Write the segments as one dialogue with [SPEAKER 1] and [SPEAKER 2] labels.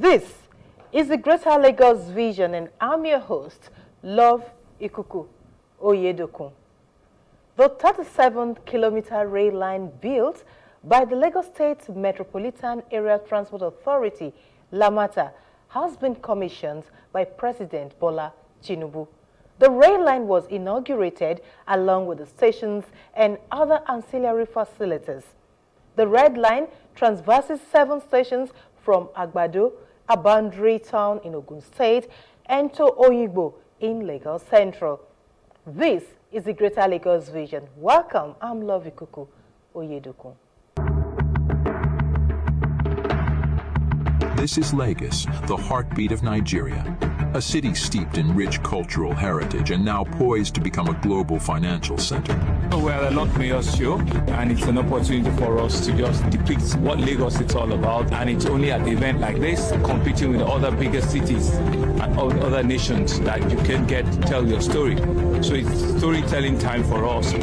[SPEAKER 1] This is the Greater Lagos Vision, and I'm your host, Love Ikuku Oyedokun. The 37-kilometer rail line built by the Lagos State Metropolitan Area Transport Authority, LAMATA, has been commissioned by President Bola Tinubu. The rail line was inaugurated along with the stations and other ancillary facilities. The red line traverses 7 stations from Agbado, a boundary town in Ogun State, and to Oyigbo in Lagos Central. This is the Greater Lagos Vision. Welcome, I'm Love Ikuku Oyedokun.
[SPEAKER 2] This is Lagos, the heartbeat of Nigeria, a city steeped in rich cultural heritage and now poised to become a global financial center.
[SPEAKER 3] We're a lot Mayor's show, and it's an opportunity for us to just depict what Lagos is all about, and it's only at an event like this, competing with other bigger cities and other nations, that you can get to tell your story. So it's storytelling time for us.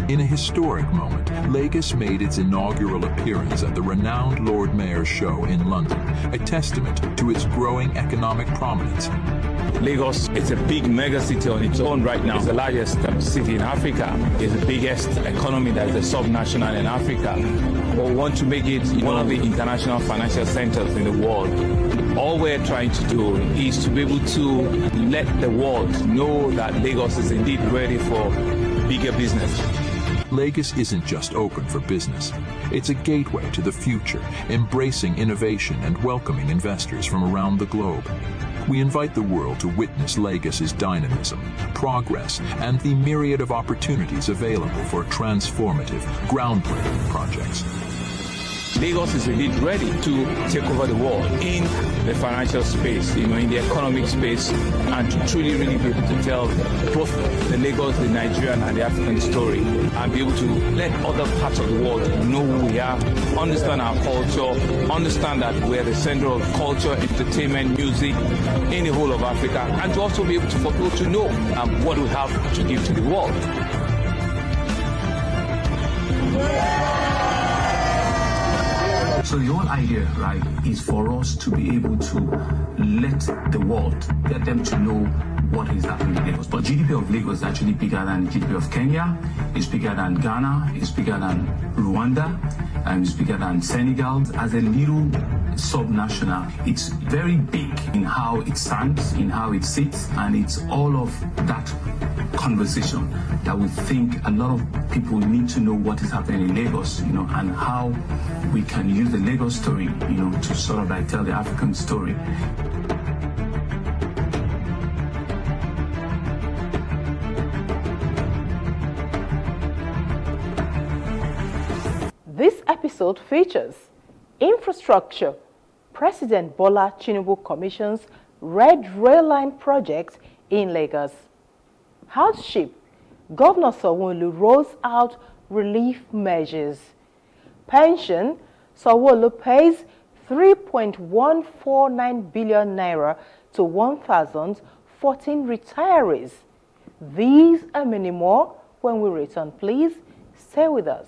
[SPEAKER 2] In a historic moment, Lagos made its inaugural appearance at the renowned Lord Mayor's Show in London, a testament to its growing economic prominence.
[SPEAKER 3] Lagos is a big mega city on its own right now. It's the largest city in Africa. It's the biggest economy that is a sub-national in Africa. But we want to make it one of the international financial centers in the world. All we're trying to do is to be able to let the world know that Lagos is indeed ready for bigger business.
[SPEAKER 2] Lagos isn't just open for business. It's a gateway to the future, embracing innovation and welcoming investors from around the globe. We invite the world to witness Lagos's dynamism, progress, and the myriad of opportunities available for transformative, groundbreaking projects.
[SPEAKER 3] Lagos is indeed ready to take over the world in the financial space, in the economic space, and to truly really be able to tell both the Lagos, the Nigerian, and the African story, and be able to let other parts of the world know who we are, understand our culture, understand that we're the center of culture, entertainment, music in the whole of Africa, and to also be able to, for people to know what we have to give to the world.
[SPEAKER 4] So the whole idea, right, is for us to be able to let the world, get them to know what is happening in Lagos. But GDP of Lagos is actually bigger than the GDP of Kenya, it's bigger than Ghana, it's bigger than Rwanda, and it's bigger than Senegal. As a little sub-national, it's very big in how it stands, in how it sits, and it's all of that conversation that we think a lot of people need to know what is happening in Lagos, and how we can use the Lagos story, to sort of like tell the African story.
[SPEAKER 1] This episode features infrastructure. President Bola Tinubu commissions Red Rail Line project in Lagos. Hardship. Governor Sanwo-Olu rolls out relief measures. Pension. Sanwo-Olu pays 3.149 billion naira to 1,014 retirees. These and many more when we return. Please stay with us.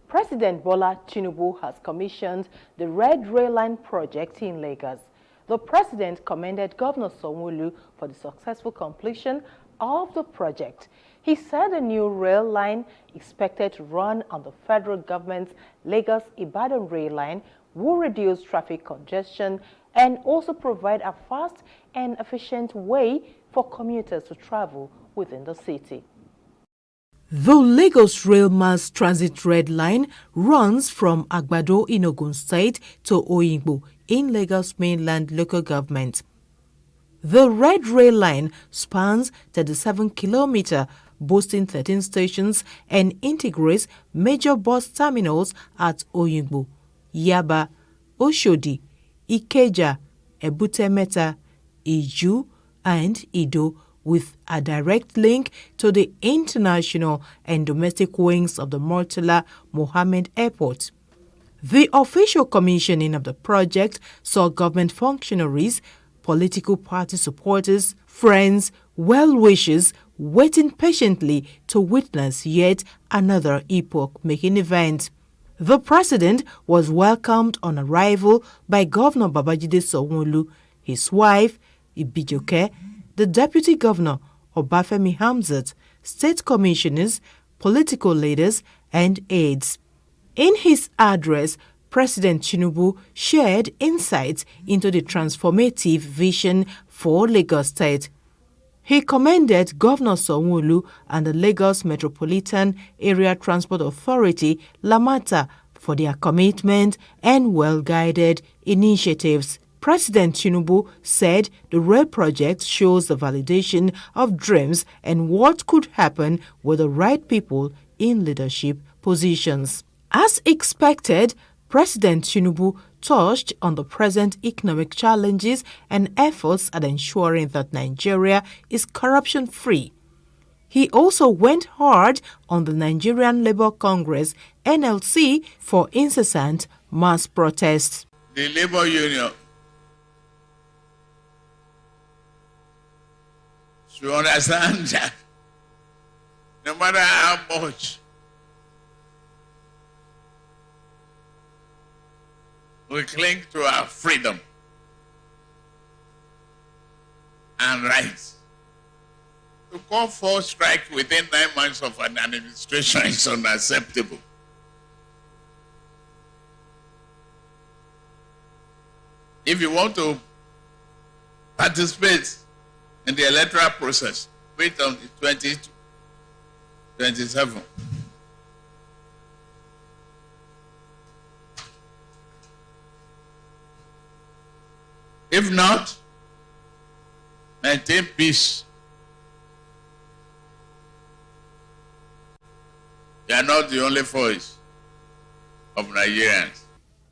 [SPEAKER 1] President Bola Tinubu has commissioned the Red Rail Line project in Lagos. The president commended Governor Sanwo-Olu for the successful completion of the project. He said the new rail line, expected to run on the federal government's Lagos-Ibadan rail line, will reduce traffic congestion and also provide a fast and efficient way for commuters to travel within the city. The Lagos Rail Mass Transit Red Line runs from Agbado in Ogun State to Oyingbo in Lagos mainland local government. The Red Rail Line spans 37 kilometers, boasting 13 stations, and integrates major bus terminals at Oyingbo, Yaba, Oshodi, Ikeja, Ebute Metta, Iju, and Ido, with a direct link to the international and domestic wings of the Murtala Mohammed Airport. The official commissioning of the project saw government functionaries, political party supporters, friends, well-wishers waiting patiently to witness yet another epoch-making event. The president was welcomed on arrival by Governor Babajide Sanwo-Olu, his wife, Ibijoke, the Deputy Governor, Obafemi Hamzat, state commissioners, political leaders, and aides. In his address, President Tinubu shared insights into the transformative vision for Lagos State. He commended Governor Sanwo-Olu and the Lagos Metropolitan Area Transport Authority, LAMATA, for their commitment and well-guided initiatives. President Tinubu said the rail project shows the validation of dreams and what could happen with the right people in leadership positions. As expected, President Tinubu touched on the present economic challenges and efforts at ensuring that Nigeria is corruption-free. He also went hard on the Nigerian Labour Congress, NLC, for incessant mass protests.
[SPEAKER 5] The Labour Union should understand that no matter how much we cling to our freedom and rights, to call for strike within 9 months of an administration is unacceptable. If you want to participate in the electoral process, wait on the 2027. If not, maintain peace. They are not the only voice of Nigerians.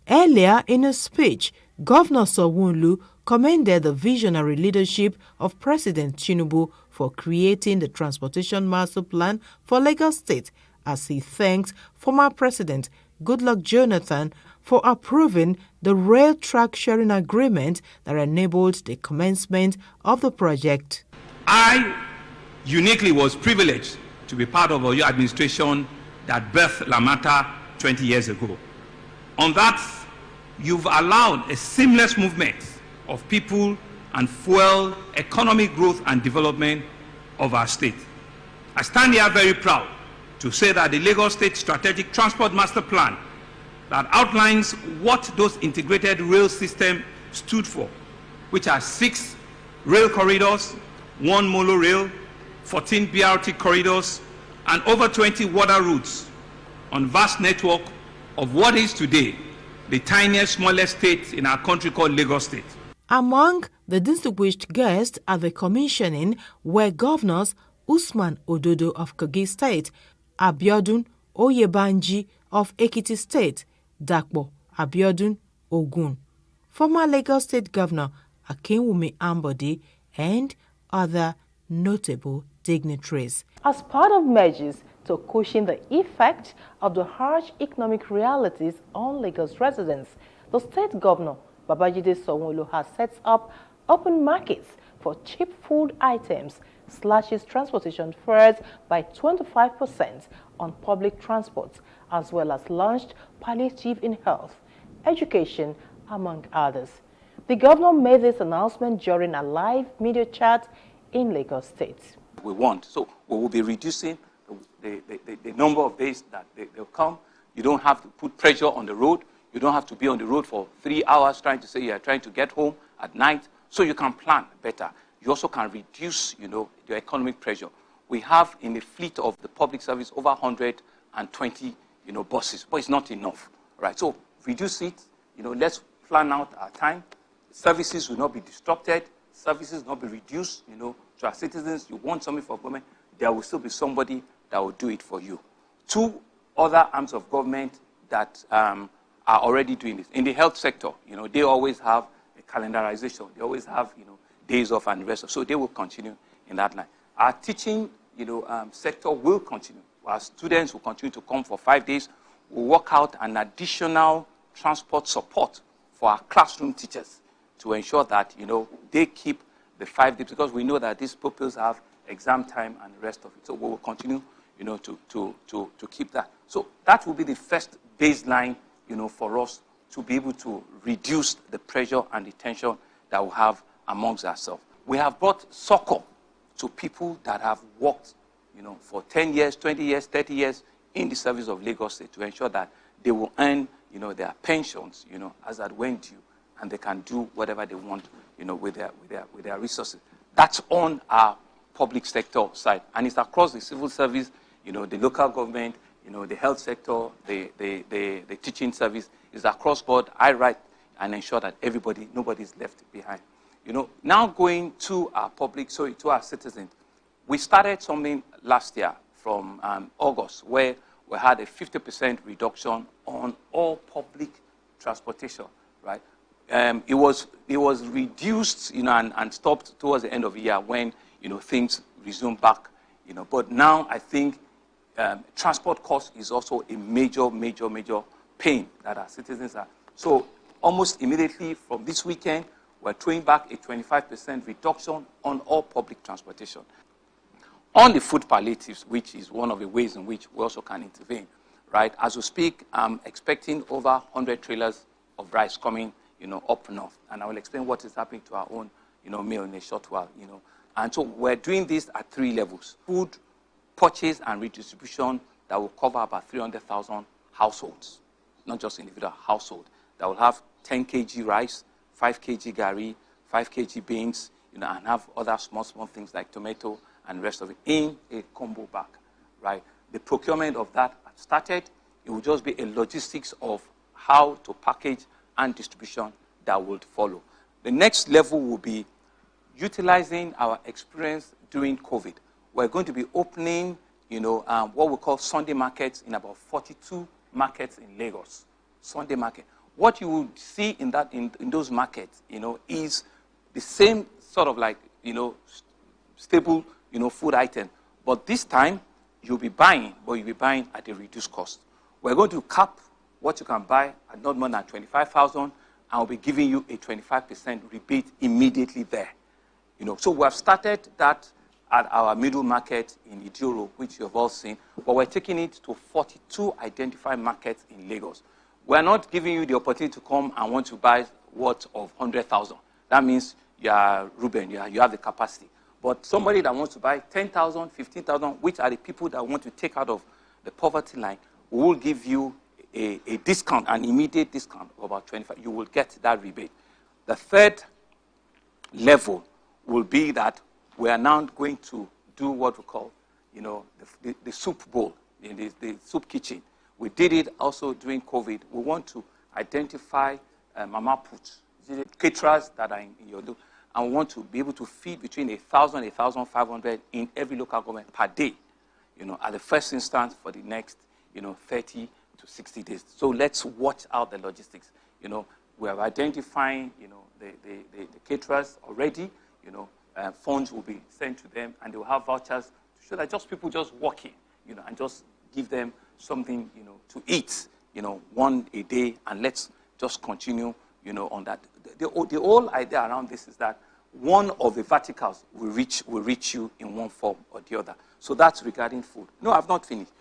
[SPEAKER 1] Earlier in a speech, Governor Sanwo-Olu commended the visionary leadership of President Tinubu for creating the Transportation Master Plan for Lagos State, as he thanked former President Goodluck Jonathan for approving the rail track sharing agreement that enabled the commencement of the project.
[SPEAKER 6] I uniquely was privileged to be part of your administration that birthed LAMATA 20 years ago. On that, you've allowed a seamless movement of people and fuel economic growth and development of our state. I stand here very proud to say that the Lagos State Strategic Transport Master Plan that outlines what those integrated rail system stood for, which are 6 rail corridors, 1 monorail, 14 BRT corridors, and over 20 water routes on vast network of what is today the tiniest, smallest state in our country called Lagos State.
[SPEAKER 1] Among the distinguished guests at the commissioning were Governors Usman Ododo of Kogi State, Abiodun Oyebanji of Ekiti State, Dakpo Abiodun Ogun, former Lagos State Governor Akinwumi Ambode, and other notable dignitaries. As part of measures to cushion the effect of the harsh economic realities on Lagos residents, the state governor, Babajide Sanwo-Olu, has set up open markets for cheap food items, slashes transportation fares by 25% on public transport, as well as launched palliative in health, education, among others. The governor made this announcement during a live media chat in Lagos State.
[SPEAKER 6] we want. So we will be reducing the number of days that they'll come. You don't have to put pressure on the road. You don't have to be on the road for 3 hours trying to say you're trying to get home at night. So you can plan better. You also can reduce, your economic pressure. We have in the fleet of the public service over 120, buses, but it's not enough, right? So reduce it. Let's plan out our time. Services will not be disrupted. Services will not be reduced, to our citizens. You want something for government, there will still be somebody that will do it for you. 2 other arms of government that are already doing this. In the health sector, they always have a calendarization. They always have, days off and rest. So they will continue in that line. Our teaching, sector will continue. Our students will continue to come for 5 days. We'll work out an additional transport support for our classroom teachers to ensure that, they keep the 5 days, because we know that these pupils have exam time and the rest of it. So we will continue, to keep that. So that will be the first baseline, for us to be able to reduce the pressure and the tension that we have amongst ourselves. We have brought succor to people that have worked, for 10 years, 20 years, 30 years in the service of Lagos State to ensure that they will earn, their pensions, as at when due, and they can do whatever they want, with their resources. That's on our public sector side, and it's across the civil service, the local government, the health sector, the teaching service is across board. I write and ensure that nobody's left behind. Now going to our public, to our citizens, we started something last year from August, where we had a 50% reduction on all public transportation, right? It was reduced, and stopped towards the end of the year when, things resumed back, But now I think transport cost is also a major pain that our citizens are. So almost immediately from this weekend, we're throwing back a 25% reduction on all public transportation. On the food palliatives, which is one of the ways in which we also can intervene, right? As we speak, I'm expecting over 100 trailers of rice coming, up north. And I will explain what is happening to our own, meal in a short while, And so we're doing this at 3 levels. Food, purchase, and redistribution that will cover about 300,000 households, not just individual household, that will have 10 kg rice, 5 kg gari, 5 kg beans, and have other small things like tomato and the rest of it in a combo bag, right? The procurement of that has started. It will just be a logistics of how to package and distribution that will follow. The next level will be utilizing our experience during COVID. We're going to be opening, what we call Sunday markets in about 42 markets in Lagos. Sunday market. What you will see in those markets, is the same sort of like, stable, food item. But this time, you'll be buying, but you'll be buying at a reduced cost. We're going to cap what you can buy at not more than 25,000, and we'll be giving you a 25% rebate immediately there. So we have started that at our middle market in Ijoro, which you have all seen, but we're taking it to 42 identified markets in Lagos. We're not giving you the opportunity to come and want to buy worth of 100,000. That means you are Ruben, you have the capacity. But somebody that wants to buy 10,000, 15,000, which are the people that want to take out of the poverty line, we will give you a discount, an immediate discount of about 25. You will get that rebate. The third level will be that we are now going to do what we call, the soup bowl, the soup kitchen. We did it also during COVID. We want to identify mama puts, caterers that are in your loop, and we want to be able to feed between 1,000 and 1,500 in every local government per day, at the first instance for the next, 30 to 60 days. So let's watch out the logistics. We have identifying, the caterers already. Funds will be sent to them, and they will have vouchers to show that just people just walk in, and just give them something, to eat, one a day, and let's just continue, on that. The whole idea around this is that one of the verticals will reach you in one form or the other. So that's regarding food. No, I've not finished.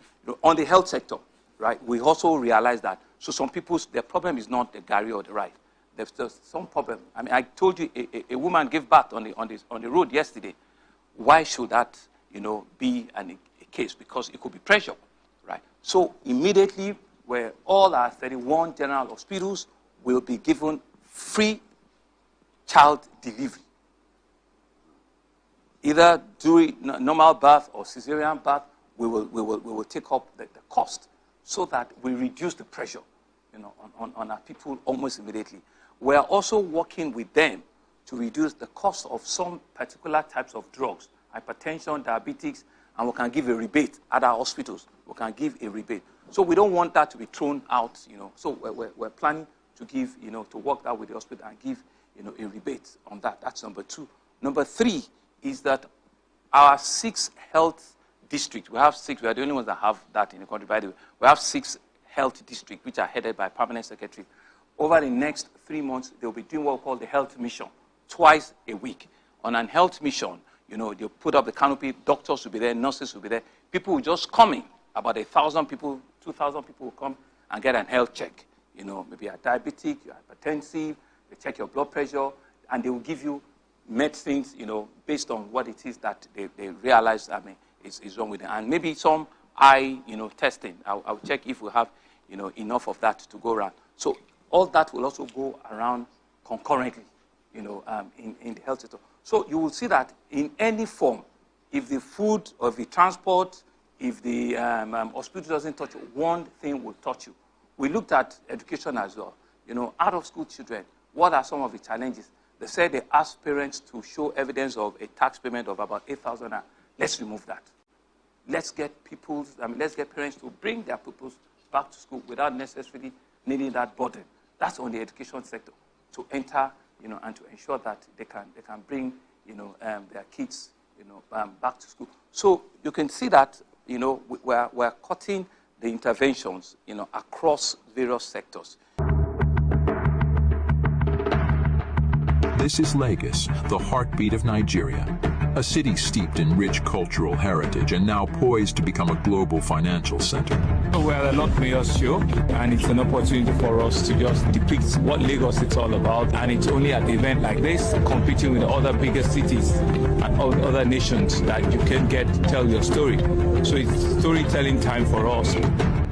[SPEAKER 6] On the health sector, right, we also realize that, so some people's, their problem is not the gari or the rice. There's just some problem. I mean, I told you a woman gave birth on the road yesterday. Why should that, be a case, because it could be pressure, right? So immediately, where all our 31 general hospitals will be given free child delivery, either during normal birth or cesarean birth. We will take up the cost, so that we reduce the pressure, on our people almost immediately. We are also working with them to reduce the cost of some particular types of drugs, hypertension, diabetes, and we can give a rebate at our hospitals. We can give a rebate. So we don't want that to be thrown out, So we're planning to give, to work out with the hospital and give, a rebate on that. That's number 2. Number 3 is that our 6 health districts, we have 6, we are the only ones that have that in the country, by the way. We have 6 health districts, which are headed by permanent secretary. Over the next 3 months, they'll be doing what we call the health mission, twice a week. On an health mission, they'll put up the canopy, doctors will be there, nurses will be there. People will just come in, about 1,000 people, 2,000 people will come and get an health check. Maybe you're diabetic, you're hypertensive, they check your blood pressure, and they will give you medicines, based on what it is that they realize, is wrong with them. And maybe some eye, testing. I'll check if we have, enough of that to go around. So all that will also go around concurrently, in the health sector. So you will see that in any form, if the food or the transport, if the hospital doesn't touch you, one thing will touch you. We looked at education as well. Out-of-school children, what are some of the challenges? They said they asked parents to show evidence of a tax payment of about 8,000. Let's remove that. Let's get parents to bring their pupils back to school without necessarily needing that burden. That's on the education sector, to enter, and to ensure that they can bring, their kids, back to school. So you can see that, we're cutting the interventions, across various sectors.
[SPEAKER 2] This is Lagos, the heartbeat of Nigeria, a city steeped in rich cultural heritage and now poised to become a global financial center.
[SPEAKER 3] We're at the Lord Mayor's show, and it's an opportunity for us to just depict what Lagos is all about. And it's only at an event like this, competing with other bigger cities and other nations, that you can get to tell your story. So it's storytelling time for us.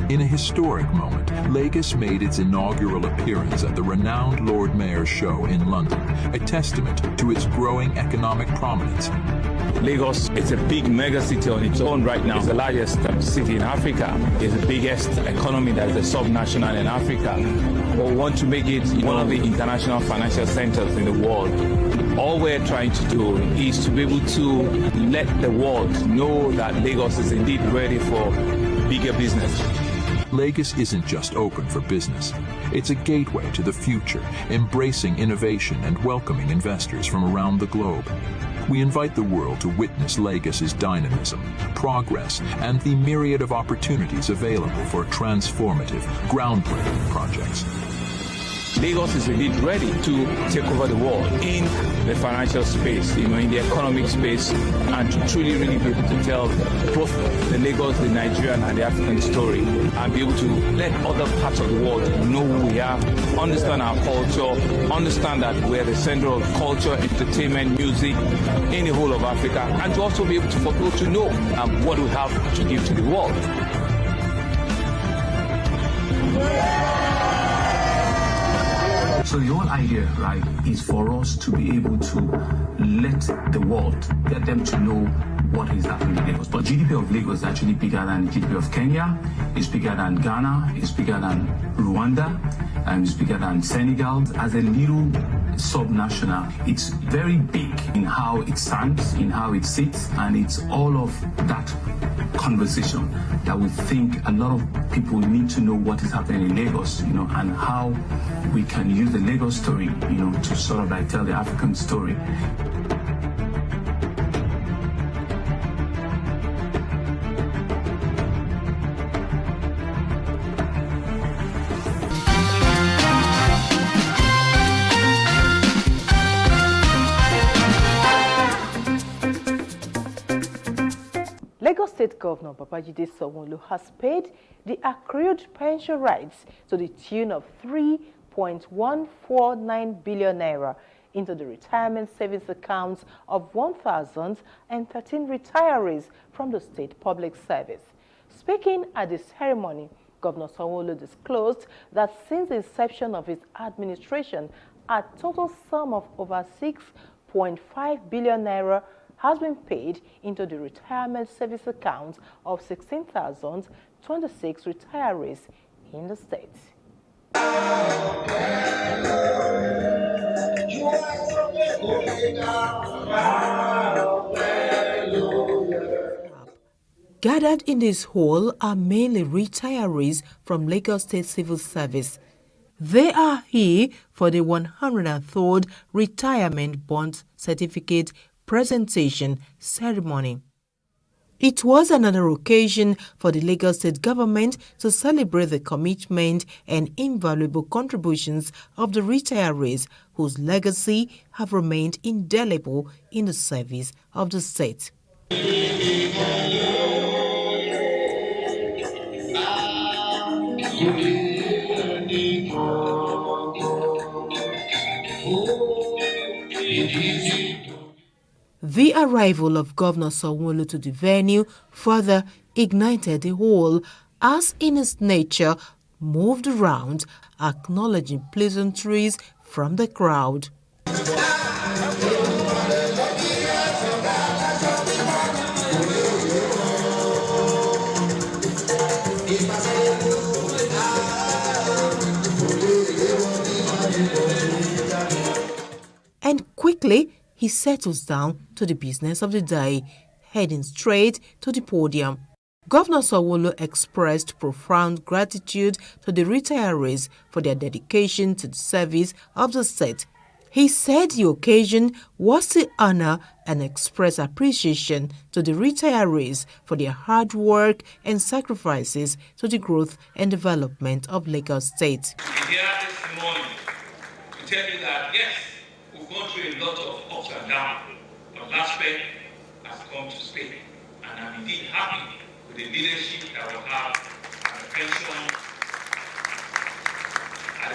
[SPEAKER 2] In a historic moment, Lagos made its inaugural appearance at the renowned Lord Mayor's show in London, a testament to its growing economic prominence.
[SPEAKER 3] Lagos is a big mega city on its own right now. It's the largest city in Africa. It's the biggest economy that is a sub-national in Africa. We want to make it one of the international financial centers in the world. All we're trying to do is to be able to let the world know that Lagos is indeed ready for bigger business.
[SPEAKER 2] Lagos isn't just open for business. It's a gateway to the future, embracing innovation and welcoming investors from around the globe. We invite the world to witness Lagos's dynamism, progress, and the myriad of opportunities available for transformative, groundbreaking projects.
[SPEAKER 3] Lagos is indeed ready to take over the world in the financial space, in the economic space, and to truly really be able to tell both the Lagos, the Nigerian, and the African story, and be able to let other parts of the world know who we are, understand our culture, understand that we're the center of culture, entertainment, music in the whole of Africa, and to also be able for people to know what we have to give to the world.
[SPEAKER 4] So the whole idea, right, is for us to be able to let the world, get them to know what is happening in Lagos. But GDP of Lagos is actually bigger than the GDP of Kenya, it's bigger than Ghana, it's bigger than Rwanda, and it's bigger than Senegal. As a little sub-national, it's very big in how it stands, in how it sits, and it's all of that conversation that we think a lot of people need to know what is happening in Lagos, and how we can use the Lagos story, to sort of like tell the African story.
[SPEAKER 1] Lagos State Governor Babajide Sanwo-Olu has paid the accrued pension rights to the tune of 3.149 billion naira into the retirement savings accounts of 1,013 retirees from the State Public Service. Speaking at the ceremony, Governor Sanwo-Olu disclosed that since the inception of his administration, a total sum of over 6.5 billion naira has been paid into the retirement service accounts of 16,026 retirees in the state. Gathered in this hall are mainly retirees from Lagos State Civil Service. They are here for the 103rd Retirement Bond Certificate presentation ceremony. It was another occasion for the Lagos State government to celebrate the commitment and invaluable contributions of the retirees whose legacy have remained indelible in the service of the state. The arrival of Governor Sanwo-Olu to the venue further ignited the hall, as in its nature moved around, acknowledging pleasantries from the crowd. And quickly, he settles down to the business of the day, heading straight to the podium. Governor Sanwo-Olu expressed profound gratitude to the retirees for their dedication to the service of the state. He said the occasion was to honor and express appreciation to the retirees for their hard work and sacrifices to the growth and development of Lagos State.
[SPEAKER 6] I'm here this morning to tell you that, yes, we've gone through a lot of ups and downs, but last pay has come to stay. And I'm indeed happy with the leadership that we have at the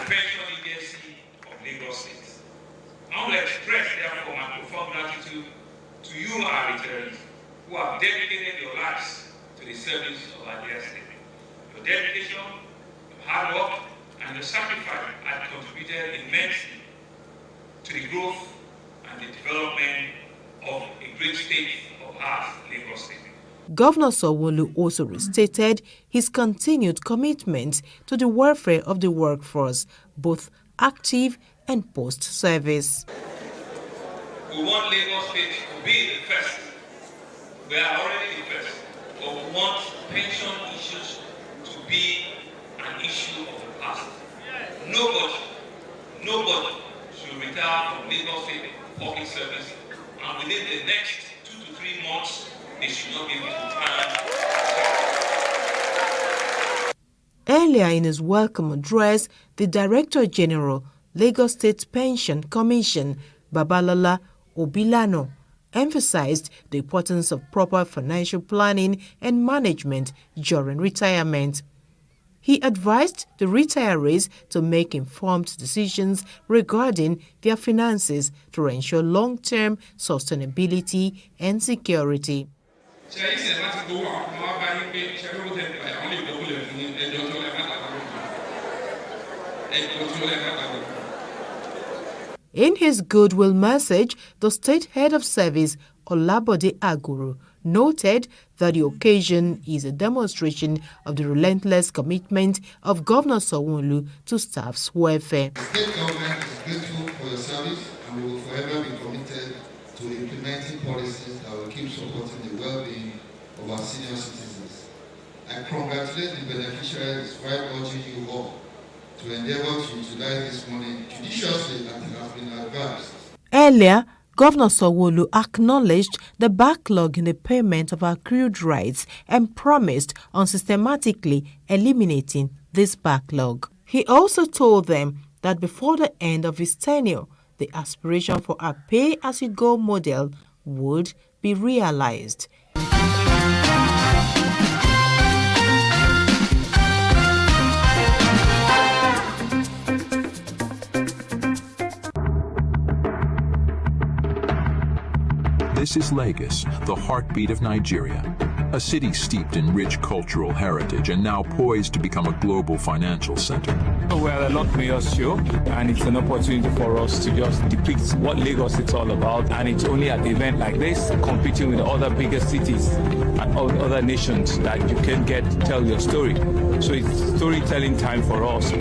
[SPEAKER 6] pension agency of Lagos State. I want to express, therefore, my profound gratitude to you, our retirees, who have dedicated your lives to the service of our dear state. Your dedication, your hard work, and your sacrifice have contributed immensely to the growth and the development of a great state of ours, Lagos State.
[SPEAKER 1] Governor Sanwo-Olu also restated his continued commitment to the welfare of the workforce, both active and post-service.
[SPEAKER 6] We want Lagos State to be the first. We are already the first, but we want pension issues to be an issue of the past. Nobody should retire from Lagos State public service, and within the next 2 to 3 months, they should not be able to retire.
[SPEAKER 1] Earlier in his welcome address, the Director General, Lagos State Pension Commission, Babalola Obilano, emphasized the importance of proper financial planning and management during retirement. He advised the retirees to make informed decisions regarding their finances to ensure long-term sustainability and security. In his goodwill message, the state head of service, Olabode Aguru, noted that the occasion is a demonstration of the relentless commitment of Governor Sanwo-Olu to staff's welfare.
[SPEAKER 7] The state government is grateful for your service, and we will forever be committed to implementing policies that will keep supporting the well-being of our senior citizens. I congratulate the beneficiaries while urging you all to endeavor to utilize this money judiciously as it has been advised.
[SPEAKER 1] Earlier, Governor Sanwo-Olu acknowledged the backlog in the payment of accrued rights and promised on systematically eliminating this backlog. He also told them that before the end of his tenure, the aspiration for a pay-as-you-go model would be realized.
[SPEAKER 2] This is Lagos, the heartbeat of Nigeria, a city steeped in rich cultural heritage and now poised to become a global financial center.
[SPEAKER 3] We're a Lord Mayor's show, and it's an opportunity for us to just depict what Lagos is all about. And it's only at an event like this, competing with other bigger cities and other nations, that you can get to tell your story. So it's storytelling time for us.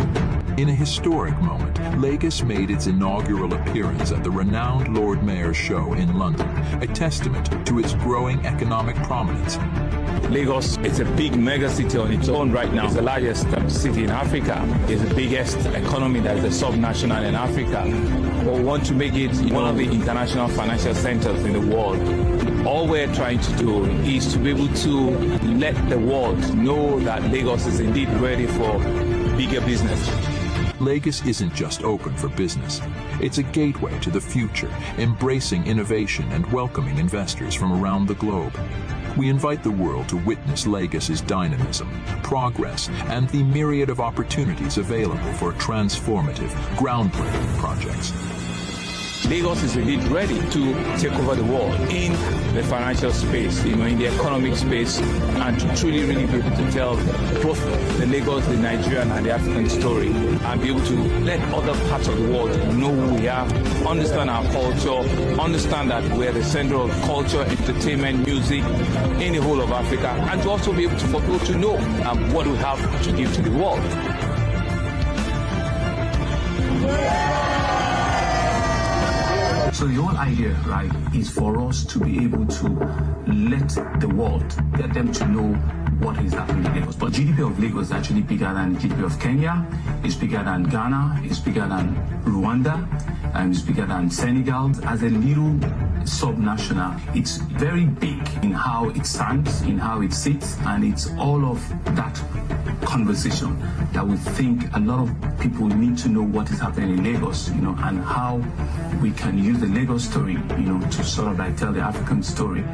[SPEAKER 2] In a historic moment, Lagos made its inaugural appearance at the renowned Lord Mayor's Show in London, a testament to its growing economic prominence.
[SPEAKER 3] Lagos is a big mega city on its own right now. It's the largest city in Africa. It's the biggest economy that is a subnational in Africa. We want to make it one of the international financial centers in the world. All we're trying to do is to be able to let the world know that Lagos is indeed ready for bigger business.
[SPEAKER 2] Lagos isn't just open for business. It's a gateway to the future, embracing innovation and welcoming investors from around the globe. We invite the world to witness Lagos's dynamism, progress, and the myriad of opportunities available for transformative, groundbreaking projects.
[SPEAKER 3] Lagos is indeed ready to take over the world in the financial space, in the economic space, and to truly really be able to tell both the Lagos, the Nigerian, and the African story, and be able to let other parts of the world know who we are, understand our culture, understand that we're the center of culture, entertainment, music in the whole of Africa, and to also be able to, for people to know what we have to give to the world.
[SPEAKER 4] So the whole idea, right, is for us to be able to let the world, get them to know what is happening in Lagos. But GDP of Lagos is actually bigger than GDP of Kenya, it's bigger than Ghana, it's bigger than Rwanda, and it's bigger than Senegal. As a little subnational, it's very big in how it stands, in how it sits, and it's all of that conversation that we think a lot of people need to know what is happening in Lagos, and how we can use the Lagos story, to sort of like tell the African story.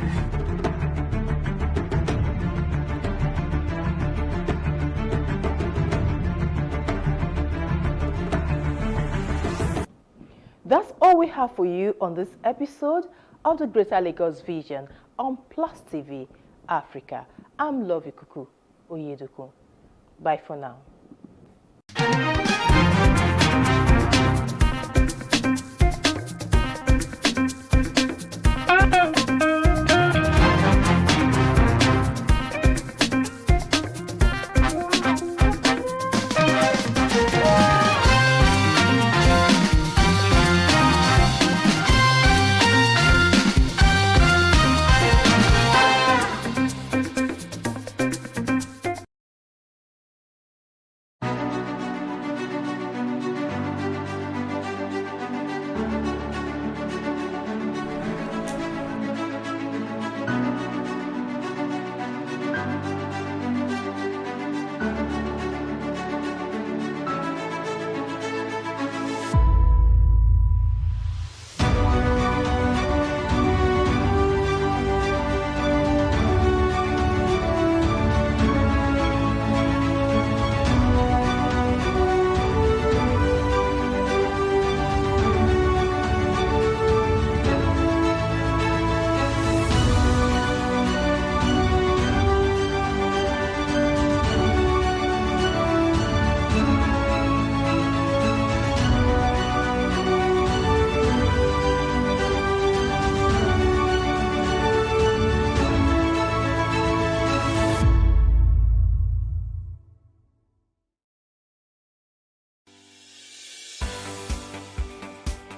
[SPEAKER 1] That's all we have for you on this episode of the Greater Lagos Vision on Plus TV Africa. I'm Love Ikuku Oyedokun. Bye for now.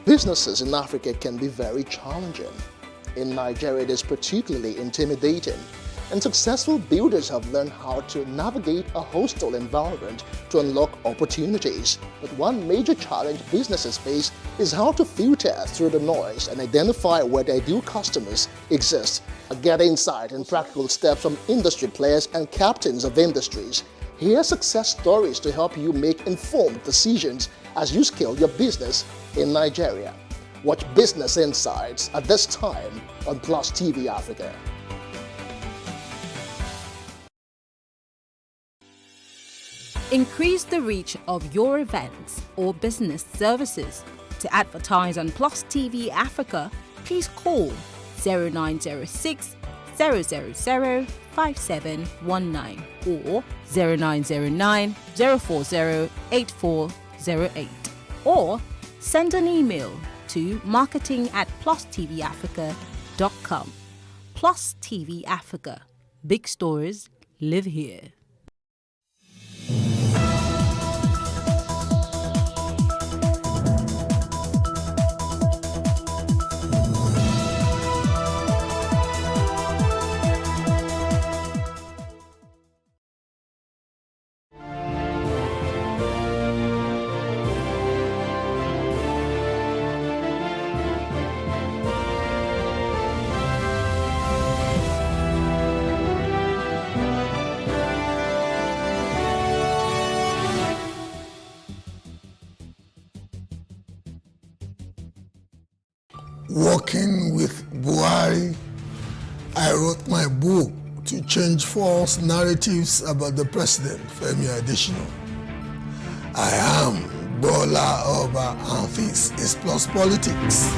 [SPEAKER 8] Businesses in Africa can be very challenging. In Nigeria, it is particularly intimidating, and successful builders have learned how to navigate a hostile environment to unlock opportunities. But one major challenge businesses face is how to filter through the noise and identify where their ideal customers exist. Get insight and practical steps from industry players and captains of industries. Hear success stories to help you make informed decisions as you scale your business in Nigeria. Watch Business Insights at this time on Plus TV Africa.
[SPEAKER 9] Increase the reach of your events or business services. To advertise on Plus TV Africa, please call 0906 000 5719 or 0909 040 8408, or send an email to marketing@plustvafrica.com. Plus TV Africa. Big stories live here.
[SPEAKER 10] Working with Buhari, I wrote my book to change false narratives about the president, Femi Adesina. I am Bola Oba, and this is Plus Politics.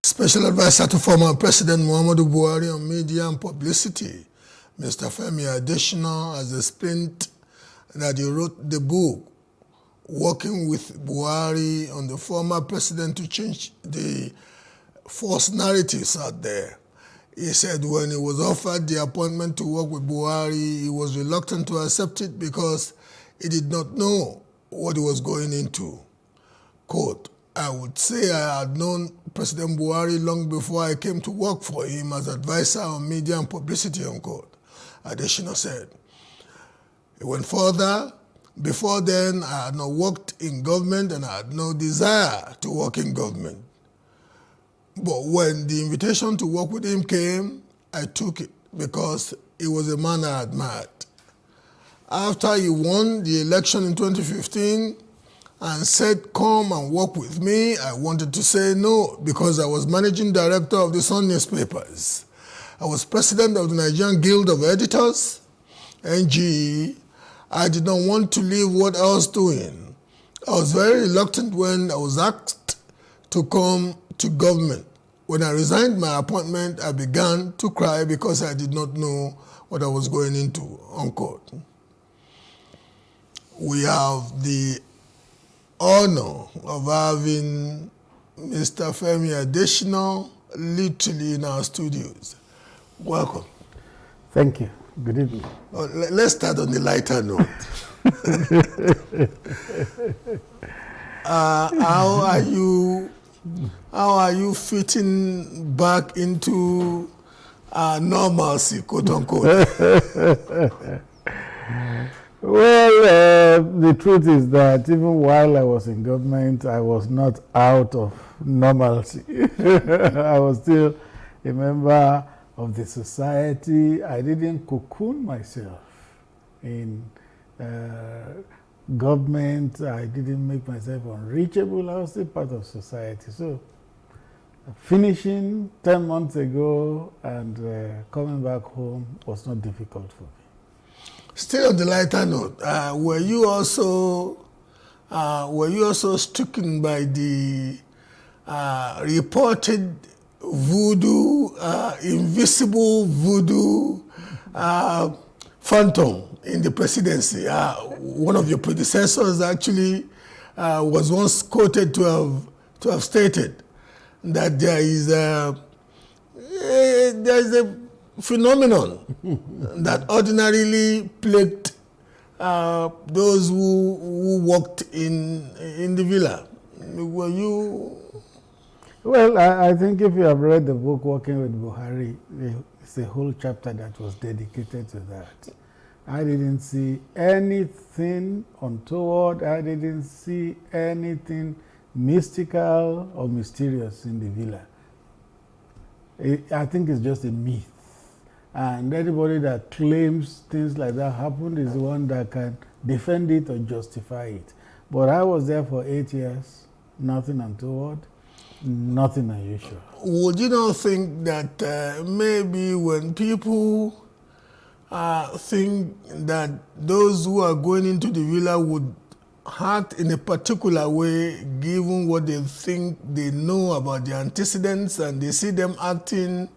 [SPEAKER 10] Special Advisor to former President Muhammadu Buhari on media and publicity, Mr. Femi Adesina, has explained that he wrote the book Working with Buhari on the former president to change the false narratives out there. He said when he was offered the appointment to work with Buhari, he was reluctant to accept it because he did not know what he was going into. Quote, I would say I had known President Buhari long before I came to work for him as advisor on media and publicity, unquote, Adesina said. He went further. Before then, I had not worked in government and I had no desire to work in government. But when the invitation to work with him came, I took it because he was a man I admired. After he won the election in 2015, and said, come and work with me, I wanted to say no because I was managing director of the Sun newspapers. I was president of the Nigerian Guild of Editors, NGE. I did not want to leave what I was doing. I was very reluctant when I was asked to come to government. When I resigned my appointment, I began to cry because I did not know what I was going into, unquote. We have the honor of having Mr. Femi Adesina literally in our studios. Welcome.
[SPEAKER 11] Thank you. Good evening.
[SPEAKER 10] Let's start on the lighter note. How are you fitting back into normalcy, quote unquote?
[SPEAKER 11] Well, the truth is that even while I was in government, I was not out of normalcy. I was still a member of the society. I didn't cocoon myself in government. I didn't make myself unreachable. I was still part of society. So finishing 10 months ago and coming back home was not difficult for me.
[SPEAKER 10] Still on the lighter note, were you also stricken by the reported voodoo, invisible voodoo phantom in the presidency? One of your predecessors actually was once quoted to have stated that there is a phenomenon that ordinarily plagued those who worked in the villa. Were you?
[SPEAKER 11] Well, I think if you have read the book Working with Buhari, it's a whole chapter that was dedicated to that. I didn't see anything untoward. I didn't see anything mystical or mysterious in the villa. I think it's just a myth. And anybody that claims things like that happened is the one that can defend it or justify it. But I was there for 8 years, nothing untoward, nothing unusual.
[SPEAKER 10] Would you not think that maybe when people think that those who are going into the villa would act in a particular way, given what they think they know about the antecedents, and they see them acting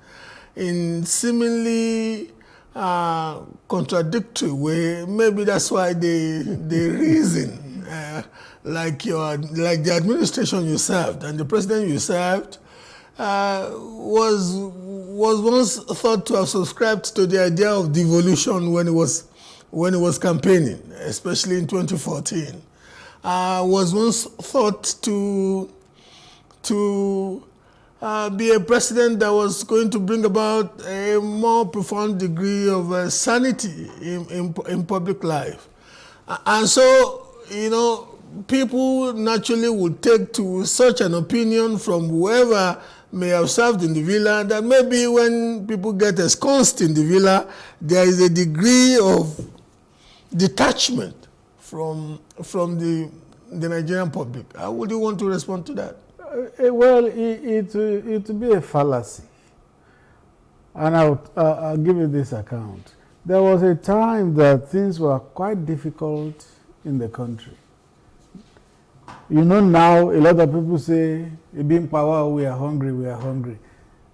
[SPEAKER 10] in seemingly contradictory way. Maybe that's why they reason like the administration you served and the president you served was once thought to have subscribed to the idea of devolution when it was campaigning, especially in 2014. Was once thought to be a president that was going to bring about a more profound degree of sanity in public life. And so, people naturally would take to such an opinion from whoever may have served in the villa, that maybe when people get ensconced in the villa, there is a degree of detachment from the Nigerian public. How would you want to respond to that?
[SPEAKER 11] Well, it will be a fallacy. And I'll give you this account. There was a time that things were quite difficult in the country. Now a lot of people say, being power, we are hungry, we are hungry.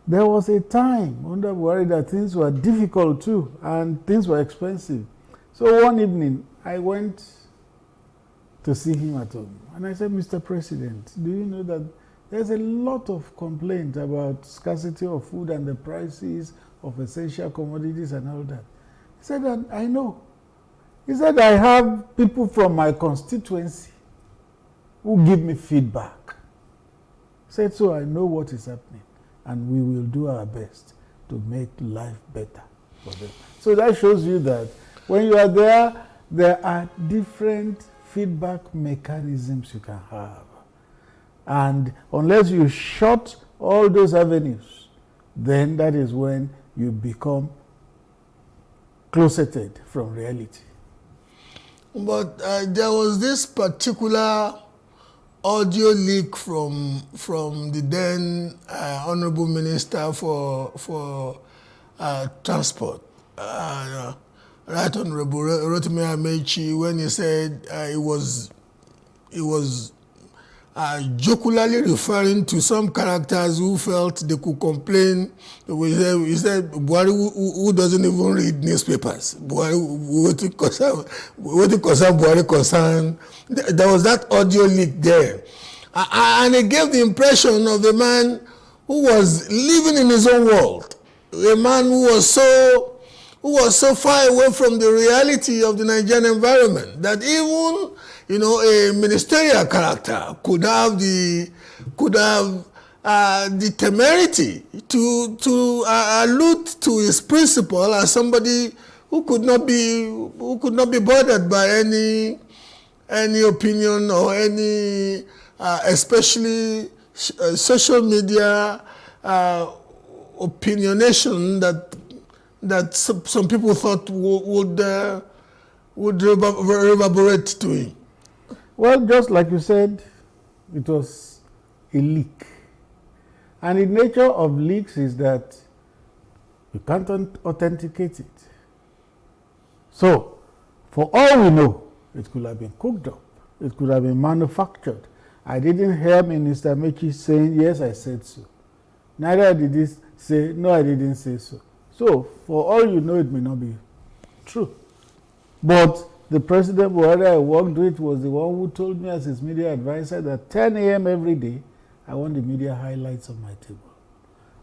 [SPEAKER 11] There was a time under Buhari that things were difficult too, and things were expensive. So one evening, I went to see him at home. And I said, Mr. President, do you know that there's a lot of complaint about scarcity of food and the prices of essential commodities and all that? He said, I know. He said, I have people from my constituency who give me feedback. He said, so I know what is happening, and we will do our best to make life better for them. So that shows you that when you are there, there are different feedback mechanisms you can have. And unless you shut all those avenues, then that is when you become closeted from reality.
[SPEAKER 10] But there was this particular audio leak from the then Honorable Minister for Transport, Right Honorable Rotimi Amaechi, when he said he was jocularly referring to some characters who felt they could complain. He said Buhari who doesn't even read newspapers. Buhari, what concern Buhari concern. There was that audio leak there. And it gave the impression of a man who was living in his own world. A man who was so far away from the reality of the Nigerian environment that even a ministerial character could have the temerity to allude to his principle as somebody who could not be bothered by any opinion or any especially social media opinionation that some people thought would reverberate to him.
[SPEAKER 11] Well, just like you said, it was a leak. And the nature of leaks is that you can't authenticate it. So, for all we know, it could have been cooked up. It could have been manufactured. I didn't hear Minister Amaechi saying, yes, I said so. Neither did he say, no, I didn't say so. So, for all you know, it may not be true. But the President Buhari I worked with was the one who told me as his media advisor that 10 a.m. every day, I want the media highlights on my table.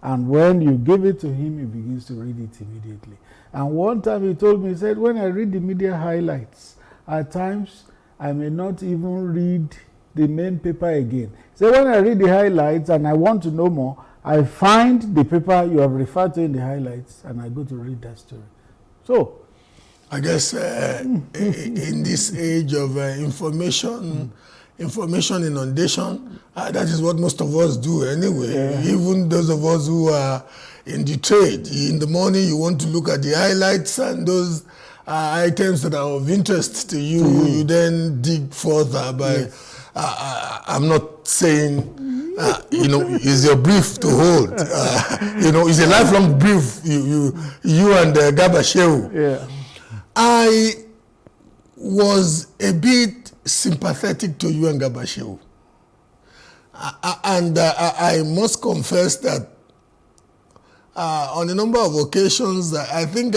[SPEAKER 11] And when you give it to him, he begins to read it immediately. And one time he told me, he said, when I read the media highlights, at times I may not even read the main paper again. So when I read the highlights and I want to know more, I find the paper you have referred to in the highlights and I go to read that story. So,
[SPEAKER 10] I guess in this age of information inundation, that is what most of us do anyway. Yeah. Even those of us who are in the trade. In the morning, you want to look at the highlights and those items that are of interest to you. You then dig further by. Yes. I'm not saying you know, is your brief to hold. You know, it's a lifelong brief. You and Garba Shehu.
[SPEAKER 11] Yeah.
[SPEAKER 10] I was a bit sympathetic to you and Garba Shehu. And I must confess that on a number of occasions, I think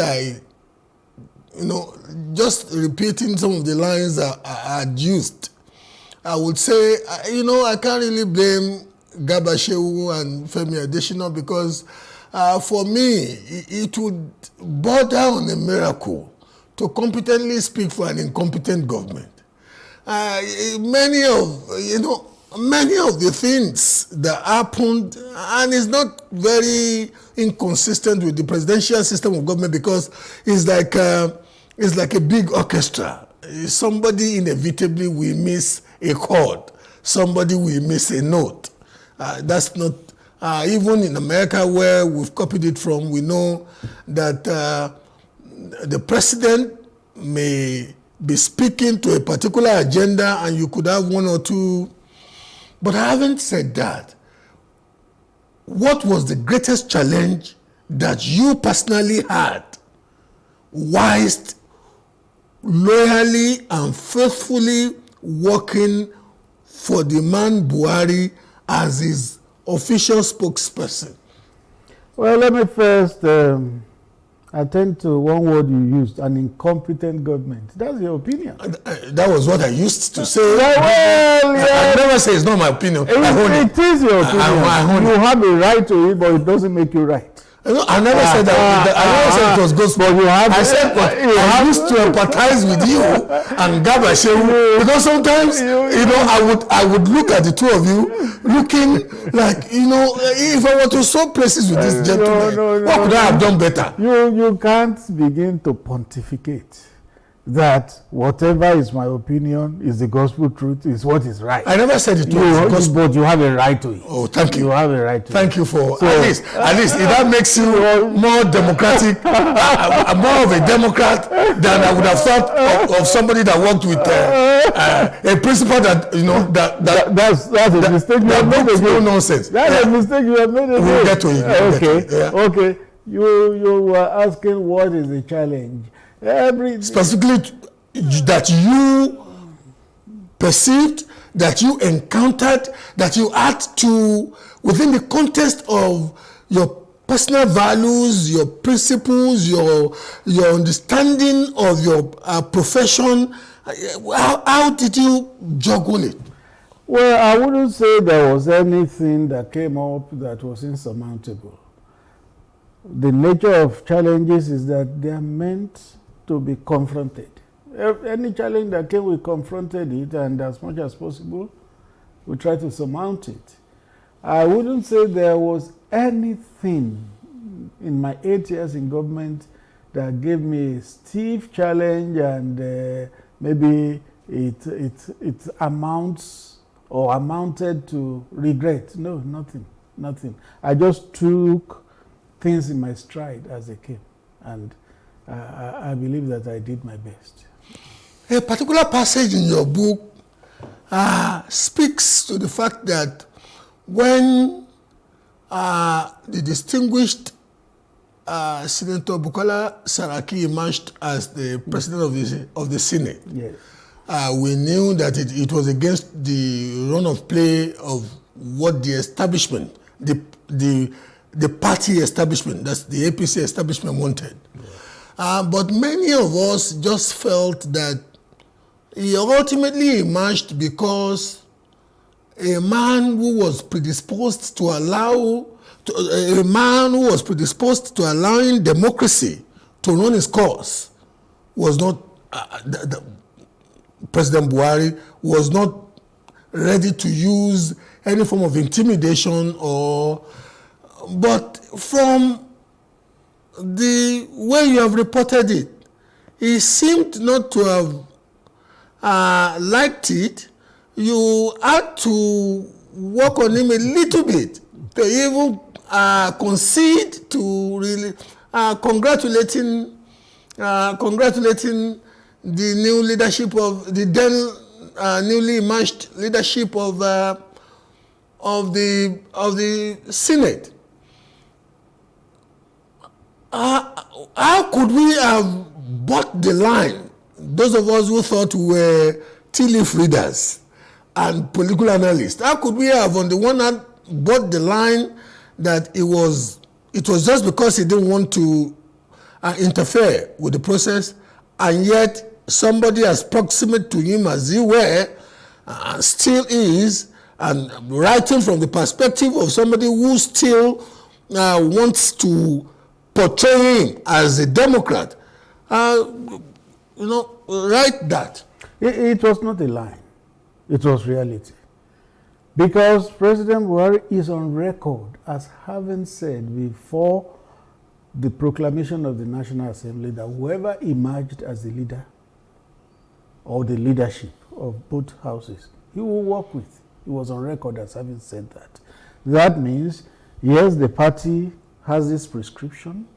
[SPEAKER 10] you know, just repeating some of the lines I had used, I would say, you know, I can't really blame Garba Shehu and Femi Adesina because for me, it would border on a miracle to competently speak for an incompetent government. Many of the things that happened, and it's not very inconsistent with the presidential system of government because it's like a big orchestra. Somebody inevitably will miss a chord. Somebody will miss a note. That's not, even in America where we've copied it from, we know that the president may be speaking to a particular agenda and you could have one or two. But having said that, what was the greatest challenge that you personally had whilst loyally and faithfully working for the man Buhari as his official spokesperson?
[SPEAKER 11] Well, let me first attend to one word you used, an incompetent government. That's your opinion.
[SPEAKER 10] That was what I used to say.
[SPEAKER 11] Well, yeah.
[SPEAKER 10] I never say it's not my opinion.
[SPEAKER 11] It is your opinion. You have a right to it, but it doesn't make you right.
[SPEAKER 10] I never said that. I never said it was gospel. I said I used to empathize with you and Garba Shehu because sometimes I would look at the two of you looking like, you know, if I were to swap places with this gentleman, what could I have done better?
[SPEAKER 11] You can't begin to pontificate that whatever is my opinion is the gospel truth, is what is right.
[SPEAKER 10] I never said it was gospel.
[SPEAKER 11] But you have a right to it.
[SPEAKER 10] Oh, thank you.
[SPEAKER 11] You have a right to
[SPEAKER 10] thank you for, at least, if that makes you more democratic, more of a Democrat than I would have thought of somebody that worked with a principal that, you know,
[SPEAKER 11] that's a mistake you have made again.
[SPEAKER 10] No nonsense.
[SPEAKER 11] That's a mistake you have made again.
[SPEAKER 10] We'll get to it.
[SPEAKER 11] Okay. You were asking what is the challenge.
[SPEAKER 10] Specifically that you perceived, that you encountered, that you had to, within the context of your personal values, your principles, your understanding of your profession, how did you juggle it?
[SPEAKER 11] Well, I wouldn't say there was anything that came up that was insurmountable. The nature of challenges is that they are meant to be confronted. Any challenge that came, we confronted it, and as much as possible, we try to surmount it. I wouldn't say there was anything in my 8 years in government that gave me a stiff challenge and maybe it amounts or amounted to regret. No, nothing. I just took things in my stride as they came, and I believe that I did my best.
[SPEAKER 10] A particular passage in your book speaks to the fact that when the distinguished Senator Bukola Saraki emerged as the president of the Senate,
[SPEAKER 11] yes.
[SPEAKER 10] We knew that it was against the run of play of what the establishment, the party establishment, that's the APC establishment wanted. But many of us just felt that he ultimately emerged because a man who was predisposed to allowing democracy to run its course was not, President Buhari was not ready to use any form of intimidation but from the way you have reported it, he seemed not to have liked it. You had to work on him a little bit to even concede to really congratulating the new leadership of the then newly emerged leadership of of the Senate. How could we have bought the line? Those of us who thought we were tea leaf readers and political analysts, how could we have, on the one hand, bought the line that it was just because he didn't want to interfere with the process, and yet somebody as proximate to him as he were, still is, and writing from the perspective of somebody who still wants to portray him as a Democrat, write that.
[SPEAKER 11] It was not a line. It was reality. Because President Buhari is on record as having said before the proclamation of the National Assembly that whoever emerged as the leader or the leadership of both houses, he will work with. He was on record as having said that. That means, yes, the party has this prescription,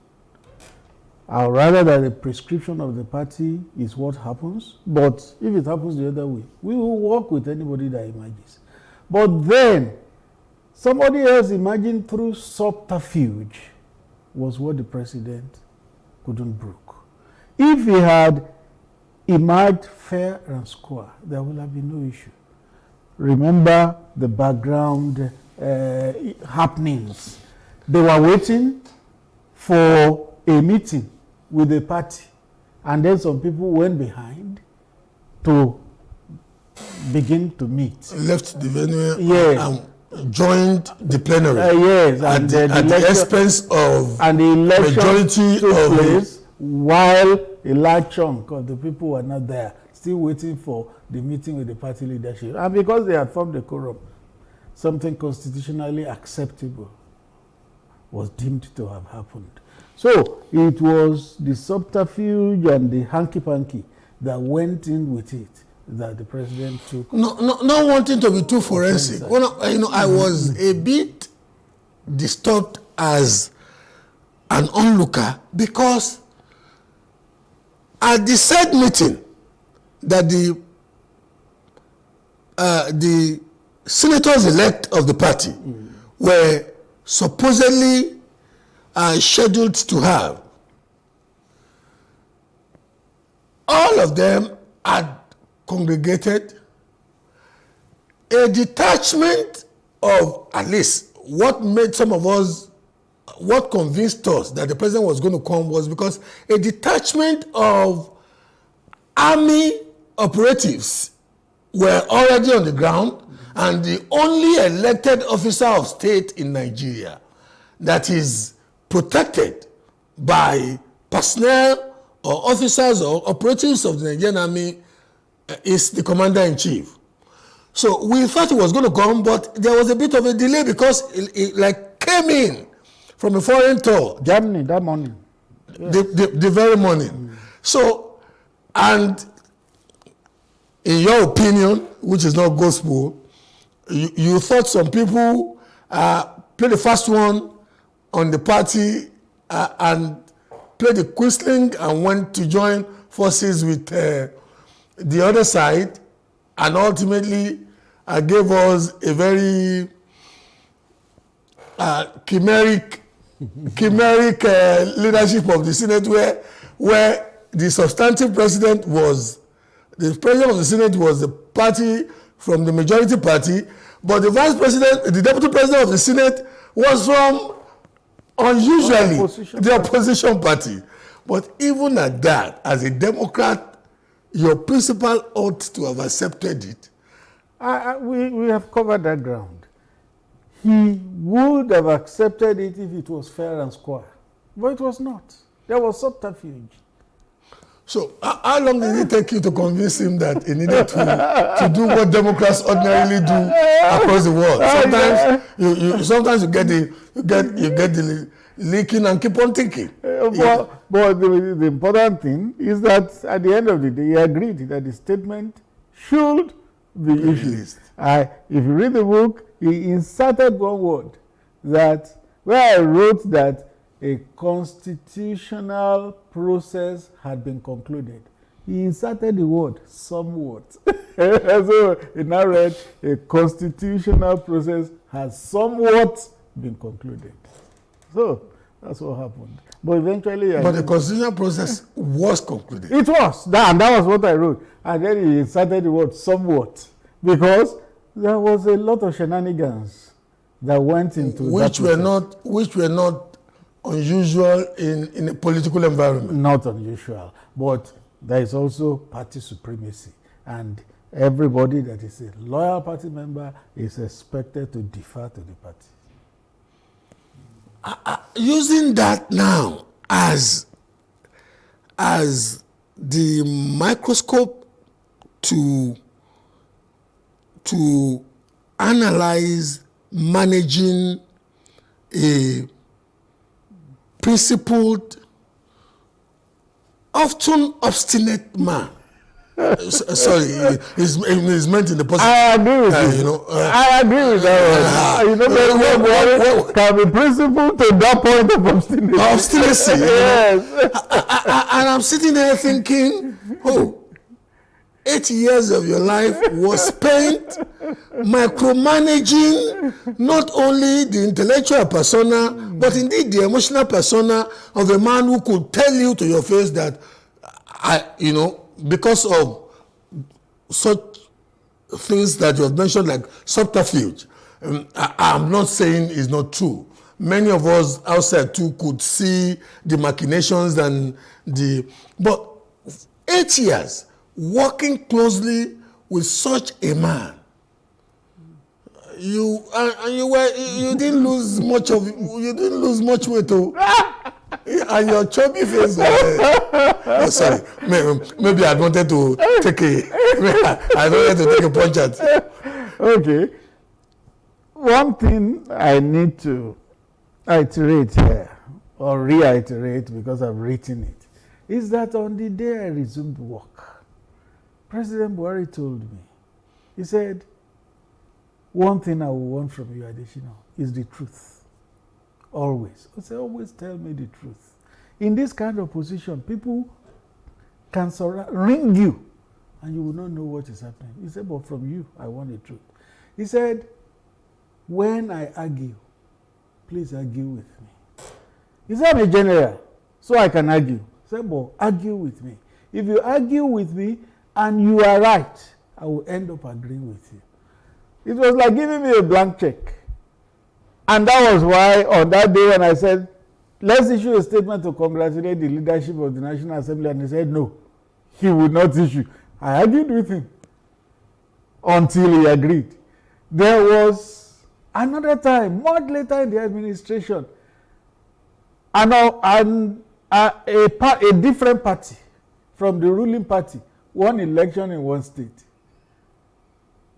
[SPEAKER 11] or rather that the prescription of the party is what happens, but if it happens the other way, we will work with anybody that emerges. But then, somebody else emerging through subterfuge was what the president couldn't brook. If he had emerged fair and square, there would have been no issue. Remember the background happenings. They were waiting for a meeting with the party, and then some people went behind to begin to meet.
[SPEAKER 10] Left the venue,
[SPEAKER 11] yes,
[SPEAKER 10] and joined the plenary.
[SPEAKER 11] Yes,
[SPEAKER 10] and at the expense of
[SPEAKER 11] and the election
[SPEAKER 10] majority
[SPEAKER 11] took
[SPEAKER 10] of
[SPEAKER 11] place while a large chunk of the people were not there, still waiting for the meeting with the party leadership. And because they had formed a quorum, something constitutionally acceptable was deemed to have happened. So it was the subterfuge and the hanky-panky that went in with it that the president took.
[SPEAKER 10] Not wanting to be too forensic. I was a bit disturbed as an onlooker because at the said meeting that the senators-elect of the party were supposedly scheduled to have, all of them had congregated. A detachment of, at least what made some of us, what convinced us that the president was going to come was because a detachment of army operatives were already on the ground, and the only elected officer of state in Nigeria that is protected by personnel or officers or operatives of the Nigerian army is the commander-in-chief. So we thought it was going to come, but there was a bit of a delay because it came in from a foreign tour.
[SPEAKER 11] Germany, that morning.
[SPEAKER 10] Yeah. The very morning. So, and in your opinion, which is not gospel, you thought some people played the first one on the party and played the quisling and went to join forces with the other side, and ultimately gave us a very chimeric leadership of the Senate, where the substantive president was, the president of the Senate was the party from the majority party, but the vice president, the deputy president of the Senate was from, unusually, the opposition party. But even at that, as a Democrat, your principal ought to have accepted it.
[SPEAKER 11] We have covered that ground. He would have accepted it if it was fair and square. But it was not. There was subterfuge.
[SPEAKER 10] So how long did it take you to convince him that he needed to do what Democrats ordinarily do across the world? Sometimes you get the leaking and keep on thinking.
[SPEAKER 11] But the important thing is that at the end of the day, he agreed that the statement should be issued. If you read the book, he inserted one word that where I wrote that a constitutional process had been concluded. He inserted the word somewhat. So it now read, a constitutional process has somewhat been concluded. So that's what happened. But eventually...
[SPEAKER 10] But the constitutional process was concluded.
[SPEAKER 11] It was. And that was what I wrote. And then he inserted the word somewhat. Because there was a lot of shenanigans that went into
[SPEAKER 10] which were not unusual in a political environment.
[SPEAKER 11] Not unusual. But there is also party supremacy. And everybody that is a loyal party member is expected to defer to the party.
[SPEAKER 10] Using that now as the microscope to analyze managing a principled, often obstinate man. Sorry, it's meant in the positive.
[SPEAKER 11] I agree with you. I agree with that one. Can be principled to that point of obstinacy.
[SPEAKER 10] Obstinacy. Yes. And I'm sitting there thinking, 8 years of your life was spent micromanaging not only the intellectual persona, but indeed the emotional persona of a man who could tell you to your face that, because of such things that you have mentioned, like subterfuge, I'm not saying it's not true. Many of us outside too could see the machinations and but 8 years working closely with such a man, you didn't lose much weight too. And your chubby face. Sorry, maybe I wanted to take a punch at.
[SPEAKER 11] Okay. One thing I need to iterate here, or reiterate because I've written it, is that on the day I resumed work, President Buhari told me, he said, one thing I will want from you, Adesina, is the truth. Always. I say, always tell me the truth. In this kind of position, people can ring you and you will not know what is happening. He said, but from you, I want the truth. He said, when I argue, please argue with me. He said, I'm a general, so I can argue. He said, but argue with me. If you argue with me and you are right, I will end up agreeing with you. It was like giving me a blank check. And that was why on that day when I said, let's issue a statement to congratulate the leadership of the National Assembly, and he said no, he would not issue. I argued with him until he agreed. There was another time, much later in the administration, a different party from the ruling party won election in one state.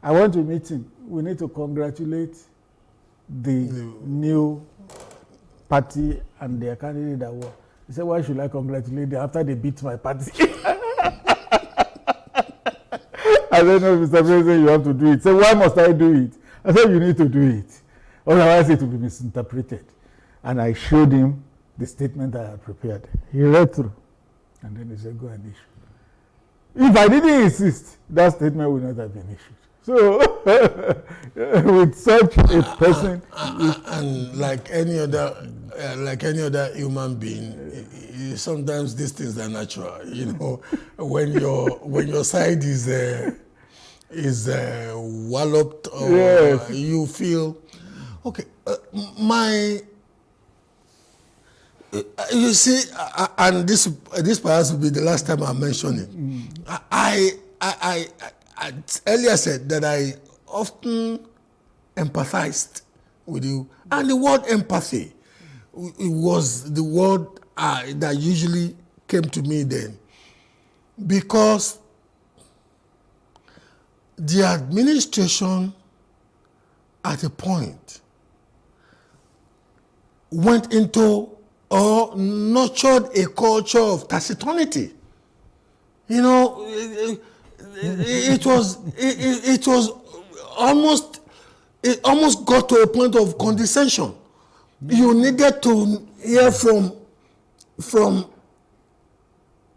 [SPEAKER 11] I went to meet him. We need to congratulate the new party and their candidate that won. He said, why should I congratulate them after they beat my party? I said, no, Mr. President, you have to do it. He said, why must I do it? I said, you need to do it. Otherwise, it will be misinterpreted. And I showed him the statement I had prepared. He read through. And then he said, go and issue. If I didn't insist, that statement would not have been issued. So, with such a person,
[SPEAKER 10] and like any other human being, sometimes these things are natural. When your side is walloped, or yes, you feel okay. You see, and this perhaps will be the last time I mention it. I earlier said that I often empathized with you, and the word empathy, it was the word that usually came to me then, because the administration at a point went into or nurtured a culture of taciturnity. It was almost got to a point of condescension. You needed to hear from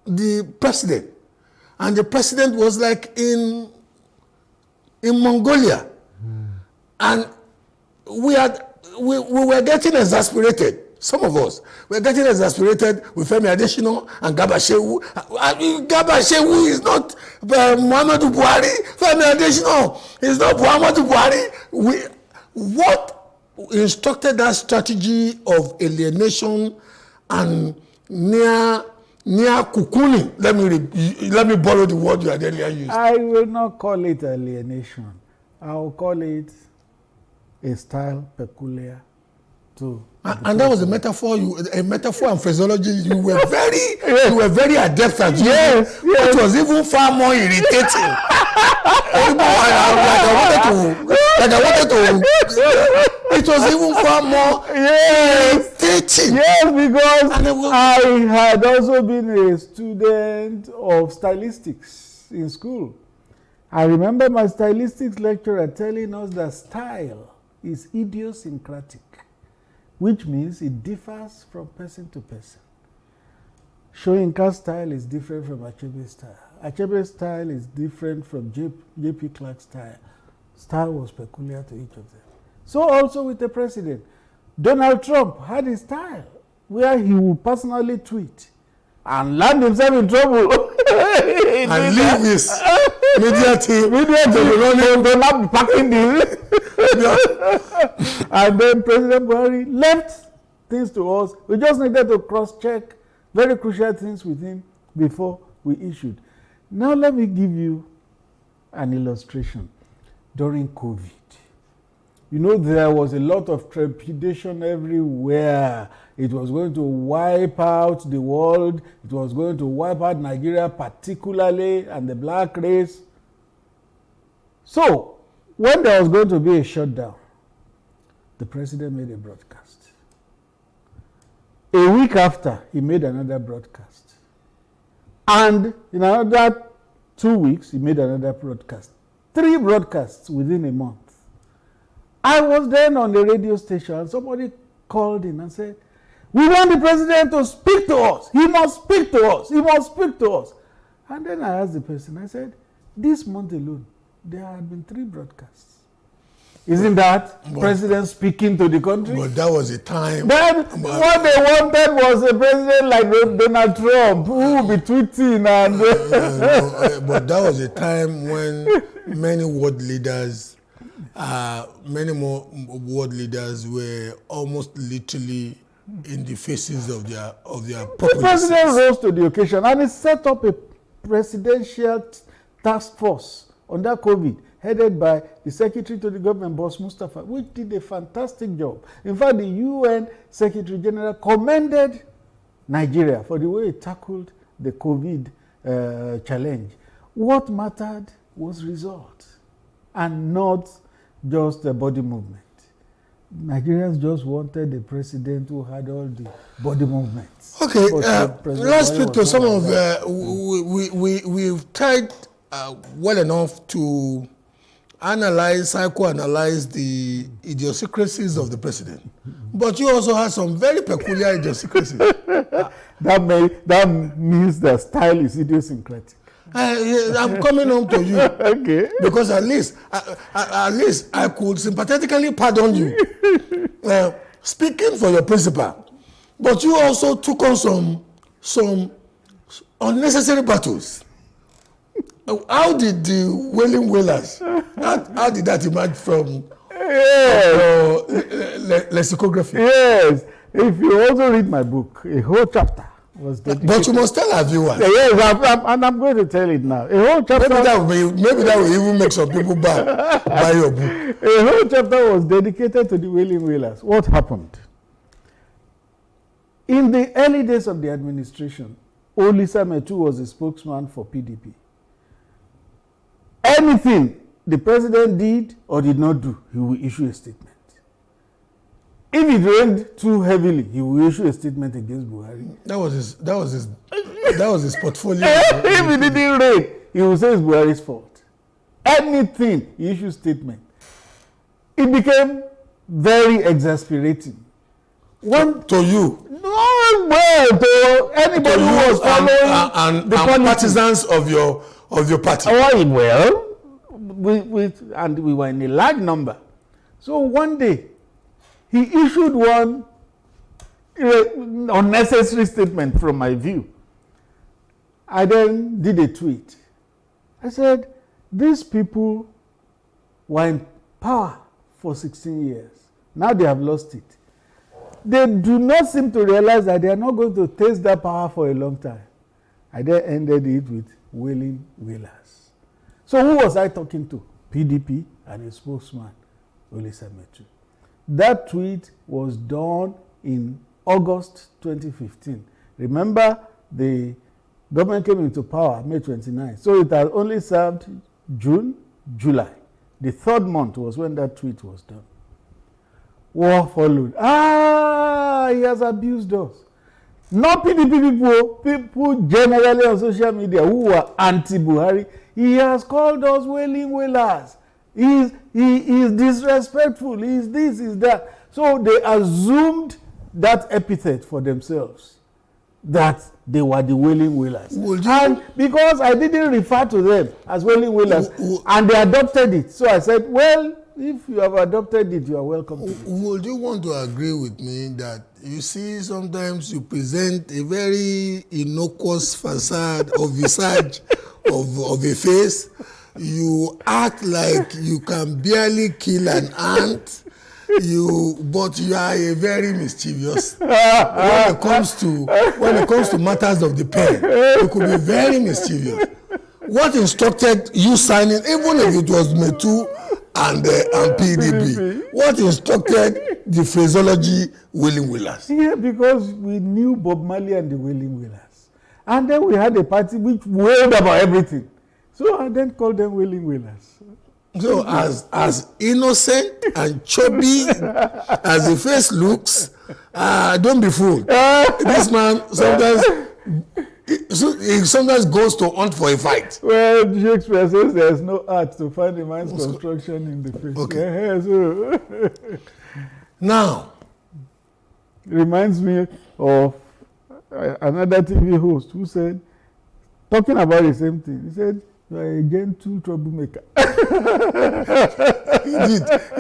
[SPEAKER 10] the president, and the president was like in in Mongolia. And we were getting exasperated. Some of us were getting exasperated with Femi Adesina and Garba Shehu. Garba Shehu is not Muhammadu Buhari. Femi Adesina is not Muhammadu Buhari. What instructed that strategy of alienation and near cocooning? Let me borrow the word you had earlier used.
[SPEAKER 11] I will not call it alienation. I will call it a style peculiar to.
[SPEAKER 10] And that was a metaphor and phraseology you were very adept at using.
[SPEAKER 11] Yes.
[SPEAKER 10] It was even far more irritating. It was even far more irritating.
[SPEAKER 11] Yes, because I had also been a student of stylistics in school. I remember my stylistics lecturer telling us that style is idiosyncratic, which means it differs from person to person. Soyinka's style is different from Achebe's style. Achebe's style is different from J.P. Clark's style. Style was peculiar to each of them. So also with the president. Donald Trump had his style where he would personally tweet and land himself in trouble.
[SPEAKER 10] And leave his media team
[SPEAKER 11] to not be packing this. And then President Buhari left things to us. We just needed to cross-check very crucial things with him before we issued. Now let me give you an illustration. During COVID, you know, there was a lot of trepidation everywhere. It was going to wipe out the world. It was going to wipe out Nigeria particularly, and the black race. So, when there was going to be a shutdown, the president made a broadcast. A week after, he made another broadcast. And in another 2 weeks, he made another broadcast. 3 broadcasts within a month. I was then on the radio station and somebody called in and said, "We want the president to speak to us. He must speak to us. He must speak to us." And then I asked the person, I said, "This month alone, there had been 3 broadcasts. Isn't that president speaking to the country?"
[SPEAKER 10] But that was a time.
[SPEAKER 11] Then what they wanted was a president like Donald Trump who would be tweeting and.
[SPEAKER 10] But that was a time when many more world leaders were almost literally in the faces of their populace.
[SPEAKER 11] The president rose to the occasion and he set up a presidential task force under COVID, headed by the Secretary to the Government, Boss Mustafa, which did a fantastic job. In fact, the UN Secretary General commended Nigeria for the way it tackled the COVID challenge. What mattered was result and not just the body movement. Nigerians just wanted a president who had all the body movements.
[SPEAKER 10] Okay, let's speak to some of we've tried well enough to psychoanalyze the idiosyncrasies of the president. But you also have some very peculiar idiosyncrasies.
[SPEAKER 11] That means the style is idiosyncratic.
[SPEAKER 10] I'm coming home to you.
[SPEAKER 11] Okay.
[SPEAKER 10] Because at least I could sympathetically pardon you. Speaking for your principal. But you also took on some unnecessary battles. How did the Wailing Wailers, how did that emerge from lexicography?
[SPEAKER 11] Yes. If you also read my book, a whole chapter was dedicated.
[SPEAKER 10] But you must tell our viewers.
[SPEAKER 11] Yes, I'm going to tell it now. A whole chapter.
[SPEAKER 10] Maybe that will even make some people buy your book.
[SPEAKER 11] A whole chapter was dedicated to the Wailing Wailers. What happened? In the early days of the administration, Olisa Metu was a spokesman for PDP. Anything the president did or did not do, he will issue a statement. If it rained too heavily, he will issue a statement against Buhari.
[SPEAKER 10] That was his portfolio.
[SPEAKER 11] If it didn't rain, he will say it's Buhari's fault. Anything, he issues statement. It became very exasperating.
[SPEAKER 10] To you?
[SPEAKER 11] No, well, to anybody who was following
[SPEAKER 10] and partisans of your party.
[SPEAKER 11] Well, and we were in a large number. So one day, he issued one unnecessary statement from my view. I then did a tweet. I said, these people were in power for 16 years. Now they have lost it. They do not seem to realize that they are not going to taste that power for a long time. I then ended it with wailing wailers. So who was I talking to? PDP and a spokesman, Olisa Metu. That tweet was done in August 2015. Remember, the government came into power May 29. So it has only served June, July. The third month was when that tweet was done. War followed. He has abused us. Not PDP people generally on social media who were anti-Buhari. He has called us wailing wailers. He is disrespectful. He is this, he is that. So they assumed that epithet for themselves, that they were the wailing wailers. And because I didn't refer to them as wailing wailers, and they adopted it. So I said, well, if you have adopted it, you are welcome to it.
[SPEAKER 10] Would you want to agree with me that you see sometimes you present a very innocuous facade or visage of a face, you act like you can barely kill an ant, but you are a very mischievous. When it comes to matters of the pen, you could be very mischievous. What instructed you signing, even if it was Metu and PDP, what instructed the phraseology wailing wailers?
[SPEAKER 11] Yeah, because we knew Bob Marley and the wailing wailers. And then we had a party which wailed about everything. So I then called them wailing wailers.
[SPEAKER 10] So as innocent and chubby as the face looks, don't be fooled. This man sometimes goes to hunt for a fight.
[SPEAKER 11] Well, Shakespeare says there is no art to find a man's construction in the face.
[SPEAKER 10] Okay. Now,
[SPEAKER 11] reminds me of another TV host who said, talking about the same thing, he said, you are a gentle troublemaker.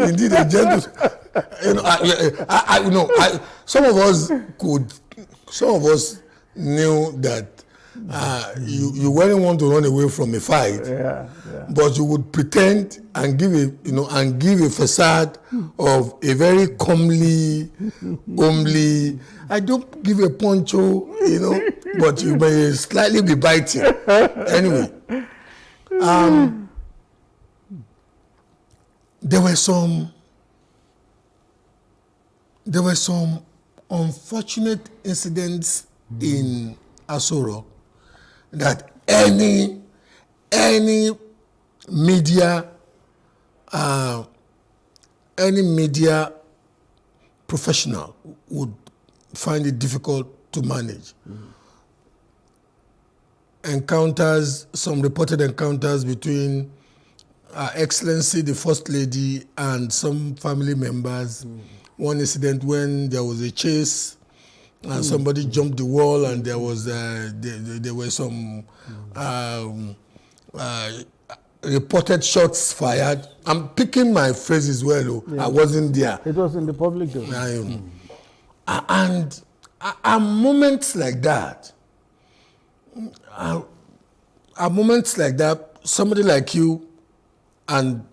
[SPEAKER 10] Indeed, a gentle. Some of us knew that you wouldn't want to run away from a fight, but you would pretend and give a facade of a very comely, homely. I don't give a poncho, but you may slightly be biting. Anyway, there were some unfortunate incidents in Aso Rock that any media professional would find it difficult to manage. Some reported encounters between Her Excellency the First Lady and some family members. One incident when there was a chase and somebody jumped the wall and there were some reported shots fired. I'm picking my phrases well. I wasn't there.
[SPEAKER 11] It was in the public domain.
[SPEAKER 10] And moments like that, somebody like you and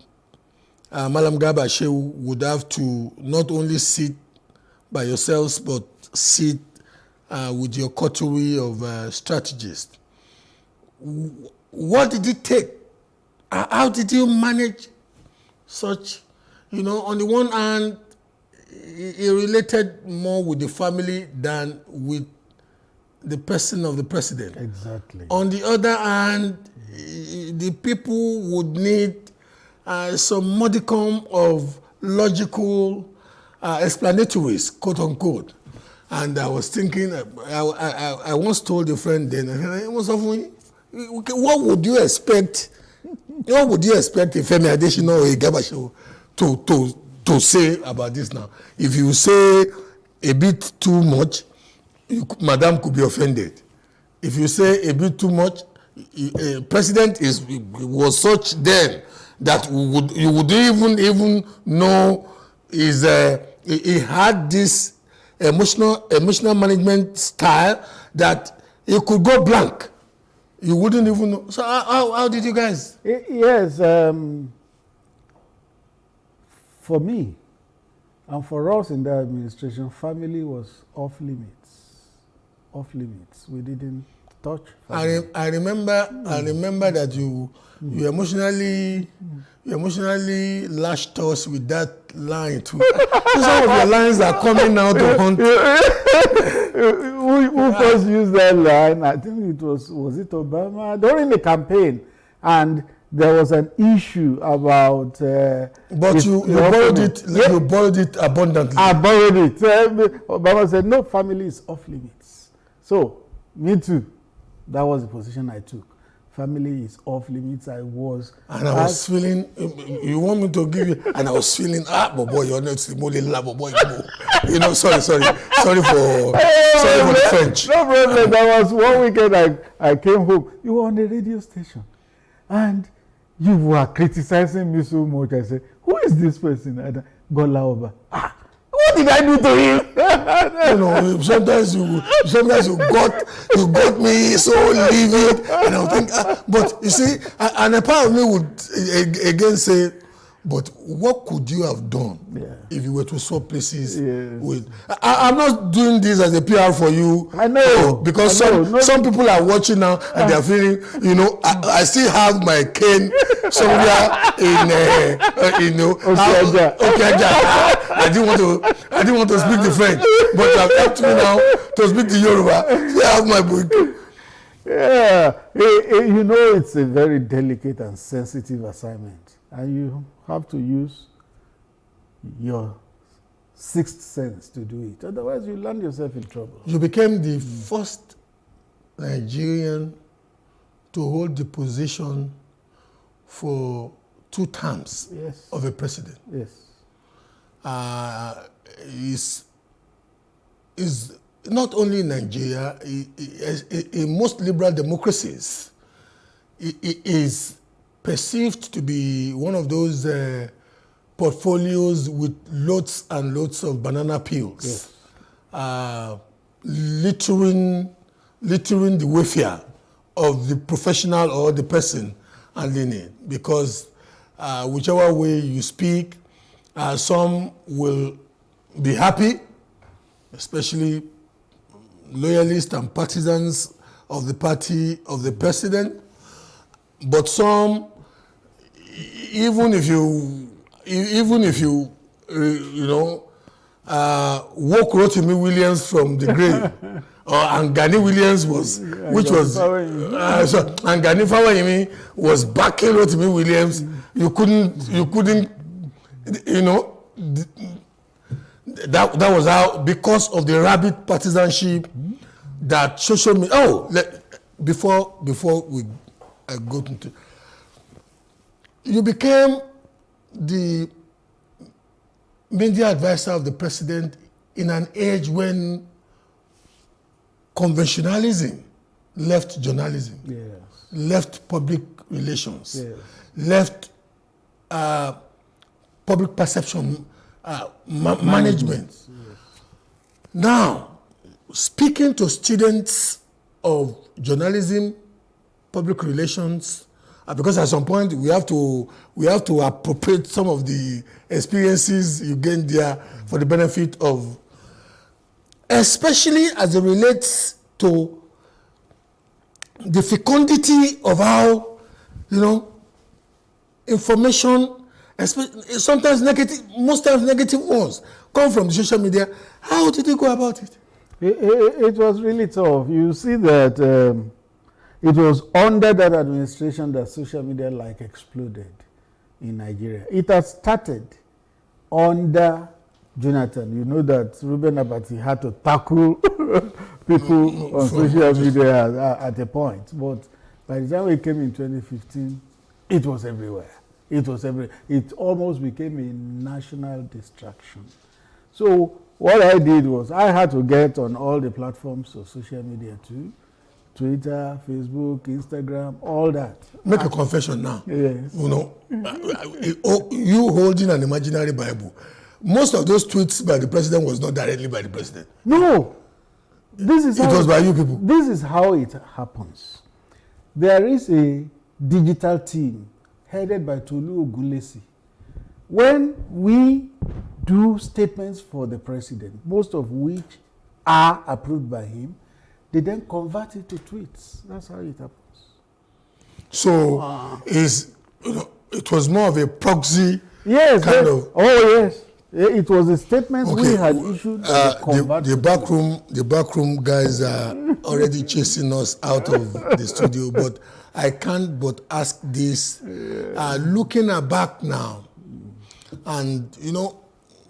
[SPEAKER 10] Malam Garba Shehu would have to not only sit by yourselves, but sit with your coterie of strategists. What did it take? How did you manage such, on the one hand, it related more with the family than with the person of the president.
[SPEAKER 11] Exactly.
[SPEAKER 10] On the other hand, the people would need some modicum of logical explanatories, quote unquote. And I was thinking, I once told a friend then, what would you expect? What would you expect a Femi Adesina or a Garba Shehu to say about this now? If you say a bit too much, Madam could be offended. If you say a bit too much, president was such then that you would even know he had this emotional management style that he could go blank. You wouldn't even know. So how did you guys?
[SPEAKER 11] Yes, for me and for us in the administration, family was off limits. Off limits. We didn't touch family.
[SPEAKER 10] I remember that you emotionally lashed us with that line too. Some of your lines are coming now to haunt.
[SPEAKER 11] Who first used that line? I think it was it Obama during the campaign, and there was an issue about.
[SPEAKER 10] But you borrowed it. Yeah. You borrowed it abundantly.
[SPEAKER 11] I borrowed it. Obama said no, family is off limits. So me too. That was the position I took. Family is off limits. I was
[SPEAKER 10] feeling. You want me to give you? And I was feeling. Boy, you're not boy. You know, sorry for the French.
[SPEAKER 11] No problem. There was one weekend I came home. You were on the radio station, and you were criticizing me so much. I said, "Who is this person?" Gola Oba. What did I do to him?
[SPEAKER 10] You know, sometimes you got me so livid, and I would think, but you see, and a part of me would again say, but what could you have done if you were to swap places with? I'm not doing this as a PR for you.
[SPEAKER 11] I know.
[SPEAKER 10] Because some people are watching now and they're feeling, you know, I still have my cane somewhere in okay. I didn't want to speak the French, but you have helped me now to speak the Yoruba. I have my book.
[SPEAKER 11] Yeah, you know, it's a very delicate and sensitive assignment, and you have to use your sixth sense to do it. Otherwise, you land yourself in trouble.
[SPEAKER 10] You became the first Nigerian to hold the position for 2 terms of a president.
[SPEAKER 11] Yes.
[SPEAKER 10] Is not only in Nigeria, in most liberal democracies, it is perceived to be one of those portfolios with loads and loads of banana peels, littering the welfare of the professional or the person handling it. Because whichever way you speak, some will be happy, especially loyalists and partisans of the party of the president. But some, even if you woke Rotimi Williams from the grave, and Gani Williams and Gani Fawayimi was backing Rotimi Williams. You couldn't, you know, that was how, because of the rabid partisanship that social media. Before we go into, you became the media advisor of the president in an age when conventionalism left journalism, left public relations, left public perception management. Now, speaking to students of journalism, public relations, because at some point we have to appropriate some of the experiences you gain there for the benefit of, especially as it relates to the fecundity of how, you know, information, sometimes negative, most times negative ones, come from the social media. How did you go about it?
[SPEAKER 11] It was really tough. You see that it was under that administration that social media exploded in Nigeria. It has started under Jonathan. You know that Reuben Abati had to tackle people on social media at a point. But by the time we came in 2015, it was everywhere. It almost became a national distraction. So what I did was I had to get on all the platforms of social media too Twitter, Facebook, Instagram, all that.
[SPEAKER 10] Make a confession now.
[SPEAKER 11] Yes.
[SPEAKER 10] You know, you holding an imaginary Bible. Most of those tweets by the president was not directly by the president.
[SPEAKER 11] No. This is
[SPEAKER 10] it was by you people.
[SPEAKER 11] This is how it happens. There is a digital team headed by Tolu Ogunlesi. When we do statements for the president, most of which are approved by him, they then convert it to tweets. That's how it happens.
[SPEAKER 10] So it was more of a proxy
[SPEAKER 11] kind of. Oh yes, it was a statement we had issued.
[SPEAKER 10] The backroom guys are already chasing us out of the studio, but I can't but ask this. Looking back now, and you know,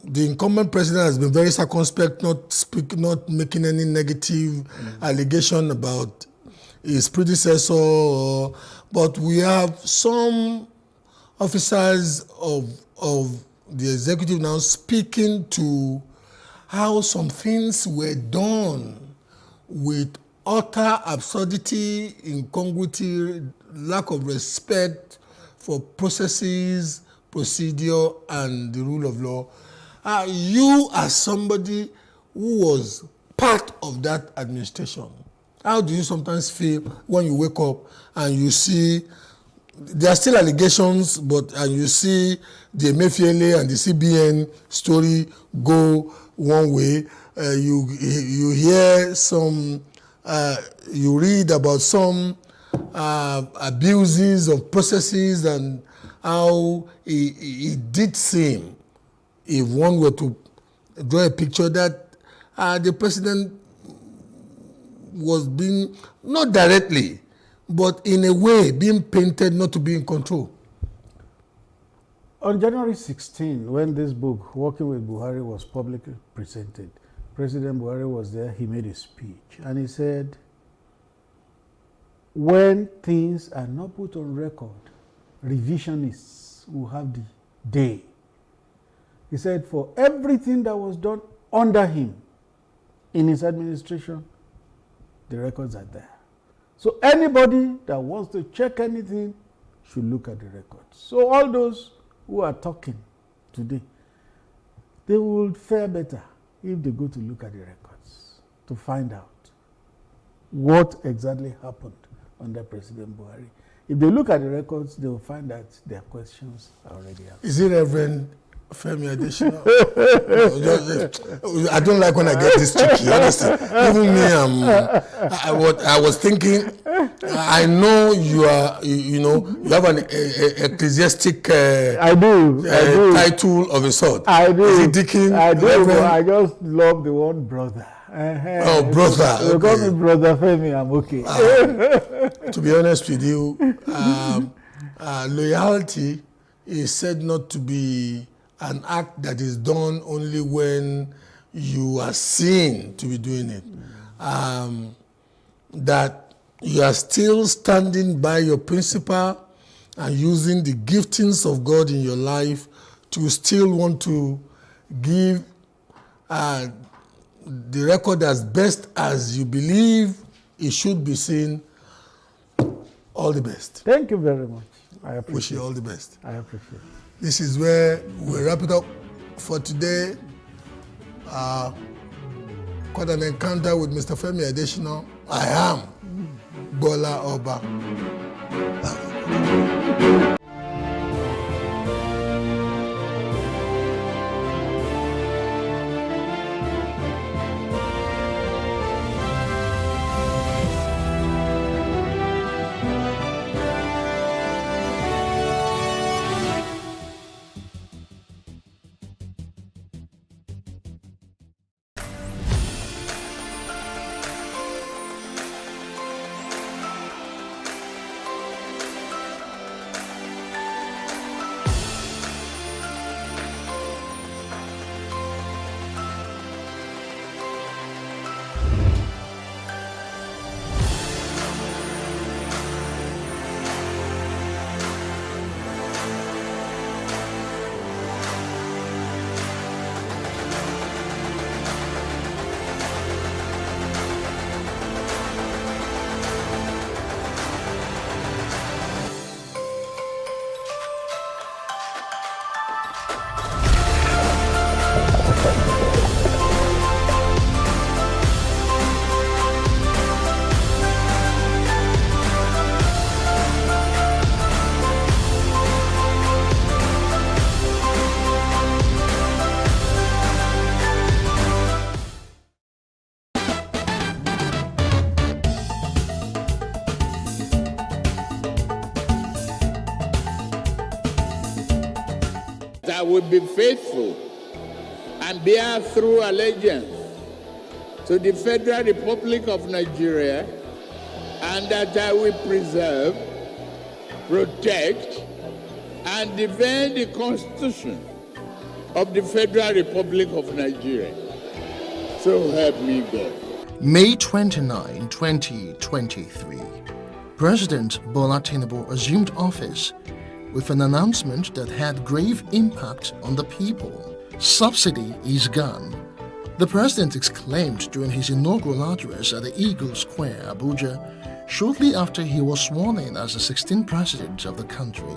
[SPEAKER 10] the incumbent president has been very circumspect, not making any negative allegation about his predecessor. But we have some officers of the executive now speaking to how some things were done with utter absurdity, incongruity, lack of respect for processes, procedure, and the rule of law. You as somebody who was part of that administration, how do you sometimes feel when you wake up and you see there are still allegations, and you see the Emefiele and the CBN story go one way? You hear some, you read about some abuses of processes and how it did seem, if one were to draw a picture, that the president was being, not directly, but in a way being painted not to be in control.
[SPEAKER 11] On January 16, when this book, Working with Buhari, was publicly presented, President Buhari was there, he made a speech, and he said, when things are not put on record, revisionists will have the day. He said, for everything that was done under him in his administration, the records are there. So anybody that wants to check anything should look at the records. So all those who are talking today, they will fare better if they go to look at the records to find out what exactly happened under President Buhari. If they look at the records, they will find that their questions are already answered.
[SPEAKER 10] Is it Reverend Femi Adesina? I don't like when I get this tricky, honestly. Even me, I was thinking, I know you are, you have an ecclesiastic title of a sort.
[SPEAKER 11] I do.
[SPEAKER 10] Is it Deacon?
[SPEAKER 11] I do. I just love the one brother.
[SPEAKER 10] Oh, brother.
[SPEAKER 11] You call me Brother Femi, I'm okay.
[SPEAKER 10] To be honest with you, loyalty is said not to be an act that is done only when you are seen to be doing it. That you are still standing by your principle and using the giftings of God in your life to still want to give the record as best as you believe it should be seen. All the best.
[SPEAKER 11] Thank you very much. I appreciate it.
[SPEAKER 10] Wish you all the best.
[SPEAKER 11] I appreciate it.
[SPEAKER 10] This is where we wrap it up for today. Quite an encounter with Mr. Femi Adesina. I am Bola Oba.
[SPEAKER 5] I will be faithful and bear true allegiance to the Federal Republic of Nigeria, and that I will preserve, protect, and defend the Constitution of the Federal Republic of Nigeria. So help me God.
[SPEAKER 8] May 29, 2023, President Bola Tinubu assumed office with an announcement that had grave impact on the people. Subsidy is gone. The president exclaimed during his inaugural address at the Eagle Square, Abuja, shortly after he was sworn in as the 16th president of the country.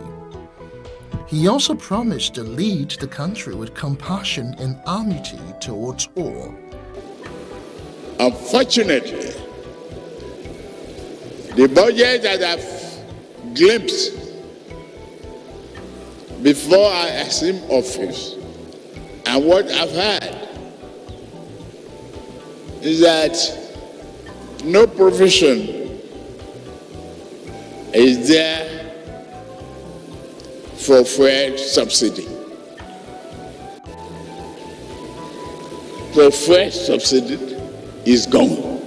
[SPEAKER 8] He also promised to lead the country with compassion and amity towards all.
[SPEAKER 5] Unfortunately, the budget that I've glimpsed before I assumed office and what I've heard is that no provision is there for fuel subsidy. The fuel subsidy is gone.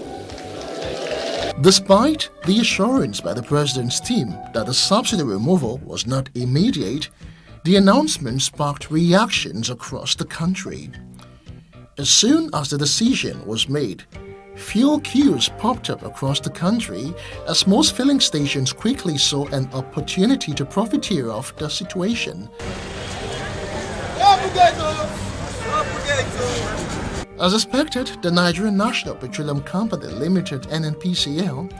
[SPEAKER 8] Despite the assurance by the president's team that the subsidy removal was not immediate, the announcement sparked reactions across the country. As soon as the decision was made, fuel queues popped up across the country as most filling stations quickly saw an opportunity to profiteer off the situation. As expected, the Nigerian National Petroleum Company Limited (NNPCL)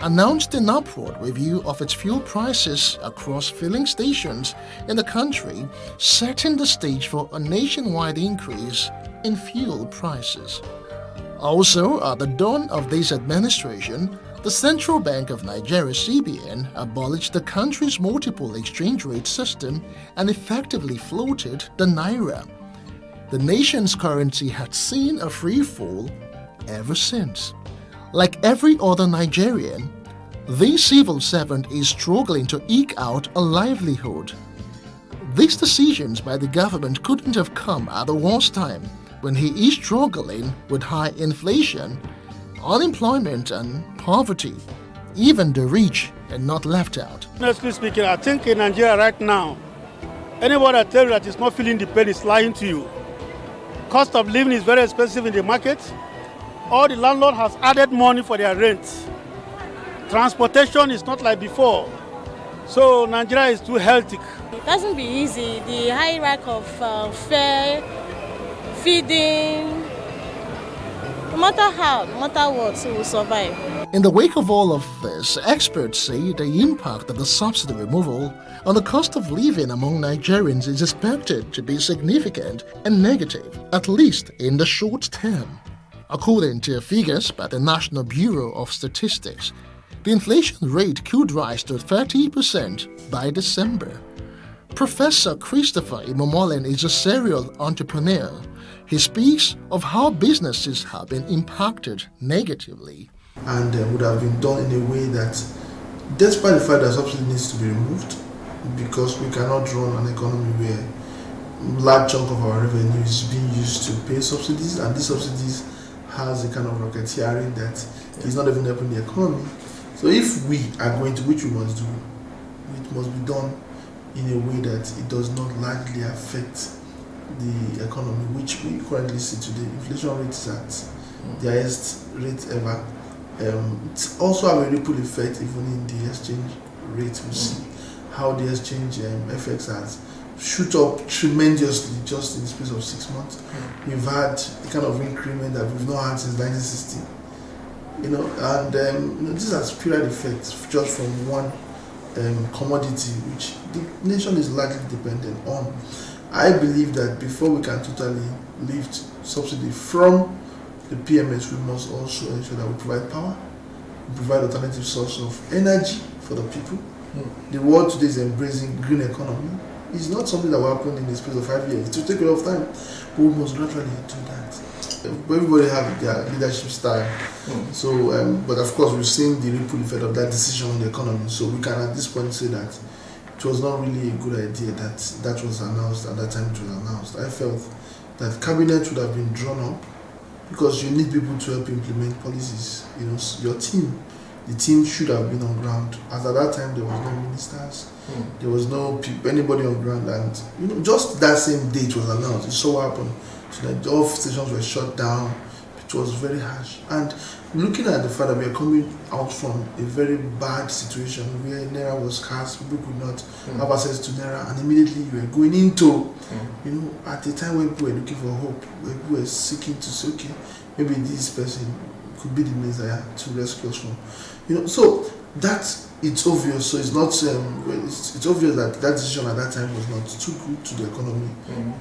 [SPEAKER 8] announced an upward review of its fuel prices across filling stations in the country, setting the stage for a nationwide increase in fuel prices. Also, at the dawn of this administration, the Central Bank of Nigeria (CBN) abolished the country's multiple exchange rate system and effectively floated the naira. The nation's currency had seen a free fall ever since. Like every other Nigerian, this civil servant is struggling to eke out a livelihood. These decisions by the government couldn't have come at the worst time, when he is struggling with high inflation, unemployment and poverty. Even the rich are not left out.
[SPEAKER 11] Honestly speaking, I think in Nigeria right now, anyone that tells you that is not feeling the pain is lying to you. Cost of living is very expensive in the market. All the landlord has added money for their rent. Transportation is not like before. So Nigeria is too hectic.
[SPEAKER 12] It doesn't be easy. The high rack of fare, feeding, no matter how, no matter what, it will survive.
[SPEAKER 8] In the wake of all of this, experts say the impact of the subsidy removal on the cost of living among Nigerians is expected to be significant and negative, at least in the short term. According to figures by the National Bureau of Statistics, the inflation rate could rise to 30% by December. Professor Christopher Imomolin is a serial entrepreneur. He speaks of how businesses have been impacted negatively.
[SPEAKER 13] And would have been done in a way that, despite the fact that subsidy needs to be removed, because we cannot run an economy where a large chunk of our revenue is being used to pay subsidies, and these subsidies has a kind of racketeering that is not even helping the economy. So if we are going to, which we must do, it must be done in a way that it does not largely affect the economy, which we currently see today. Inflation rate is at the highest rate ever. It's also have a ripple effect even in the exchange rate. We see how the exchange FX has shoot up tremendously just in the space of 6 months. We've had the kind of increment that we've not had since 1960. This has period effects just from one commodity which the nation is largely dependent on. I believe that before we can totally lift subsidy from the PMS, we must also ensure that we provide power, we provide alternative source of energy for the people. The world today is embracing green economy. It's not something that will happen in the space of 5 years. It will take a lot of time, but we must gradually do that. Everybody have their leadership style. So, but of course, we've seen the ripple effect of that decision on the economy. So we can at this point say that it was not really a good idea that was announced at that time it was announced. I felt that cabinet would have been drawn up because you need people to help implement policies. Your team, the team should have been on ground. As at that time, there was no ministers, there was no anybody on ground, and just that same day it was announced. It so happened so that all stations were shut down. It was very harsh. And looking at the fact that we are coming out from a very bad situation where Naira was scarce, people could not have access to Naira, and immediately you were going into, at the time when people were looking for hope, when people were seeking to say, okay, maybe this person could be the Messiah to rescue us from. So that it's obvious. So it's not. It's obvious that decision at that time was not too good to the economy.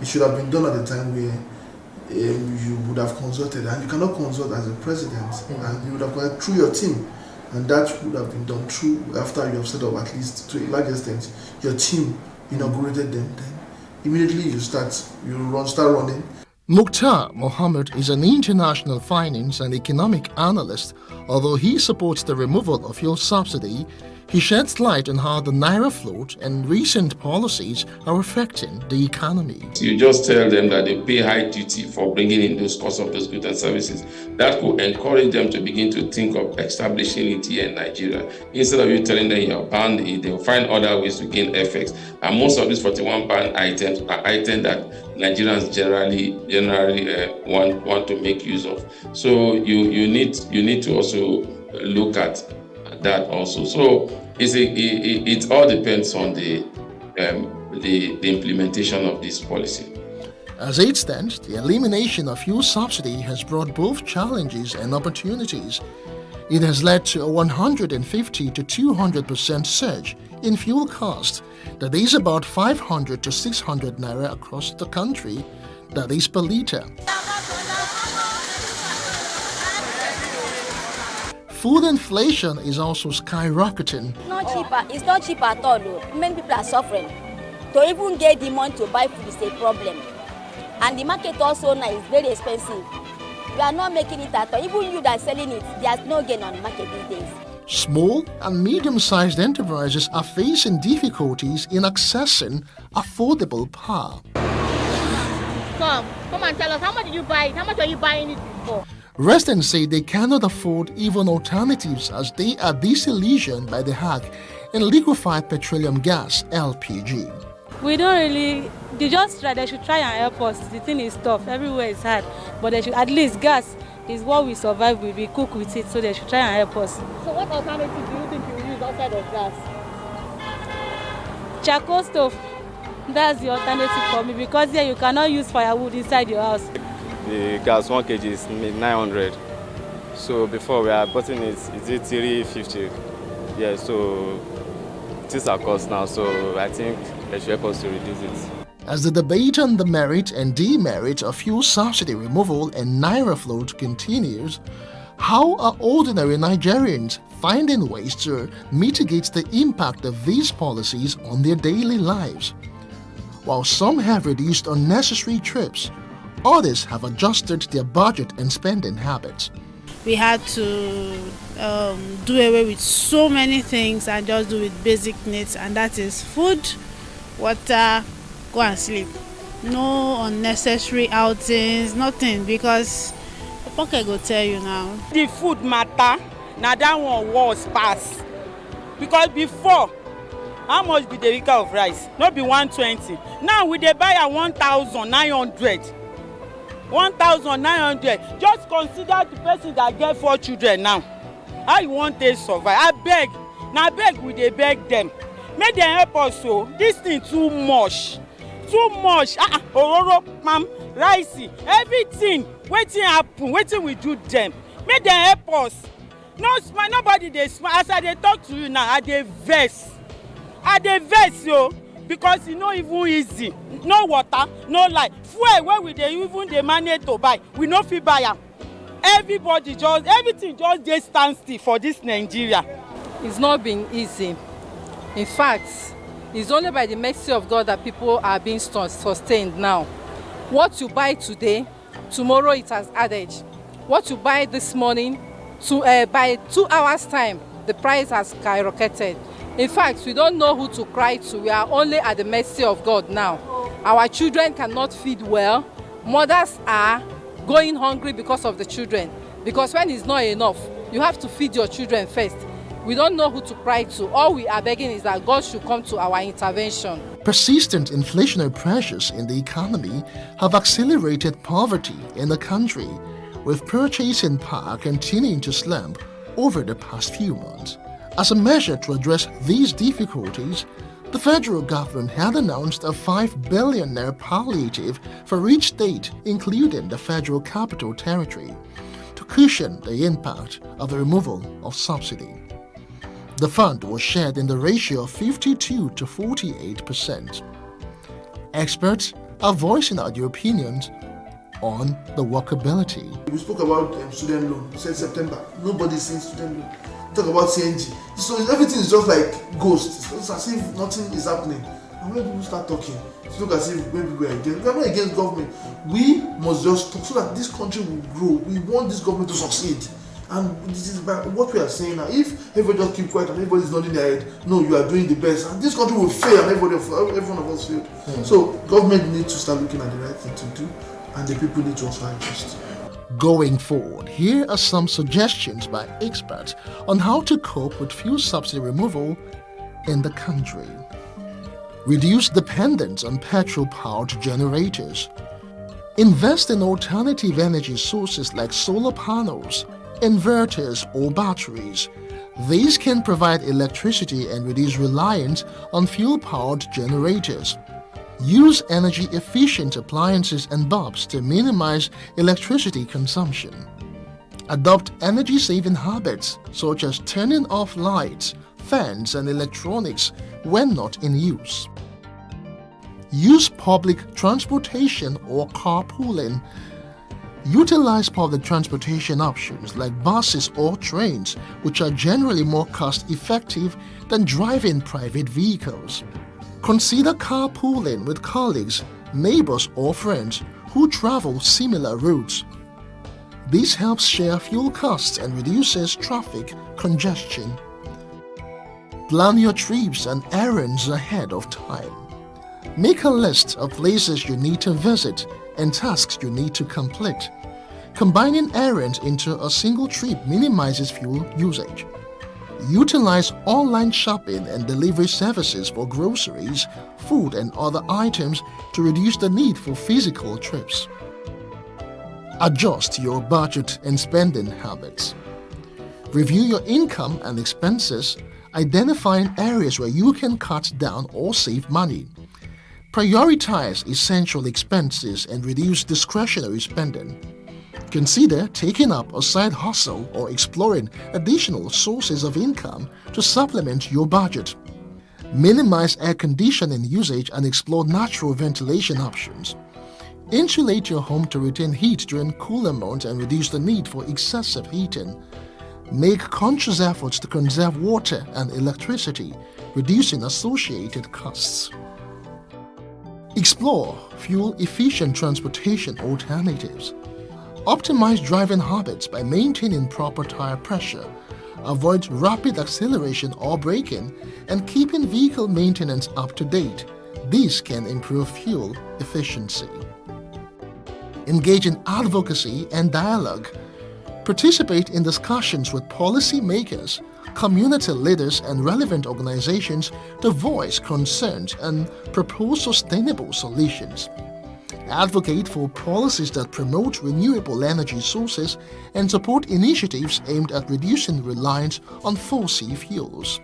[SPEAKER 13] It should have been done at the time where you would have consulted, and you cannot consult as a president, and you would have gone through your team, and that would have been done through after you have set up at least to a large extent your team inaugurated them. Then immediately you start running.
[SPEAKER 8] Mukhtar Mohammed is an international finance and economic analyst. Although he supports the removal of fuel subsidy, he sheds light on how the Naira float and recent policies are affecting the economy.
[SPEAKER 14] You just tell them that they pay high duty for bringing in those costs of those goods and services. That could encourage them to begin to think of establishing it here in Nigeria. Instead of you telling them you're banned, they'll find other ways to gain FX. And most of these 41 banned items are items that Nigerians generally want to make use of. So you need to also look at that also. So it all depends on the implementation of this policy.
[SPEAKER 8] As it stands, the elimination of fuel subsidy has brought both challenges and opportunities. It has led to a 150 to 200% surge in fuel costs. That is about 500 to 600 naira across the country. That is per litre. Food inflation is also skyrocketing.
[SPEAKER 15] It's not cheap at all. Many people are suffering. To even get the money to buy food is a problem. And the market also now is very expensive. You are not making it at all. Even you that are selling it, there's no gain on the market these days.
[SPEAKER 8] Small and medium-sized enterprises are facing difficulties in accessing affordable power.
[SPEAKER 16] Come and tell us, how much did you buy it? How much are you buying it for?
[SPEAKER 8] Residents say they cannot afford even alternatives as they are disillusioned by the hack in liquefied petroleum gas, LPG.
[SPEAKER 12] We don't really, they should try and help us. The thing is tough, everywhere is hard, but they should, at least gas is what we survive with, we cook with it, so they should try and help us.
[SPEAKER 16] So what alternative do you think you will use outside of gas?
[SPEAKER 12] Charcoal stove, that's the alternative for me, because here you cannot use firewood inside your house.
[SPEAKER 17] The gas 1 kg is 900. So before we are buying it, is it 350? Yeah, so things are cost now, so I think they should help us to reduce it.
[SPEAKER 8] As the debate on the merit and demerit of fuel subsidy removal and Naira float continues, how are ordinary Nigerians finding ways to mitigate the impact of these policies on their daily lives? While some have reduced unnecessary trips, others have adjusted their budget and spending habits.
[SPEAKER 18] We had to do away with so many things and just do with basic needs, and that is food, water, go and sleep. No unnecessary outings, nothing, because the pocket go tell you now.
[SPEAKER 19] The food matter, now that one was pass. Because before, how much be the acre of rice? Not be 120. Now we dey buy at 1,900. 1,900. Just consider the person that get 4 children now. How you want to survive? I beg. Now beg we dey beg them. Make them help us so. This thing too much. Too much. Ororo, ma'am, rice, everything. Wetin happen? Wetin we do them? Make them help us. No smile, nobody dey smile. As I dey talk to you now, I dey vex. Yo. Because e no even easy. No water, no light. Fuel wey we dey even dey manage to buy, we no fit buy am. Everything just dey stand still for this Nigeria.
[SPEAKER 20] It's not been easy. In fact, it's only by the mercy of God that people are being sustained now. What you buy today, tomorrow it has added. What you buy this morning, by 2 hours time, the price has skyrocketed. In fact, we don't know who to cry to. We are only at the mercy of God now. Our children cannot feed well. Mothers are going hungry because of the children. Because when it's not enough, you have to feed your children first. We don't know who to cry to. All we are begging is that God should come to our intervention.
[SPEAKER 8] Persistent inflationary pressures in the economy have accelerated poverty in the country, with purchasing power continuing to slump over the past few months. As a measure to address these difficulties, the federal government had announced a 5 billion naira palliative for each state, including the Federal Capital Territory, to cushion the impact of the removal of subsidy. The fund was shared in the ratio of 52 to 48%. Experts are voicing out their opinions on the workability.
[SPEAKER 13] We spoke about student loan. We said September. Nobody's seen student loan. Talk about CNG. So everything is just like ghosts. It's as if nothing is happening. And when people start talking, it's look as if maybe we are not against government. We must just talk so that this country will grow. We want this government to succeed. And this is what we are saying now. If everybody just keep quiet and everybody is nodding their head, no, you are doing the best, and this country will fail, and every one of us failed. So government needs to start looking at the right thing to do, and the people need to also adjust.
[SPEAKER 8] Going forward, here are some suggestions by experts on how to cope with fuel subsidy removal in the country. Reduce dependence on petrol-powered generators. Invest in alternative energy sources like solar panels, inverters, or batteries. These can provide electricity and reduce reliance on fuel-powered generators. Use energy-efficient appliances and bulbs to minimize electricity consumption. Adopt energy-saving habits such as turning off lights, fans, and electronics when not in use. Use public transportation or carpooling. Utilize public transportation options like buses or trains, which are generally more cost-effective than driving private vehicles. Consider carpooling with colleagues, neighbors, or friends who travel similar routes. This helps share fuel costs and reduces traffic congestion. Plan your trips and errands ahead of time. Make a list of places you need to visit and tasks you need to complete. Combining errands into a single trip minimizes fuel usage. Utilize online shopping and delivery services for groceries, food, and other items to reduce the need for physical trips. Adjust your budget and spending habits. Review your income and expenses, identifying areas where you can cut down or save money. Prioritize essential expenses and reduce discretionary spending. Consider taking up a side hustle or exploring additional sources of income to supplement your budget. Minimize air conditioning usage and explore natural ventilation options. Insulate your home to retain heat during cooler months and reduce the need for excessive heating. Make conscious efforts to conserve water and electricity, reducing associated costs. Explore fuel-efficient transportation alternatives. Optimize driving habits by maintaining proper tire pressure. Avoid rapid acceleration or braking, and keeping vehicle maintenance up to date. This can improve fuel efficiency. Engage in advocacy and dialogue. Participate in discussions with policymakers, community leaders, and relevant organizations to voice concerns and propose sustainable solutions. Advocate for policies that promote renewable energy sources and support initiatives aimed at reducing reliance on fossil fuels.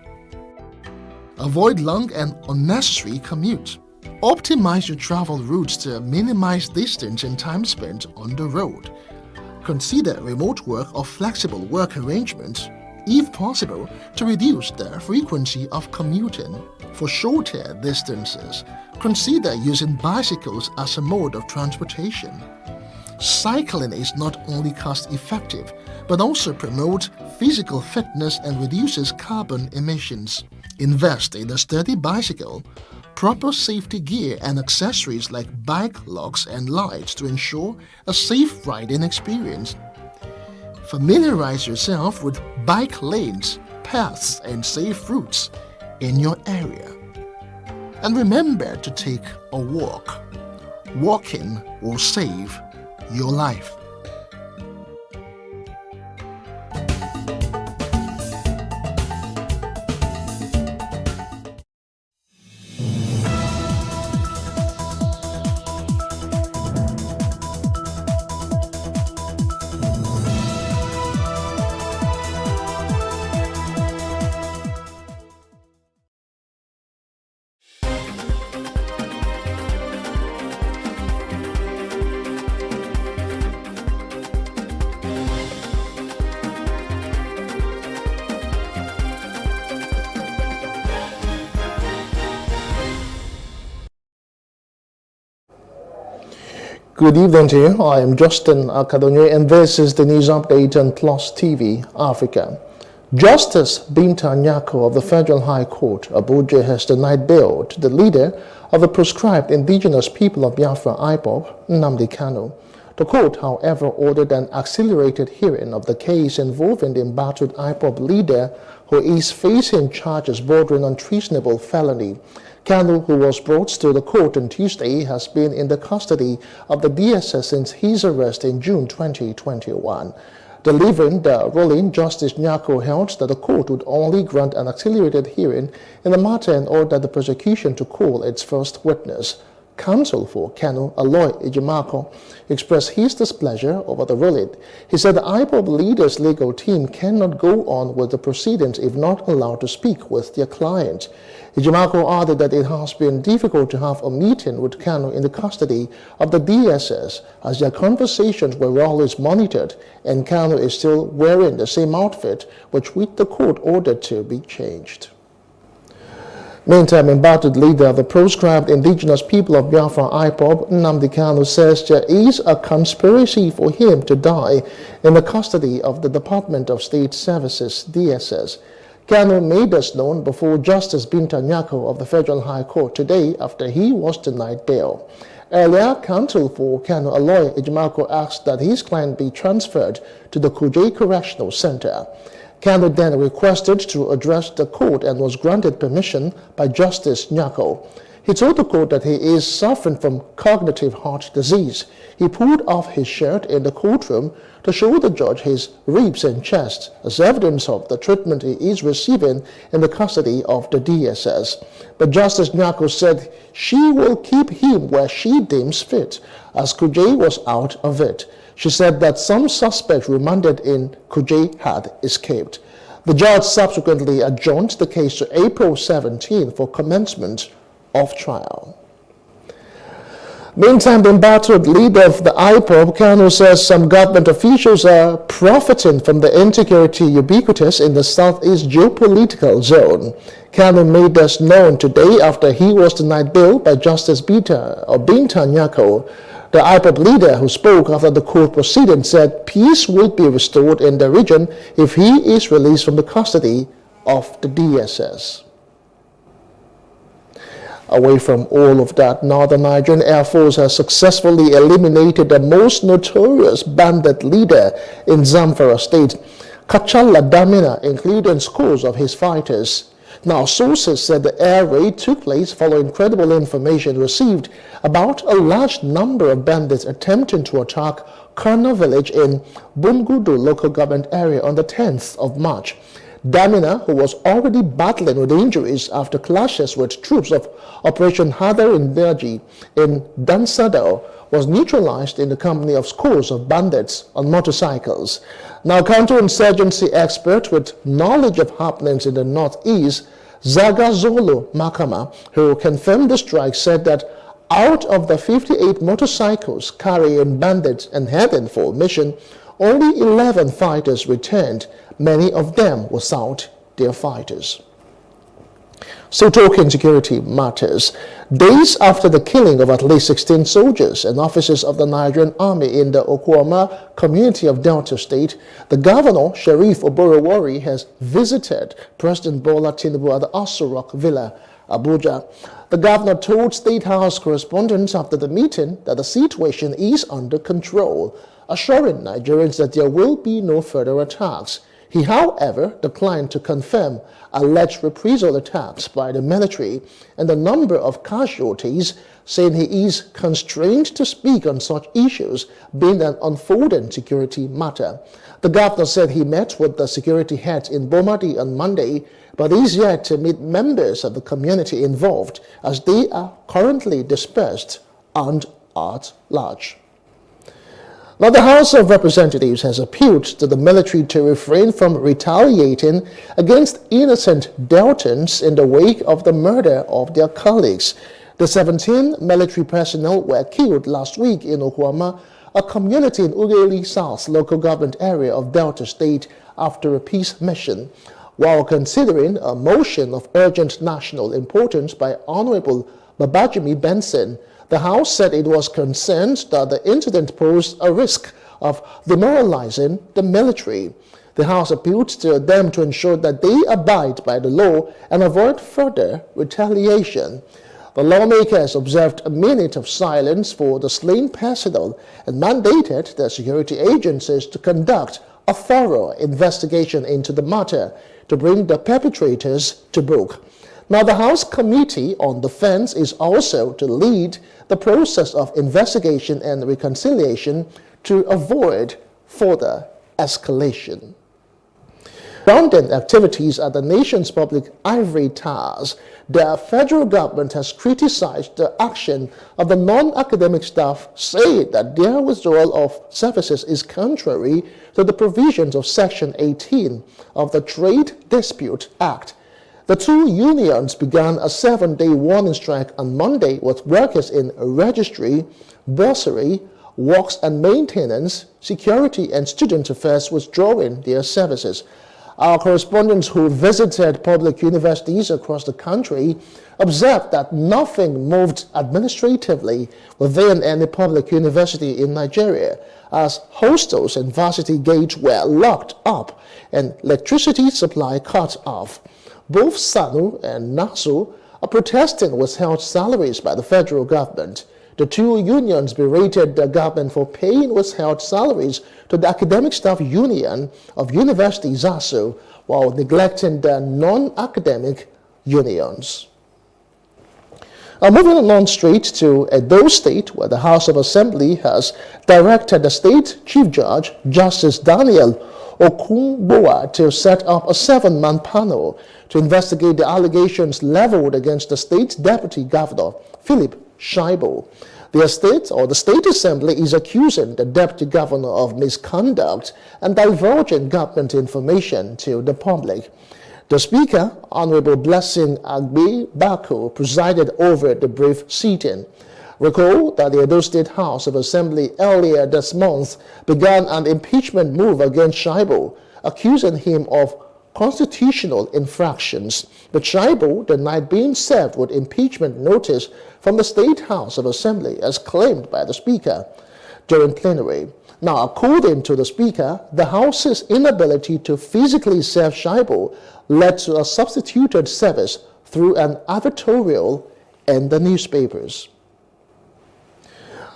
[SPEAKER 8] Avoid long and unnecessary commutes. Optimize your travel routes to minimize distance and time spent on the road. Consider remote work or flexible work arrangements, if possible, to reduce the frequency of commuting. For shorter distances, consider using bicycles as a mode of transportation. Cycling is not only cost-effective, but also promotes physical fitness and reduces carbon emissions. Invest in a sturdy bicycle, proper safety gear, and accessories like bike locks and lights to ensure a safe riding experience. Familiarize yourself with bike lanes, paths, and safe routes. in your area. And remember to take a walk. Walking will save your life. Good evening to you. I am Justin Akadonye, and this is the news update on Plus TV Africa. Justice Binta Nyako of the Federal High Court, Abuja, has denied bail to the leader of the proscribed indigenous people of Biafra, IPOB, Nnamdi Kanu. The court, however, ordered an accelerated hearing of the case involving the embattled IPOB leader, who is facing charges bordering on treasonable felony. Kanu, who was brought to the court on Tuesday, has been in the custody of the DSS since his arrest in June 2021. Delivering the ruling, Justice Nyako held that the court would only grant an accelerated hearing in the matter and ordered the prosecution to call its first witness. Counsel for Kanu, Aloy Ejimako, expressed his displeasure over the ruling. He said the IPOB leader's legal team cannot go on with the proceedings if not allowed to speak with their client. Ejimako added that it has been difficult to have a meeting with Kanu in the custody of the DSS, as their conversations were always monitored, and Kanu is still wearing the same outfit, which the court ordered to be changed. Meantime, embattled leader of the proscribed indigenous people of Biafra, IPOB, Nnamdi Kanu, says there is a conspiracy for him to die in the custody of the Department of State Services, DSS. Kanu made this known before Justice Binta Nyako of the Federal High Court today after he was denied bail. Earlier, counsel for Kanu, Aloy Ejimako, asked that his client be transferred to the Kuje Correctional Center. Kanu then requested to address the court and was granted permission by Justice Nyako. He told the court that he is suffering from cognitive heart disease. He pulled off his shirt in the courtroom to show the judge his ribs and chest as evidence of the treatment he is receiving in the custody of the DSS. But Justice Nyako said she will keep him where she deems fit, as Kuje was out of it. She said that some suspects remanded in Kuje had escaped. The judge subsequently adjourned the case to April 17 for commencement of trial. Meantime, the embattled leader of the IPOB, Kanu, says some government officials are profiting from the insecurity ubiquitous in the southeast geopolitical zone. Kanu made this known today after he was denied bail by Justice Binta Nyako. The IPOB leader, who spoke after the court proceeding, said peace will be restored in the region if he is released from the custody of the DSS. Away from all of that, now the Nigerian Air Force has successfully eliminated the most notorious bandit leader in Zamfara State, Kachala Damina, including scores of his fighters. Now, sources said the air raid took place following credible information received about a large number of bandits attempting to attack Karna village in Bungudu local government area on the 10th of March. Damina, who was already battling with injuries after clashes with troops of Operation Hadar Indaji in Dansadao, was neutralized in the company of scores of bandits on motorcycles. Now, counterinsurgency expert with knowledge of happenings in the northeast, Zagazolo Makama, who confirmed the strike, said that out of the 58 motorcycles carrying bandits and heading for mission, only 11 fighters returned. Many of them without their fighters. So, talking security matters. Days after the killing of at least 16 soldiers and officers of the Nigerian Army in the Okwama community of Delta State, the governor, Sheriff Oborowori, has visited President Bola Tinubu at the Aso Rock Villa, Abuja. The governor told State House correspondents after the meeting that the situation is under control, assuring Nigerians that there will be no further attacks. He, however, declined to confirm alleged reprisal attacks by the military and the number of casualties, saying he is constrained to speak on such issues, being an unfolding security matter. The governor said he met with the security heads in Bomadi on Monday, but is yet to meet members of the community involved as they are currently dispersed and at large. Now, the House of Representatives has appealed to the military to refrain from retaliating against innocent Deltans in the wake of the murder of their colleagues. The 17 military personnel were killed last week in Ohuama, a community in Ughelli South local government area of Delta State, after a peace mission. While considering a motion of urgent national importance by Honorable Babajimi Benson, the House said it was concerned that the incident posed a risk of demoralizing the military. The House appealed to them to ensure that they abide by the law and avoid further retaliation. The lawmakers observed a minute of silence for the slain personnel and mandated the security agencies to conduct a thorough investigation into the matter to bring the perpetrators to book. Now, the House Committee on Defense is also to lead the process of investigation and reconciliation to avoid further escalation. Surrounding activities at the nation's public ivory towers, the federal government has criticized the action of the non-academic staff, saying that their withdrawal of services is contrary to the provisions of Section 18 of the Trade Dispute Act. The two unions began a 7-day warning strike on Monday with workers in registry, bursary, works and maintenance, security and student affairs withdrawing their services. Our correspondents who visited public universities across the country observed that nothing moved administratively within any public university in Nigeria, as hostels and varsity gates were locked up and electricity supply cut off. Both SANU and NASU are protesting withheld salaries by the federal government. The two unions berated the government for paying withheld salaries to the Academic Staff Union of University ZASU while neglecting the non-academic unions. Moving along straight to Edo State, where the House of Assembly has directed the State Chief Judge, Justice Daniel Okunboa, to set up a 7-man panel to investigate the allegations leveled against the state's Deputy Governor, Philip Shaibu. The State Assembly is accusing the Deputy Governor of misconduct and divulging government information to the public. The Speaker, Honorable Blessing Agbe Bako, presided over the brief sitting. Recall that the Edo State House of Assembly earlier this month began an impeachment move against Shaibu, accusing him of constitutional infractions. But Shaibu denied being served with impeachment notice from the State House of Assembly, as claimed by the Speaker during plenary. Now, according to the Speaker, the House's inability to physically serve Shaibu led to a substituted service through an advertorial in the newspapers.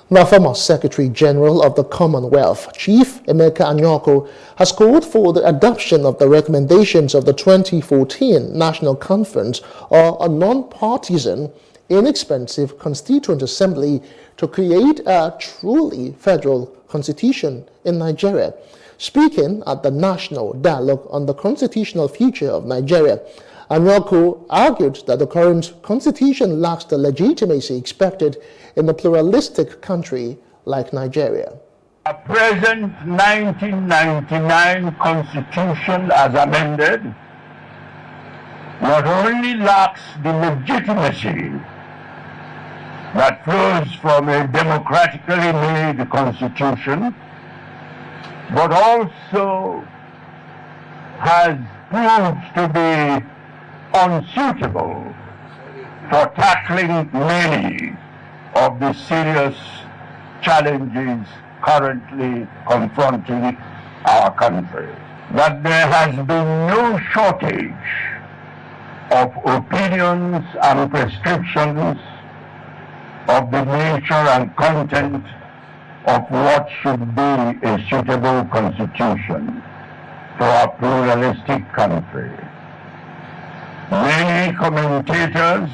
[SPEAKER 8] Now, former Secretary General of the Commonwealth, Chief Emeka Anyako, has called for the adoption of the recommendations of the 2014 National Conference, or a non-partisan, inexpensive Constituent Assembly, to create a truly federal constitution in Nigeria. Speaking at the National Dialogue on the Constitutional Future of Nigeria, Anyako argued that the current constitution lacks the legitimacy expected in a pluralistic country like Nigeria.
[SPEAKER 21] The present 1999 constitution, as amended, not only lacks the legitimacy that flows from a democratically made constitution, but also has proved to be unsuitable for tackling many of the serious challenges currently confronting our country. That there has been no shortage of opinions and prescriptions of the nature and content of what should be a suitable constitution for a pluralistic country. Many commentators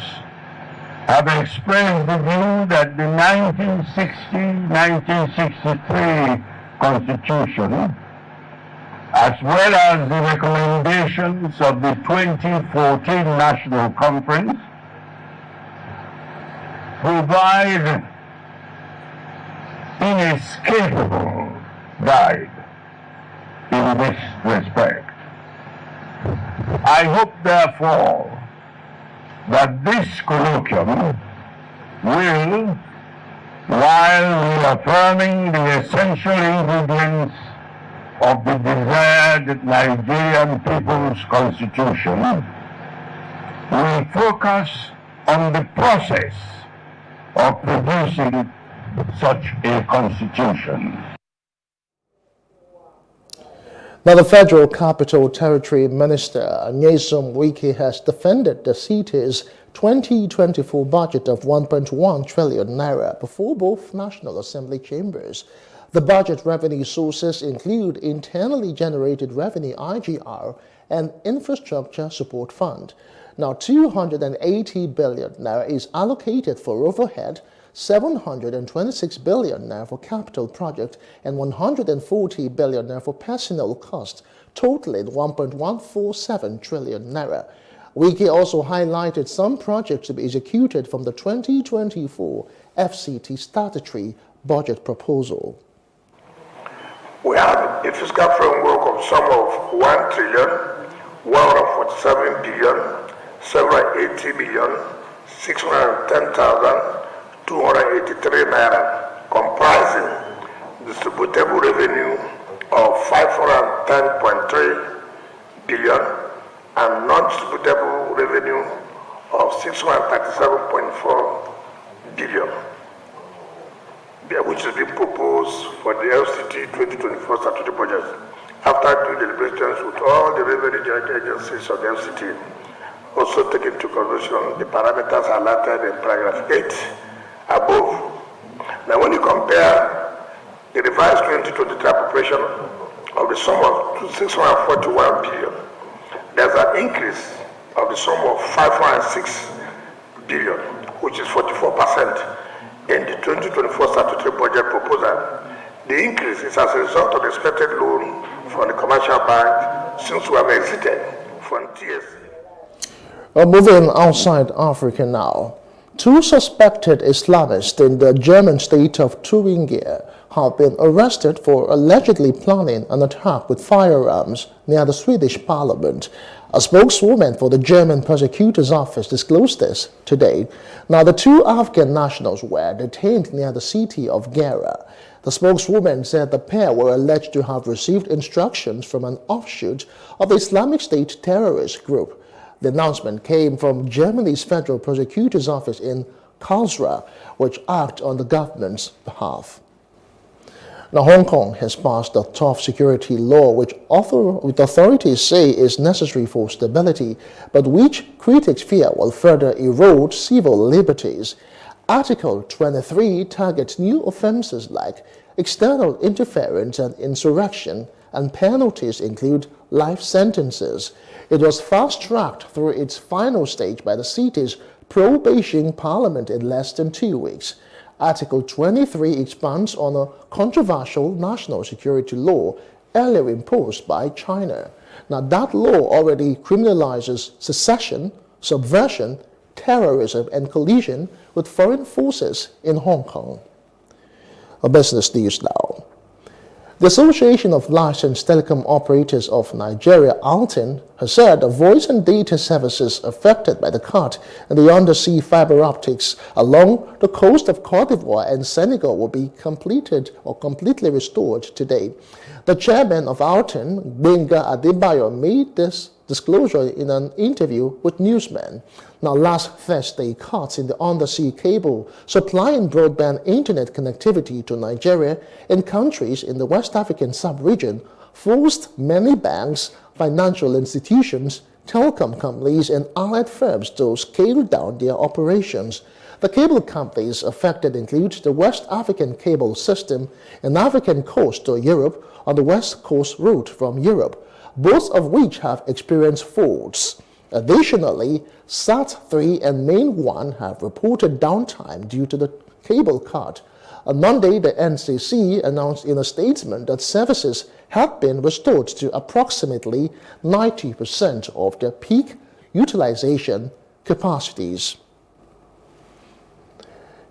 [SPEAKER 21] have expressed the view that the 1960-1963 Constitution, as well as the recommendations of the 2014 National Conference, provide inescapable guide in this respect. I hope, therefore, that this colloquium will, while reaffirming the essential ingredients of the desired Nigerian People's Constitution, will focus on the process of producing such a constitution.
[SPEAKER 8] Now, the Federal Capital Territory Minister, Nyesom Wike, has defended the city's 2024 budget of 1.1 trillion naira before both National Assembly chambers. The budget revenue sources include internally generated revenue IGR and infrastructure support fund. Now, 280 billion naira is allocated for overhead, 726 billion naira for capital project, and 140 billion naira for personnel costs, totaling 1.147 trillion naira. Wike also highlighted some projects to be executed from the 2024 FCT statutory budget proposal.
[SPEAKER 21] We have a fiscal framework of sum of 1 trillion, 147 billion, 780 million, 610,283 naira, comprising distributable revenue of 510.3 billion and non-distributable revenue of 637.4 billion, which is being proposed for the FCT 2024 statutory budget after due deliberations with all the revenue agencies of the FCT. Also take into consideration the parameters highlighted in paragraph 8 above. Now, when you compare the revised 2023 appropriation of the sum of 641 billion, there's an increase of the sum of 506 billion, which is 44% in the 2024 statutory budget proposal. The increase is as a result of the expected loan from the commercial bank since we have exited from TSC.
[SPEAKER 8] Moving outside Africa now, 2 suspected Islamists in the German state of Thuringia have been arrested for allegedly planning an attack with firearms near the Swedish parliament. A spokeswoman for the German prosecutor's office disclosed this today. Now, the 2 Afghan nationals were detained near the city of Gera. The spokeswoman said the pair were alleged to have received instructions from an offshoot of the Islamic State terrorist group. The announcement came from Germany's Federal Prosecutor's Office in Karlsruhe, which acts on the government's behalf. Now, Hong Kong has passed a tough security law which authorities say is necessary for stability, but which critics fear will further erode civil liberties. Article 23 targets new offenses like external interference and insurrection, and penalties include life sentences. It was fast-tracked through its final stage by the city's pro-Beijing parliament in less than 2 weeks. Article 23 expands on a controversial national security law earlier imposed by China. Now, that law already criminalizes secession, subversion, terrorism, and collusion with foreign forces in Hong Kong. A business news now. The Association of Licensed Telecom Operators of Nigeria, ALTEN, has said the voice and data services affected by the cut in the undersea fiber optics along the coast of Cote d'Ivoire and Senegal will be completely restored today. The chairman of ALTEN, Benga Adebayo, made this disclosure in an interview with newsmen. Now, last Thursday, cuts in the undersea cable supplying broadband internet connectivity to Nigeria and countries in the West African sub-region forced many banks, financial institutions, telecom companies, and allied firms to scale down their operations. The cable companies affected include the West African Cable System and African Coast to Europe on the West Coast route from Europe, both of which have experienced faults. Additionally, SAT3 and Main1 have reported downtime due to the cable cut. On Monday, the NCC announced in a statement that services have been restored to approximately 90% of their peak utilization capacities.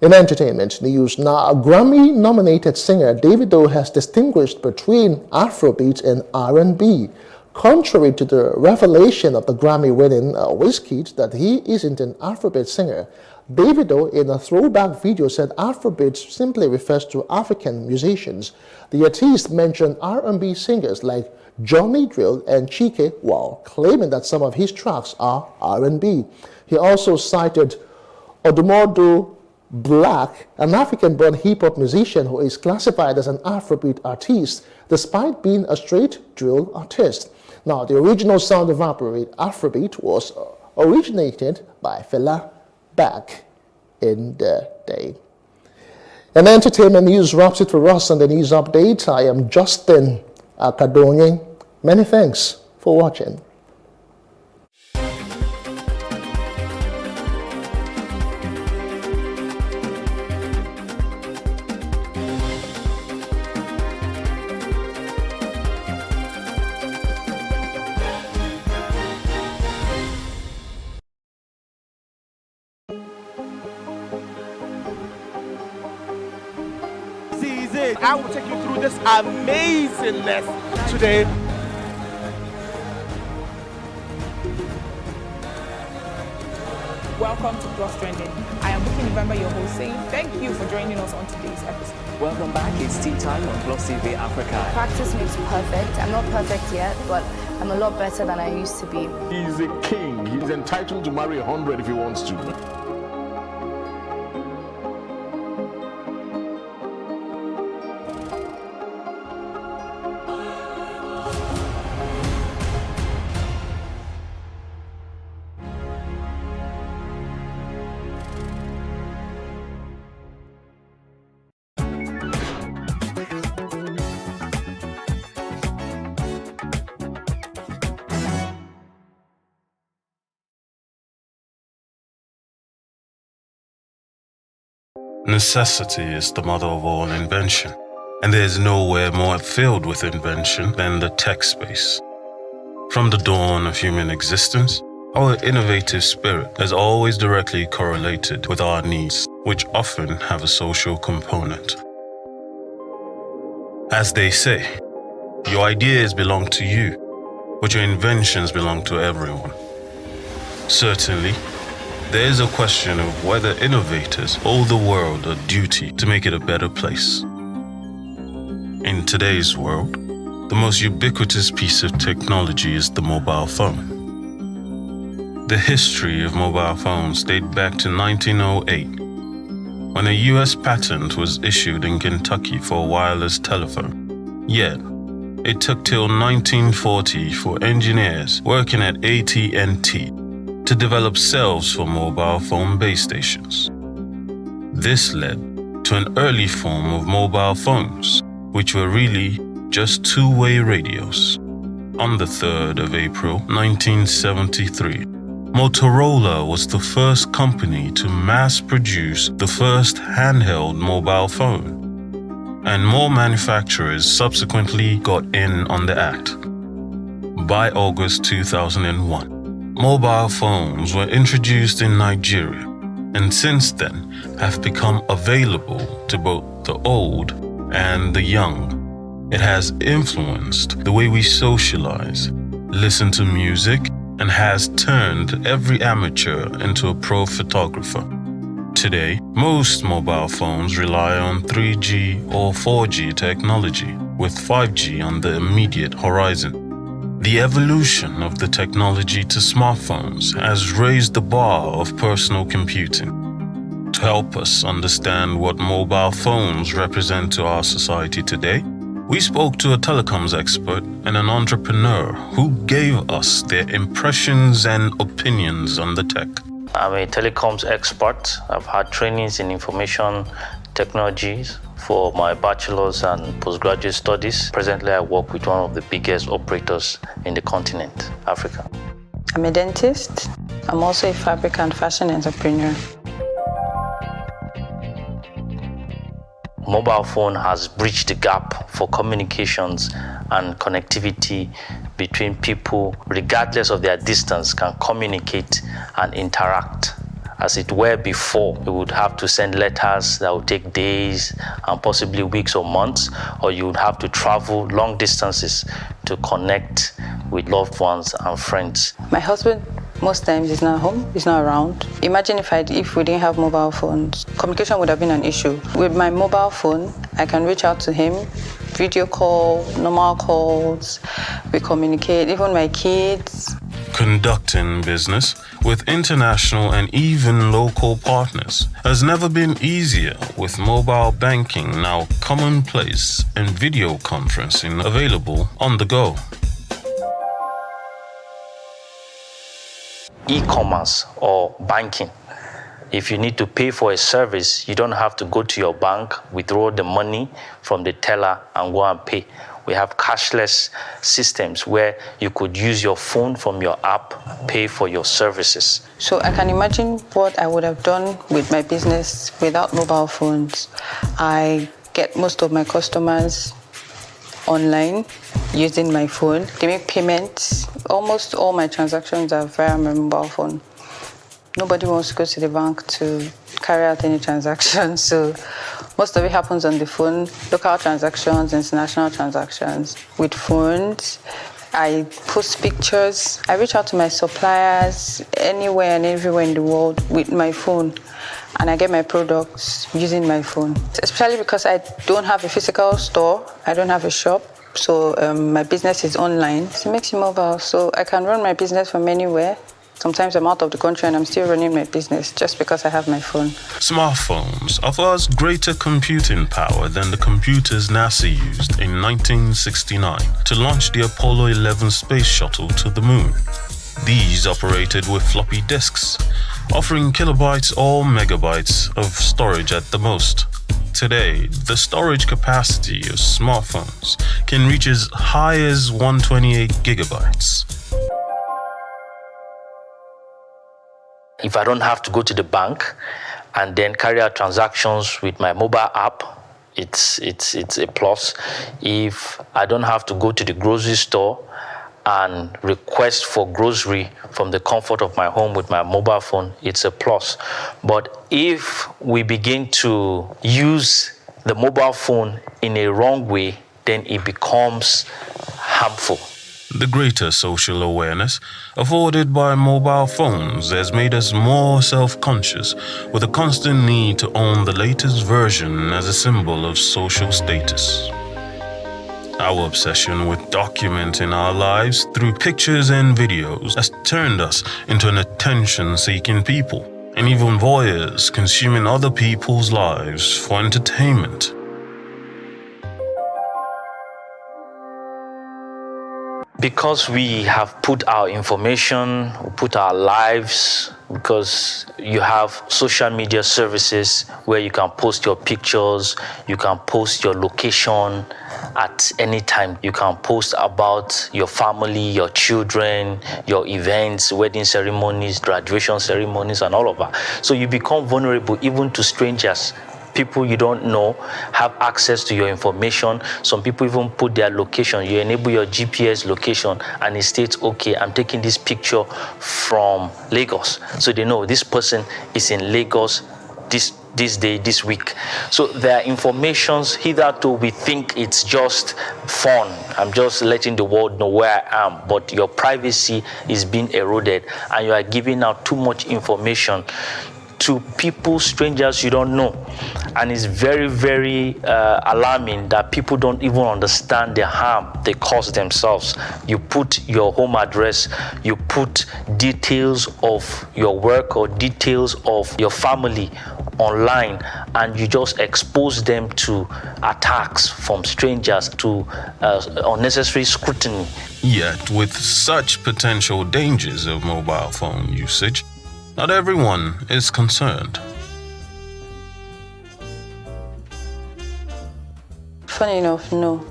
[SPEAKER 8] In entertainment news now, Grammy-nominated singer Davido has distinguished between Afrobeat and R&B. Contrary to the revelation of the Grammy-winning Wizkid that he isn't an Afrobeat singer, Davido in a throwback video said Afrobeat simply refers to African musicians. The artist mentioned R&B singers like Johnny Drill and Chike while claiming that some of his tracks are R&B. He also cited Odumodu Black, an African-born hip-hop musician who is classified as an Afrobeat artist despite being a straight drill artist. Now, the original sound of Afrobeat was originated by Fela back in the day. And entertainment news wraps it for us on the news update. I am Justin Akadonye. Many thanks for watching.
[SPEAKER 6] I will take you through this amazingness today.
[SPEAKER 22] Welcome to Plus Trending. I am Bookie November, your host, saying thank you for joining us on today's episode.
[SPEAKER 23] Welcome back. It's tea time on Plus TV Africa.
[SPEAKER 24] Practice makes perfect. I'm not perfect yet, but I'm a lot better than I used to be.
[SPEAKER 25] He's a king. He's entitled to marry 100 if he wants to.
[SPEAKER 26] Necessity is the mother of all invention, and there is nowhere more filled with invention than the tech space. From the dawn of human existence, our innovative spirit has always directly correlated with our needs, which often have a social component. As they say, your ideas belong to you, but your inventions belong to everyone. Certainly, there is a question of whether innovators owe the world a duty to make it a better place. In today's world, the most ubiquitous piece of technology is the mobile phone. The history of mobile phones dates back to 1908, when a US patent was issued in Kentucky for a wireless telephone. Yet, it took till 1940 for engineers working at AT&T to develop cells for mobile phone base stations. This led to an early form of mobile phones, which were really just two-way radios. On the 3rd of April 1973, Motorola was the first company to mass produce the first handheld mobile phone, and more manufacturers subsequently got in on the act. By August 2001, mobile phones were introduced in Nigeria and since then have become available to both the old and the young. It has influenced the way we socialize, listen to music, and has turned every amateur into a pro photographer. Today, most mobile phones rely on 3G or 4G technology, with 5G on the immediate horizon. The evolution of the technology to smartphones has raised the bar of personal computing. To help us understand what mobile phones represent to our society today, we spoke to a telecoms expert and an entrepreneur who gave us their impressions and opinions on the tech.
[SPEAKER 1] I'm a telecoms expert. I've had trainings in information technologies for my bachelor's and postgraduate studies. Presently, I work with one of the biggest operators in the continent, Africa.
[SPEAKER 2] I'm a dentist. I'm also a fabric and fashion entrepreneur.
[SPEAKER 1] Mobile phone has bridged the gap for communications and connectivity between people, regardless of their distance, can communicate and interact. As it were before, we would have to send letters that would take days and possibly weeks or months, or you would have to travel long distances to connect with loved ones and friends.
[SPEAKER 2] My husband, most times, is not home, he's not around. Imagine if we didn't have mobile phones, communication would have been an issue. With my mobile phone, I can reach out to him, video call, normal calls, we communicate, even my kids.
[SPEAKER 26] Conducting business with international and even local partners has never been easier, with mobile banking now commonplace and video conferencing available on the go.
[SPEAKER 1] E-commerce or banking. If you need to pay for a service, you don't have to go to your bank, withdraw the money from the teller and go and pay. We have cashless systems where you could use your phone from your app, pay for your services.
[SPEAKER 2] So I can imagine what I would have done with my business without mobile phones. I get most of my customers online using my phone. They make payments. Almost all my transactions are via my mobile phone. Nobody wants to go to the bank to carry out any transactions, so most of it happens on the phone. Local transactions, international transactions. With phones, I post pictures. I reach out to my suppliers anywhere and everywhere in the world with my phone, and I get my products using my phone. Especially because I don't have a physical store, I don't have a shop, so my business is online. So it makes it mobile, so I can run my business from anywhere. Sometimes I'm out of the country and I'm still running my business just because I have my phone.
[SPEAKER 26] Smartphones offer us greater computing power than the computers NASA used in 1969 to launch the Apollo 11 space shuttle to the moon. These operated with floppy disks, offering kilobytes or megabytes of storage at the most. Today, the storage capacity of smartphones can reach as high as 128 gigabytes.
[SPEAKER 1] If I don't have to go to the bank and then carry out transactions with my mobile app, it's a plus. If I don't have to go to the grocery store and request for grocery from the comfort of my home with my mobile phone, it's a plus. But if we begin to use the mobile phone in a wrong way, then it becomes harmful.
[SPEAKER 26] The greater social awareness afforded by mobile phones has made us more self-conscious, with a constant need to own the latest version as a symbol of social status. Our obsession with documenting our lives through pictures and videos has turned us into an attention-seeking people, and even voyeurs consuming other people's lives for entertainment.
[SPEAKER 1] Because we have put our information, we put our lives, because you have social media services where you can post your pictures, you can post your location at any time. You can post about your family, your children, your events, wedding ceremonies, graduation ceremonies, and all of that. So you become vulnerable even to strangers. People you don't know have access to your information. Some people even put their location. You enable your GPS location and it states, okay, I'm taking this picture from Lagos. So they know this person is in Lagos this day, this week. So their informations, hitherto we think it's just fun. I'm just letting the world know where I am, but your privacy is being eroded and you are giving out too much information to people, strangers you don't know. And it's very, very alarming that people don't even understand the harm they cause themselves. You put your home address, you put details of your work or details of your family online, and you just expose them to attacks from strangers, to unnecessary scrutiny.
[SPEAKER 26] Yet, with such potential dangers of mobile phone usage, not everyone is concerned.
[SPEAKER 2] Funny enough, no.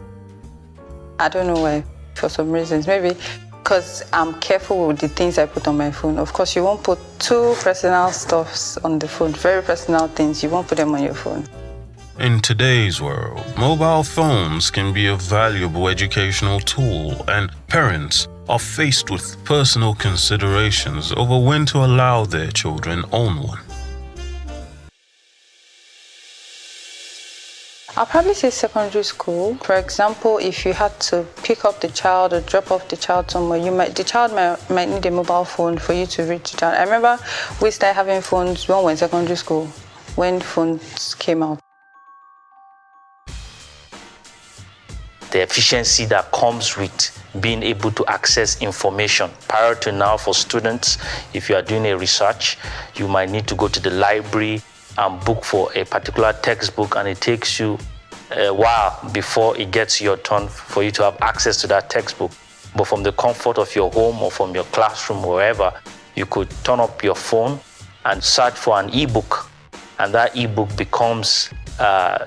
[SPEAKER 2] I don't know why, for some reasons. Maybe because I'm careful with the things I put on my phone. Of course, you won't put too personal stuffs on the phone, very personal things. You won't put them on your phone.
[SPEAKER 26] In today's world, mobile phones can be a valuable educational tool, and parents are faced with personal considerations over when to allow their children own one.
[SPEAKER 2] I'll probably say secondary school. For example, if you had to pick up the child or drop off the child somewhere, the child might need a mobile phone for you to reach the child. I remember we started having phones when we were in secondary school, when phones came out.
[SPEAKER 1] The efficiency that comes with being able to access information. Prior to now, for students, if you are doing a research, you might need to go to the library and book for a particular textbook, and it takes you a while before it gets your turn for you to have access to that textbook. But from the comfort of your home or from your classroom or wherever, you could turn up your phone and search for an ebook, and that ebook becomes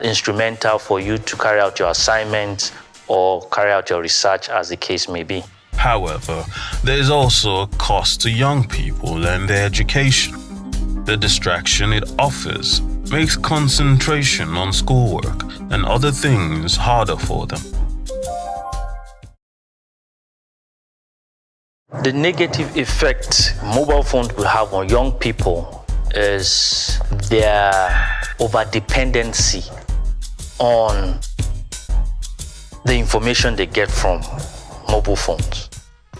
[SPEAKER 1] instrumental for you to carry out your assignments or carry out your research, as the case may be.
[SPEAKER 26] However, there is also a cost to young people and their education. The distraction it offers makes concentration on schoolwork and other things harder for them.
[SPEAKER 1] The negative effect mobile phones will have on young people is their over-dependency on the information they get from mobile phones.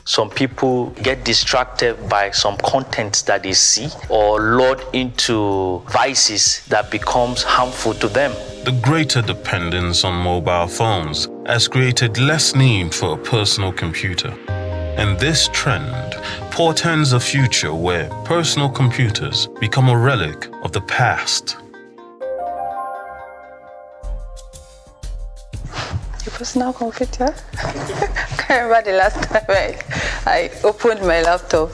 [SPEAKER 1] Some people get distracted by some content that they see or lured into vices that becomes harmful to them.
[SPEAKER 26] The greater dependence on mobile phones has created less need for a personal computer. And this trend portends a future where personal computers become a relic of the past.
[SPEAKER 2] Personal computer? I can't remember the last time I opened my laptop.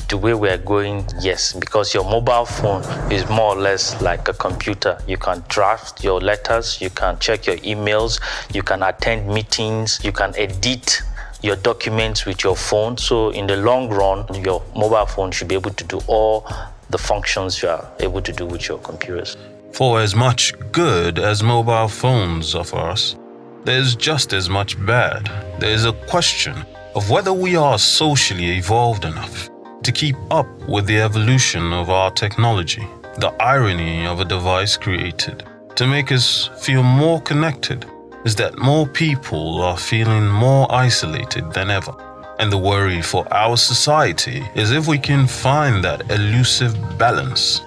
[SPEAKER 1] The way we're going, yes, because your mobile phone is more or less like a computer. You can draft your letters, you can check your emails, you can attend meetings, you can edit your documents with your phone. So in the long run, your mobile phone should be able to do all the functions you are able to do with your computers.
[SPEAKER 26] For as much good as mobile phones offer us, there's just as much bad. There's a question of whether we are socially evolved enough to keep up with the evolution of our technology. The irony of a device created to make us feel more connected is that more people are feeling more isolated than ever. And the worry for our society is if we can find that elusive balance.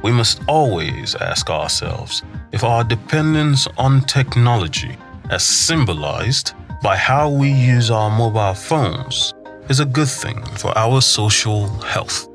[SPEAKER 26] We must always ask ourselves if our dependence on technology, as symbolized by how we use our mobile phones, is a good thing for our social health.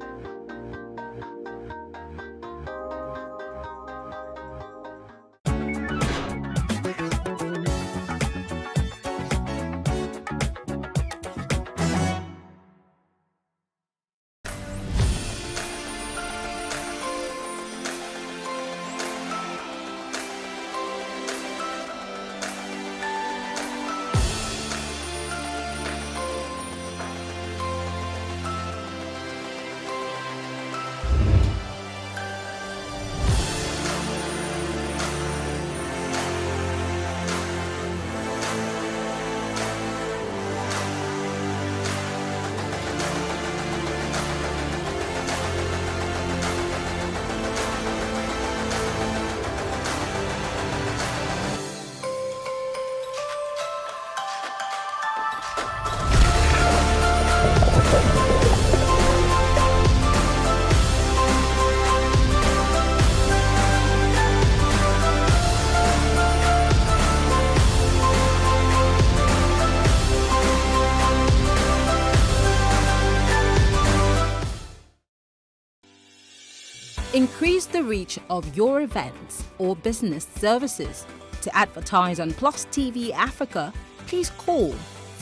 [SPEAKER 3] Increase the reach of your events or business services. To advertise on Plus TV Africa, please call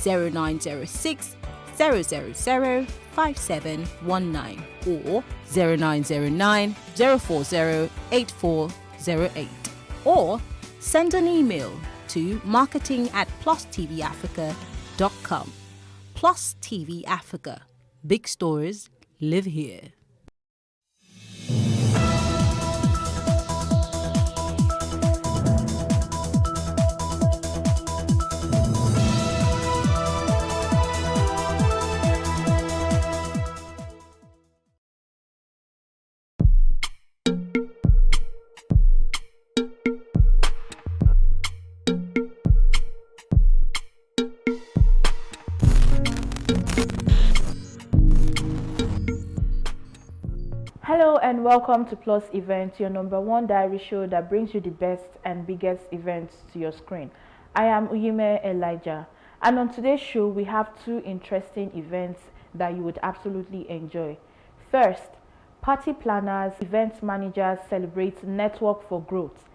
[SPEAKER 3] 0906 0005719 or 0909 040 8408, or send an email to marketing@plustvafrica.com. Plus TV Africa. Big stories live here.
[SPEAKER 22] Hello and welcome to Plus Events, your #1 diary show that brings you the best and biggest events to your screen. I am Uyime Elijah, and on today's show we have two interesting events that you would absolutely enjoy. First, party planners, event managers celebrate Network for Growth.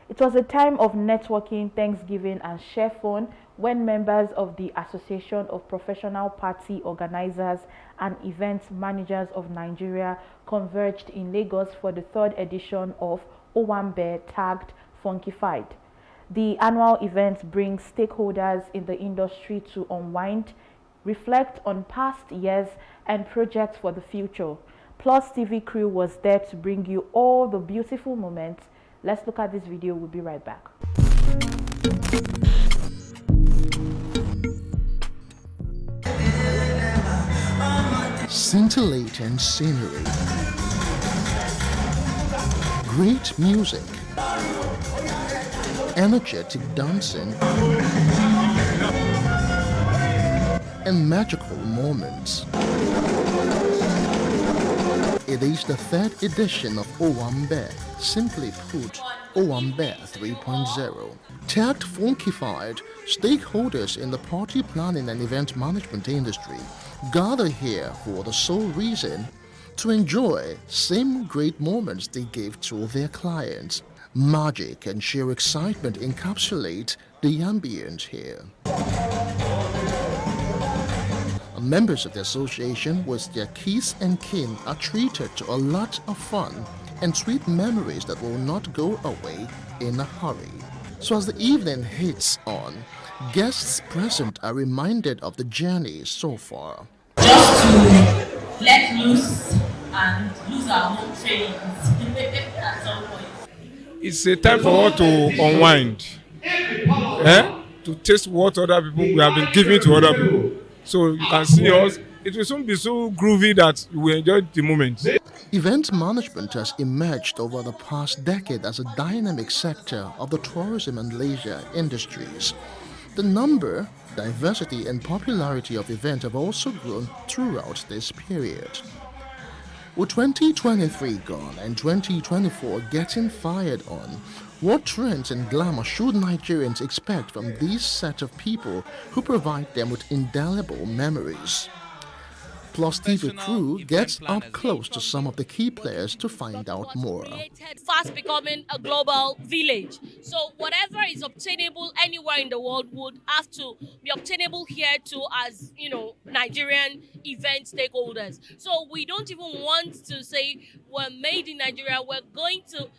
[SPEAKER 22] It was a time of networking, Thanksgiving and share fun when members of the Association of Professional Party Organizers and Event Managers of Nigeria converged in Lagos for the 3rd edition of Owambe, tagged Funkified. The annual event brings stakeholders in the industry to unwind, reflect on past years and projects for the future. Plus TV crew was there to bring you all the beautiful moments. Let's look at this video. We'll be right back.
[SPEAKER 8] Scintillating scenery, great music, energetic dancing, and magical moments. It is the 3rd edition of Owambe, simply put, Owambe 3.0. Tagged Funkified, stakeholders in the party planning and event management industry gather here for the sole reason to enjoy same great moments they gave to their clients. Magic and sheer excitement encapsulate the ambience here. Members of the association with their kith and kin are treated to a lot of fun and sweet memories that will not go away in a hurry. So as the evening hits on, guests present are reminded of the journey so far.
[SPEAKER 4] Just to let loose and lose our home trainings at some point.
[SPEAKER 5] It's a time for us to unwind, to taste what other people we have been giving to other people. So you can see us. It will soon be so groovy that we enjoy the moment.
[SPEAKER 8] Event management has emerged over the past decade as a dynamic sector of the tourism and leisure industries. The number, diversity and popularity of events have also grown throughout this period. With 2023 gone and 2024 getting fired on, what trends and glamour should Nigerians expect from these set of people who provide them with indelible memories? Plus TV crew gets up close to some of the key players to find out more.
[SPEAKER 7] Fast becoming a global village. So whatever is obtainable anywhere in the world would have to be obtainable here too, as Nigerian event stakeholders. So we don't even want to say we're made in Nigeria. We're going to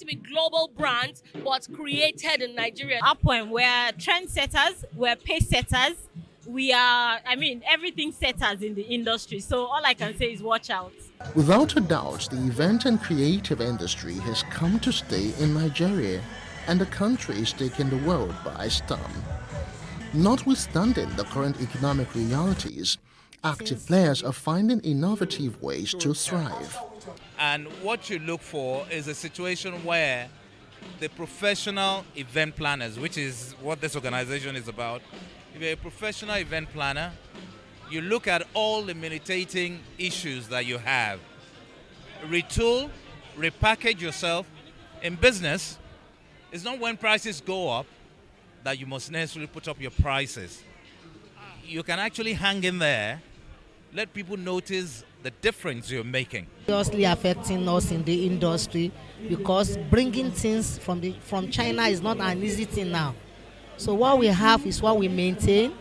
[SPEAKER 7] be global brands, but created in Nigeria.
[SPEAKER 9] Our point, we're trendsetters, we're pace setters. We are, everything setters in the industry. So all I can say is watch out.
[SPEAKER 8] Without a doubt, the event and creative industry has come to stay in Nigeria, and the country is taking the world by storm. Notwithstanding the current economic realities, active players are finding innovative ways to thrive.
[SPEAKER 10] And what you look for is a situation where the professional event planners, which is what this organization is about, if you're a professional event planner, you look at all the militating issues that you have. Retool, repackage yourself. In business, it's not when prices go up that you must necessarily put up your prices. You can actually hang in there, let people notice the difference you're making.
[SPEAKER 11] Seriously affecting us in the industry, because bringing things from China is not an easy thing now. So what we have is what we maintain.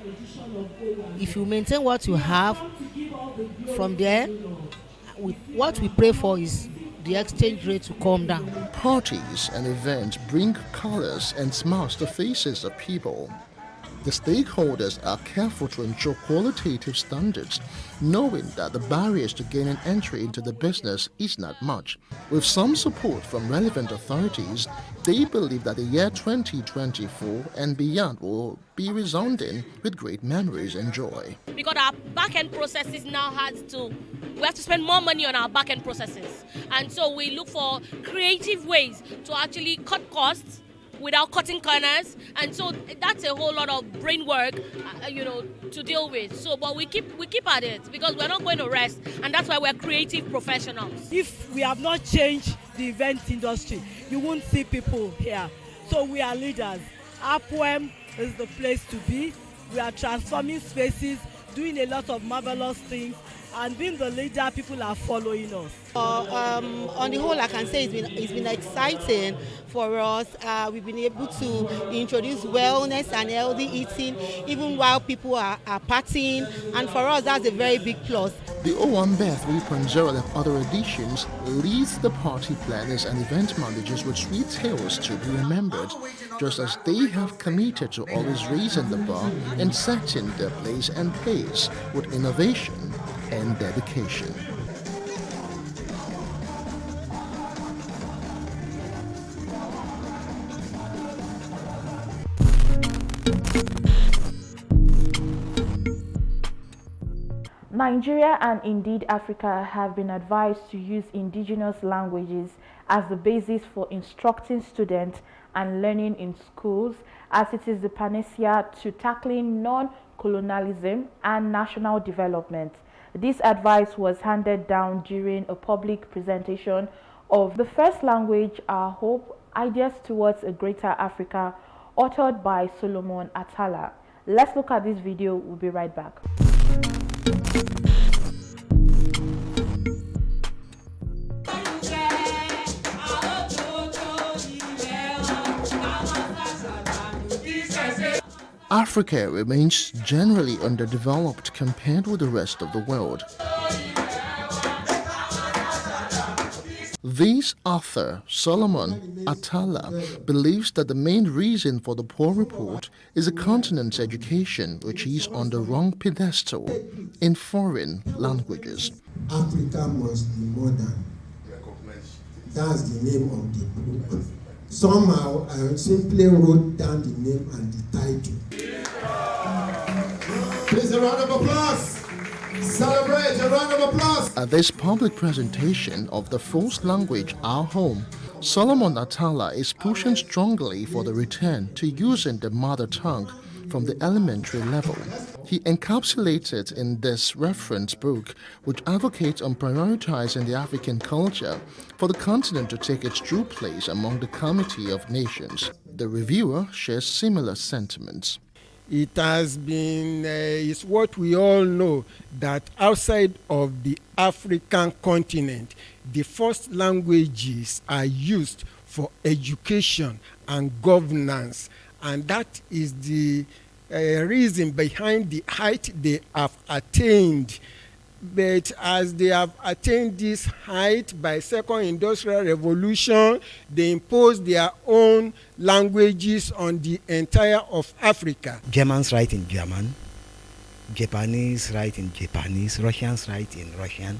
[SPEAKER 11] If you maintain what you have, from there, what we pray for is the exchange rate to come down.
[SPEAKER 8] Parties and events bring colors and smiles to faces of people. The stakeholders are careful to ensure qualitative standards, knowing that the barriers to gaining entry into the business is not much. With some support from relevant authorities, they believe that the year 2024 and beyond will be resounding with great memories and joy.
[SPEAKER 7] Because our back-end processes now we have to spend more money on our back-end processes. And so we look for creative ways to actually cut costs without cutting corners, and so that's a whole lot of brain work, to deal with. So, but we keep at it because we're not going to rest, and that's why we're creative professionals.
[SPEAKER 12] If we have not changed the event industry, you won't see people here. So we are leaders. APWEM is the place to be. We are transforming spaces, doing a lot of marvelous things, and being the leader, people are following us.
[SPEAKER 11] On the whole, I can say it's been exciting for us. We've been able to introduce wellness and healthy eating even while people are partying, and for us that's a very big plus.
[SPEAKER 8] The Owambe 3.0 and other editions leads the party planners and event managers with sweet tales to be remembered, just as they have committed to always raising the bar and setting their place and pace with innovation and dedication.
[SPEAKER 22] Nigeria and indeed Africa have been advised to use indigenous languages as the basis for instructing students and learning in schools, as it is the panacea to tackling non-colonialism and national development. This advice was handed down during a public presentation of The First Language, Our Hope, Ideas Towards a Greater Africa, authored by Solomon Atala. Let's look at this video. We'll be right back.
[SPEAKER 8] Africa remains generally underdeveloped compared with the rest of the world. This author, Solomon Atala, believes that the main reason for the poor report is the continent's education, which is on the wrong pedestal in foreign languages.
[SPEAKER 14] Africa must be modern. That's the name of the book. Somehow, I simply wrote down the name and the title. Please, a round of applause. Celebrate, a round of applause.
[SPEAKER 8] At this public presentation of The First Language, Our Home, Solomon Atala is pushing strongly for the return to using the mother tongue from the elementary level. He encapsulated in this reference book, which advocates on prioritizing the African culture for the continent to take its true place among the Committee of Nations. The reviewer shares similar sentiments.
[SPEAKER 5] It has been, it's what we all know, that outside of the African continent, the first languages are used for education and governance. And that is the reason behind the height they have attained. But as they have attained this height by Second Industrial Revolution, they imposed their own languages on the entire of Africa.
[SPEAKER 15] Germans write in German, Japanese write in Japanese, Russians write in Russian,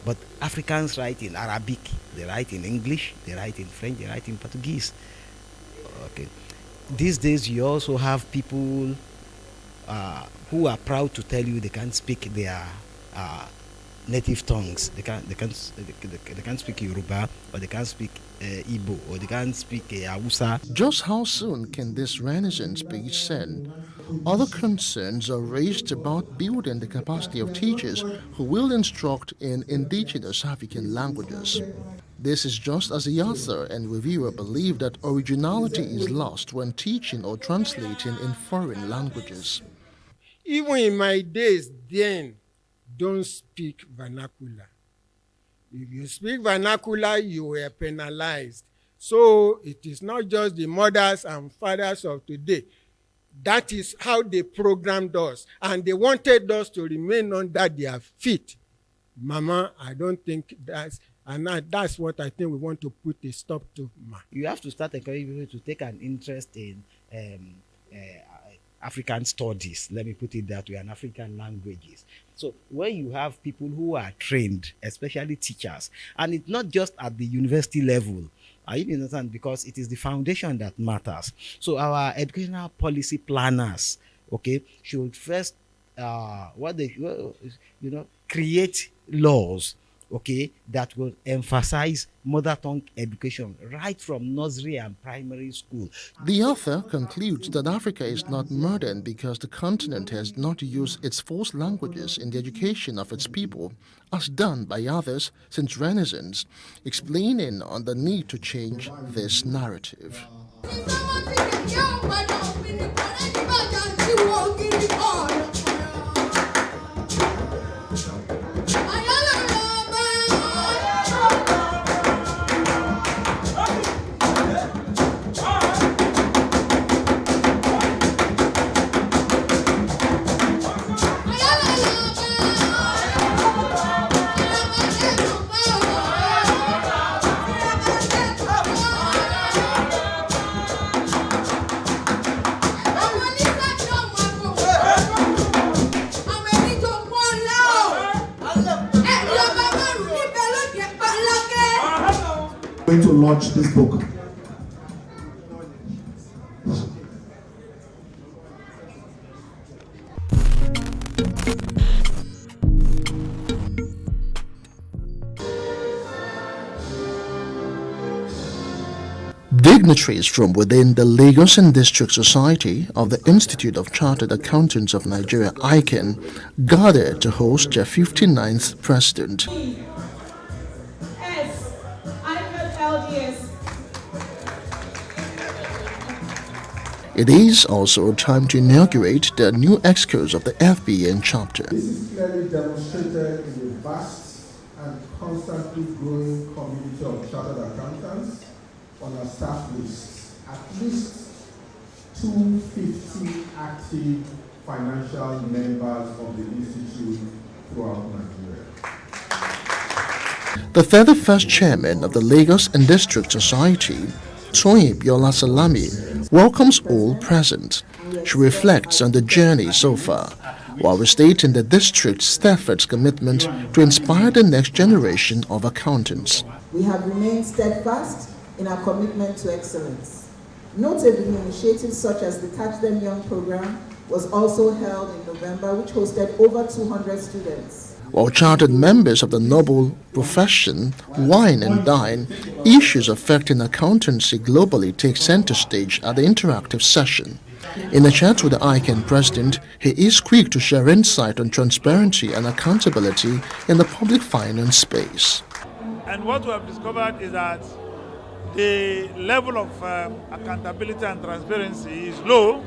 [SPEAKER 15] but Africans write in Arabic, they write in English, they write in French, they write in Portuguese. Okay. These days you also have people who are proud to tell you they can't speak their native tongues. They can't speak Yoruba, or they can't speak Igbo, or they can't speak Hausa.
[SPEAKER 8] Just how soon can this renaissance be seen? Other concerns are raised about building the capacity of teachers who will instruct in indigenous African languages. This is just as the author and reviewer believe that originality is lost when teaching or translating in foreign languages.
[SPEAKER 5] Even in my days then, don't speak vernacular. If you speak vernacular, you were penalized. So it is not just the mothers and fathers of today
[SPEAKER 14] That is how they programmed us. And they wanted us to remain under their feet. Mama, I don't think that's what I think we want to put a stop to.
[SPEAKER 15] You have to start encouraging people to take an interest in African studies, let me put it that way, and African languages. So when you have people who are trained, especially teachers, and it's not just at the university level, I understand, because it is the foundation that matters. So our educational policy planners, okay, should first create laws, okay, that will emphasize mother tongue education right from nursery and primary school.
[SPEAKER 8] The author concludes that Africa is not modern because the continent has not used its first languages in the education of its people, as done by others since Renaissance, explaining on the need to change this narrative.
[SPEAKER 13] Going to launch this book.
[SPEAKER 8] Dignitaries from within the Lagos and District Society of the Institute of Chartered Accountants of Nigeria, ICANN, gathered to host their 59th president. It is also time to inaugurate the new excuse of the FBN chapter.
[SPEAKER 14] This is clearly demonstrated in the vast and constantly growing community of chartered accountants on our staff list. At least 250 active financial members of the Institute throughout Nigeria.
[SPEAKER 8] The 31st chairman of the Lagos and District Society, Toyin Biola Salami, welcomes all present. She reflects on the journey so far, while restating the district's steadfast commitment to inspire the next generation of accountants.
[SPEAKER 16] We have remained steadfast in our commitment to excellence. Notably, initiatives such as the Catch Them Young program was also held in November, which hosted over 200 students.
[SPEAKER 8] While chartered members of the noble profession wine and dine, issues affecting accountancy globally take center stage at the interactive session. In a chat with the ICANN president, he is quick to share insight on transparency and accountability in the public finance space.
[SPEAKER 17] And what we have discovered is that the level of accountability and transparency is low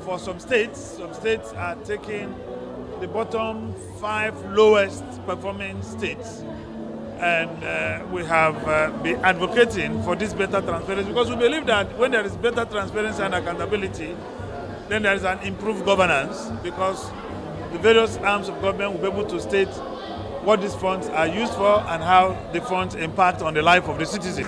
[SPEAKER 17] for some states. Some states are taking the bottom 5 lowest performing states, and we have been advocating for this better transparency because we believe that when there is better transparency and accountability, then there is an improved governance because the various arms of government will be able to state what these funds are used for and how the funds impact on the life of the citizen.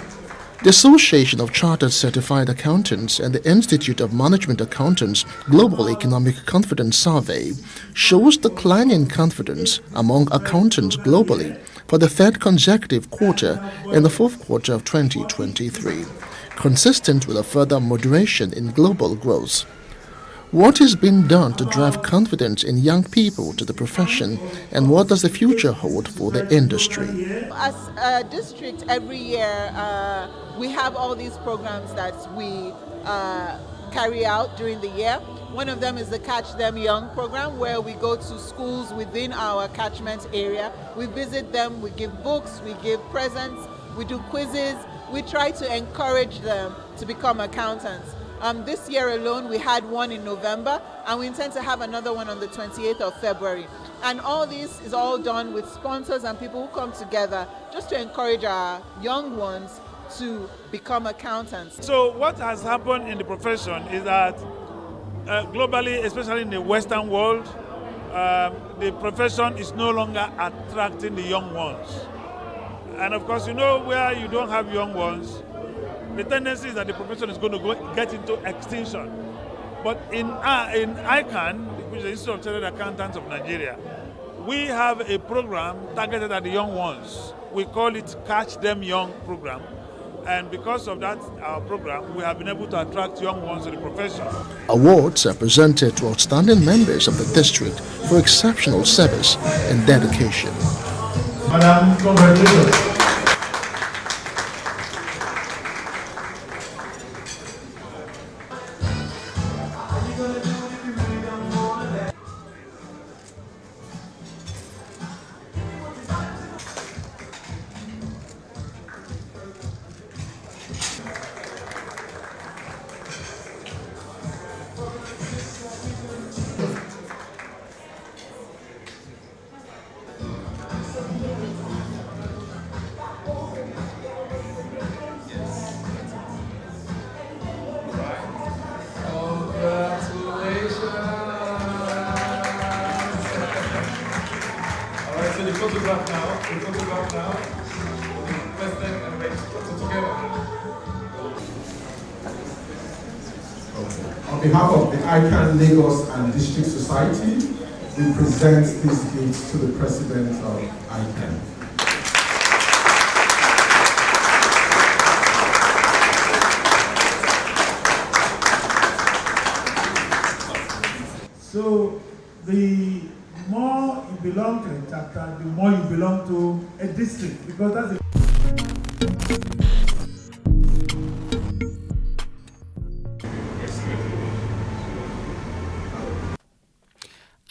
[SPEAKER 8] The Association of Chartered Certified Accountants and the Institute of Management Accountants Global Economic Confidence Survey shows declining confidence among accountants globally for the third consecutive quarter in the fourth quarter of 2023, consistent with a further moderation in global growth. What is being done to drive confidence in young people to the profession, and what does the future hold for the industry?
[SPEAKER 16] As a district, every year we have all these programs that we carry out during the year. One of them is the Catch Them Young program, where we go to schools within our catchment area. We visit them, we give books, we give presents, we do quizzes. We try to encourage them to become accountants. This year alone, we had one in November, and we intend to have another one on the 28th of February. And all this is all done with sponsors and people who come together just to encourage our young ones to become accountants.
[SPEAKER 17] So what has happened in the profession is that globally, especially in the Western world, the profession is no longer attracting the young ones. And of course, where you don't have young ones, the tendency is that the profession is going to get into extinction. But in ICANN, which is the Institute of Chartered Accountants of Nigeria, we have a program targeted at the young ones. We call it Catch Them Young program. And because of that, our program, we have been able to attract young ones to the profession.
[SPEAKER 8] Awards are presented to outstanding members of the district for exceptional service and dedication.
[SPEAKER 13] Madam, congratulations. On behalf of the ICANN Lagos and District Society, we present this gift to the President of ICANN.
[SPEAKER 17] So the more you belong to a chapter, the more you belong to a district, because that's a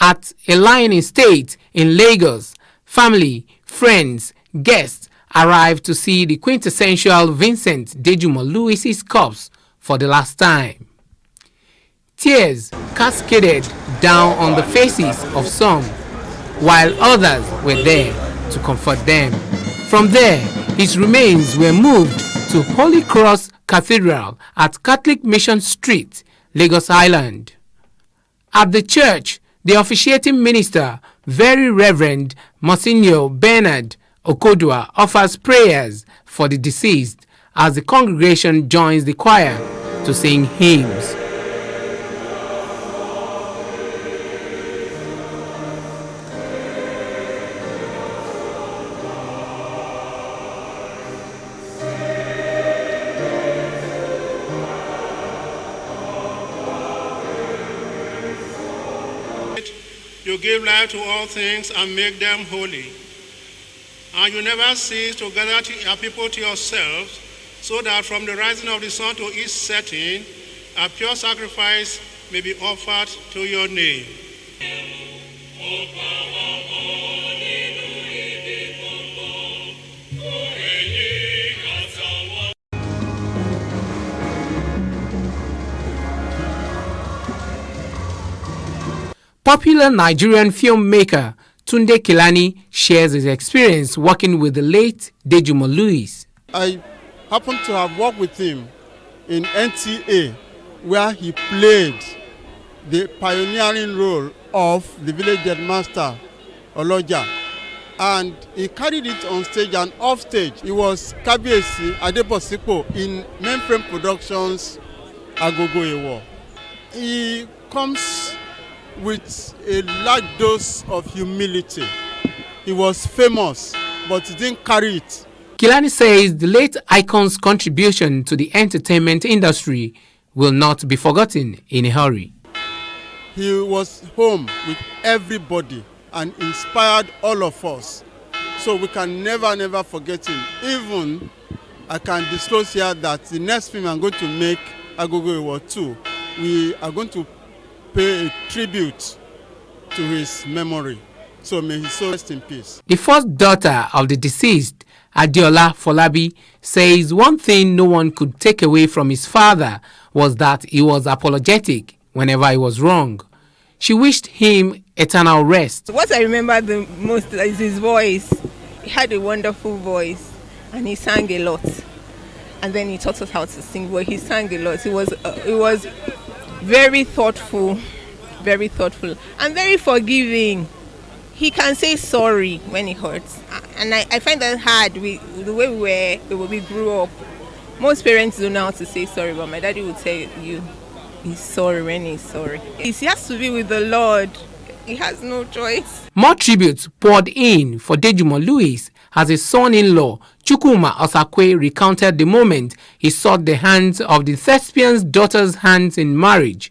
[SPEAKER 6] At a line estate in Lagos, family, friends, guests arrived to see the quintessential Vincent Dejumo Lewis's corpse for the last time. Tears cascaded down on the faces of some, while others were there to comfort them. From there, his remains were moved to Holy Cross Cathedral at Catholic Mission Street, Lagos Island. At the church, the officiating minister, Very Reverend Monsignor Bernard Okodua, offers prayers for the deceased as the congregation joins the choir to sing hymns.
[SPEAKER 18] You give life to all things and make them holy. And you never cease to gather your people to yourselves, so that from the rising of the sun to its setting, a pure sacrifice may be offered to your name.
[SPEAKER 6] Popular Nigerian filmmaker Tunde Kelani shares his experience working with the late Dejumo Lewis.
[SPEAKER 19] I happened to have worked with him in NTA, where he played the pioneering role of the village headmaster, Oloja. And he carried it on stage and off stage. He was Kabiyesi Adeposipo in Mainframe Productions, Agogo Ewo. He comes with a large dose of humility. He was famous, but he didn't carry it.
[SPEAKER 6] Kelani says the late icon's contribution to the entertainment industry will not be forgotten in a hurry.
[SPEAKER 19] He was home with everybody and inspired all of us. So we can never forget him. Even I can disclose here that the next film I'm going to make, Agogo Ewo 2, we are going to pay a tribute to his memory. So may his soul rest in peace.
[SPEAKER 6] The first daughter of the deceased, Adiola Folabi, says one thing no one could take away from his father was that he was apologetic whenever he was wrong. She wished him eternal rest.
[SPEAKER 20] What I remember the most is his voice. He had a wonderful voice and he sang a lot. And then he taught us how to sing, but he sang a lot. It was very thoughtful, and very forgiving. He can say sorry when it hurts, and I find that hard. The way we grew up, most parents don't know how to say sorry, but my daddy would tell you he's sorry when he's sorry. He has to be with the Lord. He has no choice.
[SPEAKER 6] More tributes poured in for Dejumo Louis as his son-in-law, Chukwuma Osakwe, recounted the moment he sought the hands of the thespian's daughter's hands in marriage.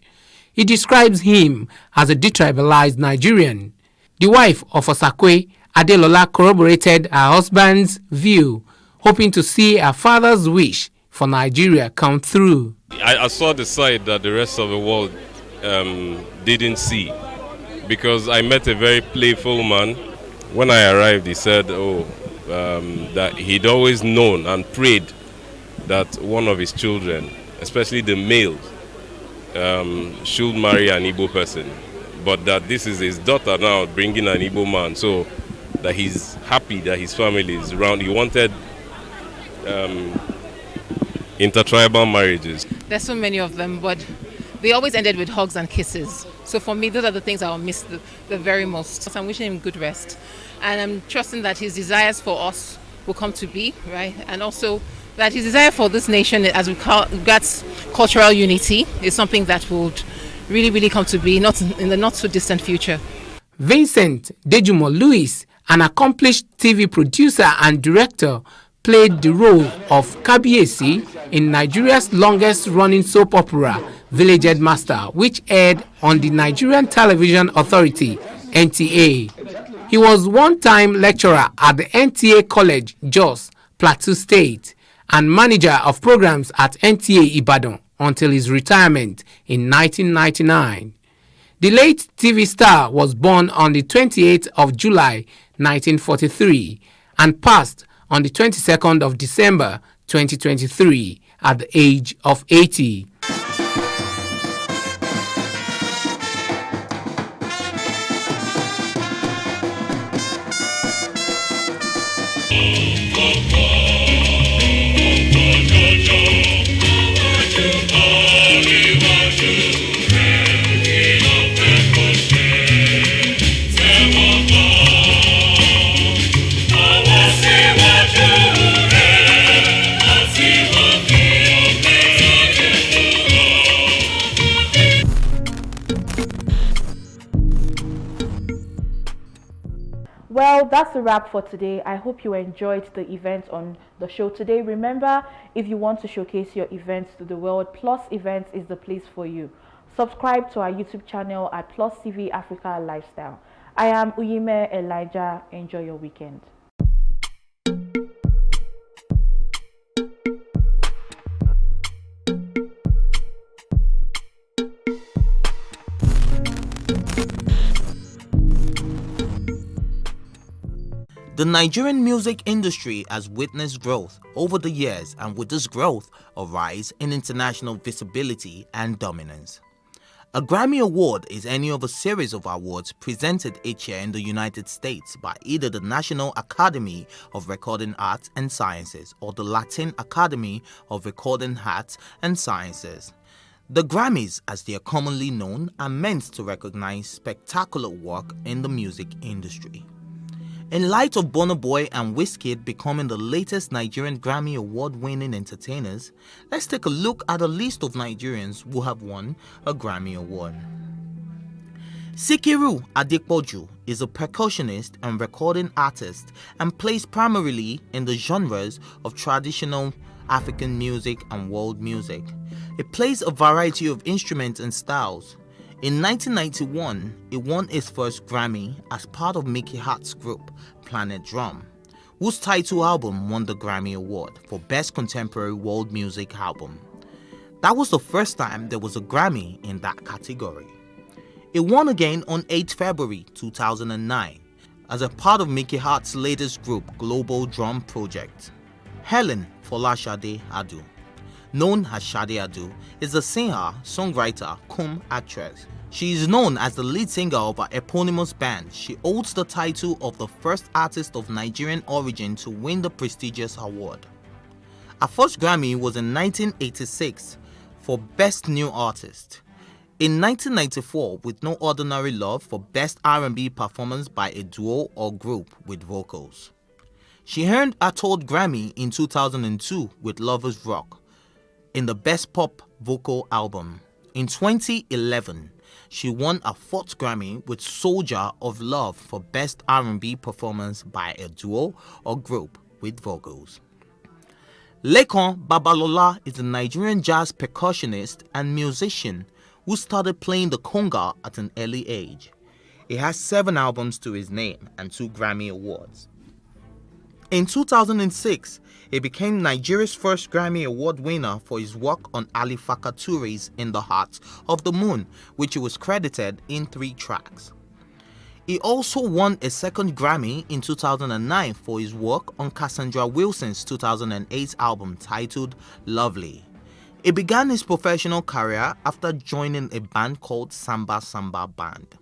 [SPEAKER 6] He describes him as a detribalized Nigerian. The wife of Osakwe, Adelola, corroborated her husband's view, hoping to see her father's wish for Nigeria come through.
[SPEAKER 1] I saw the side that the rest of the world didn't see, because I met a very playful man. When I arrived, he said, that he'd always known and prayed that one of his children, especially the males, should marry an Igbo person. But that this is his daughter now bringing an Igbo man, so that he's happy that his family is around. He wanted intertribal marriages.
[SPEAKER 2] There's so many of them, but they always ended with hugs and kisses. So for me, those are the things I will miss the very most. So I'm wishing him good rest. And I'm trusting that his desires for us will come to be, right? And also that his desire for this nation, as we call regards cultural unity, is something that would really come to be, not in the not so distant future.
[SPEAKER 6] Vincent Dejumo Louis, an accomplished TV producer and director, played the role of Kabiesi in Nigeria's longest-running soap opera, Village Headmaster, which aired on the Nigerian Television Authority, NTA. He was one-time lecturer at the NTA College, Jos, Plateau State, and manager of programs at NTA Ibadan until his retirement in 1999. The late TV star was born on the 28th of July 1943 and passed on the 22nd of December 2023 at the age of 80.
[SPEAKER 22] Well, that's a wrap for today. I hope you enjoyed the event on the show today. Remember, if you want to showcase your events to the world, Plus Events is the place for you. Subscribe to our YouTube channel at Plus TV Africa Lifestyle. I am Uyime Elijah. Enjoy your weekend.
[SPEAKER 21] The Nigerian music industry has witnessed growth over the years, and with this growth, a rise in international visibility and dominance. A Grammy Award is any of a series of awards presented each year in the United States by either the National Academy of Recording Arts and Sciences or the Latin Academy of Recording Arts and Sciences. The Grammys, as they are commonly known, are meant to recognize spectacular work in the music industry. In light of Burna Boy and Wizkid becoming the latest Nigerian Grammy Award-winning entertainers, let's take a look at a list of Nigerians who have won a Grammy Award. Sikiru Adekpoju is a percussionist and recording artist and plays primarily in the genres of traditional African music and world music. He plays a variety of instruments and styles. In 1991, he won his first Grammy as part of Mickey Hart's group, Planet Drum, whose title album won the Grammy Award for Best Contemporary World Music Album. That was the first time there was a Grammy in that category. It won again on 8 February 2009 as a part of Mickey Hart's latest group, Global Drum Project. Helen Folashade Adu, known as Shade Adu, is a singer, songwriter, cum actress. She is known as the lead singer of her eponymous band. She holds the title of the first artist of Nigerian origin to win the prestigious award. Her first Grammy was in 1986 for Best New Artist. In 1994, with No Ordinary Love for Best R&B Performance by a Duo or Group with Vocals. She earned a third Grammy in 2002 with Lovers Rock in the Best Pop Vocal Album. In 2011, she won a fourth Grammy with Soldier of Love for Best R&B Performance by a Duo or Group with Vocals. Lekan Babalola is a Nigerian jazz percussionist and musician who started playing the conga at an early age. He has 7 albums to his name and 2 Grammy Awards. In 2006, he became Nigeria's first Grammy Award winner for his work on Ali Fakature's In the Heart of the Moon, which he was credited in 3 tracks. He also won a second Grammy in 2009 for his work on Cassandra Wilson's 2008 album titled Lovely. He began his professional career after joining a band called Samba Samba Band.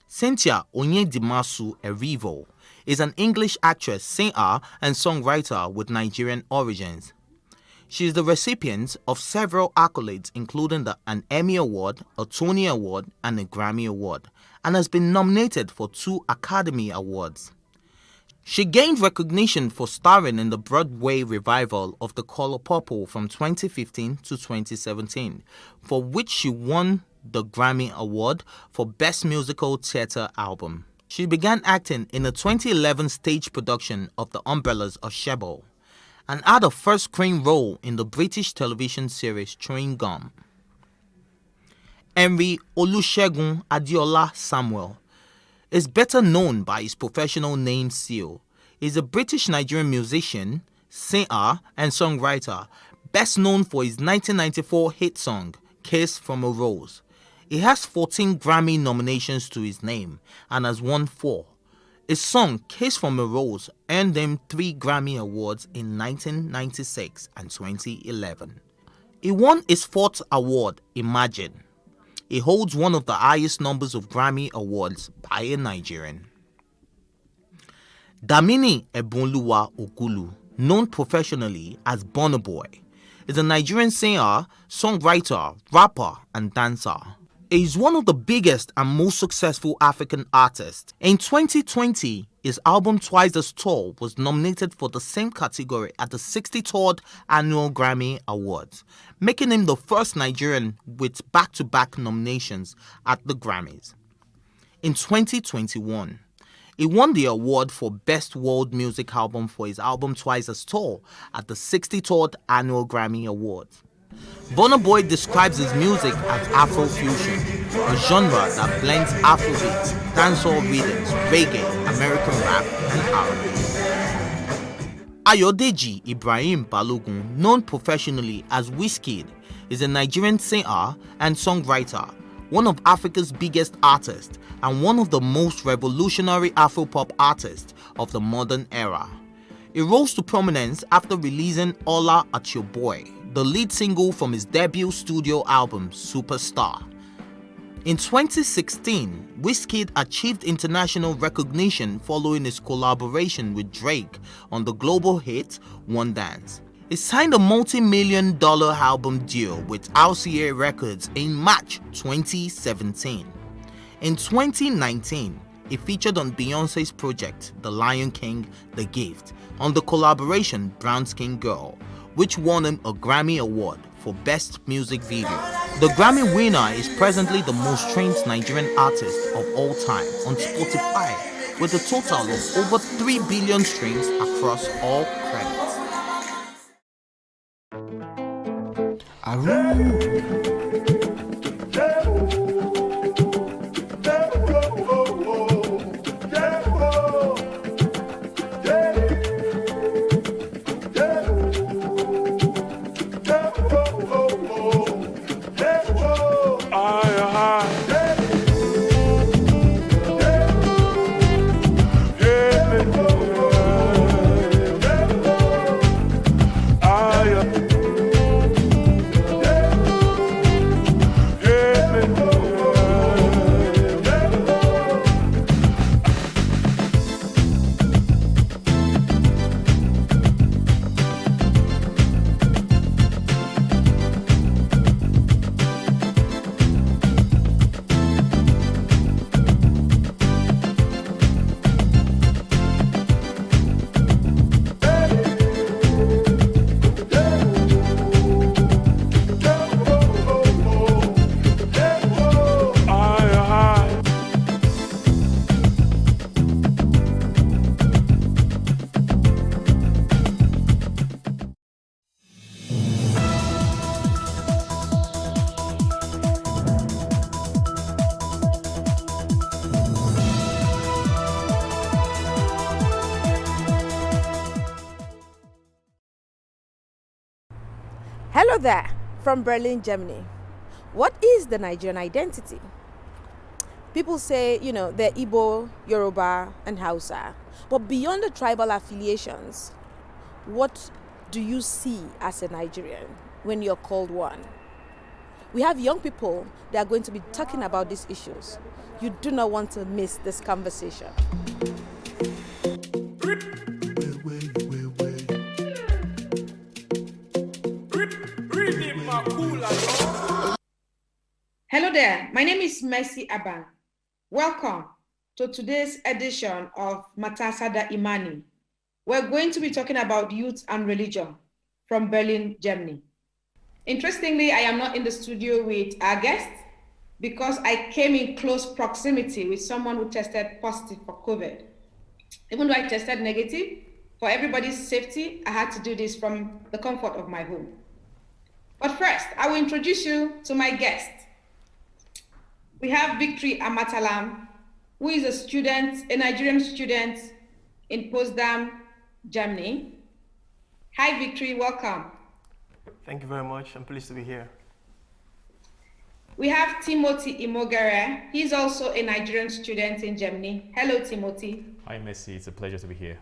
[SPEAKER 21] Cynthia Onyedimasu Erivo is an English actress, singer, and songwriter with Nigerian origins. She is the recipient of several accolades including an Emmy Award, a Tony Award, and a Grammy Award, and has been nominated for 2 Academy Awards. She gained recognition for starring in the Broadway revival of The Color Purple from 2015 to 2017, for which she won the Grammy Award for Best Musical Theatre Album. She began acting in a 2011 stage production of The Umbrellas of Cherbourg and had a first screen role in the British television series Chewing Gum. Henry Olusegun Adiola Samuel is better known by his professional name Seal. He is a British-Nigerian musician, singer, and songwriter, best known for his 1994 hit song, Kiss from a Rose. He has 14 Grammy nominations to his name and has won 4. His song, Kiss from a Rose, earned him 3 Grammy Awards in 1996 and 2011. He won his 4th award, Imagine. He holds one of the highest numbers of Grammy Awards by a Nigerian. Damini Ebonluwa Ogulu, known professionally as Burna Boy, is a Nigerian singer, songwriter, rapper, and dancer. He is one of the biggest and most successful African artists. In 2020, his album Twice as Tall was nominated for the same category at the 63rd Annual Grammy Awards, making him the first Nigerian with back-to-back nominations at the Grammys. In 2021, he won the award for Best World Music Album for his album Twice as Tall at the 63rd Annual Grammy Awards. Burna Boy describes his music as Afrofusion, a genre that blends Afrobeats, dancehall rhythms, reggae, American rap, and R&B. Ayodeji Ibrahim Balogun, known professionally as Wizkid, is a Nigerian singer and songwriter, one of Africa's biggest artists, and one of the most revolutionary Afropop artists of the modern era. He rose to prominence after releasing Holla at Your Boy, the lead single from his debut studio album, Superstar. In 2016, Wizkid achieved international recognition following his collaboration with Drake on the global hit One Dance. He signed a multi-million-dollar album deal with RCA Records in March 2017. In 2019, he featured on Beyoncé's project, The Lion King, The Gift, on the collaboration Brown Skin Girl, which won him a Grammy Award for Best Music Video. The Grammy winner is presently the most streamed Nigerian artist of all time on Spotify, with a total of over 3 billion streams across all credits.
[SPEAKER 3] Hello there from Berlin, Germany. What is the Nigerian identity? People say, they're Igbo, Yoruba, and Hausa. But beyond the tribal affiliations, what do you see as a Nigerian when you're called one? We have young people that are going to be talking about these issues. You do not want to miss this conversation.
[SPEAKER 4] Hello there, my name is Mercy Aban. Welcome to today's edition of Matasada Imani. We're going to be talking about youth and religion from Berlin, Germany. Interestingly, I am not in the studio with our guest because I came in close proximity with someone who tested positive for COVID. Even though I tested negative, for everybody's safety, I had to do this from the comfort of my home. But first, I will introduce you to my guest. We have Victory Amatalam, who is a Nigerian student in Potsdam, Germany. Hi, Victory, welcome.
[SPEAKER 23] Thank you very much. I'm pleased to be here.
[SPEAKER 4] We have Timothy Imogere. He's also a Nigerian student in Germany. Hello, Timothy.
[SPEAKER 24] Hi, Messi. It's a pleasure to be here.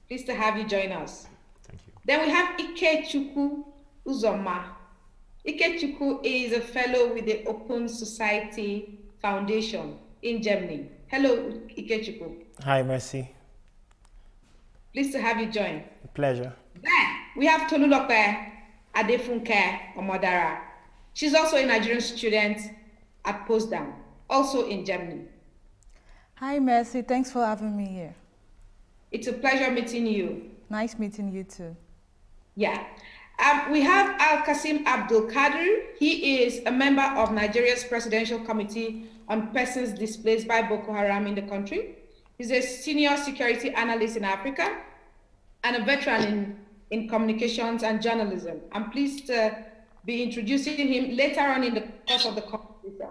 [SPEAKER 4] Pleased to have you join us.
[SPEAKER 24] Thank you.
[SPEAKER 4] Then we have Ikechukwu Uzoma. Ikechukwu is a fellow with the Open Society Foundation in Germany. Hello, Ikechukwu.
[SPEAKER 23] Hi, Messi.
[SPEAKER 4] Pleased to have you join.
[SPEAKER 23] A pleasure.
[SPEAKER 4] Then we have Tolulope Adefunke Omodara. She's also a Nigerian student at Potsdam, also in Germany.
[SPEAKER 25] Hi, Mercy. Thanks for having me here.
[SPEAKER 4] It's a pleasure meeting you.
[SPEAKER 25] Nice meeting you too.
[SPEAKER 4] Yeah. We have Al-Qasim Abdul Kadir. He is a member of Nigeria's Presidential Committee on Persons Displaced by Boko Haram in the country. He's a senior security analyst in Africa and a veteran in communications and journalism. I'm pleased to be introducing him later on in the course of the conversation.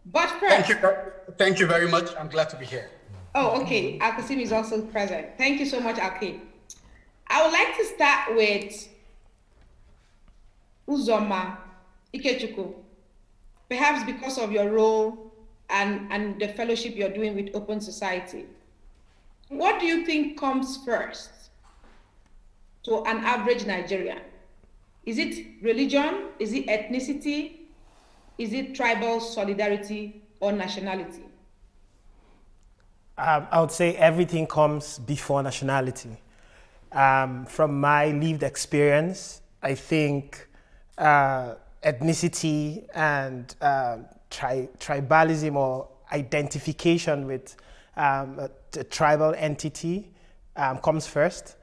[SPEAKER 4] But first...
[SPEAKER 26] Thank you very much. I'm glad to be here.
[SPEAKER 4] Oh, okay. Al-Qasim is also present. Thank you so much, Al-Qasim. I would like to start with Uzoma Ikechukwu, perhaps because of your role and the fellowship you're doing with Open Society. What do you think comes first to an average Nigerian? Is it religion? Is it ethnicity? Is it tribal solidarity or nationality?
[SPEAKER 23] I would say everything comes before nationality. From my lived experience, I think ethnicity and tribalism or identification with the tribal entity comes first.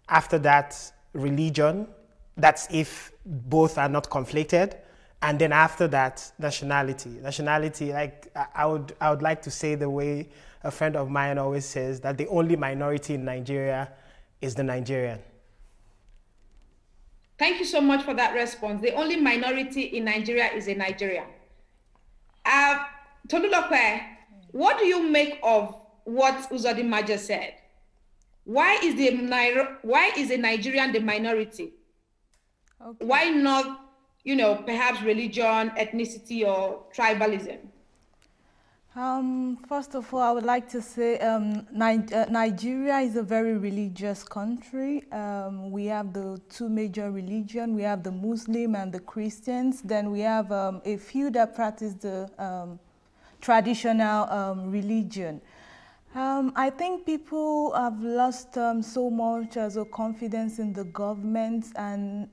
[SPEAKER 23] After that, religion. That's if both are not conflicted. And then after that, nationality. Nationality, like I would like to say the way a friend of mine always says, that the only minority in Nigeria is the Nigerian.
[SPEAKER 4] Thank you so much for that response. The only minority in Nigeria is a Nigerian. Tolulope, what do you make of what Uzodinma just said? Why is a Nigerian the minority? Okay. Why not, perhaps religion, ethnicity, or tribalism?
[SPEAKER 25] First of all, I would like to say Nigeria is a very religious country. We have the two major religions. We have the Muslim and the Christians. Then we have a few that practice the traditional religion. I think people have lost so much as a confidence in the government, and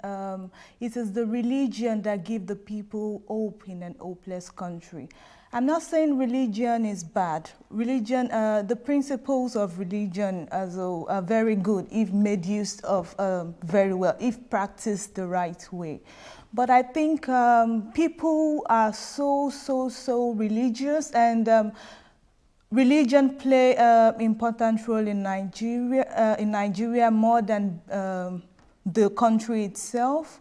[SPEAKER 25] it is the religion that gives the people hope in an hopeless country. I'm not saying religion is bad. Religion, the principles of religion are very good if made use of very well, if practiced the right way. But I think people are so religious, and religion play an important role in Nigeria more than the country itself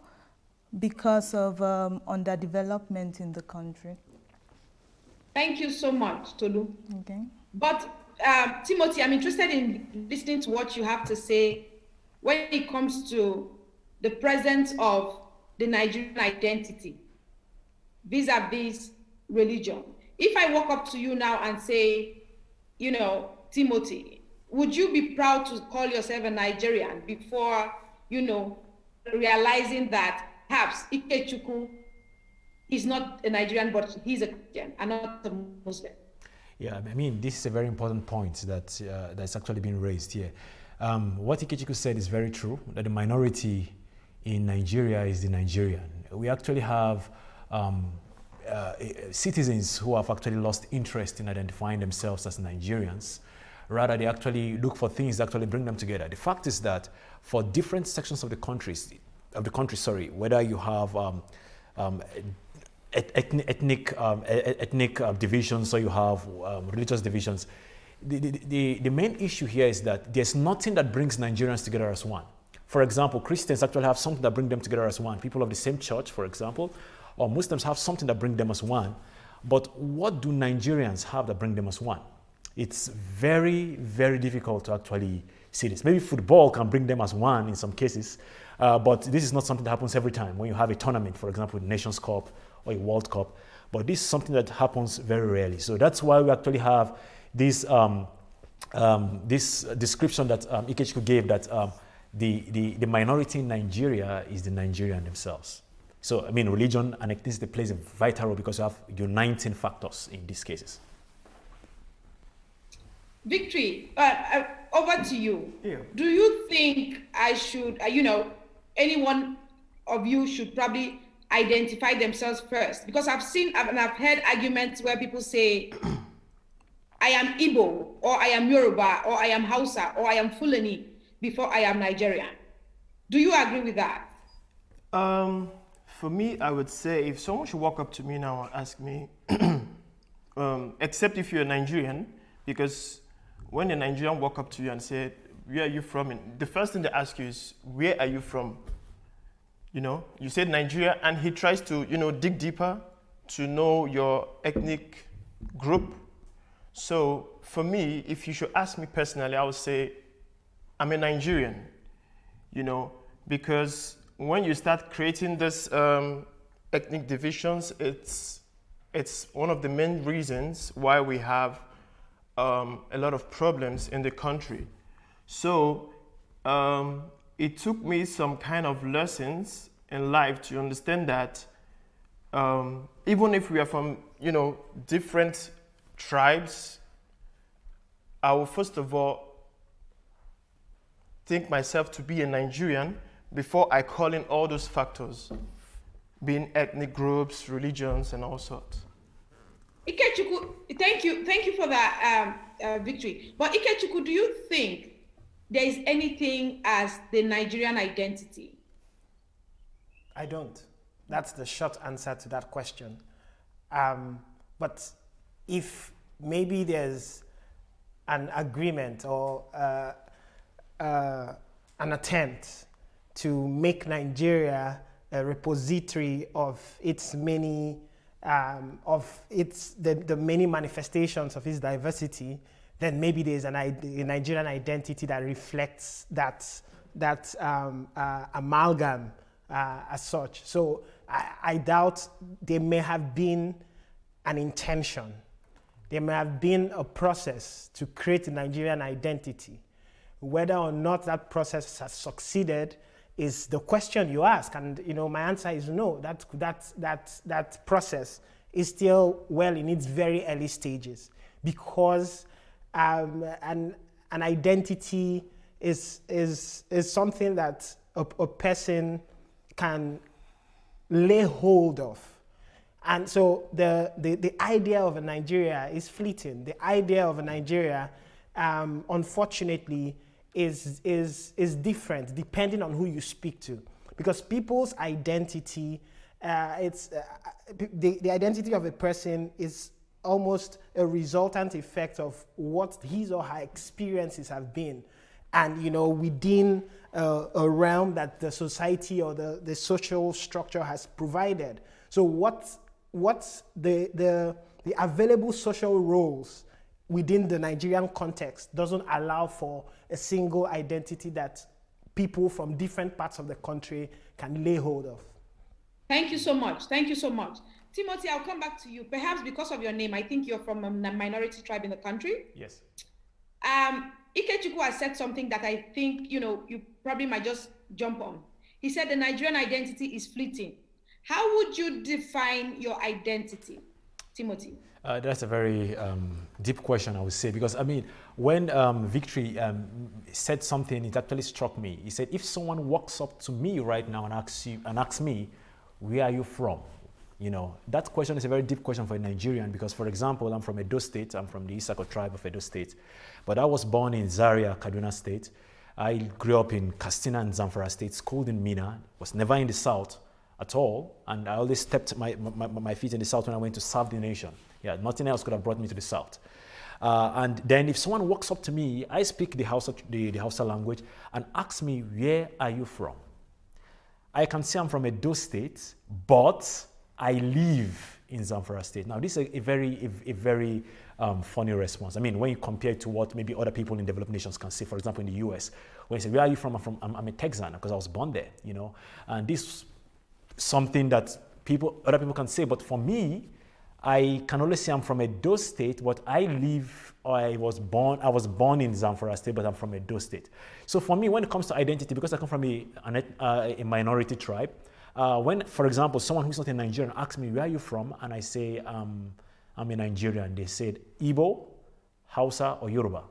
[SPEAKER 25] because of underdevelopment in the country.
[SPEAKER 4] Thank you so much, Tolu.
[SPEAKER 25] Okay.
[SPEAKER 4] But Timothy, I'm interested in listening to what you have to say when it comes to the presence of the Nigerian identity vis-a-vis religion. If I walk up to you now and say, you know, Timothy, would you be proud to call yourself a Nigerian before, you know, realizing that perhaps Ikechukwu is not a Nigerian, but he's a Christian and not a Muslim?
[SPEAKER 5] Yeah, I mean, this is a very important point that that's actually been raised here. What Ikechukwu said is very true, that the minority in Nigeria is the Nigerian. We actually have citizens who have actually lost interest in identifying themselves as Nigerians. Rather, they actually look for things that actually bring them together. The fact is that for different sections of the country, whether you have ethnic divisions or you have religious divisions, the main issue here is that there's nothing that brings Nigerians together as one. For example, Christians actually have something that brings them together as one. People of the same church, for example, or Muslims have something that brings them as one. But what do Nigerians have that bring them as one? It's very, very difficult to actually see this. Maybe football can bring them as one in some cases, but this is not something that happens every time when you have a tournament, for example, Nations Cup or a World Cup. But this is something that happens very rarely. So that's why we actually have this, this description that Ikechukwu gave, that the minority in Nigeria is the Nigerian themselves. So, I mean, religion and ethnicity plays a vital role because you have uniting factors in these cases.
[SPEAKER 4] Victory, over to you.
[SPEAKER 23] Yeah.
[SPEAKER 4] Do you think I should, you know, any one of you should probably identify themselves first? Because I've seen and I've heard arguments where people say, I am Igbo, or I am Yoruba, or I am Hausa, or I am Fulani before I am Nigerian. Do you agree with that?
[SPEAKER 23] For me, I would say if someone should walk up to me now and ask me, except if you're a Nigerian, because when a Nigerian walk up to you and say, where are you from? And the first thing they ask you is, where are you from? You know, you said Nigeria, and he tries to, you know, dig deeper to know your ethnic group. So for me, if you should ask me personally, I would say, I'm a Nigerian, you know, because when you start creating this ethnic divisions, it's one of the main reasons why we have a lot of problems in the country. So it took me some kind of lessons in life to understand that even if we are from, you know, different tribes, I will first of all think myself to be a Nigerian before I call in all those factors, being ethnic groups, religions, and all sorts.
[SPEAKER 4] Ikechukwu, thank you for that Victory. But Ikechukwu, do you think there is anything as the Nigerian identity?
[SPEAKER 23] I don't. That's the short answer to that question. But if maybe there's an agreement or an attempt to make Nigeria a repository of its many the many manifestations of its diversity, then maybe there's a Nigerian identity that reflects that amalgam as such. So I doubt there may have been an intention. There may have been a process to create a Nigerian identity. Whether or not that process has succeeded is the question you ask, and you know my answer is no. That process is still well in its very early stages, because an identity is something that a person can lay hold of, and so the idea of a Nigeria is fleeting. The idea of a Nigeria, unfortunately, is different depending on who you speak to, because people's identity, the identity of a person is almost a resultant effect of what his or her experiences have been, and you know, within a realm that the society or the social structure has provided. So what's the available social roles within the Nigerian context doesn't allow for a single identity that people from different parts of the country can lay hold of.
[SPEAKER 4] Thank you so much. Thank you so much. Timothy, I'll come back to you. Perhaps because of your name, I think you're from a minority tribe in the country.
[SPEAKER 5] Yes.
[SPEAKER 4] Ikechukwu has said something that I think, you probably might just jump on. He said the Nigerian identity is fleeting. How would you define your identity, Timothy?
[SPEAKER 5] That's a very deep question, I would say, because I mean, when Victory said something, it actually struck me. He said, if someone walks up to me right now and asks me, where are you from? That question is a very deep question for a Nigerian because, for example, I'm from Edo State. I'm from the Isako tribe of Edo State. But I was born in Zaria, Kaduna State. I grew up in Katsina and Zamfara State, schooled in Mina, was never in the South at all. And I always stepped my feet in the South when I went to serve the nation. Yeah, nothing else could have brought me to the South. And then if someone walks up to me, I speak the Hausa language and asks me, where are you from? I can say I'm from Edo State, but I live in Zamfara State. Now, this is a very funny response. I mean, when you compare it to what maybe other people in developed nations can say, for example, in the US, when you say, where are you from? I'm a Texan because I was born there, And this is something that other people can say, but for me, I can only say I'm from Edo State, but I was born in Zamfara State, but I'm from Edo State. So for me, when it comes to identity, because I come from a minority tribe, when, for example, someone who's not a Nigerian asks me, where are you from? And I say, I'm a Nigerian. They said, Igbo, Hausa, or Yoruba.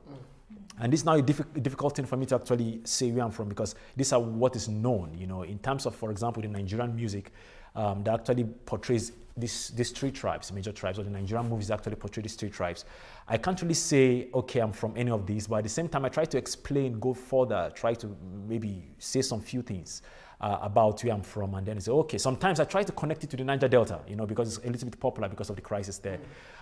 [SPEAKER 5] And this is now a difficult thing for me to actually say where I'm from because these are what is known, in terms of, for example, the Nigerian music that actually portrays these three tribes, major tribes, or the Nigerian movies actually portray these three tribes. I can't really say, okay, I'm from any of these, but at the same time, I try to explain, go further, try to maybe say some few things about where I'm from, and then say, okay, sometimes I try to connect it to the Niger Delta, because it's a little bit popular because of the crisis there,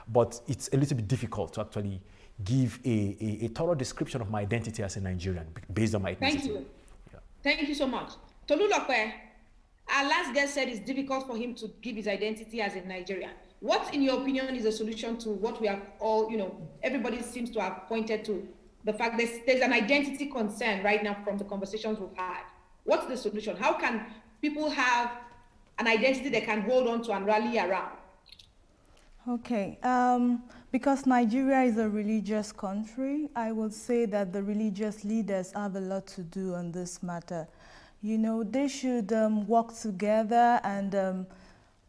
[SPEAKER 5] but it's a little bit difficult to actually give a thorough description of my identity as a Nigerian based on my ethnicity.
[SPEAKER 4] Thank you. Yeah. Thank you so much. Tolulope, our last guest said it's difficult for him to give his identity as a Nigerian. What, in your opinion, is a solution to what we have all, everybody seems to have pointed to, the fact that there's an identity concern right now from the conversations we've had. What's the solution? How can people have an identity they can hold on to and rally around?
[SPEAKER 25] Okay, because Nigeria is a religious country, I would say that the religious leaders have a lot to do on this matter. They should work together and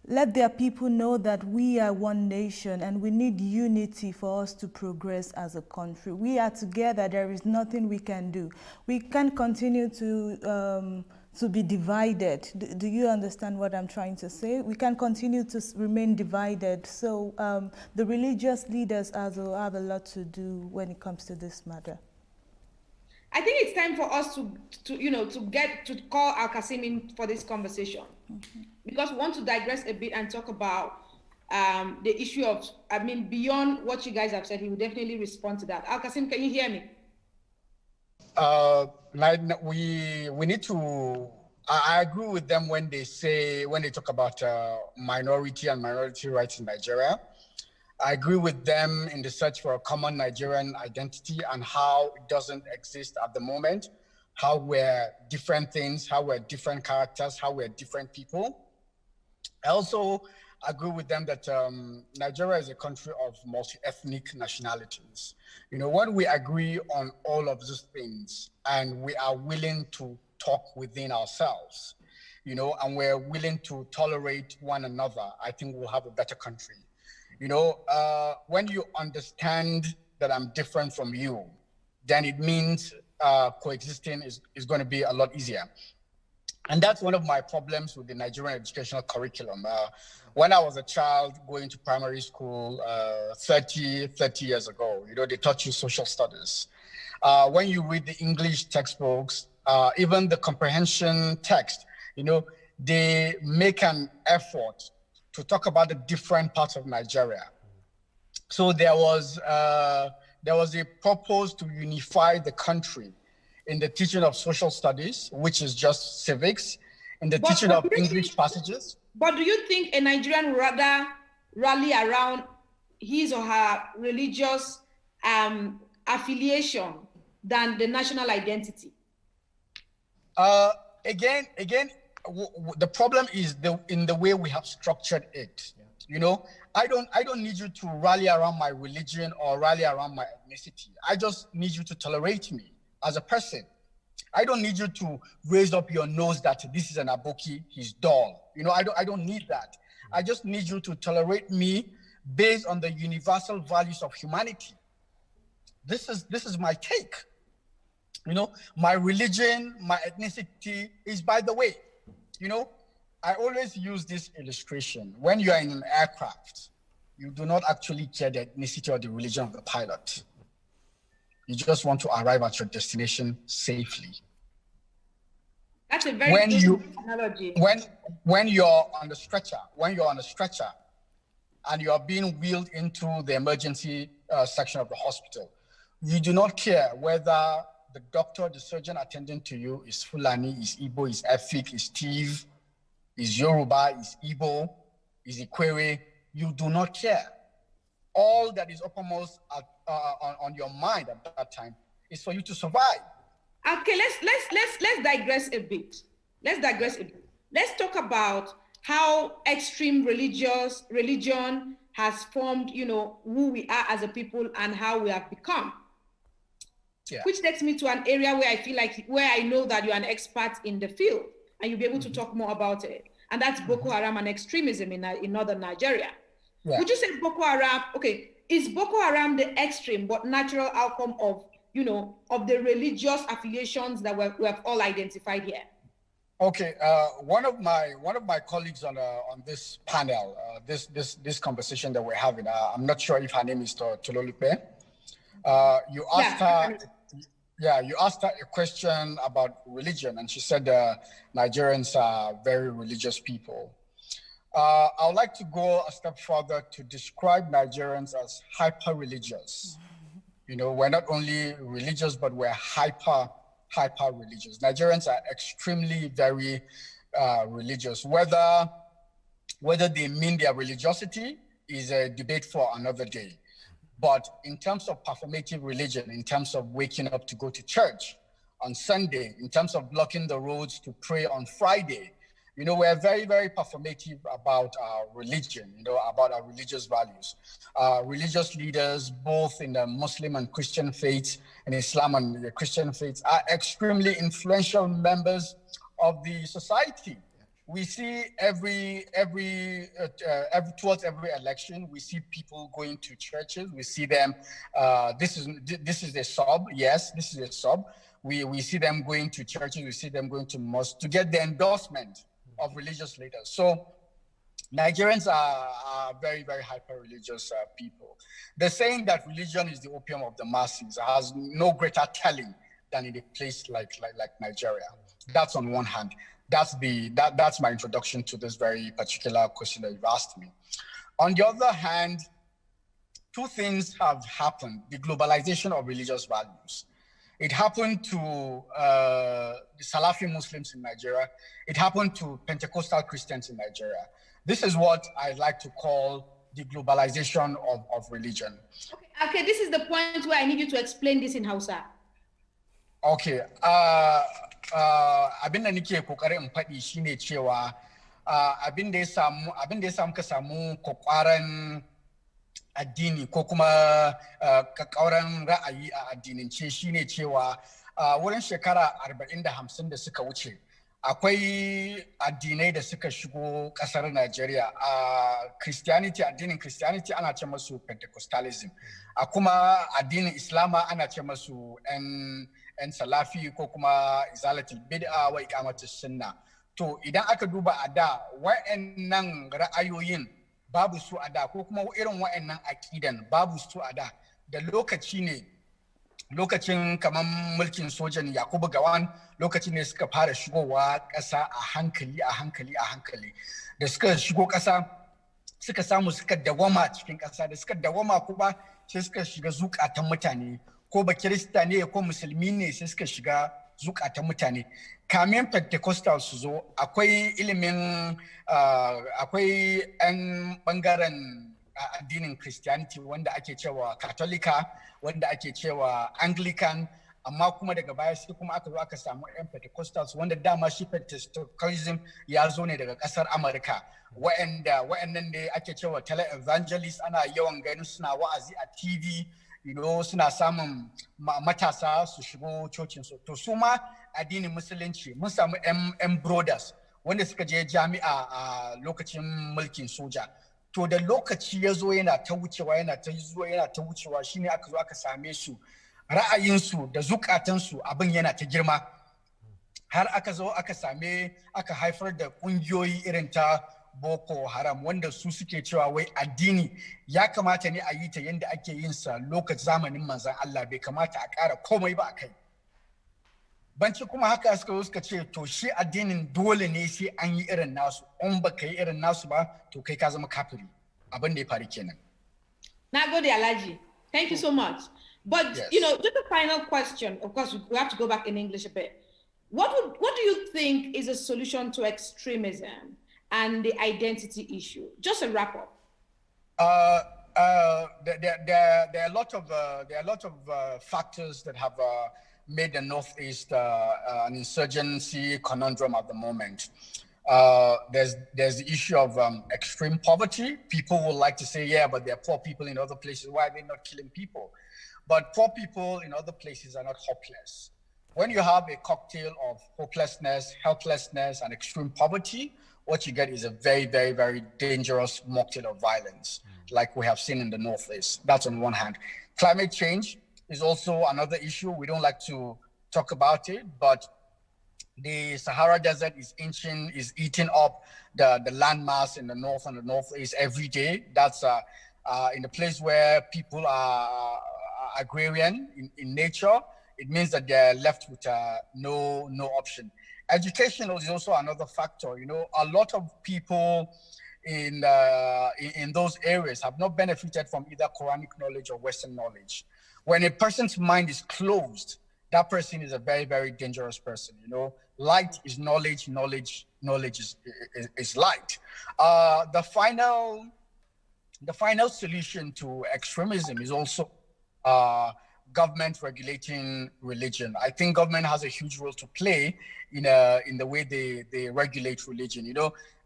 [SPEAKER 25] let their people know that we are one nation and we need unity for us to progress as a country. We are together, there is nothing we can do. We can't continue to be divided. Do you understand what I'm trying to say? We can continue to remain divided. So the religious leaders also have a lot to do when it comes to this matter.
[SPEAKER 4] I think it's time for us to call Al-Kassim in for this conversation, because we want to digress a bit and talk about the issue of, beyond what you guys have said. He will definitely respond to that. Al-Kassim, can you hear me?
[SPEAKER 26] We need to. I agree with them when they talk about minority and minority rights in Nigeria. I agree with them in the search for a common Nigerian identity and how it doesn't exist at the moment, how we're different things, how we're different characters, how we're different people. I also agree with them that Nigeria is a country of multi-ethnic nationalities. When we agree on all of these things and we are willing to talk within ourselves, and we're willing to tolerate one another, I think we'll have a better country. When you understand that I'm different from you, then it means coexisting is going to be a lot easier. And that's one of my problems with the Nigerian educational curriculum. When I was a child going to primary school 30 years ago, they taught you social studies. When you read the English textbooks, even the comprehension text, they make an effort to talk about the different parts of Nigeria. So there was a purpose to unify the country in the teaching of social studies, which is just civics, in the teaching of English passages.
[SPEAKER 4] But do you think a Nigerian would rather rally around his or her religious affiliation than the national identity?
[SPEAKER 26] Again, the problem is in the way we have structured it. Yeah. You know, I don't need you to rally around my religion or rally around my ethnicity. I just need you to tolerate me as a person. I don't need you to raise up your nose that this is an Aboki, he's dull. You know, I don't need that. I just need you to tolerate me based on the universal values of humanity. This is my take. You know, my religion, my ethnicity is by the way. You know, I always use this illustration. When you are in an aircraft, you do not actually care the ethnicity or the religion of the pilot. You just want to arrive at your destination safely.
[SPEAKER 4] That's a very good analogy.
[SPEAKER 26] When you're on the stretcher, and you are being wheeled into the emergency section of the hospital, you do not care whether the doctor, the surgeon attending to you is Fulani, is Igbo, is Efik, is Steve, is Yoruba, is Igbo, is Ikwere. You do not care. All that is uppermost on your mind at that time is for you to survive.
[SPEAKER 4] Okay, let's digress a bit. Let's talk about how extreme religion has formed, you know, who we are as a people and how we have become. Yeah. Which takes me to an area where I know that you're an expert in the field and you'll be able to talk more about it. And that's Boko Haram and extremism in northern Nigeria. Yeah. Would you say Boko Haram, okay, is Boko Haram the extreme but natural outcome of, you know, of the religious affiliations that we have all identified here?
[SPEAKER 26] Okay, one of my colleagues on this panel, this conversation that we're having, I'm not sure if her name is Tololupe. You asked her a question about religion, and she said Nigerians are very religious people. I would like to go a step further to describe Nigerians as hyper-religious. You know, we're not only religious, but we're hyper-religious. Nigerians are extremely very religious. Whether they mean their religiosity is a debate for another day. But in terms of performative religion, in terms of waking up to go to church on Sunday, in terms of blocking the roads to pray on Friday, you know, we're very, very performative about our religion, you know, about our religious values. Religious leaders, both in the Muslim and Christian faiths, and Islam and the Christian faiths, are extremely influential members of the society. We see towards every election, we see people going to churches. We see them. This is a sub. Yes, this is a sub. We see them going to churches. We see them going to mosques to get the endorsement of religious leaders. So Nigerians are very, very hyper-religious people. The saying that religion is the opium of the masses has no greater telling than in a place like Nigeria. That's on one hand. That's my introduction to this very particular question that you've asked me. On the other hand, two things have happened: the globalization of religious values. It happened to the Salafi Muslims in Nigeria. It happened to Pentecostal Christians in Nigeria. This is what I like to call the globalization of religion.
[SPEAKER 4] Okay, this is the point where I need you to explain this in Hausa.
[SPEAKER 26] Okay, abin da nake kokarin in faɗi shine cewa abin da ya samu ka samu kwakwaran addini ko kuma kakkauran ra'ayi a addinance shine cewa wurin shekara 40 da 50 da suka wuce akwai addinai da suka shigo kasar Najeriya. Addinin Christianity ana ce masu Pentecostalism, a kuma addinin Islama ana ce masu 'yan Salafi ko kuma Izalatul Bid'a wa Iqamatus Sunna. To idan aka duba a da wa'annan ra'ayoyin babu su a da, ko kuma irin wa'annan aqidan babu su a da lokaci ne, lokacin kamar mulkin sojan Yakubu Gawan, lokacin ne suka fara shigowa ƙasa a hankali da suka shigo ƙasa suka samu suka dawama cikin ƙasa, da suka dawama kuma sai suka shiga zukatan mutane, ko ba Kirista ne ko musulmi ne, sai suka shiga zukatan mutane. Kamin Pentecostal su zo akwai ilimin akwai 'yan bangaren addinin Christianity wanda ake cewa Katolika, wanda ake cewa Anglican, amma kuma daga baya sai kuma aka zo aka samu yan Pentecostals wanda dama shi Pentecostalism ya zo ne daga kasar Amurka wa'annan ne ake cewa tele-evangelists, ana yawan ganin suna wa'azi a TV, suna samun matasa su shigo cocin su. To su ma addinin musulunci mun samu M brothers wanda suka je jami'a a lokacin mulkin soja. To da lokaci ya zo yana ta wucewa shine aka zo aka same su ra'ayinsu da zukatansu abin yana ta girma har aka zo aka haifar da kungiyoyi irin ta Boko Haram wanda su suke cewa wai addini ya kamata ne a yi ta yadda ake yin sa lokacin zamanin manzon Allah, bai kamata a ƙara komai ba a kai. Banci kuma haka suka ce to shi addinin dole ne sai an yi irin nasu, in ba ka yi irin nasu ba to kai ka zama kafiri. Abin da ya faru kenan.
[SPEAKER 4] Na gode Alhaji. Thank you so much. But
[SPEAKER 26] yes.
[SPEAKER 4] Just a final question. Of course, we have to go back in English a bit. What do you think is a solution to extremism and the identity issue? Just a wrap up.
[SPEAKER 26] There are a lot of factors that have made the Northeast an insurgency conundrum at the moment. There's the issue of extreme poverty. People would like to say, yeah, but there are poor people in other places. Why are they not killing people? But poor people in other places are not hopeless. When you have a cocktail of hopelessness, helplessness, and extreme poverty, what you get is a very, very, very dangerous mocktail of violence, like we have seen in the Northeast. That's on one hand. Climate change is also another issue. We don't like to talk about it, but the Sahara Desert is eating up the landmass in the north and the northeast every day. That's in the place where people are agrarian in nature. It means that they're left with no option. Education is also another factor. A lot of people in those areas have not benefited from either Quranic knowledge or Western knowledge. When a person's mind is closed, that person is a very, very dangerous person. Light is knowledge, knowledge is light. The final solution to extremism is also government regulating religion. I think government has a huge role to play in the way they regulate religion.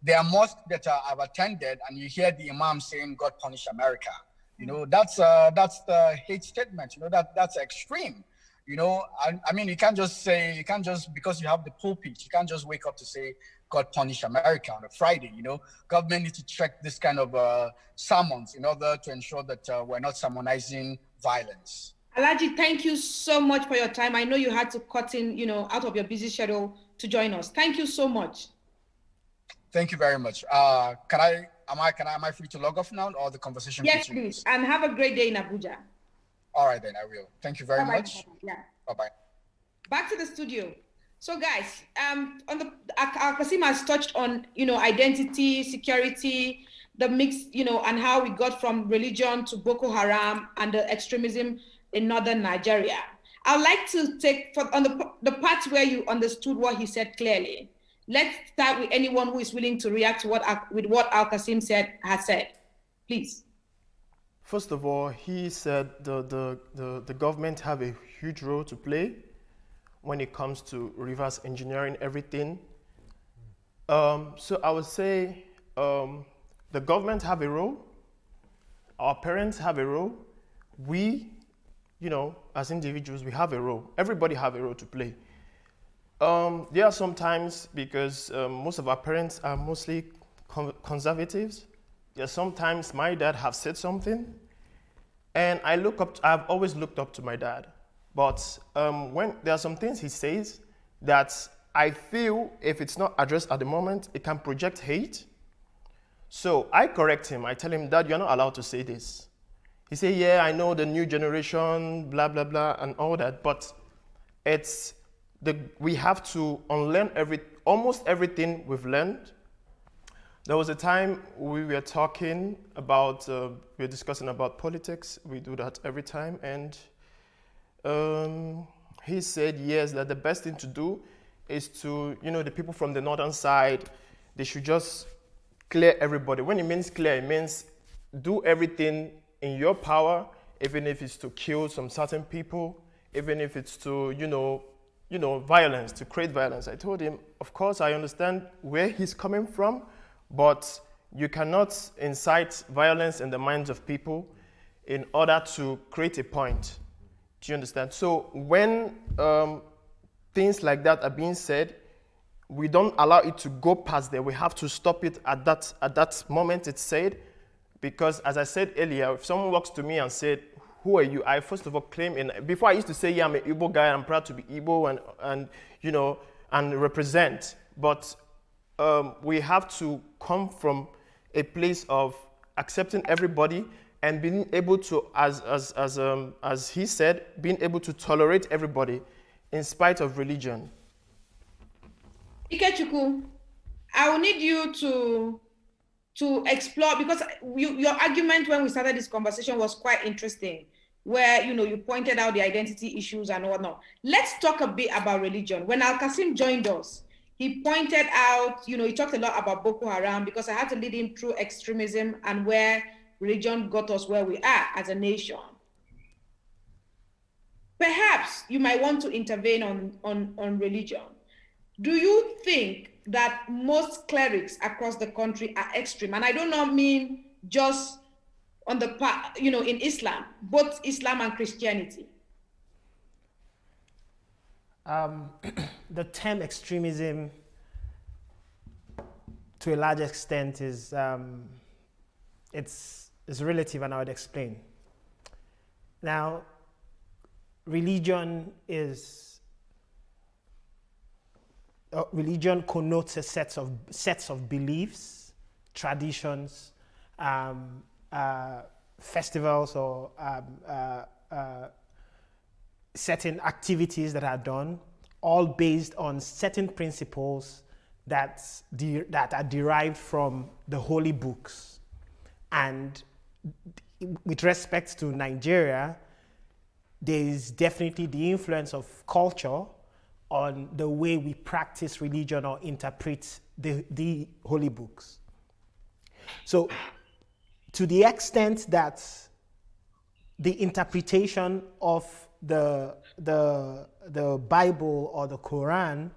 [SPEAKER 26] There are mosques that I've attended, and you hear the imam saying, "God punish America." That's the hate statement. That's extreme. I mean, you can't just because you have the pulpit, you can't just wake up to say, "God punish America" on a Friday. Government needs to check this kind of sermons in order to ensure that we're not sermonizing violence.
[SPEAKER 4] Alhaji, thank you so much for your time. I know you had to cut in, out of your busy schedule to join us. Thank you so much.
[SPEAKER 26] Thank you very much. Am I free to log off now, or the conversation
[SPEAKER 4] Yes,
[SPEAKER 26] continues?
[SPEAKER 4] please. And have a great day in Abuja.
[SPEAKER 26] All right, then I will. Thank you very much.
[SPEAKER 4] Yeah.
[SPEAKER 26] Bye-bye.
[SPEAKER 4] Back to the studio. So guys, Al-Qasim has touched on, identity, security, the mix, and how we got from religion to Boko Haram and the extremism in northern Nigeria. I'd like to take on the parts where you understood what he said clearly. Let's start with anyone who is willing to react to what Al-Qasim has said. Please.
[SPEAKER 7] First of all, he said the government have a huge role to play when it comes to reverse engineering everything. So I would say the government have a role, our parents have a role, we, as individuals, we have a role. Everybody have a role to play. There are some times, because most of our parents are mostly conservatives, there are sometimes my dad have said something, and I've always looked up to my dad. But when there are some things he says that I feel if it's not addressed at the moment, it can project hate. So I correct him. I tell him, "Dad, you're not allowed to say this." He say, "Yeah, I know the new generation, blah, blah, blah, and all that, but we have to unlearn almost everything we've learned." There was a time we were talking about, we were discussing about politics. We do that every time. And he said, yes, that the best thing to do is to, the people from the northern side, they should just clear everybody. When it means clear, it means do everything in your power, even if it's to kill some certain people, even if it's to, violence, to create violence. I told him, of course, I understand where he's coming from, but you cannot incite violence in the minds of people in order to create a point. Do you understand? So when things like that are being said, we don't allow it to go past there. We have to stop it at that moment it's said, because as I said earlier, if someone walks to me and said, "Who are you?" I first of all claim, before I used to say, "Yeah, I'm an Igbo guy. I'm proud to be Igbo and represent." But we have to come from a place of accepting everybody and being able to, as he said, being able to tolerate everybody in spite of religion.
[SPEAKER 4] Ikechukwu, I will need you to explore, because your argument when we started this conversation was quite interesting, where you pointed out the identity issues and whatnot. Let's talk a bit about religion. When Al-Kassim joined us, he pointed out, he talked a lot about Boko Haram, because I had to lead him through extremism and where religion got us where we are as a nation. Perhaps you might want to intervene on religion. Do you think that most clerics across the country are extreme? And I do not mean just on the part, in Islam, both Islam and Christianity.
[SPEAKER 23] The term extremism, to a large extent, is it's relative, and I would explain. Now, religion connotes a sets of beliefs, traditions, festivals, or certain activities that are done, all based on certain principles that are derived from the holy books. And with respect to Nigeria, there is definitely the influence of culture on the way we practice religion or interpret the holy books. So, to the extent that the interpretation of the Bible or the Quran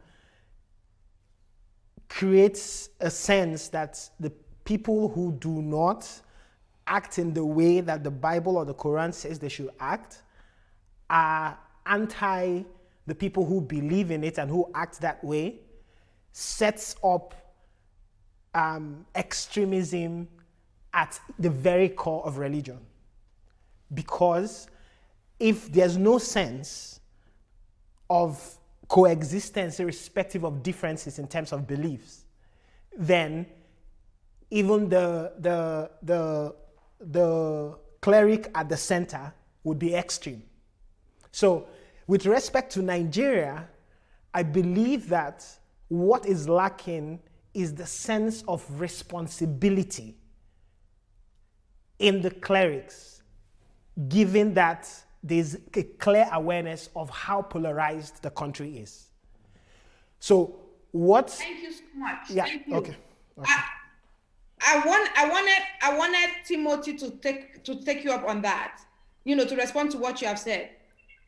[SPEAKER 23] creates a sense that the people who do not act in the way that the Bible or the Quran says they should act are anti the people who believe in it and who act that way, sets up extremism at the very core of religion. Because if there's no sense of coexistence irrespective of differences in terms of beliefs, then even the cleric at the center would be extreme. So with respect to Nigeria, I believe that what is lacking is the sense of responsibility in the clerics, given that there's a clear awareness of how polarized the country is. So what?
[SPEAKER 4] Thank you so much.
[SPEAKER 23] Yeah.
[SPEAKER 4] Thank you.
[SPEAKER 23] Okay.
[SPEAKER 4] I wanted Timothy to take you up on that, to respond to what you have said.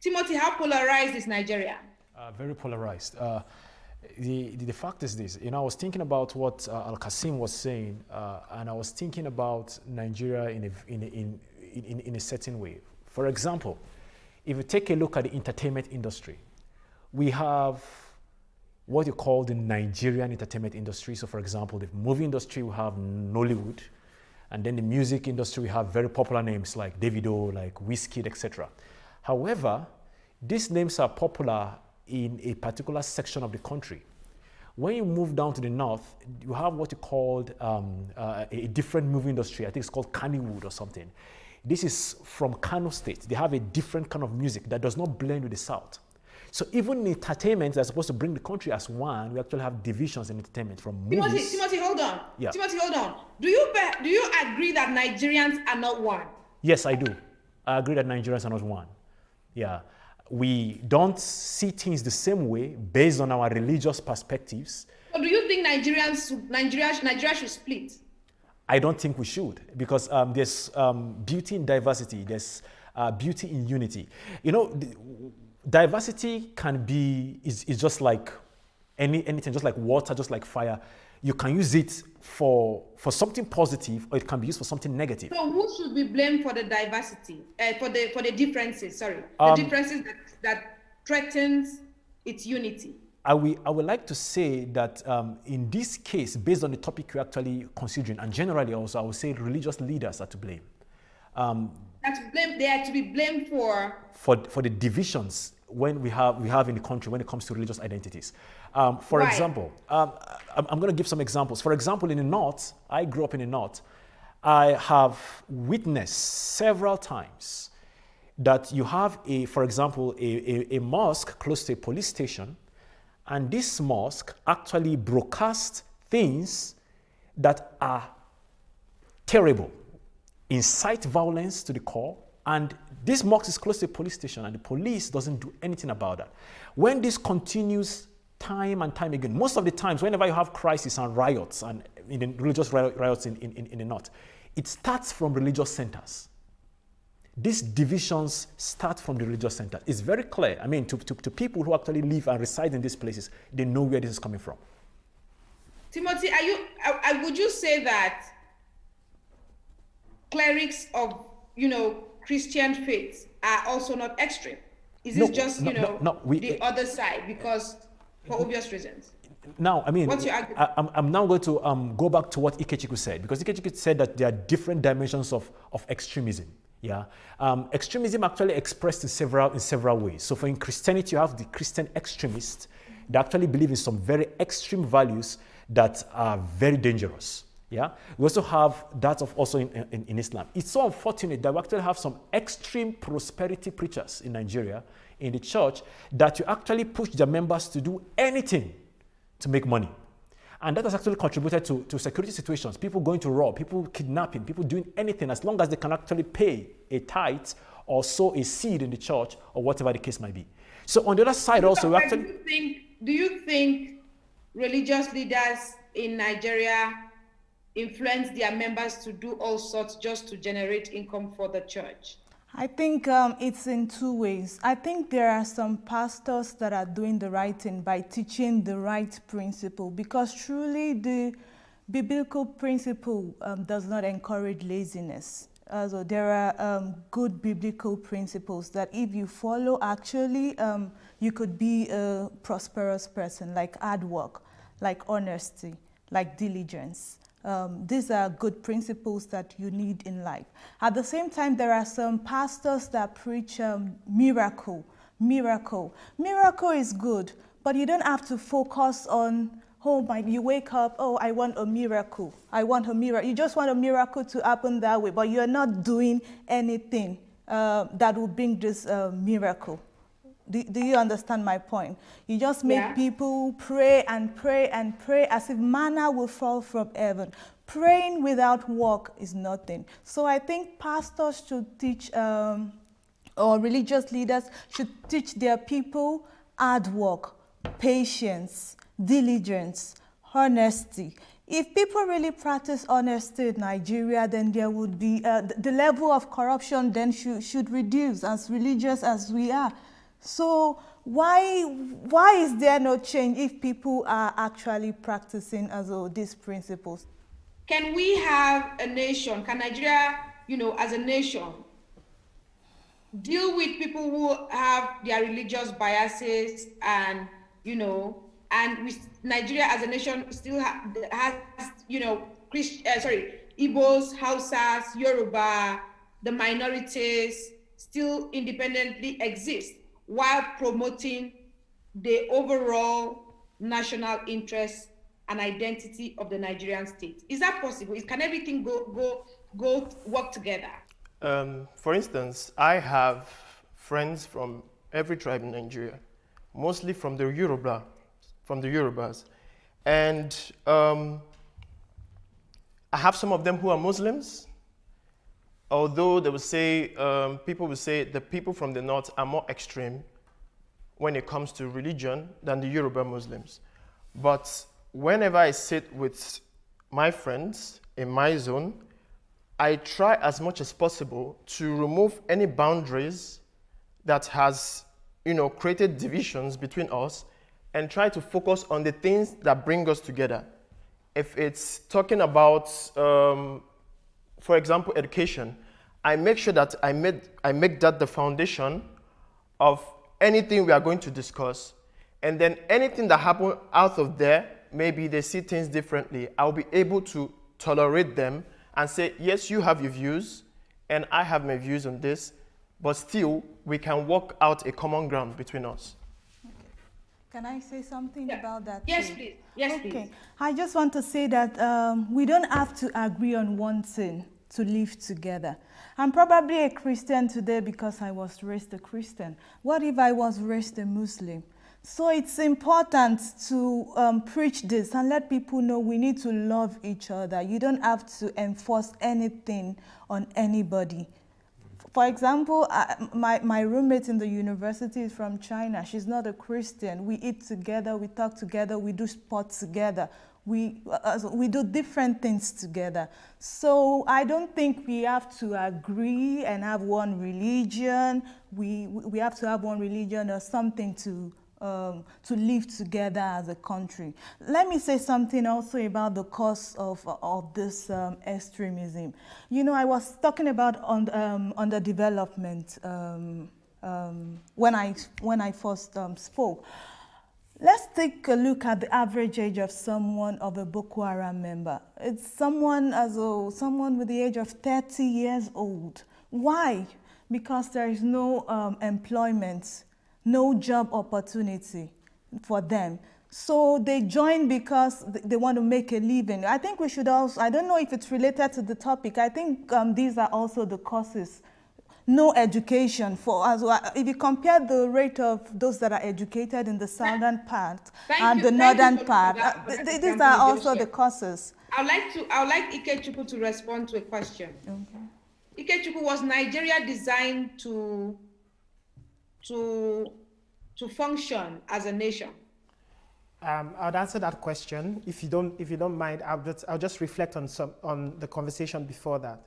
[SPEAKER 4] Timothy, how polarized is Nigeria?
[SPEAKER 5] Very polarized. The fact is this, I was thinking about what Al-Kassim was saying, and I was thinking about Nigeria in a certain way. For example, if you take a look at the entertainment industry, we have what you call the Nigerian entertainment industry. So for example, the movie industry, we have Nollywood, and then the music industry, we have very popular names like Davido, like Wizkid, etc. However, these names are popular in a particular section of the country. When you move down to the north, you have what you call a different movie industry. I think it's called Kannywood or something. This is from Kano State. They have a different kind of music that does not blend with the south. So even in entertainment that's supposed to bring the country as one, we actually have divisions in entertainment from movies.
[SPEAKER 4] Timothy, hold on.
[SPEAKER 5] Yeah.
[SPEAKER 4] Timothy, hold on. Do you agree that Nigerians are not one?
[SPEAKER 5] Yes, I do. I agree that Nigerians are not one. Yeah. We don't see things the same way based on our religious perspectives.
[SPEAKER 4] So do you think Nigeria should split?
[SPEAKER 5] I don't think we should, because there's beauty in diversity, there's beauty in unity. diversity is just like anything, just like water, just like fire. You can use it for something positive, or it can be used for something negative.
[SPEAKER 4] So who should be blamed for the diversity, for the differences? Sorry, the differences that threatens its unity. I
[SPEAKER 5] would like to say that in this case, based on the topic you're actually considering, and generally also, I would say religious leaders are to blame.
[SPEAKER 4] They are to be blamed
[SPEAKER 5] for the divisions we have in the country when it comes to religious identities. For example, I'm going to give some examples. For example, in the North, I grew up in the North. I have witnessed several times that you have, for example, a mosque close to a police station, and this mosque actually broadcasts things that are terrible, incite violence to the core, and this mosque is close to a police station, and the police doesn't do anything about that. When this continues time and time again, most of the times, whenever you have crisis and riots, and religious riots in the North, it starts from religious centers. These divisions start from the religious center. It's very clear. I mean, to people who actually live and reside in these places, they know where this is coming from.
[SPEAKER 4] Timothy, would you say that clerics of, Christian faith are also not extreme? Is this the other side, because for obvious reasons?
[SPEAKER 5] Now, I mean,
[SPEAKER 4] what's your argument?
[SPEAKER 5] I'm now going to go back to what Ikechukwu said, because Ikechukwu said that there are different dimensions of extremism. Yeah, extremism actually expressed in several ways. So, in Christianity, you have the Christian extremists that actually believe in some very extreme values that are very dangerous. Yeah, we also have that also in Islam. It's so unfortunate that we actually have some extreme prosperity preachers in Nigeria, in the church, that you actually push their members to do anything to make money. And that has actually contributed to security situations, people going to rob, people kidnapping, people doing anything as long as they can actually pay a tithe or sow a seed in the church or whatever the case might be. So on the other side also, we actually...
[SPEAKER 4] Do you think religious leaders in Nigeria influence their members to do all sorts just to generate income for the church?
[SPEAKER 25] I think it's in two ways. I think there are some pastors that are doing the right thing by teaching the right principle, because truly the biblical principle does not encourage laziness. So there are good biblical principles that if you follow, actually, you could be a prosperous person, like hard work, like honesty, like diligence. These are good principles that you need in life. At the same time, there are some pastors that preach miracle. Miracle is good, but you don't have to focus on, you wake up, I want a miracle. I want a miracle. You just want a miracle to happen that way, but you're not doing anything that will bring this miracle. Do you understand my point? You just make people pray and pray and pray as if manna will fall from heaven. Praying without work is nothing. So I think pastors should teach, or religious leaders should teach their people hard work, patience, diligence, honesty. If people really practice honesty in Nigeria, then there would be, the level of corruption then should reduce, as religious as we are. So why is there no change if people are actually practicing these principles?
[SPEAKER 4] Can we have a nation, can Nigeria, as a nation, deal with people who have their religious biases and, and Nigeria as a nation still has, Igbos, Hausas, Yoruba, the minorities still independently exist, while promoting the overall national interest and identity of the Nigerian state? Is that possible? Can everything go work together?
[SPEAKER 7] For instance, I have friends from every tribe in Nigeria, mostly from the Yorubas. And I have some of them who are Muslims, although they would say, people would say the people from the north are more extreme when it comes to religion than the Yoruba Muslims. But whenever I sit with my friends in my zone, I try as much as possible to remove any boundaries that has created divisions between us and try to focus on the things that bring us together. If it's talking about, for example, education, I make sure that I make that the foundation of anything we are going to discuss. And then anything that happens out of there, maybe they see things differently, I'll be able to tolerate them and say, yes, you have your views, and I have my views on this, but still, we can work out a common ground between us.
[SPEAKER 25] Can I say something about that?
[SPEAKER 4] Yes,
[SPEAKER 25] too?
[SPEAKER 4] please. Yes,
[SPEAKER 25] okay.
[SPEAKER 4] please.
[SPEAKER 25] I just want to say that we don't have to agree on one thing to live together. I'm probably a Christian today because I was raised a Christian. What if I was raised a Muslim? So it's important to preach this and let people know we need to love each other. You don't have to enforce anything on anybody. For example, my roommate in the university is from China. She's not a Christian. We eat together, we talk together, we do sports together. We do different things together. So I don't think we have to agree and have one religion. We have to have one religion or something to live together as a country. Let me say something also about the cause of this extremism. I was talking about underdevelopment when I first spoke. Let's take a look at the average age of someone of a Boko Haram member. It's someone with the age of 30 years old. Why? Because there is no employment, no job opportunity for them. So they join because they want to make a living. I think we should also, I don't know if it's related to the topic, I think these are also the causes. No education for as well. If you compare the rate of those that are educated in the southern part and the northern part, these are also the causes.
[SPEAKER 4] I would like Ikechukwu to respond to a question. Okay. Ikechukwu, was Nigeria designed to function as a nation?
[SPEAKER 23] I'll answer that question. If you don't mind, I'll just reflect on the conversation before that.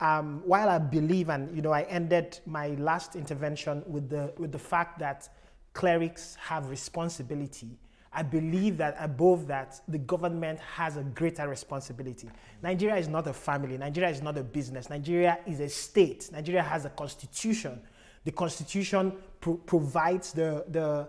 [SPEAKER 23] While I believe, and I ended my last intervention with the fact that clerics have responsibility, I believe that above that, the government has a greater responsibility. Nigeria is not a family. Nigeria is not a business. Nigeria is a state. Nigeria has a constitution. The constitution provides the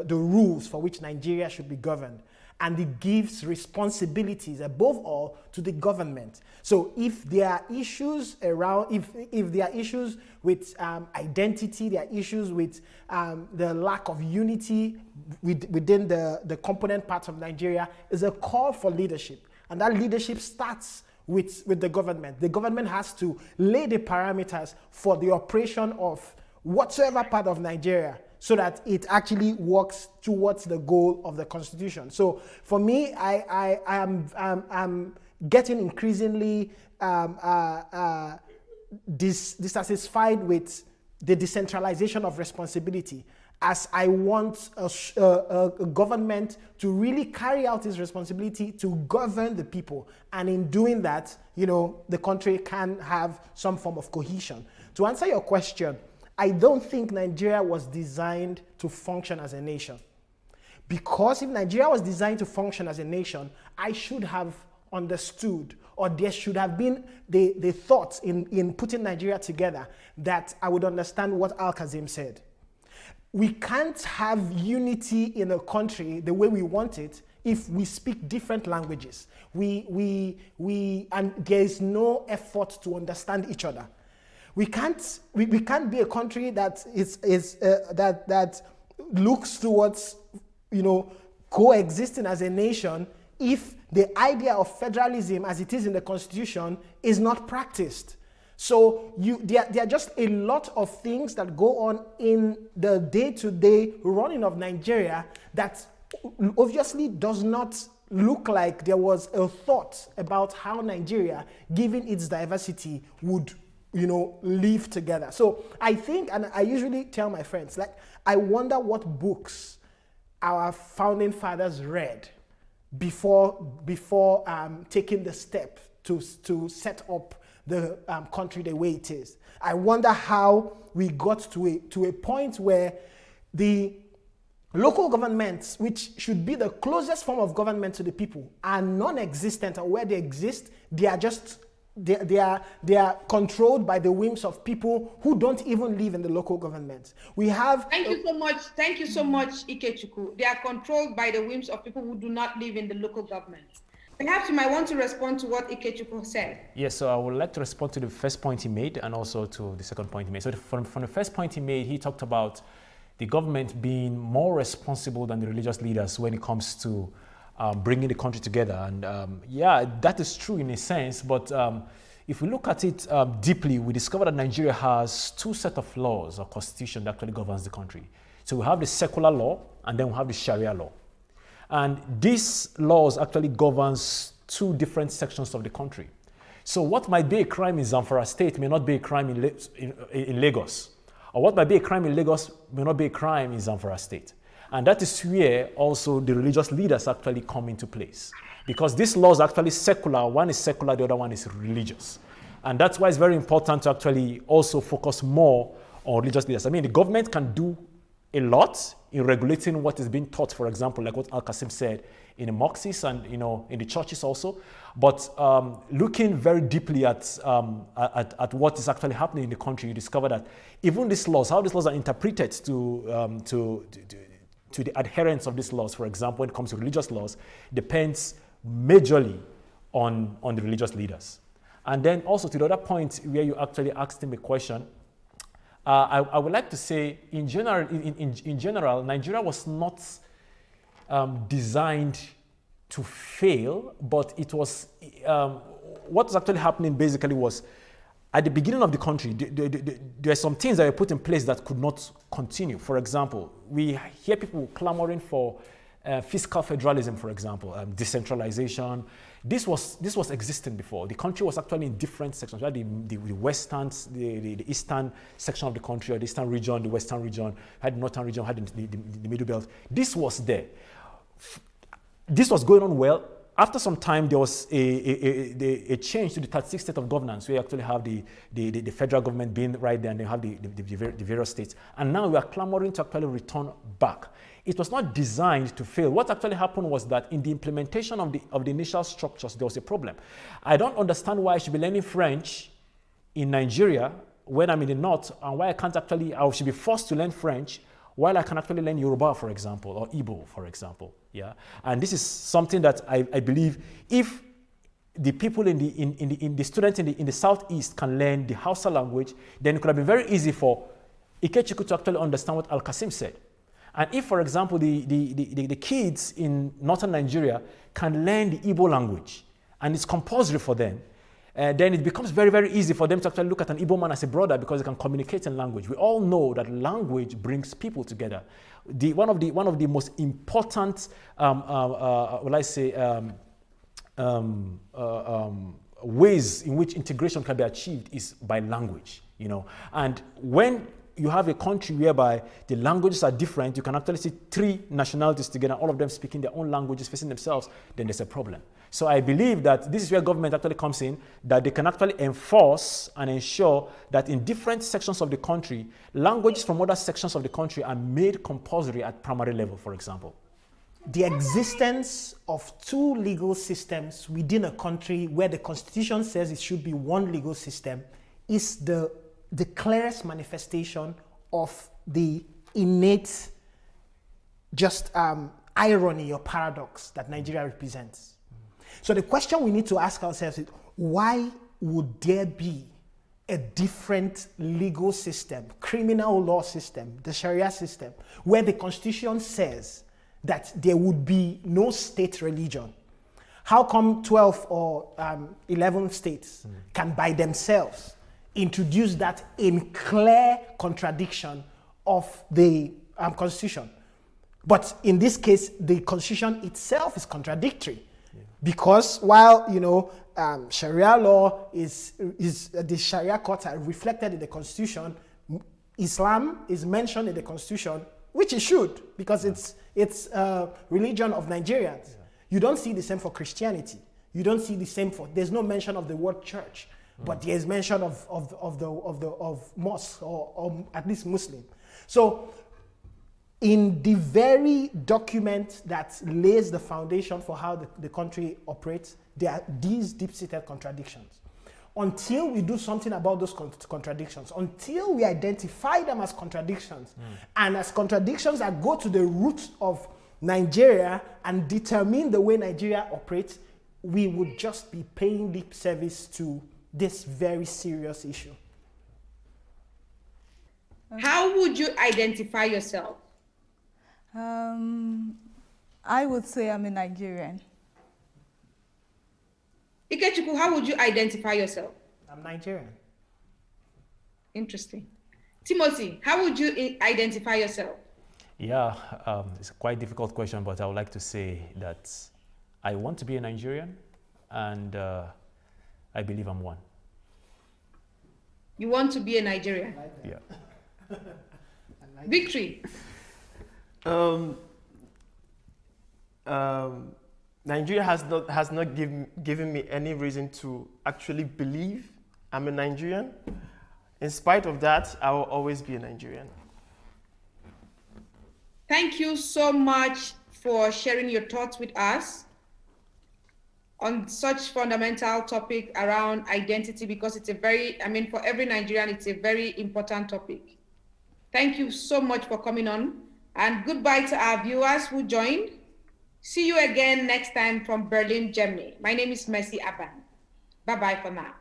[SPEAKER 23] rules for which Nigeria should be governed. And it gives responsibilities, above all, to the government. So if there are issues around, if there are issues with identity, there are issues with the lack of unity within the component parts of Nigeria, is a call for leadership. And that leadership starts with the government. The government has to lay the parameters for the operation of whatsoever part of Nigeria, so that it actually works towards the goal of the Constitution. So for me, I am getting increasingly dissatisfied with the decentralization of responsibility, as I want a government to really carry out its responsibility to govern the people. And in doing that, the country can have some form of cohesion. To answer your question, I don't think Nigeria was designed to function as a nation. Because if Nigeria was designed to function as a nation, I should have understood, or there should have been the thoughts in putting Nigeria together, that I would understand what Al-Kazim said. We can't have unity in a country the way we want it if we speak different languages. And there is no effort to understand each other. We can't be a country that that looks towards coexisting as a nation if the idea of federalism as it is in the Constitution is not practiced. So there are just a lot of things that go on in the day-to-day running of Nigeria that obviously does not look like there was a thought about how Nigeria, given its diversity, would live together. So I think, and I usually tell my friends, I wonder what books our founding fathers read before taking the step to set up the country the way it is. I wonder how we got to a point where the local governments, which should be the closest form of government to the people, are non-existent, or where they exist, they are just they are controlled by the whims of people who don't even live in the local government. We have
[SPEAKER 4] Thank you so much, Ikechukwu. They are controlled by the whims of people who do not live in the local government. Perhaps you might want to respond to what Ikechukwu said.
[SPEAKER 5] Yes, so I would like to respond to the first point he made and also to the second point he made. So from the first point he made, he talked about the government being more responsible than the religious leaders when it comes to bringing the country together. And yeah, that is true in a sense, but if we look at it deeply, we discover that Nigeria has two sets of laws or constitution that actually governs the country. So we have the secular law and then we have the Sharia law. And these laws actually governs two different sections of the country. So what might be a crime in Zamfara State may not be a crime in Lagos. Or what might be a crime in Lagos may not be a crime in Zamfara State. And that is where also the religious leaders actually come into place. Because these laws are actually secular. One is secular, the other one is religious. And that's why it's very important to actually also focus more on religious leaders. I mean, the government can do a lot in regulating what is being taught, for example, like what Al-Qasim said, in the mosques and in the churches also. But looking very deeply at what is actually happening in the country, you discover that even these laws, how these laws are interpreted to the adherence of these laws, for example, when it comes to religious laws, depends majorly on the religious leaders. And then also to the other point where you actually asked him a question, I would like to say, in general, Nigeria was not designed to fail, but it was, what was actually happening basically was, at the beginning of the country, there are some things that were put in place that could not continue. For example, we hear people clamoring for fiscal federalism, for example, decentralization. This was existing before. The country was actually in different sections. We had the western, the eastern section of the country, or the eastern region, the western region, had the northern region, had the middle belt. This was there. This was going on well. After some time, there was a change to the 36 state of governance, where you actually have the federal government being right there, and they have the various states. And now we are clamoring to actually return back. It was not designed to fail. What actually happened was that in the implementation of the initial structures, there was a problem. I don't understand why I should be learning French in Nigeria when I'm in the north, and why I should be forced to learn French while I can actually learn Yoruba, for example, or Igbo, for example. Yeah, and this is something that I believe, if the people the students in the southeast can learn the Hausa language, then it could have been very easy for Ikechukwu to actually understand what Al-Qasim said. And if, for example, the kids in northern Nigeria can learn the Igbo language, and it's compulsory for them, then it becomes very, very easy for them to actually look at an Igbo man as a brother, because they can communicate in language. We all know that language brings people together. One of the most important, ways in which integration can be achieved is by language. And when you have a country whereby the languages are different, you can actually see three nationalities together, all of them speaking their own languages, facing themselves, then there's a problem. So I believe that this is where government actually comes in, that they can actually enforce and ensure that in different sections of the country, languages from other sections of the country are made compulsory at primary level, for example.
[SPEAKER 23] The existence of two legal systems within a country where the constitution says it should be one legal system is the clearest manifestation of the innate irony or paradox that Nigeria represents. So the question we need to ask ourselves is, why would there be a different legal system, criminal law system, the Sharia system, where the constitution says that there would be no state religion? How come 12 or 11 states can by themselves introduce that in clear contradiction of the constitution? But in this case, the constitution itself is contradictory. Because while Sharia law is the Sharia courts are reflected in the constitution, Islam is mentioned in the constitution, which it should, because it's a religion of Nigerians. Yeah. You don't see the same for Christianity. You don't see the same for. There's no mention of the word church, but there is mention of mosque or at least Muslim. So in the very document that lays the foundation for how the country operates, there are these deep-seated contradictions. Until we do something about those contradictions, until we identify them as contradictions, and as contradictions that go to the roots of Nigeria and determine the way Nigeria operates, we would just be paying lip service to this very serious issue.
[SPEAKER 4] How would you identify yourself?
[SPEAKER 25] I would say I'm a Nigerian.
[SPEAKER 4] Ikechukwu, how would you identify yourself?
[SPEAKER 23] I'm Nigerian.
[SPEAKER 4] Interesting. Timothy, how would you identify yourself?
[SPEAKER 5] Yeah, it's a quite difficult question, but I would like to say that I want to be a Nigerian, and I believe I'm one.
[SPEAKER 4] You want to be a Nigerian?
[SPEAKER 5] Yeah.
[SPEAKER 4] Victory.
[SPEAKER 7] Nigeria has not given me any reason to actually believe I'm a Nigerian. In spite of that, I will always be a Nigerian.
[SPEAKER 4] Thank you so much for sharing your thoughts with us on such fundamental topic around identity, because it's a very, for every Nigerian, it's a very important topic. Thank you so much for coming on, and goodbye to our viewers who joined. See you again next time from Berlin, Germany. My name is Mercy Aban. Bye-bye for now.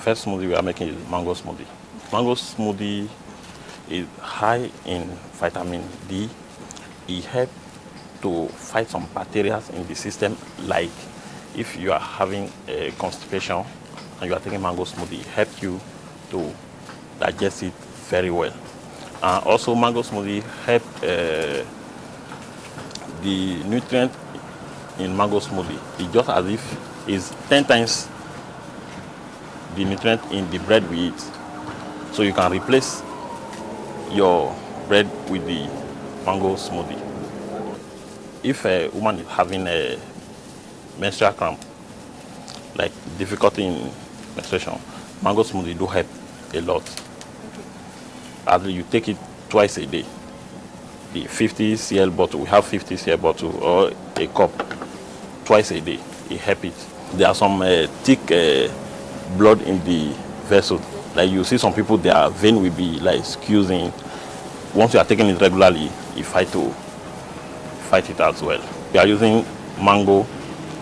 [SPEAKER 9] First smoothie we are making is mango smoothie. Mango smoothie is high in vitamin D. It helps to fight some bacteria in the system, like if you are having a constipation and you are taking mango smoothie, it helps you to digest it very well. Also, mango smoothie helps the nutrient in mango smoothie. It's just as if it's 10 times the nutrient in the bread we eat. So you can replace your bread with the mango smoothie. If a woman is having a menstrual cramp, like difficulty in menstruation, mango smoothie do help a lot. As you take it twice a day. The 50 cl bottle, we have 50 cl bottle or a cup twice a day. It helps it. There are some thick blood in the vessel. Like you see some people, their vein will be like squeezing. Once you are taking it regularly, you fight it as well. We are using mango,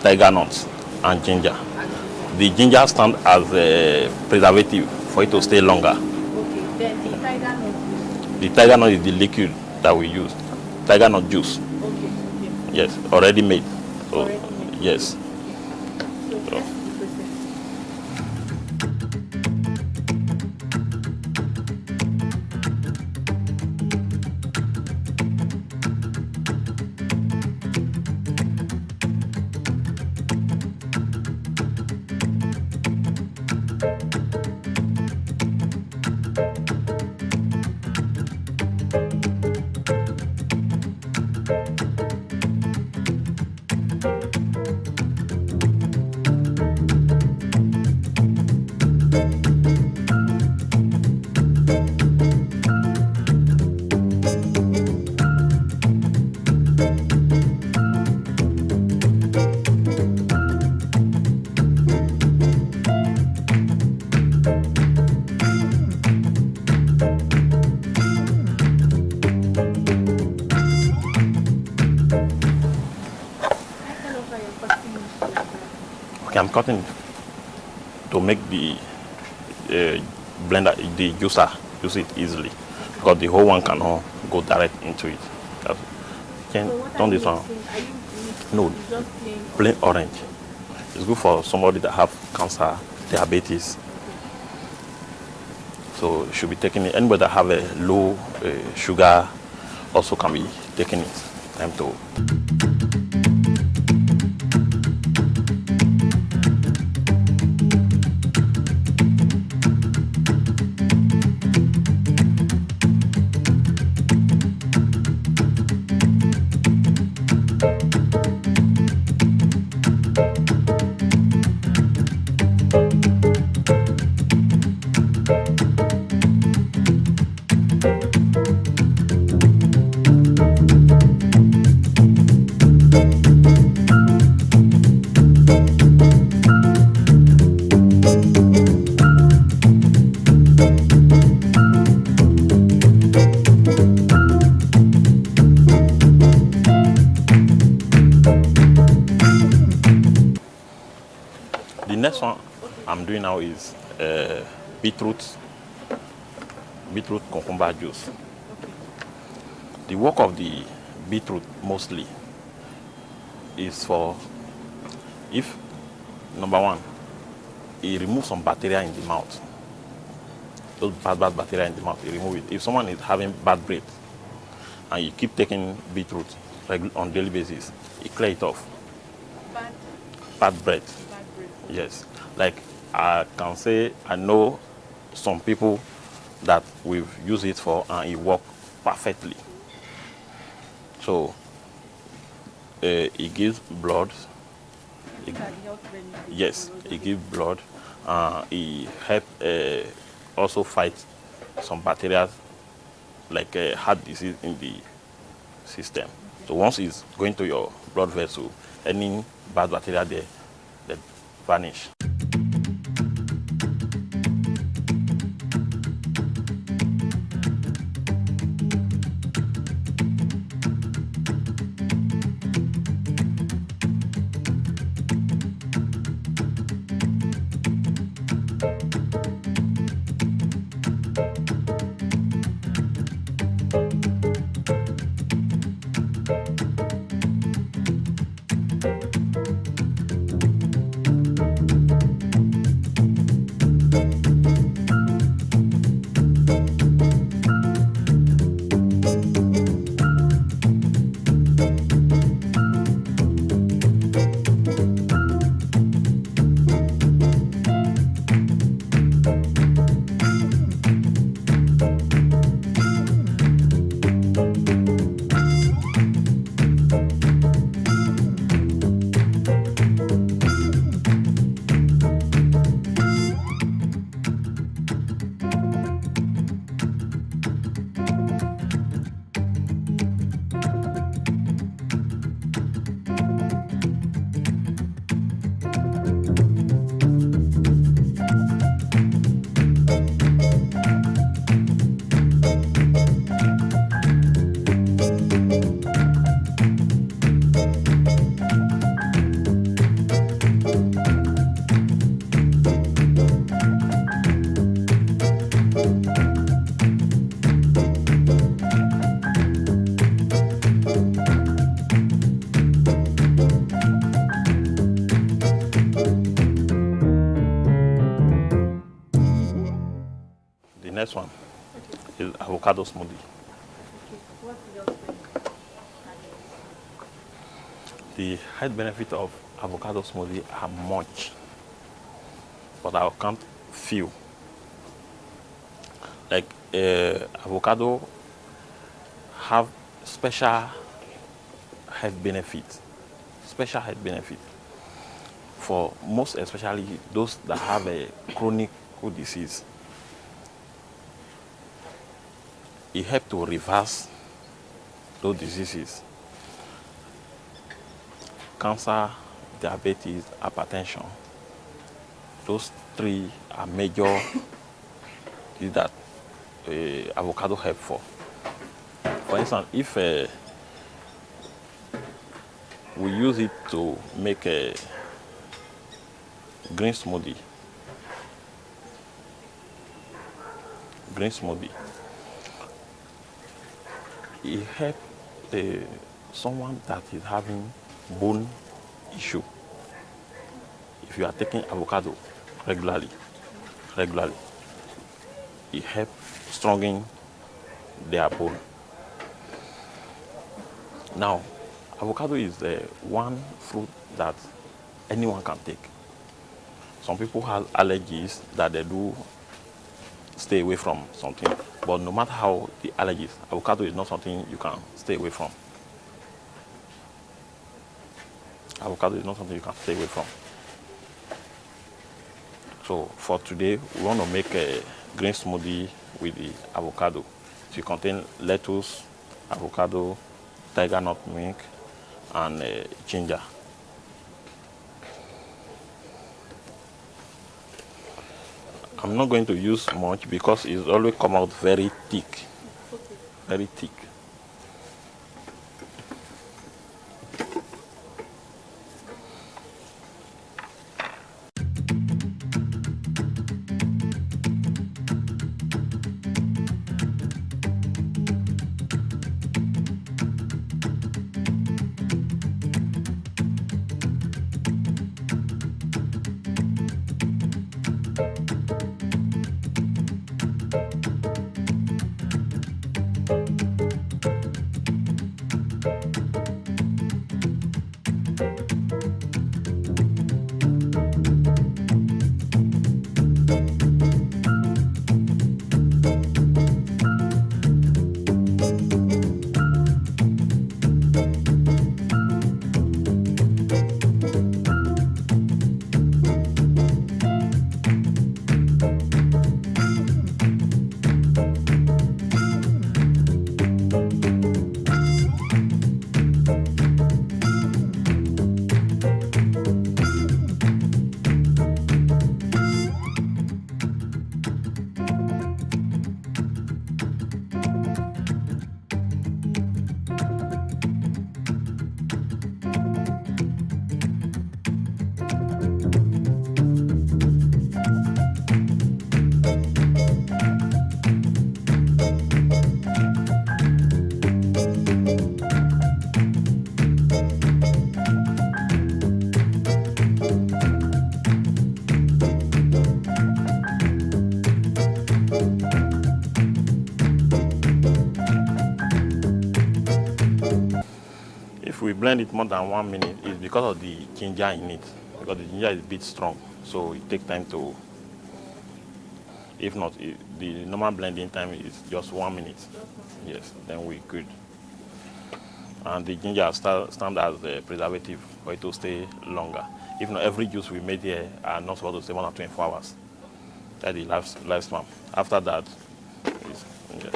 [SPEAKER 9] tiger nuts, and ginger. The ginger stands as a preservative for it to stay longer.
[SPEAKER 25] Okay, then the tiger nut.
[SPEAKER 9] The tiger nut is the liquid that we use. Tiger nut juice.
[SPEAKER 25] Okay.
[SPEAKER 9] Yes, already made. So,
[SPEAKER 25] already made.
[SPEAKER 9] Yes. So. I'm cutting to make the blender, the juicer, use it easily, because the whole one cannot go direct into it. Can turn this one. No, plain orange. It's good for somebody that have cancer, diabetes. So it should be taking it. Anybody that have a low sugar also can be taking it. Time to. The next one I'm doing now is beetroot cucumber juice. The work of the beetroot mostly is for, if number one, it removes some bacteria in the mouth. Those bad bacteria in the mouth, you remove it. If someone is having bad breath and you keep taking beetroot on daily basis, it clear it off. Bad breath. Yes. Like I can say, I know some people that we've used it for and it worked perfectly. So it gives blood. Yes, it gives blood. It helps also fight some bacteria like heart disease in the system. So once it's going to your blood vessel, any bad bacteria there, they vanish. Next one is avocado smoothie. The health benefits of avocado smoothie are much, but I can't few. Like avocado have special health benefits. Special health benefit for most, especially those that have a chronic disease. It helps to reverse those diseases. Cancer, diabetes, hypertension. Those three are major things that avocado help for. For instance, if we use it to make green smoothie. Green smoothie. It helps someone that is having bone issue. If you are taking avocado regularly, it helps strengthen their bone. Now, avocado is the one fruit that anyone can take. Some people have allergies that they do stay away from something, but no matter how the allergies, avocado is not something you can stay away from. Avocado is not something you can stay away from. So for today, we want to make a green smoothie with the avocado. It contains lettuce, avocado, tiger nut milk, and ginger. I'm not going to use much because it's always come out very thick. Very thick. We blend it more than 1 minute is because of the ginger in it, because the ginger is a bit strong, so it takes time to, if not, the normal blending time is just 1 minute. Yes, then we could. And the ginger stand as a preservative for it to stay longer. If not, every juice we made here are not supposed to stay more than 24 hours. That's the lifespan. After that, yeah.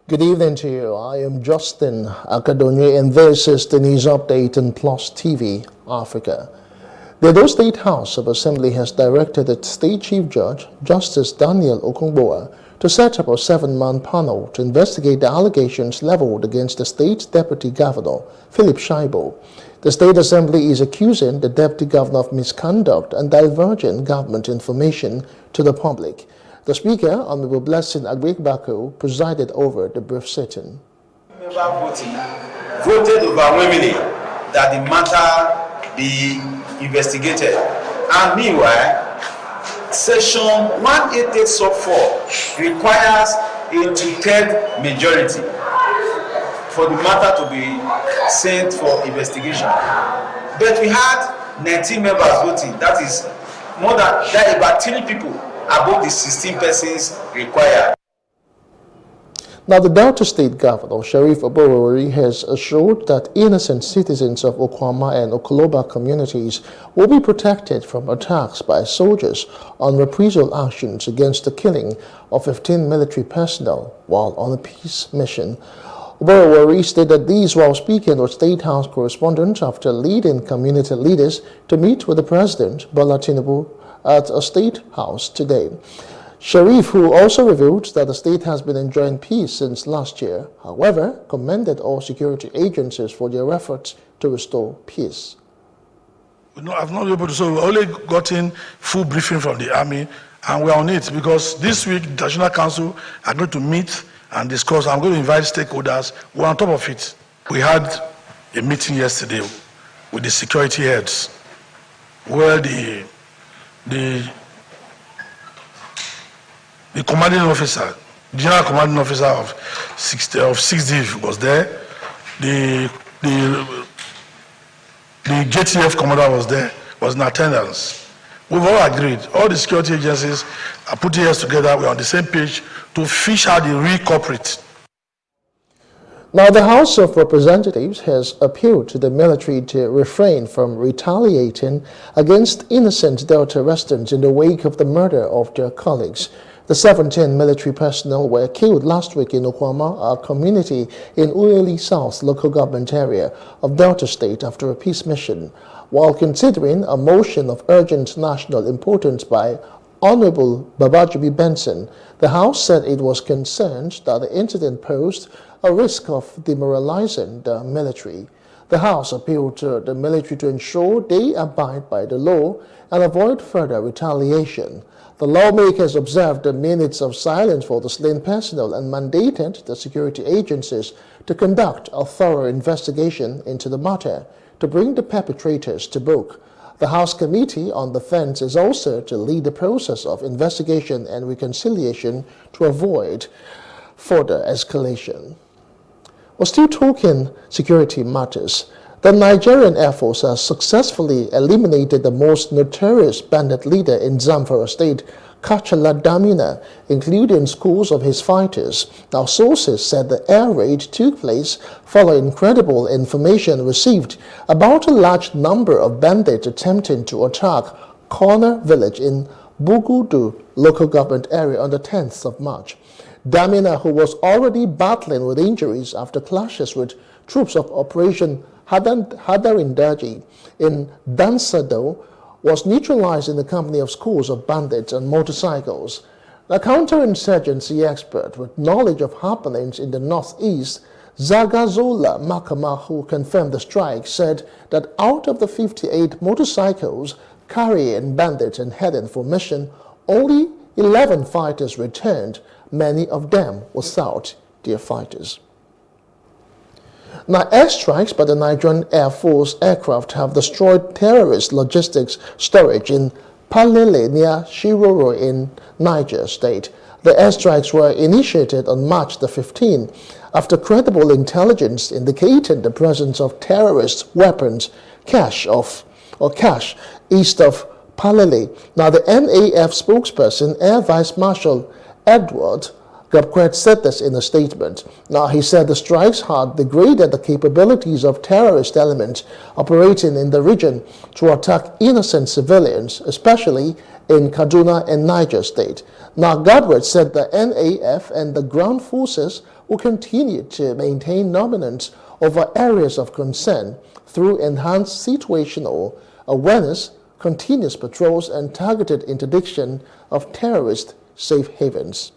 [SPEAKER 8] Good evening to you. I am Justin Akadonye, and this is the news update on Plus TV Africa. The Edo State House of Assembly has directed its State Chief Judge, Justice Daniel Okungboa, to set up a 7-man panel to investigate the allegations leveled against the state deputy governor, Philip Shaibu. The State Assembly is accusing the deputy governor of misconduct and diverging government information to the public. The Speaker, Honorable Blessing Agbegbako, presided over the brief sitting.
[SPEAKER 10] Voted overwhelmingly that the matter be investigated. And meanwhile, Section 188 sub 4 requires a 2/3 majority for the matter to be sent for investigation. But we had 19 members voting. That is more than about 3 people above the 16 persons required.
[SPEAKER 8] Now, the Delta State Governor, Sheriff Oborori, has assured that innocent citizens of Okwama and Okoloba communities will be protected from attacks by soldiers on reprisal actions against the killing of 15 military personnel while on a peace mission. Oborori stated these while speaking with State House correspondents after leading community leaders to meet with the President, Bola Tinubu, at a State House today. Sharif, who also revealed that the state has been enjoying peace since last year, however, commended all security agencies for their efforts to restore peace.
[SPEAKER 11] I've not been able to, so we've only gotten full briefing from the army, and we're on it because this week the National Council are going to meet and discuss. I'm going to invite stakeholders. We're on top of it. We had a meeting yesterday with the security heads where the commanding officer, general commanding officer of 6th Div was there. The JTF commander was there, was in attendance. We've all agreed. All the security agencies are putting heads together. We're on the same page to fish out the real culprit.
[SPEAKER 8] Now, the House of Representatives has appealed to the military to refrain from retaliating against innocent Delta residents in the wake of the murder of their colleagues. The 17 military personnel were killed last week in Okwama, a community in Ueli South local government area of Delta State after a peace mission. While considering a motion of urgent national importance by Honorable Babajubi Benson, the House said it was concerned that the incident posed a risk of demoralizing the military. The House appealed to the military to ensure they abide by the law and avoid further retaliation. The lawmakers observed a minutes of silence for the slain personnel and mandated the security agencies to conduct a thorough investigation into the matter to bring the perpetrators to book. The House Committee on Defense is also to lead the process of investigation and reconciliation to avoid further escalation. We're still talking security matters. The Nigerian Air Force has successfully eliminated the most notorious bandit leader in Zamfara State, Kachala Damina, including schools of his fighters. Now, sources said the air raid took place following credible information received about a large number of bandits attempting to attack Corner Village in Bugudu local government area on the 10th of March. Damina, who was already battling with injuries after clashes with troops of Operation Hadarindaji in Dansado, was neutralized in the company of schools of bandits and motorcycles. A counterinsurgency expert with knowledge of happenings in the northeast, Zagazola Makama, who confirmed the strike, said that out of the 58 motorcycles carrying bandits and heading for mission, only 11 fighters returned. Many of them were South Deer fighters. Now, airstrikes by the Nigerian Air Force aircraft have destroyed terrorist logistics storage in Palele near Shiroro in Niger State. The airstrikes were initiated on March the 15th after credible intelligence indicated the presence of terrorist weapons cache east of Palele. Now, the NAF spokesperson, Air Vice Marshal Edward Gabquet, said this in a statement. Now, he said the strikes had degraded the capabilities of terrorist elements operating in the region to attack innocent civilians, especially in Kaduna and Niger State. Now, Gabquet said the NAF and the ground forces will continue to maintain dominance over areas of concern through enhanced situational awareness, continuous patrols, and targeted interdiction of terrorist safe havens.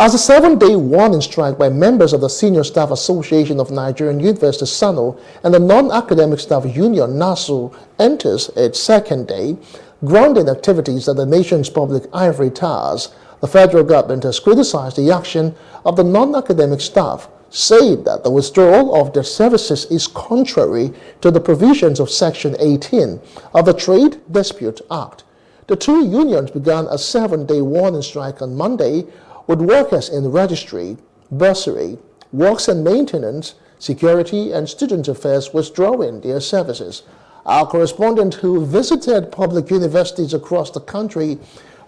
[SPEAKER 8] As a 7-day warning strike by members of the Senior Staff Association of Nigerian Universities SANU and the Non-Academic Staff Union NASU enters its second day, grounding activities at the nation's public ivory towers, the federal government has criticized the action of the non-academic staff, saying that the withdrawal of their services is contrary to the provisions of Section 18 of the Trade Dispute Act. The two unions began a 7-day warning strike on Monday, with workers in registry, bursary, works and maintenance, security, and student affairs withdrawing their services. Our correspondent who visited public universities across the country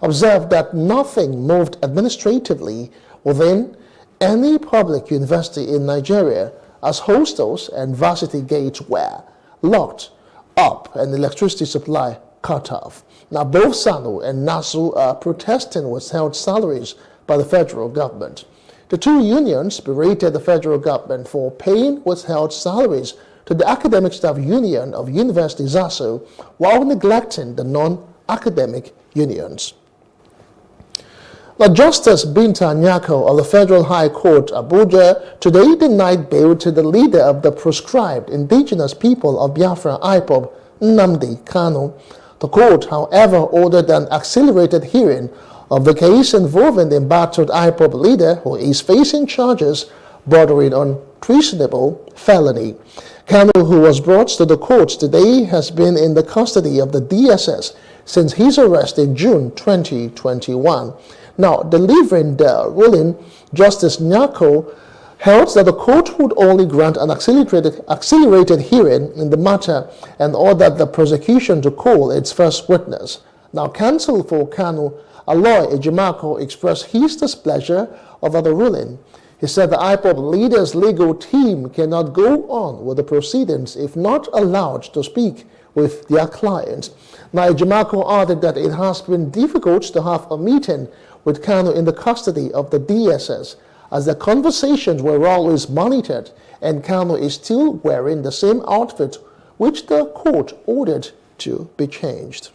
[SPEAKER 8] observed that nothing moved administratively within any public university in Nigeria, as hostels and varsity gates were locked up and electricity supply cut off. Now, both SANU and NASU are protesting withheld salaries by the federal government. The two unions berated the federal government for paying withheld salaries to the Academic Staff Union of University ZASU while neglecting the non-academic unions. Now, Justice Binta Nyako of the Federal High Court, Abuja, today denied bail to the leader of the proscribed indigenous people of Biafra IPOB, Nnamdi Kanu. The court, however, ordered an accelerated hearing of the case involving the embattled IPOB leader, who is facing charges bordering on treasonable felony. Kanu, who was brought to the court today, has been in the custody of the DSS since his arrest in June 2021. Now, delivering the ruling, Justice Nyako held that the court would only grant an accelerated hearing in the matter and ordered the prosecution to call its first witness. Now, counsel for Kanu, Aloy Ejimako, expressed his displeasure over the ruling. He said the IPOB leader's legal team cannot go on with the proceedings if not allowed to speak with their client. Now, Ejimako added that it has been difficult to have a meeting with Kanu in the custody of the DSS, as the conversations were always monitored, and Kanu is still wearing the same outfit which the court ordered to be changed.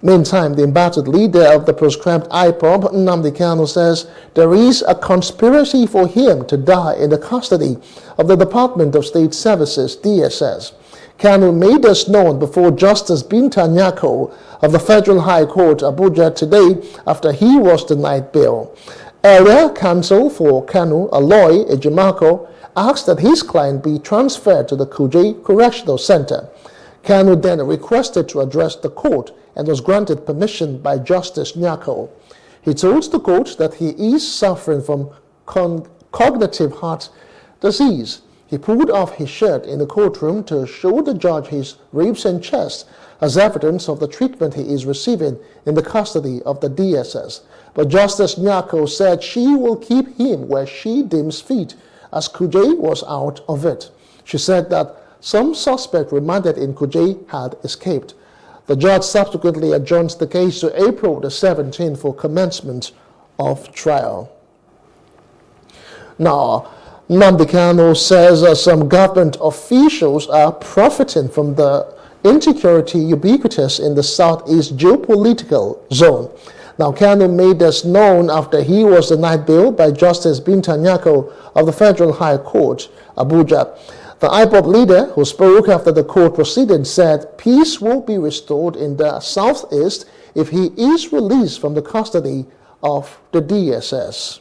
[SPEAKER 8] Meantime, the embattled leader of the proscribed IPOB, Nnamdi Kanu, says there is a conspiracy for him to die in the custody of the Department of State Services, DSS. Kanu made this known before Justice Binta Nyako of the Federal High Court, Abuja, today after he was denied bail. Earlier, counsel for Kanu, Aloy Ejimako, asked that his client be transferred to the Kuje Correctional Center. Kanu then requested to address the court and was granted permission by Justice Nyako. He told the court that he is suffering from cognitive heart disease. He pulled off his shirt in the courtroom to show the judge his ribs and chest as evidence of the treatment he is receiving in the custody of the DSS. But Justice Nyako said she will keep him where she deems fit, as Kuje was out of it. She said that some suspect remanded in Kuje had escaped. The judge subsequently adjourned the case to April the 17th for commencement of trial. Now, Nnamdi Kanu says some government officials are profiting from the insecurity ubiquitous in the southeast geopolitical zone. Now, Kanu made this known after he was denied bail by Justice Binta Nyako of the Federal High Court, Abuja. The IPOB leader, who spoke after the court proceedings, said peace will be restored in the southeast if he is released from the custody of the DSS.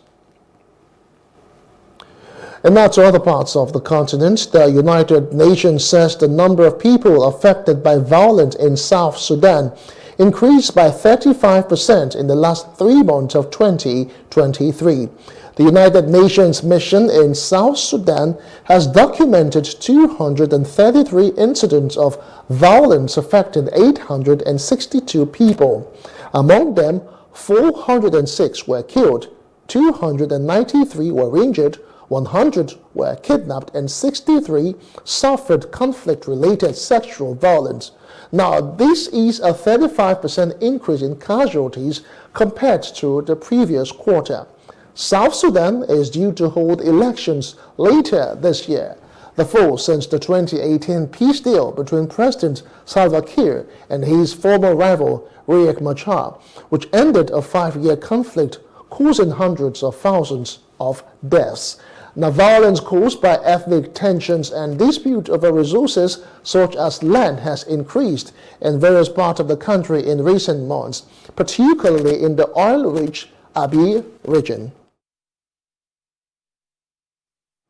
[SPEAKER 8] And now to other parts of the continent. The United Nations says the number of people affected by violence in South Sudan increased by 35% in the last 3 months of 2023. The United Nations mission in South Sudan has documented 233 incidents of violence affecting 862 people. Among them, 406 were killed, 293 were injured, 100 were kidnapped, and 63 suffered conflict-related sexual violence. Now, this is a 35% increase in casualties compared to the previous quarter. South Sudan is due to hold elections later this year, the fourth since the 2018 peace deal between President Salva Kiir and his former rival Riek Machar, which ended a 5-year conflict causing hundreds of thousands of deaths. Now, violence caused by ethnic tensions and dispute over resources such as land has increased in various parts of the country in recent months, particularly in the oil-rich Abyei region.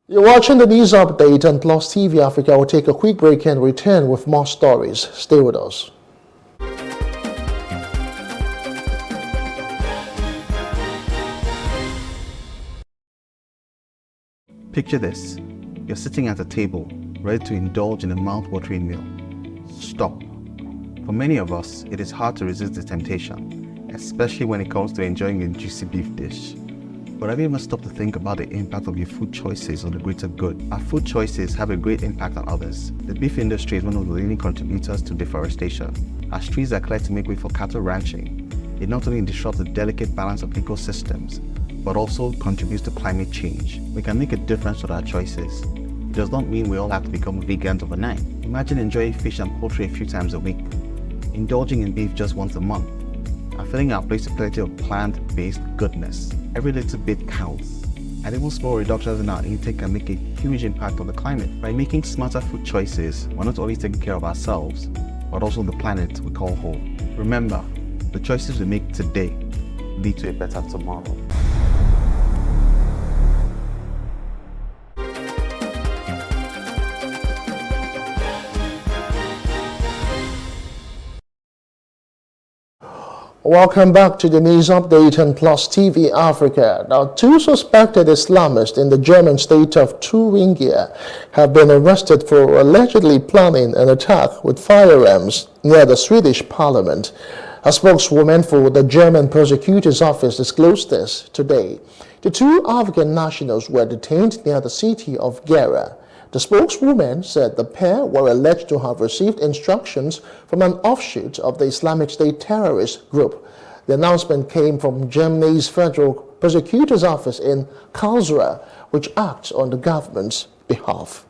[SPEAKER 8] You're watching the news update on Plus TV Africa. We'll take a quick break and return with more stories. Stay with us.
[SPEAKER 12] Picture this. You're sitting at a table, ready to indulge in a mouth-watering meal. Stop. For many of us, it is hard to resist the temptation, especially when it comes to enjoying a juicy beef dish. But have you ever stopped to think about the impact of your food choices on the greater good? Our food choices have a great impact on others. The beef industry is one of the leading contributors to deforestation. As trees are cleared to make way for cattle ranching, it not only disrupts the delicate balance of ecosystems, but also contributes to climate change. We can make a difference with our choices. It does not mean we all have to become vegans overnight. Imagine enjoying fish and poultry a few times a week, indulging in beef just once a month, and filling our plates with plenty of plant-based goodness. Every little bit counts, and even small reductions in our intake can make a huge impact on the climate. By making smarter food choices, we're not only taking care of ourselves, but also the planet we call home. Remember, the choices we make today lead to a better tomorrow.
[SPEAKER 8] Welcome back to the news update on Plus TV Africa. Now, two suspected Islamists in the German state of Thuringia have been arrested for allegedly planning an attack with firearms near the Swedish parliament. A spokeswoman for the German prosecutor's office disclosed this today. The two African nationals were detained near the city of Gera. The spokeswoman said the pair were alleged to have received instructions from an offshoot of the Islamic State terrorist group. The announcement came from Germany's Federal Prosecutor's Office in Karlsruhe, which acts on the government's behalf.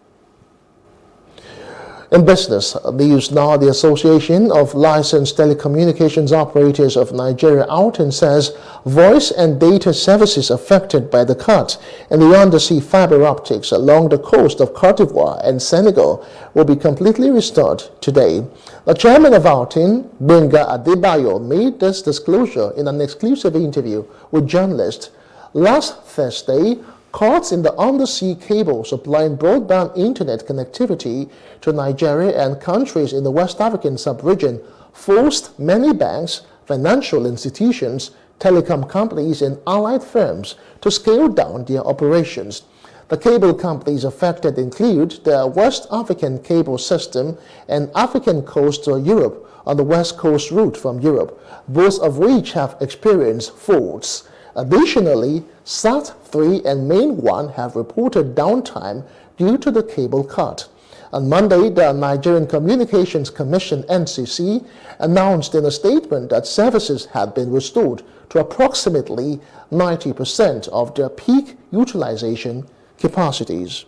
[SPEAKER 8] In business news now, the Association of Licensed Telecommunications Operators of Nigeria, ALTEN, says voice and data services affected by the cut in the undersea fiber optics along the coast of Cote d'Ivoire and Senegal will be completely restored today. The chairman of ALTEN, Benga Adebayo, made this disclosure in an exclusive interview with journalists. Last Thursday, cuts in the undersea cable supplying broadband internet connectivity to Nigeria and countries in the West African sub-region forced many banks, financial institutions, telecom companies, and allied firms to scale down their operations. The cable companies affected include the West African Cable System and African Coastal Europe on the West Coast route from Europe, both of which have experienced faults. Additionally, SAT3 and Main1 have reported downtime due to the cable cut. On Monday, the Nigerian Communications Commission (NCC) announced in a statement that services had been restored to approximately 90% of their peak utilization capacities.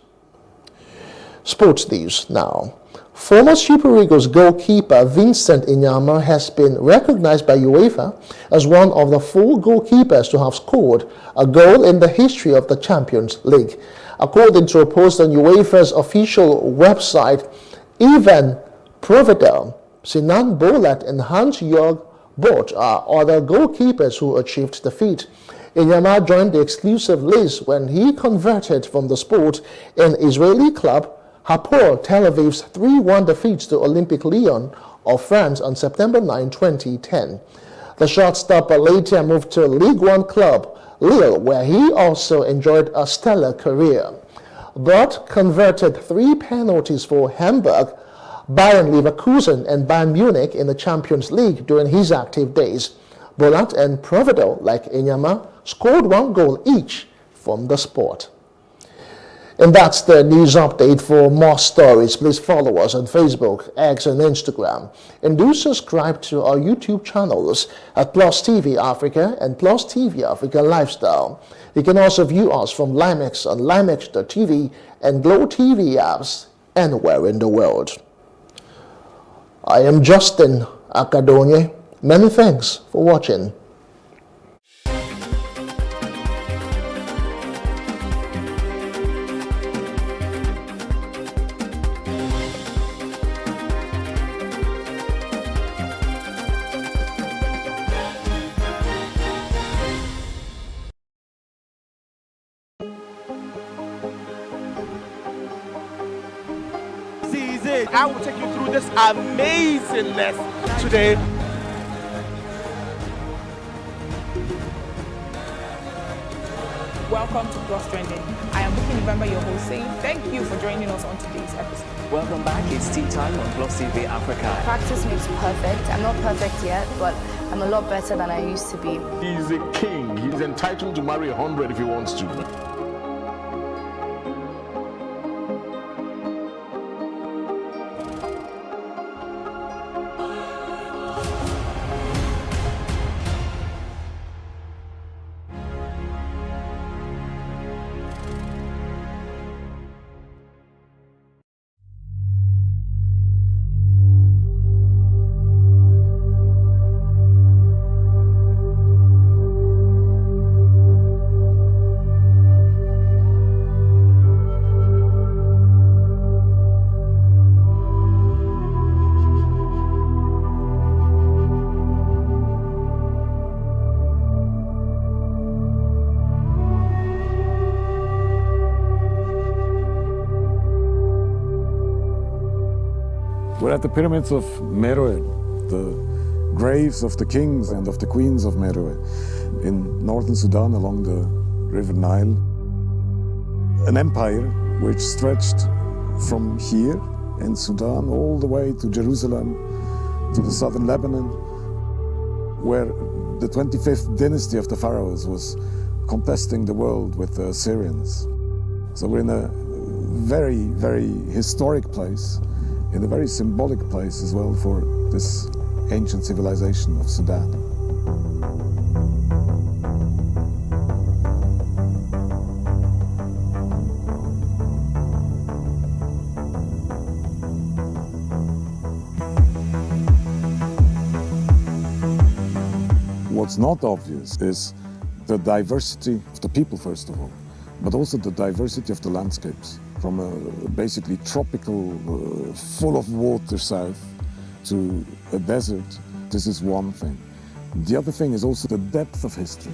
[SPEAKER 8] Sports news now. Former Super Eagles goalkeeper Vincent Inyama has been recognized by UEFA as one of the 4 goalkeepers to have scored a goal in the history of the Champions League. According to a post on UEFA's official website, Ivan Provedel, Sinan Bolat, and Hans-Jörg Butt are other goalkeepers who achieved the feat. Inyama joined the exclusive list when he converted from the sport in Israeli club Hapoel Tel Aviv's 3-1 defeat to Olympique Lyon of France on September 9, 2010. The shot-stopper later moved to Ligue 1 club Lille, where he also enjoyed a stellar career. Butt converted 3 penalties for Hamburg, Bayern Leverkusen, and Bayern Munich in the Champions League during his active days. Bolat and Provedel, like Inyama, scored 1 goal each from the sport. And that's the news update. For more stories, please follow us on Facebook, X, and Instagram. And do subscribe to our YouTube channels at Plus TV Africa and Plus TV Africa Lifestyle. You can also view us from Limex on limex.tv and Glow TV apps anywhere in the world. I am Justin Akadonye. Many thanks for watching.
[SPEAKER 13] today. I will take you through this amazingness today.
[SPEAKER 14] Welcome to Plus Trending. I am Bukky November, your host, saying thank you for joining us on today's episode.
[SPEAKER 15] Welcome back. It's tea time on Plus TV Africa.
[SPEAKER 16] Practice makes perfect. I'm not perfect yet, but I'm a lot better than I used to be.
[SPEAKER 17] He's a king. He's entitled to marry 100 if he wants to.
[SPEAKER 18] We're at the pyramids of Meroe, the graves of the kings and of the queens of Meroe in northern Sudan along the River Nile. An empire which stretched from here in Sudan all the way to Jerusalem, to the southern Lebanon, where the 25th dynasty of the pharaohs was contesting the world with the Assyrians. So we're in a very, very historic place, in a very symbolic place as well for this ancient civilization of Sudan. What's not obvious is the diversity of the people, first of all, but also the diversity of the landscapes. From a basically tropical, full of water south to a desert, this is one thing. The other thing is also the depth of history.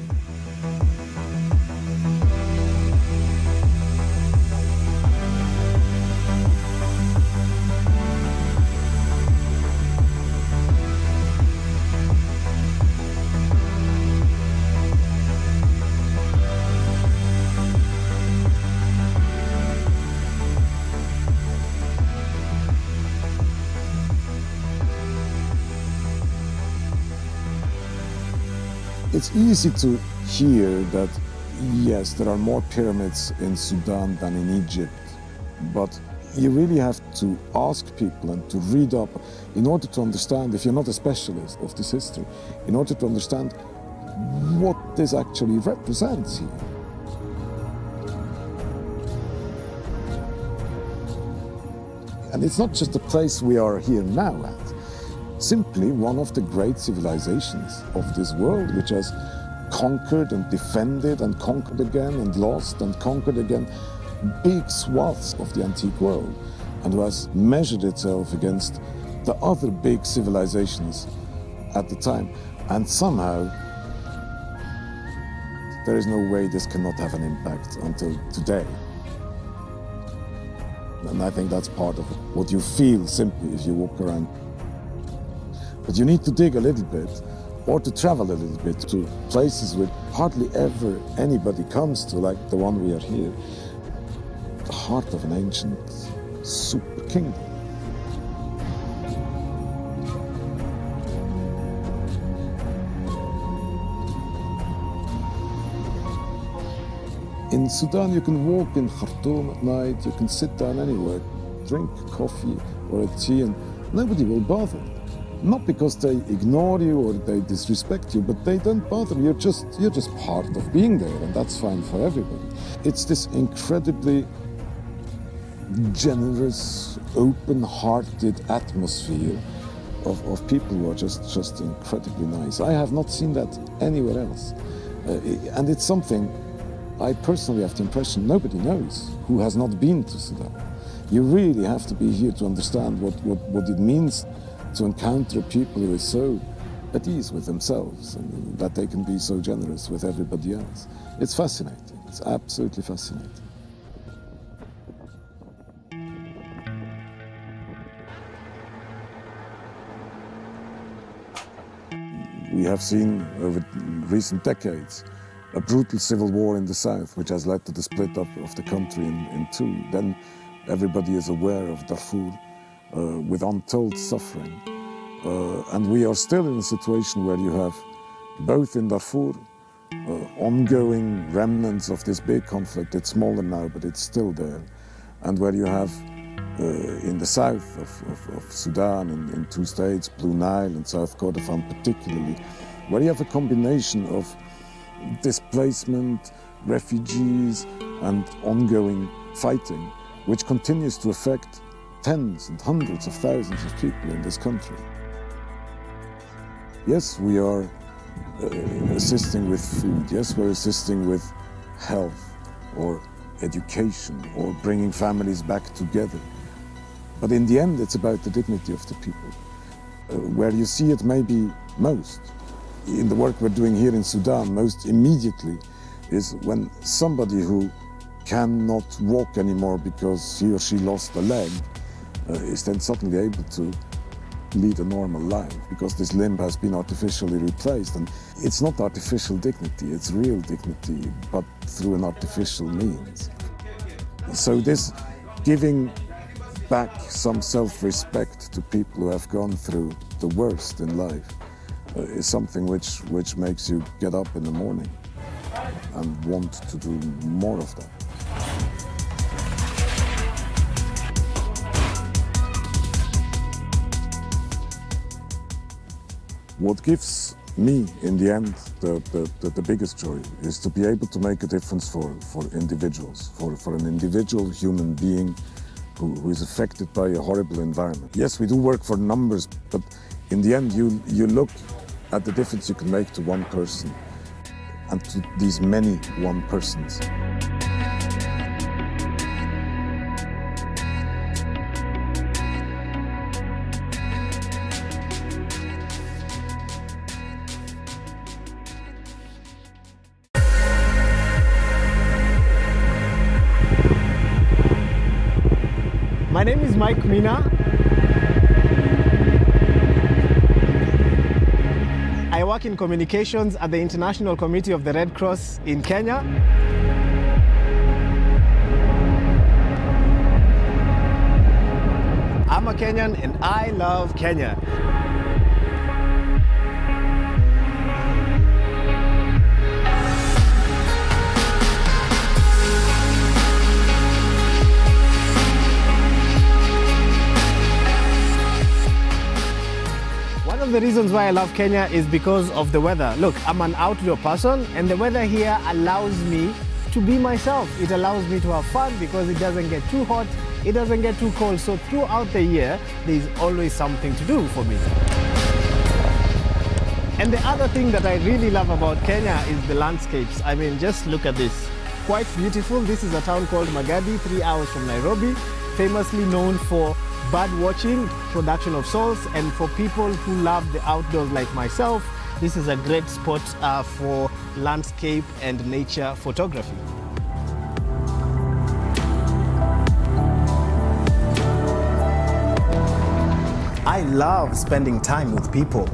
[SPEAKER 18] It's easy to hear that, yes, there are more pyramids in Sudan than in Egypt, but you really have to ask people and to read up in order to understand, if you're not a specialist of this history, in order to understand what this actually represents here. And it's not just the place we are here now at. Simply one of the great civilizations of this world, which has conquered and defended and conquered again and lost and conquered again big swaths of the antique world, and who has measured itself against the other big civilizations at the time. And somehow there is no way this cannot have an impact until today. And I think that's part of what you feel simply if you walk around. But you need to dig a little bit, or to travel a little bit to places where hardly ever anybody comes to, like the one we are here. The heart of an ancient super kingdom. In Sudan, you can walk in Khartoum at night, you can sit down anywhere, drink coffee or a tea, and nobody will bother. Not because they ignore you or they disrespect you, but they don't bother. You're just part of being there, and that's fine for everybody. It's this incredibly generous, open-hearted atmosphere of people who are just incredibly nice. I have not seen that anywhere else. And it's something I personally have the impression nobody knows who has not been to Sudan. You really have to be here to understand what it means to encounter people who are so at ease with themselves and that they can be so generous with everybody else. It's fascinating. It's absolutely fascinating. We have seen over recent decades a brutal civil war in the south, which has led to the split up of the country in two. Then everybody is aware of Darfur with untold suffering. And we are still in a situation where you have both in Darfur ongoing remnants of this big conflict. It's smaller now, but it's still there. And where you have in the south of Sudan, in two states, Blue Nile and South Kordofan particularly, where you have a combination of displacement, refugees, and ongoing fighting, which continues to affect tens and hundreds of thousands of people in this country. Yes, we are assisting with food. Yes, we're assisting with health or education or bringing families back together. But in the end, it's about the dignity of the people. Where you see it maybe most, in the work we're doing here in Sudan, most immediately, is when somebody who cannot walk anymore because he or she lost a leg is then suddenly able to lead a normal life because this limb has been artificially replaced. And it's not artificial dignity, it's real dignity, but through an artificial means. So this giving back some self-respect to people who have gone through the worst in life is something which makes you get up in the morning and want to do more of that. What gives me, in the end, the biggest joy is to be able to make a difference for individuals, for an individual human being who is affected by a horrible environment. Yes, we do work for numbers, but in the end, you look at the difference you can make to one person and to these many one persons.
[SPEAKER 23] My name is Mike Mina. I work in communications at the International Committee of the Red Cross in Kenya. I'm a Kenyan and I love Kenya. One of the reasons why I love Kenya is because of the weather. Look, I'm an outdoor person and the weather here allows me to be myself. It allows me to have fun because it doesn't get too hot, it doesn't get too cold. So throughout the year, there's always something to do for me. And the other thing that I really love about Kenya is the landscapes. I mean, just look at this. Quite beautiful. This is a town called Magadi, 3 hours from Nairobi, famously known for bird watching, production of salts, and for people who love the outdoors like myself, this is a great spot for landscape and nature photography. I love spending time with people.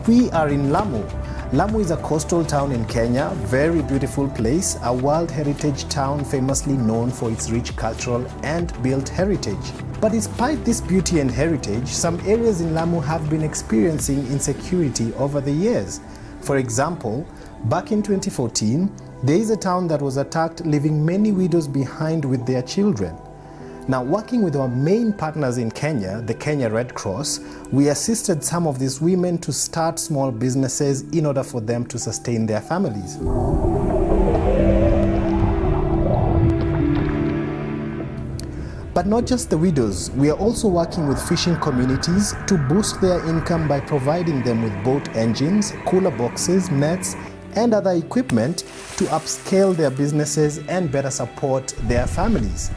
[SPEAKER 23] We are in Lamu. Lamu is a coastal town in Kenya, very beautiful place, a World Heritage town famously known for its rich cultural and built heritage. But despite this beauty and heritage, some areas in Lamu have been experiencing insecurity over the years. For example, back in 2014, there is a town that was attacked, leaving many widows behind with their children. Now, working with our main partners in Kenya, the Kenya Red Cross, we assisted some of these women to start small businesses in order for them to sustain their families. But not just the widows, we are also working with fishing communities to boost their income by providing them with boat engines, cooler boxes, nets, and other equipment to upscale their businesses and better support their families.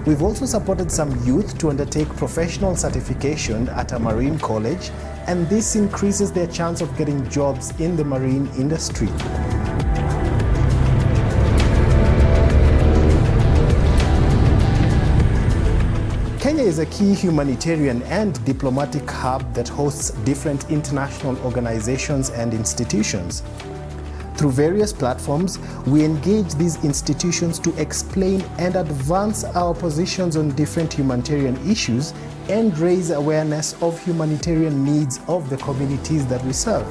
[SPEAKER 23] We've also supported some youth to undertake professional certification at a marine college, and this increases their chance of getting jobs in the marine industry. Kenya is a key humanitarian and diplomatic hub that hosts different international organizations and institutions. Through various platforms, we engage these institutions to explain and advance our positions on different humanitarian issues and raise awareness of humanitarian needs of the communities that we serve.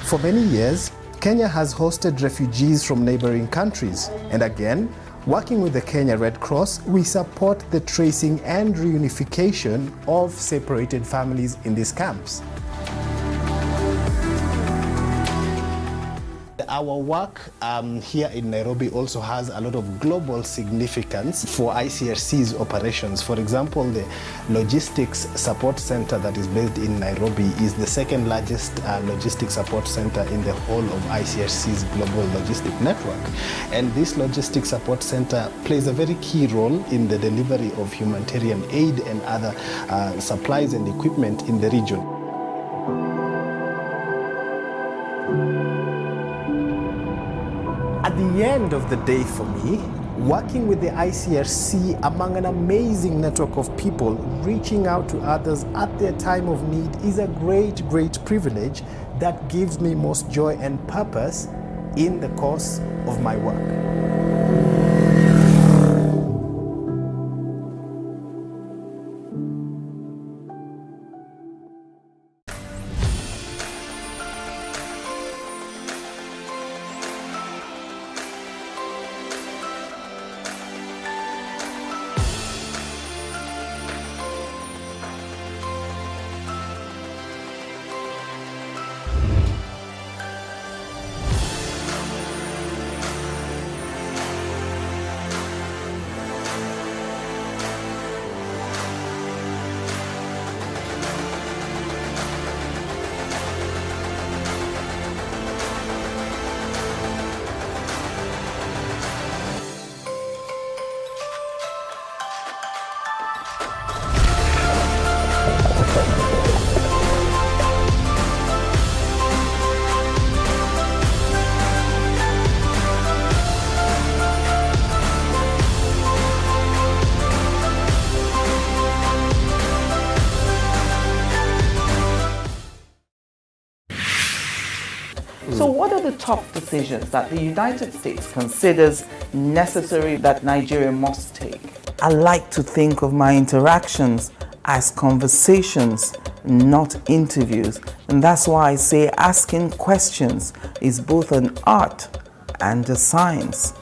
[SPEAKER 23] For many years, Kenya has hosted refugees from neighboring countries, and again, working with the Kenya Red Cross, we support the tracing and reunification of separated families in these camps. Our work here in Nairobi also has a lot of global significance for ICRC's operations. For example, the Logistics Support Center that is based in Nairobi is the second largest logistics support center in the whole of ICRC's global logistic network. And this Logistics Support Center plays a very key role in the delivery of humanitarian aid and other supplies and equipment in the region. At the end of the day for me, working with the ICRC among an amazing network of people reaching out to others at their time of need is a great, great privilege that gives me most joy and purpose in the course of my work.
[SPEAKER 1] So what are the top decisions that the United States considers necessary that Nigeria must take?
[SPEAKER 21] I like to think of my interactions as conversations, not interviews. And that's why I say asking questions is both an art and a science.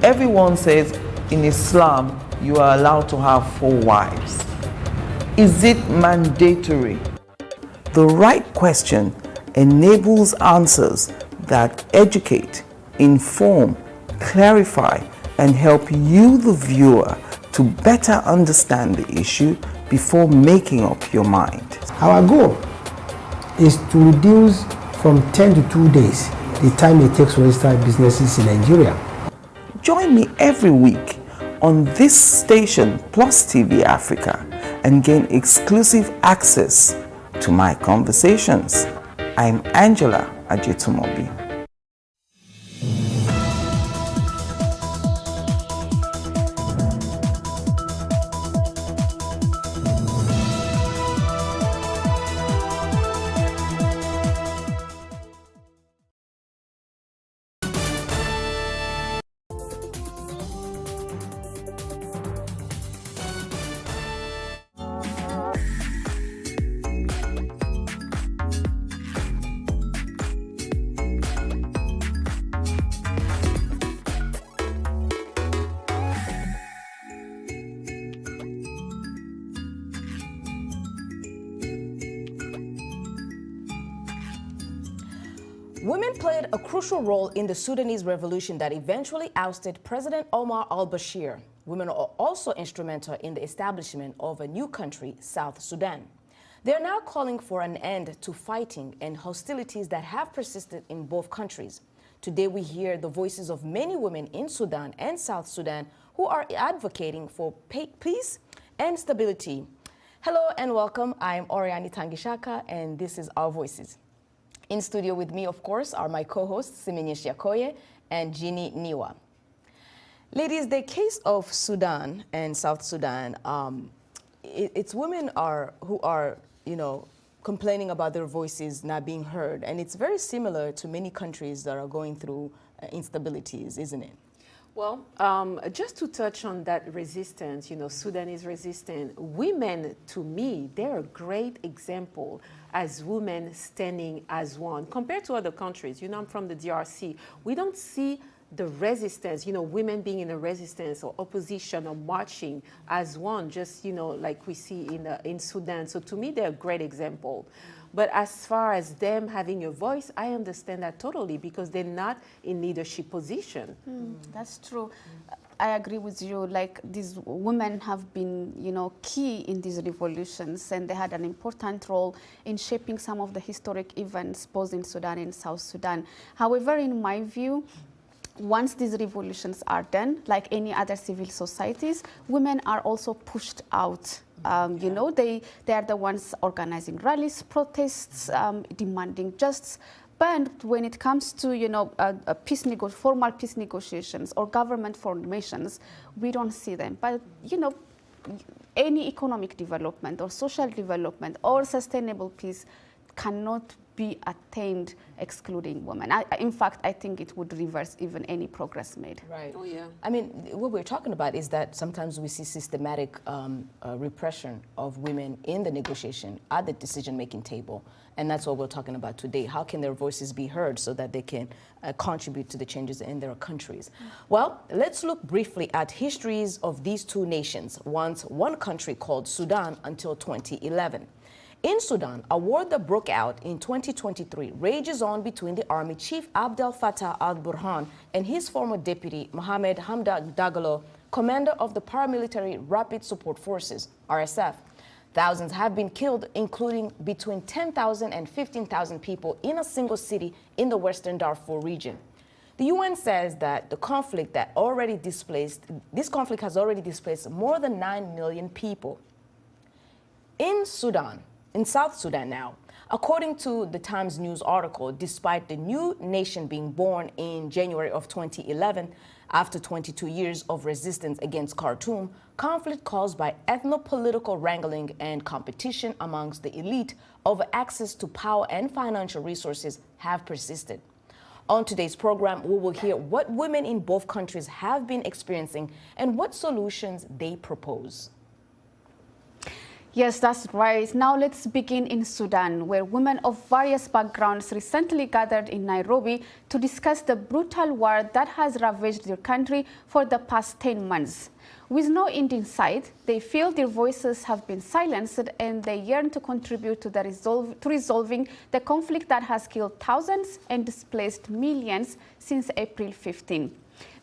[SPEAKER 1] Everyone says in Islam you are allowed to have 4 wives. Is it mandatory?
[SPEAKER 21] The right question enables answers that educate, inform, clarify, and help you, the viewer, to better understand the issue before making up your mind.
[SPEAKER 2] Our goal is to reduce from 10 to 2 days the time it takes to register businesses in Nigeria.
[SPEAKER 21] Join me every week on this station, Plus TV Africa, and gain exclusive access to my conversations. I'm Angela Ajetumobi.
[SPEAKER 6] Women played a crucial role in the Sudanese revolution that eventually ousted President Omar al-Bashir. Women are also instrumental in the establishment of a new country, South Sudan. They are now calling for an end to fighting and hostilities that have persisted in both countries. Today we hear the voices of many women in Sudan and South Sudan who are advocating for peace and stability. Hello and welcome. I'm Oriani Tangishaka, and this is Our Voices. In studio with me, of course, are my co-hosts, Simenyesh Yakoye and Jeannie Niwa. Ladies, the case of Sudan and South Sudan, it's women who are, complaining about their voices not being heard. And it's very similar to many countries that are going through instabilities, isn't it?
[SPEAKER 3] Well, just to touch on that resistance, Sudan is resistant. Women, to me, they're a great example as women standing as one. Compared to other countries, I'm from the DRC, we don't see the resistance, women being in a resistance or opposition or marching as one, just, like we see in Sudan. So to me, they're a great example. But as far as them having a voice, I understand that totally because they're not in leadership position.
[SPEAKER 19] That's true. I agree with you. Like, these women have been, key in these revolutions, and they had an important role in shaping some of the historic events both in Sudan and South Sudan. However, in my view, once these revolutions are done, like any other civil societies, women are also pushed out. They are the ones organizing rallies, protests, demanding justice. But when it comes to, formal peace negotiations or government formations, we don't see them. But, any economic development or social development or sustainable peace cannot be attained excluding women. In fact, I think it would reverse even any progress made.
[SPEAKER 6] Right. Oh, yeah. I mean, what we're talking about is that sometimes we see systematic repression of women in the negotiation at the decision-making table. And that's what we're talking about today. How can their voices be heard so that they can contribute to the changes in their countries? Well, let's look briefly at histories of these two nations, once one country called Sudan until 2011. In Sudan, a war that broke out in 2023 rages on between the army chief Abdel Fattah al-Burhan and his former deputy Mohamed Hamdan Dagalo, commander of the paramilitary Rapid Support Forces, RSF. Thousands have been killed, including between 10,000 and 15,000 people in a single city in the western Darfur region. The UN says that this conflict has already displaced more than 9 million people. In South Sudan now, according to the Times News article, despite the new nation being born in January of 2011, after 22 years of resistance against Khartoum, conflict caused by ethno-political wrangling and competition amongst the elite over access to power and financial resources have persisted. On today's program, we will hear what women in both countries have been experiencing and what solutions they propose.
[SPEAKER 19] Yes, that's right. Now let's begin in Sudan, where women of various backgrounds recently gathered in Nairobi to discuss the brutal war that has ravaged their country for the past 10 months. With no end in sight, they feel their voices have been silenced and they yearn to contribute to resolving the conflict that has killed thousands and displaced millions since April 15.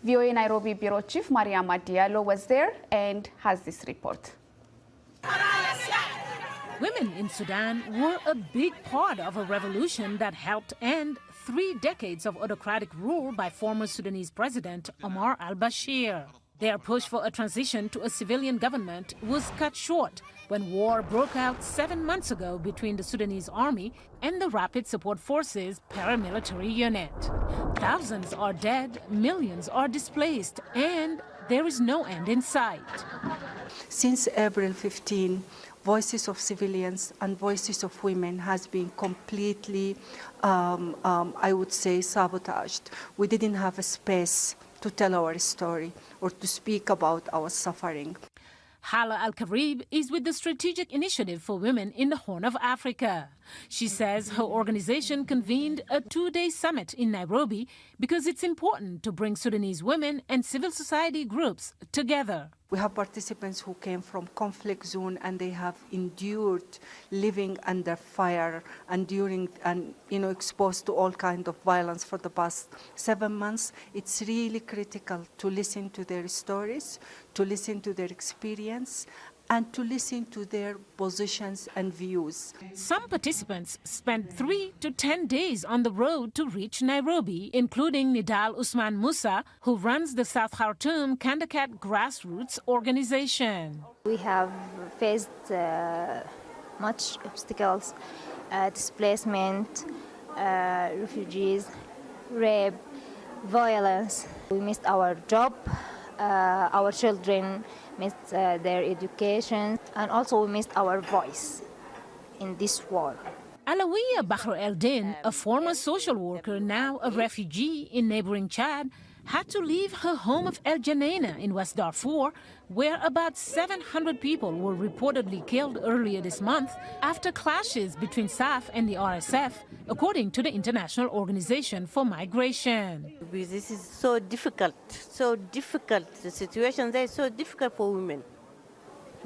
[SPEAKER 19] VOA Nairobi Bureau Chief Mariama Diallo was there and has this report.
[SPEAKER 20] Women in Sudan were a big part of a revolution that helped end 3 decades of autocratic rule by former Sudanese President Omar al-Bashir. Their push for a transition to a civilian government was cut short when war broke out 7 months ago between the Sudanese army and the Rapid Support Forces paramilitary unit. Thousands are dead, millions are displaced, and there is no end in sight.
[SPEAKER 22] Since April 15, voices of civilians and voices of women has been completely, I would say, sabotaged. We didn't have a space to tell our story or to speak about our suffering.
[SPEAKER 20] Hala Al-Karib is with the Strategic Initiative for Women in the Horn of Africa. She says her organization convened a 2-day summit in Nairobi because it's important to bring Sudanese women and civil society groups together.
[SPEAKER 22] We have participants who came from conflict zone and they have endured living under fire and exposed to all kinds of violence for the past 7 months. It's really critical to listen to their stories, to listen to their experience, and to listen to their positions and views.
[SPEAKER 20] Some participants spent 3 to 10 days on the road to reach Nairobi, including Nidal Usman Musa, who runs the South Khartoum Kandakat grassroots organization.
[SPEAKER 4] We have faced much obstacles, displacement, refugees, rape, violence. We missed our job, our children missed their education, and also we missed our voice in this war.
[SPEAKER 20] Alawiya Bahr El-Din, a former social worker, now a refugee in neighboring Chad, had to leave her home of El Janaina in West Darfur, where about 700 people were reportedly killed earlier this month after clashes between SAF and the RSF, according to the International Organization for Migration.
[SPEAKER 5] This is so difficult. The situation there is so difficult for women,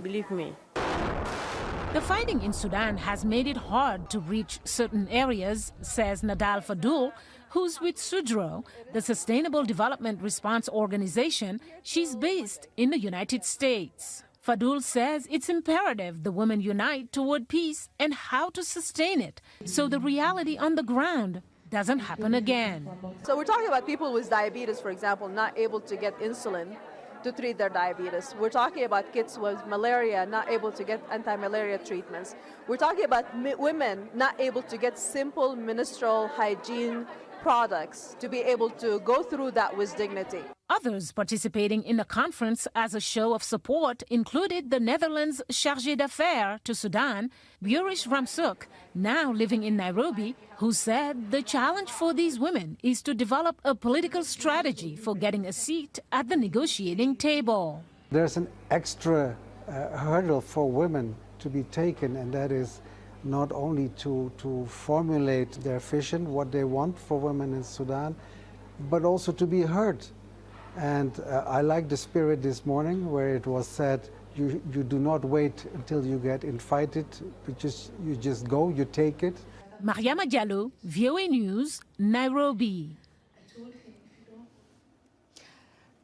[SPEAKER 5] believe me.
[SPEAKER 20] The fighting in Sudan has made it hard to reach certain areas, says Nadal Fadul, who's with SUDRO, the Sustainable Development Response Organization. She's based in the United States. Fadul says it's imperative the women unite toward peace and how to sustain it so the reality on the ground doesn't happen again.
[SPEAKER 7] So we're talking about people with diabetes, for example, not able to get insulin to treat their diabetes. We're talking about kids with malaria not able to get anti-malaria treatments. We're talking about women not able to get simple menstrual hygiene products to be able to go through that with dignity.
[SPEAKER 20] Others participating in the conference as a show of support included the Netherlands Chargé d'Affaires to Sudan, Burish Ramsuk, now living in Nairobi, who said the challenge for these women is to develop a political strategy for getting a seat at the negotiating table.
[SPEAKER 24] There's an extra hurdle for women to be taken, and that is not only to formulate their vision, what they want for women in Sudan, but also to be heard. And I like the spirit this morning where it was said, you do not wait until you get invited, you just go, you take it.
[SPEAKER 20] Mariama Diallo, VOA News, Nairobi.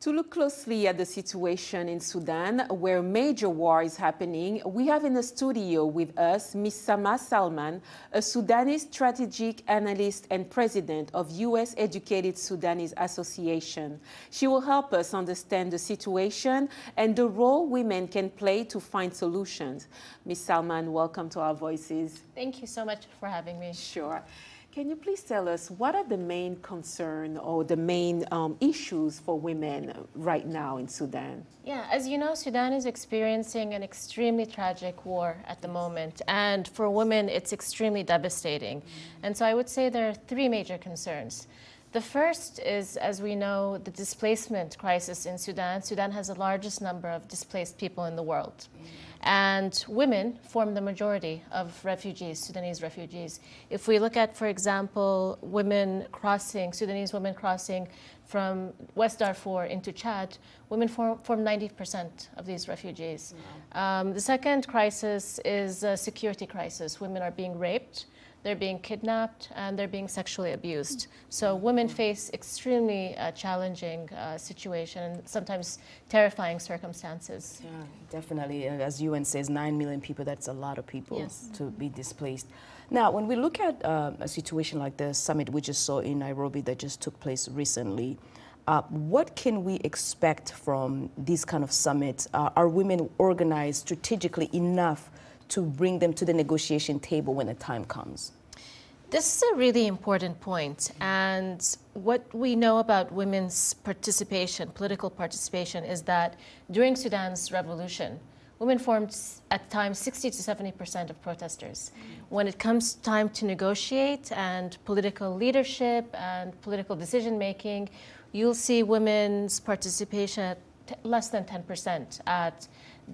[SPEAKER 3] To look closely at the situation in Sudan, where major war is happening, we have in the studio with us Ms. Sama Salman, a Sudanese strategic analyst and president of U.S. Educated Sudanese Association. She will help us understand the situation and the role women can play to find solutions. Ms. Salman, welcome to Our Voices.
[SPEAKER 25] Thank you so much for having me.
[SPEAKER 3] Sure. Can you please tell us what are the main concerns or the main issues for women right now in Sudan?
[SPEAKER 25] Yeah, as you know, Sudan is experiencing an extremely tragic war at the moment. And for women, it's extremely devastating. And so I would say there are three major concerns. The first is, as we know, the displacement crisis in Sudan. Sudan has the largest number of displaced people in the world. And women form the majority of refugees, Sudanese refugees. If we look at, for example, Sudanese women crossing from West Darfur into Chad, women form 90% of these refugees. The second crisis is a security crisis. Women are being raped, they're being kidnapped, and they're being sexually abused. So women face extremely challenging situation and sometimes terrifying circumstances.
[SPEAKER 6] Yeah, definitely. As UN says, 9 million people, that's a lot of people to be displaced. Now, when we look at a situation like the summit we just saw in Nairobi that just took place recently, what can we expect from these kind of summits? Are women organized strategically enough to bring them to the negotiation table when the time comes?
[SPEAKER 25] This is a really important point. And what we know about women's participation, political participation, is that during Sudan's revolution, women formed at times 60 to 70% of protesters. When it comes time to negotiate and political leadership and political decision making, you'll see women's participation at less than 10% at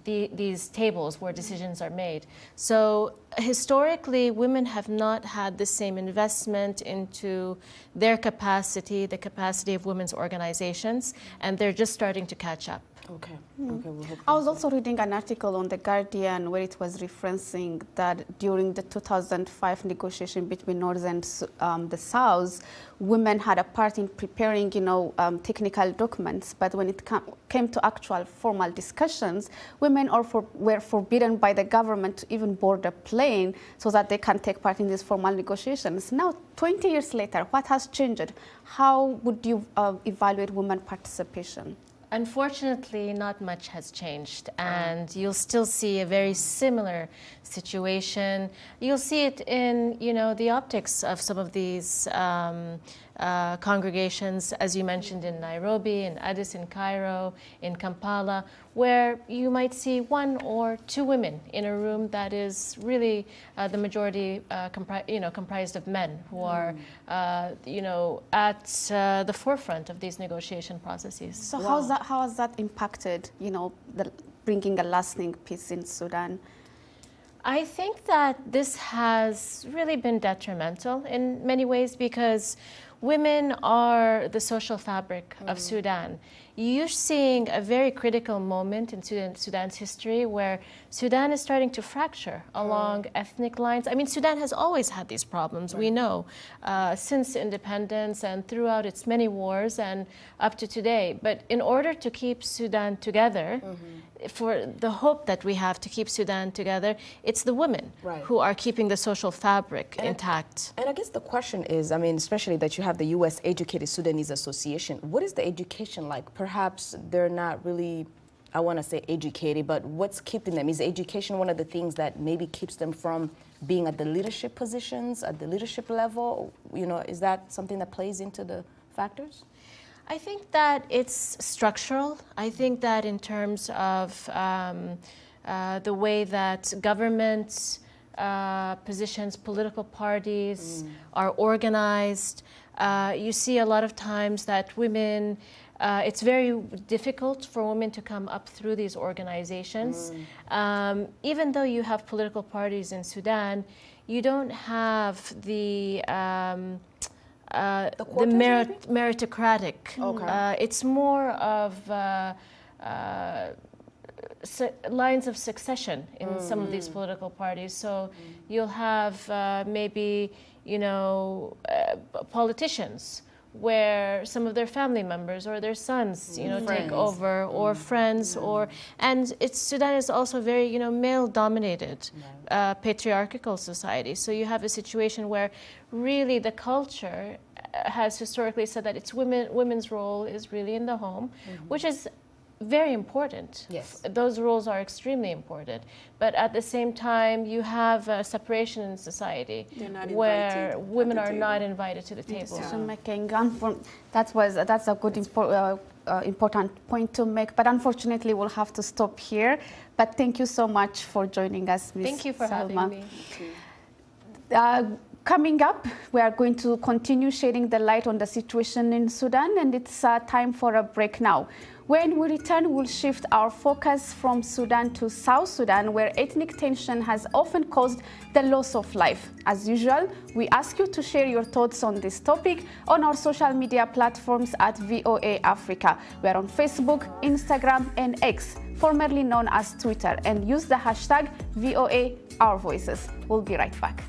[SPEAKER 25] these tables where decisions are made. So historically, women have not had the same investment into their capacity, the capacity of women's organizations, and they're just starting to catch up.
[SPEAKER 6] Okay.
[SPEAKER 19] Mm.
[SPEAKER 6] Okay. We'll
[SPEAKER 19] I was also reading an article on The Guardian where it was referencing that during the 2005 negotiation between North and the South, women had a part in preparing, technical documents. But when it came to actual formal discussions, women were forbidden by the government to even board a plane so that they can take part in these formal negotiations. Now, 20 years later, what has changed? How would you evaluate women participation?
[SPEAKER 25] Unfortunately, not much has changed, and you'll still see a very similar situation. You'll see it in, the optics of some of these congregations, as you mentioned, in Nairobi, in Addis, in Cairo, in Kampala, where you might see 1 or 2 women in a room that is really the majority comprised of men who are, at the forefront of these negotiation processes.
[SPEAKER 19] So how has that impacted, bringing a lasting peace in Sudan?
[SPEAKER 25] I think that this has really been detrimental in many ways because women are the social fabric of Sudan. You're seeing a very critical moment in Sudan's history where Sudan is starting to fracture along ethnic lines. I mean, Sudan has always had these problems, we know, since independence and throughout its many wars and up to today. But in order to keep Sudan together, for the hope that we have to keep Sudan together, it's the women who are keeping the social fabric intact.
[SPEAKER 6] And I guess the question is, especially that you have the U.S. Educated Sudanese Association, what is the education like? Perhaps they're not really, I want to say educated, but what's keeping them? Is education one of the things that maybe keeps them from being at the leadership positions, at the leadership level? Is that something that plays into the factors?
[SPEAKER 25] I think that it's structural. I think that in terms of the way that government positions, political parties are organized, you see a lot of times that women, it's very difficult for women to come up through these organizations. Even though you have political parties in Sudan, you don't have the meritocratic.
[SPEAKER 6] Okay.
[SPEAKER 25] It's more of lines of succession in some of these political parties. So you'll have maybe, politicians where some of their family members or their sons, take over, or friends, and Sudan is also very, male-dominated, patriarchal society. So you have a situation where really the culture has historically said that it's women's role is really in the home, which is very important.
[SPEAKER 6] Yes.
[SPEAKER 25] Those roles are extremely important. But at the same time, you have a separation in society where women are not invited to the table.
[SPEAKER 19] That's a good important point to make. But unfortunately, we'll have to stop here. But thank you so much for joining us, Ms.
[SPEAKER 25] Thank you for
[SPEAKER 19] Salma.
[SPEAKER 25] having me.
[SPEAKER 19] Coming up, we are going to continue shedding the light on the situation in Sudan, and it's time for a break now. When we return, we'll shift our focus from Sudan to South Sudan, where ethnic tension has often caused the loss of life. As usual, we ask you to share your thoughts on this topic on our social media platforms at VOA Africa. We are on Facebook, Instagram, and X, formerly known as Twitter, and use the hashtag VOA Our Voices. We'll be right back.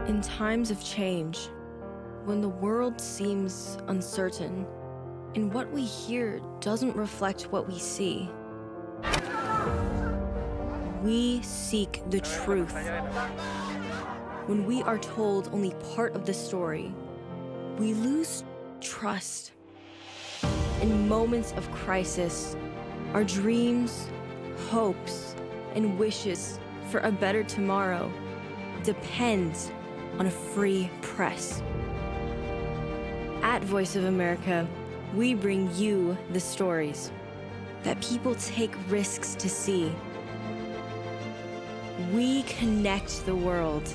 [SPEAKER 8] In times of change, when the world seems uncertain and what we hear doesn't reflect what we see, we seek the truth. When we are told only part of the story, we lose trust. In moments of crisis, our dreams, hopes, and wishes for a better tomorrow depends on a free press. At Voice of America, we bring you the stories that people take risks to see. We connect the world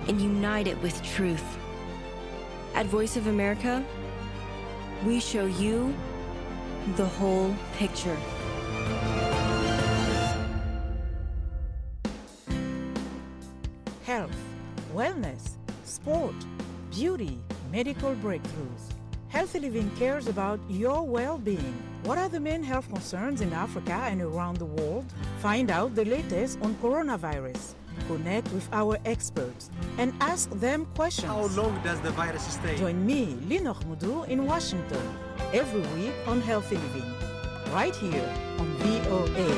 [SPEAKER 8] and unite it with truth. At Voice of America, We show you the whole picture.
[SPEAKER 9] Health, wellness, sport, beauty, medical breakthroughs. Healthy Living cares about your well-being. What are the main health concerns in Africa and around the world? Find out the latest on coronavirus. Connect with our experts and ask them questions.
[SPEAKER 10] How long does the virus stay?
[SPEAKER 9] Join me, Linor Moudou, in Washington every week on Healthy Living, right here on VOA.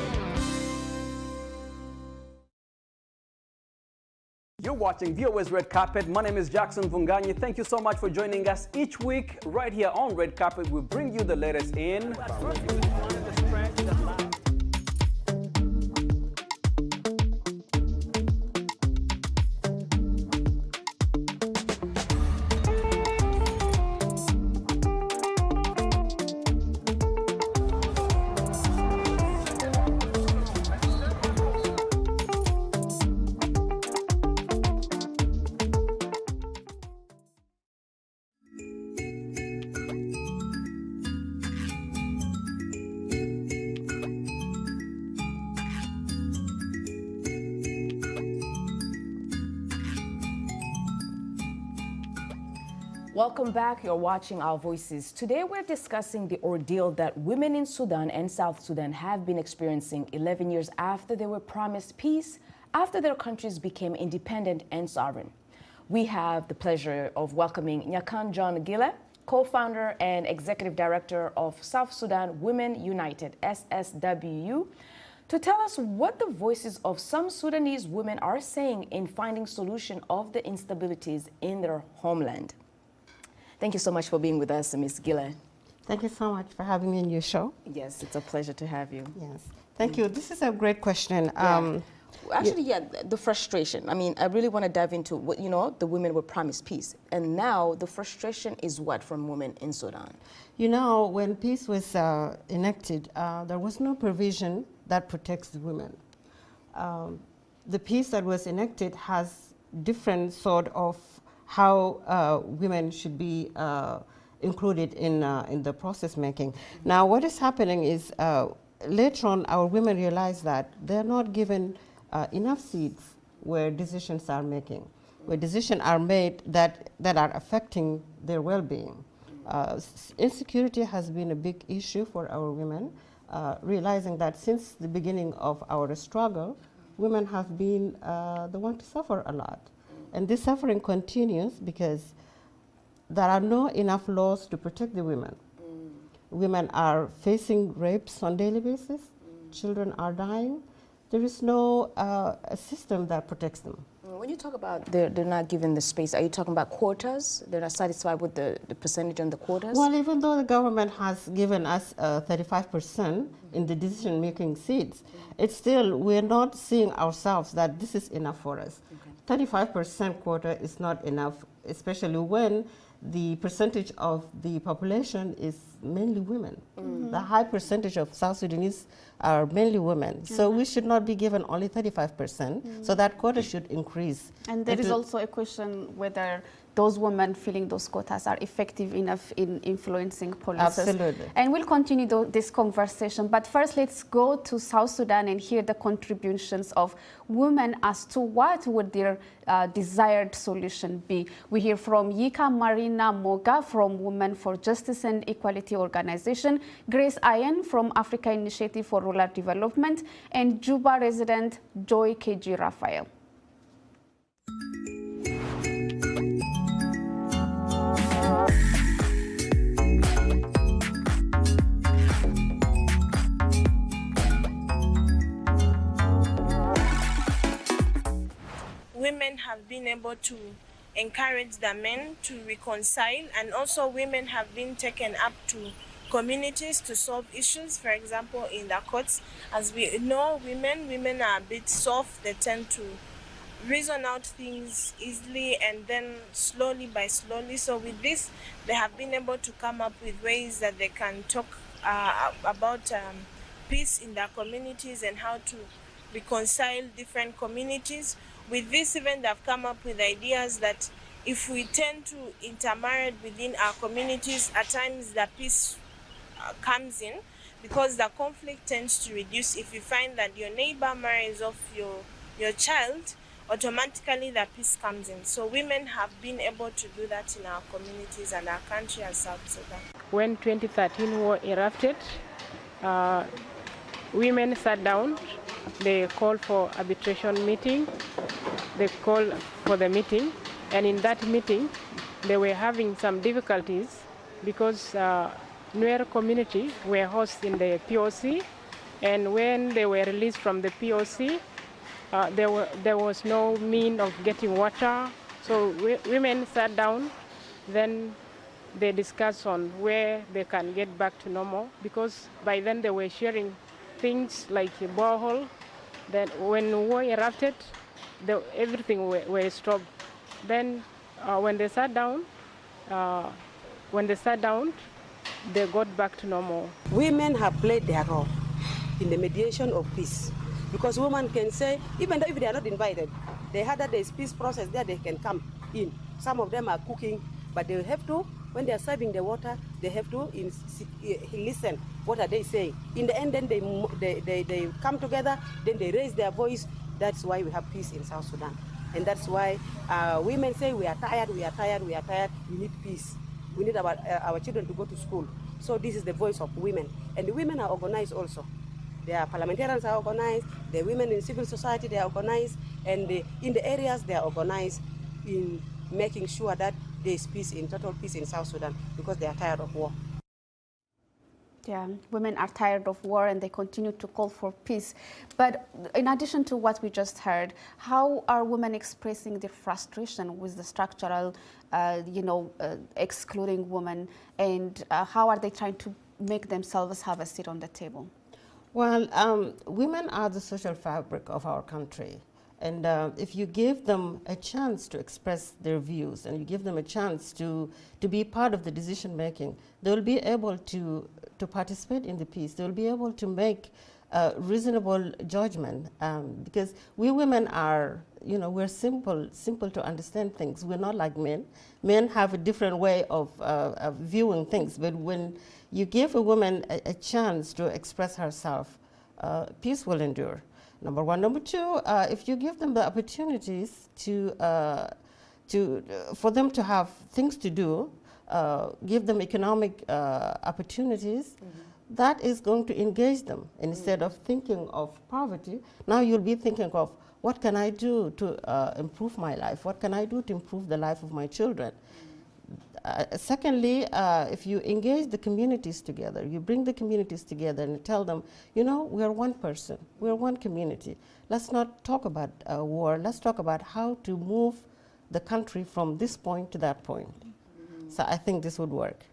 [SPEAKER 11] You're watching VOA's Red Carpet. My name is Jackson Vunganyi. Thank you so much for joining us each week right here on Red Carpet. We bring you the latest in
[SPEAKER 6] Welcome back. You're watching Our Voices. Today we're discussing the ordeal that women in Sudan and South Sudan have been experiencing 11 years after they were promised peace, after their countries became independent and sovereign. We have the pleasure of welcoming Nyakan John Gile, co-founder and executive director of South Sudan Women United, SSWU, to tell us what the voices of some Sudanese women are saying in finding solution of the instabilities in their homeland. Thank you so much for being with us, Ms. Gile.
[SPEAKER 12] Thank you so much for having me in your show.
[SPEAKER 6] Yes, it's a pleasure to have you.
[SPEAKER 12] Yes, thank you. This is a great question.
[SPEAKER 6] The frustration. I mean, I really want to dive into what, the women were promised peace. And now the frustration is what from women in Sudan?
[SPEAKER 12] You know, when peace was enacted, there was no provision that protects the women. The peace that was enacted has different sort of how women should be included in the process making. Now, what is happening is later on, our women realize that they're not given enough seats where decisions are making, where decisions are made that are affecting their well-being. Insecurity has been a big issue for our women, realizing that since the beginning of our struggle, women have been the one to suffer a lot. And this suffering continues because there are not enough laws to protect the women. Women are facing rapes on a daily basis. Children are dying. There is no a system that protects them.
[SPEAKER 6] When you talk about they're not given the space, are you talking about quotas? They're not satisfied with the percentage on the quotas?
[SPEAKER 12] Well, even though the government has given us 35% in the decision-making seats, it's still, we're not seeing ourselves that this is enough for us. 35% quota is not enough, especially when the percentage of the population is mainly women. The high percentage of South Sudanese are mainly women. So we should not be given only 35%, so that quota should increase.
[SPEAKER 19] And there is also a question whether those women filling those quotas are effective enough in influencing policies.
[SPEAKER 12] Absolutely.
[SPEAKER 19] And we'll continue this conversation. But first, let's go to South Sudan and hear the contributions of women as to what would their desired solution be. We hear from Yika Marina Moga from Women for Justice and Equality Organization, Grace Ayen from Africa Initiative for Rural Development, and Juba resident Joy KG Raphael.
[SPEAKER 13] Women have been able to encourage the men to reconcile, and also women have been taken up to communities to solve issues. For example, in the courts, as we know, women are a bit soft. They tend to reason out things easily and then slowly by slowly. So with this, they have been able to come up with ways that they can talk about peace in their communities and how to reconcile different communities. With this, even they've come up with ideas that if we tend to intermarry within our communities, at times the peace comes in, because the conflict tends to reduce. If you find that your neighbor marries off your child, automatically the peace comes in. So women have been able to do that in our communities and our country as South Sudan.
[SPEAKER 14] When 2013 war erupted, women sat down, they called for arbitration meeting, they called for the meeting, and in that meeting they were having some difficulties because Nuer community were hosts in the POC, and when they were released from the POC, there was no mean of getting water. So women sat down, then they discussed on where they can get back to normal, because by then they were sharing things like a borehole. Then when war erupted, everything were stopped. Then when they sat down, they got back to normal.
[SPEAKER 15] Women have played their role in the mediation of peace, because women can say, even though if they are not invited, they had that there's peace process there, they can come in. Some of them are cooking, but they have to, when they are serving the water, they have to listen. What are they saying? In the end, then they come together, then they raise their voice. That's why we have peace in South Sudan. And that's why women say, we are tired, we are tired, we are tired, we need peace. We need our children to go to school. So this is the voice of women. And the women are organized also. Their parliamentarians are organized, the women in civil society, they are organized, and in the areas they are organized in making sure that there is peace, in total peace in South Sudan, because they are tired of war.
[SPEAKER 19] Yeah, women are tired of war and they continue to call for peace. But in addition to what we just heard, how are women expressing their frustration with the structural, excluding women, and how are they trying to make themselves have a seat on the table?
[SPEAKER 12] Well, women are the social fabric of our country. And if you give them a chance to express their views and you give them a chance to be part of the decision making, they will be able to participate in the peace. They will be able to make reasonable judgment, because we women are, we're simple to understand things. We're not like men. Men have a different way of viewing things, but when you give a woman a chance to express herself, peace will endure. Number one. Number two, if you give them the opportunities for them to have things to do, give them economic opportunities, that is going to engage them. Instead of thinking of poverty, now you'll be thinking of, what can I do to improve my life? What can I do to improve the life of my children? Secondly, if you engage the communities together, you bring the communities together and tell them, we are one person, we are one community. Let's not talk about war, let's talk about how to move the country from this point to that point. So I think this would work.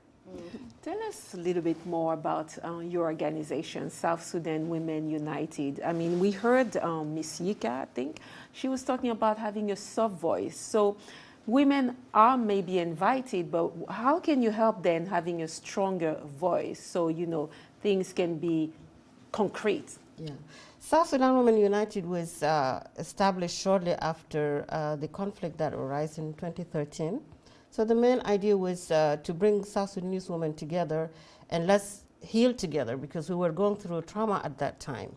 [SPEAKER 3] Tell us a little bit more about your organization, South Sudan Women United. I mean, we heard Ms. Yika, I think, she was talking about having a soft voice. So women are maybe invited, but how can you help them having a stronger voice so, things can be concrete?
[SPEAKER 12] Yeah. South Sudan Women United was established shortly after the conflict that arose in 2013. So the main idea was to bring South Sudanese women together and let's heal together, because we were going through trauma at that time.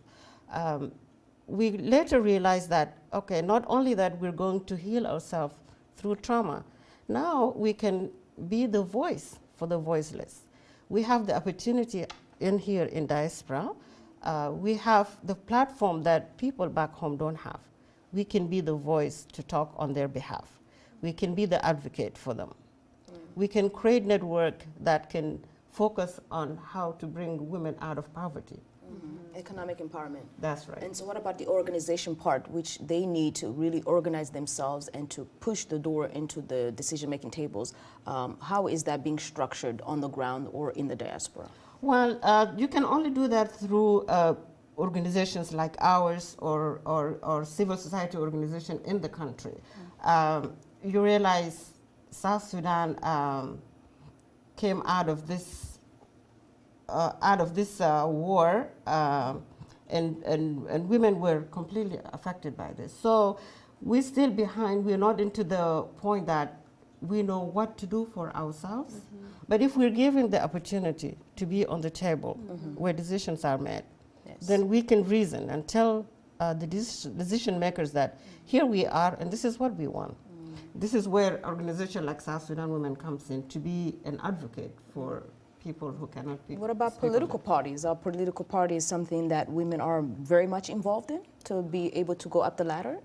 [SPEAKER 12] We later realized that, okay, not only that we're going to heal ourselves through trauma, now we can be the voice for the voiceless. We have the opportunity here in diaspora. We have the platform that people back home don't have. We can be the voice to talk on their behalf. We can be the advocate for them. We can create network that can focus on how to bring women out of poverty.
[SPEAKER 6] Economic empowerment.
[SPEAKER 12] That's right.
[SPEAKER 6] And so what about the organization part, which they need to really organize themselves and to push the door into the decision-making tables? How is that being structured on the ground or in the diaspora?
[SPEAKER 12] Well, you can only do that through organizations like ours or civil society organization in the country. You realize South Sudan came out of this war, and women were completely affected by this. So we're still behind. We're not into the point that we know what to do for ourselves. But if we're given the opportunity to be on the table where decisions are made, then we can reason and tell the decision makers that here we are and this is what we want. This is where organizations like South Sudan Women comes in to be an advocate for people who cannot be.
[SPEAKER 6] What about political parties? Are political parties something that women are very much involved in to be able to go up the ladder?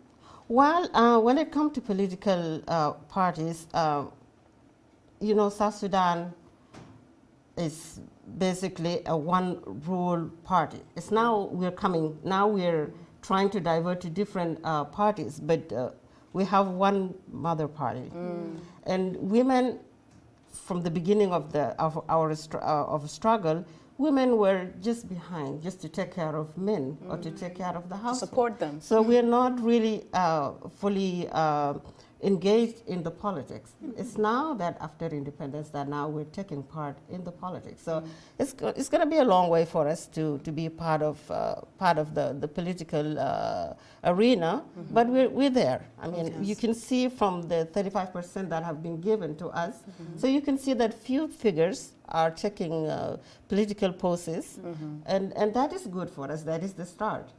[SPEAKER 12] Well, when it comes to political parties, you know, South Sudan is basically a one-rule party. It's now we're trying to divert to different parties, but we have one mother party. And women, from the beginning of our struggle, women were just behind, just to take care of men or to take care of the house.
[SPEAKER 6] Support them.
[SPEAKER 12] So we're not really fully engaged in the politics. It's now that after independence that now we're taking part in the politics. So it's going to be a long way for us to be part of the political arena, but we're there. I mean, you can see from the 35% that have been given to us, so you can see that few figures are taking political posts, and that is good for us. That is the start.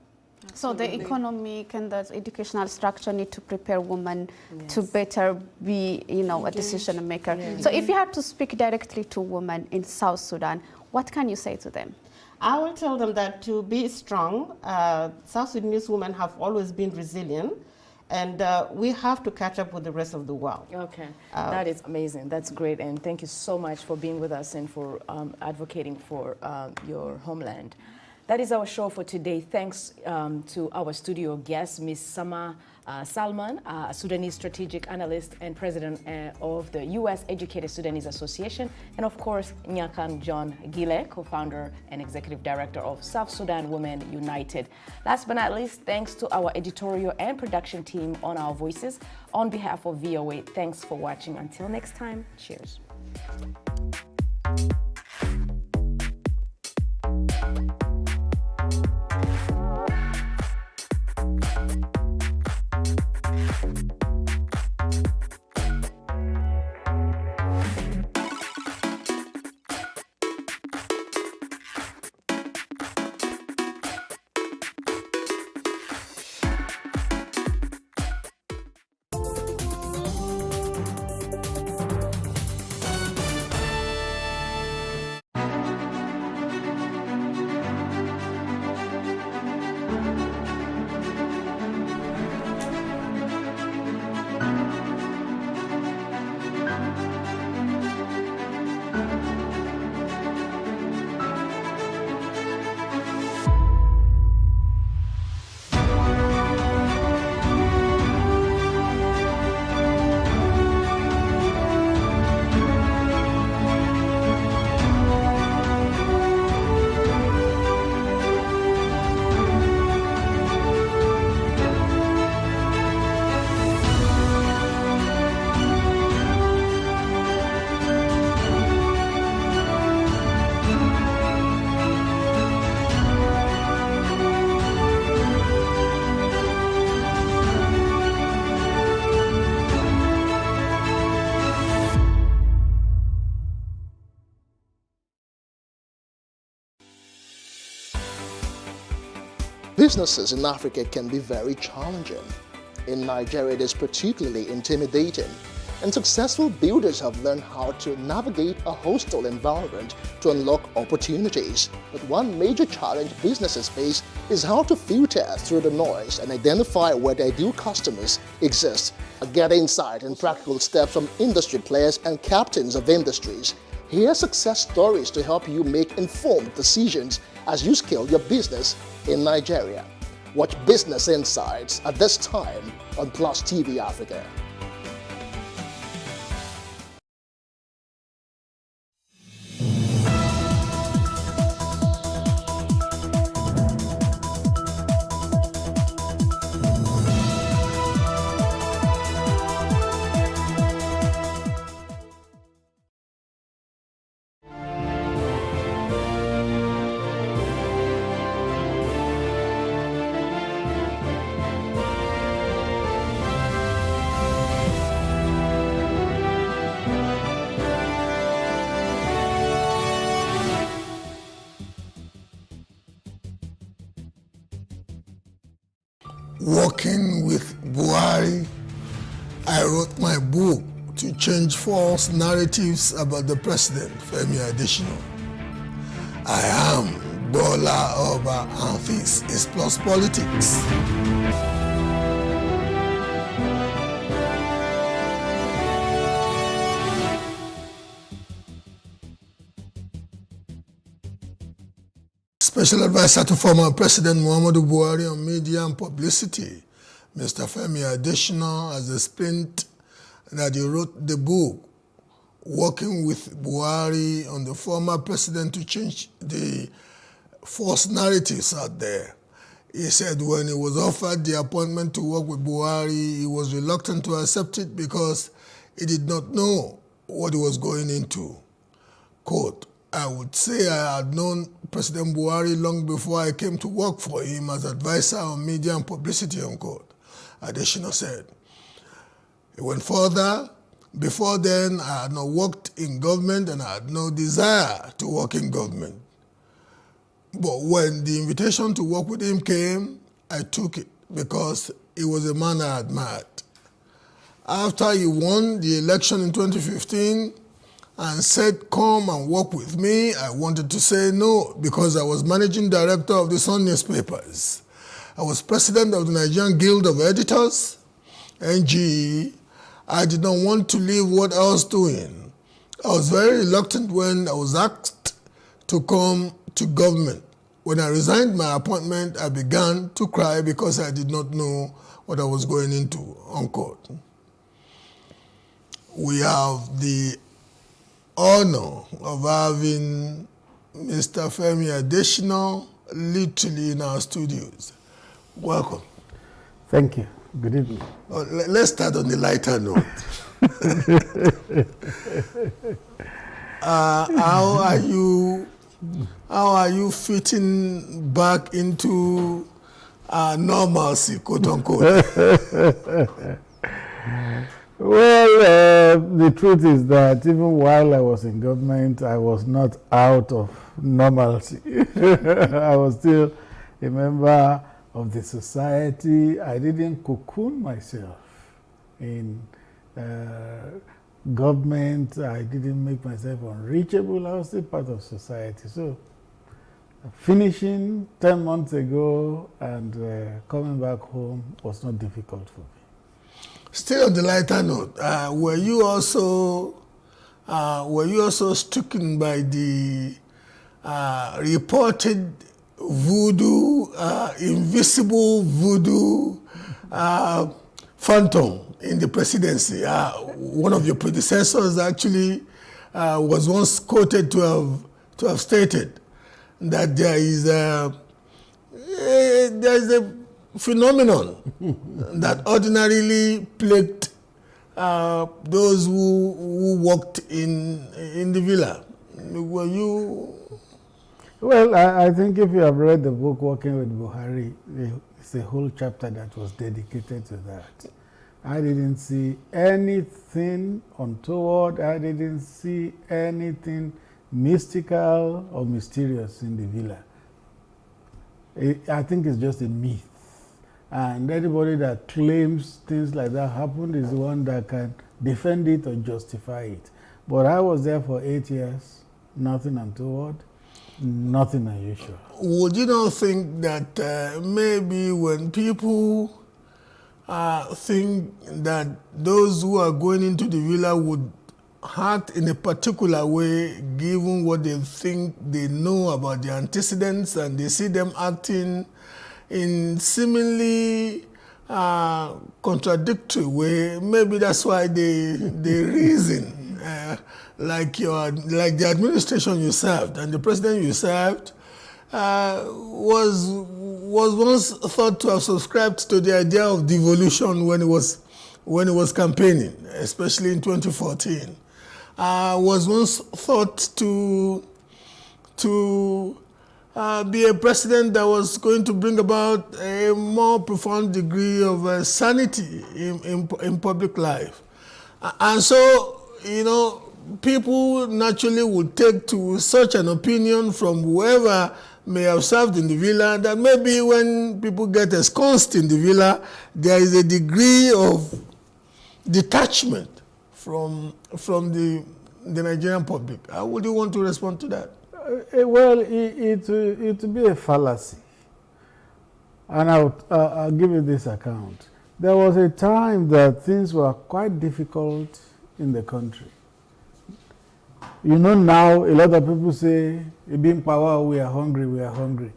[SPEAKER 19] So the economic and the educational structure need to prepare women to better be, you know, a decision maker. So if you had to speak directly to women in South Sudan, what can you say to them?
[SPEAKER 12] I will tell them that to be strong, South Sudanese women have always been resilient, and we have to catch up with the rest of the world.
[SPEAKER 6] Okay, that is amazing. That's great, and thank you so much for being with us and for advocating for your homeland. That is our show for today. Thanks to our studio guest, Ms. Sama Salman, a Sudanese strategic analyst and president of the U.S. Educated Sudanese Association, and of course, Nyakan John Gile, co-founder and executive director of South Sudan Women United. Last but not least, thanks to our editorial and production team on Our Voices. On behalf of VOA, thanks for watching. Until next time, cheers.
[SPEAKER 1] Businesses in Africa can be very challenging. In Nigeria, it is particularly intimidating, and successful builders have learned how to navigate a hostile environment to unlock opportunities. But one major challenge businesses face is how to filter through the noise and identify where their ideal customers exist. Get insight and practical steps from industry players and captains of industries. Hear success stories to help you make informed decisions as you scale your business in Nigeria. Watch Business Insights at this time on Plus TV Africa.
[SPEAKER 2] working with Buhari, I wrote my book to change false narratives about the president, Femi Adesina. I am Bola Oba, and this is Plus Politics. Special Advisor to former President Muhammadu Buhari on Media and Publicity, Mr. Femi Adesina, has explained that he wrote the book working with Buhari on the former president to change the false narratives out there. He said when he was offered the appointment to work with Buhari, he was reluctant to accept it because he did not know what he was going into. Quote, I would say I had known President Buhari long before I came to work for him as advisor on media and publicity, unquote, Adesina said. He went further. Before then, I had not worked in government and I had no desire to work in government. But when the invitation to work with him came, I took it because he was a man I admired. After he won the election in 2015 and said, come and work with me, I wanted to say no because I was managing director of the Sun newspapers. I was president of the Nigerian Guild of Editors, NGE. I did not want to leave what I was doing. I was very reluctant when I was asked to come to government. When I resigned my appointment, I began to cry because I did not know what I was going into, unquote. We have the honor of having Mr. Femi Adesina literally in our studios. Welcome.
[SPEAKER 16] Thank you. Good evening.
[SPEAKER 2] Let's start on the lighter note. How are you fitting back into normalcy, quote unquote?
[SPEAKER 16] Well, the truth is that even while I was in government, I was not out of normalcy. I was still a member of the society. I didn't cocoon myself in government. I didn't make myself unreachable. I was still part of society. So finishing 10 months ago and coming back home was not difficult for me.
[SPEAKER 2] Still on the lighter note, were you also stricken by the reported voodoo, invisible voodoo phantom in the presidency? One of your predecessors actually was once quoted to have stated that there is a phenomenon that ordinarily plagued those who worked in the villa. Were you?
[SPEAKER 16] Well, I think if you have read the book Working with Buhari, it's a whole chapter that was dedicated to that. I didn't see anything untoward. I didn't see anything mystical or mysterious in the villa. I think it's just a myth. And anybody that claims things like that happened is the one that can defend it or justify it. But I was there for 8 years, nothing untoward, nothing unusual.
[SPEAKER 2] Would you not think that maybe when people think that those who are going into the villa would act in a particular way, given what they think they know about the antecedents, and they see them acting in seemingly contradictory way, maybe that's why they reason like the administration you served and the president you served was once thought to have subscribed to the idea of devolution when it was campaigning, especially in 2014. Was once thought to be a president that was going to bring about a more profound degree of sanity in public life. And so, people naturally would take to such an opinion from whoever may have served in the villa, that maybe when people get ensconced in the villa, there is a degree of detachment from the Nigerian public. How would you want to respond to that?
[SPEAKER 16] Well, it will be a fallacy. And I'll give you this account. There was a time that things were quite difficult in the country. You know, now a lot of people say, being power, we are hungry, we are hungry.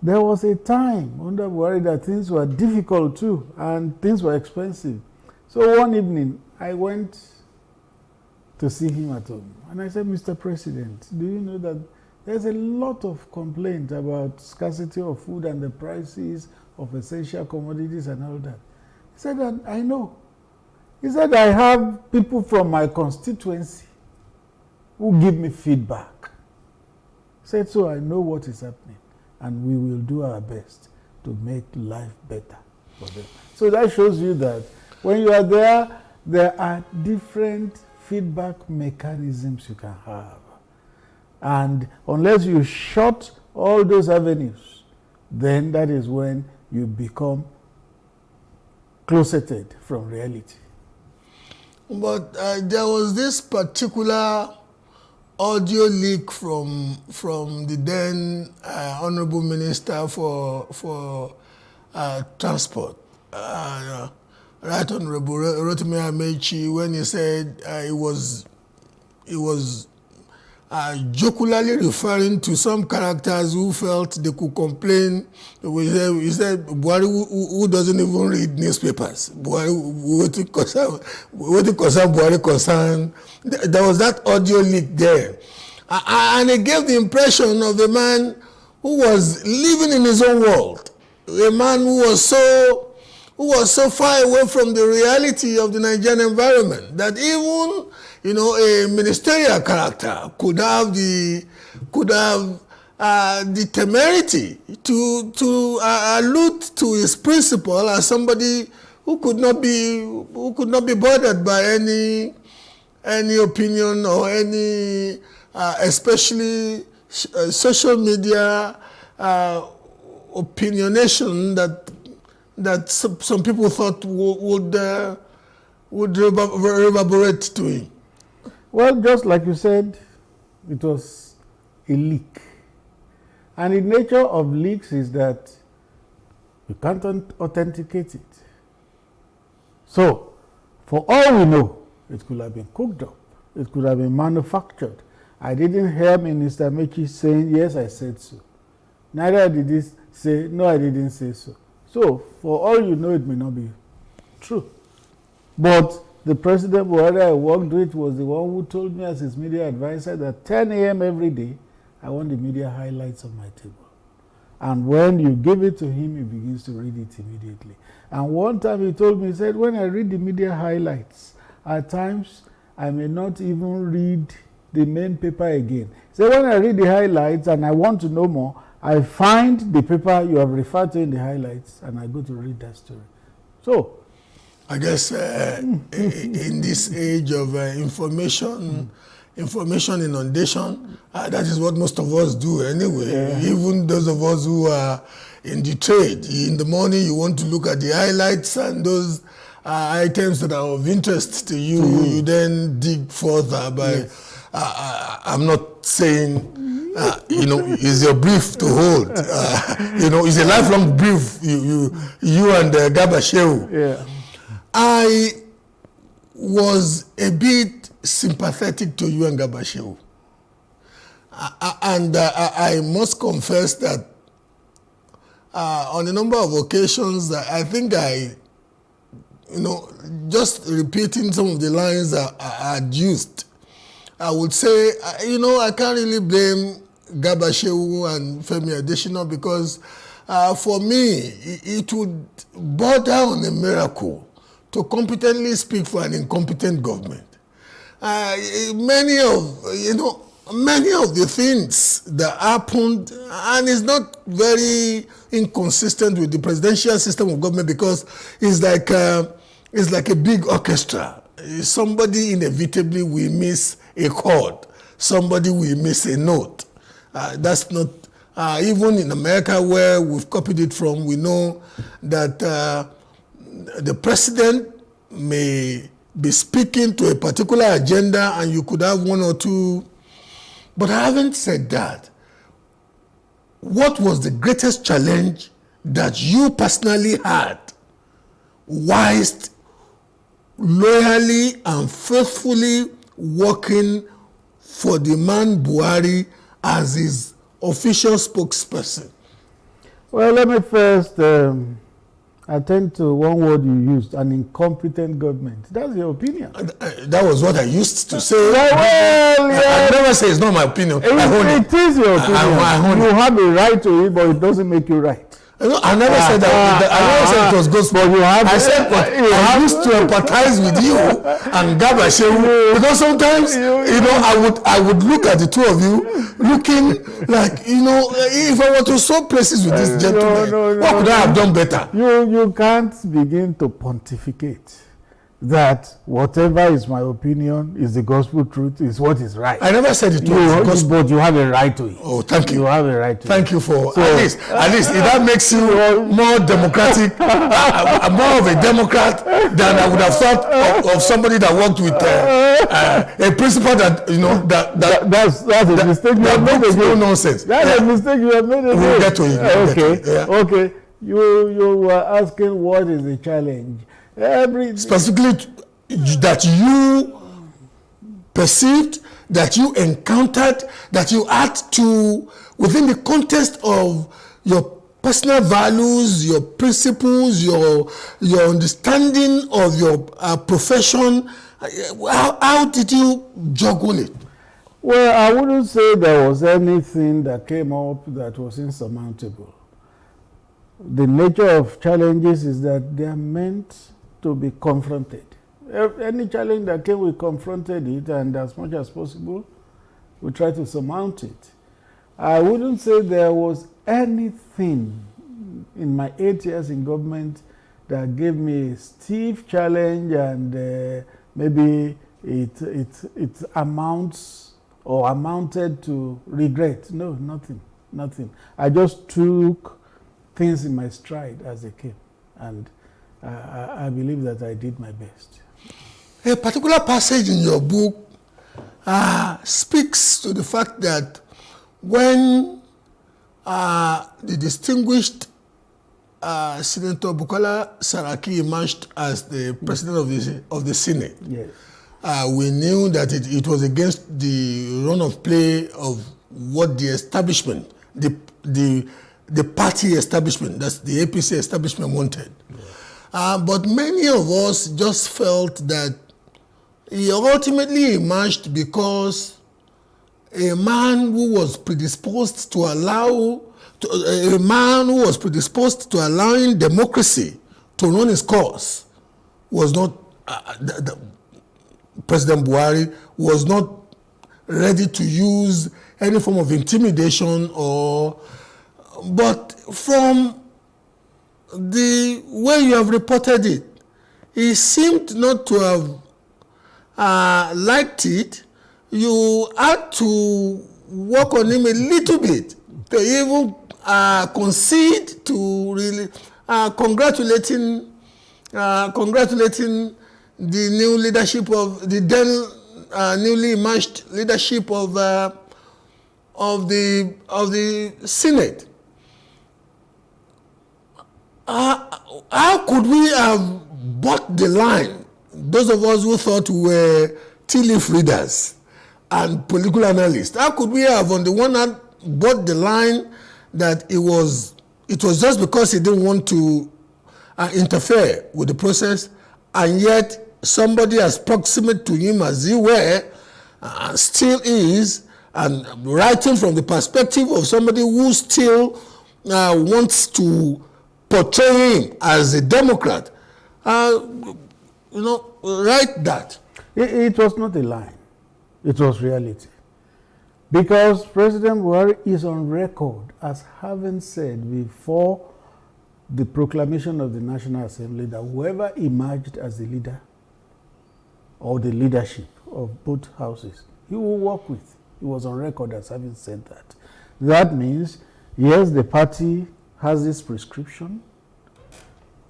[SPEAKER 16] There was a time under Buhari that things were difficult too, and things were expensive. So one evening, I went to see him at home. And I said, Mr. President, do you know that there's a lot of complaint about scarcity of food and the prices of essential commodities and all that? He said, I know. He said, I have people from my constituency who give me feedback. He said, so I know what is happening, and we will do our best to make life better for them. So that shows you that when you are there, there are different feedback mechanisms you can have. And unless you shut all those avenues, then that is when you become closeted from reality.
[SPEAKER 2] But there was this particular audio leak from the then Honorable Minister for Transport, Right Honorable Rotimi Amaechi, when he said he was jocularly referring to some characters who felt they could complain. He said Buhari who doesn't even read newspapers. Buhari, what concern Buhari concern. There was that audio leak there. And it gave the impression of a man who was living in his own world. A man who was so far away from the reality of the Nigerian environment that even, you know, a ministerial character could have the temerity to allude to his principle as somebody who could not be bothered by any opinion or any especially social media opinionation that some people thought would reverberate to him.
[SPEAKER 16] Well, just like you said, it was a leak. And the nature of leaks is that you can't authenticate it. So, for all we know, it could have been cooked up. It could have been manufactured. I didn't hear Minister Amaechi saying, yes, I said so. Neither did he say, no, I didn't say so. So, for all you know, it may not be true. But the President Buhari I worked with was the one who told me as his media advisor that 10 a.m. every day, I want the media highlights on my table. And when you give it to him, he begins to read it immediately. And one time he told me, he said, when I read the media highlights, at times I may not even read the main paper again. So when I read the highlights and I want to know more, I find the paper you have referred to in the highlights and I go to read that story. So,
[SPEAKER 2] I guess in this age of information inundation, that is what most of us do anyway. Yeah. Even those of us who are in the trade. In the morning, you want to look at the highlights and those items that are of interest to you. You then dig further by. Yes. I'm not saying, it's your brief to hold. It's a lifelong brief. You and Garba Shehu. Yeah. I was a bit sympathetic to you and Garba Shehu. And I must confess that on a number of occasions, I think just repeating some of the lines I had used, I would say, I can't really blame Garba Shehu and Femi Adesina because for me, it would border on a miracle to competently speak for an incompetent government. Many of the things that happened, and it's not very inconsistent with the presidential system of government because it's like a big orchestra. Somebody inevitably will miss a chord. Somebody will miss a note. That's not Even in America, where we've copied it from, we know that the president may be speaking to a particular agenda and you could have one or two. But having said that, what was the greatest challenge that you personally had whilst loyally and faithfully working for the man Buhari as his official spokesperson?
[SPEAKER 16] Well, let me first attend to one word you used, an incompetent government. That's your opinion.
[SPEAKER 2] That was what I used to say.
[SPEAKER 16] Well,
[SPEAKER 2] I never say it's not my opinion.
[SPEAKER 16] It is your opinion. You have a right to it, but it doesn't make you right.
[SPEAKER 2] I never said that. I never said it was gospel. I said, but I used to empathize with you and Gabashewu, because sometimes, I would look at the two of you looking like, if I were to swap places with this gentleman, what could I have done better?
[SPEAKER 16] You can't begin to pontificate that whatever is my opinion is the gospel truth, is what is right.
[SPEAKER 2] I never said it was gospel.
[SPEAKER 16] But you have a right to it.
[SPEAKER 2] Oh, thank you.
[SPEAKER 16] You have a right to
[SPEAKER 2] Thank you for, at least, if that makes you more democratic, more of a Democrat than I would have thought of somebody that worked with a principal that,
[SPEAKER 16] that's a mistake you have made again.
[SPEAKER 2] No nonsense.
[SPEAKER 16] That's a mistake you have made again.
[SPEAKER 2] We'll get to it.
[SPEAKER 16] Okay. You were asking what is the challenge.
[SPEAKER 2] Specifically that you perceived, that you encountered, that you had to, within the context of your personal values, your principles, your understanding of your profession, how did you juggle it?
[SPEAKER 16] Well, I wouldn't say there was anything that came up that was insurmountable. The nature of challenges is that they are meant to be confronted. Any challenge that came, we confronted it, and as much as possible, we try to surmount it. I wouldn't say there was anything in my 8 years in government that gave me a stiff challenge and maybe it amounts or amounted to regret. No, nothing. I just took things in my stride as they came, and I believe that I did my best.
[SPEAKER 2] A particular passage in your book speaks to the fact that when the distinguished Senator Bukola Saraki emerged as the president of the Senate,
[SPEAKER 16] yes,
[SPEAKER 2] we knew that it was against the run of play of what the establishment, the party establishment, that's the APC establishment, wanted. But many of us just felt that he ultimately emerged because a man who was predisposed to allowing democracy to run its course was not, President Buhari was not ready to use any form of intimidation but from the way you have reported it, he seemed not to have liked it. You had to work on him a little bit to even concede to really congratulating the new leadership of the then newly emerged leadership of the Senate. How could we have bought the line, those of us who thought we were tea leaf readers and political analysts? How could we have, on the one hand, bought the line that it was just because he didn't want to interfere with the process, and yet somebody as proximate to him as he were, still is, and writing from the perspective of somebody who still wants to portray him as a Democrat, write that.
[SPEAKER 16] It was not a line. It was reality. Because President Buhari is on record as having said before the proclamation of the National Assembly that whoever emerged as the leader or the leadership of both houses, he will work with. He was on record as having said that. That means Yes, the party has this prescription,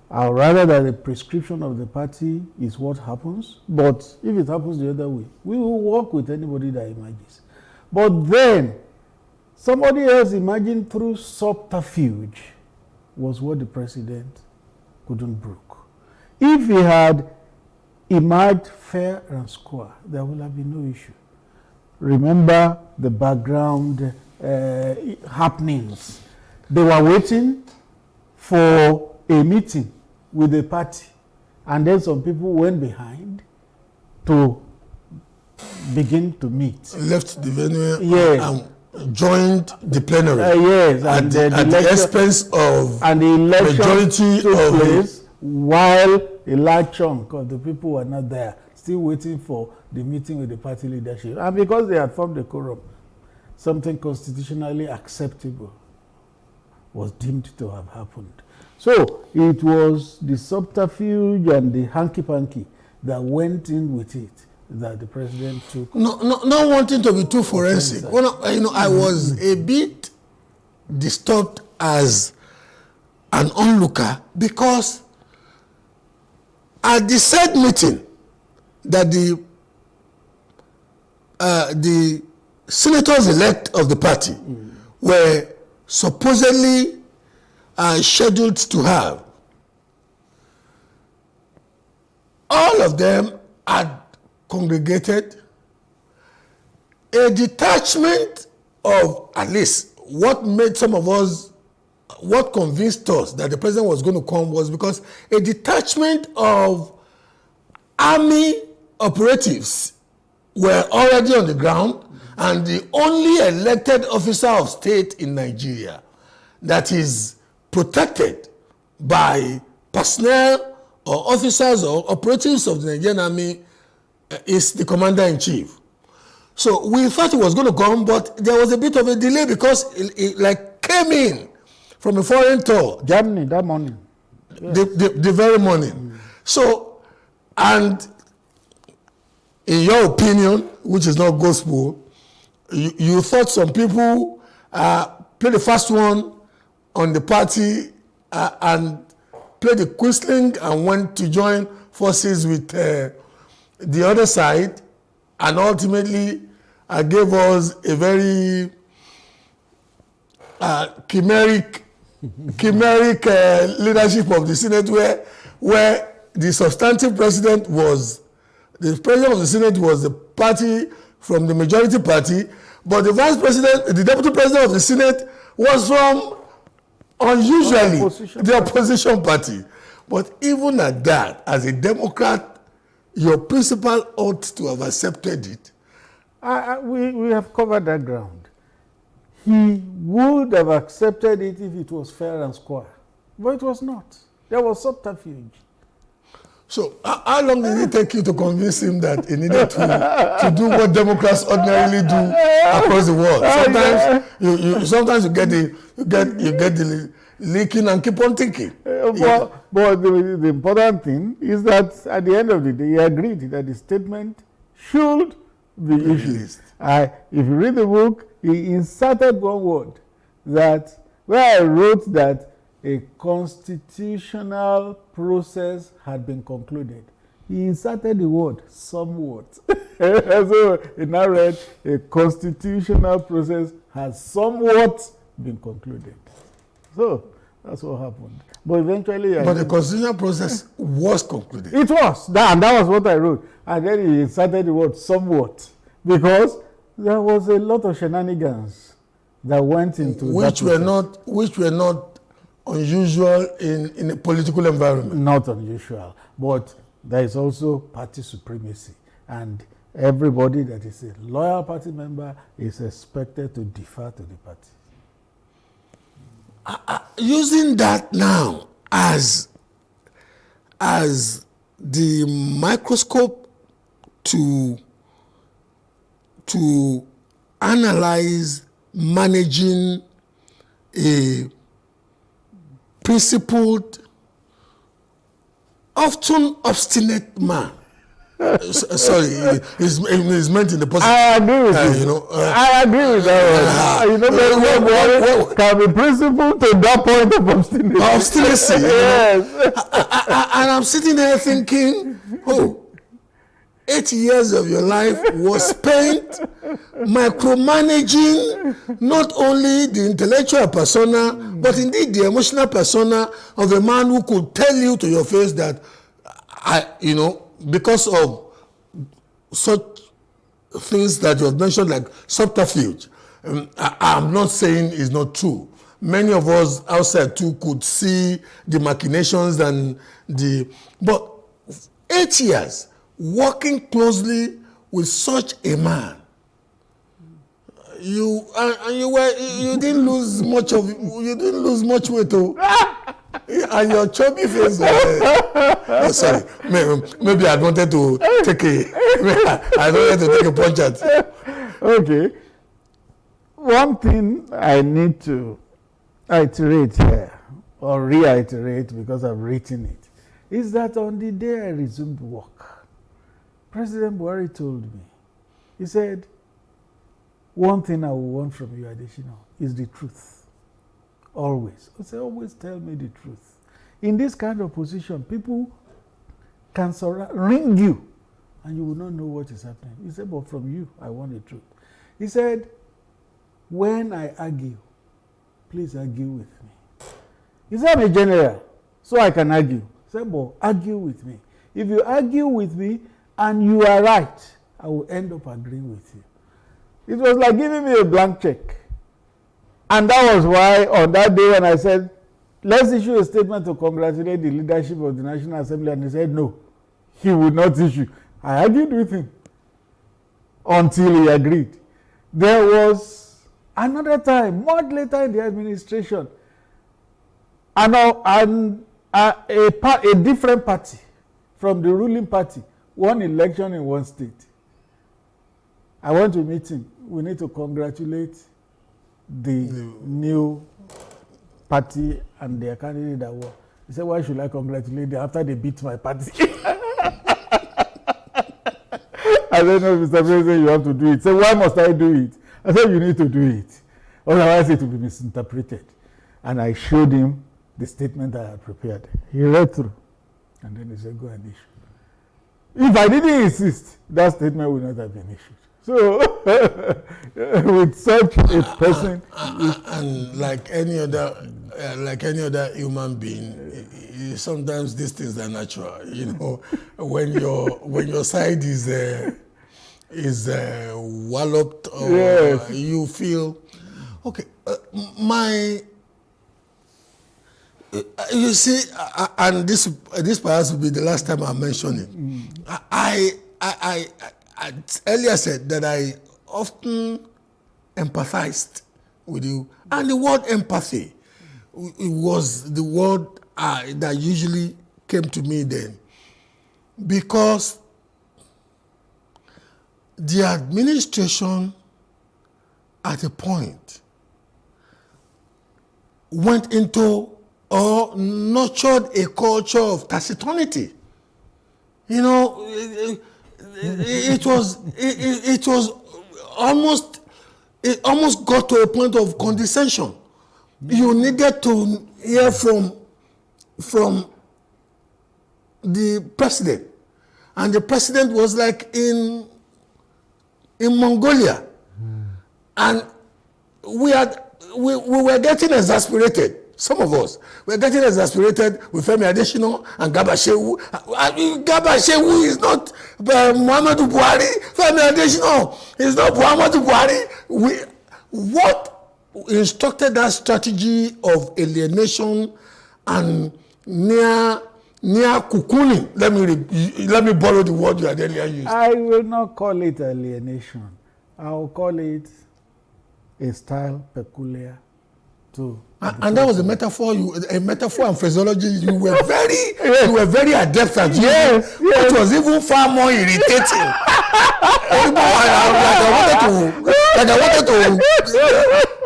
[SPEAKER 16] or rather that the prescription of the party is what happens. But if it happens the other way, we will work with anybody that emerges. But then, somebody else emerging through subterfuge was what the president couldn't brook. If he had emerged fair and square, there would have been no issue. Remember the background happenings. They were waiting for a meeting with the party, and then some people went behind to begin to meet.
[SPEAKER 2] Left the venue
[SPEAKER 16] yes.
[SPEAKER 2] and joined the plenary.
[SPEAKER 16] Yes,
[SPEAKER 2] at the expense of
[SPEAKER 16] and the election
[SPEAKER 2] majority
[SPEAKER 16] took
[SPEAKER 2] of
[SPEAKER 16] place while a large chunk of the people were not there, still waiting for the meeting with the party leadership. And because they had formed a quorum, something constitutionally acceptable was deemed to have happened. So it was the subterfuge and the hanky-panky that went in with it that the president took.
[SPEAKER 2] Not wanting to be too forensic. Well, I was a bit disturbed as an onlooker because at the said meeting that the senators-elect of the party were supposedly scheduled to have, all of them had congregated. A detachment of, at least what made some of us, what convinced us that the president was going to come was because a detachment of army operatives were already on the ground, and the only elected officer of state in Nigeria that is protected by personnel or officers or operatives of the Nigerian army is the commander-in-chief. So we thought he was going to come, but there was a bit of a delay because it like came in from a foreign tour.
[SPEAKER 16] Germany, that morning.
[SPEAKER 2] Yes. The very morning. So, and in your opinion, which is not gospel, you thought some people played the first one on the party and played the quisling and went to join forces with the other side, and ultimately gave us a very chimeric leadership of the Senate where the substantive president was, the president of the Senate was the party from the majority party, but the vice president, the deputy president of the Senate was from unusually the opposition party. But even at that, as a Democrat, your principal ought to have accepted it.
[SPEAKER 16] We have covered that ground. He would have accepted it if it was fair and square, but it was not. There was subterfuge.
[SPEAKER 2] So how long did it take you to convince him that he needed to do what Democrats ordinarily do across the world? Sometimes you get the leaking and keep on thinking.
[SPEAKER 16] But the important thing is that at the end of the day, he agreed that the statement should be issued. If you read the book, he inserted one word that where I wrote that a constitutional process had been concluded. He inserted the word somewhat. So he now read a constitutional process has somewhat been concluded. So that's what happened. But eventually...
[SPEAKER 2] But the constitutional process was concluded.
[SPEAKER 16] It was. And that was what I wrote. And then he inserted the word somewhat. Because there was a lot of shenanigans that went into
[SPEAKER 2] which were not unusual in a political environment.
[SPEAKER 16] Not unusual. But there is also party supremacy. And everybody that is a loyal party member is expected to defer to the party.
[SPEAKER 2] Using that now as the microscope to analyze managing a principled, often obstinate man Sorry, it's meant in the positive.
[SPEAKER 16] I agree with you.
[SPEAKER 2] You know,
[SPEAKER 16] I agree with that. You know, Buhari can be principled to that point of obstinacy.
[SPEAKER 2] Obstinacy.
[SPEAKER 16] Yes.
[SPEAKER 2] And I'm sitting there thinking, 8 years of your life was spent micromanaging not only the intellectual persona, but indeed the emotional persona of a man who could tell you to your face that, because of such things that you have mentioned, like subterfuge, I'm not saying it's not true. Many of us outside too could see the machinations but 8 years working closely with such a man, you didn't lose much weight, and your chubby face. Sorry, maybe I wanted to take a punch at.
[SPEAKER 16] Okay, one thing I need to iterate here or reiterate because I've written it is that on the day I resumed work, President Buhari told me, he said, one thing I will want from you, Adesina, is the truth. Always. I say, always tell me the truth. In this kind of position, people can ring you and you will not know what is happening. He said, but from you, I want the truth. He said, when I argue, please argue with me. He said, I'm a general, so I can argue. He said, but argue with me. If you argue with me and you are right, I will end up agreeing with you. It was like giving me a blank check. And that was why on that day when I said, let's issue a statement to congratulate the leadership of the National Assembly, and he said no, he would not issue. I argued with him until he agreed. There was another time, much later in the administration, a different party from the ruling party won election in one state. I went to meet him. We need to congratulate the new party and their candidate that won. He said, why should I congratulate them after they beat my party? I said, no, Mr. President, you have to do it. He said, why must I do it? I said, you need to do it. Otherwise, it will be misinterpreted. And I showed him the statement I had prepared. He read through. And then he said, go and issue. If I didn't insist, that statement would not have been issued. So, with such a person,
[SPEAKER 2] and like any other human being, sometimes these things are natural. You know, when your side is walloped, or
[SPEAKER 16] yes,
[SPEAKER 2] you feel okay. You see, and this perhaps will be the last time I mention it. I earlier said that I often empathized with you, and the word empathy was the word that usually came to me then, because the administration at a point went into or nurtured a culture of taciturnity. You know, it almost got to a point of condescension. You needed to hear from the president, and the president was like in Mongolia, and we were getting exasperated. Some of us were getting exasperated with Femi Adesina and Garba Shehu. Garba Shehu is not Muhammadu Buhari. Femi Adesina is not Muhammadu Buhari. What instructed that strategy of alienation and near cocooning? Let me borrow the word you had earlier used.
[SPEAKER 16] I will not call it alienation. I will call it a style peculiar to.
[SPEAKER 2] And that was a metaphor and phraseology you were very adept at.
[SPEAKER 16] Yes, yes.
[SPEAKER 2] It was even far more irritating.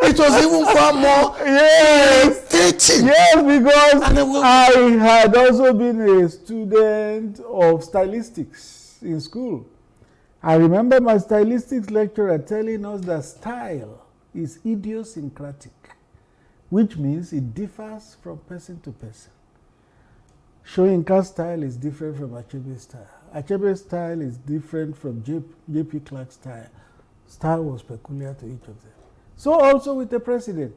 [SPEAKER 2] It was even far more irritating.
[SPEAKER 16] Yes, because I had also been a student of stylistics. in school. I remember my stylistics lecturer telling us that style is idiosyncratic, which means it differs from person to person. Soyinka's style is different from Achebe's style. Achebe's style is different from J.P. Clark's style. Style was peculiar to each of them. So also with the president.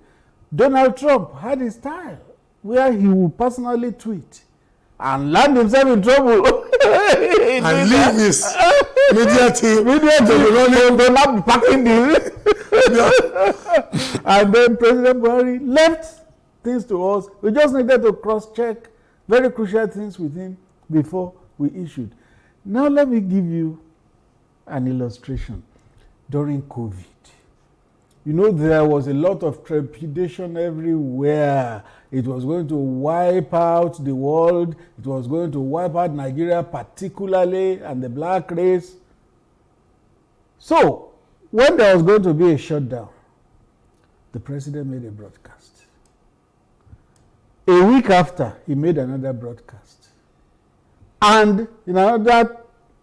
[SPEAKER 16] Donald Trump had his style where he would personally tweet and land himself in trouble.
[SPEAKER 2] And leave his media team to be running.
[SPEAKER 16] They're not packing this. And then President Buhari left things to us. We just needed to cross-check very crucial things with him before we issued. Now let me give you an illustration. During COVID, you know, there was a lot of trepidation everywhere. It was going to wipe out the world. It was going to wipe out Nigeria particularly and the black race. So, when there was going to be a shutdown, the president made a broadcast. A week after, he made another broadcast. And in another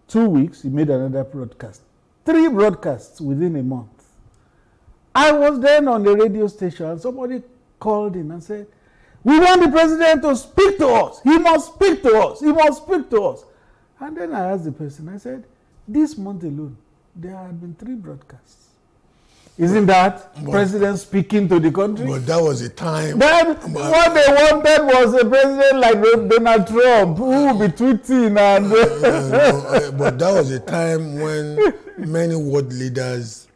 [SPEAKER 16] 2 weeks, he made another broadcast. 3 broadcasts within a month. I was then on the radio station and somebody called in and said, "We want the president to speak to us. He must speak to us. He must speak to us." And then I asked the person, I said, this month alone, there had been 3 broadcasts. Isn't that president speaking to the country?
[SPEAKER 2] But that was a time.
[SPEAKER 16] Then what they wanted was a president like Donald Trump who would be tweeting and...
[SPEAKER 2] But that was a time when many world leaders,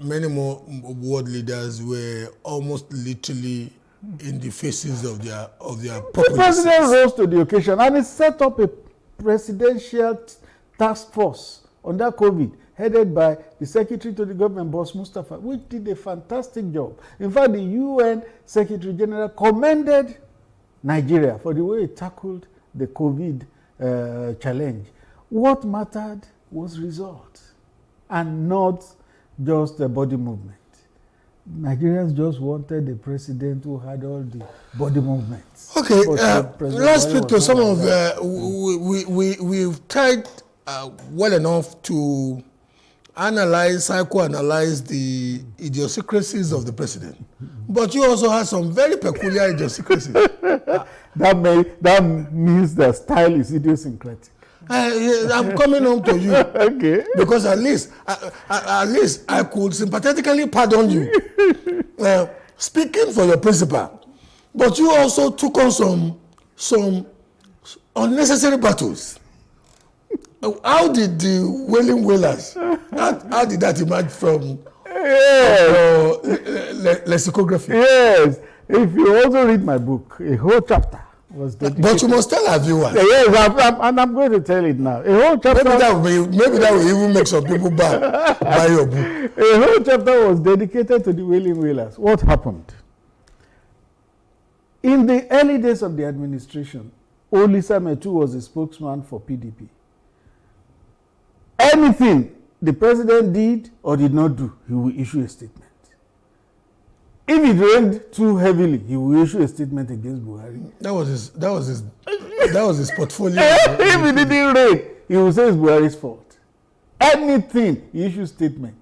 [SPEAKER 2] many more world leaders were almost literally in the faces of their populace.
[SPEAKER 16] The president rose to the occasion and he set up a presidential task force under COVID, headed by the Secretary to the Government, Boss Mustafa, which did a fantastic job. In fact, the UN Secretary General commended Nigeria for the way it tackled the COVID challenge. What mattered was results and not just the body movement. Nigerians just wanted a president who had all the body movements.
[SPEAKER 2] Okay, let's speak to some of we've tried well enough to psychoanalyze the idiosyncrasies of the president. But you also have some very peculiar idiosyncrasies.
[SPEAKER 16] That means the style is idiosyncratic.
[SPEAKER 2] I'm coming home to you.
[SPEAKER 16] Okay.
[SPEAKER 2] Because at least I could sympathetically pardon you. Speaking for your principal, but you also took on some unnecessary battles. How did the Wailing Wailers, how did that emerge from lexicography?
[SPEAKER 16] Yes. If you also read my book, a whole chapter was dedicated.
[SPEAKER 2] But you must tell our viewers.
[SPEAKER 16] Yes, and I'm going to tell it now. A whole chapter.
[SPEAKER 2] Maybe that will even make some people buy your book.
[SPEAKER 16] A whole chapter was dedicated to the Wailing Wailers. What happened? In the early days of the administration, Olisa Metu was a spokesman for PDP. Anything the president did or did not do, he will issue a statement. If it rained too heavily, he will issue a statement against Buhari.
[SPEAKER 2] That was his portfolio.
[SPEAKER 16] If it didn't rain, he will say it's Buhari's fault. Anything, he issues statement.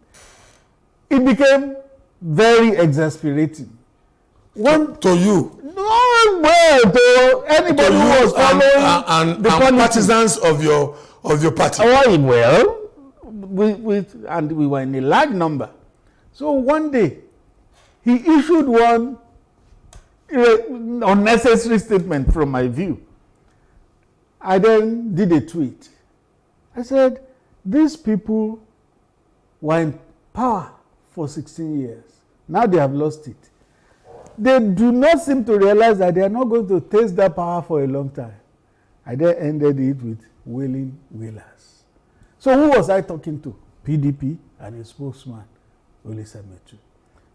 [SPEAKER 16] It became very exasperating.
[SPEAKER 2] To you?
[SPEAKER 16] No, well, to anybody who was following
[SPEAKER 2] and partisans of your party.
[SPEAKER 16] Oh, well, we were in a large number. So one day, he issued one unnecessary statement from my view. I then did a tweet. I said, these people were in power for 16 years. Now they have lost it. They do not seem to realize that they are not going to taste that power for a long time. I then ended it with Wailing Wailers. So who was I talking to? PDP and a spokesman, Olisa Metu.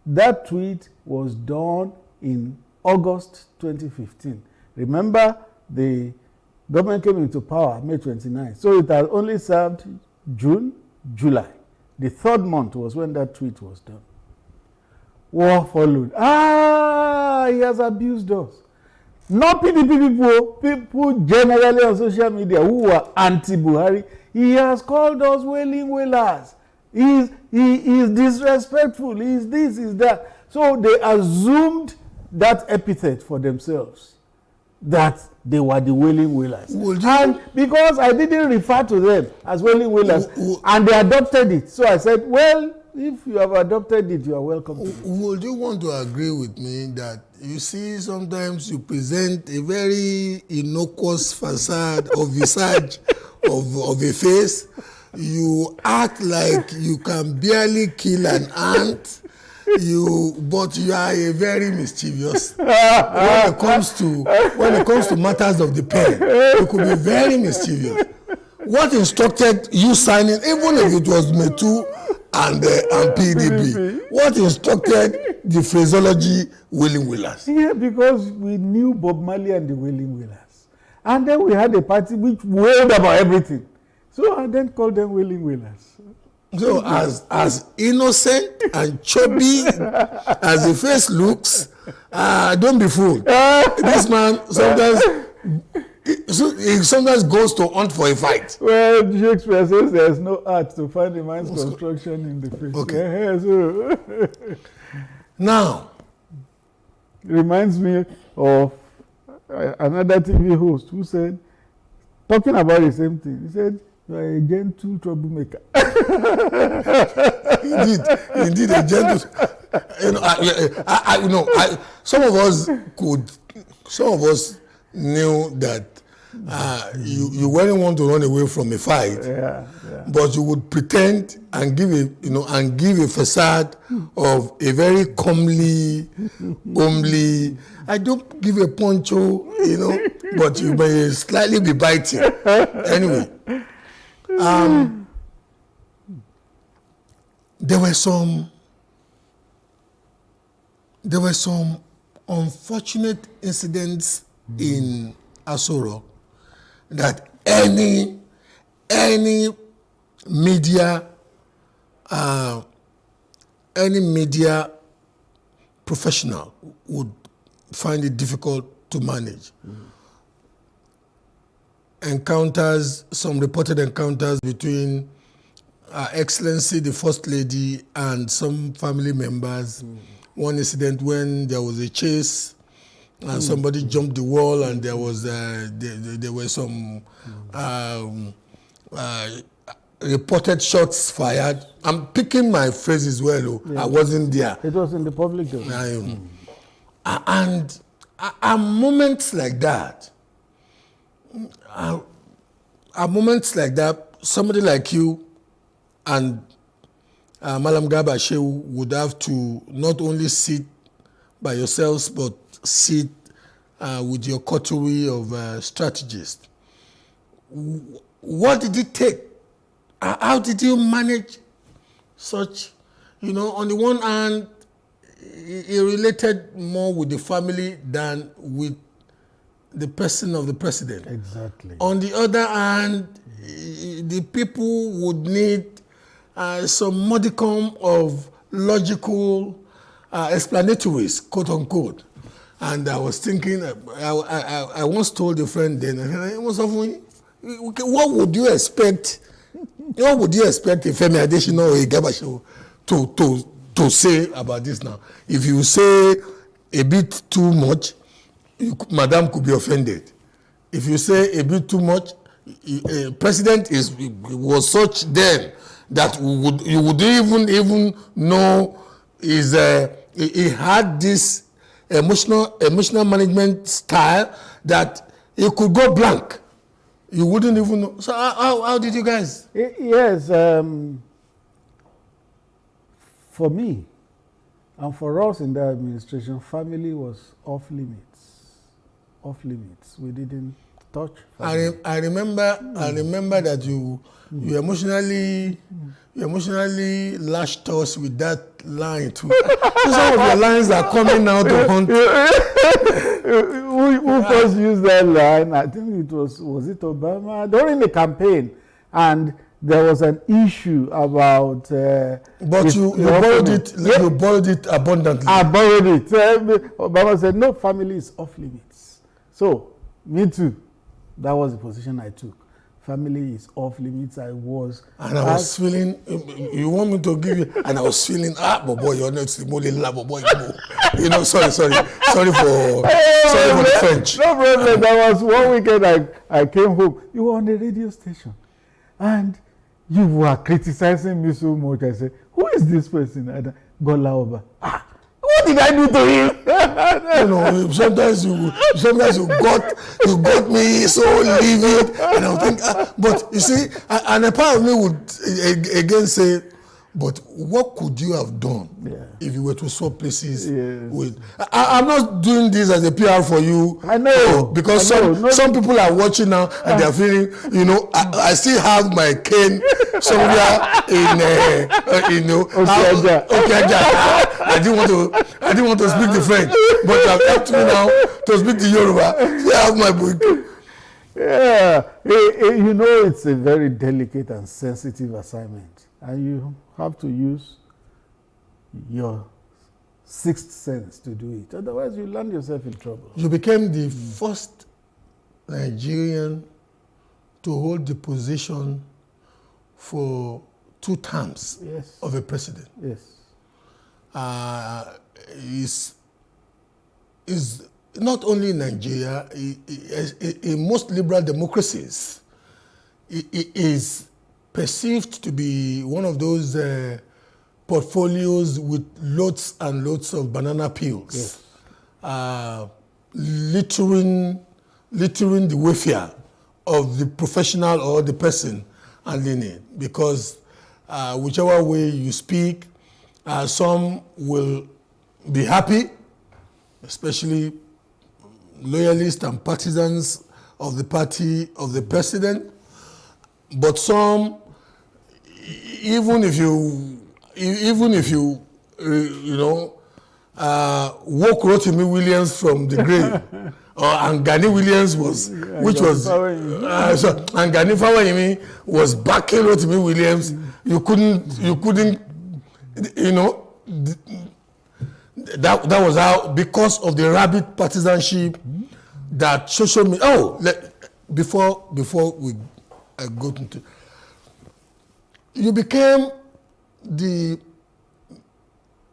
[SPEAKER 16] That tweet was done in August 2015. Remember, the government came into power May 29. So it has only served June, July. The 3rd month was when that tweet was done. War followed. He has abused us. Not PDP people generally on social media who are anti-Buhari. He has called us wailing wailers. He is disrespectful. He is this, he is that. So they assumed that epithet for themselves, that they were the wailing wailers. And because I didn't refer to them as wailing wailers, and they adopted it. So I said, well, if you have adopted it, you are welcome to it.
[SPEAKER 2] Would you want to agree with me that you see sometimes you present a very innocuous facade or visage of a face, you act like you can barely kill an ant, but you are a very mischievous. When it comes to matters of the pen, you could be very mischievous. What instructed you signing, even if it was Metu and PDP, what instructed the phraseology Wailing Wailers?
[SPEAKER 16] Yeah, because we knew Bob Marley and the Wailing Wailers. And then we had a party which wailed about everything. So I then called them Wailing Wailers.
[SPEAKER 2] So as innocent and chubby as the face looks, don't be fooled. This man sometimes goes to hunt for a fight.
[SPEAKER 16] Well, Shakespeare says there's no art to find a man's construction in the face.
[SPEAKER 2] Okay.
[SPEAKER 16] So
[SPEAKER 2] now,
[SPEAKER 16] reminds me of another TV host who said, talking about the same thing, he said, you are a gentle troublemaker.
[SPEAKER 2] Indeed, a gentle. Some of us knew that you wouldn't want to run away from a fight, but you would pretend and give a facade of a very comely, homely. I don't give a poncho, but you may slightly be biting. Anyway. There were some unfortunate incidents in Aso Rock that any media professional would find it difficult to manage. Some reported encounters between Her Excellency the First Lady and some family members. One incident when there was a chase and somebody jumped the wall and there were some reported shots fired. I'm picking my phrases well. I wasn't there.
[SPEAKER 16] It was in the public domain.
[SPEAKER 2] And moments like that, somebody like you and Malam Garba Shehu would have to not only sit by yourselves, but sit with your coterie of strategists. What did it take? How did you manage such, on the one hand, it related more with the family than with the person of the president.
[SPEAKER 16] Exactly.
[SPEAKER 2] On the other hand, the people would need some modicum of logical explanatories, quote unquote. And I was thinking, I once told a friend then, what would you expect? What would you expect a Femi Adesina or a Garba Shehu to say about this now? If you say a bit too much, Madam could be offended. If you say a bit too much, president was such then that you would even know he had this emotional management style that he could go blank. You wouldn't even know. So how did you guys?
[SPEAKER 16] Yes, for me and for us in the administration, family was off limits. Off limits. We didn't touch family.
[SPEAKER 2] I remember that you emotionally lashed us with that line too. Some of your lines are coming out to haunt.
[SPEAKER 16] Who first used that line? I think it was it Obama during the campaign, and there was an issue about.
[SPEAKER 2] But you borrowed it. Yeah. You borrowed it abundantly.
[SPEAKER 16] I borrowed it. Obama said no, family is off limits. So, me too. That was the position I took. Family is off limits. I was.
[SPEAKER 2] And I was feeling, you want me to give you, and I was feeling, boy, you're not the only love, boy. You know, sorry for the French.
[SPEAKER 16] No problem. There was one weekend I came home. You were on the radio station. And you were criticizing me so much. I said, who is this person? Gola Oba. What did I do to him?
[SPEAKER 2] You know, sometimes you got me so livid, and I would think, but you see, and a part of me would again say, but what could you have done if you were to swap places with? I'm not doing this as a PR for you.
[SPEAKER 16] I know.
[SPEAKER 2] Because some people are watching now and they're feeling, you know, I still have my cane somewhere in Okeaja. I didn't want to speak the French, but you have helped me now to speak the Yoruba. I have my book.
[SPEAKER 16] Yeah, you know, it's a very delicate and sensitive assignment, and you have to use your sixth sense to do it. Otherwise, you land yourself in trouble.
[SPEAKER 2] You became the first Nigerian to hold the position for 2 terms of a president.
[SPEAKER 16] Yes.
[SPEAKER 2] Is not only in Nigeria, in most liberal democracies, it is perceived to be one of those portfolios with loads and loads of banana peels, littering the welfare of the professional or the person handling it. Because whichever way you speak, some will be happy, especially loyalists and partisans of the party of the president, but some, even if you woke Rotimi Williams from the grave, and Gani Williams and Gani Fawayimi was backing Rotimi Williams. You couldn't, you know. That was how, because of the rabid partisanship that social media. Before we go into, you became the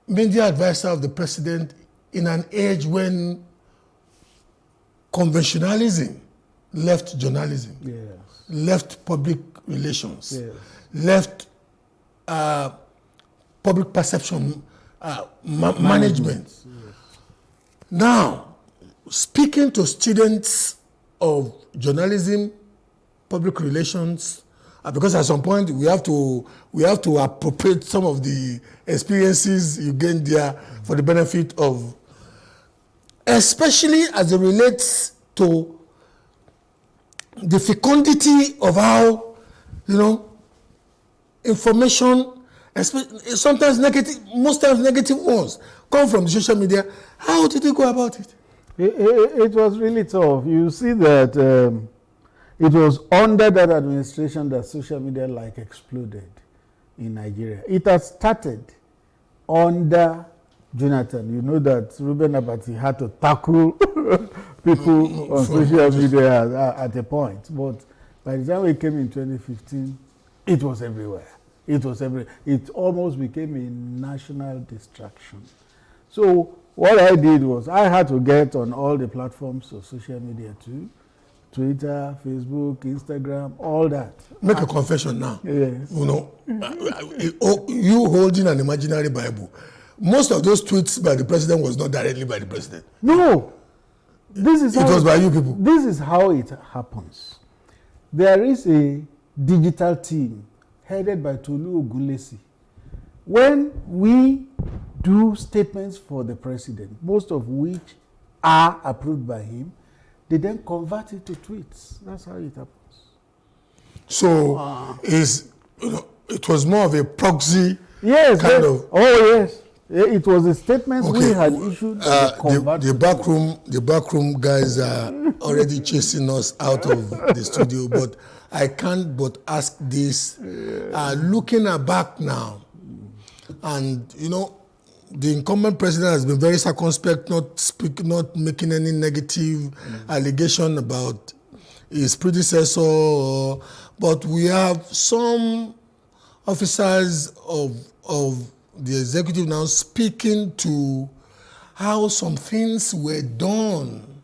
[SPEAKER 2] media advisor of the president in an age when conventionalism left journalism, left public relations, left public perception management. Now, speaking to students of journalism, public relations, because at some point we have to appropriate some of the experiences you gain there for the benefit of, especially as it relates to the fecundity of how, you know, information, sometimes negative, most times negative ones, come from the social media. How did you go about it?
[SPEAKER 16] It was really tough. You see that it was under that administration that social media exploded in Nigeria. It has started under Jonathan. You know that Reuben Abati had to tackle people on social media at a point. But by the time we came in 2015, it was everywhere. It almost became a national distraction. So what I did was I had to get on all the platforms of social media too. Twitter, Facebook, Instagram, all that.
[SPEAKER 2] Make a confession now.
[SPEAKER 16] Yes.
[SPEAKER 2] You know, you holding an imaginary Bible. Most of those tweets by the president was not directly by the president.
[SPEAKER 16] No. It
[SPEAKER 2] was by you people.
[SPEAKER 16] This is how it happens. There is a digital team headed by Tolu Ogunlesi. When we do statements for the president, most of which are approved by him, they then convert it to tweets. That's how it happens.
[SPEAKER 2] So it was more of a proxy
[SPEAKER 16] kind of. Oh yes, it was the statements we had issued.
[SPEAKER 2] The backroom guys are already chasing us out of the studio, but I can't but ask this. Looking back now, and you know, the incumbent president has been very circumspect, not making any negative allegation about his predecessor. But we have some officers of the executive now speaking to how some things were done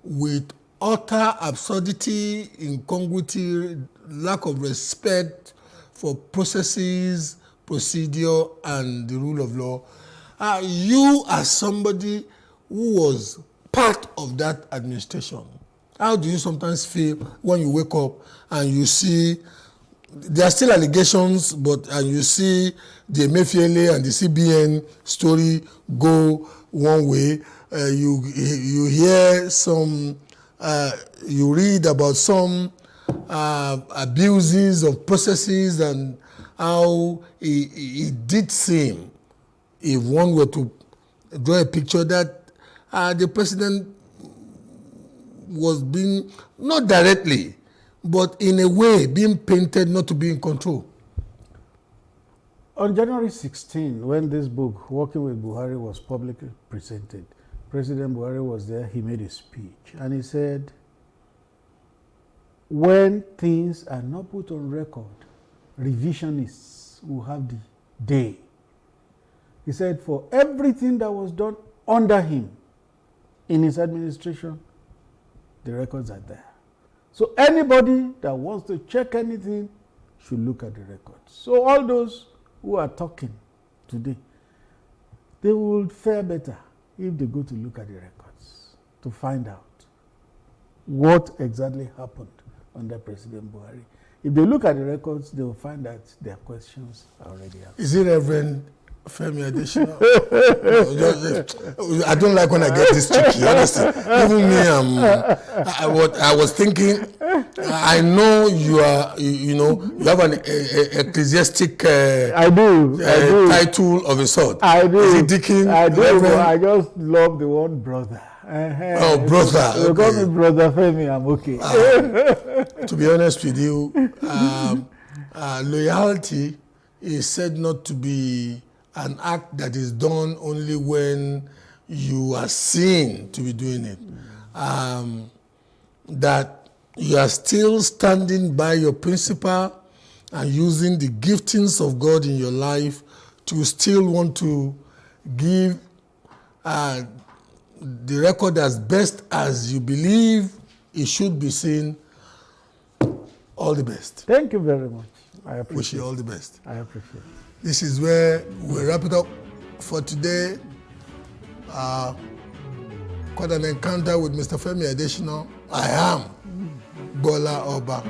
[SPEAKER 2] with utter absurdity, incongruity, lack of respect for processes, procedure, and the rule of law. You, as somebody who was part of that administration, how do you sometimes feel when you wake up and you see there are still allegations, and you see the Emefiele and the CBN story go one way? You hear some, you read about some abuses of processes and how it did seem, if one were to draw a picture, that the president was being, not directly, but in a way being painted not to be in control.
[SPEAKER 16] On January 16, when this book, Working with Buhari, was publicly presented, President Buhari was there. He made a speech and he said, when things are not put on record, revisionists will have the day. He said, for everything that was done under him in his administration, the records are there. So anybody that wants to check anything should look at the records. So all those who are talking today, they will fare better if they go to look at the records to find out what exactly happened under President Buhari. If they look at the records, they will find that their questions are already answered.
[SPEAKER 2] Is it Reverend Femi Adesina? I don't like when I get this tricky, honestly. Even me, I was thinking, I know you are, you have an ecclesiastic title of a sort.
[SPEAKER 16] I do.
[SPEAKER 2] Is it Deacon?
[SPEAKER 16] I do,
[SPEAKER 2] Reverend?
[SPEAKER 16] but I just love the word brother.
[SPEAKER 2] Oh, brother.
[SPEAKER 16] You call me Brother Femi, I'm okay.
[SPEAKER 2] To be honest with you, loyalty is said not to be an act that is done only when you are seen to be doing it. That you are still standing by your principle and using the giftings of God in your life to still want to give the record as best as you believe it should be seen. All the best.
[SPEAKER 16] Thank you very much. I appreciate it.
[SPEAKER 2] Wish you all the best.
[SPEAKER 16] I appreciate it.
[SPEAKER 2] This is where we wrap it up for today. Quite an encounter with Mr. Femi Adesina. I am Bola Oba.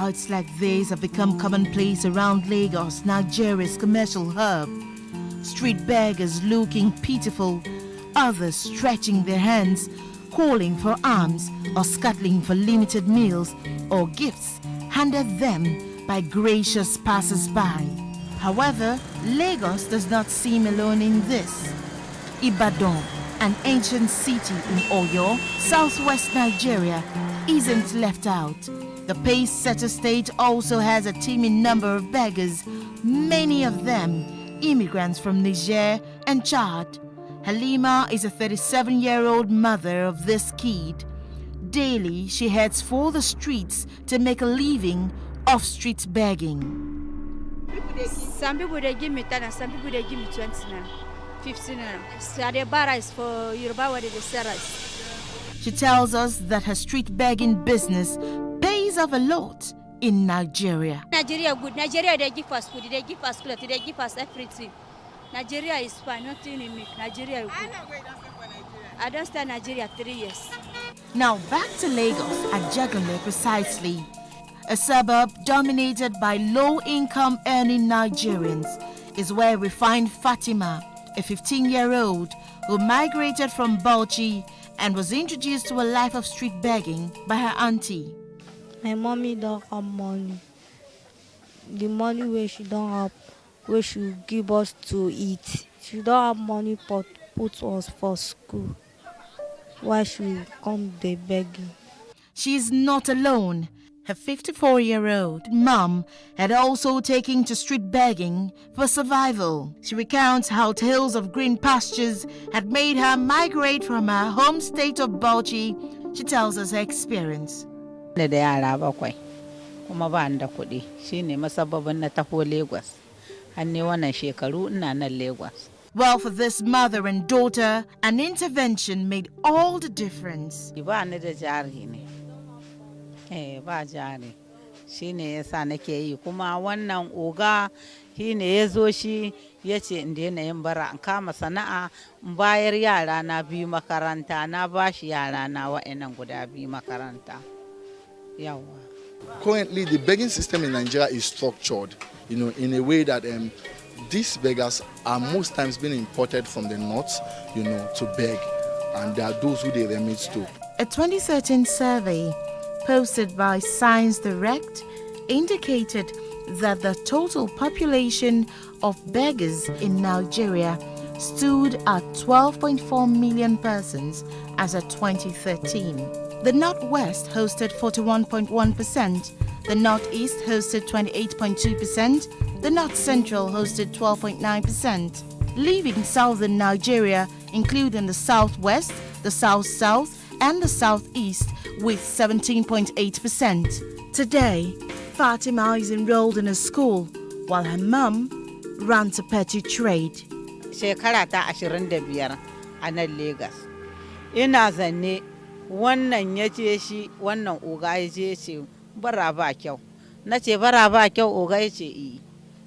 [SPEAKER 17] Sights like these have become commonplace around Lagos, Nigeria's commercial hub. Street beggars looking pitiful, others stretching their hands, calling for alms or scuttling for limited meals or gifts handed them by gracious passers-by. However, Lagos does not seem alone in this. Ibadan, an ancient city in Oyo, southwest Nigeria, isn't left out. The pace-setter state also has a teeming number of beggars, many of them immigrants from Niger and Chad. Halima is a 37-year-old mother of this kid. Daily, she heads for the streets to make a living off street begging.
[SPEAKER 18] Some people they give me 10, some people they give me 20 now, 15 now. So the bar is for Yoruba where they sell us.
[SPEAKER 17] She tells us that her street begging business pays off a lot in Nigeria.
[SPEAKER 18] Nigeria good. Nigeria they give us food, they give us clothes, they give us everything. Nigeria is fine, nothing in me. Nigeria is good. I don't stay in Nigeria 3 years.
[SPEAKER 17] Now back to Lagos at Jagale precisely. A suburb dominated by low-income earning Nigerians is where we find Fatima, a 15-year-old who migrated from Bauchi and was introduced to a life of street begging by her auntie.
[SPEAKER 21] My mommy don't have money. The money where she don't have, where she give us to eat. She don't have money but put us for school. Why she come dey begging?
[SPEAKER 17] She is not alone. Her 54-year-old mom had also taken to street begging for survival. She recounts how tales of green pastures had made her migrate from her home state of Bauchi. She tells us her experience.
[SPEAKER 22] Da yara bakwai kuma ba da kuɗi shine masababin na taho Lagos. Hanne wannan shekaru ina nan Lagos.
[SPEAKER 17] Well, for this mother and daughter, an intervention made all the difference.
[SPEAKER 22] Ba ni da jari ne. Ba jari. Shine yasa nake yi kuma wannan oga shine yazo shi yace in daina yin bara in kama sana'a in bayar yara na biyu makaranta na bashi yara na wa'annan guda biyu makaranta. Yawa.
[SPEAKER 23] Currently, the begging system in Nigeria is structured, in a way that these beggars are most times being imported from the north, to beg, and there are those who they remit to.
[SPEAKER 17] A 2013 survey posted by Science Direct indicated that the total population of beggars in Nigeria stood at 12.4 million persons as of 2013. The Northwest hosted 41.1%, the Northeast hosted 28.2%, the North Central hosted 12.9%, leaving Southern Nigeria, including the Southwest, the South-South, and the Southeast, with 17.8%. Today, Fatima is enrolled in a school, while her mum runs a petty trade.
[SPEAKER 22] Shekara ta 25 a nan Lagos. Ina zanne wannan ya ce shi wannan oga ya ce bara ba kyau. Na ce bara ba kyau oga ya ce iya.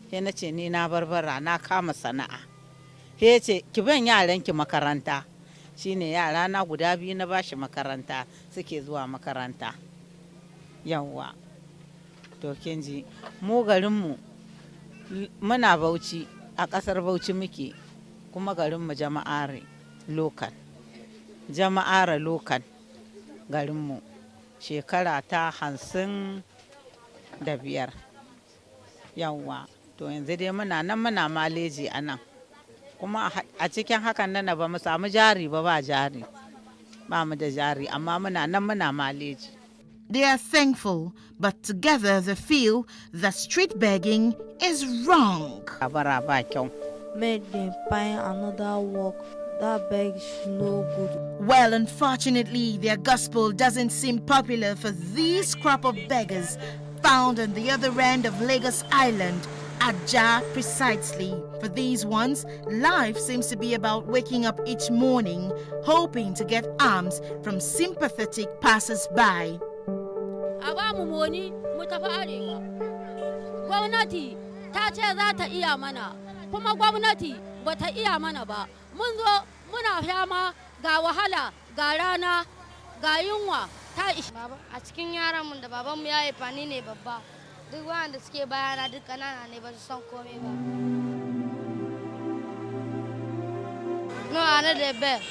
[SPEAKER 22] Sai na ce ni na barbara na kama sana'a. Sai ya ce ki ban yaranki makaranta. Shine yara na guda biyu na bashi makaranta suke zuwa makaranta. Yawwa. To kin ji mu garinmu muna Bauchi a ƙasar Bauchi muke kuma garinmu jama'are local. Jama'are local garinmu shekara ta 55. Yawwa. To yanzu dai muna nan muna maleji a nan. Kuma a cikin hakan nan ba mu samu jari ba jari. Ba mu da jari amma muna nan muna maleji.
[SPEAKER 17] They are thankful, but together they feel that street begging is wrong.
[SPEAKER 22] Bara ba kyau.
[SPEAKER 21] Make them find another work. That beg is no good.
[SPEAKER 17] Well, unfortunately, their gospel doesn't seem popular for these crop of beggars found on the other end of Lagos Island, Ajah precisely. For these ones, life seems to be about waking up each morning, hoping to get alms from sympathetic passers-by.
[SPEAKER 26] Gwamnati ta ce za ta iya mana, kuma gwamnati ba ta iya mana ba. Mun zo muna fama ga wahala, ga rana, ga yunwa, ta ishi baba a cikin yaran mun da baban mu ya haifa ni ne babba duk wanda suke bayana duk kanana ne ba su san komai ba. No, another bed.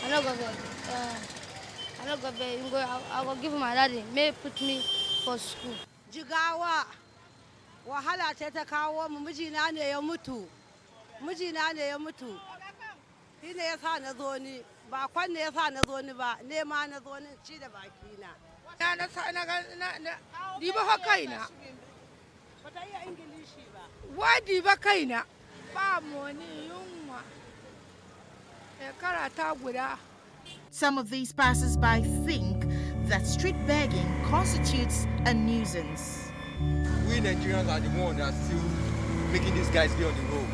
[SPEAKER 26] I don't go bed. I don't go bed. I will give my daddy. May put me for school.
[SPEAKER 4] Jigawa, wahala ce ta kawo mu mijina ne ya mutu. Mijina ne ya mutu. Shi ne ya sa na zo ni. Ba kwan ne ya sa na zo ni ba. Nema na zo ni ci da bakina. Na sa na diba fa kaina. Ba ta iya Ingilishi ba. Wa diba kaina. Ba mu ni yunwa.
[SPEAKER 17] Some of these passers-by think that street begging constitutes a nuisance.
[SPEAKER 10] We Nigerians are the ones that are still making these guys be on the road.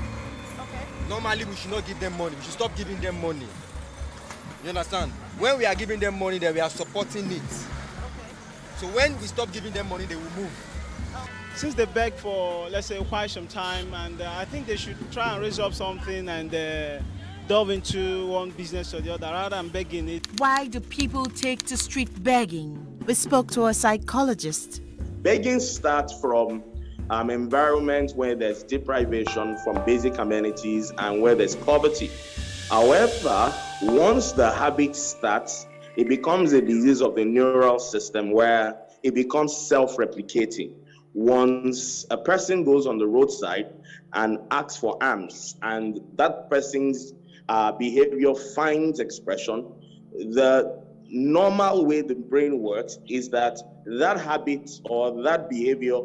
[SPEAKER 10] Okay. Normally, we should not give them money. We should stop giving them money. You understand? When we are giving them money, then we are supporting it. Okay. So when we stop giving them money, they will move.
[SPEAKER 5] Since they beg for, let's say, quite some time, and I think they should try and raise up something and delve into one business or the other rather than begging it.
[SPEAKER 17] Why do people take to street begging? We spoke to a psychologist.
[SPEAKER 7] Begging starts from environments where there's deprivation from basic amenities and where there's poverty. However, once the habit starts, it becomes a disease of the neural system where it becomes self-replicating. Once a person goes on the roadside and asks for alms, and that person's behavior finds expression, the normal way the brain works is that that habit or that behavior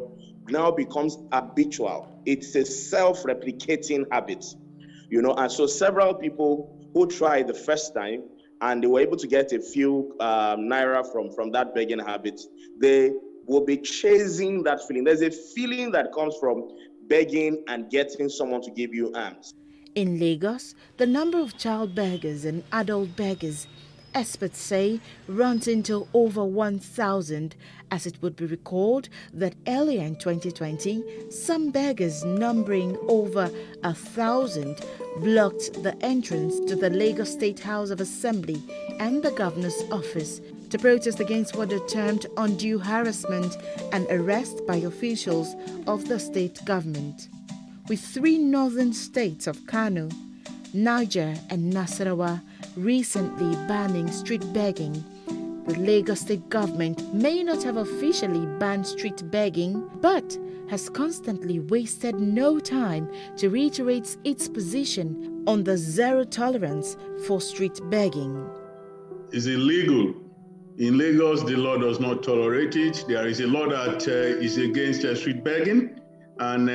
[SPEAKER 7] now becomes habitual. It's a self-replicating habit, you know. And so several people who tried the first time and they were able to get a few naira from that begging habit, they will be chasing that feeling. There's a feeling that comes from begging and getting someone to give you alms.
[SPEAKER 17] In Lagos, the number of child beggars and adult beggars, experts say, runs into over 1,000, as it would be recalled that earlier in 2020, some beggars numbering over 1,000 blocked the entrance to the Lagos State House of Assembly and the governor's office to protest against what they termed undue harassment and arrest by officials of the state government. With three northern states of Kano, Niger and Nasarawa recently banning street begging, the Lagos state government may not have officially banned street begging, but has constantly wasted no time to reiterate its position on the zero tolerance for street begging.
[SPEAKER 20] It's illegal. In Lagos, the law does not tolerate it. There is a law that is against street begging, and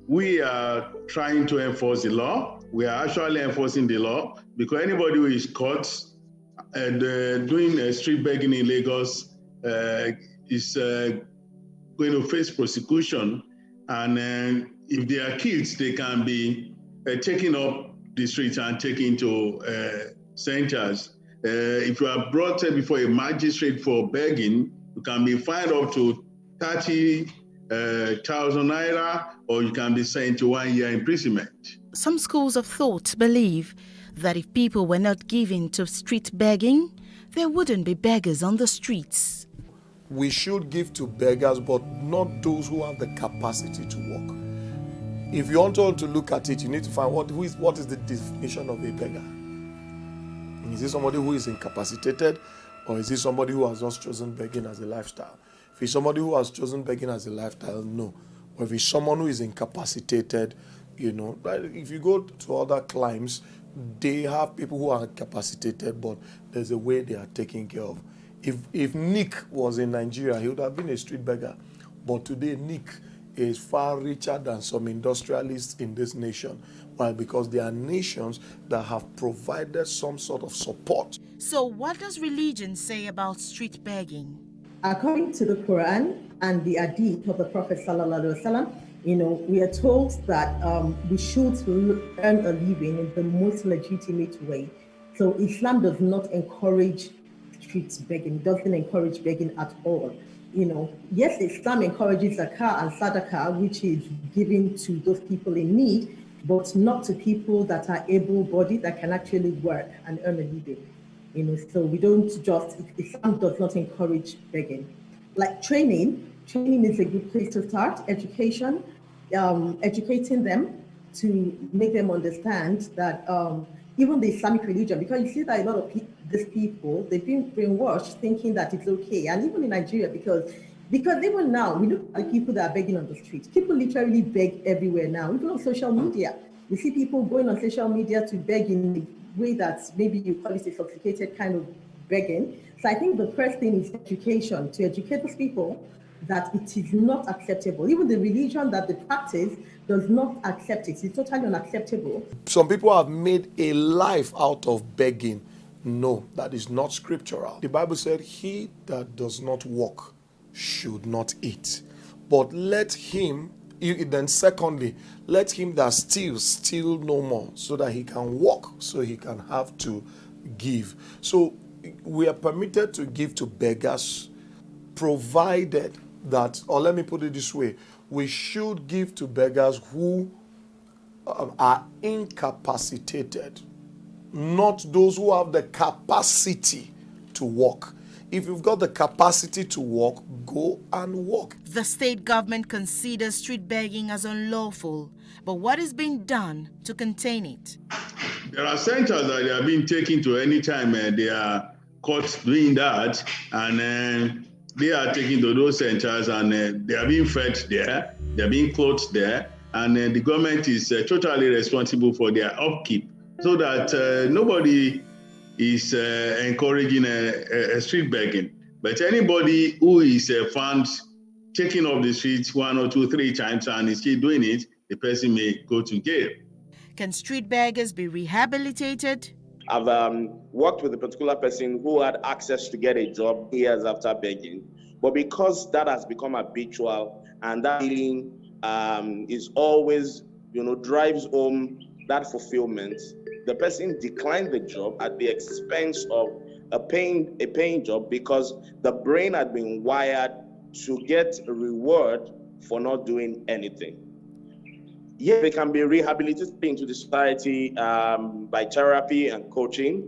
[SPEAKER 20] we are trying to enforce the law. We are actually enforcing the law because anybody who is caught doing street begging in Lagos is going to face prosecution. And if they are kids, they can be taken up the streets and taken to centers. If you are brought before a magistrate for begging, you can be fined up to 30,000 naira, or you can be sent to 1 year imprisonment.
[SPEAKER 17] Some schools of thought believe that if people were not given to street begging, there wouldn't be beggars on the streets.
[SPEAKER 23] We should give to beggars, but not those who have the capacity to work. If you want to look at it, you need to find what is the definition of a beggar. Is it somebody who is incapacitated, or is it somebody who has just chosen begging as a lifestyle? If it's somebody who has chosen begging as a lifestyle, no. Or if it's someone who is incapacitated, you know, if you go to other climes, they have people who are incapacitated, but there's a way they are taken care of. If Nick was in Nigeria, he would have been a street beggar. But today, Nick is far richer than some industrialists in this nation. Why? Because there are nations that have provided some sort of support.
[SPEAKER 17] So what does religion say about street begging?
[SPEAKER 24] According to the Quran and the Hadith of the Prophet ﷺ, we are told that we should earn a living in the most legitimate way. So Islam does not encourage street begging, doesn't encourage begging at all. Yes, Islam encourages zakah and sadaqah, which is given to those people in need, but not to people that are able-bodied, that can actually work and earn a living. So we don't just, Islam does not encourage begging. Like training is a good place to start. Education, educating them to make them understand that even the Islamic religion, because you see that a lot of these people, they've been brainwashed thinking that it's okay. And even in Nigeria, because even now, we look at the people that are begging on the streets. People literally beg everywhere now, even on social media. You see people going on social media to beg in a way that maybe you call it a sophisticated kind of begging. So I think the first thing is education, to educate those people that it is not acceptable. Even the religion that they practice does not accept it. It's totally unacceptable.
[SPEAKER 8] Some people have made a life out of begging. No, that is not scriptural. The Bible said, he that does not walk should not eat. But let him, then secondly, let him that steals steal no more, so that he can walk, so he can have to give. So we are permitted to give to beggars, provided that, or let me put it this way, we should give to beggars who are incapacitated, not those who have the capacity to walk. If you've got the capacity to walk, go and walk.
[SPEAKER 17] The state government considers street begging as unlawful, but what is being done to contain it?
[SPEAKER 20] There are centers that they are being taken to any time they are caught doing that, and they are taken to those centers, and they are being fed there, they are being clothed there, and the government is totally responsible for their upkeep, so that nobody is encouraging a street begging. But anybody who is found taking off the streets 1 or 2, 3 times and is still doing it, the person may go to jail.
[SPEAKER 17] Can street beggars be rehabilitated?
[SPEAKER 7] I've worked with a particular person who had access to get a job years after begging. But because that has become habitual, and that feeling is always, drives home that fulfillment, the person declined the job at the expense of a paying job, because the brain had been wired to get a reward for not doing anything. Yeah, they can be rehabilitated into the society by therapy and coaching.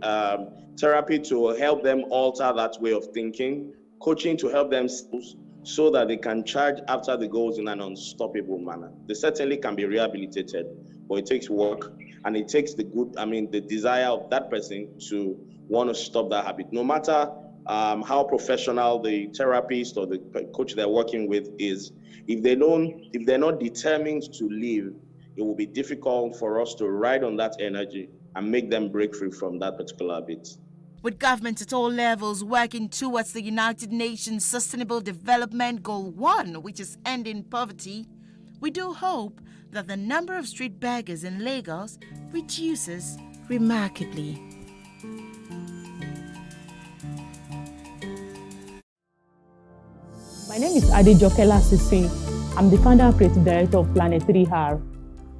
[SPEAKER 7] Therapy to help them alter that way of thinking, coaching to help them so that they can charge after the goals in an unstoppable manner. They certainly can be rehabilitated, but it takes work, and it takes the desire of that person to want to stop that habit. No matter how professional the therapist or the coach they're working with is, if they're not determined to leave, it will be difficult for us to ride on that energy and make them break free from that particular habit.
[SPEAKER 17] With governments at all levels working towards the United Nations Sustainable Development Goal 1, which is ending poverty, we do hope that the number of street beggars in Lagos reduces remarkably.
[SPEAKER 9] My name is Adejoke Lasisi. I'm the founder and creative director of Planet 3R.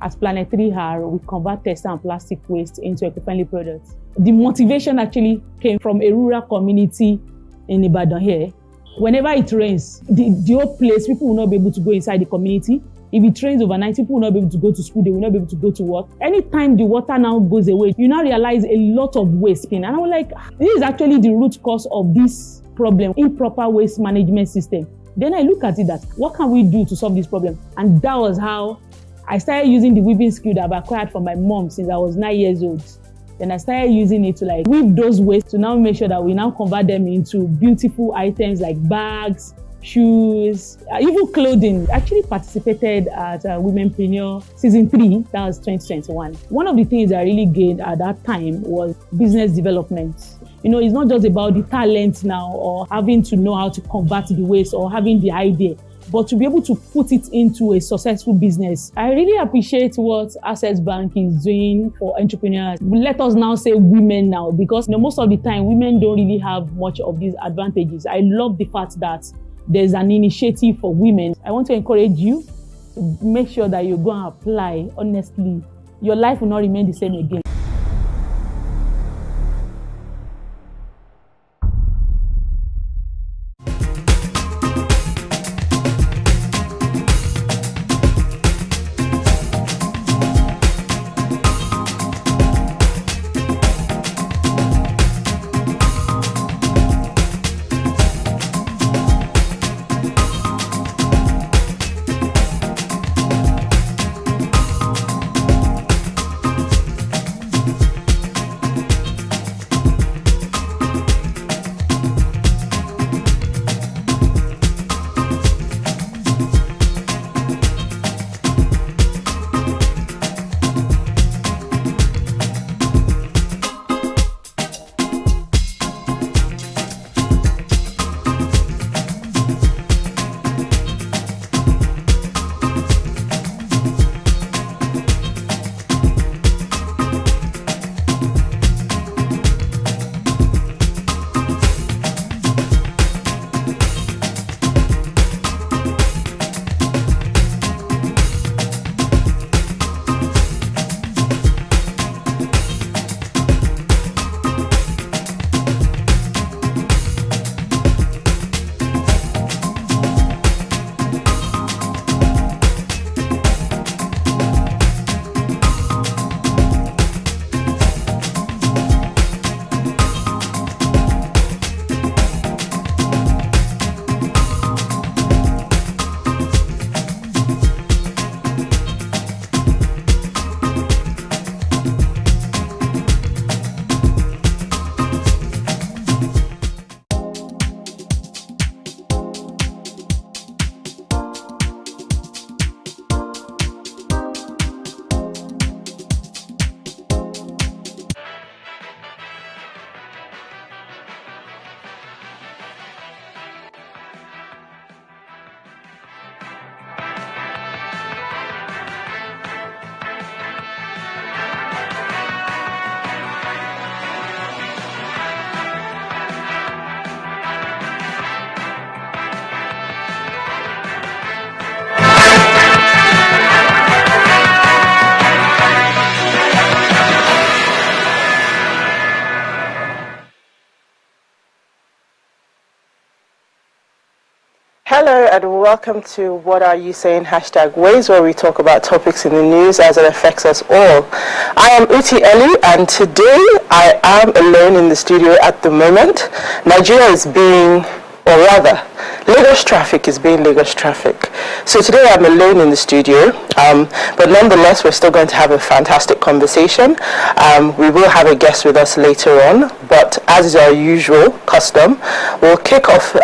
[SPEAKER 9] At Planet 3R, we convert textile and plastic waste into eco-friendly products. The motivation actually came from a rural community in Ibadan here. Whenever it rains, the whole place, people will not be able to go inside the community. If it rains overnight, people will not be able to go to school, they will not be able to go to work. Anytime the water now goes away, you now realize a lot of waste. And I was like, this is actually the root cause of this problem, improper waste management system. Then I look at it that, what can we do to solve this problem? And that was how I started using the weaving skill that I've acquired from my mom since I was 9 years old. Then I started using it to weave those waste to now make sure that we now convert them into beautiful items like bags, shoes, even clothing. I actually participated at Womenpreneur Season 3, that was 2021. One of the things I really gained at that time was business development. It's not just about the talent now or having to know how to convert the waste or having the idea, but to be able to put it into a successful business. I really appreciate what Access Bank is doing for entrepreneurs. Let us now say women now, because most of the time women don't really have much of these advantages. I love the fact that there's an initiative for women. I want to encourage you to make sure that you go and apply honestly. Your life will not remain the same again.
[SPEAKER 3] welcome to What Are You Saying #Ways, where we talk about topics in the news as it affects us all. I am Uti Eli, and today I am alone in the studio at the moment. Nigeria is being, or rather, Lagos traffic is being Lagos traffic. So today I'm alone in the studio, but nonetheless we're still going to have a fantastic conversation. We will have a guest with us later on, but as is our usual custom, we'll kick off.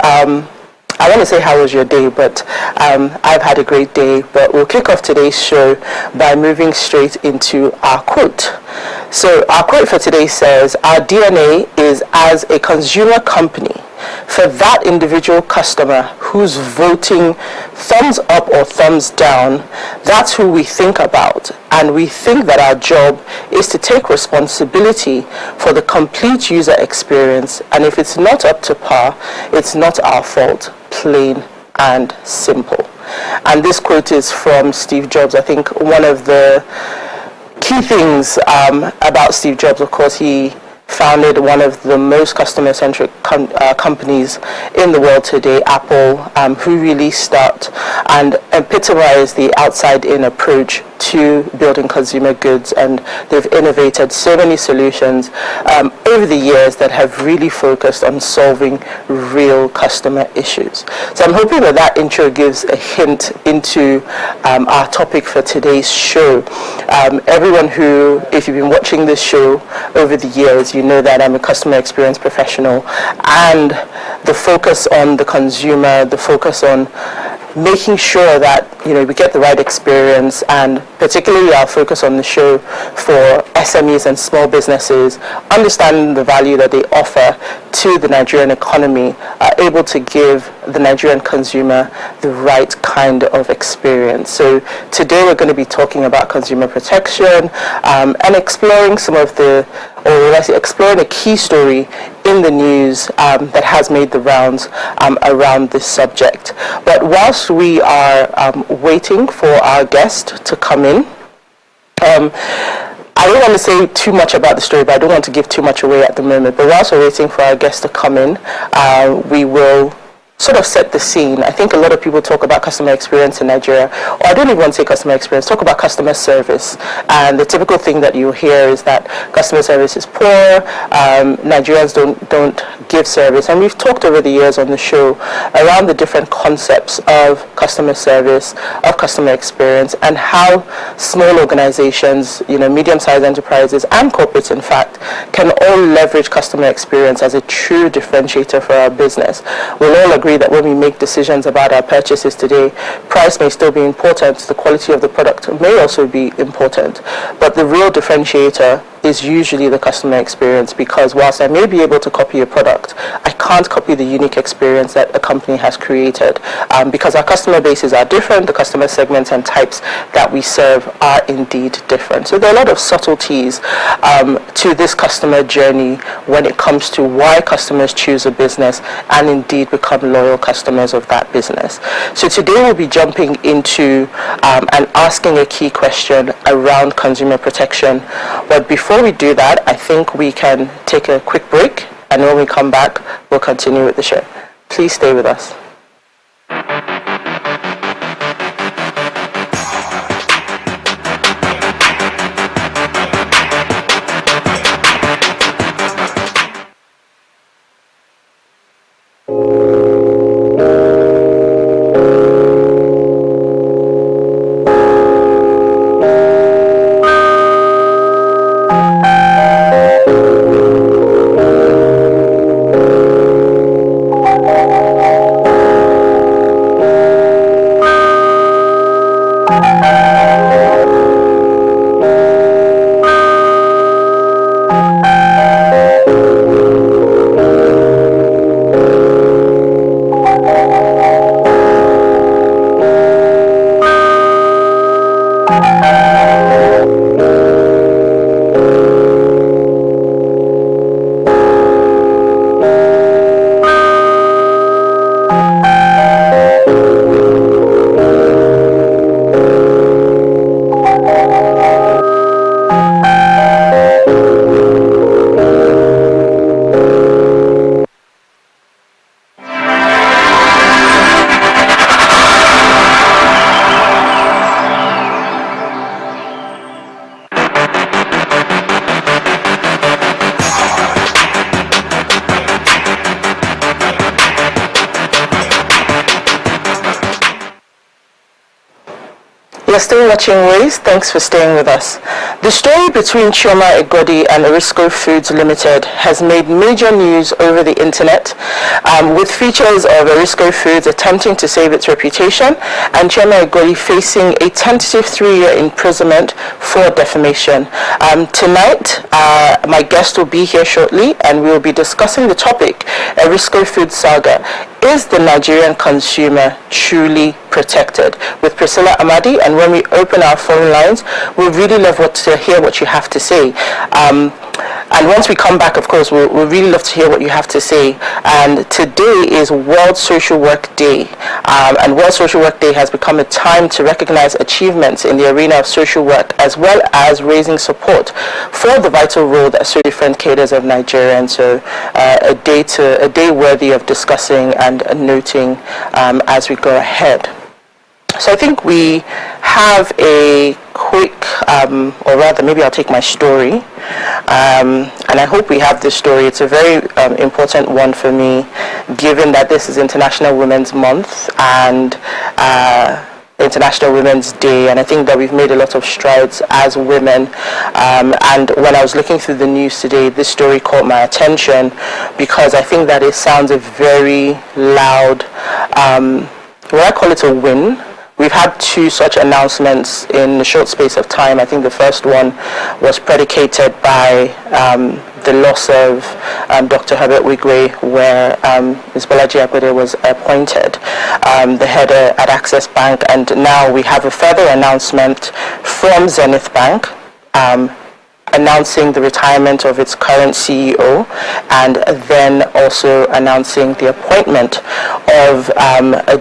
[SPEAKER 3] I want to say how was your day, but I've had a great day. But we'll kick off today's show by moving straight into our quote. So our quote for today says, "Our DNA is as a consumer company. For that individual customer who's voting thumbs up or thumbs down, that's who we think about. And we think that our job is to take responsibility for the complete user experience. And if it's not up to par, it's not our fault. Plain and simple." And this quote is from Steve Jobs. I think one of the key things about Steve Jobs, of course, he founded one of the most customer-centric companies in the world today, Apple, who really start and epitomize the outside-in approach to building consumer goods, and they've innovated so many solutions over the years that have really focused on solving real customer issues. So I'm hoping that that intro gives a hint into our topic for today's show. Everyone who, if you've been watching this show over the years, you know that I'm a customer experience professional, and the focus on the consumer, the focus on making sure that we get the right experience, and particularly our focus on the show for SMEs and small businesses, understanding the value that they offer to the Nigerian economy, are able to give the Nigerian consumer the right kind of experience. So today we're going to be talking about consumer protection and exploring some of the, or let's say exploring a key story in the news that has made the rounds around this subject. But whilst we are waiting for our guest to come in, I don't want to say too much about the story, but I don't want to give too much away at the moment. But whilst we're waiting for our guest to come in, we will sort of set the scene. I think a lot of people talk about customer experience in Nigeria, or I don't even want to say customer experience, talk about customer service. And the typical thing that you hear is that customer service is poor, Nigerians don't give service. And we've talked over the years on the show around the different concepts of customer service, of customer experience, and how small organizations, medium-sized enterprises and corporates, in fact, can all leverage customer experience as a true differentiator for our business. We'll all agree that when we make decisions about our purchases today, price may still be important, the quality of the product may also be important, but the real differentiator is usually the customer experience, because whilst I may be able to copy a product, I can't copy the unique experience that a company has created, because our customer bases are different, the customer segments and types that we serve are indeed different. So there are a lot of subtleties to this customer journey when it comes to why customers choose a business and indeed become loyal customers of that business. So today we'll be jumping into and asking a key question around consumer protection. But before we do that, I think we can take a quick break, and when we come back, we'll continue with the show. Please stay with us. You're still watching Ways. Thanks for staying with us. The story between Chioma Egodi and Erisco Foods Limited has made major news over the internet, with features of Erisco Foods attempting to save its reputation and Chioma Egodi facing a tentative 3-year imprisonment for defamation. Tonight, my guest will be here shortly, and we will be discussing the topic, Erisco Foods saga. Is the Nigerian consumer truly protected? With Priscilla Amadi, and when we open our phone lines, we'll really love to hear what you have to say. And once we come back, of course, we'll really love to hear what you have to say. And today is World Social Work Day. And World Social Work Day has become a time to recognize achievements in the arena of social work, as well as raising support for the vital role that So Different caters of Nigeria. And so a day worthy of discussing and noting as we go ahead. So I think we have a quick, or rather maybe I'll take my story, and I hope we have this story. It's a very important one for me, given that this is International Women's Month and International Women's Day, and I think that we've made a lot of strides as women. And when I was looking through the news today, this story caught my attention because I think that it sounds a very loud, I call it a win. We've had 2 such announcements in a short space of time. I think the first one was predicated by the loss of Dr. Herbert Wigwe, where Ms. Bolaji Agbede was appointed the head at Access Bank, and now we have a further announcement from Zenith Bank announcing the retirement of its current CEO, and then also announcing the appointment of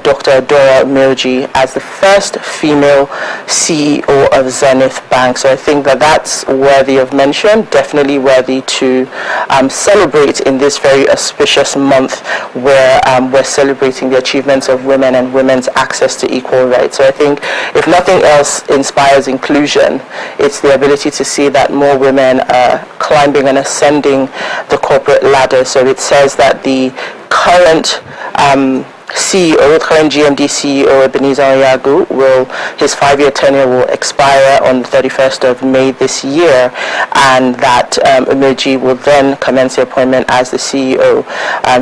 [SPEAKER 3] Dr. Dora Milji as the first female CEO of Zenith Bank. So I think that that's worthy of mention, definitely worthy to celebrate in this very auspicious month where we're celebrating the achievements of women and women's access to equal rights. So I think if nothing else inspires inclusion, it's the ability to see that more women are climbing and ascending the corporate ladder. So it says that the current CEO, current GMD CEO Ebenezer Onyagu, his 5-year tenure will expire on the 31st of May this year, and that Umeji will then commence the appointment as the CEO.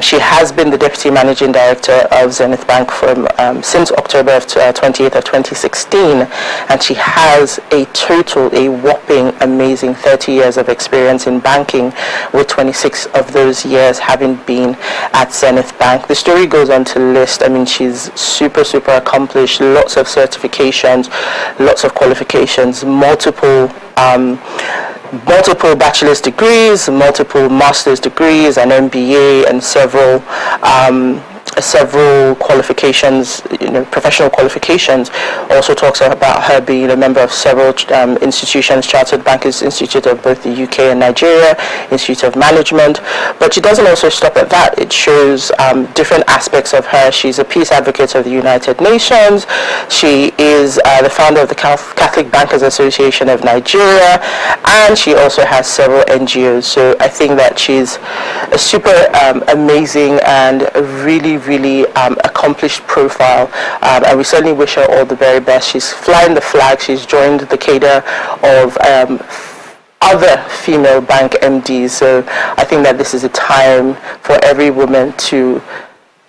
[SPEAKER 3] She has been the Deputy Managing Director of Zenith Bank from since October of 28th of 2016, and she has a whopping amazing 30 years of experience in banking, with 26 of those years having been at Zenith Bank. The story goes on to list, I mean, she's super accomplished, lots of certifications, lots of qualifications, multiple bachelor's degrees, multiple master's degrees, an MBA, and several qualifications, professional qualifications. Also talks about her being a member of several institutions, Chartered Bankers Institute of both the UK and Nigeria, Institute of Management. But she doesn't also stop at that. It shows different aspects of her. She's a peace advocate of the United Nations. She is the founder of the Catholic Bankers Association of Nigeria, and she also has several NGOs. So I think that she's a super amazing and really accomplished profile, and we certainly wish her all the very best. She's flying the flag. She's joined the cadre of other female bank MDs, so I think that this is a time for every woman to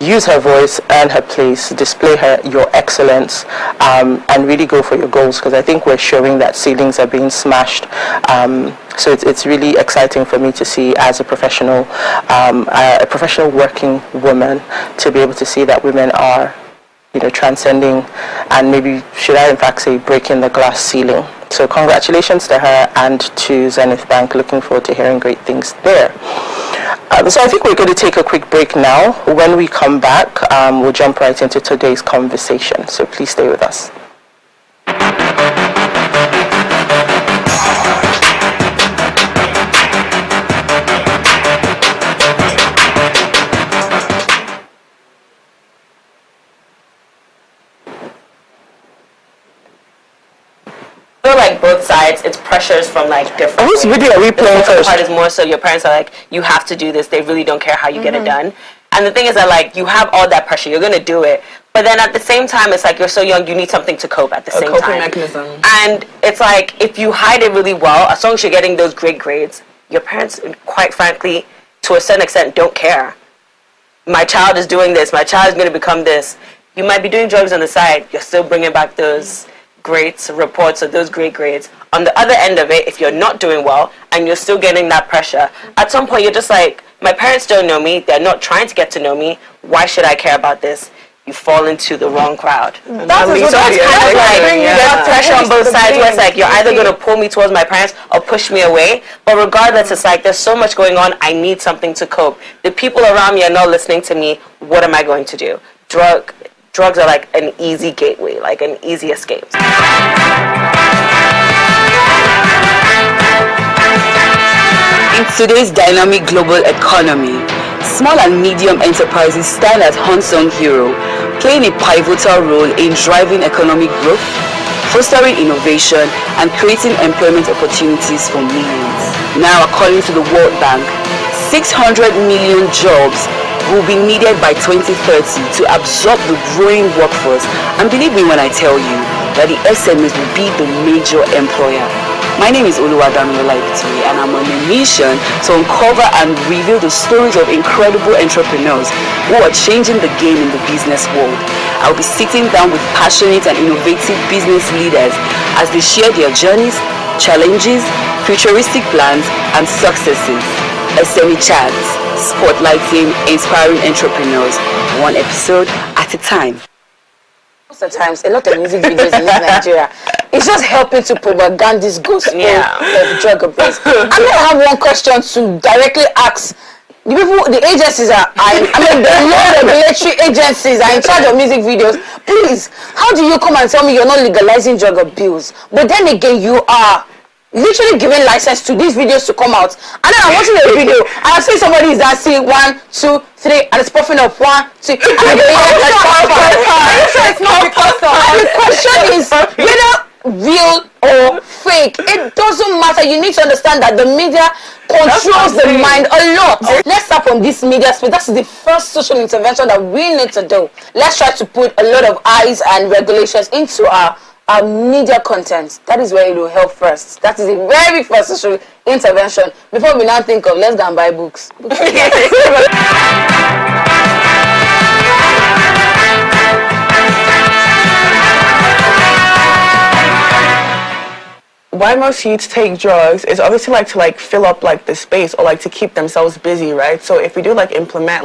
[SPEAKER 3] use her voice, earn her place, display your excellence, and really go for your goals, because I think we're showing that ceilings are being smashed. So it's really exciting for me to see, as a professional working woman, to be able to see that women are, transcending, and maybe should I in fact say breaking the glass ceiling. So congratulations to her and to Zenith Bank. Looking forward to hearing great things there. So I think we're going to take a quick break now. When we come back, we'll jump right into today's conversation. So please stay with us.
[SPEAKER 11] Like both sides, it's pressures from like different.
[SPEAKER 3] Whose video are we playing first?
[SPEAKER 11] The part is more so your parents are like, you have to do this. They really don't care how you get it done. And the thing is that like you have all that pressure, you're gonna do it,
[SPEAKER 12] But then at the same time, it's like you're so young, you need something to cope at the same time.
[SPEAKER 13] A coping mechanism.
[SPEAKER 12] And it's like, if you hide it really well, as long as you're getting those great grades, your parents, quite frankly, to a certain extent, don't care. My child is doing this. My child is going to become this. You might be doing drugs on the side. You're still bringing back those great reports or those great grades. On the other end of it, if you're not doing well and you're still getting that pressure, at some point you're just like, my parents don't know me. They're not trying to get to know me. Why should I care about this? You fall into the wrong crowd. That's kind of like there's pressure on both sides where it's like you're either going to pull me towards my parents or push me away. But regardless, it's like there's so much going on. I need something to cope. The people around me are not listening to me. What am I going to do? Drugs are like an easy gateway, like an easy escape.
[SPEAKER 14] In today's dynamic global economy, small and medium enterprises stand as unsung heroes, playing a pivotal role in driving economic growth, fostering innovation, and creating employment opportunities for millions. Now, according to the World Bank, 600 million jobs will be needed by 2030 to absorb the growing workforce. And believe me when I tell you that the SMEs will be the major employer. My name is Oluwadamilola Ibituri, and I'm on a mission to uncover and reveal the stories of incredible entrepreneurs who are changing the game in the business world. I'll be sitting down with passionate and innovative business leaders as they share their journeys, challenges, futuristic plans, and successes. SME Chats, spotlighting inspiring entrepreneurs, one episode at a time.
[SPEAKER 15] Most of the times, a lot of music videos in Nigeria, it's just helping to propagate this gospel of drug abuse. I have one question to directly ask the people, the agencies the law regulatory agencies are in charge of music videos. Please, how do you come and tell me you're not legalizing drug abuse, but then again you are literally giving license to these videos to come out? And then I'm watching a video and I see somebody is dancing 1, 2, 3 and it's puffing up 1, 2. And the question is whether real or fake. It doesn't matter. You need to understand that the media controls the mind a lot. Let's start from this media space. That's the first social intervention that we need to do. Let's try to put a lot of eyes and regulations into our media content. That is where it will help first. That is the very first social intervention before we now think of let's go and buy books.
[SPEAKER 13] Why most youths take drugs is obviously like to fill up the space or to keep themselves busy, right? So if we do implement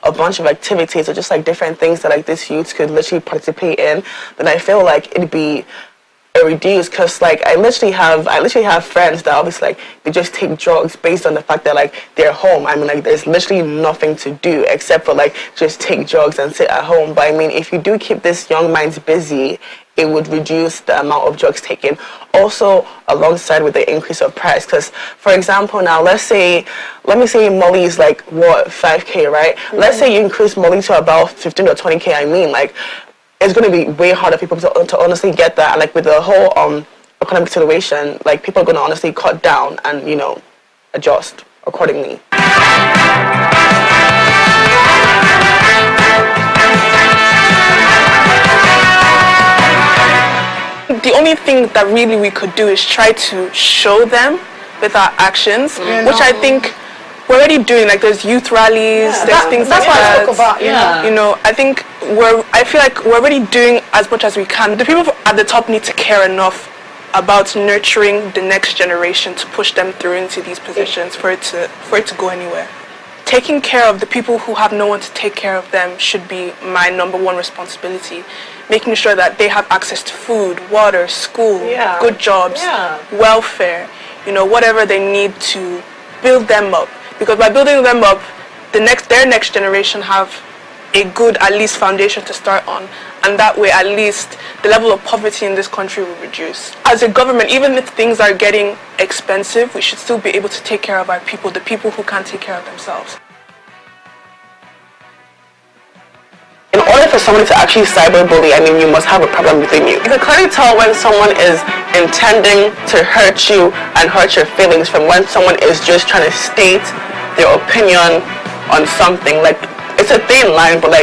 [SPEAKER 13] a bunch of activities or just different things that these youths could literally participate in, then I feel it'd be reduced. Because I literally have friends that obviously they just take drugs based on the fact that they're home. I mean there's literally nothing to do except for just take drugs and sit at home. But I mean if you do keep these young minds busy, it would reduce the amount of drugs taken. Also, alongside with the increase of price, because for example, now let me say Molly is 5K, right? Let's say you increase Molly to about 15 or 20K. I mean, it's going to be way harder for people to honestly get that. And with the whole economic situation, people are going to honestly cut down and adjust accordingly. The only thing that really we could do is try to show them with our actions, which I think we're already doing. There's youth rallies, there's things like that. That's what I spoke about. I think I feel we're already doing as much as we can. The people at the top need to care enough about nurturing the next generation to push them through into these positions for it to go anywhere. Taking care of the people who have no one to take care of them should be my number one responsibility. Making sure that they have access to food, water, school, good jobs, welfare, whatever they need to build them up. Because by building them up, their next generation have a good, at least, foundation to start on. And that way, at least, the level of poverty in this country will reduce. As a government, even if things are getting expensive, we should still be able to take care of our people, the people who can't take care of themselves. In order for someone to actually cyberbully, you must have a problem within you. You can clearly tell when someone is intending to hurt you and hurt your feelings from when someone is just trying to state their opinion on something. It's a thin line, but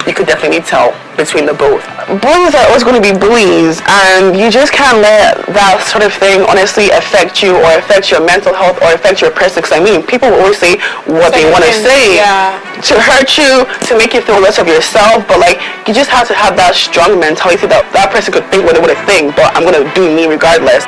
[SPEAKER 13] you could definitely tell. between the both. Bullies are always going to be bullies, and you just can't let that sort of thing honestly affect you or affect your mental health or affect your person. Because I mean, people will always say what they want to say to hurt you, to make you feel less of yourself, but like, you just have to have that strong mentality that that person could think what they want to think, but I'm going to do me regardless.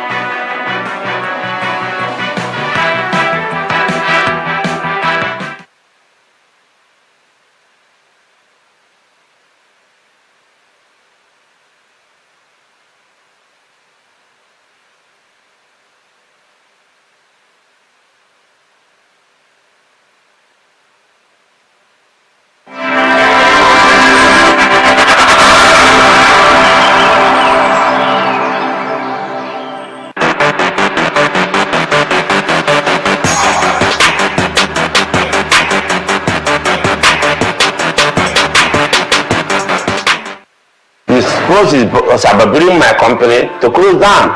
[SPEAKER 1] Was bringing my company to close down,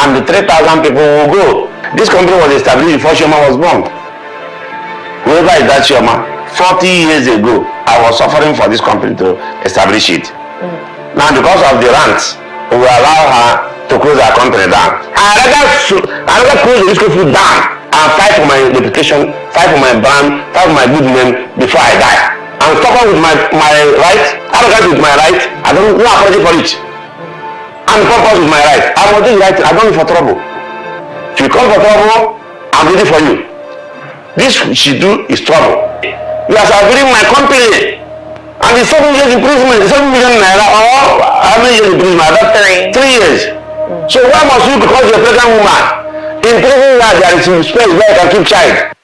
[SPEAKER 1] and the 3,000 people will go. This company was established before Chioma was born. Whoever is that Chioma, 40 years ago, I was suffering for this company to establish it. Now, because of the rants, we will allow her to close our company down. I rather close the Risco Food down and fight for my reputation, fight for my brand, fight for my good name before I die. I'm stubborn with my right. Arrogant with my right. I don't no apology for it. I'm purpose with my right. I want to do right. I don't need for trouble. If you come for trouble, I'm ready for you. This she do is trouble. You are surveying my company, and the 7 years imprisonment, 7 million naira, or how many years imprisonment? That's 3 years. So why must you, because you're a pregnant woman, in prison that there is space where you can keep child?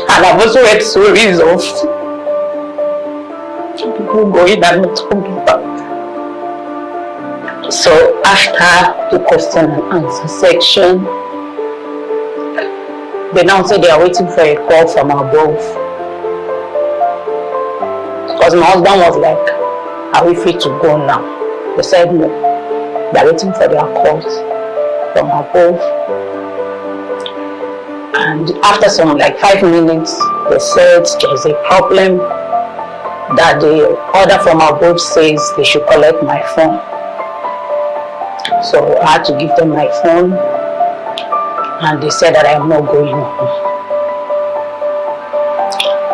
[SPEAKER 2] And I've also heard stories of people going and not coming back. So after the question and answer section, they now say they are waiting for a call from above. Because my husband was like, are we free to go now? They said no. They are waiting for their calls from above. And after some 5 minutes, they said there's a problem, that the order from above says they should collect my phone. So I had to give them my phone, and they said that I am not going home.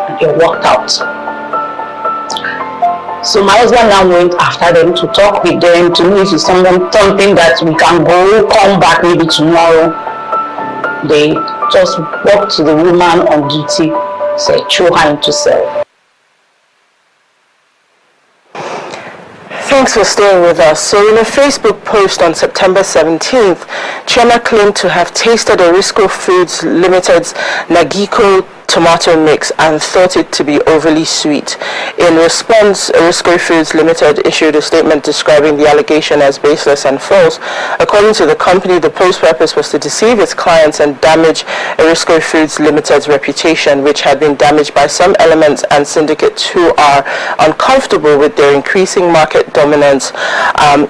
[SPEAKER 2] And they walked out. So my husband now went after them to talk with them, to know if it's something that we can go, come back maybe tomorrow. They just walked to the woman on duty, said, throw her into cell.
[SPEAKER 3] Thanks for staying with us. So in a Facebook post on September 17th, Chioma claimed to have tasted Erisco Foods Limited's Nagiko tomato mix and thought it to be overly sweet. In response, Erisco Foods Limited issued a statement describing the allegation as baseless and false. According to the company, the post's purpose was to deceive its clients and damage Erisco Foods Limited's reputation, which had been damaged by some elements and syndicates who are uncomfortable with their increasing market dominance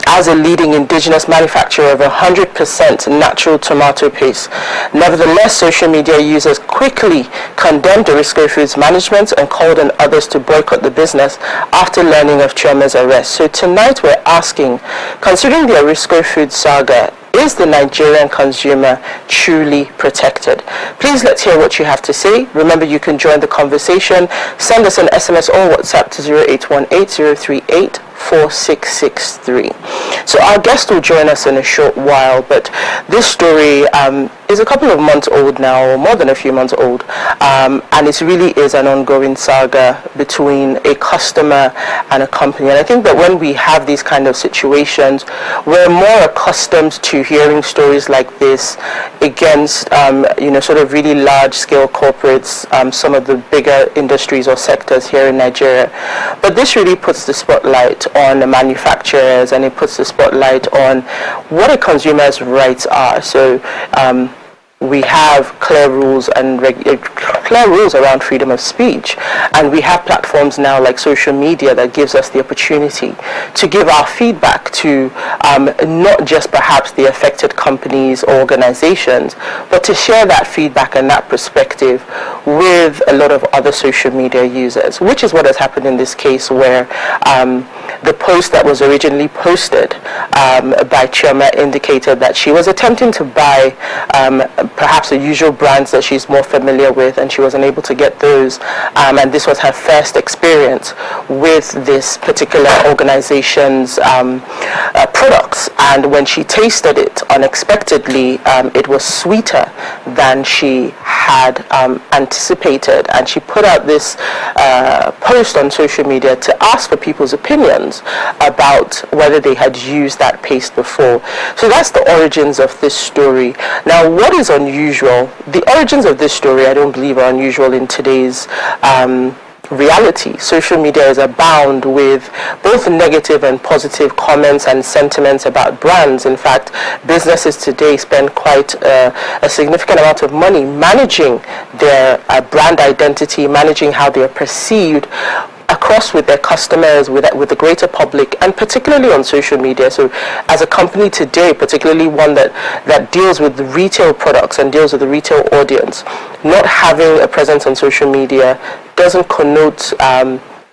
[SPEAKER 3] as a leading indigenous manufacturer of 100% natural tomato paste. Nevertheless, social media users quickly condemned Erisco Foods management and called on others to boycott the business after learning of Chioma's arrest. So tonight we're asking, considering the Erisco Foods saga, is the Nigerian consumer truly protected? Please let's hear what you have to say. Remember, you can join the conversation. Send us an SMS or WhatsApp to 0818-038-4663. So our guest will join us in a short while, but this story is a couple of months old now, or more than a few months old, and it really is an ongoing saga between a customer and a company. And I think that when we have these kind of situations, we're more accustomed to hearing stories like this against sort of really large scale corporates, some of the bigger industries or sectors here in Nigeria. But this really puts the spotlight on the manufacturers, and it puts the spotlight on what a consumer's rights are. So we have clear rules and clear rules around freedom of speech, and we have platforms now like social media that gives us the opportunity to give our feedback to not just perhaps the affected companies or organizations, but to share that feedback and that perspective with a lot of other social media users, which is what has happened in this case, where the post that was originally posted by Chioma indicated that she was attempting to buy perhaps the usual brands that she's more familiar with, and she wasn't able to get those, and this was her first experience with this particular organization's products, and when she tasted it unexpectedly, it was sweeter than she had anticipated, and she put out this post on social media to ask for people's opinions about whether they had used that paste before. So that's the origins of this story. Now, what is unusual? The origins of this story, I don't believe, are unusual in today's reality. Social media is abound with both negative and positive comments and sentiments about brands. In fact, businesses today spend quite a significant amount of money managing their brand identity, managing how they are perceived across with their customers, with the greater public, and particularly on social media. So as a company today, particularly one that deals with the retail products and deals with the retail audience, not having a presence on social media doesn't connote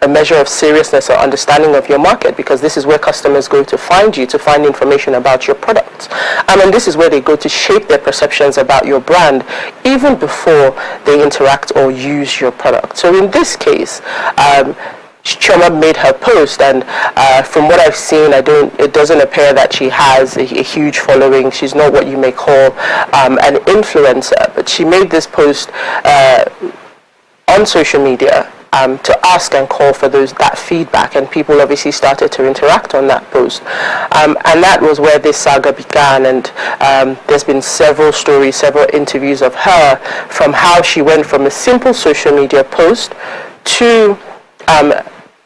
[SPEAKER 3] a measure of seriousness or understanding of your market, because this is where customers go to find you, to find information about your products. And this is where they go to shape their perceptions about your brand even before they interact or use your product. So in this case, Chioma made her post, and from what I've seen, it doesn't appear that she has a huge following. She's not what you may call an influencer, but she made this post on social media to ask and call for that feedback, and people obviously started to interact on that post, and that was where this saga began. And there's been several stories, several interviews of her, from how she went from a simple social media post to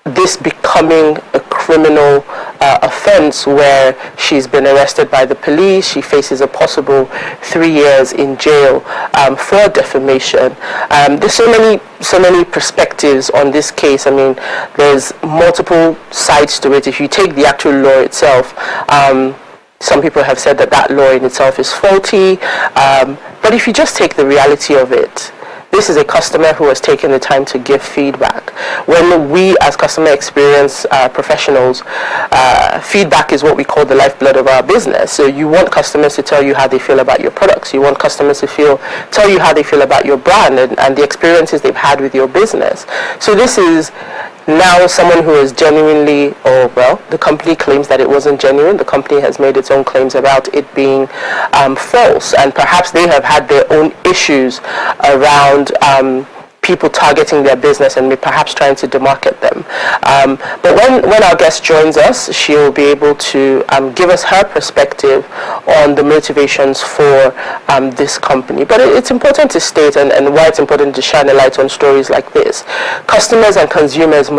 [SPEAKER 3] this becoming a criminal offense, where she's been arrested by the police. She faces a possible 3 years in jail for defamation. There's so many perspectives on this case. I mean, there's multiple sides to it. If you take the actual law itself, some people have said that law in itself is faulty, but if you just take the reality of it, this is a customer who has taken the time to give feedback. When we as customer experience professionals, feedback is what we call the lifeblood of our business. So you want customers to tell you how they feel about your products. You want customers to tell you how they feel about your brand and the experiences they've had with your business. So this is now someone who is genuinely, the company claims that it wasn't genuine. The company has made its own claims about it being false, and perhaps they have had their own issues around people targeting their business and perhaps trying to demarket them. But when our guest joins us, she'll be able to give us her perspective on the motivations for this company. But it's important to state, and why it's important to shine a light on stories like this. Customers and consumers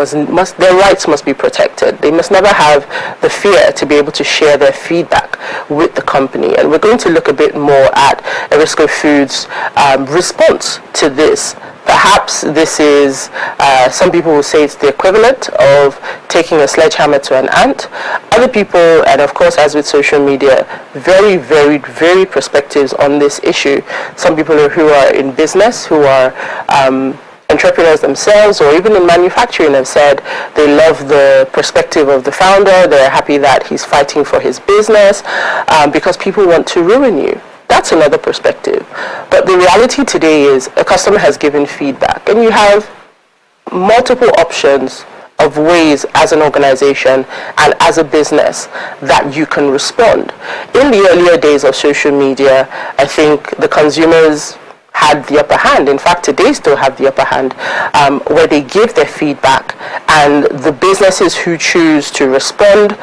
[SPEAKER 3] their rights must be protected. They must never have the fear to be able to share their feedback with the company. And we're going to look a bit more at Erisco Foods' response to this. Perhaps this is, some people will say it's the equivalent of taking a sledgehammer to an ant. Other people, and of course as with social media, very, very, very perspectives on this issue. Some people who are in business, who are entrepreneurs themselves, or even in manufacturing, have said they love the perspective of the founder. They're happy that he's fighting for his business, because people want to ruin you. That's another perspective. But the reality today is a customer has given feedback, and you have multiple options of ways as an organization and as a business that you can respond. In the earlier days of social media, I think the consumers had the upper hand. In fact, today still have the upper hand, where they give their feedback, and the businesses who choose to respond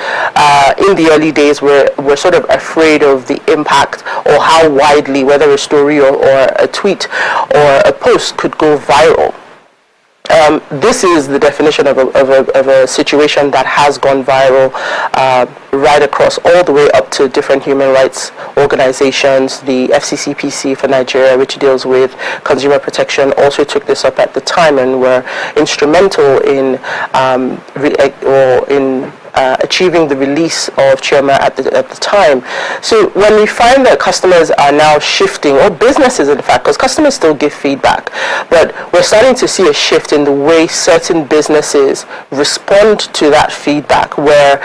[SPEAKER 3] in the early days were sort of afraid of the impact, or how widely, whether a story or a tweet or a post, could go viral. This is the definition of a situation that has gone viral right across all the way up to different human rights organizations. The FCCPC for Nigeria, which deals with consumer protection, also took this up at the time and were instrumental in achieving the release of Chioma at the time. So when we find that customers are now shifting, or businesses in fact, because customers still give feedback, but we're starting to see a shift in the way certain businesses respond to that feedback, where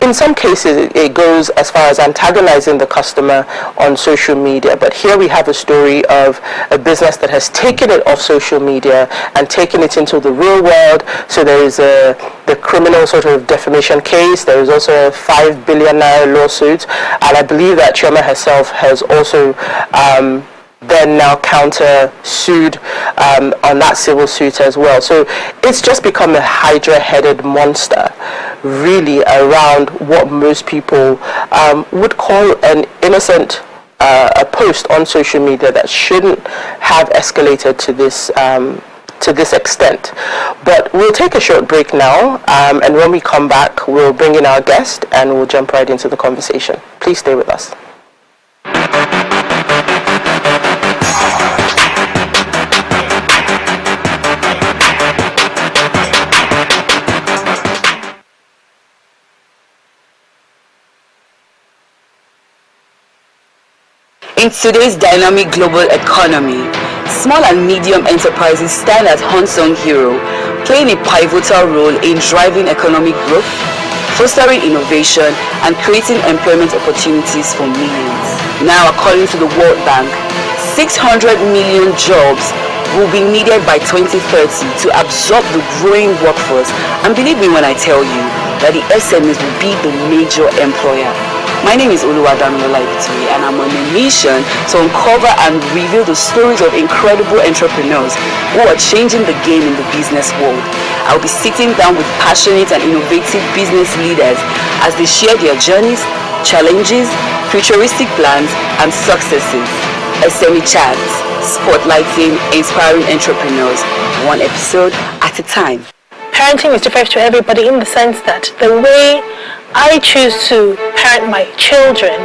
[SPEAKER 3] in some cases it goes as far as antagonizing the customer on social media. But here we have a story of a business that has taken it off social media and taken it into the real world. So there is the criminal sort of defamation case. There is also a 5 billion naira lawsuit, and I believe that Chioma herself has also then now counter-sued on that civil suit as well. So it's just become a hydra-headed monster, really, around what most people would call an innocent a post on social media that shouldn't have escalated to this extent. But we'll take a short break now, and when we come back, we'll bring in our guest and we'll jump right into the conversation. Please stay with us.
[SPEAKER 14] In today's dynamic global economy, small and medium enterprises stand as unsung hero, playing a pivotal role in driving economic growth, fostering innovation, and creating employment opportunities for millions. Now, according to the World Bank, 600 million jobs will be needed by 2030 to absorb the growing workforce. And believe me when I tell you that the SMEs will be the major employer. My name is Oluwadamilola Ibituri, and I'm on a mission to uncover and reveal the stories of incredible entrepreneurs who are changing the game in the business world. I'll be sitting down with passionate and innovative business leaders as they share their journeys, challenges, futuristic plans, and successes. SME Chats, spotlighting inspiring entrepreneurs, one episode at a time.
[SPEAKER 6] Parenting is different to everybody in the sense that the way I choose to parent my children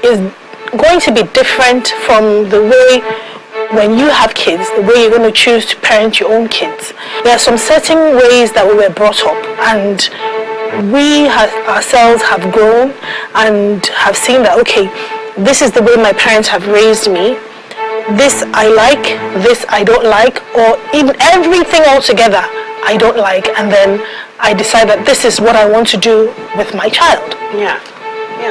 [SPEAKER 6] is going to be different from the way when you have kids, the way you're going to choose to parent your own kids. There are some certain ways that we were brought up, and we ourselves have grown and have seen that, okay, this is the way my parents have raised me. This I like, this I don't like, or even everything altogether I don't like, and then I decide that this is what I want to do with my child.
[SPEAKER 3] Yeah.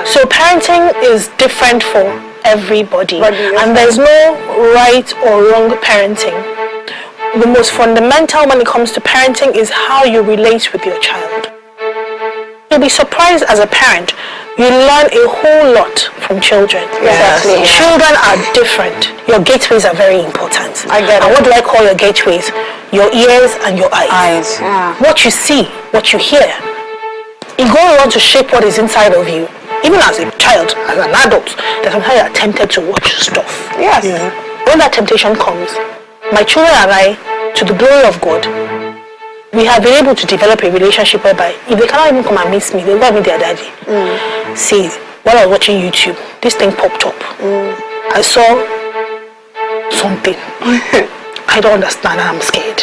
[SPEAKER 6] So parenting is different for everybody, and there's no right or wrong parenting. The most fundamental when it comes to parenting is how you relate with your child. You'll be surprised as a parent, you learn a whole lot from children.
[SPEAKER 15] Exactly.
[SPEAKER 6] Children are different. Your gateways are very important.
[SPEAKER 15] I get it.
[SPEAKER 6] And what do I call your gateways? Your ears and your eyes.
[SPEAKER 15] Yeah.
[SPEAKER 6] What you see, what you hear, it goes on to shape what is inside of you. Even as a child, as an adult, that sometimes you're tempted to watch stuff.
[SPEAKER 15] Yes.
[SPEAKER 6] When that temptation comes, my children and I, to the glory of God, we have been able to develop a relationship whereby if they cannot even come and meet me, they'll go and meet their daddy. See, while I was watching YouTube, this thing popped up. I saw something. I don't understand and I'm scared.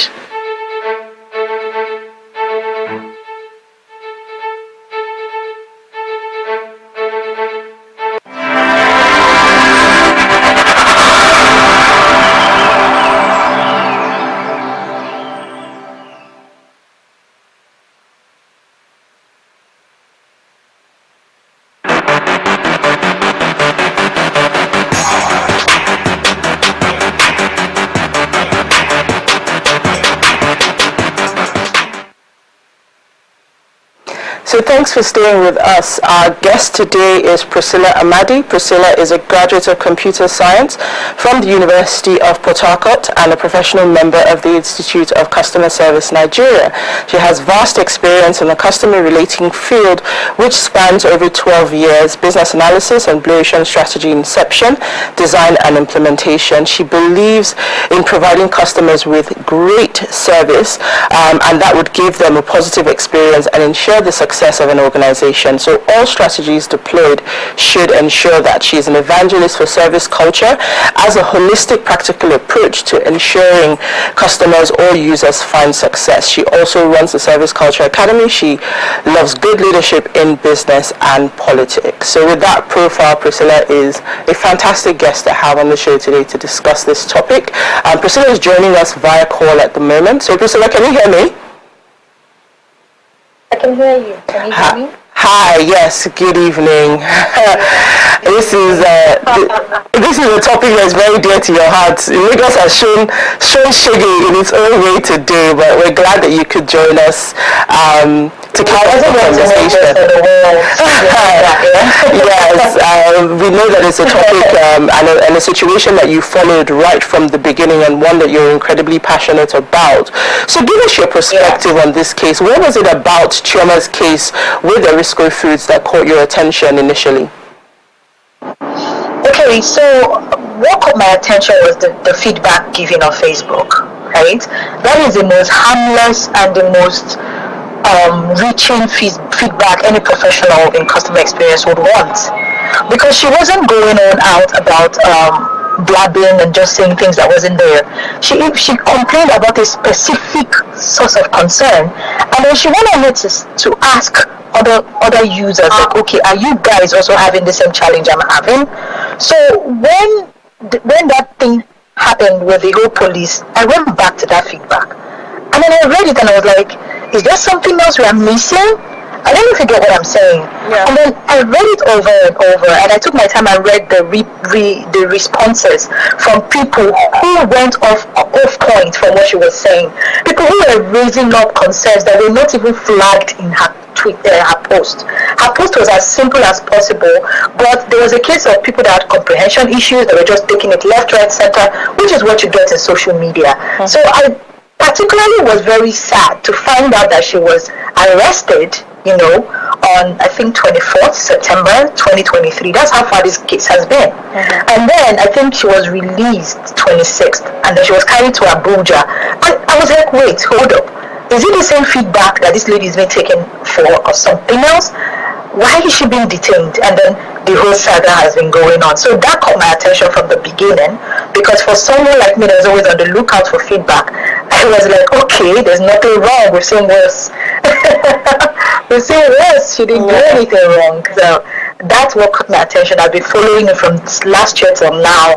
[SPEAKER 3] So thanks for staying with us. Our guest today is Priscilla Amadi. Priscilla is a graduate of computer science from the University of Port Harcourt and a professional member of the Institute of Customer Service Nigeria. She has vast experience in the customer relating field, which spans over 12 years, business analysis and Blue Ocean strategy inception, design and implementation. She believes in providing customers with great service and that would give them a positive experience and ensure the success of an organization. So all strategies deployed should ensure that she is an evangelist for service culture as a holistic practical approach to ensuring customers or users find success. She also runs the Service Culture Academy. She loves good leadership in business and politics. So with that profile, Priscilla is a fantastic guest to have on the show today to discuss this topic. Priscilla is joining us via call at the moment. So Priscilla, can you hear me?
[SPEAKER 16] I can hear you. Can you hear me?
[SPEAKER 3] Hi, yes, good evening. This is a topic that's very dear to your heart. Lagos has shown shaggy in its own way today, but we're glad that you could join us to carry on the conversation. Yes, we know that it's a topic and a situation that you followed right from the beginning and one that you're incredibly passionate about. So give us your perspective on this case. What was it about Chioma's case with Erisco Foods that caught your attention initially?
[SPEAKER 16] Okay, so what caught my attention was the feedback given on Facebook, right? That is the most harmless and the most reaching feedback any professional in customer experience would want, because she wasn't going on out about blabbing and just saying things that wasn't there. She complained about a specific source of concern, and then she wanted me to ask other users, like, okay, are you guys also having the same challenge I'm having? So when that thing happened with the whole police, I went back to that feedback, and then I read it and I was like, is there something else we are missing? I don't know if you get what I'm saying. Yeah. And then I read it over and over, and I took my time and read the responses from people who went off point from what she was saying. People who were raising up concerns that were not even flagged in her post. Her post was as simple as possible, but there was a case of people that had comprehension issues that were just taking it left, right, center, which is what you get in social media. Mm-hmm. So I particularly was very sad to find out that she was arrested, on I think 24th September 2023. That's how far this case has been. Mm-hmm. And then I think she was released 26th, and then she was carried to Abuja. And I was like, wait, hold up. Is it the same feedback that this lady is being taken for or something else? Why is she being detained? And then the whole saga has been going on. So that caught my attention from the beginning, because for someone like me that's always on the lookout for feedback, I was like, okay, there's nothing wrong. We're saying worse. We're saying worse. She didn't do anything wrong. So that's what caught my attention. I've been following it from last year till now.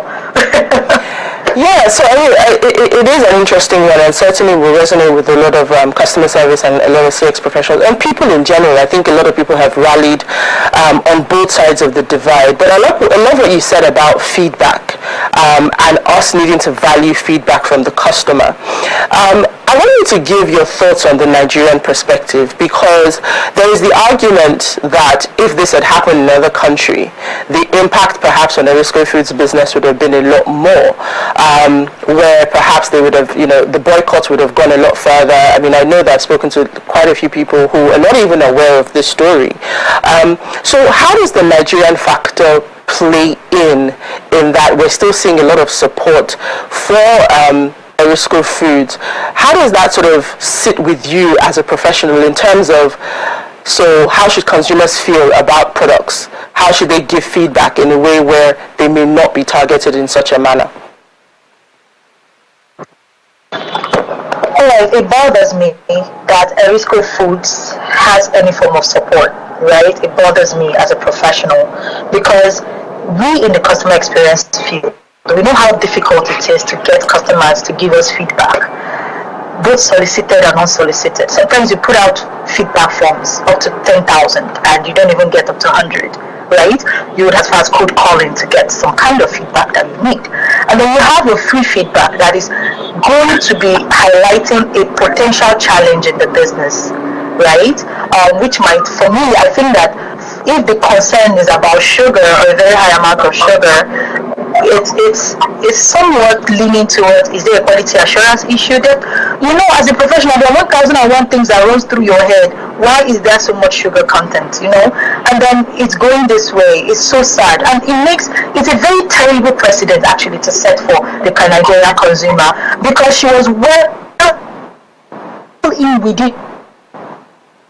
[SPEAKER 3] Yeah, so it is an interesting one, and certainly will resonate with a lot of customer service and a lot of CX professionals and people in general. I think a lot of people have rallied on both sides of the divide. But I love what you said about feedback and us needing to value feedback from the customer. I want you to give your thoughts on the Nigerian perspective, because there is the argument that if this had happened in another country, the impact perhaps on Erisco Foods business would have been a lot more, where perhaps they would have, the boycotts would have gone a lot further. I mean, I know that I've spoken to quite a few people who are not even aware of this story. So how does the Nigerian factor play in that we're still seeing a lot of support for Erisco Foods? How does that sort of sit with you as a professional in terms of, so how should consumers feel about products? How should they give feedback in a way where they may not be targeted in such a manner?
[SPEAKER 16] Well, it bothers me that Erisco Foods has any form of support, right? It bothers me as a professional, because we in the customer experience field, we know how difficult it is to get customers to give us feedback, both solicited and unsolicited. Sometimes you put out feedback forms up to 10,000 and you don't even get up to 100, right? You would have to ask cold calling to get some kind of feedback that you need. And then you have your free feedback that is going to be highlighting a potential challenge in the business, right? which might, for me, I think that if the concern is about sugar or a very high amount of sugar, it's somewhat leaning towards, is there a quality assurance issue that, as a professional, there are 1,001 things that runs through your head. Why is there so much sugar content, and then it's going this way. It's so sad, and it's a very terrible precedent actually to set for the Nigerian consumer, because she was well in within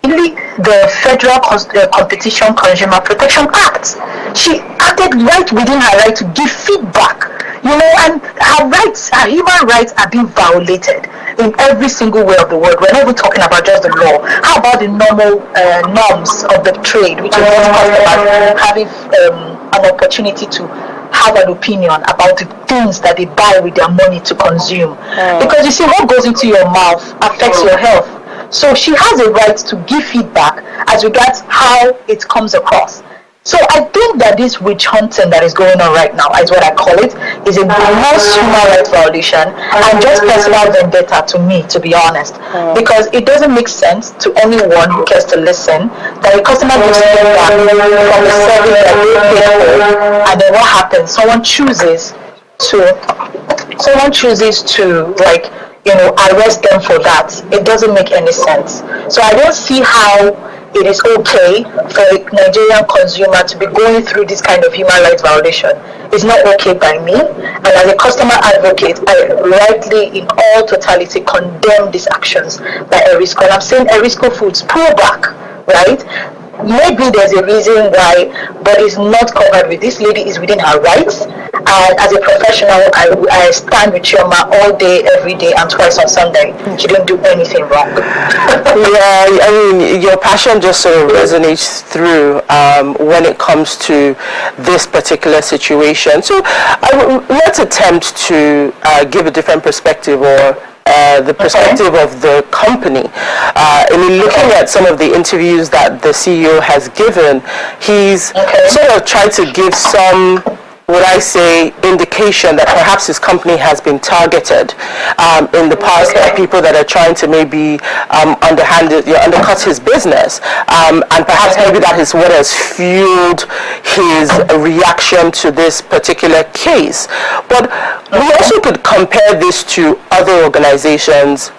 [SPEAKER 16] the Federal Competition Consumer Protection Act. She acted right within her right to give feedback, and her human rights are being violated in every single way of the world. We're not even talking about just the law. How about the normal norms of the trade, which is about having an opportunity to have an opinion about the things that they buy with their money to consume. Because you see, what goes into your mouth affects your health. So she has a right to give feedback as regards how it comes across. So I think that this witch hunting that is going on right now, is what I call it, is a gross human rights violation and just personal vendetta to me, to be honest. Because it doesn't make sense to anyone who cares to listen that a customer gives feedback from the service that they pay for, and then what happens? Someone chooses to arrest them for that. It doesn't make any sense. So I don't see how it is okay for a Nigerian consumer to be going through this kind of human rights violation. It's not okay by me. And as a customer advocate, I rightly, in all totality, condemn these actions by Erisco. And I'm saying Erisco Foods, pull back, right? Maybe there's a reason why, but it's not covered with. This lady is within her rights, and as a professional, I stand with Chioma all day, every day, and twice on Sunday. She didn't do anything wrong.
[SPEAKER 3] Yeah, I mean, your passion just sort of resonates through when it comes to this particular situation. So let's attempt to give a different perspective, or the perspective of the company. Looking at some of the interviews that the CEO has given, he's sort of tried to give some, would I say, indication that perhaps his company has been targeted in the past by people that are trying to maybe undercut his business, and perhaps maybe that is what has fueled his reaction to this particular case. But we also could compare this to other organizations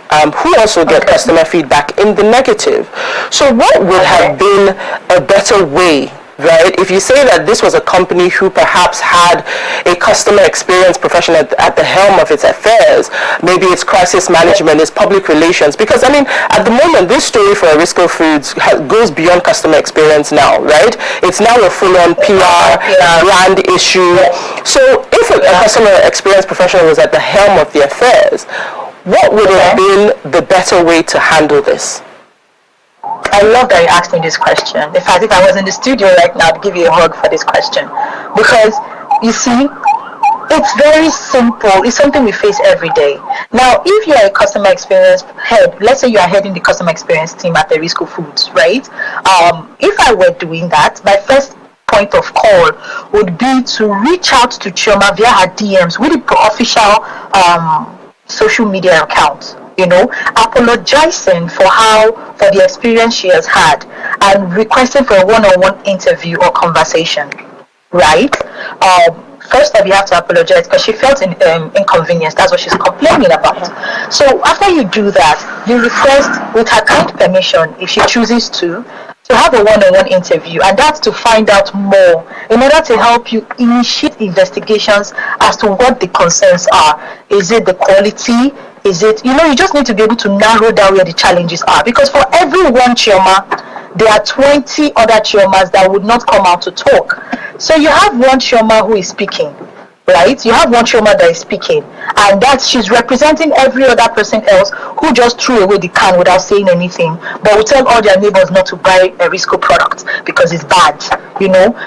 [SPEAKER 3] who also get customer feedback in the negative. So what would have been a better way, right? If you say that this was a company who perhaps had a customer experience professional at the helm of its affairs, maybe it's crisis management, it's public relations, because I mean, at the moment, this story for Erisco Foods goes beyond customer experience now, right? It's now a full-on PR brand issue. So if a customer experience professional was at the helm of the affairs, what would have been the better way to handle this?
[SPEAKER 16] I love that you asked me this question. In fact, if I was in the studio right now, I'd give you a hug for this question. Because, you see, it's very simple. It's something we face every day. Now, if you're a customer experience head, let's say you are heading the customer experience team at Erisco Foods, right? If I were doing that, my first point of call would be to reach out to Chioma via her DMs with the official social media account, apologizing for the experience she has had and requesting for a one-on-one interview or conversation, right? First off, you have to apologize because she felt inconvenienced. That's what she's complaining about. So after you do that, you request, with her kind permission, if she chooses to have a one-on-one interview, and that's to find out more in order to help you initiate investigations as to what the concerns are. Is it the quality? Is it, you just need to be able to narrow down where the challenges are, because for every one Chioma, there are 20 other Chiomas that would not come out to talk. So you have one Chioma who is speaking, right? You have one Chioma that is speaking, and that she's representing every other person else who just threw away the can without saying anything, but will tell all their neighbors not to buy Erisco products because it's bad,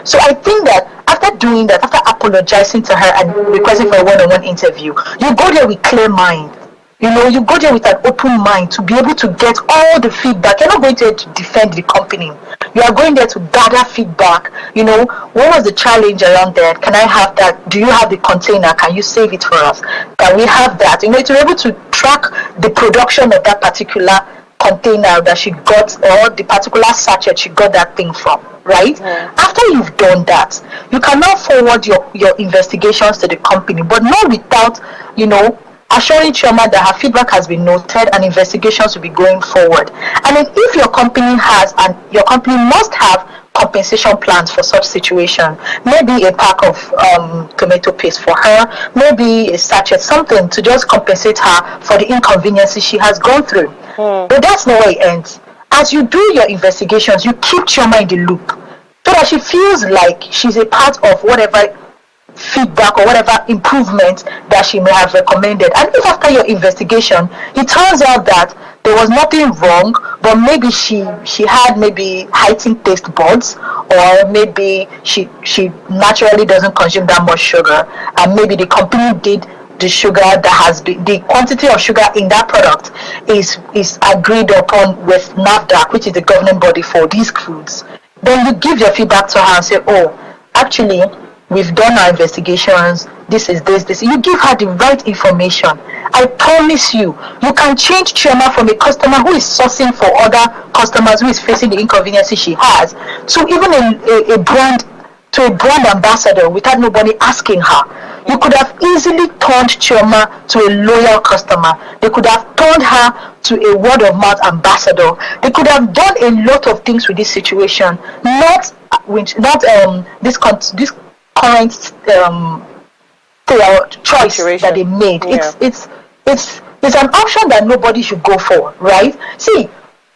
[SPEAKER 16] So I think that after doing that, after apologizing to her and requesting for a one-on-one interview, you go there with clear mind. You go there with an open mind to be able to get all the feedback. You're not going there to defend the company. You are going there to gather feedback. What was the challenge around that? Can I have that? Do you have the container? Can you save it for us? Can we have that? To be able to track the production of that particular container that she got, or the particular sachet she got that thing from, right? After you've done that, you can now forward your investigations to the company, but not without, assuring Chioma that her feedback has been noted and investigations will be going forward. And then if your company has, and your company must have compensation plans for such situation, maybe a pack of tomato paste for her, maybe a sachet, something to just compensate her for the inconveniences she has gone through. But that's not where it ends. As you do your investigations, you keep Chioma in the loop so that she feels like she's a part of whatever feedback or whatever improvement that she may have recommended. And if after your investigation it turns out that there was nothing wrong, but maybe she had maybe heightened taste buds, or maybe she naturally doesn't consume that much sugar, and maybe the company did the sugar that has been, the quantity of sugar in that product is agreed upon with NAFDAC, which is the governing body for these foods, then you give your feedback to her and say, oh, actually, we've done our investigations, this is this. You give her the right information. I promise you can change Chioma from a customer who is sourcing for other customers who is facing the inconveniences she has, to even a brand ambassador without nobody asking her. You could have easily turned Chioma to a loyal customer. They could have turned her to a word of mouth ambassador. They could have done a lot of things with this situation. Not this current choice that they made. Yeah. It's an option that nobody should go for, right? See,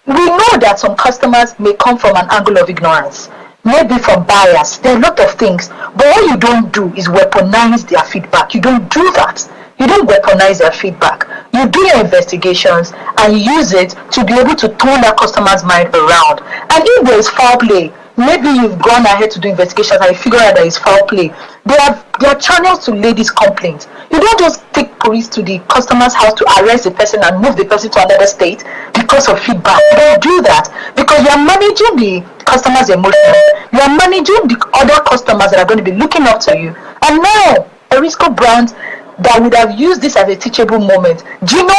[SPEAKER 16] we know that some customers may come from an angle of ignorance, maybe from bias. There are a lot of things, but what you don't do is weaponize their feedback. You don't do that. You don't weaponize their feedback. You do your investigations and use it to be able to turn that customer's mind around. And if there is foul play, maybe you've gone ahead to do investigations and you figure out that it's foul play. There are channels to lay these complaints. You don't just take police to the customer's house to arrest the person and move the person to another state because of feedback. You don't do that because you are managing the customer's emotions. You are managing the other customers that are going to be looking up to you. And now, Erisco brand that would have used this as a teachable moment. Gino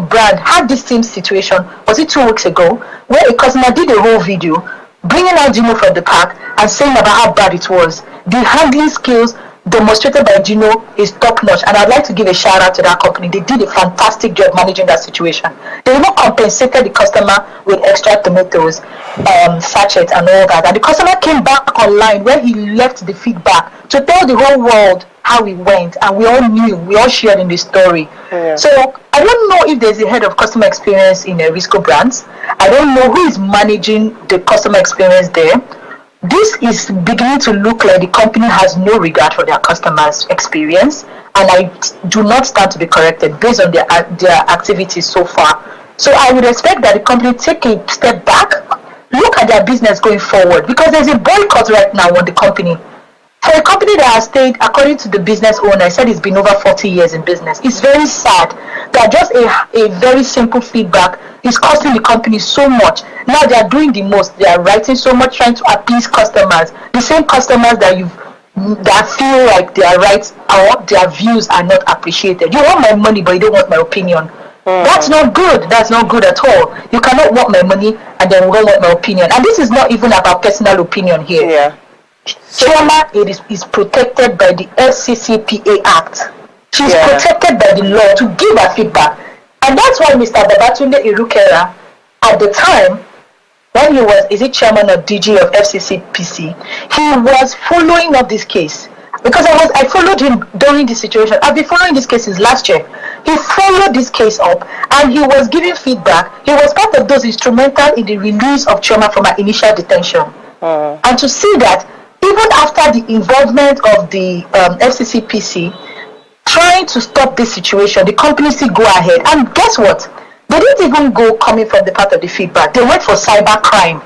[SPEAKER 16] brand had this same situation, was it 2 weeks ago, where a customer did a whole video bringing out Gino from the park and saying about how bad it was. The handling skills demonstrated by Gino is top notch, and I'd like to give a shout out to that company. They did a fantastic job managing that situation. They even compensated the customer with extra tomatoes, sachets and all that. And the customer came back online where he left the feedback to tell the whole world how it went, and we all shared in the story. Yeah. So I don't know if there's a head of customer experience in Erisco Brands. I don't know who is managing the customer experience there. This is beginning to look like the company has no regard for their customers' experience, and I do not stand to be corrected based on their activities so far. So I would expect that the company take a step back, look at their business going forward, because there's a boycott right now on the company. For a company that has stayed, according to the business owner, I said it's been over 40 years in business. It's very sad that just a very simple feedback is costing the company so much. Now they are doing the most. They are writing so much, trying to appease customers. The same customers that feel like their rights or their views are not appreciated. You want my money, but you don't want my opinion. That's not good. That's not good at all. You cannot want my money and then don't want my opinion. And this is not even about personal opinion here. Yeah. Chioma is protected by the FCCPA Act. She's protected by the law to give her feedback. And that's why Mr. Babatunde Irukera, at the time, when he was, chairman of DG of FCCPC, he was following up this case. Because I followed him during this situation. I've been following this case since last year. He followed this case up and he was giving feedback. He was part of those instrumental in the release of Chioma from her initial detention. And to see that even after the involvement of the FCCPC trying to stop this situation, the company still go ahead. And guess what? They didn't even go coming from the part of the feedback. They went for cyber crime.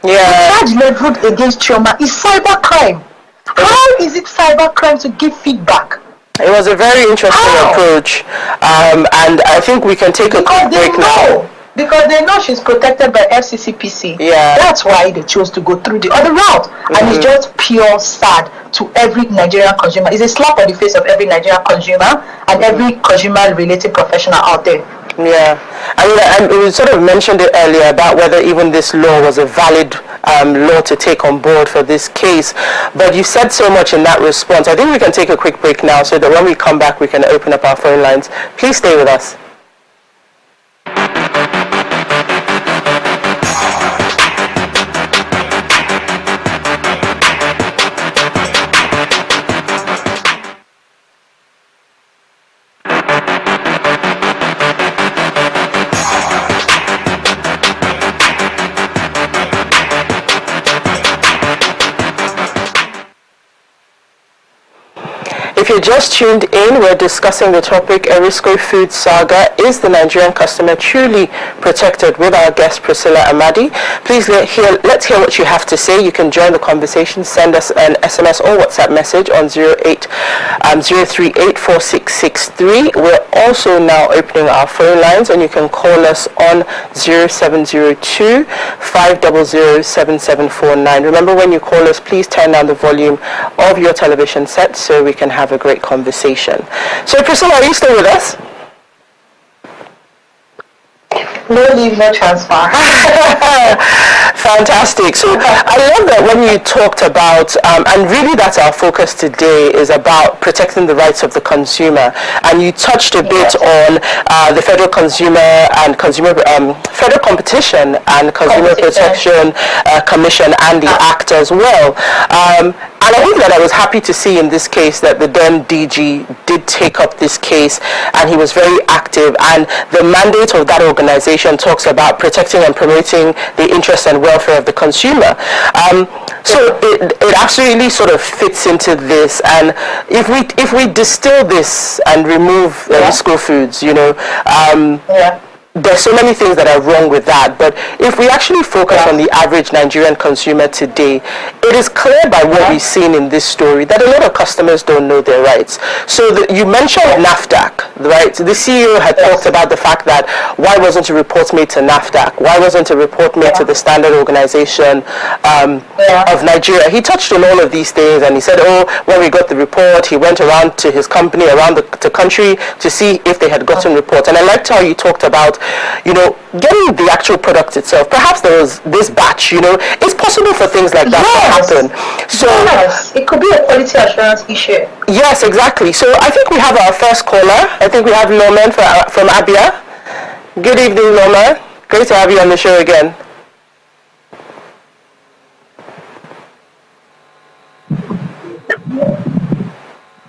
[SPEAKER 16] Yeah. The charge leveled against Chioma is cyber crime. How is it cyber crime to give feedback?
[SPEAKER 3] It was a very interesting approach. And I think we can take a quick break now.
[SPEAKER 16] Because they know she's protected by FCCPC. Yeah. That's why they chose to go through the other route. And it's just pure sad to every Nigerian consumer. It's a slap on the face of every Nigerian consumer and every consumer-related professional out there.
[SPEAKER 3] Yeah, I mean, we sort of mentioned it earlier about whether even this law was a valid law to take on board for this case, but you said so much in that response. I think we can take a quick break now so that when we come back we can open up our phone lines. Please stay with us. If you're just tuned in, we're discussing the topic, Erisco Food Saga, is the Nigerian customer truly protected, with our guest Priscilla Amadi. Please let's hear what you have to say. You can join the conversation, send us an SMS or WhatsApp message on 0384663. We're also now opening our phone lines, and you can call us on 0702 500 7749. Remember, when you call us, please turn down the volume of your television set so we can have a great conversation. So Priscilla, are you still with us?
[SPEAKER 16] No leave, no transfer.
[SPEAKER 3] Fantastic. So I love that when you talked about, and really that's our focus today, is about protecting the rights of the consumer. And you touched a bit on the Federal Federal Competition and Consumer Protection Commission and the Act as well. And I think that I was happy to see in this case that the then DG did take up this case, and he was very active, and the mandate of that organization talks about protecting and promoting the interests and welfare of the consumer. So it absolutely sort of fits into this, and if we distill this and remove Erisco Foods, there's so many things that are wrong with that, but if we actually focus on the average Nigerian consumer today, it is clear by what we've seen in this story that a lot of customers don't know their rights. So you mentioned NAFDAC, right? The CEO had talked about the fact that why wasn't a report made to NAFDAC? Why wasn't a report made to the Standard Organization of Nigeria? He touched on all of these things, and he said, when we got the report, he went around to his company, around the country, to see if they had gotten reports. And I liked how you talked about getting the actual product itself. Perhaps there was this batch, it's possible for things like that to happen. So
[SPEAKER 16] it could be a quality assurance issue.
[SPEAKER 3] Yes, exactly. So I think we have our first caller. I think we have Norman from Abia. Good evening, Norman. Great to have you on the show again.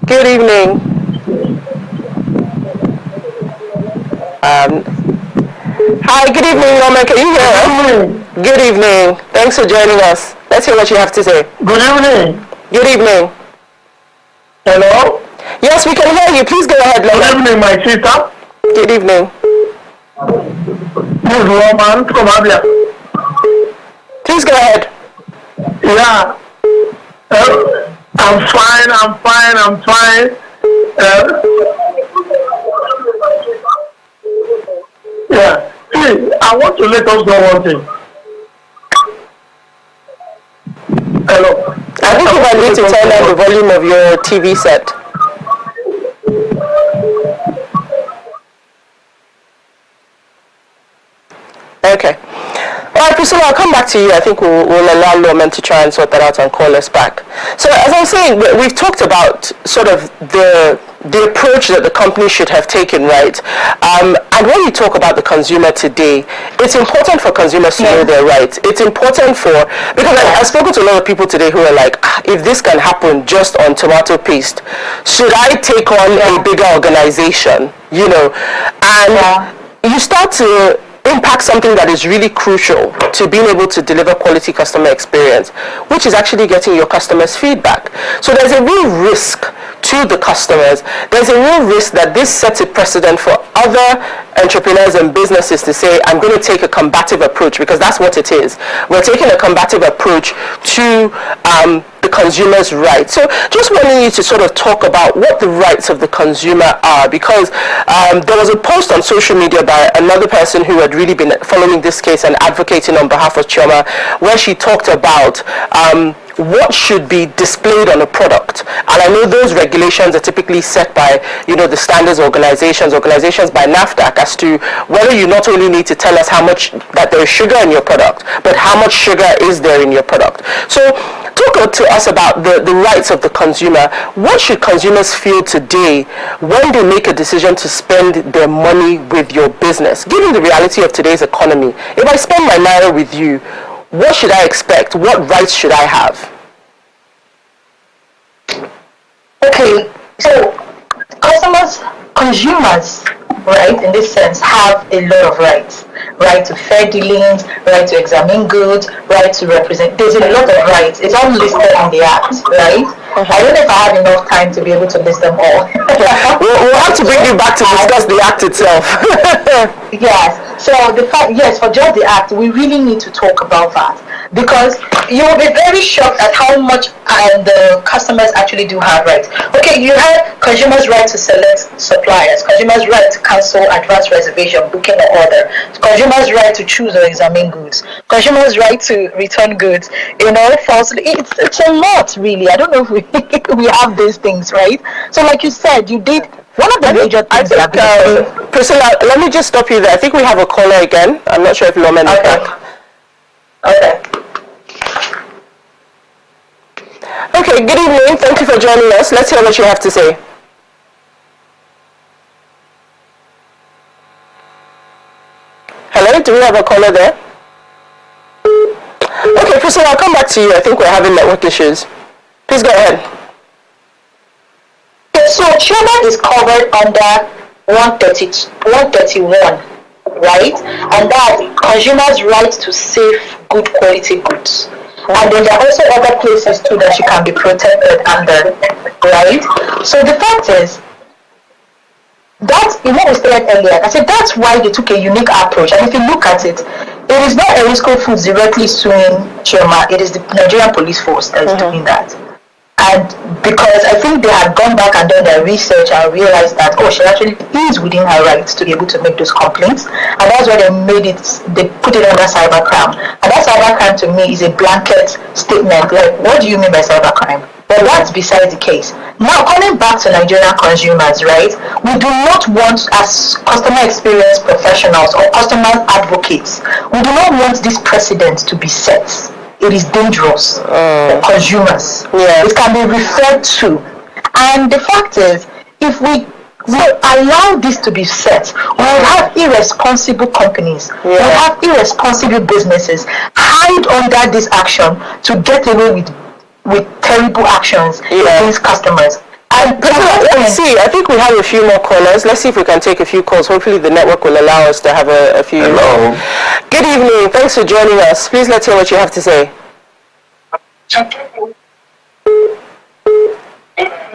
[SPEAKER 3] Good evening. Hi, good evening, Norman. Can you hear us? Good evening. Thanks for joining us. Let's hear what you have to say.
[SPEAKER 18] Good evening.
[SPEAKER 3] Good evening.
[SPEAKER 18] Hello?
[SPEAKER 3] Yes, we can hear you. Please go ahead, Norman.
[SPEAKER 18] Good evening, my sister.
[SPEAKER 3] Good evening.
[SPEAKER 18] This is Roman from Abia.
[SPEAKER 3] Please go ahead.
[SPEAKER 18] Yeah. I'm fine. Yeah. See, I want to let us know one thing. Hello.
[SPEAKER 3] I think you might need to turn down the volume of your TV set. Okay. All right, Priscilla, I'll come back to you. I think we'll allow Norman to try and sort that out and call us back. So as I was saying, we've talked about sort of the approach that the company should have taken, right? And when we talk about the consumer today, it's important for consumers to know their rights. It's important because I've spoken to a lot of people today who are like, if this can happen just on tomato paste, should I take on a bigger organization? And you start to impact something that is really crucial to being able to deliver quality customer experience, which is actually getting your customers' feedback. So there's a real risk to the customers. There's a real risk that this sets a precedent for other entrepreneurs and businesses to say, I'm going to take a combative approach, because that's what it is. We're taking a combative approach to the consumer's rights. So just wanting you to sort of talk about what the rights of the consumer are, because there was a post on social media by another person who had really been following this case and advocating on behalf of Chioma, where she talked about what should be displayed on a product. And I know those regulations are typically set by, the standards organizations by NAFDAC as to whether you not only need to tell us how much that there is sugar in your product, but how much sugar is there in your product. So talk to us about the rights of the consumer. What should consumers feel today when they make a decision to spend their money with your business? Given the reality of today's economy, if I spend my naira with you, what should I expect? What rights should I have?
[SPEAKER 16] Okay, so consumers, right, in this sense, have a lot of rights. Right to fair dealings, right to examine goods, right to represent. There's a lot of rights. It's all listed in the Act, right? I don't know if I have enough time to be able to list them all.
[SPEAKER 3] we'll have to bring you back to discuss the Act itself.
[SPEAKER 16] Yes. So for just the Act, we really need to talk about that, because you'll be very shocked at how much the customers actually do have rights. Okay, you have consumers' right to select suppliers, consumers' right to cancel advance reservation, booking or order, consumers' right to choose or examine goods, consumers' right to return goods, falsely. It's a lot, really. I don't know if we have these things, right? So like you said, you did one of the major things.
[SPEAKER 3] I think, Priscilla, let me just stop you there. I think we have a caller again. I'm not sure if Lomen is back.
[SPEAKER 16] Okay.
[SPEAKER 3] Okay, good evening. Thank you for joining us. Let's hear what you have to say. Hello, do we have a caller there? Okay, Priscilla, I'll come back to you. I think we're having network issues. Please go ahead.
[SPEAKER 16] So Chioma is covered under 131, right? And that consumers' right to safe, good quality goods. And then there are also other places too that she can be protected under, right? So the fact is, that's what we stated earlier. I said that's why they took a unique approach. And if you look at it, it is not Erisco Foods directly suing Chioma. It is the Nigerian police force that is doing that. And because I think they had gone back and done their research and realized that, she actually is within her rights to be able to make those complaints. And that's why they put it under cybercrime. And that cybercrime to me is a blanket statement. Like, what do you mean by cybercrime? Well, that's besides the case. Now, coming back to Nigerian consumers, right? We do not want, as customer experience professionals or customer advocates, we do not want this precedent to be set. It is dangerous for consumers. Yeah. It can be referred to. And the fact is, if we allow this to be set, we will have irresponsible companies, we will have irresponsible businesses hide under this action to get away with terrible actions against customers. And
[SPEAKER 3] let's see, I think we have a few more callers. Let's see if we can take a few calls. Hopefully the network will allow us to have a few.
[SPEAKER 1] Hello.
[SPEAKER 3] Good evening. Thanks for joining us. Please let's hear what you have to say.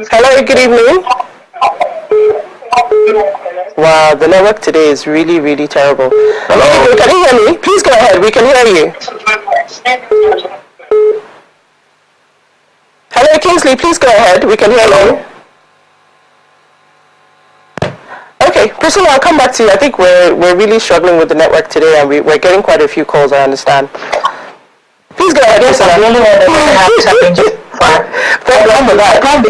[SPEAKER 3] Hello, good evening. Wow, the network today is really, really terrible. Hello. Can you hear me? Please go ahead. We can hear you. Hello, Kingsley. Please go ahead. We can hear you. Okay, Priscilla, I'll come back to you. I think we're really struggling with the network today, and we're getting quite a few calls, I understand. Please go ahead.
[SPEAKER 16] Yes, I'm the only one that have challenges.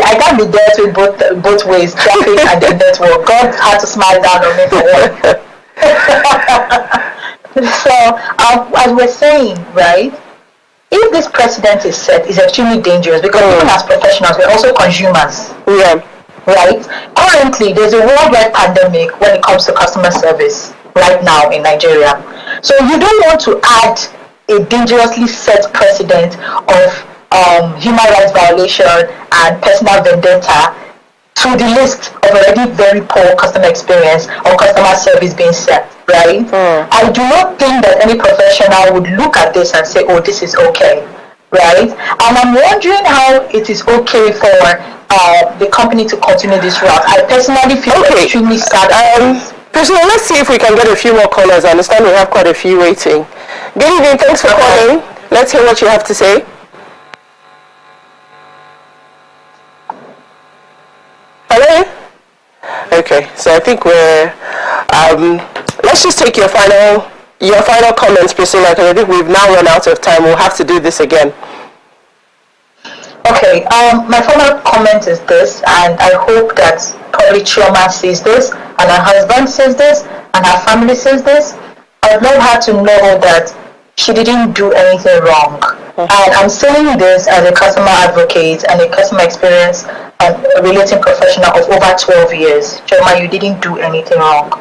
[SPEAKER 16] I can't be dealt with both ways, traffic and the network. God had to smile down on me for one. So, as we're saying, right, if this precedent is set, it's extremely dangerous because even as professionals, we're also consumers.
[SPEAKER 3] Yeah.
[SPEAKER 16] Right? Currently, there's a worldwide pandemic when it comes to customer service right now in Nigeria. So you don't want to add a dangerously set precedent of human rights violation and personal vendetta to the list of already very poor customer experience or customer service being set, right? I do not think that any professional would look at this and say, this is okay, right? And I'm wondering how it is okay for the company to continue this route. I personally feel extremely sad.
[SPEAKER 3] Priscilla, let's see if we can get a few more callers. I understand we have quite a few waiting. Good evening, thanks for calling. Let's hear what you have to say. Hello? Okay, so I think we're, let's just take your final comments, Priscilla, because I think we've now run out of time. We'll have to do this again.
[SPEAKER 16] Okay, my final comment is this, and I hope that probably Chioma sees this, and her husband sees this, and her family sees this. I'd love her to know that she didn't do anything wrong. And I'm saying this as a customer advocate and a customer experience and relating professional of over 12 years. Chioma, you didn't do anything wrong.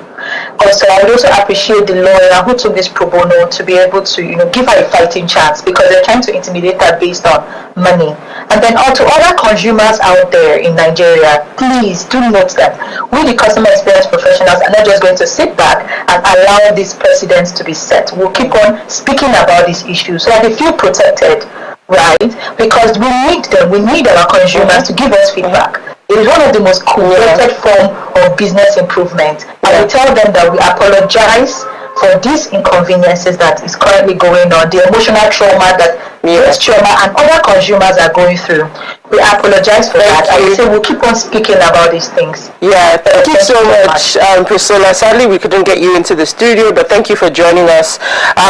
[SPEAKER 16] Also, I would also appreciate the lawyer who took this pro bono to be able to, give her a fighting chance, because they're trying to intimidate her based on money. And then to other consumers out there in Nigeria, please do note that we, the customer experience professionals, are not just going to sit back and allow these precedents to be set. We'll keep on speaking about these issues so that they feel protected, right? Because we need them. We need our consumers to give us feedback. It is one of the most collated form of business improvement. And we tell them that we apologize for these inconveniences that is currently going on, the emotional trauma that this trauma and other consumers are going through. We apologize for that, and we say we'll keep on speaking about these things.
[SPEAKER 3] Yeah, thank you so much, Priscilla. Sadly, we couldn't get you into the studio, but thank you for joining us.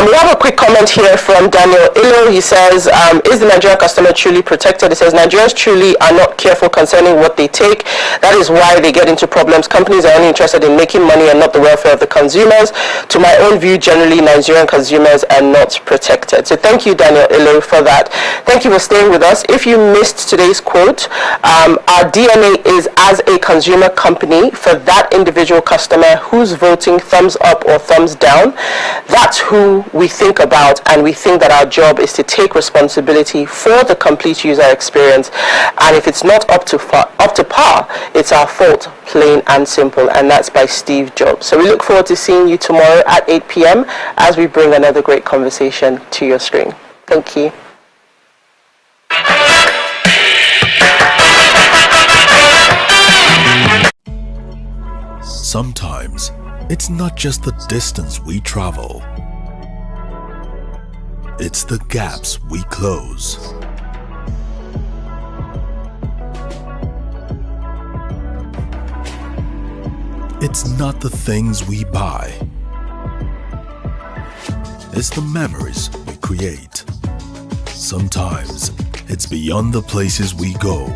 [SPEAKER 3] We have a quick comment here from Daniel Illo. He says, is the Nigerian customer truly protected? He says, Nigerians truly are not careful concerning what they take. That is why they get into problems. Companies are only interested in making money and not the welfare of the consumers. To my own view, generally, Nigerian consumers are not protected. So thank you, Daniel Illo, for that. Thank you for staying with us. If you missed today's quote, our DNA is as a consumer company for that individual customer who's voting thumbs up or thumbs down. That's who we think about, and we think that our job is to take responsibility for the complete user experience. And if it's not up to par, it's our fault, plain and simple. And that's by Steve Jobs. So we look forward to seeing you tomorrow at 8 p.m. as we bring another great conversation to your screen. Thank you.
[SPEAKER 4] Sometimes, it's not just the distance we travel. It's the gaps we close. It's not the things we buy. It's the memories we create. Sometimes, it's beyond the places we go.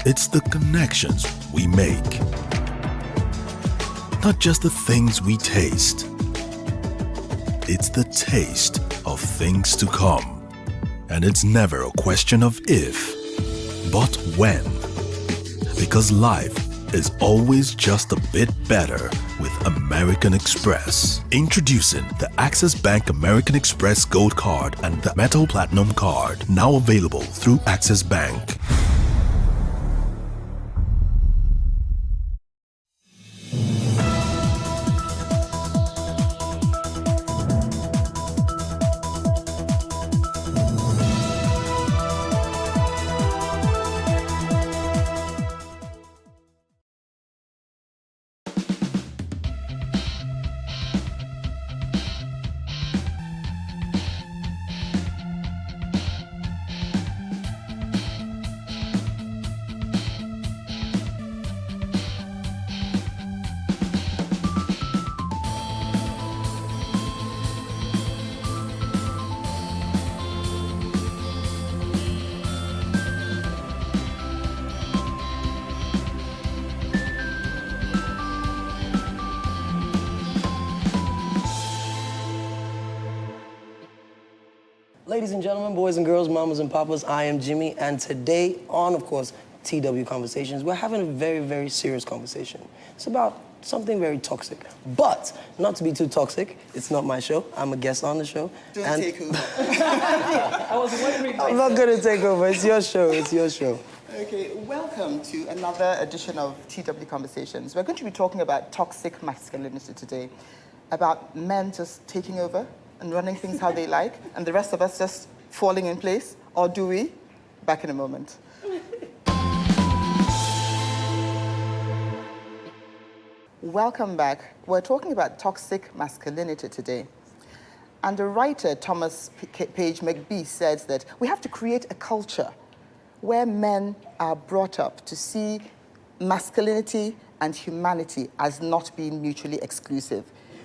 [SPEAKER 4] It's the connections we make. Not just the things we taste. It's the taste of things to come. And it's never a question of if, but when. Because life is always just a bit better with American Express. Introducing the Access Bank American Express Gold Card and the Metal Platinum Card, now available through Access Bank.
[SPEAKER 19] Ladies and gentlemen, boys and girls, mamas and papas, I am Jimmy, and today on, of course, TW Conversations, we're having a very, very serious conversation. It's about something very toxic, but not to be too toxic. It's not my show. I'm a guest on the show.
[SPEAKER 21] Don't take over.
[SPEAKER 19] I was wondering. I'm not going to take over. It's your show. It's your show.
[SPEAKER 21] Okay, welcome to another edition of TW Conversations. We're going to be talking about toxic masculinity today, about men just taking over and running things how they like, and the rest of us just falling in place, or do we? Back in a moment. Welcome back. We're talking about toxic masculinity today. And the writer, Thomas Page McBee, says that we have to create a culture where men are brought up to see masculinity and humanity as not being mutually exclusive,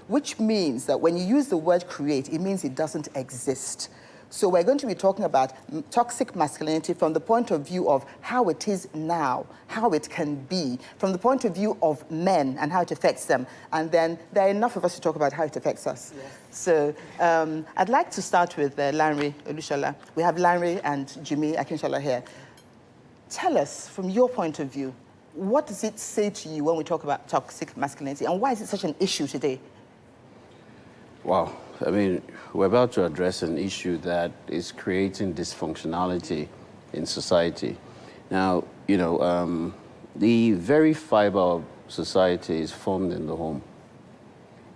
[SPEAKER 21] which means that when you use the word create, it means it doesn't exist. So we're going to be talking about toxic masculinity from the point of view of how it is now, how it can be, from the point of view of men and how it affects them. And then there are enough of us to talk about how it affects us. Yes. So I'd like to start with Lanre Olushola. We have Lanre and Jimmy Akinshola here. Tell us, from your point of view, what does it say to you when we talk about toxic masculinity, and why is it such an issue today?
[SPEAKER 5] Wow. I mean, we're about to address an issue that is creating dysfunctionality in society. Now, you know, the very fiber of society is formed in the home.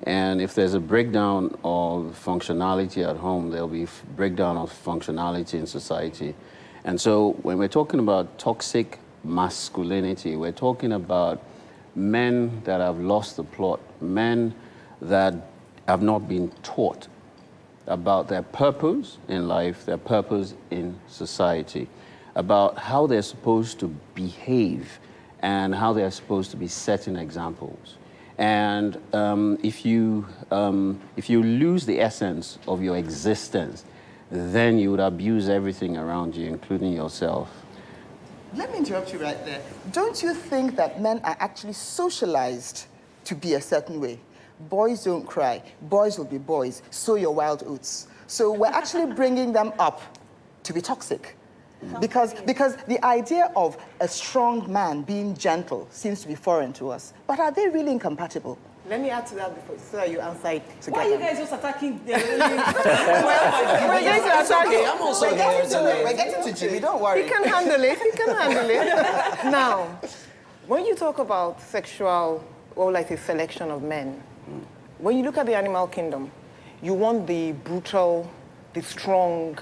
[SPEAKER 5] And if there's a breakdown of functionality at home, there'll be breakdown of functionality in society. And so when we're talking about toxic masculinity, we're talking about men that have lost the plot, men that have not been taught about their purpose in life, their purpose in society, about how they're supposed to behave and how they're supposed to be setting examples. And if you lose the essence of your existence, then you would abuse everything around you, including yourself.
[SPEAKER 21] Let me interrupt you right there. Don't you think that men are actually socialized to be a certain way? Boys don't cry. Boys will be boys. Sow your wild oats. So we're actually bringing them up to be toxic. Because the idea of a strong man being gentle seems to be foreign to us. But are they really incompatible? Let me add to that before, so that you answer it together.
[SPEAKER 10] Why are you guys just attacking them?
[SPEAKER 21] We're going to attack it. I'm also here. We're getting to Jimmy, don't worry.
[SPEAKER 22] He can handle it. He can handle it. Now, when you talk about sexual, or like a selection of men, when you look at the animal kingdom, you want the brutal, the strong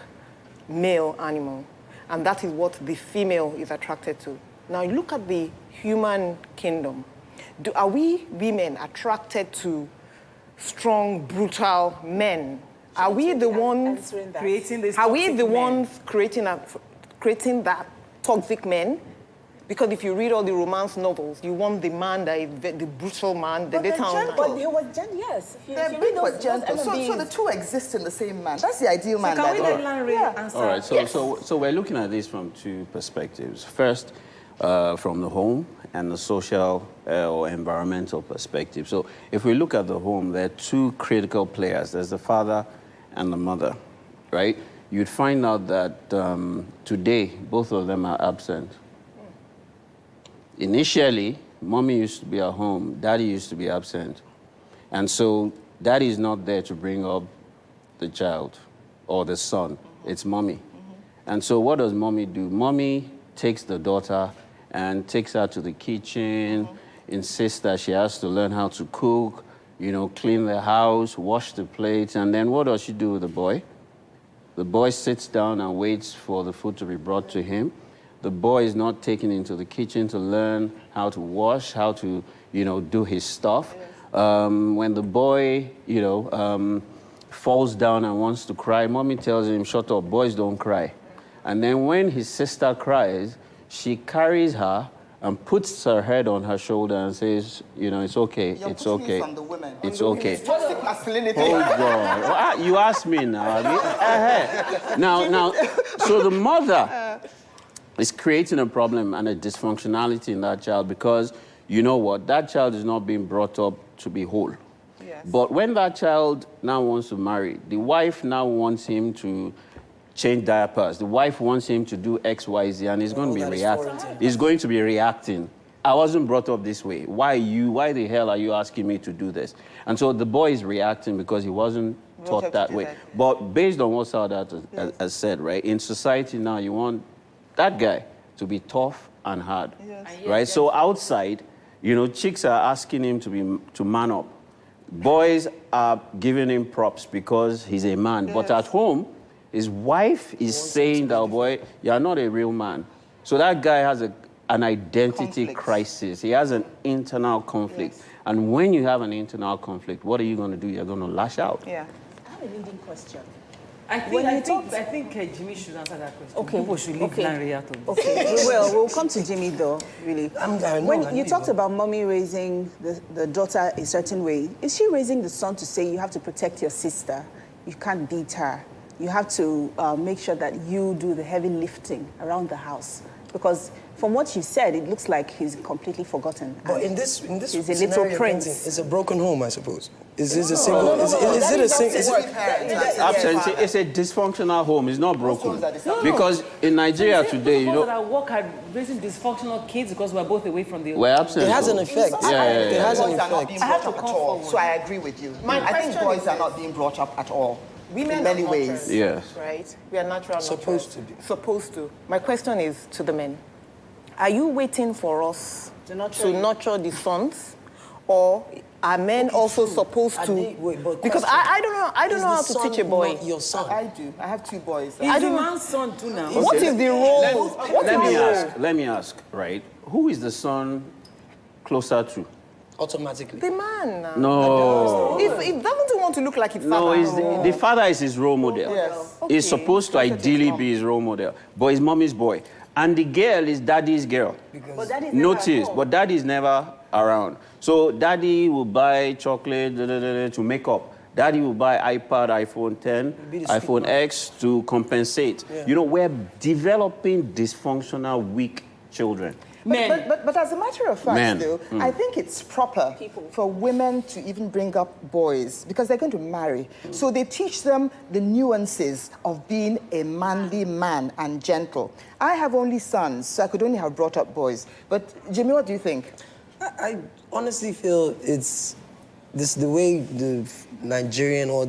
[SPEAKER 22] male animal, and that is what the female is attracted to. Now, you look at the human kingdom. Are we women attracted to strong, brutal men? Are we the ones
[SPEAKER 10] creating this?
[SPEAKER 22] Are we the ones creating that toxic men? Because if you read all the romance novels, you want the man that is the brutal man, the little man.
[SPEAKER 10] But they were yes.
[SPEAKER 21] They're big but gentle. So the two exist in the same man. That's the ideal man.
[SPEAKER 10] Can we let Lanre answer?
[SPEAKER 5] All right. So we're looking at this from two perspectives. First, from the home and the social or environmental perspective. So if we look at the home, there are two critical players. There's the father and the mother, right? You'd find out that today, both of them are absent. Initially, mommy used to be at home, daddy used to be absent. And so daddy is not there to bring up the child or the son. It's mommy. And so what does mommy do? Mommy takes the daughter and takes her to the kitchen, insists that she has to learn how to cook, you know, clean the house, wash the plates, and then what does she do with the boy? The boy sits down and waits for the food to be brought to him. The boy is not taken into the kitchen to learn how to wash, how to, you know, do his stuff. When the boy, you know, falls down and wants to cry, mommy tells him, shut up, boys don't cry. And then when his sister cries, she carries her and puts her head on her shoulder and says, you know, it's okay, it's okay.
[SPEAKER 21] From the women.
[SPEAKER 5] It's okay.
[SPEAKER 21] Toxic masculinity.
[SPEAKER 5] Oh, God. Well, you asked me now. Now, so the mother is creating a problem and a dysfunctionality in that child because, you know what, that child is not being brought up to be whole. Yes. But when that child now wants to marry, the wife now wants him to change diapers. The wife wants him to do X, Y, Z, and he's going to be reacting. He's going to be reacting. I wasn't brought up this way. Why the hell are you asking me to do this? And so the boy is reacting because he wasn't taught that way. But based on what Saudat has said, right, in society now, you want that guy to be tough and hard, right? So outside, you know, chicks are asking him to man up. Boys are giving him props because he's a man. But at home, his wife is saying that, oh boy, you're not a real man. So that guy has an identity crisis. He has an internal conflict. Yes. And when you have an internal conflict, what are you going to do? You're going to lash out.
[SPEAKER 21] Yeah.
[SPEAKER 10] I have a leading question. I think Jimmy should answer that question. Okay. People should leave Lanre out of this.
[SPEAKER 2] Okay, we'll come to Jimmy though, really. When you talked about mommy raising the daughter a certain way, is she raising the son to say you have to protect your sister, you can't beat her,
[SPEAKER 8] you have to make sure that you do the heavy lifting around the house. Because from what you said, it looks like he's completely forgotten.
[SPEAKER 19] But in this
[SPEAKER 8] he's a little prince.
[SPEAKER 19] It's a broken home, I suppose. Is this a single? Is it a single?
[SPEAKER 5] Absolutely, it's a dysfunctional home. It's not broken. Because in Nigeria today, you know,
[SPEAKER 10] that work at raising dysfunctional kids because we're both away from the.
[SPEAKER 5] we're absent.
[SPEAKER 19] It has an effect.
[SPEAKER 21] It
[SPEAKER 19] has an
[SPEAKER 21] boys are not being
[SPEAKER 19] effect.
[SPEAKER 21] brought up at all. So I agree with you. I think boys are not being brought up at all.
[SPEAKER 22] Women
[SPEAKER 21] in many
[SPEAKER 22] are
[SPEAKER 21] ways.
[SPEAKER 22] nurturers,
[SPEAKER 5] Yes.
[SPEAKER 22] Right? We are natural.
[SPEAKER 19] Supposed to
[SPEAKER 22] nurturers.
[SPEAKER 19] be.
[SPEAKER 22] Supposed to. My question is to the men. Are you waiting for us to nurture the sons, or are men also supposed to? Because I don't know how to teach a boy.
[SPEAKER 19] Not your son.
[SPEAKER 21] I do. I have 2 boys.
[SPEAKER 10] He's the man's son too now.
[SPEAKER 22] What is the role?
[SPEAKER 5] Let me ask, right? Who is the son closer to?
[SPEAKER 19] Automatically.
[SPEAKER 22] The man.
[SPEAKER 5] No.
[SPEAKER 22] If it doesn't want to look like his
[SPEAKER 5] No,
[SPEAKER 22] father.
[SPEAKER 5] the father is his role model.
[SPEAKER 22] Yes.
[SPEAKER 5] He's
[SPEAKER 22] Okay.
[SPEAKER 5] supposed to ideally be his role model, but his mommy's boy. And the girl is daddy's girl.
[SPEAKER 8] But daddy's never at
[SPEAKER 5] Notice,
[SPEAKER 8] home.
[SPEAKER 5] but daddy is never around. So daddy will buy chocolate to make up. Daddy will buy iPad, iPhone 10, iPhone X to compensate.
[SPEAKER 21] Yeah.
[SPEAKER 5] You know, we're developing dysfunctional, weak children.
[SPEAKER 21] But as a matter of fact,
[SPEAKER 5] Men.
[SPEAKER 21] though, I think it's proper for women to even bring up boys because they're going to marry. So they teach them the nuances of being a manly man and gentle. I have only sons, so I could only have brought up boys. But Jimmy, what do you think?
[SPEAKER 19] I honestly feel it's the way the Nigerian or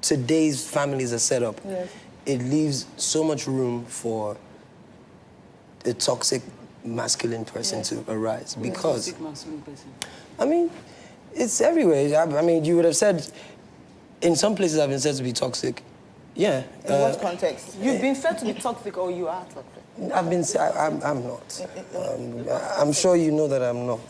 [SPEAKER 19] today's families are set up.
[SPEAKER 21] Yes.
[SPEAKER 19] It leaves so much room for a toxic masculine person to arise because
[SPEAKER 10] Toxic masculine person.
[SPEAKER 19] I mean, it's everywhere. I mean, you would have said in some places I've been said to be toxic. Yeah.
[SPEAKER 21] In what context?
[SPEAKER 22] You've been said to be toxic or you are toxic.
[SPEAKER 19] I'm not. I'm sure you know that I'm not.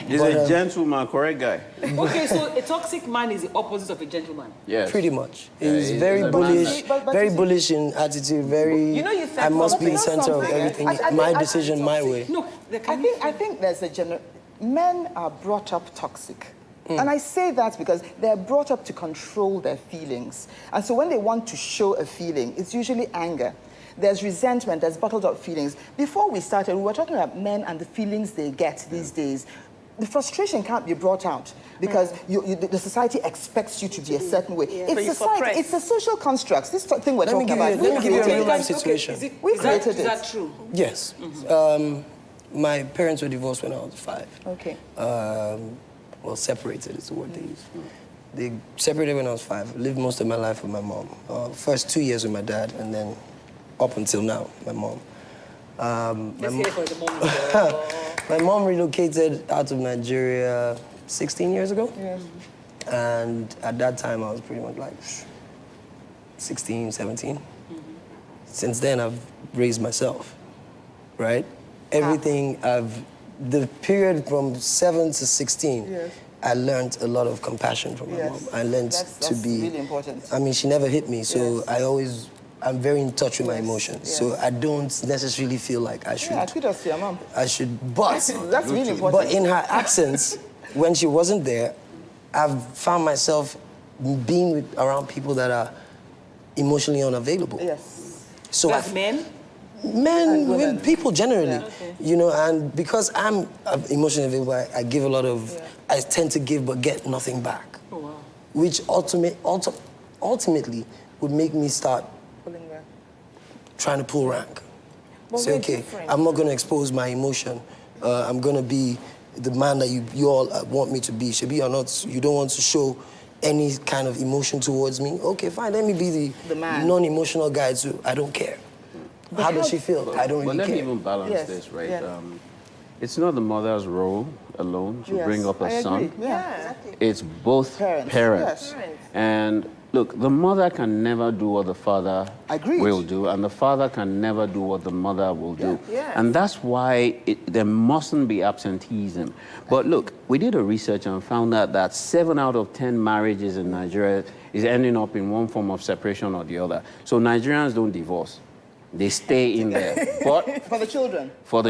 [SPEAKER 5] He's a gentleman, correct guy.
[SPEAKER 10] Okay, so a toxic man is the opposite of a gentleman.
[SPEAKER 5] Yes.
[SPEAKER 19] Pretty much.
[SPEAKER 5] Yeah,
[SPEAKER 19] He's
[SPEAKER 5] he's
[SPEAKER 19] very
[SPEAKER 5] a
[SPEAKER 19] bullish,
[SPEAKER 21] But
[SPEAKER 19] very
[SPEAKER 21] you see-
[SPEAKER 19] bullish in attitude, very,
[SPEAKER 22] You know, you said
[SPEAKER 19] I must be the
[SPEAKER 22] something.
[SPEAKER 19] center of
[SPEAKER 22] Something,
[SPEAKER 19] everything,
[SPEAKER 21] I
[SPEAKER 19] my
[SPEAKER 21] think-
[SPEAKER 19] decision, my way.
[SPEAKER 10] No,
[SPEAKER 21] I think there's a men are brought up toxic. And I say that because they're brought up to control their feelings. And so when they want to show a feeling, it's usually anger. There's resentment, there's bottled up feelings. Before we started, we were talking about men and the feelings they get these days. The frustration can't be brought out because the society expects you to be a certain way.
[SPEAKER 22] So you
[SPEAKER 21] It's society,
[SPEAKER 22] suppress.
[SPEAKER 21] it's a social construct. This thing we're
[SPEAKER 19] Let me
[SPEAKER 21] talking
[SPEAKER 19] give you
[SPEAKER 21] about.
[SPEAKER 19] a- let me give you a
[SPEAKER 21] created
[SPEAKER 19] real life
[SPEAKER 21] it.
[SPEAKER 19] situation.
[SPEAKER 21] We
[SPEAKER 10] Is
[SPEAKER 21] created it.
[SPEAKER 10] that true?
[SPEAKER 19] Yes. My parents were divorced when I was 5.
[SPEAKER 21] Okay.
[SPEAKER 19] Well, separated is the word they use. They separated when I was 5. Lived most of my life with my mom. First 2 years with my dad, and then up until now, my mom.
[SPEAKER 10] Let's hear it for the moment.
[SPEAKER 19] My mom relocated out of Nigeria 16 years ago.
[SPEAKER 21] Yes.
[SPEAKER 19] And at that time, I was pretty much like 16, 17. Since then, I've raised myself, right? Everything the period from 7 to 16,
[SPEAKER 21] Yes.
[SPEAKER 19] I learned a lot of compassion from my
[SPEAKER 21] Yes.
[SPEAKER 19] mom. I learned
[SPEAKER 21] That's
[SPEAKER 19] to be,
[SPEAKER 21] really important.
[SPEAKER 19] I mean, she never hit me, so
[SPEAKER 21] Yes.
[SPEAKER 19] I'm very in touch with my
[SPEAKER 21] Yes,
[SPEAKER 19] emotions.
[SPEAKER 21] yes.
[SPEAKER 19] So I don't necessarily feel like I should.
[SPEAKER 21] Yeah, kudos to your mom.
[SPEAKER 19] I should, but
[SPEAKER 21] That's really important.
[SPEAKER 19] But in her absence, when she wasn't there, I've found myself being around people that are emotionally unavailable.
[SPEAKER 21] Yes.
[SPEAKER 19] So
[SPEAKER 10] That's men?
[SPEAKER 19] men, women, people generally, you know, and because I'm emotionally available, I give a lot of, I tend to give but get nothing back,
[SPEAKER 10] Oh, wow.
[SPEAKER 19] which ultimately would make me start trying to pull rank.
[SPEAKER 22] But
[SPEAKER 19] Say,
[SPEAKER 22] we're
[SPEAKER 19] okay,
[SPEAKER 22] different.
[SPEAKER 19] I'm not going to expose my emotion. I'm going to be the man that you all want me to be. Shabi or not, you don't want to show any kind of emotion towards me. Okay, fine, let me be the
[SPEAKER 21] man.
[SPEAKER 19] non-emotional guy too. I don't care. How does she feel? I don't really
[SPEAKER 5] But let me
[SPEAKER 19] care.
[SPEAKER 5] even balance
[SPEAKER 21] Yes,
[SPEAKER 5] this, right?
[SPEAKER 21] yeah.
[SPEAKER 5] It's not the mother's role alone to
[SPEAKER 21] Yes,
[SPEAKER 5] bring up a
[SPEAKER 21] I
[SPEAKER 5] son.
[SPEAKER 21] agree. Yeah.
[SPEAKER 5] It's both
[SPEAKER 21] Parents,
[SPEAKER 5] parents.
[SPEAKER 21] yes.
[SPEAKER 5] And look, the mother can never do what the father
[SPEAKER 21] Agreed.
[SPEAKER 5] will do, and the father can never do what the mother will do.
[SPEAKER 21] Yeah.
[SPEAKER 5] And that's why there mustn't be absenteeism. But look, we did a research and found out that 7 out of 10 marriages in Nigeria is ending up in one form of separation or the other. So Nigerians don't divorce. They stay in there. But
[SPEAKER 21] For the children.
[SPEAKER 5] for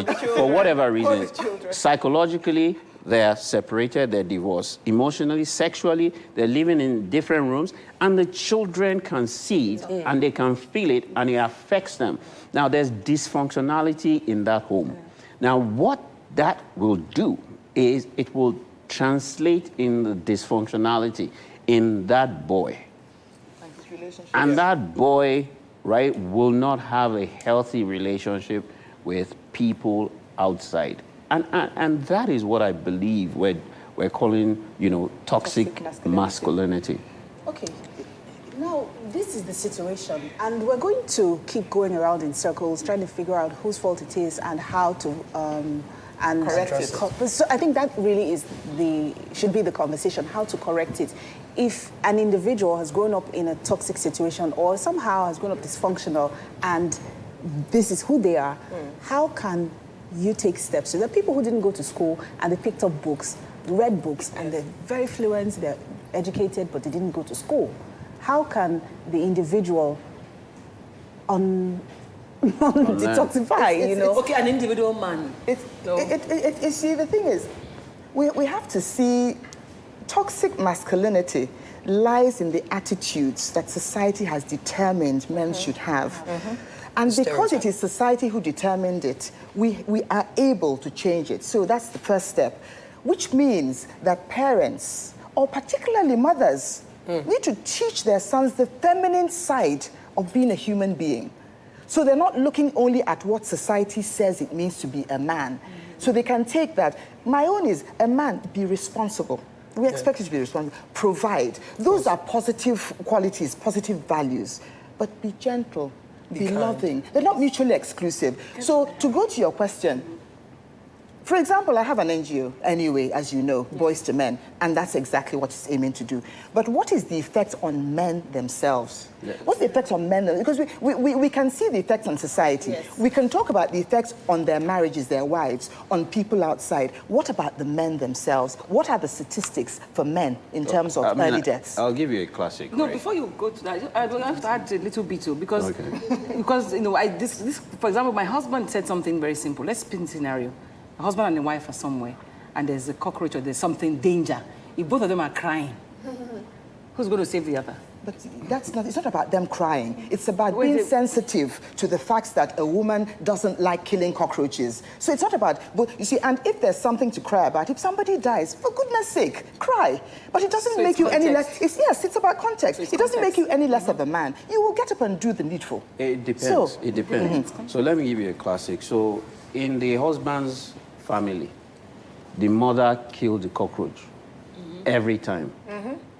[SPEAKER 5] whatever reasons,
[SPEAKER 21] children.
[SPEAKER 5] psychologically, they're separated, they're divorced. Emotionally, sexually, they're living in different rooms, and the children can see it, and they can feel it, and it affects them. Now, there's dysfunctionality in that home. Now, what that will do is it will translate in the dysfunctionality in that boy. And that boy, right, will not have a healthy relationship with people outside. And that is what I believe we're calling, toxic masculinity.
[SPEAKER 8] Okay. Now, this is the situation, and we're going to keep going around in circles, trying to figure out whose fault it is and how to correct it. So I think that really should be the conversation, how to correct it. If an individual has grown up in a toxic situation or somehow has grown up dysfunctional and this is who they are, how can you take steps? So there are people who didn't go to school and they picked up books, read books, and they're very fluent, they're educated, but they didn't go to school. How can the individual detoxify,
[SPEAKER 10] Okay, an individual man.
[SPEAKER 21] You see, the thing is, we have to see toxic masculinity lies in the attitudes that society has determined men should have. And because it is society who determined it, we are able to change it. So that's the first step, which means that parents, or particularly mothers, need to teach their sons the feminine side of being a human being. So they're not looking only at what society says it means to be a man. So they can take that. My own is, a man, be responsible. We expect you to be responsible. Provide. Those are positive qualities, positive values. But be gentle, be loving. They're not mutually exclusive. So to go to your question, for example, I have an NGO anyway, as you know, Boys to Men, and that's exactly what it's aiming to do. But what is the effect on men themselves? What's the effect on men? Because we can see the effects on society. Yes. We can talk about the effects on their marriages, their wives, on people outside. What about the men themselves? What are the statistics for men in terms of early deaths?
[SPEAKER 5] I'll give you a classic.
[SPEAKER 10] No, before you go to that, I have to add a little bit too, because, because this, for example, my husband said something very simple. Let's spin scenario. A husband and a wife are somewhere, and there's a cockroach or there's something danger. If both of them are crying, who's going to save the other?
[SPEAKER 21] But it's not about them crying. It's about being sensitive to the facts that a woman doesn't like killing cockroaches. So it's not about, but you see, and if there's something to cry about, if somebody dies, for goodness sake, cry. But it doesn't make you any less, it's about context. It doesn't make you any less of a man. You will get up and do the needful.
[SPEAKER 5] It depends. It depends. So let me give you a classic. So in the husband's family, the mother killed the cockroach every time.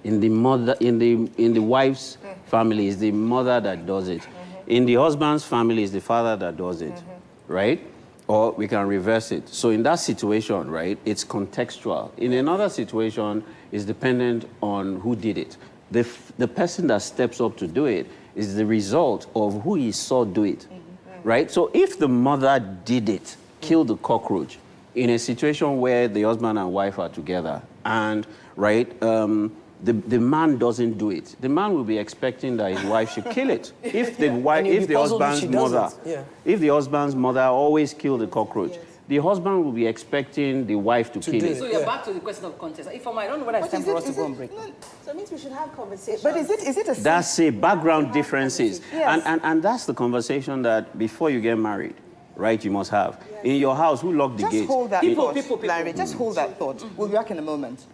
[SPEAKER 5] In the wife's family, it's the mother that does it. In the husband's family, it's the father that does it, right? Or we can reverse it. So in that situation, right, it's contextual. In another situation, it's dependent on who did it. The person that steps up to do it is the result of who he saw do it, right? So if the mother did it, killed the cockroach, in a situation where the husband and wife are together, and right, the man doesn't do it, the man will be expecting that his wife should kill it. If the husband's mother always killed the cockroach, the husband will be expecting the wife to kill it.
[SPEAKER 10] So you're back to the question of context. If I don't know whether it's time for us to go and break.
[SPEAKER 8] So it means we should have conversations.
[SPEAKER 21] But is it a...
[SPEAKER 5] That's it, background differences. Yes. And that's the conversation that before you get married, right, you must have. Yes. In your house, who locked the gate?
[SPEAKER 21] Just hold that thought, Larry. Just hold that thought. We'll be back in a moment.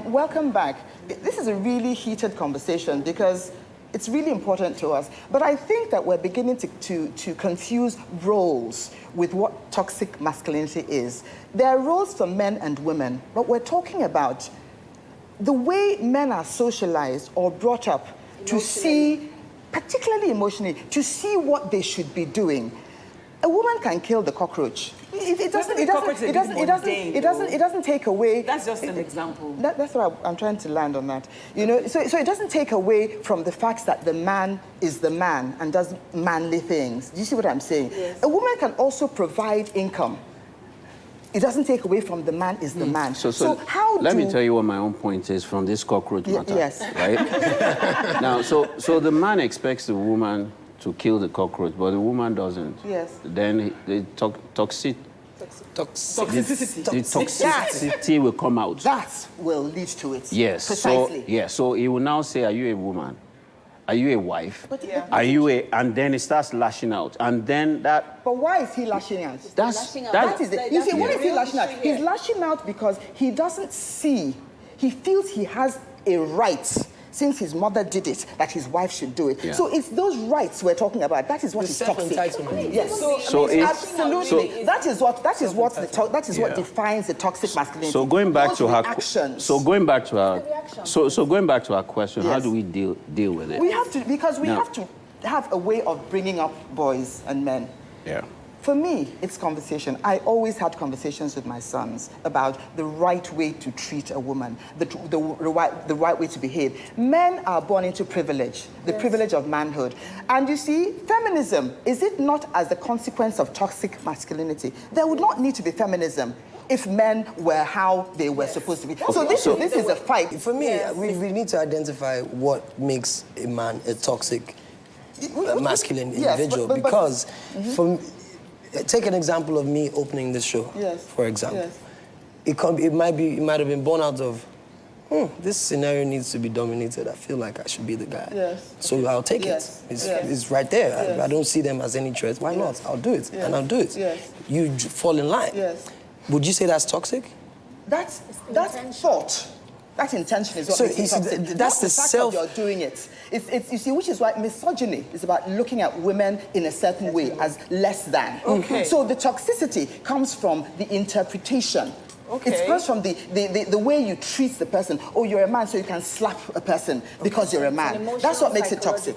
[SPEAKER 21] Welcome back. This is a really heated conversation because it's really important to us. But I think that we're beginning to confuse roles with what toxic masculinity is. There are roles for men and women, but we're talking about the way men are socialized or brought up to see, particularly emotionally, to see what they should be doing. A woman can kill the cockroach. It doesn't take away.
[SPEAKER 10] That's just an example.
[SPEAKER 21] That's what I'm trying to land on that. You know, so it doesn't take away from the facts that the man is the man and does manly things. Do you see what I'm saying? Yes. A woman can also provide income. It doesn't take away from the man is the man. So
[SPEAKER 5] let me tell you what my own point is from this cockroach matter.
[SPEAKER 21] Yes.
[SPEAKER 5] Right? Now, so the man expects the woman to kill the cockroach, but the woman doesn't.
[SPEAKER 21] Yes.
[SPEAKER 5] Then the toxicity will come out.
[SPEAKER 21] That will lead to it.
[SPEAKER 5] Yes.
[SPEAKER 21] Precisely.
[SPEAKER 5] So he will now say, are you a woman? Are you a wife? Are you a... And then he starts lashing out. And then that...
[SPEAKER 21] But why is he lashing out?
[SPEAKER 5] That
[SPEAKER 21] is it. You see, why is he lashing out? He's lashing out because he doesn't see, he feels he has a right, since his mother did it, that his wife should do it.
[SPEAKER 5] Yeah.
[SPEAKER 21] So it's those rights we're talking about. That is what is toxic. Yes. Absolutely. That is what defines the toxic masculinity.
[SPEAKER 5] So going back
[SPEAKER 21] Those
[SPEAKER 5] to her
[SPEAKER 21] reactions.
[SPEAKER 5] So going back to our question, how
[SPEAKER 21] Yes.
[SPEAKER 5] do we deal with it?
[SPEAKER 21] We have to, because we have to have a way of bringing up boys and men.
[SPEAKER 5] Yeah.
[SPEAKER 21] For me, it's conversation. I always had conversations with my sons about the right way to treat a woman, the right way to behave. Men are born into privilege, the privilege of manhood. And you see, feminism, is it not as a consequence of toxic masculinity? There would not need to be feminism if men were how they were supposed to be. So this is a fight.
[SPEAKER 19] For me, we need to identify what makes a man a toxic masculine individual. Because take an example of me opening this show, for example. It might have been born out of, this scenario needs to be dominated. I feel like I should be the guy. So I'll take it. It's right there. I don't see them as any threat. Why not? I'll do it, and I'll do it. You fall in line. Would you say that's toxic?
[SPEAKER 21] That's thought. That intention is what makes it toxic.
[SPEAKER 19] That's the self.
[SPEAKER 21] You're doing it. It's you see, which is why misogyny is about looking at women in a certain way as less than.
[SPEAKER 22] Okay.
[SPEAKER 21] So the toxicity comes from the interpretation.
[SPEAKER 22] Okay.
[SPEAKER 21] It comes from the way you treat the person. Oh, you're a man, so you can slap a person because you're a man. That's what makes it toxic.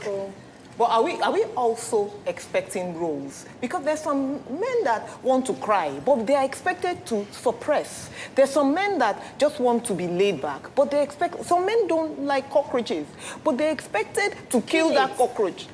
[SPEAKER 22] But are we also expecting roles? Because there's some men that want to cry, but they are expected to suppress. There's some men that just want to be laid back, but they expect... Some men don't like cockroaches, but they're expected to kill that cockroach.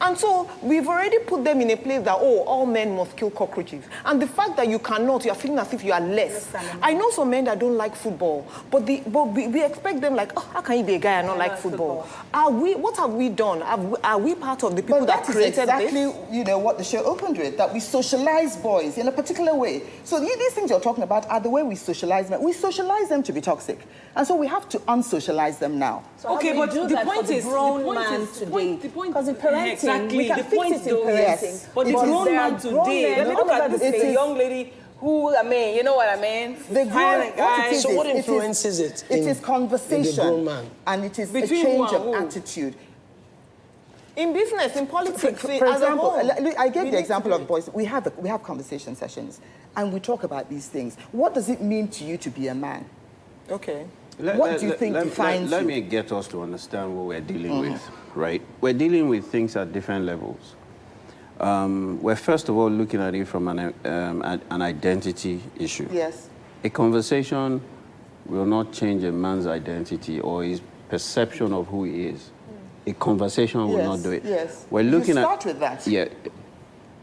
[SPEAKER 22] And so we've already put them in a place that, oh, all men must kill cockroaches. And the fact that you cannot, you're feeling as if you are less. I know some men that don't like football, but we expect them like, oh, how can you be a guy and not like football? What have we done? Are we part of the people that created
[SPEAKER 21] exactly,
[SPEAKER 22] this?
[SPEAKER 21] you know, what the show opened with, that we socialize boys in a particular way. So these things you're talking about are the way we socialize men. We socialize them to be toxic. And so we have to unsocialize them now.
[SPEAKER 10] So okay, but the point is,
[SPEAKER 8] Because in parenting, we can fix it in parenting.
[SPEAKER 21] Yes.
[SPEAKER 10] But the grown man today, look at this young lady who, I mean, you know what I mean?
[SPEAKER 21] So
[SPEAKER 19] what influences it?
[SPEAKER 21] It is conversation.
[SPEAKER 19] In the grown man.
[SPEAKER 21] And it is
[SPEAKER 22] Between
[SPEAKER 21] a change of
[SPEAKER 22] who?
[SPEAKER 21] attitude.
[SPEAKER 22] In business, in politics,
[SPEAKER 21] For
[SPEAKER 22] as a
[SPEAKER 21] example,
[SPEAKER 22] whole,
[SPEAKER 21] I gave the example of boys. We have conversation sessions, and we talk about these things. What does it mean to you to be a man?
[SPEAKER 22] Okay.
[SPEAKER 21] What do you think defines
[SPEAKER 5] Let
[SPEAKER 21] you?
[SPEAKER 5] me get us to understand what we're dealing with, right? We're dealing with things at different levels. We're first of all looking at it from an identity issue.
[SPEAKER 21] Yes.
[SPEAKER 5] A conversation will not change a man's identity or his perception of who he is. A conversation will not do it.
[SPEAKER 21] Yes.
[SPEAKER 5] We're looking
[SPEAKER 21] you start with that.
[SPEAKER 5] Yeah.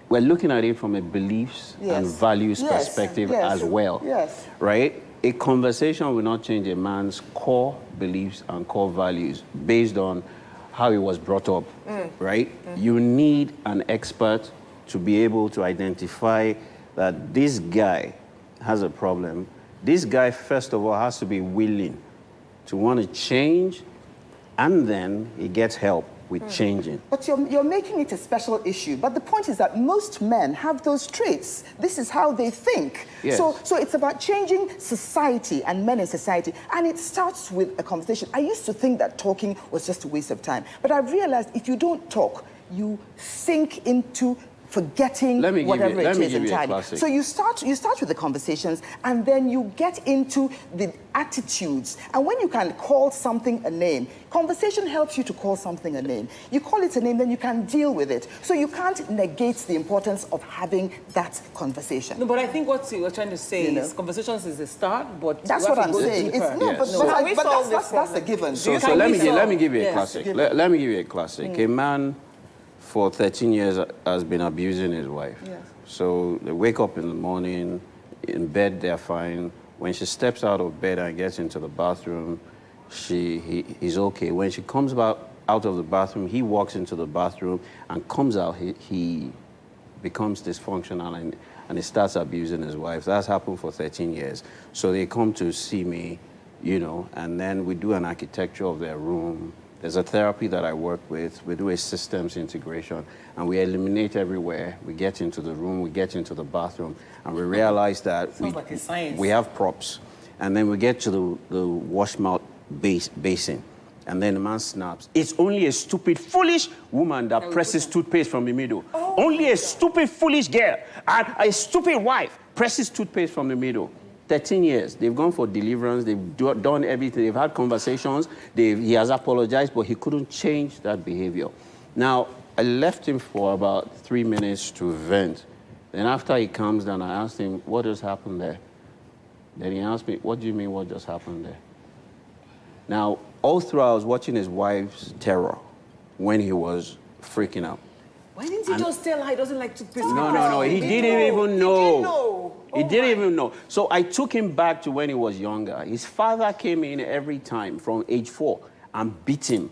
[SPEAKER 5] We're looking at it from a beliefs and values perspective as well.
[SPEAKER 21] Yes.
[SPEAKER 5] Right? A conversation will not change a man's core beliefs and core values based on how he was brought up, right? You need an expert to be able to identify that this guy has a problem. This guy, first of all, has to be willing to want to change, and then he gets help with changing.
[SPEAKER 21] But you're making it a special issue. But the point is that most men have those traits. This is how they think.
[SPEAKER 5] Yes.
[SPEAKER 21] So it's about changing society and men in society. And it starts with a conversation. I used to think that talking was just a waste of time. But I've realized if you don't talk, you sink into forgetting whatever it is entirely. So you start with the conversations, and then you get into the attitudes. And when you can call something a name, conversation helps you to call something a name. You call it a name, then you can deal with it. So you can't negate the importance of having that conversation.
[SPEAKER 10] No, but I think what you're trying to say is conversations is the start, but
[SPEAKER 21] that's what I'm saying. That's a given.
[SPEAKER 5] So let me give you a classic. Let me give you a classic. A man for 13 years has been abusing his wife.
[SPEAKER 21] Yes.
[SPEAKER 5] So they wake up in the morning, in bed they're fine. When she steps out of bed and gets into the bathroom, he's okay. When she comes out of the bathroom. He walks into the bathroom and comes out. He becomes dysfunctional and he starts abusing his wife. That's happened for 13 years. So they come to see me, you know, and then we do an architecture of their room. There's a therapy that I work with. We do a systems integration, and we eliminate everywhere. We get into the room, we get into the bathroom, and we realize that we have props. And then we get to the wash mouth basin, and then the man snaps. It's only a stupid, foolish woman that presses toothpaste from the middle. Only a stupid, foolish girl and a stupid wife presses toothpaste from the middle. 13 years. They've gone for deliverance. They've done everything. They've had conversations. He has apologized, but he couldn't change that behavior. Now, I left him for about 3 minutes to vent. Then after he calms down, I asked him, what just happened there? Then he asked me, what do you mean what just happened there? Now, all through I was watching his wife's terror when he was freaking out.
[SPEAKER 10] Why didn't he just tell her he doesn't like toothpaste?
[SPEAKER 5] No. He didn't even know. He didn't even know. So I took him back to when he was younger. His father came in every time from age 4 and beat him.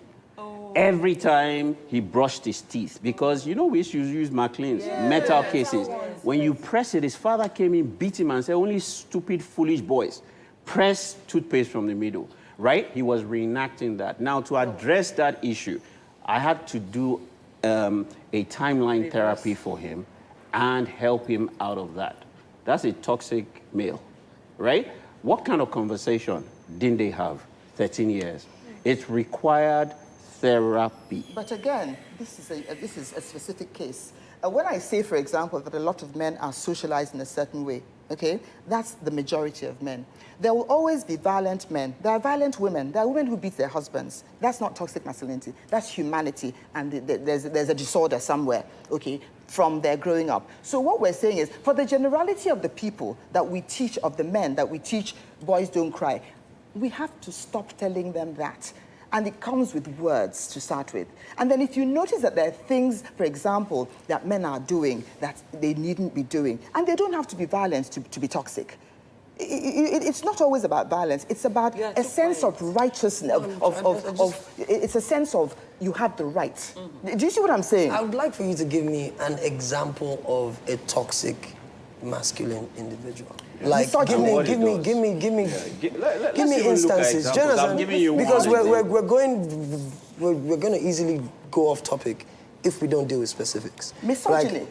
[SPEAKER 5] Every time he brushed his teeth. Because, you know, we used to use Maclean's, metal cases. When you press it, his father came in, beat him and said, only stupid, foolish boys press toothpaste from the middle, right? He was reenacting that. Now, to address that issue, I had to do a timeline therapy for him and help him out of that. That's a toxic male, right? What kind of conversation didn't they have 13 years? It required therapy.
[SPEAKER 21] But again, this is a specific case. When I say, for example, that a lot of men are socialized in a certain way, okay, that's the majority of men. There will always be violent men. There are violent women. There are women who beat their husbands. That's not toxic masculinity. That's humanity, and there's a disorder somewhere, okay, from their growing up. So what we're saying is, for the generality of the people that we teach, of the men that we teach, boys don't cry, we have to stop telling them that. And it comes with words to start with. And then if you notice that there are things, for example, that men are doing that they needn't be doing, and they don't have to be violent to be toxic. It's not always about violence. It's about a sense of righteousness, it's a sense of you have the right. Mm-hmm. Do you see what I'm saying?
[SPEAKER 19] I would like for you to give me an example of a toxic masculine individual. Like, give me instances.
[SPEAKER 5] I'm giving you
[SPEAKER 19] because we're going to easily go off topic if we don't deal with specifics.
[SPEAKER 21] Misogyny.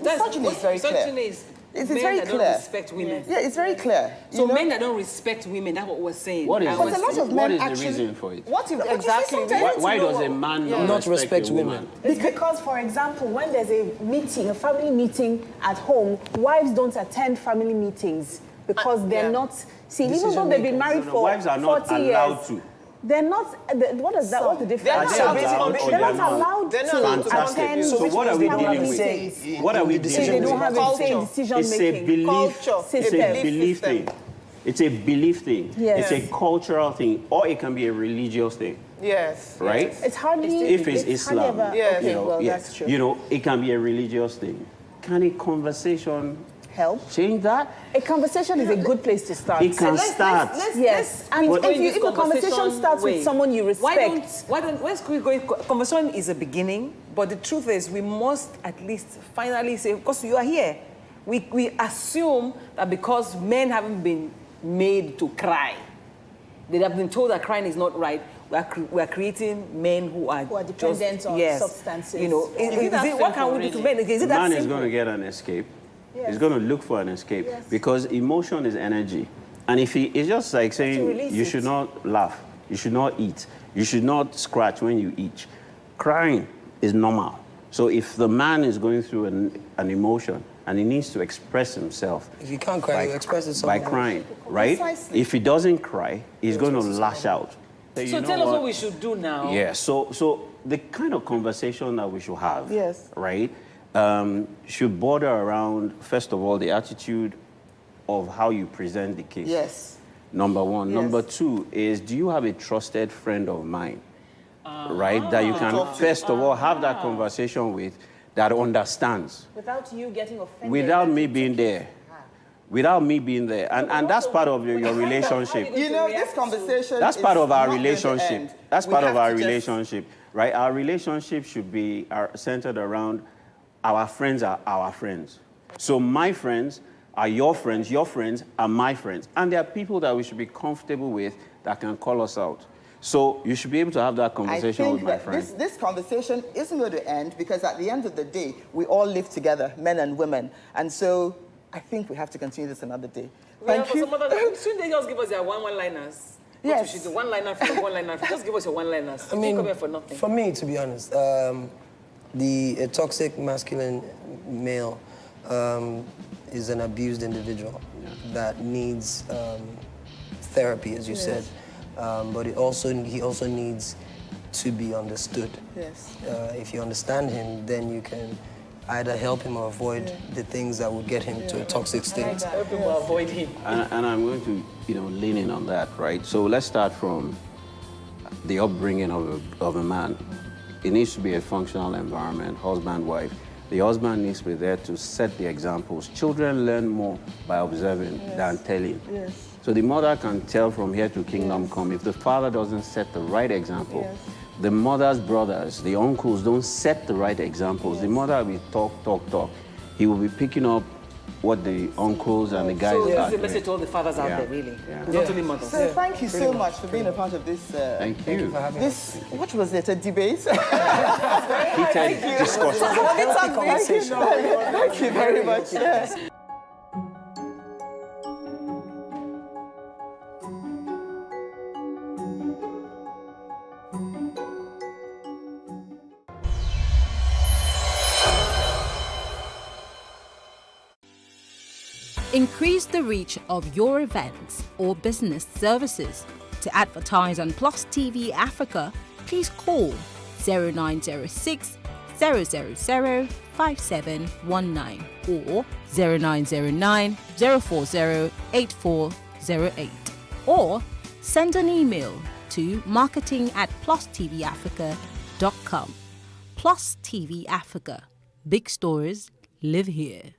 [SPEAKER 21] Misogyny is very clear. It's very clear.
[SPEAKER 10] Don't respect women.
[SPEAKER 21] Yeah, it's very clear.
[SPEAKER 10] So men that don't respect women, that's what we're saying.
[SPEAKER 5] What is the reason for it?
[SPEAKER 21] What if exactly?
[SPEAKER 5] Why does a man not respect women?
[SPEAKER 8] It's because, for example, when there's a meeting, a family meeting at home, wives don't attend family meetings because they're not. See, even though they've been married for 40 years, wives are not allowed to. They're not. What is that? What's the difference? They're not allowed to attend.
[SPEAKER 5] So what are we dealing with? What are we dealing with?
[SPEAKER 8] They don't have a say in decision-making.
[SPEAKER 5] It's a belief thing. It's a belief thing.
[SPEAKER 8] Yes.
[SPEAKER 5] It's a cultural thing, or it can be a religious thing.
[SPEAKER 21] Yes.
[SPEAKER 5] Right?
[SPEAKER 21] It's hardly.
[SPEAKER 5] If it's Islam,
[SPEAKER 21] yes.
[SPEAKER 5] You know,
[SPEAKER 21] Well, that's true.
[SPEAKER 5] You know, it can be a religious thing. Can a conversation
[SPEAKER 8] help
[SPEAKER 5] change that?
[SPEAKER 8] A conversation is a good place to start.
[SPEAKER 5] It can start.
[SPEAKER 8] Yes, and if the conversation starts with someone you respect,
[SPEAKER 10] let's go. Conversation is a beginning, but the truth is we must at least finally say, because you are here, we assume that because men haven't been made to cry, they have been told that crying is not right. We are creating men who are
[SPEAKER 8] dependent on substances.
[SPEAKER 10] You know, what can we do to men? Is it that
[SPEAKER 5] man
[SPEAKER 10] simple?
[SPEAKER 5] is going to get an escape.
[SPEAKER 8] Yes.
[SPEAKER 5] He's going to look for an escape because emotion is energy. And if it's just like saying you should not laugh, you should not eat, you should not scratch when you eat. Crying is normal. So if the man is going through an emotion and he needs to express himself,
[SPEAKER 19] if you can't cry, you express it
[SPEAKER 5] by crying, right?
[SPEAKER 21] Precisely.
[SPEAKER 5] If he doesn't cry, he's going to lash out.
[SPEAKER 10] So tell us what we should do now.
[SPEAKER 5] Yeah. So the kind of conversation that we should have, right? Should border around, first of all, the attitude of how you present the case.
[SPEAKER 21] Yes.
[SPEAKER 5] Number one. Yes. Number two is, do you have a trusted friend of mine, right, that you can, first of all, have that conversation with, that understands.
[SPEAKER 8] without you getting offended.
[SPEAKER 5] Without me being there. without me being there. And that's part of your relationship.
[SPEAKER 21] You know, this conversation
[SPEAKER 5] That's part of our
[SPEAKER 21] is not going to
[SPEAKER 5] relationship.
[SPEAKER 21] end.
[SPEAKER 5] That's
[SPEAKER 21] We
[SPEAKER 5] part of
[SPEAKER 21] have
[SPEAKER 5] our
[SPEAKER 21] to just-
[SPEAKER 5] relationship, right? Our relationship should be centered around our friends are our friends. So my friends are your friends are my friends. And there are people that we should be comfortable with that can call us out. So you should be able to have that conversation with my friends.
[SPEAKER 21] This conversation isn't going to end because at the end of the day, we all live together, men and women. And so I think we have to continue this another day. Thank you.
[SPEAKER 10] Shouldn't they just give us their one-liners?
[SPEAKER 21] Yes.
[SPEAKER 10] Yes. One-liner for one-liner. Just give us your one-liners.
[SPEAKER 19] I mean,
[SPEAKER 10] come here for nothing.
[SPEAKER 19] For me, to be honest, a toxic masculine male is an abused individual that needs therapy, as you said. But he also needs to be understood.
[SPEAKER 21] Yes.
[SPEAKER 19] If you understand him, then you can either help him or avoid the things that would get him to a toxic state.
[SPEAKER 10] Help him or avoid him.
[SPEAKER 5] And I'm going to, lean in on that, right? So let's start from the upbringing of a man. It needs to be a functional environment, husband, wife. The husband needs to be there to set the examples. Children learn more by observing than telling.
[SPEAKER 21] Yes.
[SPEAKER 5] So the mother can tell from here to kingdom come. If the father doesn't set the right example, the mother's brothers, the uncles don't set the right examples. The mother will talk. He will be picking up what the uncles and the guys
[SPEAKER 10] So
[SPEAKER 5] are
[SPEAKER 10] this is a
[SPEAKER 5] doing.
[SPEAKER 10] message to all the fathers out there, really. Not only mothers.
[SPEAKER 21] So thank you so much for being a part of this.
[SPEAKER 5] Thank you.
[SPEAKER 21] for having us. What was it? A debate?
[SPEAKER 5] Heated discussion.
[SPEAKER 21] Thank you very much. Yes.
[SPEAKER 7] Increase the reach of your events or business services. To advertise on Plus TV Africa, please call 0906 000 5719 or 0909 040 8408 or send an email to marketing@plustvafrica.com. Plus TV Africa. Big stories live here.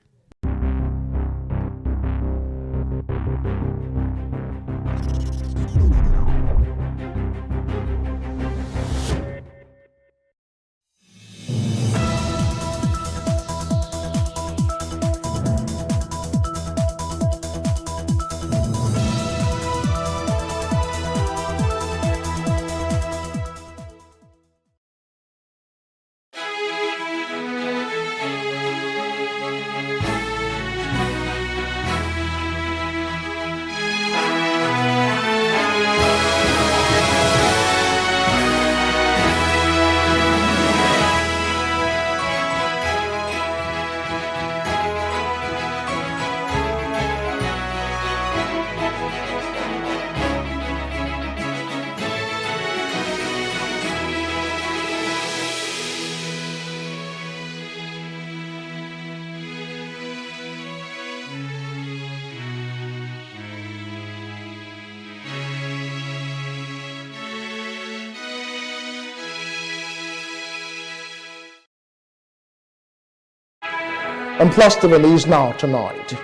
[SPEAKER 20] And Plus the release now tonight.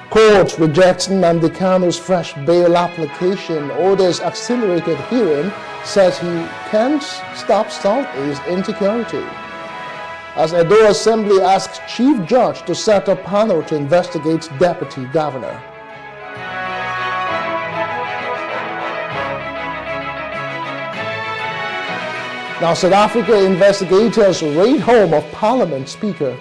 [SPEAKER 20] Court rejects Nnamdi Kanu's fresh bail application, orders accelerated hearing, says he can't stop Southeast insecurity. As Edo Assembly asks Chief Judge to set a panel to investigate Deputy Governor. Now, South Africa investigators raid home of Parliament Speaker.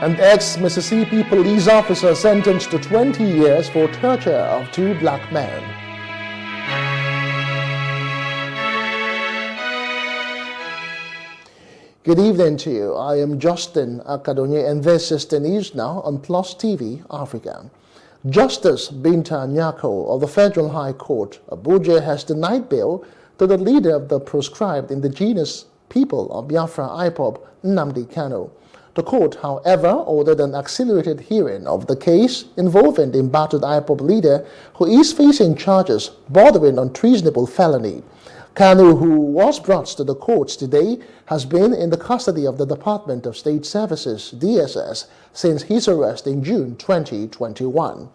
[SPEAKER 20] An ex-Mississippi police officer sentenced to 20 years for torture of 2 black men. Good evening to you. I am Justin Akadonye, and this is the news now on Plus TV Africa. Justice Binta Nyako of the Federal High Court, Abuja, has denied bail to the leader of the proscribed indigenous People of Biafra IPOB Nnamdi Kanu. The court, however, ordered an accelerated hearing of the case involving the embattled IPOB leader who is facing charges bordering on treasonable felony. Kanu, who was brought to the courts today, has been in the custody of the Department of State Services, DSS, since his arrest in June 2021.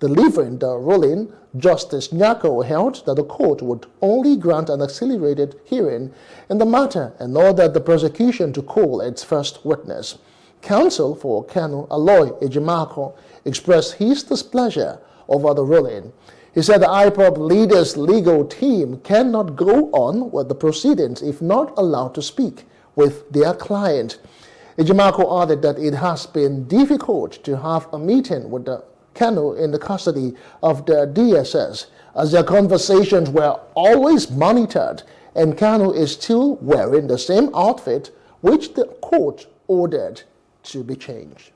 [SPEAKER 20] Delivering the ruling, Justice Nyako held that the court would only grant an accelerated hearing in the matter and ordered the prosecution to call its first witness. Counsel for Kanu, Aloy Ejimako, expressed his displeasure over the ruling. He said the IPOB leader's legal team cannot go on with the proceedings if not allowed to speak with their client. Ejimako added that it has been difficult to have a meeting with the Kanu in the custody of the DSS, as their conversations were always monitored, and Kanu is still wearing the same outfit which the court ordered to be changed.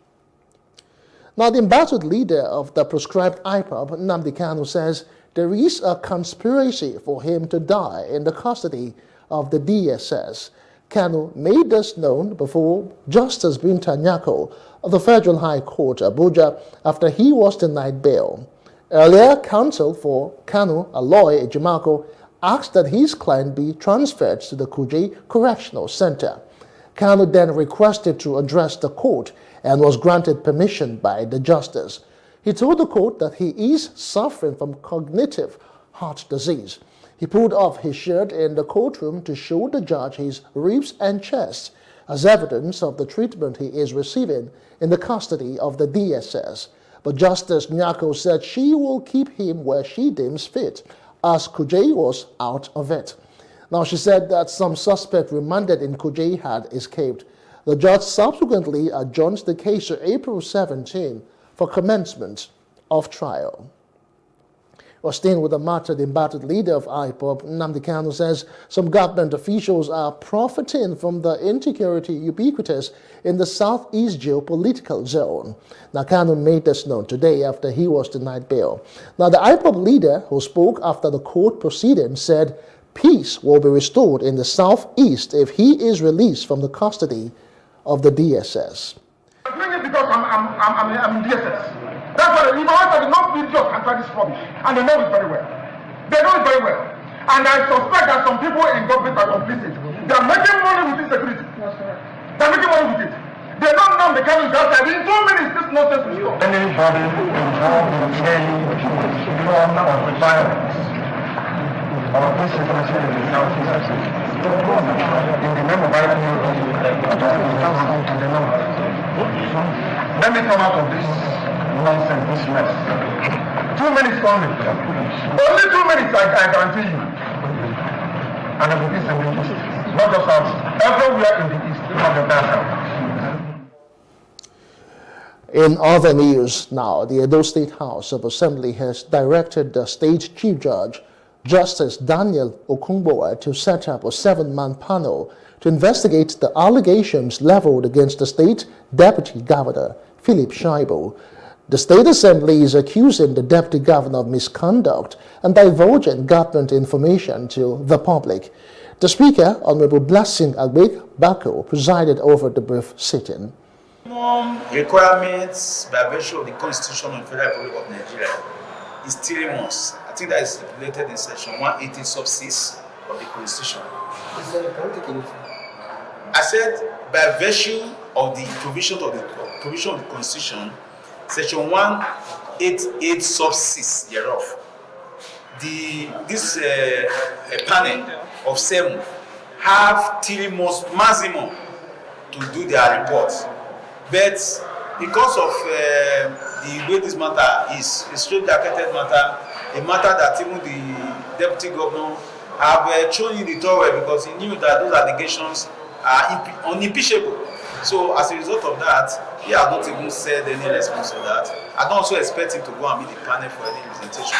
[SPEAKER 20] Now, the embattled leader of the proscribed IPOB, Nnamdi Kanu, says there is a conspiracy for him to die in the custody of the DSS. Kanu made this known before Justice Binta Nyako of the Federal High Court, Abuja, after he was denied bail. Earlier, counsel for Kanu, Aloy Ejimako, asked that his client be transferred to the Kuje Correctional Center. Kanu then requested to address the court and was granted permission by the justice. He told the court that he is suffering from cognitive heart disease. He pulled off his shirt in the courtroom to show the judge his ribs and chest as evidence of the treatment he is receiving in the custody of the DSS. But Justice Nyako said she will keep him where she deems fit, as Kuje was out of it. Now, she said that some suspect remanded in Kuje had escaped. The judge subsequently adjourned the case to April 17 for commencement of trial. Or staying with the matter, the embattled leader of IPOB, Nnamdi Kanu, says some government officials are profiting from the insecurity ubiquitous in the southeast geopolitical zone. Now, Kanu made this known today after he was denied bail. Now, the IPOB leader, who spoke after the court proceedings, said peace will be restored in the southeast if he is released from the custody of the DSS.
[SPEAKER 18] I'm doing it because I'm in DSS. That's why the Ivoirians are not videos and try this rubbish, and they know it very well. They know it very well. And I suspect that some people in government are complicit. They are making money with this security. They are making money with it. They don't know the kind of that side. In 2 minutes, this nonsense will stop.
[SPEAKER 9] Anybody involved in any form of violence or persecution in the Southeast, in the name of let me come out of this nonsense, this mess.
[SPEAKER 18] 2 minutes only. Only 2 minutes, I guarantee you. And it will be in the East. Not just out. Everywhere in the East, even the South.
[SPEAKER 20] In other news now, the Edo State House of Assembly has directed the State Chief Judge, Justice Daniel Okungbowa, to set up a 7-man panel to investigate the allegations leveled against the State Deputy Governor, Philip Shaibu. The State Assembly is accusing the Deputy Governor of misconduct and divulging government information to the public. The Speaker, Honorable Blessing Agbek Bako, presided over the brief sitting.
[SPEAKER 17] Requirements by virtue of the Constitution of the Federal Republic of Nigeria is 3 months. I think that is stipulated in section 180 sub 6 of the Constitution. I said by virtue of the provision of the Constitution, section 188 sub 6 thereof, this panel of 7 have 3 months maximum to do their report. But because of the way this matter is a straight marketed matter, a matter that even the deputy governor have thrown in the towel because he knew that those allegations are unimpeachable. So as a result of that, he has not even said any response to that. I don't also expect him to go and meet the panel for any presentation.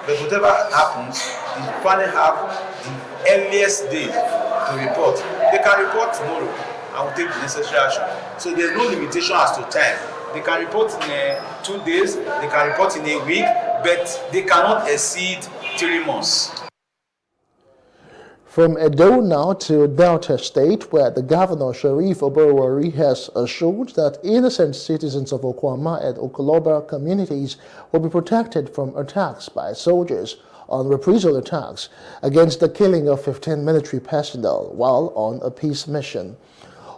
[SPEAKER 17] But whatever happens, the panel have the earliest day to report. They can report tomorrow and will take the necessary action. So there's no limitation as to time. They can report in 2 days, they can report in a week, but they cannot exceed 3 months.
[SPEAKER 20] From Edo now to Delta State, where the governor Sharif Oborowori has assured that innocent citizens of Okwama and Okoloba communities will be protected from attacks by soldiers on reprisal attacks against the killing of 15 military personnel while on a peace mission.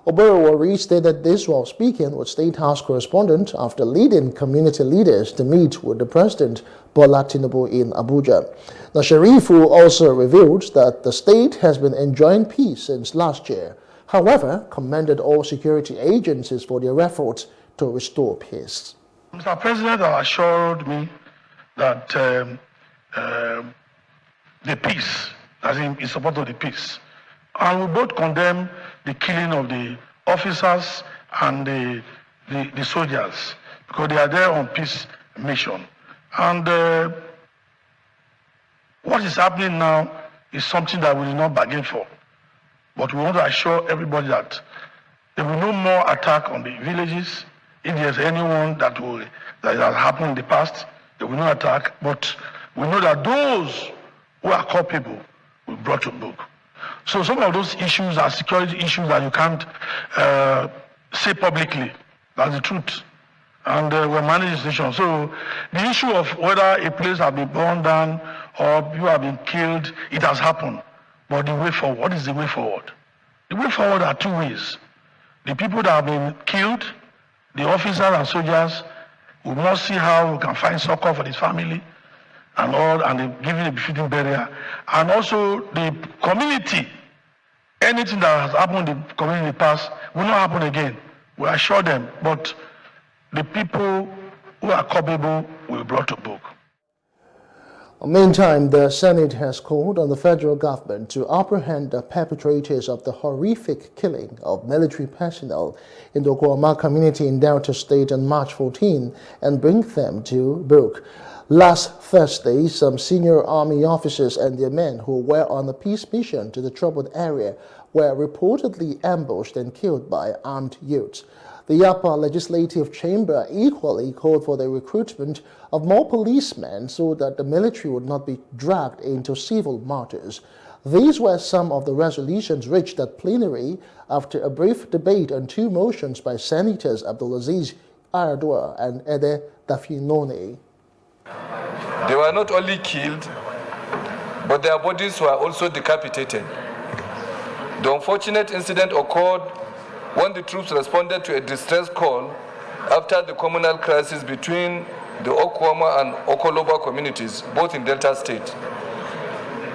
[SPEAKER 20] Oborowori stated this while speaking with State House correspondent after leading community leaders to meet with the President Bola Tinubu in Abuja. Now, Sharifu also revealed that the state has been enjoying peace since last year. However, commended all security agencies for their efforts to restore peace.
[SPEAKER 18] Mr. President assured me that the peace, as in support of the peace, and we both condemn the killing of the officers and the soldiers because they are there on peace mission. And what is happening now is something that we did not bargain for. But we want to assure everybody that there will be no more attack on the villages. If there's anyone that has happened in the past, there will be no attack. But we know that those who are culpable will be brought to book. So some of those issues are security issues that you can't say publicly. That's the truth. And we're managing the situation. So the issue of whether a place has been burned down or people have been killed, it has happened. But the way forward, what is the way forward? The way forward are two ways. The people that have been killed, the officers and soldiers, we must see how we can find succor for this family and all, and give it a befitting burial. And also the community, anything that has happened in the community in the past will not happen again. We assure them, but the people who are culpable will be brought to book.
[SPEAKER 20] Meantime, the Senate has called on the federal government to apprehend the perpetrators of the horrific killing of military personnel in the Okwama community in Delta State on March 14 and bring them to book. Last Thursday, some senior army officers and their men who were on a peace mission to the troubled area were reportedly ambushed and killed by armed youths. The Upper Legislative Chamber equally called for the recruitment of more policemen so that the military would not be dragged into civil matters. These were some of the resolutions reached at plenary after a brief debate on two motions by Senators Abdulaziz Aradua and Ede Dafinone.
[SPEAKER 11] They were not only killed, but their bodies were also decapitated. The unfortunate incident occurred when the troops responded to a distress call after the communal crisis between the Okwama and Okoloba communities, both in Delta State.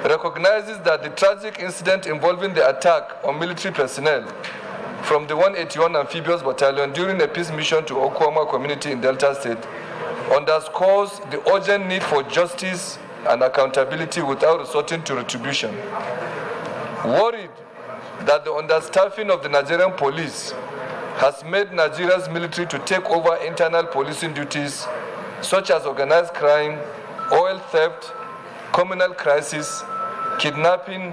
[SPEAKER 11] Recognizes that the tragic incident involving the attack on military personnel from the 181 Amphibious Battalion during a peace mission to Okwama community in Delta State underscores the urgent need for justice and accountability without resorting to retribution. Worried that the understaffing of the Nigerian police has made Nigeria's military to take over internal policing duties such as organized crime, oil theft, communal crisis, kidnapping,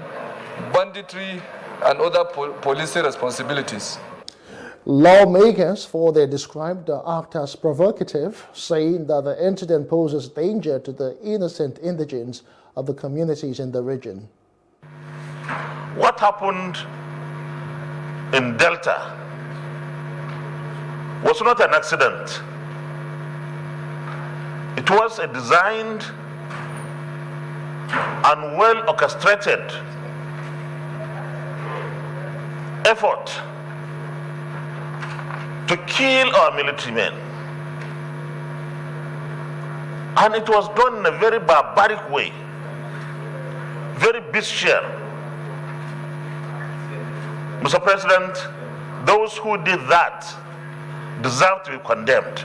[SPEAKER 11] banditry, and other policing responsibilities.
[SPEAKER 20] Lawmakers further described the act as provocative, saying that the incident poses danger to the innocent indigents of the communities in the region.
[SPEAKER 12] What happened in Delta was not an accident. It was a designed and well orchestrated effort to kill our military men. And it was done in a very barbaric way, very bestial. Mr. President, those who did that deserve to be condemned.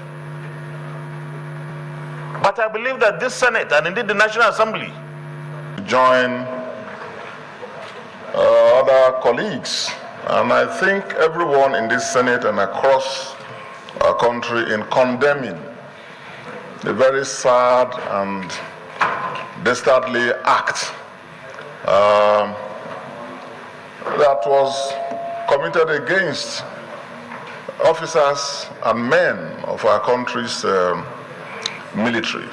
[SPEAKER 12] But I believe that this Senate and indeed the National Assembly
[SPEAKER 23] join other colleagues, and I think everyone in this Senate and across our country in condemning the very sad and dastardly act that was committed against officers and men of our country's military.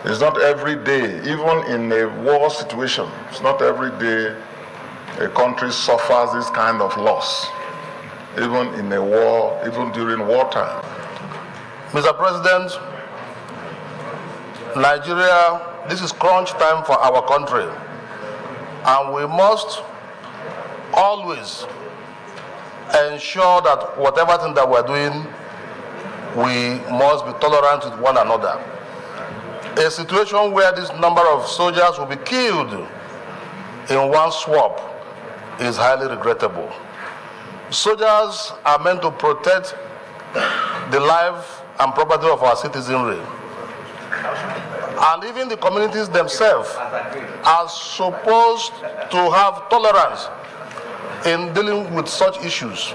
[SPEAKER 23] It's not every day, even in a war situation, it's not every day a country suffers this kind of loss, even in a war, even during wartime.
[SPEAKER 13] Mr. President, Nigeria, this is crunch time for our country, and we must always ensure that whatever thing that we're doing, we must be tolerant with one another. A situation where this number of soldiers will be killed in one swap is highly regrettable. Soldiers are meant to protect the life and property of our citizenry. And even the communities themselves are supposed to have tolerance in dealing with such issues.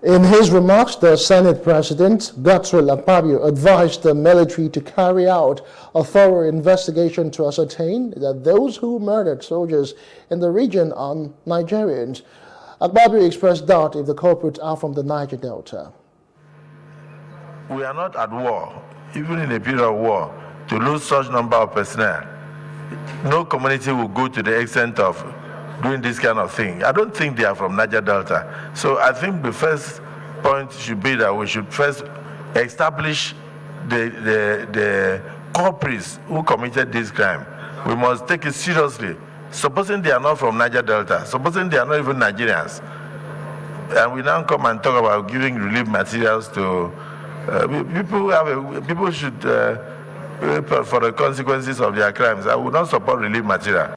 [SPEAKER 20] In his remarks, the Senate President, Godswill Akpabio, advised the military to carry out a thorough investigation to ascertain that those who murdered soldiers in the region are Nigerians. Akpabio expressed doubt if the culprits are from the Niger Delta.
[SPEAKER 12] We are not at war, even in a period of war, to lose such number of personnel. No community will go to the extent of doing this kind of thing. I don't think they are from Niger Delta. So I think the first point should be that we should first establish the culprits who committed this crime. We must take it seriously. Supposing they are not from Niger Delta, supposing they are not even Nigerians, and we now come and talk about giving relief materials to people should pay for the consequences of their crimes. I would not support relief material.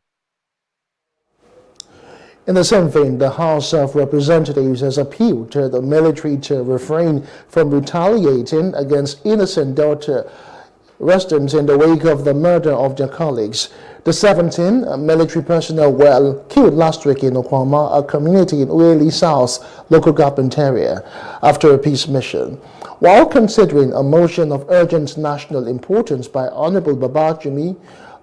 [SPEAKER 20] In the same vein, the House of Representatives has appealed to the military to refrain from retaliating against innocent Delta residents in the wake of the murder of their colleagues. The 17 military personnel were killed last week in Okwama, a community in Ueli South local government area, after a peace mission. While considering a motion of urgent national importance by Honorable Babajimi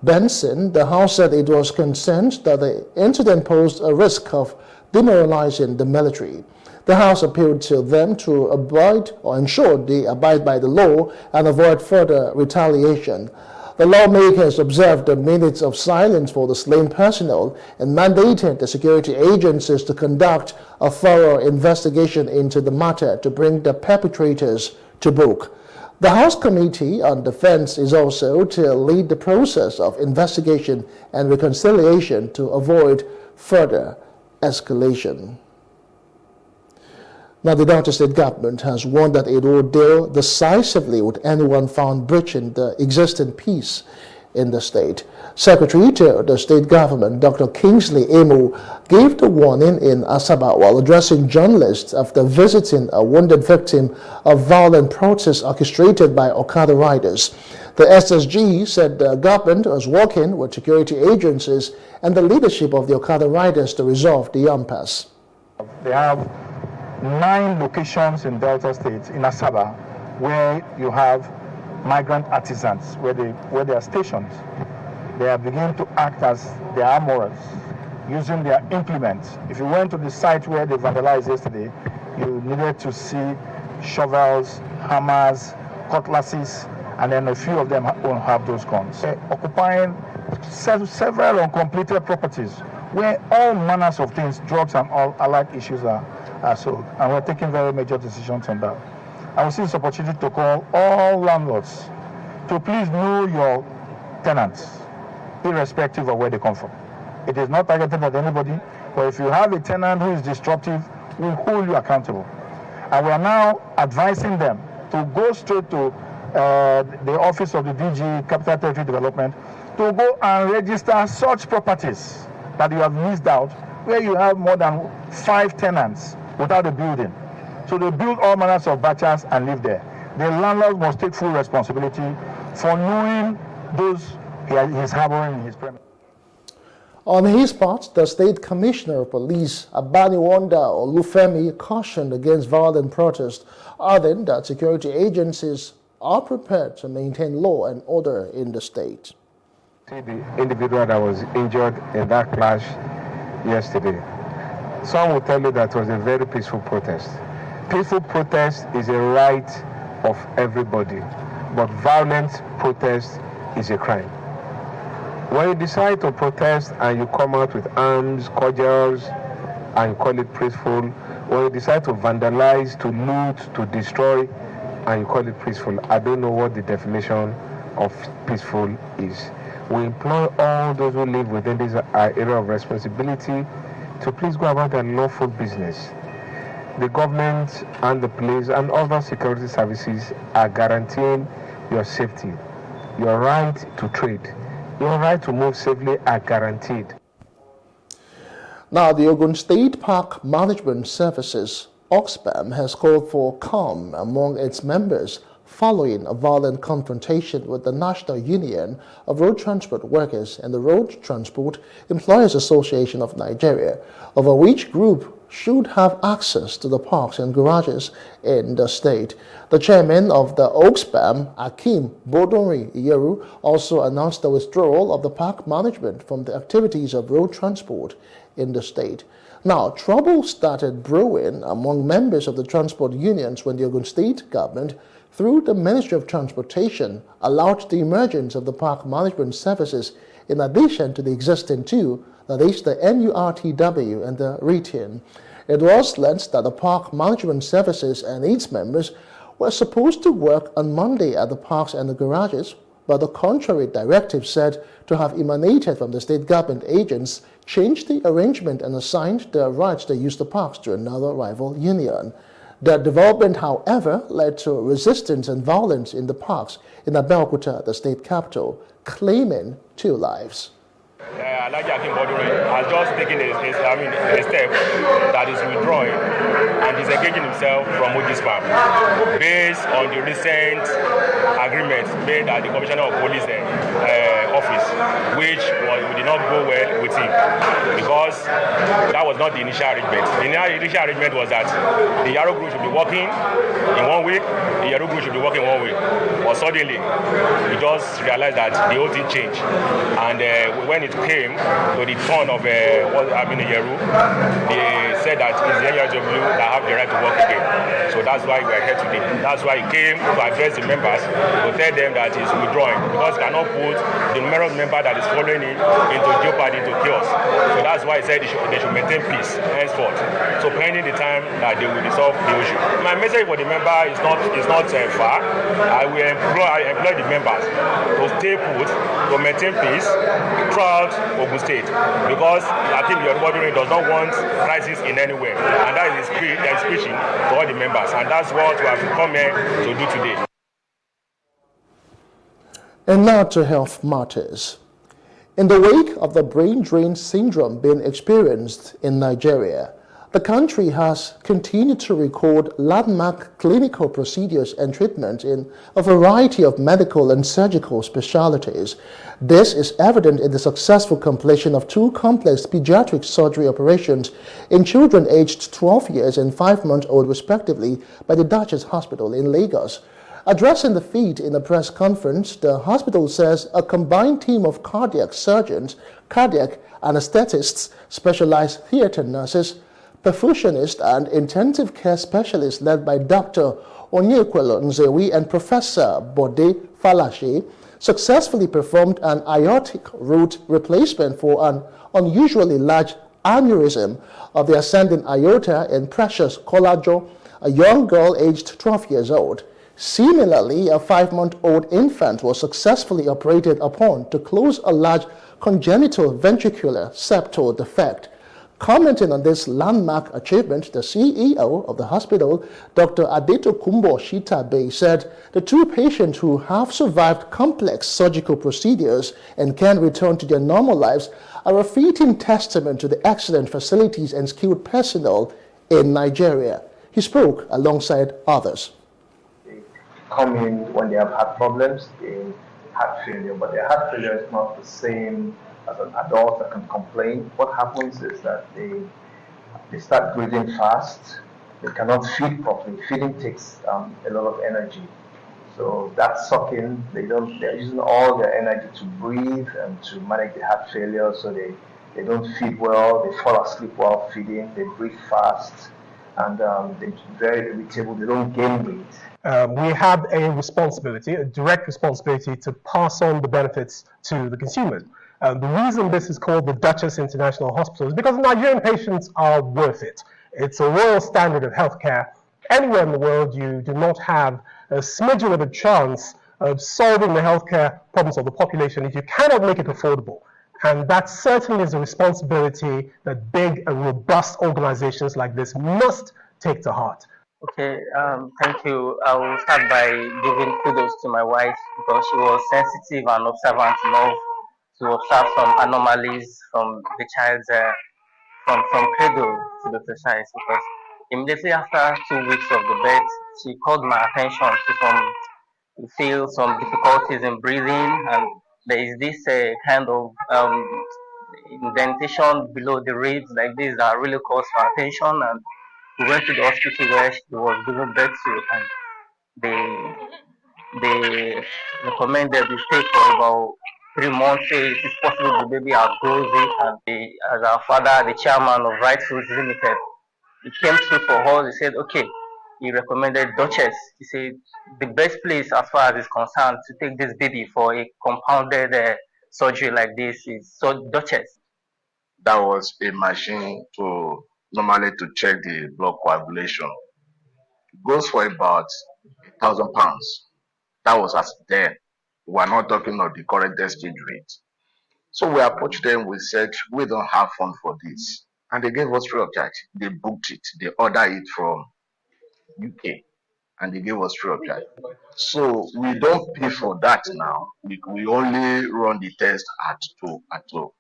[SPEAKER 20] Benson, the House said it was concerned that the incident posed a risk of demoralizing the military. The House appealed to them to abide or ensure they abide by the law and avoid further retaliation. The lawmakers observed a minute of silence for the slain personnel and mandated the security agencies to conduct a thorough investigation into the matter to bring the perpetrators to book. The House Committee on Defense is also to lead the process of investigation and reconciliation to avoid further escalation. Now, the Delta State government has warned that it will deal decisively with anyone found breaching the existing peace in the state. Secretary to the state government, Dr. Kingsley Emu, gave the warning in Asaba while addressing journalists after visiting a wounded victim of violent protests orchestrated by Okada riders. The SSG said the government was working with security agencies and the leadership of the Okada riders to resolve the impasse.
[SPEAKER 18] They have 9 locations in Delta State, in Asaba, where you have migrant artisans, where they are stationed. They are beginning to act as their armorers, using their implements. If you went to the site where they vandalized yesterday, you needed to see shovels, hammers, cutlasses, and then a few of them won't have those guns. They're occupying several uncompleted properties where all manners of things, drugs and all allied issues are sold. And we're taking very major decisions on that. I will see this opportunity to call all landlords to please know your tenants, irrespective of where they come from. It is not targeted at anybody, but if you have a tenant who is disruptive, we'll hold you accountable. And we are now advising them to go straight to the office of the DG, Capital Territory Development, to go and register such properties that you have missed out, where you have more than 5 tenants without a building. So they build all manners of batches and live there. The landlord must take full responsibility for knowing those he is harboring in his premise.
[SPEAKER 20] On his part, the State Commissioner of Police, Abaniwanda Olufemi, cautioned against violent protests, adding that security agencies are prepared to maintain law and order in the state.
[SPEAKER 18] The individual that was injured in that clash yesterday, some will tell you that it was a very peaceful protest. Peaceful protest is a right of everybody, but violent protest is a crime.
[SPEAKER 6] When you decide to protest and you come out with arms, cordials, and you call it peaceful, when you decide to vandalize, to loot, to destroy, and you call it peaceful, I don't know what the definition of peaceful is. We implore all those who live within this area of responsibility to please go about their lawful business. The government and the police and other security services are guaranteeing your safety. Your right to trade, your right to move safely are guaranteed.
[SPEAKER 20] Now, the Ogun State Park Management Services, OXPAM, has called for calm among its members following a violent confrontation with the National Union of Road Transport Workers and the Road Transport Employers Association of Nigeria, over which group should have access to the parks and garages in the state. The chairman of the OXPAM, Akim Bodonri Iyeru, also announced the withdrawal of the park management from the activities of road transport in the state. Now, trouble started brewing among members of the transport unions when the Ogun State government, through the Ministry of Transportation, allowed the emergence of the park management services in addition to the existing two, that is the NURTW and the RETIN. It was learned that the park management services and its members were supposed to work on Monday at the parks and the garages, but the contrary directive said to have emanated from the state government agents changed the arrangement and assigned the rights to use the parks to another rival union. The development, however, led to resistance and violence in the parks in Abeokuta, the state capital, claiming 2 lives.
[SPEAKER 14] Alhaji Akim Bodonri has just taken a step that is withdrawing and is engaging himself from OGSPAM based on the recent agreement made at the Commissioner of Police office, which did not go well with him because that was not the initial arrangement. The initial arrangement was that the Yaro group should be working in one week, the Yaro group should be working one week. But suddenly, we just realized that the whole thing changed. And when it came to the turn of what happened in Yeru, they said that it's the NURTW that have the right to work again. So that's why we are here today. That's why he came to address the members, to tell them that he's withdrawing because he cannot put the numerous member that is following him into jeopardy, into chaos. So that's why he said they should maintain peace henceforth. So pending the time that they will resolve the issue. My message for the member is not far. I will employ the members to stay put, to maintain peace throughout Ogun State because Akim Bodonri does not want crisis in anywhere, and that is his preaching to all the members, and that's what we have come here to do today.
[SPEAKER 20] And now to health matters. In the wake of the brain drain syndrome being experienced in Nigeria, the country has continued to record landmark clinical procedures and treatment in a variety of medical and surgical specialties. This is evident in the successful completion of 2 complex pediatric surgery operations in children aged 12 years and 5-month-old respectively by the Duchess Hospital in Lagos. Addressing the feat in a press conference, the hospital says a combined team of cardiac surgeons, cardiac anesthetists, specialized theater nurses, perfusionists, and intensive care specialists led by Dr. Onyekwelo Nzewi and Professor Bode Falashe successfully performed an aortic root replacement for an unusually large aneurysm of the ascending aorta in Precious Kolajo, a young girl aged 12 years old. Similarly, a 5-month-old infant was successfully operated upon to close a large congenital ventricular septal defect. Commenting on this landmark achievement, the CEO of the hospital, Dr. Adetokunbo Shitabe, said the 2 patients who have survived complex surgical procedures and can return to their normal lives are a fitting testament to the excellent facilities and skilled personnel in Nigeria. He spoke alongside others.
[SPEAKER 15] They come in when they have heart problems, in heart failure, but their heart failure is not the same as an adult that can complain. What happens is that they start breathing fast. They cannot feed properly. Feeding takes a lot of energy. So that sucking, they're using all their energy to breathe and to manage the heart failure. So they don't feed well. They fall asleep while feeding. They breathe fast, and they're very irritable. They don't gain weight.
[SPEAKER 24] We have a responsibility, a direct responsibility, to pass on the benefits to the consumers.
[SPEAKER 1] The reason this is called the Duchess International Hospital is because Nigerian patients are worth it. It's a royal standard of healthcare. Anywhere in the world, you do not have a smidgen of a chance of solving the healthcare problems of the population if you cannot make it affordable. And that certainly is a responsibility that big and robust organizations like this must take to heart.
[SPEAKER 3] Okay, thank you. I will start by giving kudos to my wife because she was sensitive and observant enough to observe some anomalies from the child's, from cradle to be precise, because immediately after 2 weeks of the birth, she called my attention to some difficulties in breathing, and there is this kind of indentation below the ribs like this that really calls for attention, and we went to the hospital where she was given birth to, and they recommended we stay for about 3 months. Say it is possible the baby outgrows it, and as our father, the chairman of Right Foods Limited, he came through for us. He said, okay, he recommended Duchess. He said the best place as far as is concerned to take this baby for a compounded surgery like this is Duchess.
[SPEAKER 16] That was a machine normally to check the blood coagulation. It goes for about £1,000. That was as then. We are not talking of the current exchange rate. So we approached them, we said, we don't have fund for this. And they gave us free of charge. They booked it, they ordered it from UK, and they gave us free of charge. So we don't pay for that now. We only run the test at home.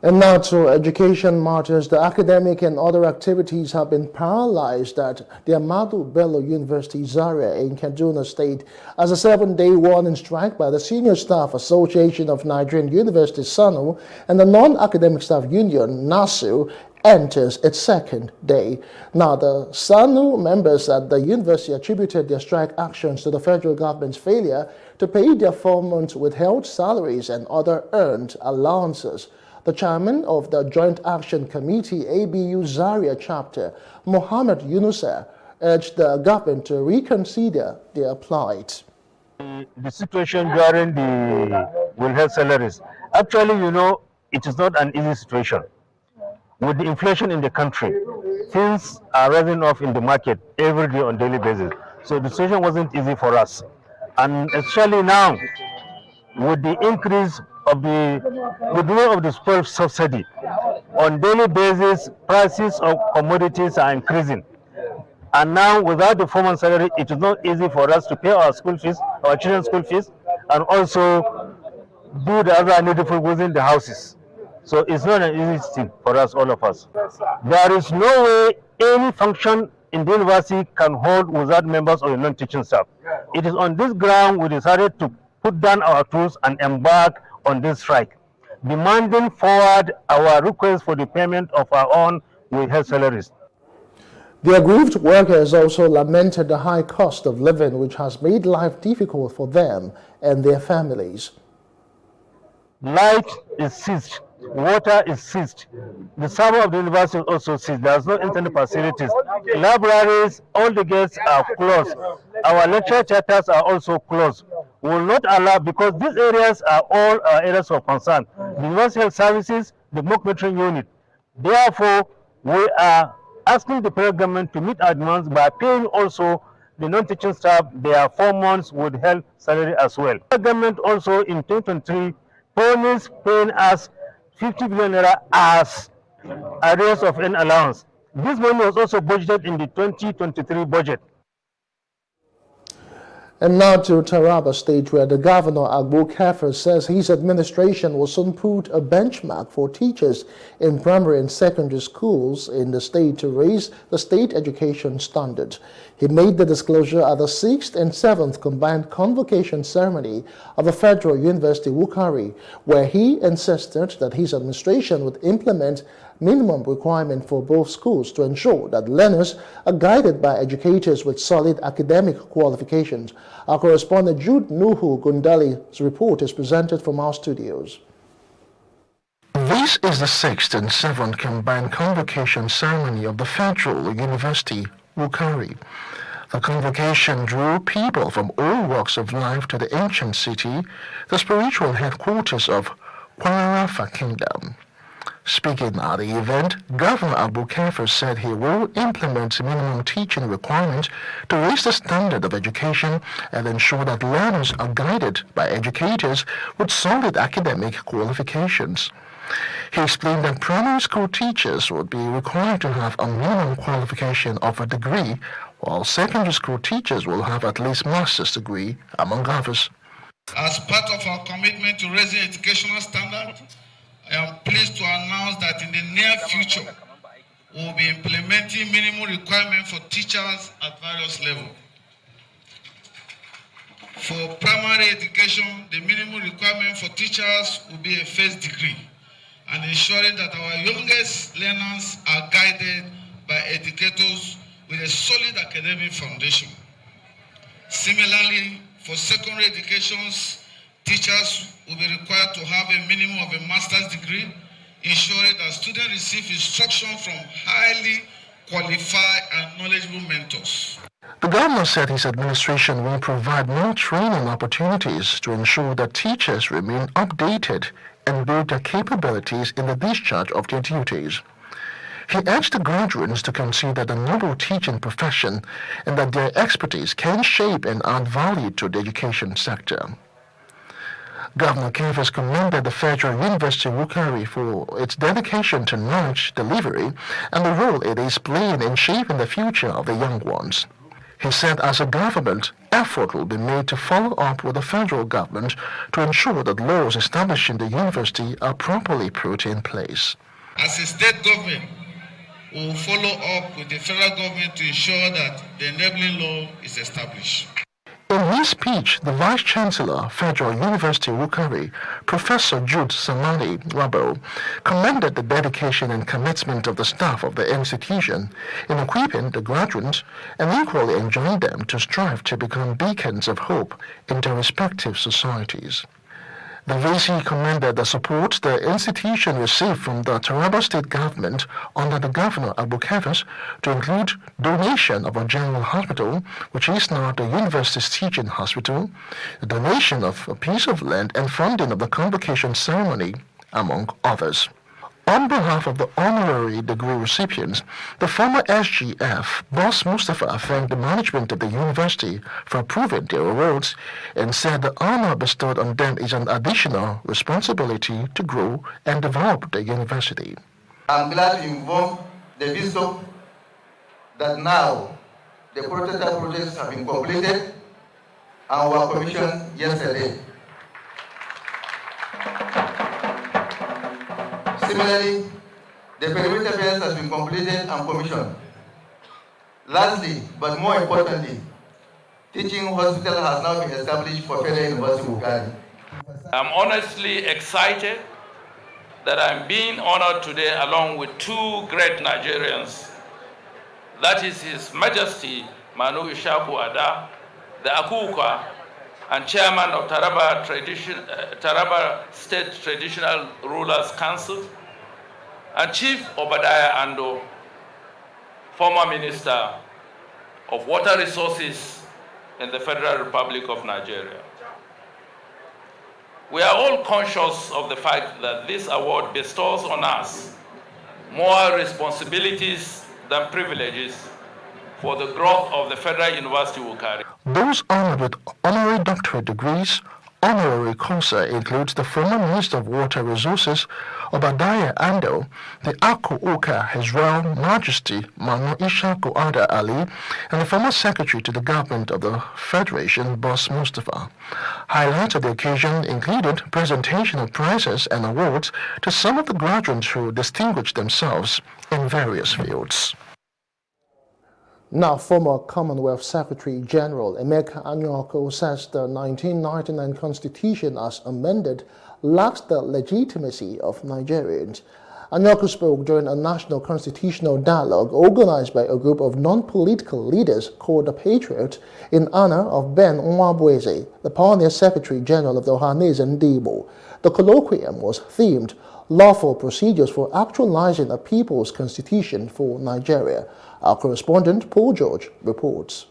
[SPEAKER 20] And now to education matters. The academic and other activities have been paralyzed at the Ahmadu Bello University Zaria in Kaduna State as a 7-day warning strike by the Senior Staff Association of Nigerian Universities SANU and the Non-Academic Staff Union NASU enters its second day. Now, the SANU members at the university attributed their strike actions to the federal government's failure to pay their 4-month withheld salaries and other earned allowances. The chairman of the Joint Action Committee ABU Zaria chapter, Mohammed Yunusa, urged the government to reconsider their plight.
[SPEAKER 24] The situation during the withheld salaries, actually, it is not an easy situation. With the inflation in the country, things are rising up in the market every day on a daily basis. So the situation wasn't easy for us. And especially now, with the increase of the spoil subsidy, on daily basis, prices of commodities are increasing. And now, without the 4-month salary, it is not easy for us to pay our school fees, our children's school fees, and also do the other needful within the houses. So it's not an easy thing for us, all of us. There is no way any function in the university can hold without members of the non-teaching staff. It is on this ground we decided to put down our tools and embark on this strike, demanding forward our request for the payment of our own withheld salaries.
[SPEAKER 20] The aggrieved workers also lamented the high cost of living, which has made life difficult for them and their families.
[SPEAKER 24] Light is ceased, water is ceased. The server of the university is also ceased. There is no internet facilities. Libraries, all the gates are closed. Our lecture theaters are also closed. We will not allow, because these areas are all our areas of concern. The University Health Services, the mock metering unit. Therefore, we are asking the federal government to meet our demands by paying also the non-teaching staff their 4 months withheld salary as well. The government also in 2023 promised paying us 50 billion naira as arrears of an allowance. This money was also budgeted in the 2023 budget.
[SPEAKER 20] And now to Taraba State, where the governor, Agbo Kafir, says his administration will soon put a benchmark for teachers in primary and secondary schools in the state to raise the state education standards. He made the disclosure at the 6th and 7th combined convocation ceremony of the Federal University Wukari, where he insisted that his administration would implement minimum requirement for both schools to ensure that learners are guided by educators with solid academic qualifications. Our correspondent Jude Nuhu Gundali's report is presented from our studios.
[SPEAKER 25] This is the 6th and 7th combined convocation ceremony of the Federal University Wukari. The convocation drew people from all walks of life to the ancient city, the spiritual headquarters of Kwarafa Kingdom. Speaking at the event, Governor Abu Kafir said he will implement minimum teaching requirements to raise the standard of education and ensure that learners are guided by educators with solid academic qualifications. He explained that primary school teachers would be required to have a minimum qualification of a degree, while secondary school teachers will have at least master's degree, among others.
[SPEAKER 2] As part of our commitment to raising educational standards, I am pleased to announce that in the near future, we will be implementing minimum requirements for teachers at various levels. For primary education, the minimum requirement for teachers will be a first degree, and ensuring that our youngest learners are guided by educators with a solid academic foundation. Similarly, for secondary educations, teachers will be required to have a minimum of a master's degree, ensuring that students receive instruction from highly qualified and knowledgeable mentors.
[SPEAKER 25] The governor said his administration will provide more training opportunities to ensure that teachers remain updated and build their capabilities in the discharge of their duties. He urged the graduates to consider the noble teaching profession and that their expertise can shape and add value to the education sector. Governor Kafir commended the Federal University Wukari for its dedication to knowledge delivery and the role it is playing in shaping the future of the young ones. He said as a government, effort will be made to follow up with the federal government to ensure that laws establishing the university are properly put in place.
[SPEAKER 2] As a state government, we will follow up with the federal government to ensure that the enabling law is established.
[SPEAKER 25] In his speech, the Vice-Chancellor, Federal University Wukari, Professor Jude Samani Wabo, commended the dedication and commitment of the staff of the institution in equipping the graduates and equally enjoined them to strive to become beacons of hope in their respective societies. The VC commended the support the institution received from the Taraba State government under the Governor Abu Kafir to include donation of a general hospital, which is now the university's teaching hospital, the donation of a piece of land and funding of the convocation ceremony, among others. On behalf of the honorary degree recipients, the former SGF, Boss Mustafa, thanked the management of the university for approving their awards and said the honor bestowed on them is an additional responsibility to grow and develop the university.
[SPEAKER 4] I'm glad to inform the BISOP that now the prototype projects have been completed and were commissioned yesterday. Similarly, the perimeter fence has been completed and commissioned. Lastly, but more importantly, teaching hospital has now been established for Federal University Wukari.
[SPEAKER 8] I'm honestly excited that I'm being honored today along with two great Nigerians. That is His Majesty Manu Ishaku Ada, the Akuka, and Chairman of Taraba State Traditional Rulers Council, and Chief Obadiah Ando, former Minister of Water Resources in the Federal Republic of Nigeria. We are all conscious of the fact that this award bestows on us more responsibilities than privileges for the growth of the Federal University Wukari.
[SPEAKER 25] Those honored with honorary doctorate degrees, honorary causa includes the former Minister of Water Resources, Obadiah Ando, the Aku Uka, His Royal Majesty Manu Ishaku Ada Ali, and the former Secretary to the Government of the Federation, Boss Mustafa. Highlights of the occasion included presentation of prizes and awards to some of the graduates who distinguished themselves in various fields.
[SPEAKER 20] Now, former Commonwealth Secretary General Emeka Anyako says the 1999 Constitution as amended lacks the legitimacy of Nigerians. Anyako spoke during a national constitutional dialogue organized by a group of non-political leaders called the Patriots in honor of Ben Nwabweze, the pioneer Secretary General of the Ohanaeze Ndigbo. The colloquium was themed Lawful Procedures for Actualizing a People's Constitution for Nigeria. Our correspondent Paul George reports.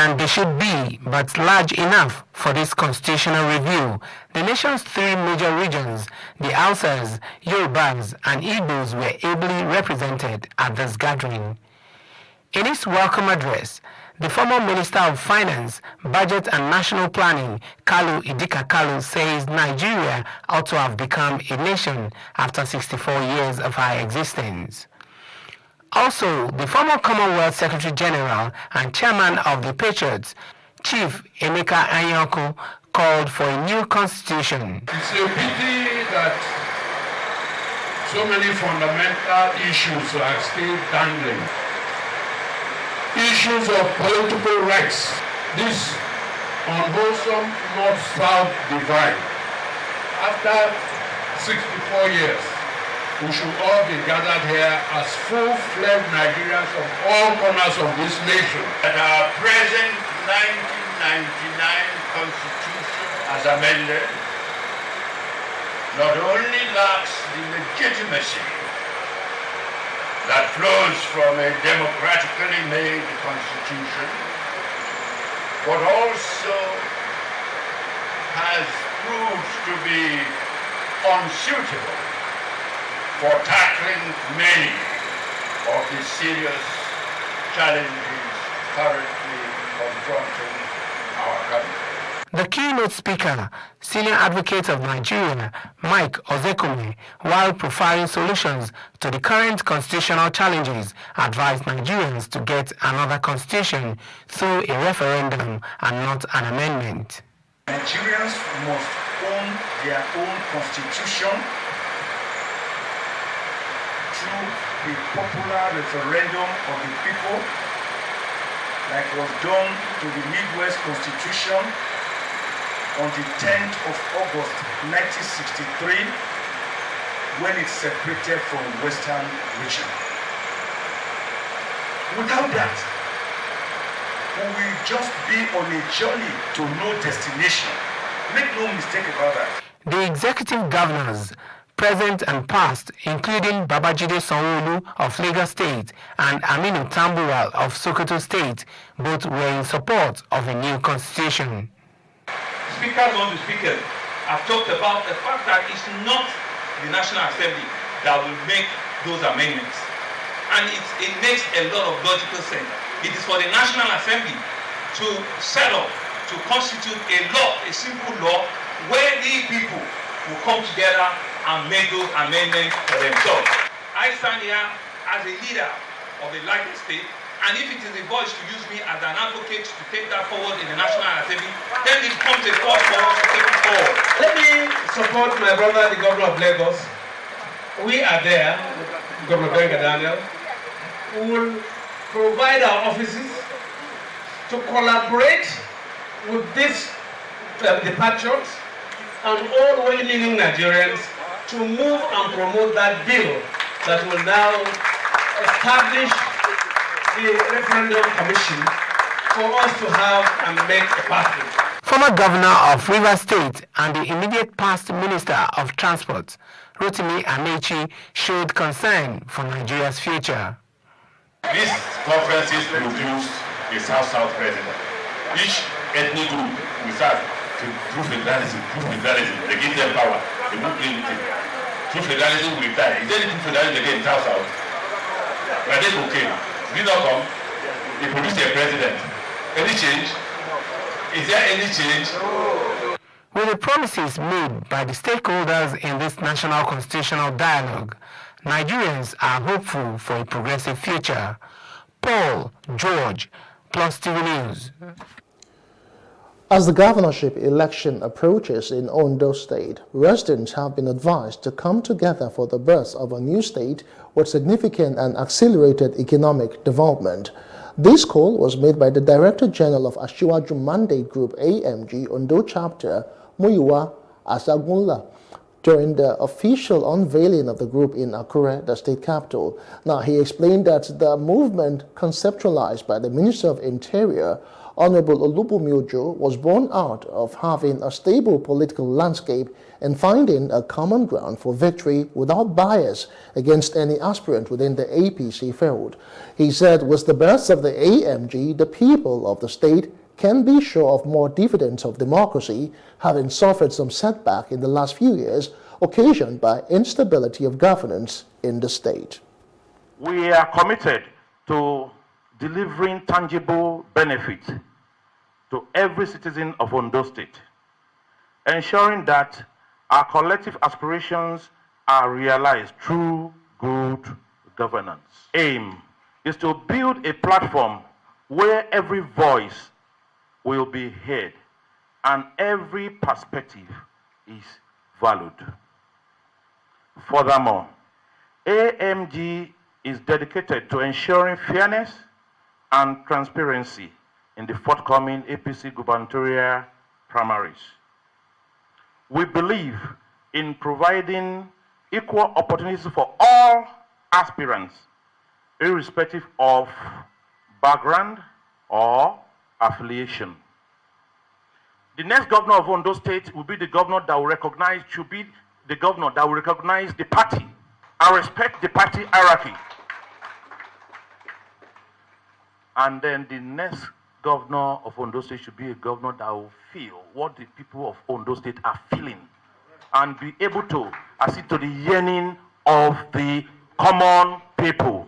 [SPEAKER 5] than they should be, but large enough for this constitutional review, the nation's three major regions, the Hausas, Yorubas, and Igbos, were ably represented at this gathering. In his welcome address, the former Minister of Finance, Budget and National Planning, Kalu Idika Kalu, says Nigeria ought to have become a nation after 64 years of our existence. Also, the former Commonwealth Secretary General and Chairman of the Patriots, Chief Emeka Anyaoku, called for a new constitution.
[SPEAKER 10] It's a pity that so many fundamental issues are still dangling. Issues of political rights, this unwholesome North-South divide. After 64 years, we should all be gathered here as full-fledged Nigerians of all corners of this nation.
[SPEAKER 19] That our present 1999 Constitution, as amended, not only lacks the legitimacy that flows from a democratically made Constitution, but also has proved to be unsuitable for tackling many of the serious challenges currently confronting our country.
[SPEAKER 5] The keynote speaker, Senior Advocate of Nigeria, Mike Ozekume, while profiling solutions to the current constitutional challenges, advised Nigerians to get another constitution through a referendum and not an amendment.
[SPEAKER 17] Nigerians must own their own constitution through a popular referendum of the people, like was done to the Midwest Constitution on the 10th of August 1963, when it separated from Western region. Without that, we will just be on a journey to no destination. Make no mistake about that.
[SPEAKER 5] The executive governors, present and past, including Babajide Sanwo-Olu of Lagos State and Aminu Tambuwal of Sokoto State, both were in support of a new constitution.
[SPEAKER 21] Speakers on the speakers have talked about the fact that it's not the National Assembly that will make those amendments. And it makes a lot of logical sense. It is for the National Assembly to set up, to constitute a law, a simple law, where the people will come together and make those amendments for themselves. I stand here as a leader of the largest state, and if it is a voice to use me as an advocate to take that forward in the National Assembly, then it becomes a call for us to take it forward.
[SPEAKER 22] Let me support my brother, the Governor of Lagos. We are there, Governor Benga Daniel. We will provide our offices to collaborate with these the Patriots and all well-meaning Nigerians to move and promote that bill that will now establish the referendum commission for us to have and make a pathway.
[SPEAKER 5] Former Governor of Rivers State and the immediate past Minister of Transport, Rotimi Amechi, showed concern for Nigeria's future.
[SPEAKER 26] These conferences produce a South-South president. Each ethnic group will start to prove federalism. They give them power. They won't play with it. True federalism will die. Is there any true federalism again in South-South? But they okay. Did not come. They produce a president. Any change? Is there any change?
[SPEAKER 5] With the promises made by the stakeholders in this national constitutional dialogue, Nigerians are hopeful for a progressive future. Paul George, Plus TV News.
[SPEAKER 20] As the governorship election approaches in Ondo State, residents have been advised to come together for the birth of a new state with significant and accelerated economic development. This call was made by the Director General of Asiwaju Mandate Group AMG Ondo Chapter, Muyiwa Asagunla, during the official unveiling of the group in Akure, the state capital. Now, he explained that the movement conceptualized by the Minister of Interior Honorable Olubunmi was born out of having a stable political landscape and finding a common ground for victory without bias against any aspirant within the APC field. He said with the birth of the AMG, the people of the state can be sure of more dividends of democracy, having suffered some setback in the last few years, occasioned by instability of governance in the state.
[SPEAKER 7] We are committed to delivering tangible benefits to every citizen of Ondo State, ensuring that our collective aspirations are realized through good governance. Aim is to build a platform where every voice will be heard and every perspective is valued. Furthermore, AMG is dedicated to ensuring fairness and transparency in the forthcoming APC gubernatorial primaries. We believe in providing equal opportunities for all aspirants, irrespective of background or affiliation. The next governor of Ondo State will be the governor that will recognize, should be the governor that will recognize the party and respect the party hierarchy. And then the next governor of Ondo State should be a governor that will feel what the people of Ondo State are feeling and be able to accede to the yearning of the common people.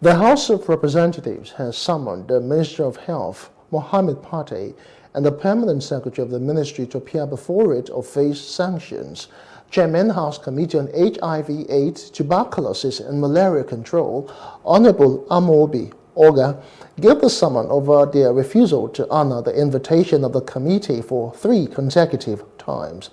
[SPEAKER 20] The House of Representatives has summoned the Minister of Health, Mohammed Pate, and the Permanent Secretary of the Ministry to appear before it or face sanctions. Chairman House Committee on HIV/AIDS, Tuberculosis and Malaria Control, Honorable Amobi Oga, gave the summons over their refusal to honor the invitation of the committee for 3 consecutive times.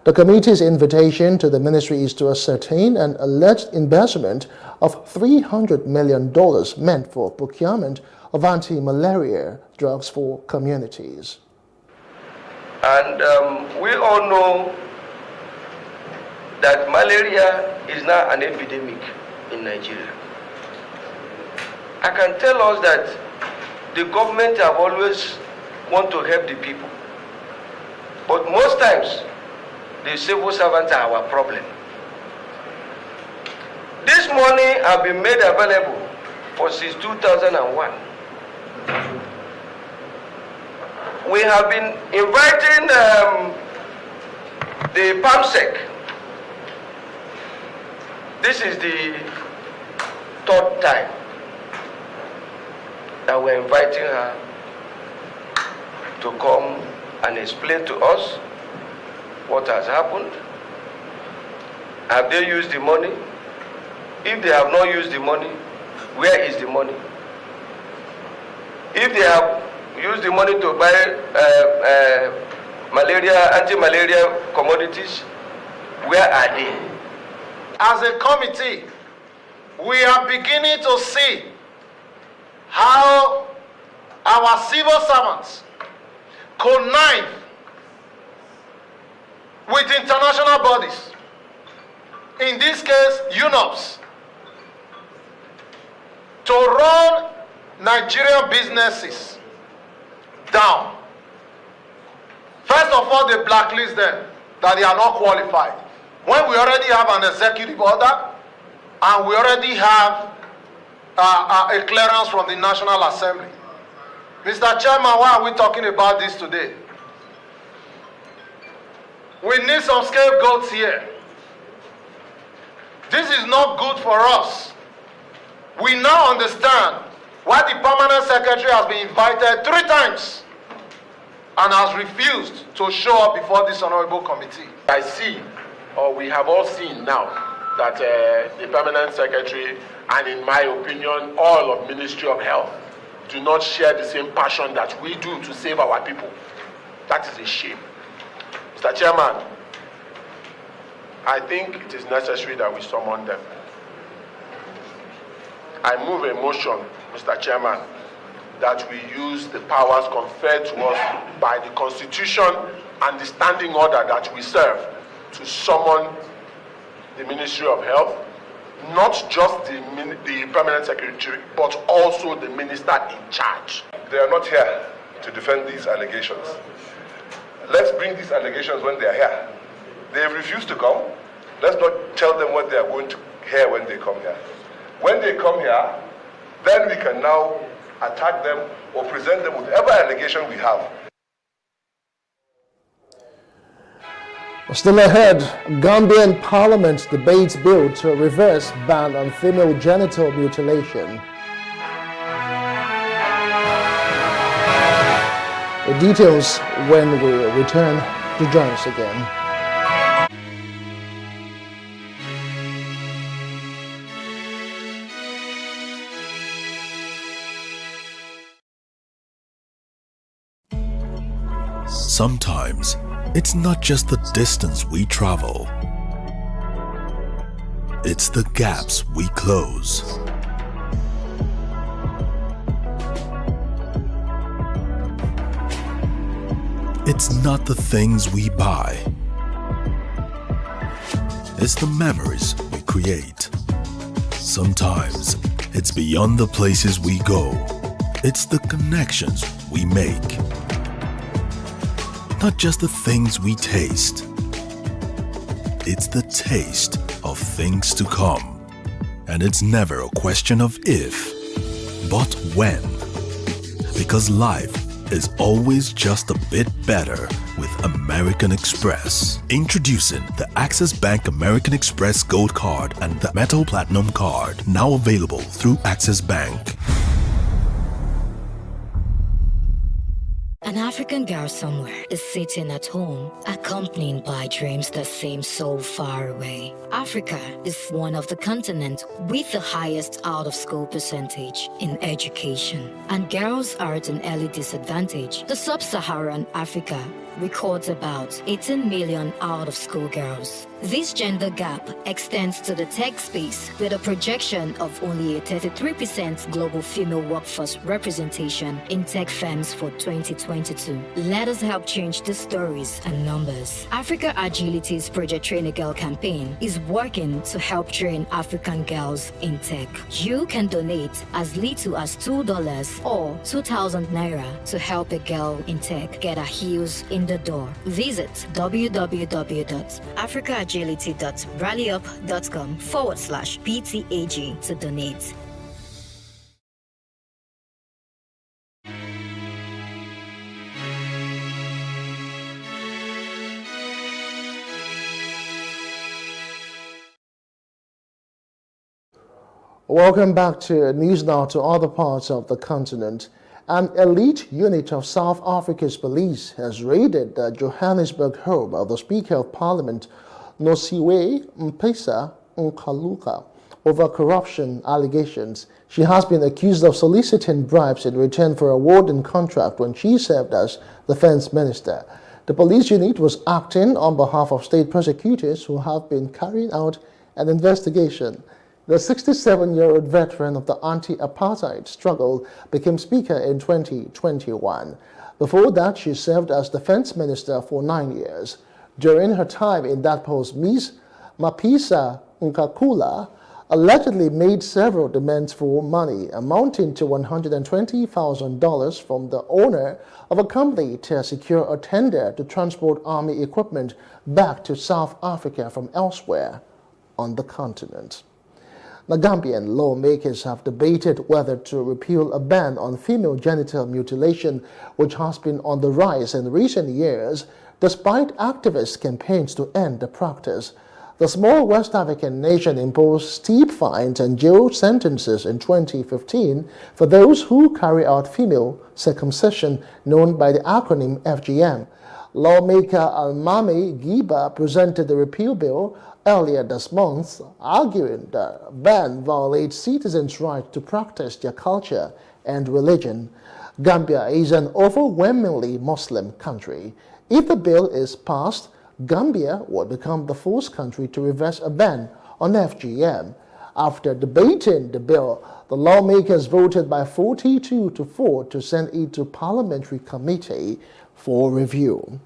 [SPEAKER 20] The committee's invitation to the ministry is to ascertain an alleged embezzlement of $300 million meant for procurement of anti-malaria drugs for communities.
[SPEAKER 9] And we all know that malaria is now an epidemic in Nigeria. I can tell us that the government have always want to help the people, but most times the civil servants are our problem. This money have been made available for since 2001. We have been inviting the PAMSEC. This is the 3rd time that we're inviting her to come and explain to us what has happened. Have they used the money? If they have not used the money, where is the money? If they have used the money to buy anti-malaria commodities, where are they?
[SPEAKER 11] As a committee, we are beginning to see how our civil servants connive with international bodies, in this case UNOPS, to run Nigerian businesses down. First of all, they blacklist them, that they are not qualified. When we already have an executive order and we already have a clearance from the National Assembly. Mr. Chairman, why are we talking about this today? We need some scapegoats here. This is not good for us. We now understand why the Permanent Secretary has been invited 3 times and has refused to show up before this honorable committee.
[SPEAKER 12] I see, or we have all seen now, that the Permanent Secretary and, in my opinion, all of Ministry of Health do not share the same passion that we do to save our people. That is a shame. Mr. Chairman, I think it is necessary that we summon them. I move a motion, Mr. Chairman, that we use the powers conferred to us by the Constitution and the standing order that we serve to summon the Ministry of Health, not just the permanent secretary, but also the minister in charge.
[SPEAKER 6] They are not here to defend these allegations. Let's bring these allegations when they are here. They refuse to come. Let's not tell them what they are going to hear when they come here. When they come here, then we can now attack them or present them with whatever allegation we have.
[SPEAKER 20] Still ahead, Gambian Parliament debates bill to reverse ban on female genital mutilation. The details when we return to join us again.
[SPEAKER 13] Sometimes, it's not just the distance we travel. It's the gaps we close. It's not the things we buy. It's the memories we create. Sometimes, it's beyond the places we go. It's the connections we make. Not just the things we taste. It's the taste of things to come. And it's never a question of if, but when. Because life is always just a bit better with American Express. Introducing the Access Bank American Express Gold Card and the Metal Platinum Card, now available through Access Bank.
[SPEAKER 14] An African girl somewhere is sitting at home, accompanied by dreams that seem so far away. Africa is one of the continents with the highest out-of-school percentage in education, and girls are at an early disadvantage. The sub-Saharan Africa records about 18 million out-of-school girls. This gender gap extends to the tech space with a projection of only a 33% global female workforce representation in tech firms for 2022. Let us help change the stories and numbers. Africa Agility's Project Train a Girl campaign is working to help train African girls in tech. You can donate as little as $2 or 2,000 naira to help a girl in tech get her heels in the door. Visit www.africaagility.rallyup.com/PTAG to donate.
[SPEAKER 20] Welcome back to News Now to other parts of the continent. An elite unit of South Africa's police has raided the Johannesburg home of the Speaker of Parliament, Nosiwe Mpisa Nkaluka, over corruption allegations. She has been accused of soliciting bribes in return for a warden contract when she served as defense minister. The police unit was acting on behalf of state prosecutors who have been carrying out an investigation. The 67-year-old veteran of the anti-apartheid struggle became Speaker in 2021. Before that, she served as Defense Minister for 9 years. During her time in that post, Ms. Mapisa Nkakula allegedly made several demands for money amounting to $120,000 from the owner of a company to secure a tender to transport army equipment back to South Africa from elsewhere on the continent. The Gambian lawmakers have debated whether to repeal a ban on female genital mutilation, which has been on the rise in recent years, despite activist campaigns to end the practice. The small West African nation imposed steep fines and jail sentences in 2015 for those who carry out female circumcision, known by the acronym FGM. Lawmaker Almami Giba presented the repeal bill earlier this month, arguing the ban violates citizens' right to practice their culture and religion. Gambia is an overwhelmingly Muslim country. If the bill is passed, Gambia would become the first country to reverse a ban on FGM. After debating the bill, the lawmakers voted by 42-4 to send it to Parliamentary Committee for review.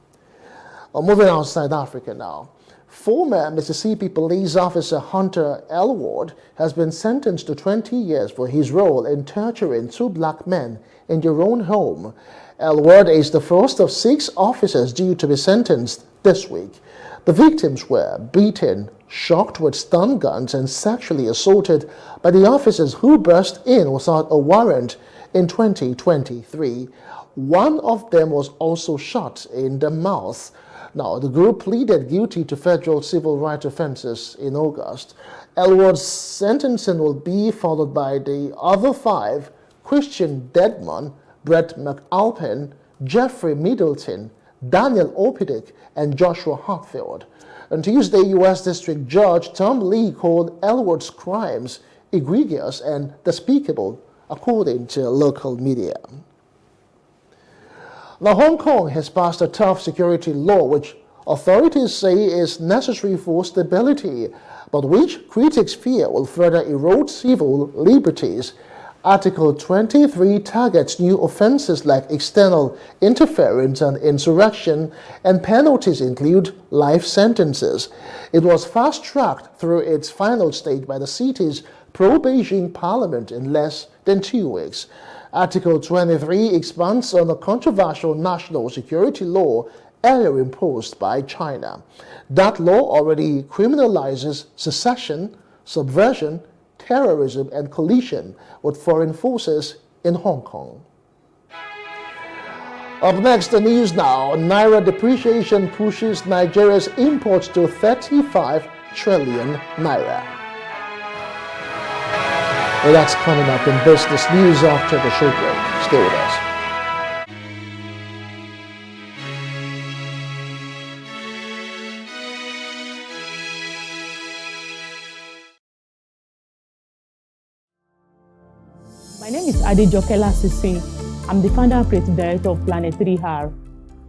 [SPEAKER 20] Moving outside Africa now. Former Mississippi police officer Hunter Elwood has been sentenced to 20 years for his role in torturing 2 black men in their own home. Elwood is the first of 6 officers due to be sentenced this week. The victims were beaten, shocked with stun guns, and sexually assaulted by the officers who burst in without a warrant in 2023. One of them was also shot in the mouth. Now, the group pleaded guilty to federal civil rights offenses in August. Elwood's sentencing will be followed by the other 5, Christian Dedmon, Brett McAlpin, Jeffrey Middleton, Daniel Opedick, and Joshua Hartfield. On Tuesday, U.S. District Judge Tom Lee called Elwood's crimes egregious and despicable, according to local media. Now, Hong Kong has passed a tough security law which authorities say is necessary for stability, but which critics fear will further erode civil liberties. Article 23 targets new offenses like external interference and insurrection, and penalties include life sentences. It was fast-tracked through its final stage by the city's pro-Beijing parliament in less than 2 weeks. Article 23 expands on a controversial national security law earlier imposed by China. That law already criminalizes secession, subversion, terrorism, and collusion with foreign forces in Hong Kong. Up next, the news now. Naira depreciation pushes Nigeria's imports to 35 trillion naira. Well, that's coming up in business news after the short break. Stay with us.
[SPEAKER 1] My name is Adejoke Lasisi. I'm the founder and creative director of Planet 3R.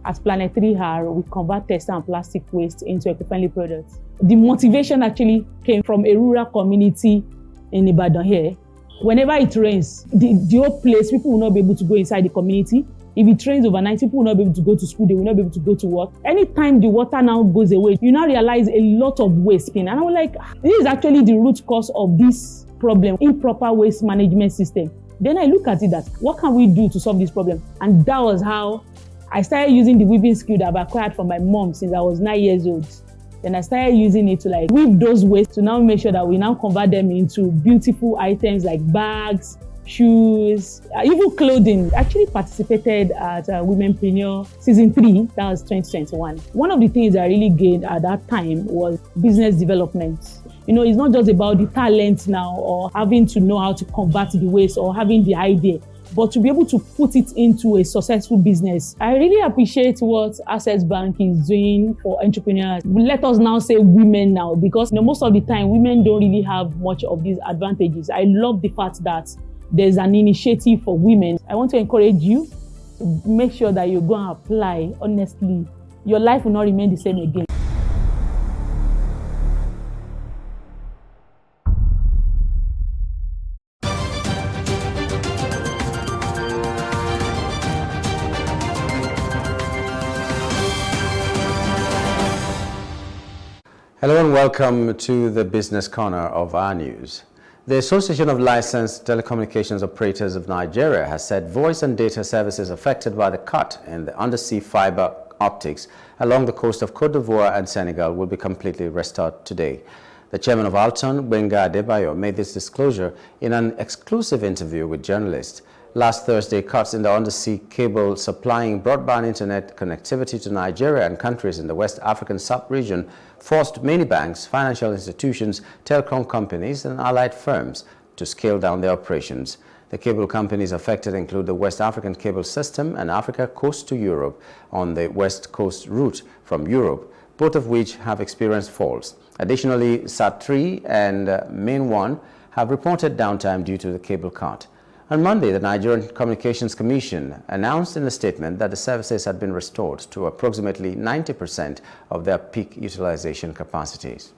[SPEAKER 1] At Planet 3R, we convert textile and plastic waste into eco-friendly products. The motivation actually came from a rural community in Ibadan here. Whenever it rains, the whole place, people will not be able to go inside the community. If it rains overnight, people will not be able to go to school, they will not be able to go to work. Anytime the water now goes away, you now realize a lot of waste came. And I was like, this is actually the root cause of this problem, improper waste management system. Then I look at it that, what can we do to solve this problem? And that was how I started using the weaving skill that I've acquired from my mom since I was 9 years old. Then I started using it to weave those waste to now make sure that we now convert them into beautiful items like bags, shoes, even clothing. I actually participated at Womenpreneur Season 3, that was 2021. One of the things I really gained at that time was business development. You know, it's not just about the talent now or having to know how to convert the waste or having the idea, but to be able to put it into a successful business. I really appreciate what Access Bank is doing for entrepreneurs. Let us now say women now, because most of the time women don't really have much of these advantages. I love the fact that there's an initiative for women. I want to encourage you to make sure that you go and apply honestly. Your life will not remain the same again.
[SPEAKER 3] Hello and welcome to the business corner of our news. The Association of Licensed Telecommunications Operators of Nigeria has said voice and data services affected by the cut in the undersea fiber optics along the coast of Cote d'Ivoire and Senegal will be completely restored today. The chairman of Alton, Gbenga Adebayo, made this disclosure in an exclusive interview with journalists. Last Thursday, cuts in the undersea cable supplying broadband internet connectivity to Nigeria and countries in the West African sub-region forced many banks, financial institutions, telecom companies, and allied firms to scale down their operations. The cable companies affected include the West African Cable System and Africa Coast to Europe on the West Coast route from Europe, both of which have experienced faults. Additionally, SAT3 and Main1 have reported downtime due to the cable cut. On Monday, the Nigerian Communications Commission announced in a statement that the services had been restored to approximately 90% of their peak utilization capacities.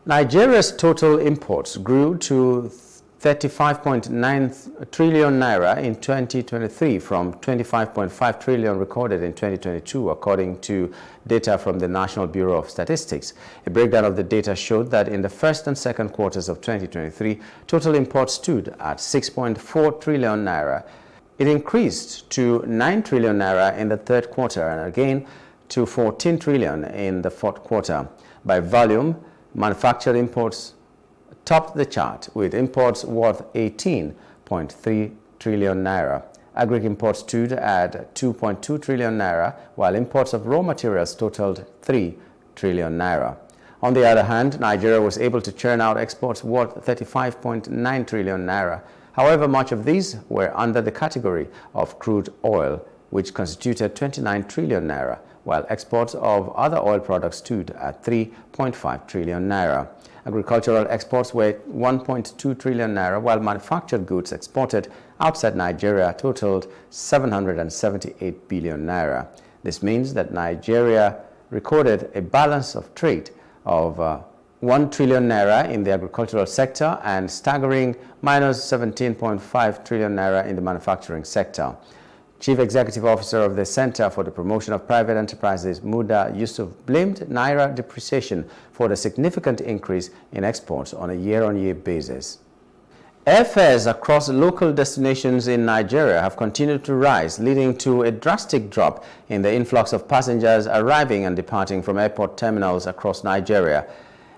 [SPEAKER 3] Nigeria's total imports grew to 35.9 trillion naira in 2023 from 25.5 trillion recorded in 2022, according to data from the National Bureau of Statistics. A breakdown of the data showed that in the first and second quarters of 2023, total imports stood at 6.4 trillion naira. It increased to 9 trillion naira in the third quarter and again to 14 trillion in the fourth quarter. By volume, manufactured imports topped the chart, with imports worth 18.3 trillion naira. Agri imports stood at 2.2 trillion naira, while imports of raw materials totaled 3 trillion naira. On the other hand, Nigeria was able to churn out exports worth 35.9 trillion naira. However, much of these were under the category of crude oil, which constituted 29 trillion naira, while exports of other oil products stood at 3.5 trillion naira. Agricultural exports were 1.2 trillion naira, while manufactured goods exported outside Nigeria totaled 778 billion naira. This means that Nigeria recorded a balance of trade of 1 trillion naira in the agricultural sector and staggering minus 17.5 trillion naira in the manufacturing sector. Chief Executive Officer of the Center for the Promotion of Private Enterprises, Muda Yusuf, blamed naira depreciation for the significant increase in exports on a year-on-year basis. Airfares across local destinations in Nigeria have continued to rise, leading to a drastic drop in the influx of passengers arriving and departing from airport terminals across Nigeria.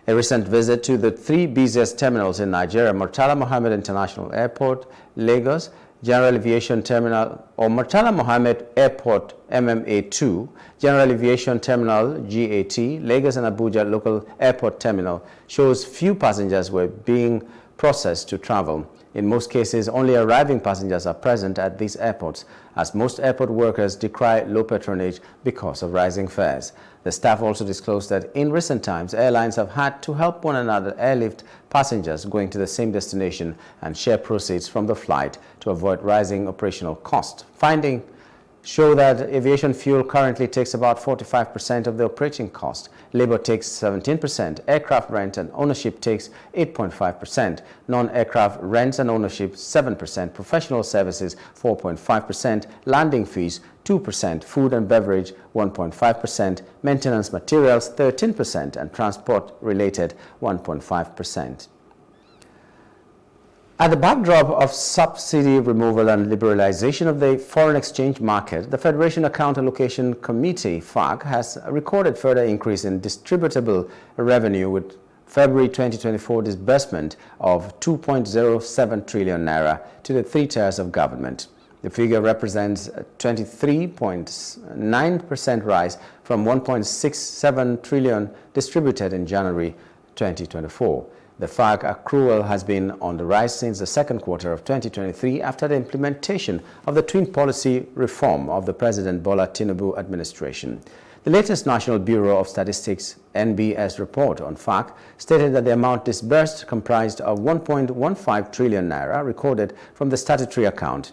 [SPEAKER 3] A recent visit to the three busiest terminals in Nigeria, Murtala Mohammed International Airport, Lagos, General Aviation Terminal or Murtala Mohammed Airport MMA2, General Aviation Terminal GAT, Lagos and Abuja Local Airport Terminal shows few passengers were being processed to travel. In most cases, only arriving passengers are present at these airports, as most airport workers decry low patronage because of rising fares. The staff also disclosed that in recent times, airlines have had to help one another airlift passengers going to the same destination and share proceeds from the flight to avoid rising operational costs. Findings show that aviation fuel currently takes about 45% of the operating cost. Labor takes 17%, aircraft rent and ownership takes 8.5%, non-aircraft rents and ownership 7%, professional services 4.5%, landing fees 2%, food and beverage 1.5%, maintenance materials 13%, and transport-related 1.5%. At the backdrop of subsidy removal and liberalization of the foreign exchange market, the Federation Account Allocation Committee, FAC, has recorded further increase in distributable revenue with February 2024 disbursement of 2.07 trillion naira to the three tiers of government. The figure represents a 23.9% rise from 1.67 trillion distributed in January 2024. The FAC accrual has been on the rise since the second quarter of 2023 after the implementation of the twin policy reform of the President Bola Tinubu administration. The latest National Bureau of Statistics NBS report on FAC stated that the amount disbursed comprised of 1.15 trillion naira recorded from the statutory account,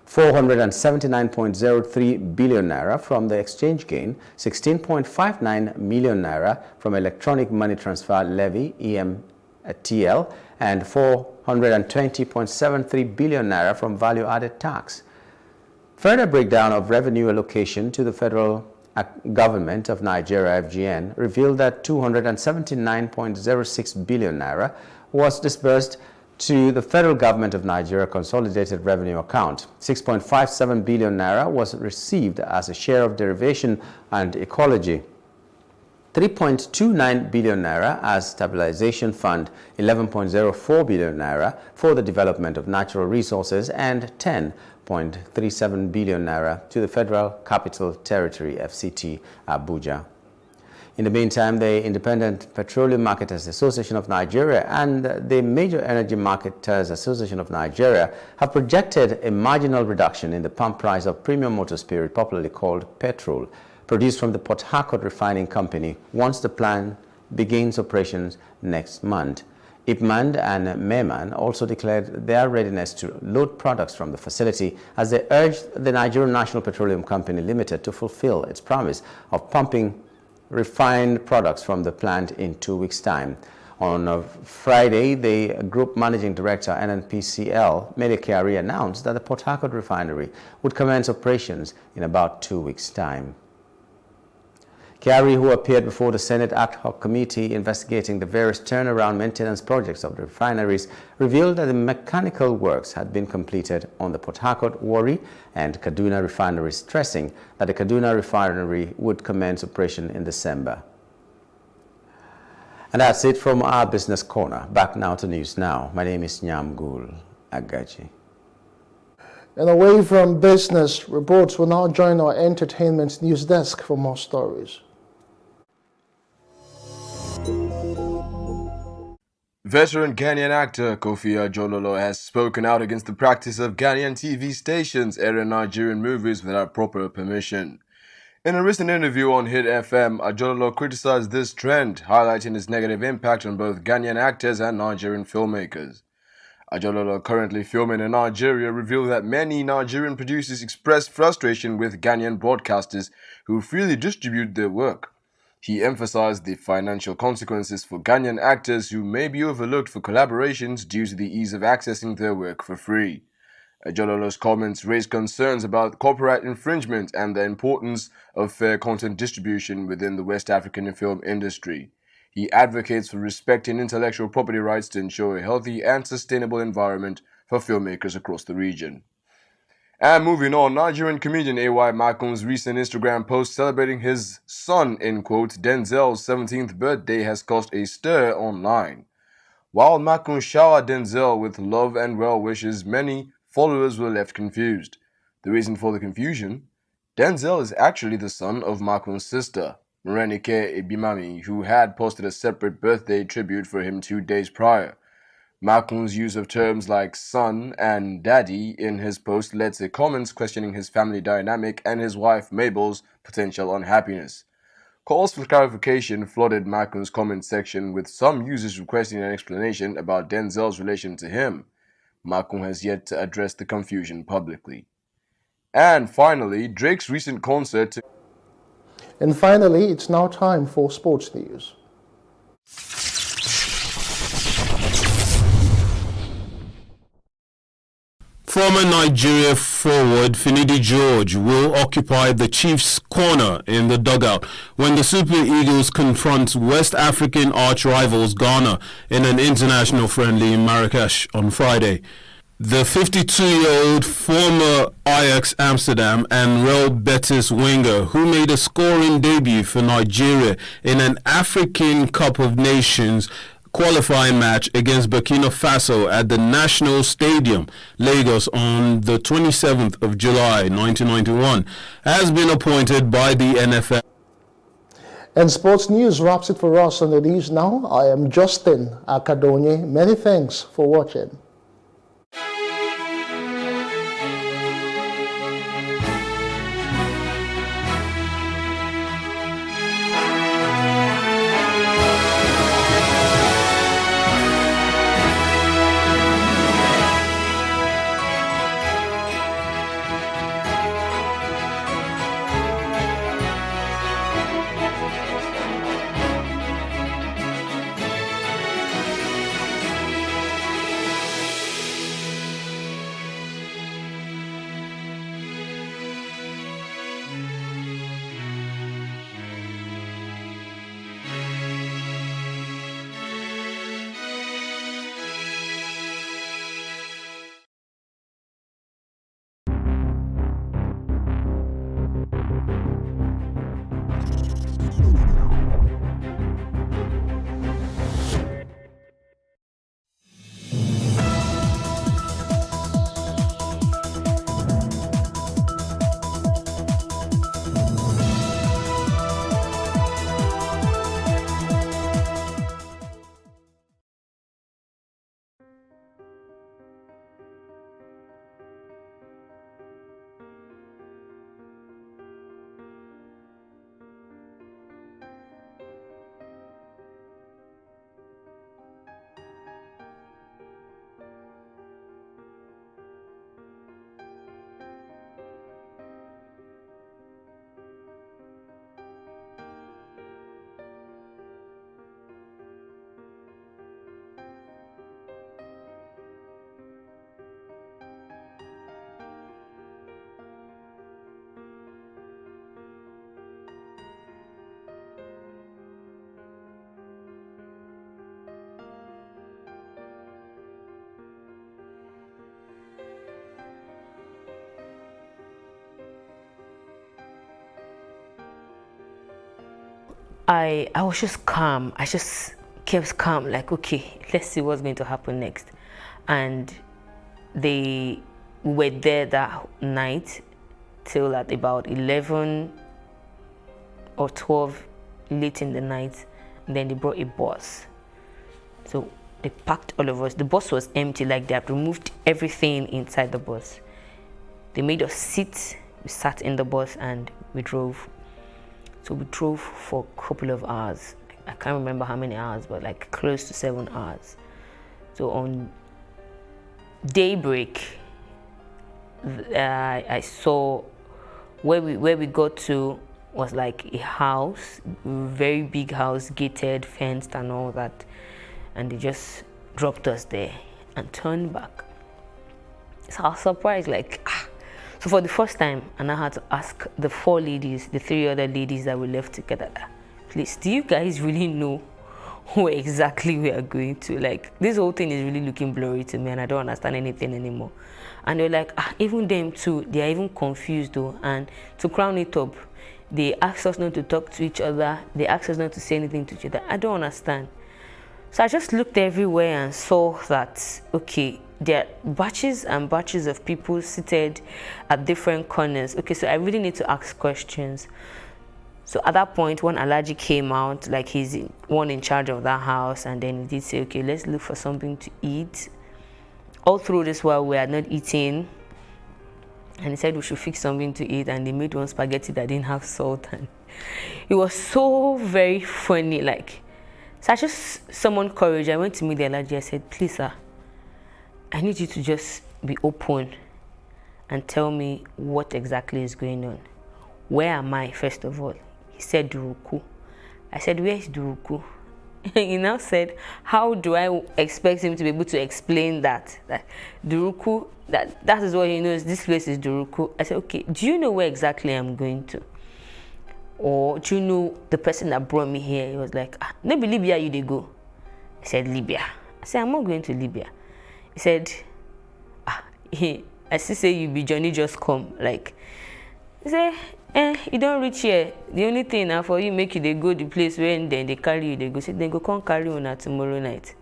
[SPEAKER 3] 479.03 billion naira from the exchange gain, 16.59 million naira from electronic money transfer levy EMTL, and 420.73 billion naira from value-added tax. Further breakdown of revenue allocation to the federal government of Nigeria FGN revealed that 279.06 billion naira was disbursed to the federal government of Nigeria consolidated revenue account. 6.57 billion naira was received as a share of derivation and ecology. 3.29 billion naira as stabilization fund, 11.04 billion naira for the development of natural resources, and 10.37 billion naira to the Federal Capital Territory FCT Abuja. In the meantime, the Independent Petroleum Marketers Association of Nigeria and the Major Energy Marketers Association of Nigeria have projected a marginal reduction in the pump price of premium motor spirit, popularly called petrol, produced from the Port Harcourt Refining Company once the plant begins operations next month. IPMAN and MEMAN also declared their readiness to load products from the facility as they urged the Nigerian National Petroleum Company Limited to fulfill its promise of pumping refined products from the plant in 2 weeks' time. On Friday, the Group Managing Director, NNPCL, Mele Kyari, announced that the Port Harcourt refinery would commence operations in about 2 weeks' time. Kyari, who appeared before the Senate Ad Hoc Committee investigating the various turnaround maintenance projects of the refineries, revealed that the mechanical works had been completed on the Port Harcourt, Warri and Kaduna refineries, stressing that the Kaduna refinery would commence operation in December. And that's it from our Business Corner. Back now to News Now. My name is Nyamgul Agaji.
[SPEAKER 20] And away from business, reports will now join our entertainment news desk for more stories.
[SPEAKER 2] Veteran Ghanaian actor Kofi Ajololo has spoken out against the practice of Ghanaian TV stations airing Nigerian movies without proper permission. In a recent interview on Hit FM, Ajololo criticized this trend, highlighting its negative impact on both Ghanaian actors and Nigerian filmmakers. Ajololo, currently filming in Nigeria, revealed that many Nigerian producers express frustration with Ghanaian broadcasters who freely distribute their work. He emphasized the financial consequences for Ghanaian actors who may be overlooked for collaborations due to the ease of accessing their work for free. Ajololo's comments raised concerns about copyright infringement and the importance of fair content distribution within the West African film industry. He advocates for respecting intellectual property rights to ensure a healthy and sustainable environment for filmmakers across the region. And moving on, Nigerian comedian A.Y. Makun's recent Instagram post celebrating his son, in quote, Denzel's 17th birthday has caused a stir online. While Makun showered Denzel with love and well wishes, many followers were left confused. The reason for the confusion? Denzel is actually the son of Makun's sister, Morenike Ebimami, who had posted a separate birthday tribute for him 2 days prior. Makun's use of terms like son and daddy in his post led to comments questioning his family dynamic and his wife Mabel's potential unhappiness. Calls for clarification flooded Makun's comment section, with some users requesting an explanation about Denzel's relation to him. Makun has yet to address the confusion publicly. And finally, Drake's recent concert.
[SPEAKER 20] And finally, it's now time for sports news.
[SPEAKER 15] Former Nigeria forward Finidi George will occupy the Chiefs' corner in the dugout when the Super Eagles confront West African arch-rivals Ghana in an international friendly in Marrakesh on Friday. The 52-year-old former Ajax Amsterdam and Real Betis winger, who made a scoring debut for Nigeria in an African Cup of Nations qualifying match against Burkina Faso at the National Stadium, Lagos, on the 27th of July, 1991, has been appointed by the NFL.
[SPEAKER 20] And sports news wraps it for us on the news now. I am Justin Akadonye. Many thanks for watching.
[SPEAKER 4] I was just calm. I just kept calm, like, okay, let's see what's going to happen next. And they were there that night till at about 11 or 12 late in the night. And then they brought a bus. So they packed all of us. The bus was empty, like they had removed everything inside the bus. They made us sit. We sat in the bus and we drove. So we drove for a couple of hours. I can't remember how many hours, but like close to 7 hours. So on daybreak, I saw where we got to was like a house, very big house, gated, fenced and all that. And they just dropped us there and turned back. So I was surprised, like, So for the first time, and I had to ask the 4 ladies, the 3 other ladies that we left together, please, do you guys really know where exactly we are going to? Like, this whole thing is really looking blurry to me and I don't understand anything anymore. And they're like, even them too, they are even confused though. And to crown it up, they asked us not to talk to each other. They asked us not to say anything to each other. I don't understand. So I just looked everywhere and saw that, okay, there are batches and batches of people seated at different corners. Okay, so I really need to ask questions. So at that point, when Alhaji came out, like he's one in charge of that house, and then he did say, okay, let's look for something to eat. All through this while we are not eating, and he said we should fix something to eat, and they made one spaghetti that didn't have salt, and it was so very funny, like. So I just summoned courage. I went to meet the Alhaji. I said, please, sir, I need you to just be open and tell me what exactly is going on. Where am I, first of all? He said, Duruku. I said, where is Duruku? He now said, how do I expect him to be able to explain that Duruku, that is what he knows, this place is Duruku. I said, okay, do you know where exactly I'm going to? Or do you know the person that brought me here? He was like, maybe Libya you they go. I said, Libya. I said, I'm not going to Libya. He said, I still say you be Johnny just come. Like, he said, you don't reach here. The only thing now for you make you they go the place where then they carry you, they go. Say, then go come carry you on tomorrow night.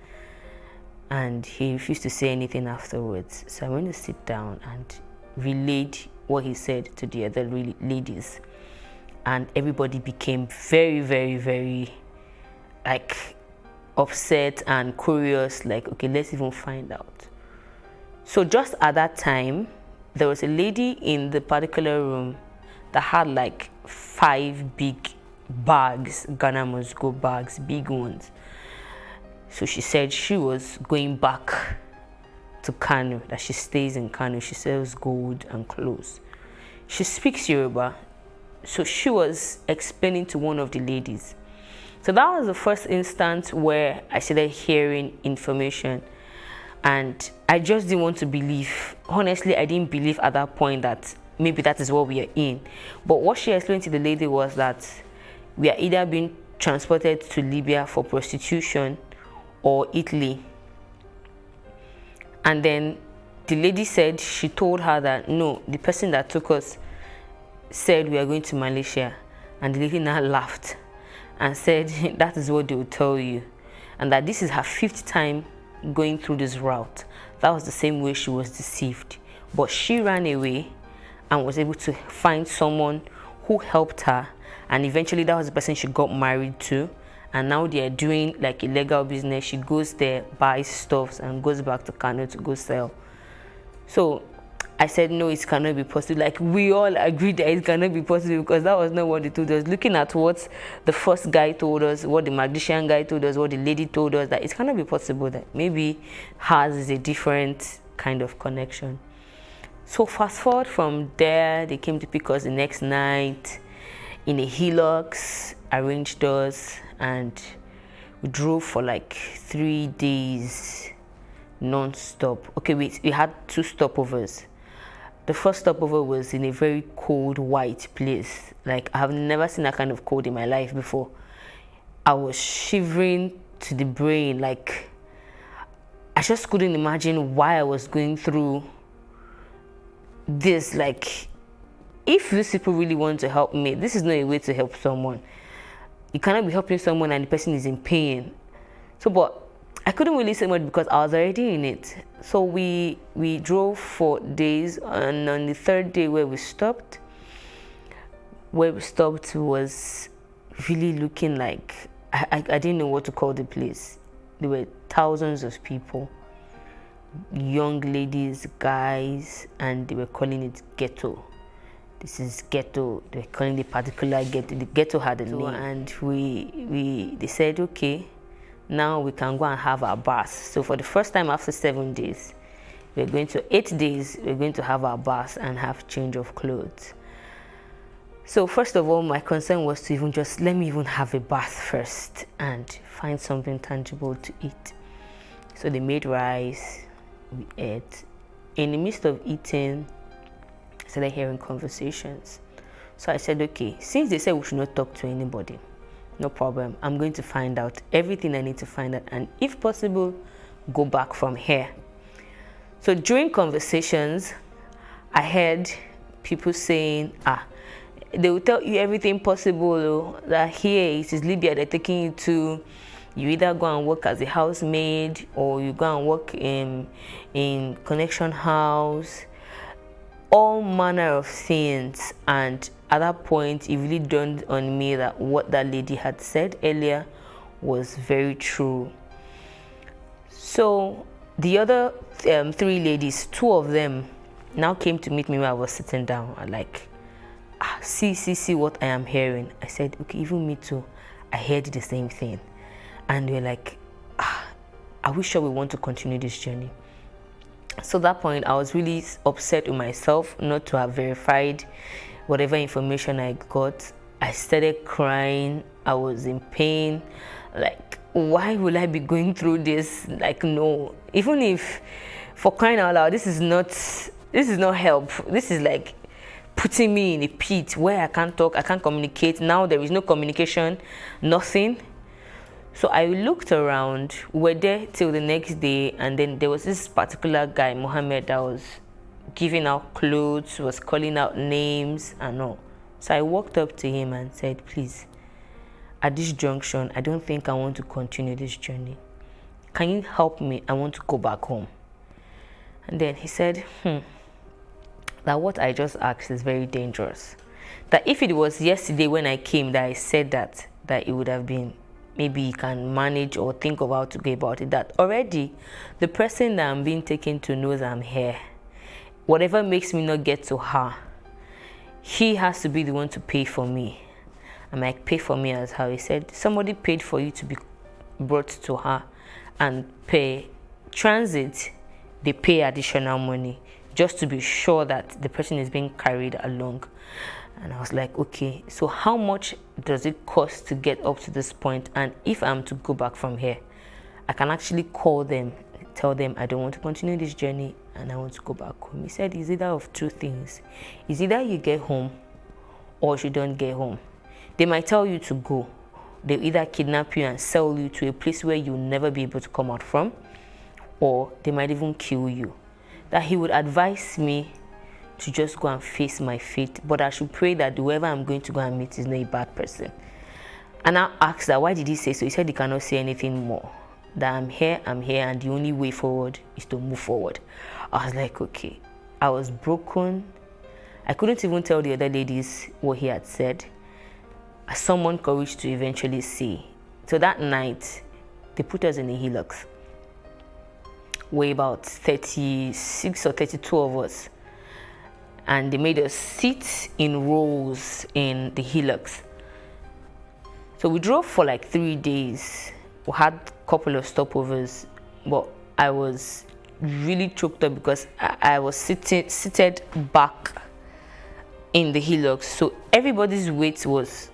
[SPEAKER 4] And he refused to say anything afterwards. So I went to sit down and relayed what he said to the other ladies. And everybody became very, very, very, like, upset and curious, like, okay, let's even find out. So just at that time, there was a lady in the particular room that had like 5 big bags, Ghana must go bags, big ones. So she said she was going back to Kano, that she stays in Kano. She sells gold and clothes. She speaks Yoruba. So she was explaining to one of the ladies. So that was the first instance where I started hearing information, and I just didn't want to believe. Honestly, I didn't believe at that point that maybe that is what we are in. But what she explained to the lady was that we are either being transported to Libya for prostitution or Italy. And then the lady said, she told her that no, the person that took us said we are going to Malaysia. And the lady now laughed and said that is what they will tell you, and that this is her 5th time going through this route. That was the same way she was deceived, but she ran away and was able to find someone who helped her, and eventually that was the person she got married to, and now they are doing like illegal business. She goes there, buys stuff, and goes back to Kano to go sell. So I said, no, it cannot be possible. Like, we all agreed that it cannot be possible, because that was not what they told us. Looking at what the first guy told us, what the magician guy told us, what the lady told us, that it cannot be possible, that maybe hers is a different kind of connection. So fast forward from there, they came to pick us the next night in a Hilux, arranged us, and we drove for like 3 days non-stop. Okay, we had 2 stopovers. The first stopover was in a very cold, white place. Like, I have never seen that kind of cold in my life before. I was shivering to the brain. Like, I just couldn't imagine why I was going through this. Like, if these people really want to help me, this is not a way to help someone. you cannot be helping someone and the person is in pain. So, but I couldn't really say much because I was already in it. So we drove for days, and on the third day where we stopped was really looking like, I didn't know what to call the place. There were thousands of people, young ladies, guys, and they were calling it ghetto. This is ghetto. They were calling the particular ghetto. The ghetto had a name, and they said, okay, now we can go and have our bath. So for the first time after 7 days, 8 days, we're going to have our bath and have change of clothes. So first of all, my concern was to even just let me even have a bath first and find something tangible to eat. So they made rice, we ate. In the midst of eating, I started hearing conversations. So I said, okay, since they said we should not talk to anybody, no problem. I'm going to find out everything I need to find out, and if possible, go back from here. So during conversations, I heard people saying, they will tell you everything possible, that here it is Libya they're taking you to. You either go and work as a housemaid, or you go and work in connection house, all manner of things. And at that point, it really dawned on me that what that lady had said earlier was very true. So the other 3 ladies, 2 of them now came to meet me when I was sitting down. I like, see what I am hearing. I said, okay, even me too. I heard the same thing. And we're like, are we sure we want to continue this journey? So at that point, I was really upset with myself not to have verified whatever information I got. I started crying. I was in pain. Like, why will I be going through this? Like, no. Even if, for crying out loud, this is not help. This is like putting me in a pit where I can't talk, I can't communicate. Now there is no communication, nothing. So I looked around. We were there till the next day, and then there was this particular guy, Mohammed, that was giving out clothes, was calling out names and all. So I walked up to him and said, please, at this junction, I don't think I want to continue this journey. Can you help me? I want to go back home. And then he said, that what I just asked is very dangerous. That if it was yesterday when I came that I said that it would have been, maybe you can manage or think of how to go about it. That already the person that I'm being taken to knows I'm here. Whatever makes me not get to her, he has to be the one to pay for me. I'm like, pay for me as how? He said, somebody paid for you to be brought to her, and pay transit, they pay additional money just to be sure that the person is being carried along. And I was like, okay, so how much does it cost to get up to this point? And if I'm to go back from here, I can actually call them, tell them I don't want to continue this journey and I want to go back home. He said it's either of 2 things. It's either you get home or you don't get home. They might tell you to go. They'll either kidnap you and sell you to a place where you'll never be able to come out from, or they might even kill you. That he would advise me to just go and face my fate, but I should pray that whoever I'm going to go and meet is not a bad person. And I asked that, why did he say so? He said he cannot say anything more. That I'm here, and the only way forward is to move forward. I was like, okay. I was broken. I couldn't even tell the other ladies what he had said. I summoned courage to eventually see. So that night, they put us in a hillock. We're about 36 or 32 of us. And they made us sit in rows in the hillocks. So we drove for like 3 days. We had a couple of stopovers, but I was really choked up because I was seated back in the hillocks. So everybody's weight was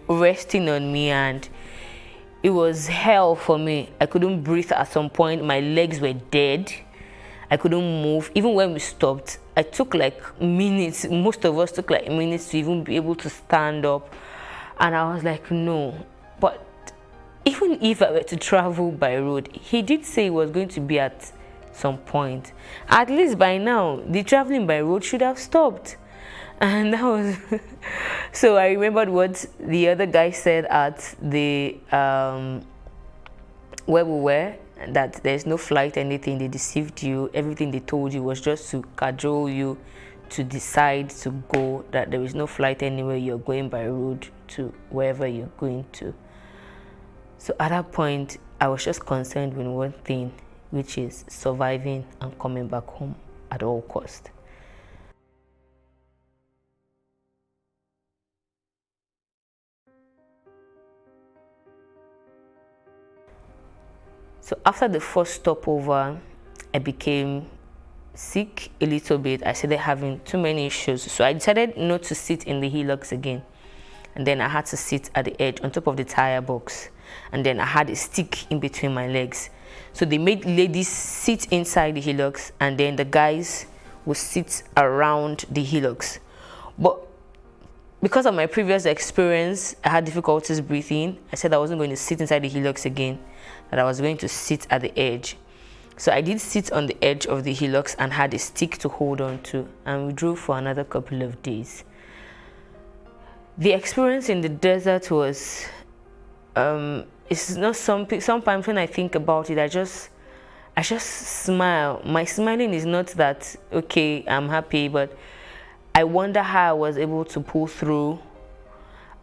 [SPEAKER 4] resting on me, and it was hell for me. I couldn't breathe at some point. My legs were dead. I couldn't move. Even when we stopped, I took like minutes. Most of us took like minutes to even be able to stand up. And I was like, no. But even if I were to travel by road, he did say it was going to be at some point. At least by now, the traveling by road should have stopped. And So I remembered what the other guy said at the where we were, that there's no flight, anything. They deceived you. Everything they told you was just to cajole you to decide to go, that there is no flight anywhere. You're going by road to wherever you're going to. So at that point, I was just concerned with one thing, which is surviving and coming back home at all cost. So after the first stopover, I became sick a little bit. I started having too many issues. So I decided not to sit in the hillocks again. And then I had to sit at the edge on top of the tire box. And then I had a stick in between my legs. So they made ladies sit inside the hillocks, and then the guys would sit around the hillocks. But because of my previous experience, I had difficulties breathing. I said I wasn't going to sit inside the hillocks again, that I was going to sit at the edge. So I did sit on the edge of the hillocks and had a stick to hold on to, and we drove for another couple of days. The experience in the desert was, it's not something, sometimes when I think about it, I just smile. My smiling is not that, okay, I'm happy, but I wonder how I was able to pull through.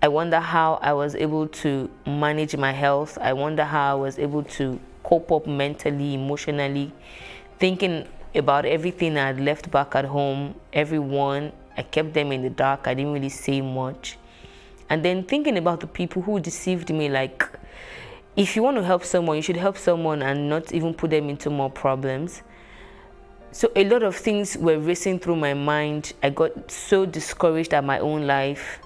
[SPEAKER 4] I wonder how I was able to manage my health. I wonder how I was able to cope up mentally, emotionally, thinking about everything I had left back at home, everyone. I kept them in the dark. I didn't really say much. And then thinking about the people who deceived me, like, if you want to help someone, you should help someone and not even put them into more problems. So a lot of things were racing through my mind. I got so discouraged at my own life.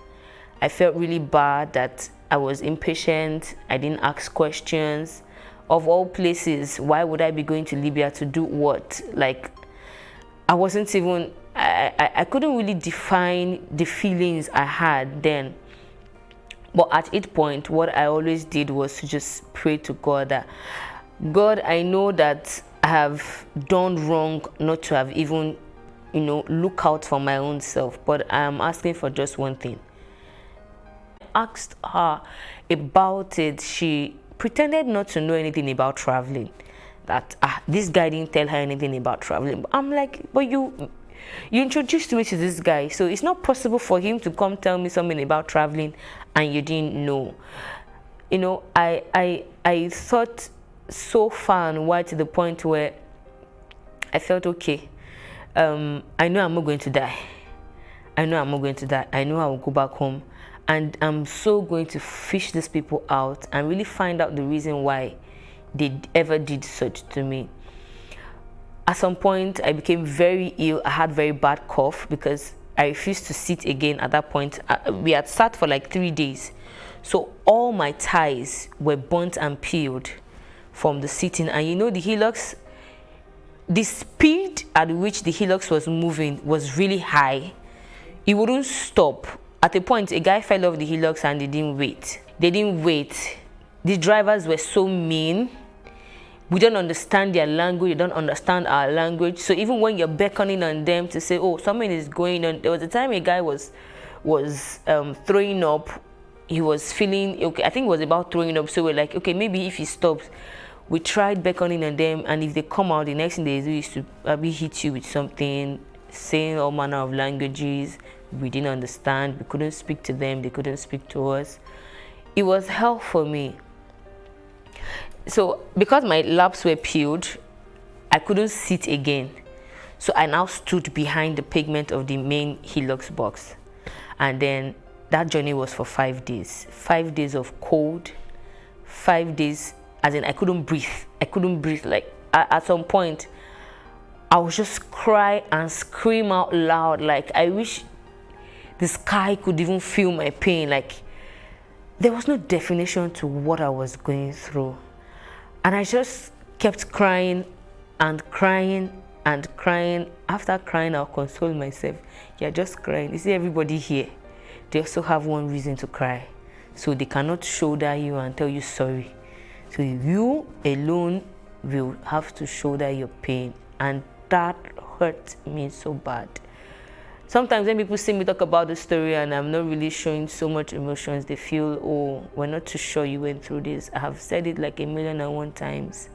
[SPEAKER 4] I felt really bad that I was impatient. I didn't ask questions. Of all places, why would I be going to Libya to do what? Like, I wasn't even, I couldn't really define the feelings I had then. But at each point, what I always did was to just pray to God that, God, I know that I have done wrong not to have even, look out for my own self, but I am asking for just one thing. I asked her about it. She pretended not to know anything about traveling, that this guy didn't tell her anything about traveling. I'm like, but you introduced me to this guy, so it's not possible for him to come tell me something about traveling and you didn't know. I thought so far and wide to the point where I felt, okay, I know I'm not going to die. I know I'm not going to die. I know I will go back home, and I'm so going to fish these people out and really find out the reason why they ever did such to me. At some point, I became very ill. I had very bad cough because I refused to sit again at that point. We had sat for like 3 days. So all my ties were burnt and peeled from the sitting. And the hillocks, the speed at which the hillocks was moving was really high. It wouldn't stop. At a point, a guy fell off the hillocks and they didn't wait. They didn't wait. The drivers were so mean. We don't understand their language. They don't understand our language. So even when you're beckoning on them to say, oh, something is going on. There was a time a guy was throwing up. He was feeling, okay, I think it was about throwing up. So we're like, okay, maybe if he stops. We tried beckoning on them, and if they come out, the next thing they do is to maybe hit you with something, saying all manner of languages. We didn't understand. We couldn't speak to them. They couldn't speak to us. It was hell for me. So because my laps were peeled, I couldn't sit again. So I now stood behind the pavement of the main hillocks box. And then that journey was for 5 days. 5 days of cold, 5 days, as in I couldn't breathe. I couldn't breathe. Like at some point, I would just cry and scream out loud. Like, I wish the sky could even feel my pain. Like, there was no definition to what I was going through. And I just kept crying and crying and crying. After crying, I'll console myself. You're just crying. You see, everybody here, they also have one reason to cry. So they cannot shoulder you and tell you sorry. So you alone will have to shoulder your pain. And that hurt me so bad. sometimes when people see me talk about the story and I'm not really showing so much emotions, they feel, oh, we're not too sure you went through this. I have said it like 1,000,001 times.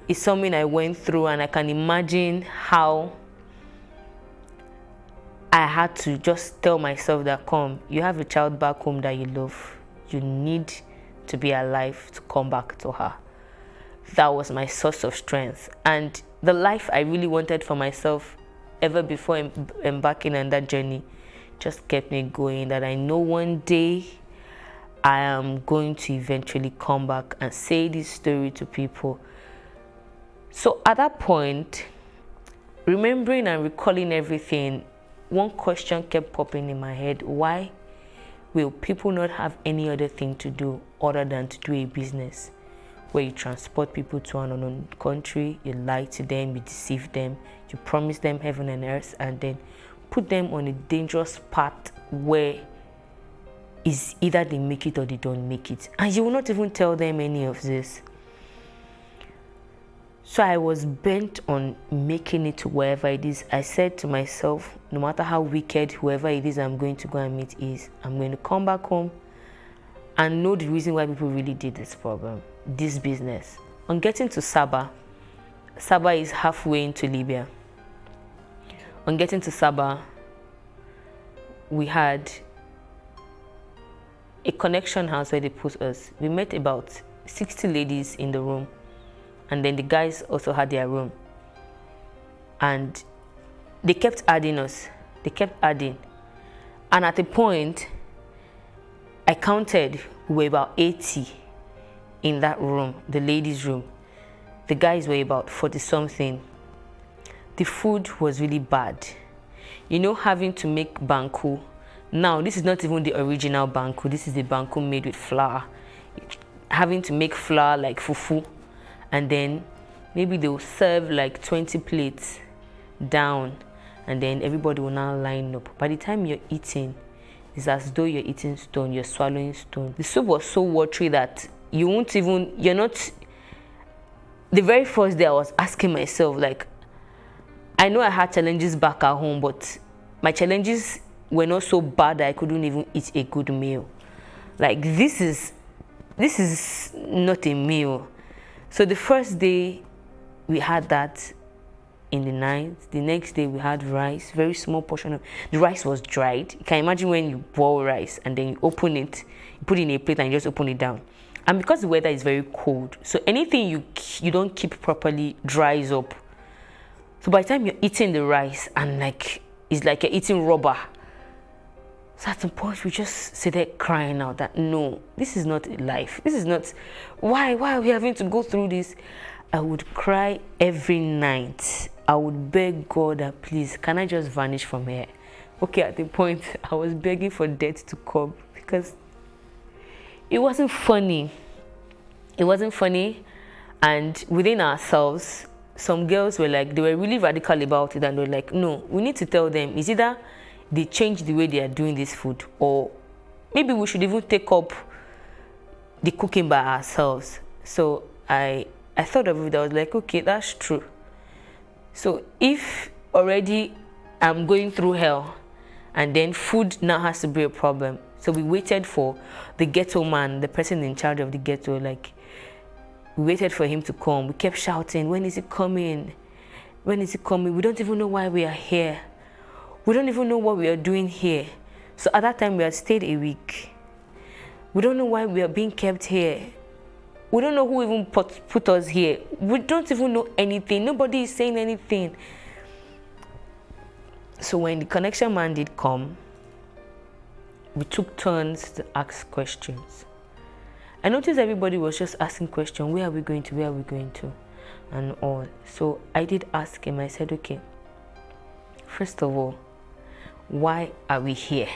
[SPEAKER 4] It's something I went through, and I can imagine how I had to just tell myself that, come, you have a child back home that you love. You need to be alive to come back to her. That was my source of strength. And the life I really wanted for myself ever before embarking on that journey just kept me going, that I know one day I am going to eventually come back and say this story to people. So at that point, remembering and recalling everything, one question kept popping in my head: why will people not have any other thing to do other than to do a business where you transport people to an unknown country, you lie to them, you deceive them, you promise them heaven and earth, and then put them on a dangerous path where is either they make it or they don't make it, and you will not even tell them any of this. So I was bent on making it to wherever it is. I said to myself, no matter how wicked whoever it is I'm going to go and meet is, I'm going to come back home and know the reason why people really did this problem, this business. On getting to Sabah, Sabah is halfway into Libya. On getting to Sabah, we had a connection house where they put us. We met about 60 ladies in the room, and then the guys also had their room. And they kept adding us. They kept adding. And at a point, I counted, we were about 80 in that room, the ladies' room. The guys were about 40-something. The food was really bad. You know, having to make banku. Now, this is not even the original banku. This is the banku made with flour. Having to make flour like fufu. And then maybe they'll serve like 20 plates down, and then everybody will now line up. By the time you're eating, it's as though you're eating stone, you're swallowing stone. The soup was so watery that you won't even, you're not. The very first day I was asking myself, like, I know I had challenges back at home, but my challenges were not so bad that I couldn't even eat a good meal. Like, this is not a meal. So the first day we had that in the night. The next day we had rice, very small portion of the rice was dried. You can imagine when you boil rice and then you open it, you put it in a plate and you just open it down. And because the weather is very cold, so anything you don't keep properly dries up. So by the time you're eating the rice, and like it's like you're eating rubber. So at some point we just sit there crying out that no, this is not life. This is not, why are we having to go through this? I would cry every night. I would beg God that, please, can I just vanish from here? Okay, at the point I was begging for death to come, because it wasn't funny. It wasn't funny. And within ourselves, some girls were like, they were really radical about it, and they were like, no, we need to tell them, it's either they change the way they are doing this food, or maybe we should even take up the cooking by ourselves. So I thought of it. I was like, okay, that's true. So if already I'm going through hell, and then food now has to be a problem. So we waited for the ghetto man, the person in charge of the ghetto, like, we waited for him to come. We kept shouting, when is he coming? When is he coming? We don't even know why we are here. We don't even know what we are doing here. So at that time, we had stayed a week. We don't know why we are being kept here. We don't know who even put us here. We don't even know anything. Nobody is saying anything. So when the connection man did come, we took turns to ask questions. I noticed everybody was just asking questions. Where are we going to? Where are we going to? And all. So I did ask him. I said, okay, first of all, why are we here?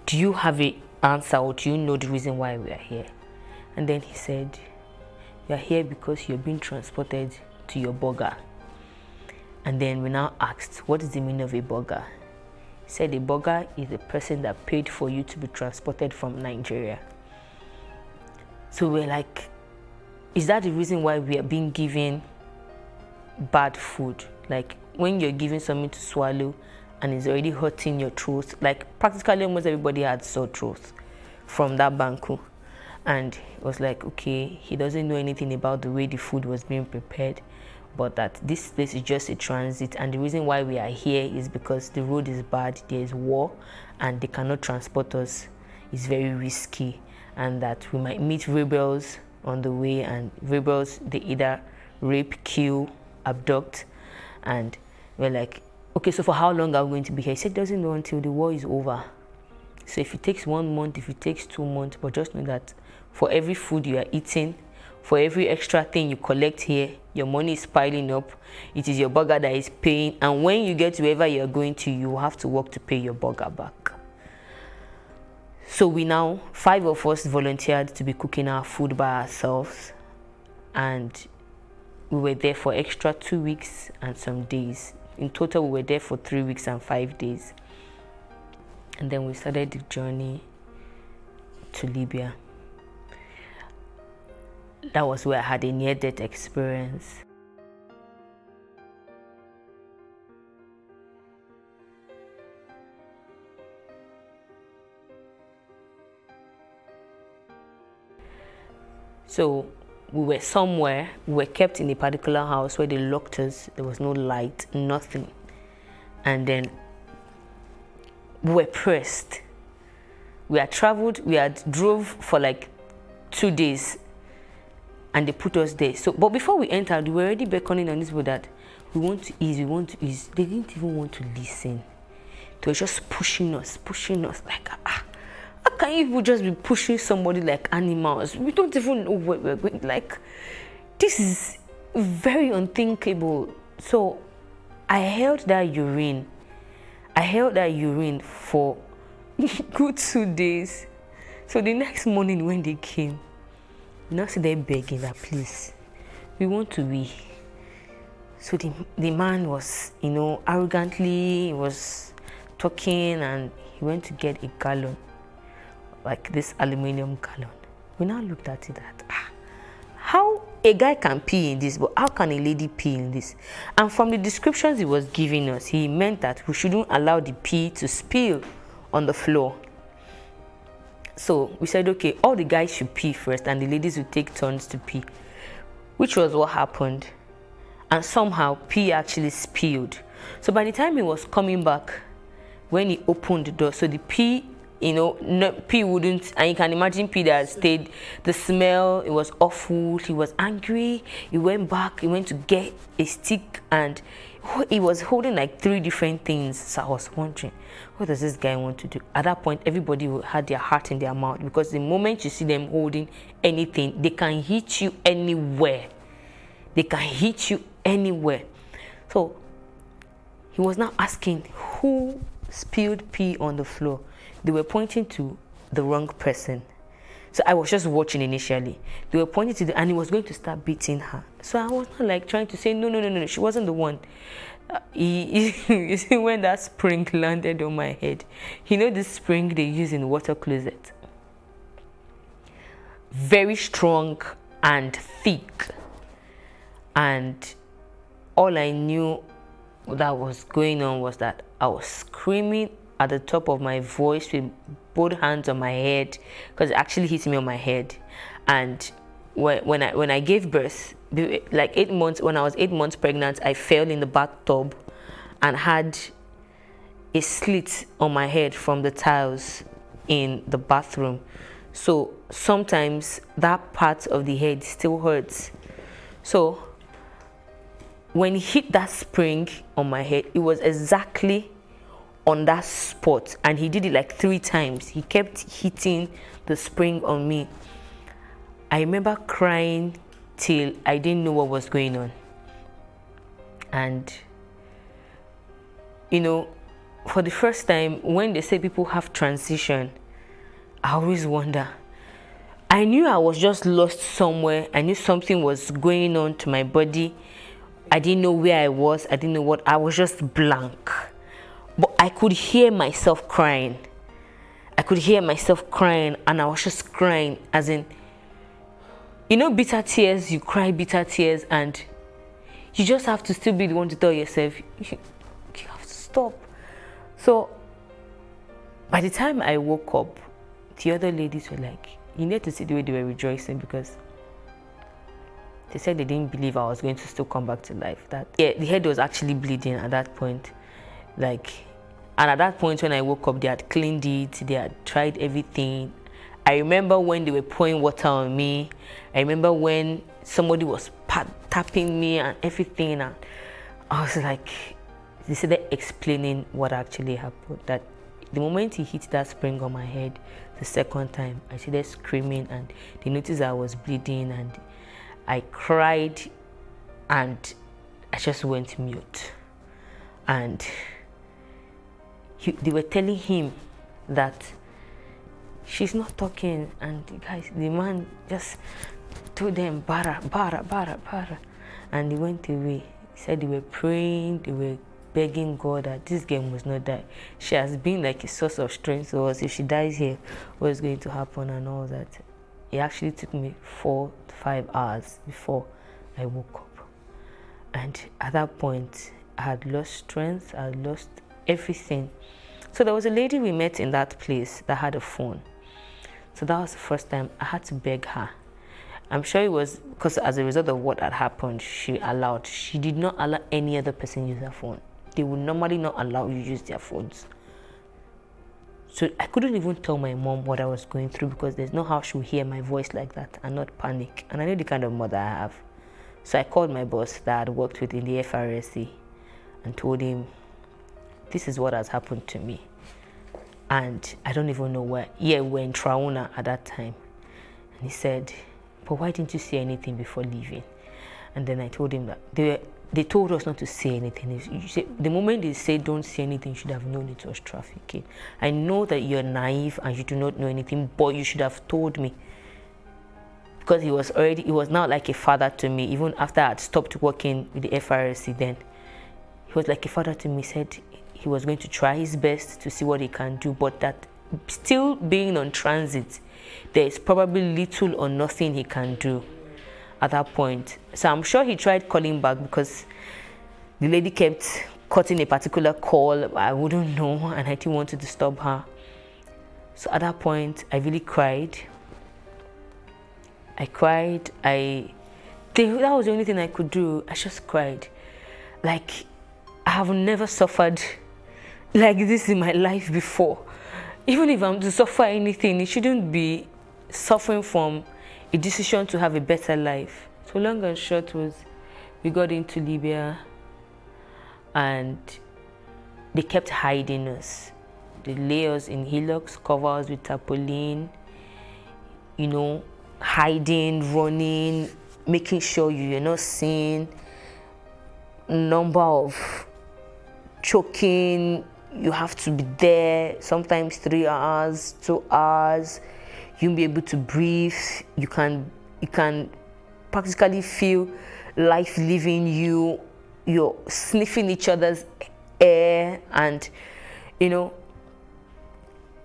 [SPEAKER 4] Do you have an answer, or do you know the reason why we are here? And then he said, you are here because you're being transported to your burger. And then we now asked, what is the meaning of a burger? He said a burger is the person that paid for you to be transported from Nigeria. So we're like, is that the reason why we are being given bad food? Like, when you're given something to swallow and it's already hurting your throat. Like practically almost everybody had sore throats from that banku. And it was like, okay, he doesn't know anything about the way the food was being prepared, but that this place is just a transit, and the reason why we are here is because the road is bad, there is war, and they cannot transport us. It's very risky, and that we might meet rebels on the way, and rebels, they either rape, kill, abduct. And we're like, okay, so for how long are we going to be here? He said, doesn't know until the war is over. So if it takes 1 month, if it takes 2 months, but just know that for every food you are eating, for every extra thing you collect here, your money is piling up. It is your burger that is paying, and when you get to wherever you are going to, you will have to work to pay your burger back. So we now, 5 of us volunteered to be cooking our food by ourselves, and we were there for extra 2 weeks and some days. In total, we were there for 3 weeks and 5 days. And then we started the journey to Libya. That was where I had a near-death experience. So we were somewhere, we were kept in a particular house where they locked us. There was no light, nothing. And then we were pressed. We had traveled, we had drove for like 2 days, and they put us there. So, but before we entered, we were already beckoning on this people that we want to ease, we want to ease. They didn't even want to listen. They were just pushing us like, how can you people just be pushing somebody like animals? We don't even know where we're going. Like, this is very unthinkable. So I held that urine for good 2 days. So the next morning when they came, now see they begging that, please, we want to wee. So the man was, arrogantly, he was talking, and he went to get a gallon, like this aluminum gallon. We now looked at it that, how a guy can pee in this, but how can a lady pee in this? And from the descriptions he was giving us, he meant that we shouldn't allow the pee to spill on the floor. So we said, okay, all the guys should pee first, and the ladies would take turns to pee, which was what happened. And somehow pee actually spilled. So by the time he was coming back, when he opened the door, so the pee, pee wouldn't, and you can imagine pee that stayed, the smell, it was awful. He was angry. He went back, he went to get a stick, and he was holding like 3 different things. So I was wondering, what does this guy want to do? At that point, everybody had their heart in their mouth, because the moment you see them holding anything, they can hit you anywhere. They can hit you anywhere. So he was now asking who spilled pee on the floor. They were pointing to the wrong person. So I was just watching initially. They were pointing to and he was going to start beating her. So I was not like trying to say, no, she wasn't the one. You see, when that spring landed on my head, this spring they use in water closet. Very strong and thick. And all I knew that was going on was that I was screaming at the top of my voice with both hands on my head, because it actually hit me on my head. And when I gave birth, like 8 months, when I was 8 months pregnant, I fell in the bathtub and had a slit on my head from the tiles in the bathroom. So sometimes that part of the head still hurts. So when he hit that spring on my head, it was exactly on that spot, and he did it like 3 times. He kept hitting the spring on me. I remember crying till I didn't know what was going on. And for the first time, when they say people have transition, I always wonder. I knew I was just lost somewhere. I knew something was going on to my body. I didn't know where I was. I didn't know what. I was just blank. But I could hear myself crying. And I was just crying, as in, bitter tears. You cry bitter tears, and you just have to still be the one to tell yourself, you have to stop. So by the time I woke up, the other ladies were like, you need to see the way they were rejoicing, because they said they didn't believe I was going to still come back to life. That the head was actually bleeding at that point. And at that point when I woke up, they had cleaned it, they had tried everything. I remember when they were pouring water on me. I remember when somebody was tapping me and everything. And I was like, they started explaining what actually happened. That the moment he hit that spring on my head the second time, I started screaming, and they noticed I was bleeding, and I cried, and I just went mute. And they were telling him that she's not talking, and the man just told them, bara, bara, bara, bara, and he went away. He said they were praying, they were begging God that this girl must not die. She has been like a source of strength to us. If she dies here, what's going to happen and all that. It actually took me 4 to 5 hours before I woke up. And at that point, I had lost strength, I had lost everything. So there was a lady we met in that place that had a phone. So that was the first time I had to beg her. I'm sure it was because as a result of what had happened, she did not allow any other person use her phone. They would normally not allow you use their phones. So I couldn't even tell my mom what I was going through, because there's no how she would hear my voice like that and not panic. And I know the kind of mother I have. So I called my boss that I had worked with in the FRSC and told him, this is what has happened to me. And I don't even know where. Yeah, we were in Trauna at that time. And he said, but why didn't you say anything before leaving? And then I told him that they told us not to say anything. The moment they say don't say anything, you should have known it was trafficking. I know that you're naive and you do not know anything, but you should have told me. Because he was now like a father to me. Even after I had stopped working with the FRSC then, he was like a father to me. Said he was going to try his best to see what he can do, but that still being on transit, there is probably little or nothing he can do at that point. So I'm sure he tried calling back, because the lady kept cutting a particular call. I wouldn't know, and I didn't want to disturb her. So at that point, I really cried. That was the only thing I could do. I just cried. Like, I have never suffered like this in my life before. Even if I'm to suffer anything, it shouldn't be suffering from a decision to have a better life. So long and short was, we got into Libya and they kept hiding us. They lay us in hillocks, cover us with tarpaulin, hiding, running, making sure you're not seen, number of choking, you have to be there, sometimes 3 hours, 2 hours. You won't be able to breathe. You can practically feel life leaving you. You're sniffing each other's air, and in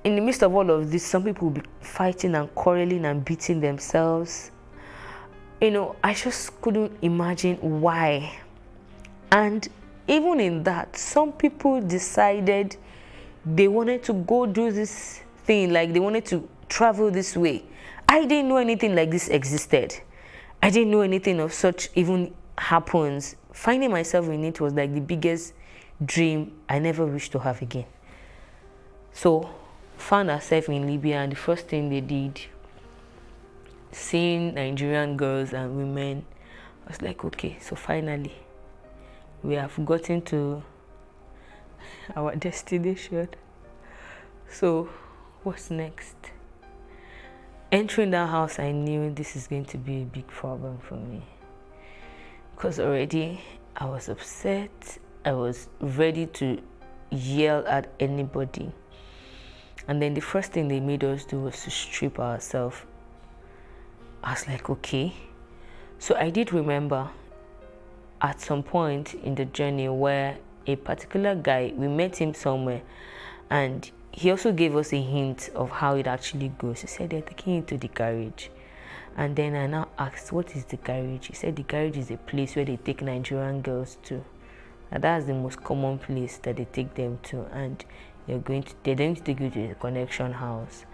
[SPEAKER 4] the midst of all of this, some people will be fighting and quarreling and beating themselves. I just couldn't imagine why. And even in that, some people decided they wanted to go do this thing, like they wanted to travel this way. I didn't know anything like this existed. I didn't know anything of such even happens. Finding myself in it was like the biggest dream I never wished to have again. So, found ourselves in Libya, and the first thing they did, seeing Nigerian girls and women, I was like, okay, so finally, we have gotten to our destination. So, what's next? Entering that house, I knew this is going to be a big problem for me. Because already I was upset. I was ready to yell at anybody. And then the first thing they made us do was to strip ourselves. I was like, okay. So I did remember at some point in the journey where a particular guy, we met him somewhere, and he also gave us a hint of how it actually goes. He said they're taking you to the garage. And then I now asked, what is the garage? He said the garage is a place where they take Nigerian girls to. And that's the most common place that they take them to, and they're going to take you to the connection house.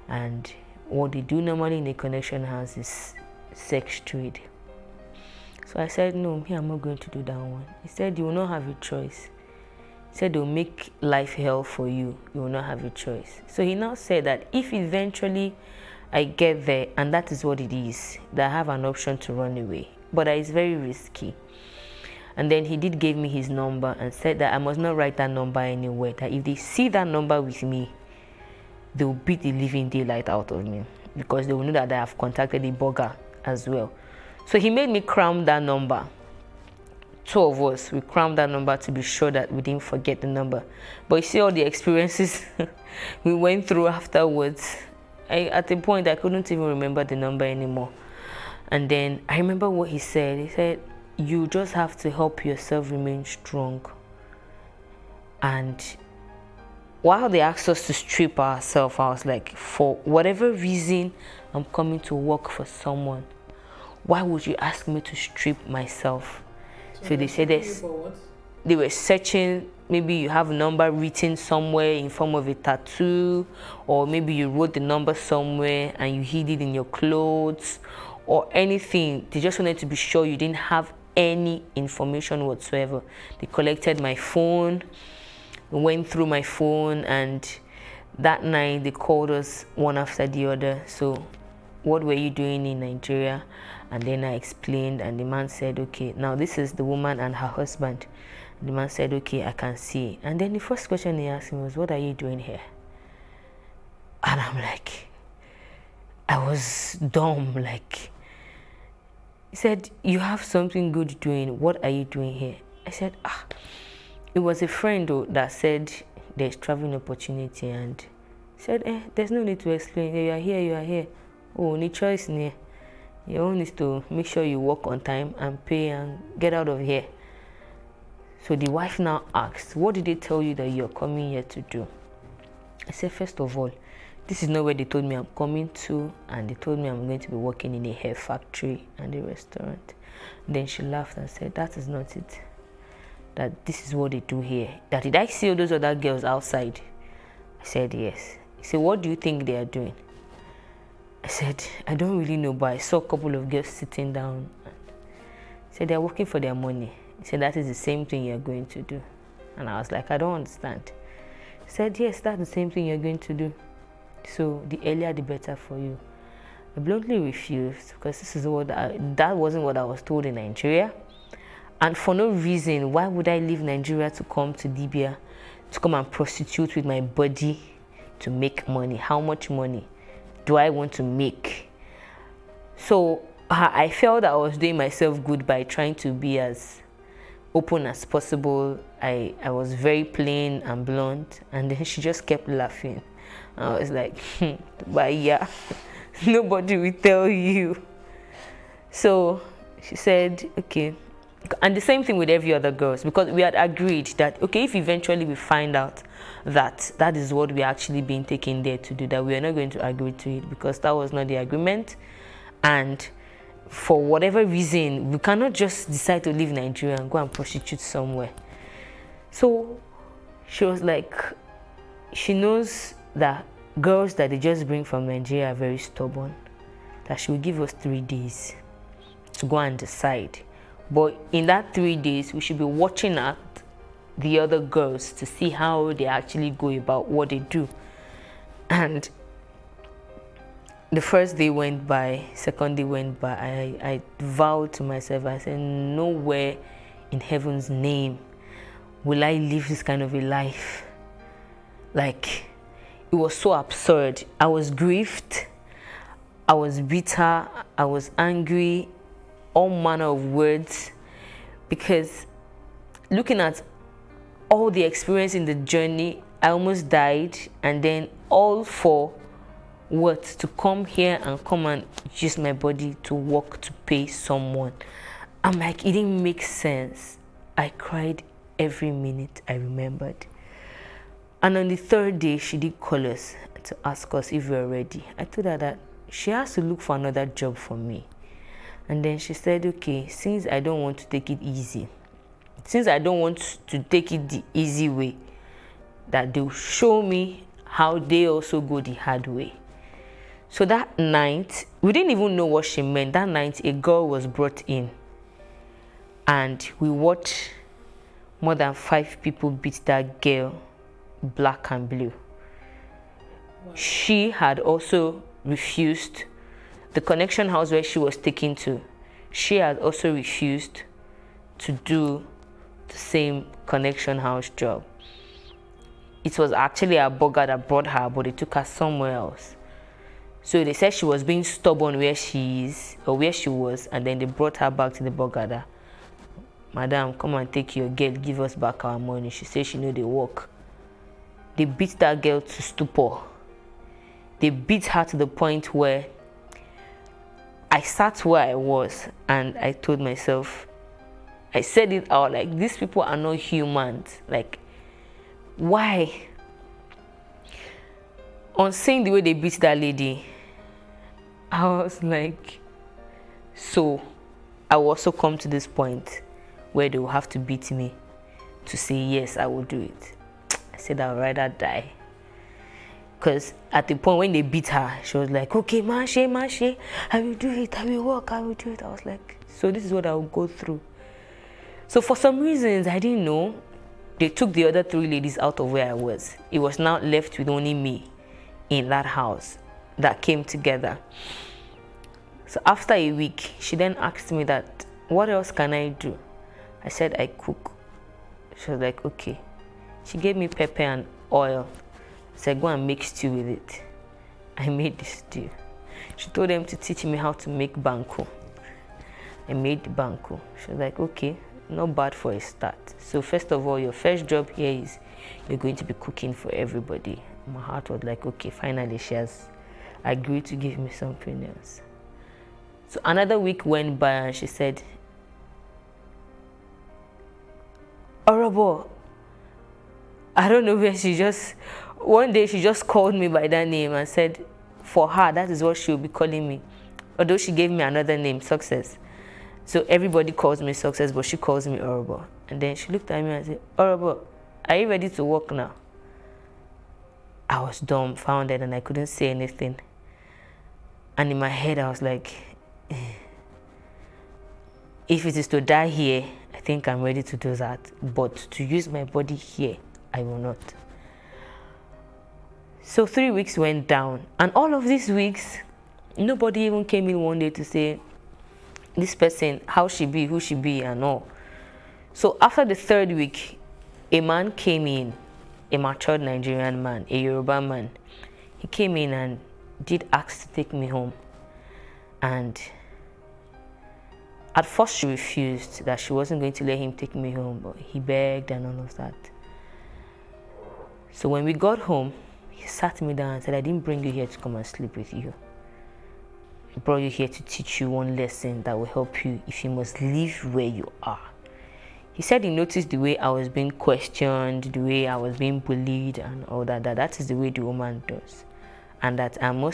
[SPEAKER 4] And what they do normally in the connection house is sex trade. So I said, no, I'm not going to do that one. He said, you will not have a choice. He said, they'll make life hell for you. You will not have a choice. So he now said that if eventually I get there and that is what it is, that I have an option to run away. But that is very risky. And then he did give me his number and said that I must not write that number anywhere. That if they see that number with me, they will beat the living daylight out of me, because they will know that I have contacted the burger as well. So he made me cram that number. Two of us, we crammed that number to be sure that we didn't forget the number. But you see all the experiences we went through afterwards. At a point, I couldn't even remember the number anymore. And then I remember what he said. He said, you just have to help yourself remain strong. And while they asked us to strip ourselves, I was like, for whatever reason, I'm coming to work for someone. Why would you ask me to strip myself? So they said this. They were searching, maybe you have a number written somewhere in form of a tattoo, or maybe you wrote the number somewhere and you hid it in your clothes, or anything. They just wanted to be sure you didn't have any information whatsoever. They collected my phone, went through my phone, and that night they called us one after the other. So, what were you doing in Nigeria? And then I explained, and the man said, okay, now this is the woman and her husband. And the man said, okay, I can see. And then the first question he asked me was, what are you doing here? And I'm like, I was dumb, like, he said, you have something good doing. What are you doing here? I said, it was a friend though that said there's traveling opportunity, and said, there's no need to explain. You are here, you are here. Oh, no choice near. Your own is to make sure you work on time and pay and get out of here. So the wife now asked, what did they tell you that you're coming here to do? I said, first of all, this is not where they told me I'm coming to, and they told me I'm going to be working in a hair factory and a restaurant. And then she laughed and said, that is not it. That this is what they do here. That did I see all those other girls outside? I said, yes. He said, what do you think they are doing? I said, I don't really know, but I saw a couple of girls sitting down. He said, they're working for their money. He said, that is the same thing you're going to do. And I was like, I don't understand. He said, yes, that's the same thing you're going to do. So the earlier the better for you. I bluntly refused, because this is that wasn't what I was told in Nigeria. And for no reason, why would I leave Nigeria to come to Libya, to come and prostitute with my body to make money? How much money do I want to make? So I felt I was doing myself good by trying to be as open as possible. I was very plain and blunt, and then she just kept laughing. I was like, but yeah, nobody will tell you. So she said, okay. And the same thing with every other girls, because we had agreed that, okay, if eventually we find out that that is what we're actually being taken there to do, that we are not going to agree to it, because that was not the agreement. And for whatever reason, we cannot just decide to leave Nigeria and go and prostitute somewhere. So she was like, she knows that girls that they just bring from Nigeria are very stubborn, that she will give us 3 days to go and decide. But in that 3 days, we should be watching at the other girls to see how they actually go about what they do. And the first day went by, second day went by. I vowed to myself, I said, nowhere in heaven's name will I live this kind of a life. Like, it was so absurd. I was grieved, I was bitter, I was angry, all manner of words, because looking at all the experience in the journey, I almost died, and then all for what? To come here and come and use my body to work to pay someone. I'm like, it didn't make sense. I cried every minute I remembered. And on the third day, she did call us to ask us if we were ready. I told her that she has to look for another job for me. And then she said, okay, since I don't want to take it easy, since I don't want to take it the easy way, that they'll show me how they also go the hard way. So that night, we didn't even know what she meant. That night, a girl was brought in, and we watched more than 5 people beat that girl black and blue. Wow. She had also refused the connection house where she was taken to. She had also refused to do the same connection house job. It was actually a burger that brought her, but they took her somewhere else. So they said she was being stubborn where she is, or where she was, and then they brought her back to the burger. Madam, come and take your girl, give us back our money. She said she know they work. They beat that girl to stupor. They beat her to the point where I sat where I was and I told myself, I said it out, like, these people are not humans. Like, why? On seeing the way they beat that lady, I was like, so I will also come to this point where they will have to beat me to say, yes, I will do it. I said, I'd rather die. Because at the point when they beat her, she was like, okay, Mashe, I will do it, I will work, I will do it. I was like, so this is what I will go through. So for some reasons, I didn't know, they took the other 3 ladies out of where I was. It was now left with only me in that house that came together. So after a week, she then asked me that, what else can I do? I said, I cook. She was like, okay. She gave me pepper and oil. I said, go and make stew with it. I made the stew. She told them to teach me how to make banku. I made the banku. She was like, okay, not bad for a start. So first of all, your first job here is you're going to be cooking for everybody. My heart was like, okay, finally she has agreed to give me something else. So another week went by and she said, Orobo, I don't know where one day she just called me by that name and said, for her, that is what she will be calling me. Although she gave me another name, Success. So everybody calls me Success, but she calls me Orobo. And then she looked at me and said, Orobo, are you ready to work now? I was dumbfounded and I couldn't say anything. And in my head, I was like, if it is to die here, I think I'm ready to do that. But to use my body here, I will not. So 3 weeks went down. And all of these weeks, nobody even came in one day to say, this person, how she be, who she be, and all. So after the 3rd week, a man came in, a matured Nigerian man, a Yoruba man. He came in and did ask to take me home. And at first she refused, that she wasn't going to let him take me home, but he begged and all of that. So when we got home, he sat me down and said, I didn't bring you here to come and sleep with you. I brought you here to teach you one lesson that will help you if you must live where you are. He said he noticed the way I was being questioned, the way I was being bullied and all that. That is the way the woman does. And that I'm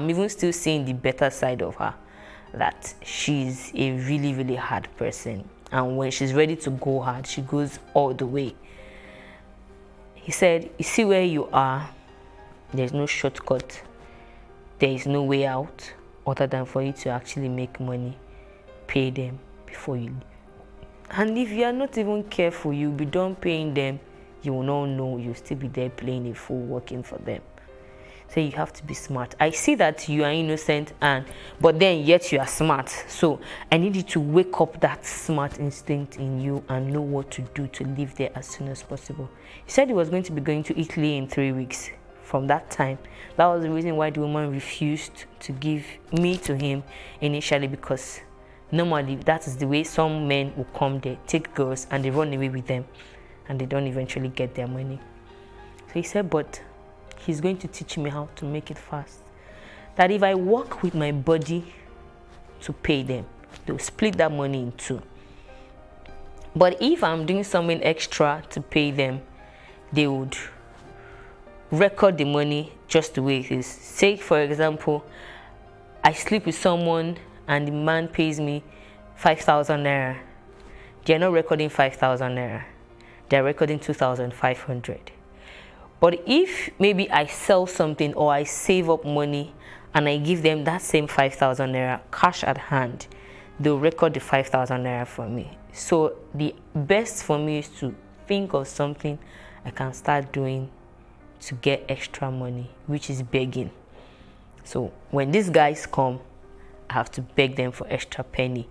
[SPEAKER 4] even still seeing the better side of her. That she's a really, really hard person. And when she's ready to go hard, she goes all the way. He said, you see where you are, there's no shortcut. There is no way out other than for you to actually make money, pay them before you leave. And if you are not even careful, you'll be done paying them, you will not know, you'll still be there playing a fool working for them. So you have to be smart. I see that you are innocent, but then yet you are smart. So I need you to wake up that smart instinct in you and know what to do to live there as soon as possible. He said he was going to be going to Italy in 3 weeks. From that time, that was the reason why the woman refused to give me to him initially, because normally that is the way some men will come there, take girls and they run away with them and they don't eventually get their money. So he said, but he's going to teach me how to make it fast. That if I work with my body to pay them, they'll split that money in 2. But if I'm doing something extra to pay them, they would record the money just the way it is. Say, for example, I sleep with someone and the man pays me 5,000 naira. they're not recording 5,000 naira. They're recording 2,500. But if maybe I sell something or I save up money and I give them that same 5,000 naira cash at hand, they'll record the 5,000 naira for me. So the best for me is to think of something I can start doing to get extra money, which is begging. So when these guys come, I have to beg them for extra penny.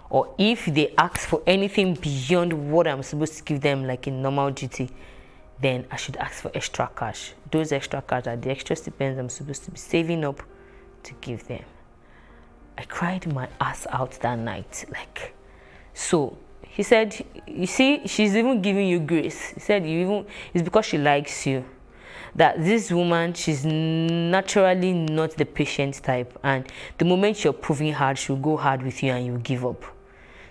[SPEAKER 4] Or if they ask for anything beyond what I'm supposed to give them, like in normal duty, then I should ask for extra cash. Those extra cash are the extra stipends I'm supposed to be saving up to give them. I cried my ass out that night. So he said, you see, she's even giving you grace. He said, it's because she likes you. That this woman, she's naturally not the patient type, and the moment you're proving hard, she'll go hard with you and you'll give up.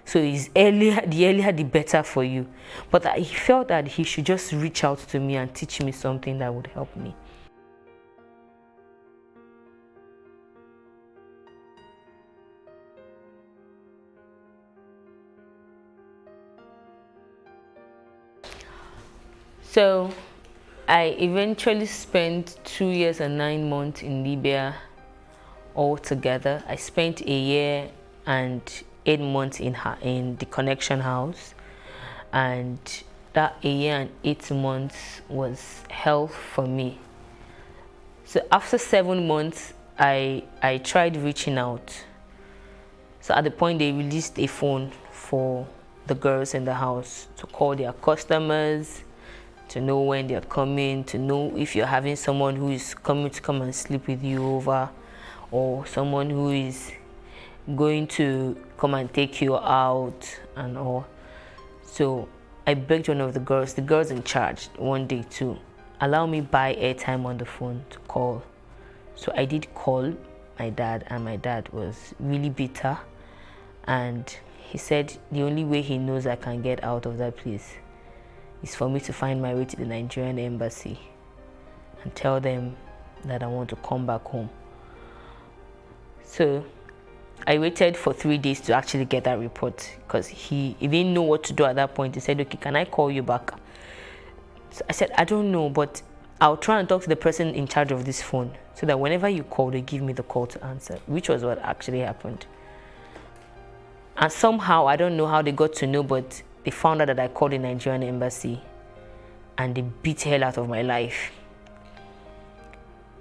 [SPEAKER 4] So the earlier the better for you. But he felt that he should just reach out to me and teach me something that would help me. So I eventually spent 2 years and 9 months in Libya altogether. I spent a year and 8 months in the Connection House, and that a year and 8 months was hell for me. So after 7 months, I tried reaching out. So at the point they released a phone for the girls in the house to call their customers, to know when they're coming, to know if you're having someone who is coming to come and sleep with you over, or someone who is going to come and take you out and all. So I begged one of the girls in charge one day to allow me buy airtime on the phone to call. So I did call my dad, and my dad was really bitter, and he said the only way he knows I can get out of that place is for me to find my way to the Nigerian embassy and tell them that I want to come back home. So I waited for 3 days to actually get that report, because he didn't know what to do at that point. He said, okay, can I call you back? So I said, I don't know, but I'll try and talk to the person in charge of this phone so that whenever you call, they give me the call to answer, which was what actually happened. And somehow, I don't know how they got to know, but they found out that I called the Nigerian embassy, and they beat hell out of my life.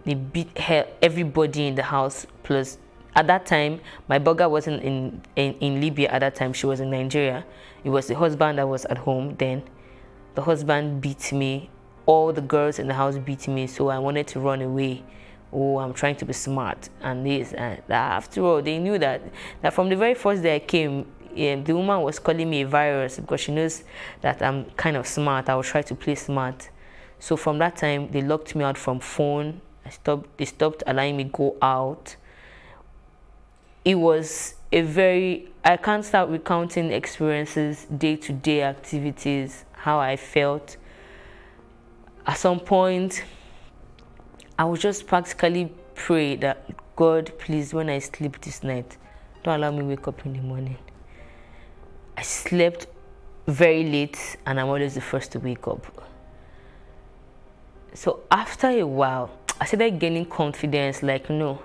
[SPEAKER 4] They beat hell, everybody in the house, plus at that time, my burger wasn't in Libya at that time, she was in Nigeria. It was the husband that was at home then. The husband beat me, all the girls in the house beat me, so I wanted to run away. Oh, I'm trying to be smart, and this and that. After all, they knew that from the very first day I came, the woman was calling me a virus because she knows that I'm kind of smart. I will try to play smart. So from that time, they locked me out from phone. They stopped allowing me go out. It was I can't start recounting experiences, day-to-day activities, how I felt. At some point, I would just practically pray that, God, please, when I sleep this night, don't allow me wake up in the morning. I slept very late, and I'm always the first to wake up. So after a while, I started gaining confidence, like, no,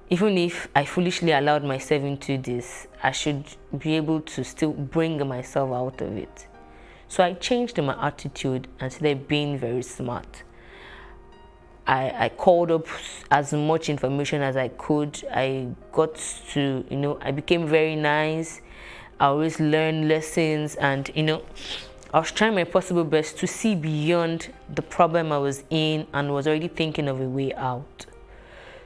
[SPEAKER 4] even if I foolishly allowed myself into this, I should be able to still bring myself out of it. So I changed my attitude and started being very smart. I called up as much information as I could. I got to, I became very nice. I always learned lessons, and, I was trying my possible best to see beyond the problem I was in and was already thinking of a way out.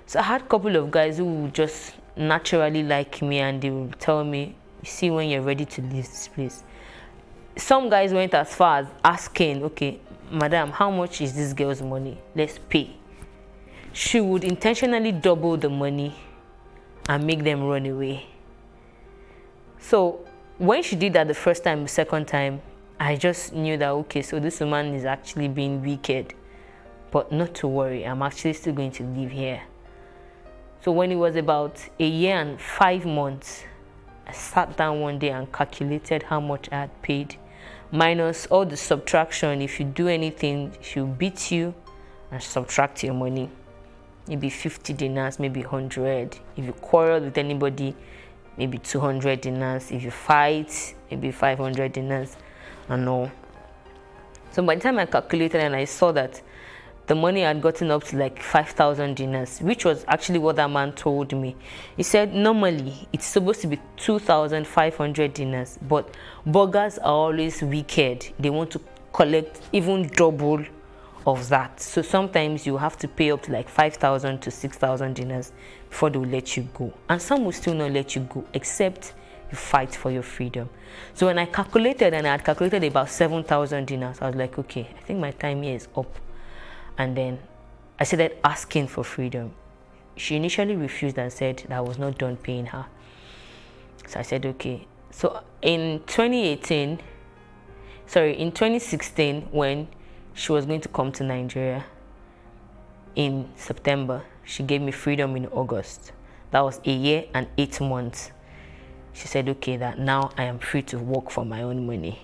[SPEAKER 4] So I had a couple of guys who would just naturally like me, and they would tell me, you see, when you're ready to leave this place. Some guys went as far as asking, okay, madam, how much is this girl's money? Let's pay. She would intentionally double the money and make them run away. So when she did that the first time, the second time, I just knew that, okay, so this woman is actually being wicked. But not to worry, I'm actually still going to live here. So when it was about a year and 5 months, I sat down one day and calculated how much I had paid, minus all the subtraction. If you do anything, she'll beat you and subtract your money. Maybe 50 dinars, maybe 100. If you quarrel with anybody, maybe 200 dinars. If you fight, maybe 500 dinars and all. So by the time I calculated and I saw that the money had gotten up to like 5,000 dinars, which was actually what that man told me. He said normally it's supposed to be 2,500 dinars, but burgers are always wicked. They want to collect even double of that. So sometimes you have to pay up to like 5,000 to 6,000 dinars before they will let you go. And some will still not let you go, except you fight for your freedom. So when I calculated, and I had calculated about 7,000 dinars, I was like, okay, I think my time here is up. And then I started asking for freedom. She initially refused and said that I was not done paying her. So I said, okay. So in 2016, when she was going to come to Nigeria in September, she gave me freedom in August. That was a year and 8 months. She said, okay, that now I am free to work for my own money.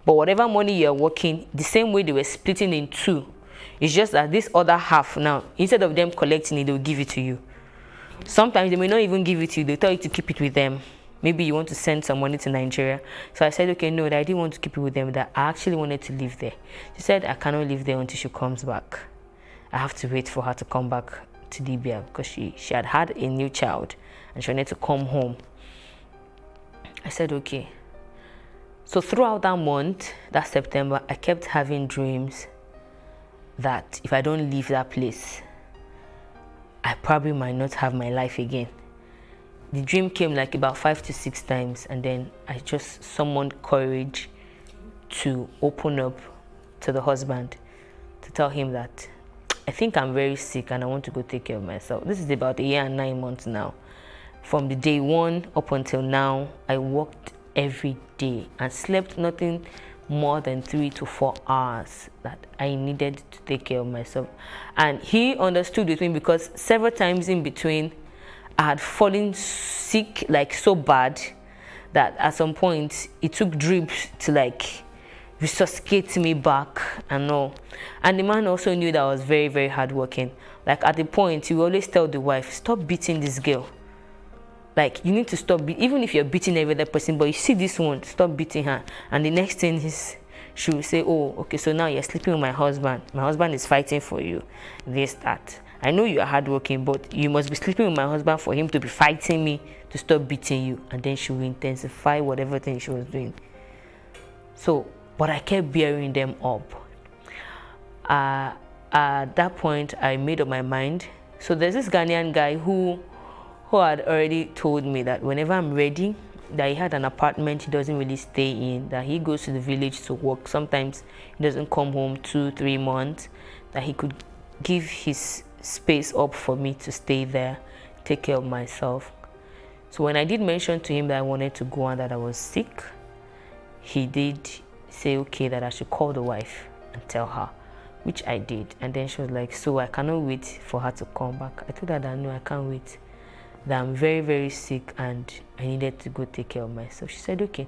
[SPEAKER 4] But whatever money you're working, the same way they were splitting in two, it's just that this other half now, instead of them collecting it, they'll give it to you. Sometimes they may not even give it to you. They tell you to keep it with them. Maybe you want to send some money to Nigeria. So I said, okay, no, that I didn't want to keep it with them, that I actually wanted to live there. She said, I cannot live there until she comes back. I have to wait for her to come back to Libya because she had had a new child and she wanted to come home. I said, okay. So throughout that month, that September, I kept having dreams that if I don't leave that place, I probably might not have my life again. The dream came like about 5 to 6 times, and then I just summoned courage to open up to the husband, to tell him that I think I'm very sick and I want to go take care of myself. This is about a year and 9 months now. From the day one up until now, I worked every day and slept nothing more than 3 to 4 hours, that I needed to take care of myself. And he understood with me because several times in between, I had fallen sick, like so bad, that at some point it took drips to like resuscitate me back and all. And the man also knew that I was very, very hardworking. Like at the point, he would always tell the wife, stop beating this girl. Like, you need to stop, even if you're beating every other person, but you see this one, stop beating her. And the next thing is, she will say, oh, okay, so now you're sleeping with my husband. My husband is fighting for you. This, that. I know you are hardworking, but you must be sleeping with my husband for him to be fighting me to stop beating you. And then she will intensify whatever thing she was doing. So, but I kept bearing them up. At that point, I made up my mind. So there's this Ghanaian guy who had already told me that whenever I'm ready, that he had an apartment he doesn't really stay in, that he goes to the village to work. Sometimes he doesn't come home 2-3 months, that he could give his space up for me to stay there, take care of myself. So when I did mention to him that I wanted to go and that I was sick, he did say, okay, that I should call the wife and tell her, which I did. And then she was like, so I cannot wait for her to come back. I told her that no, I can't wait, that I'm very, very sick and I needed to go take care of myself. She said, okay,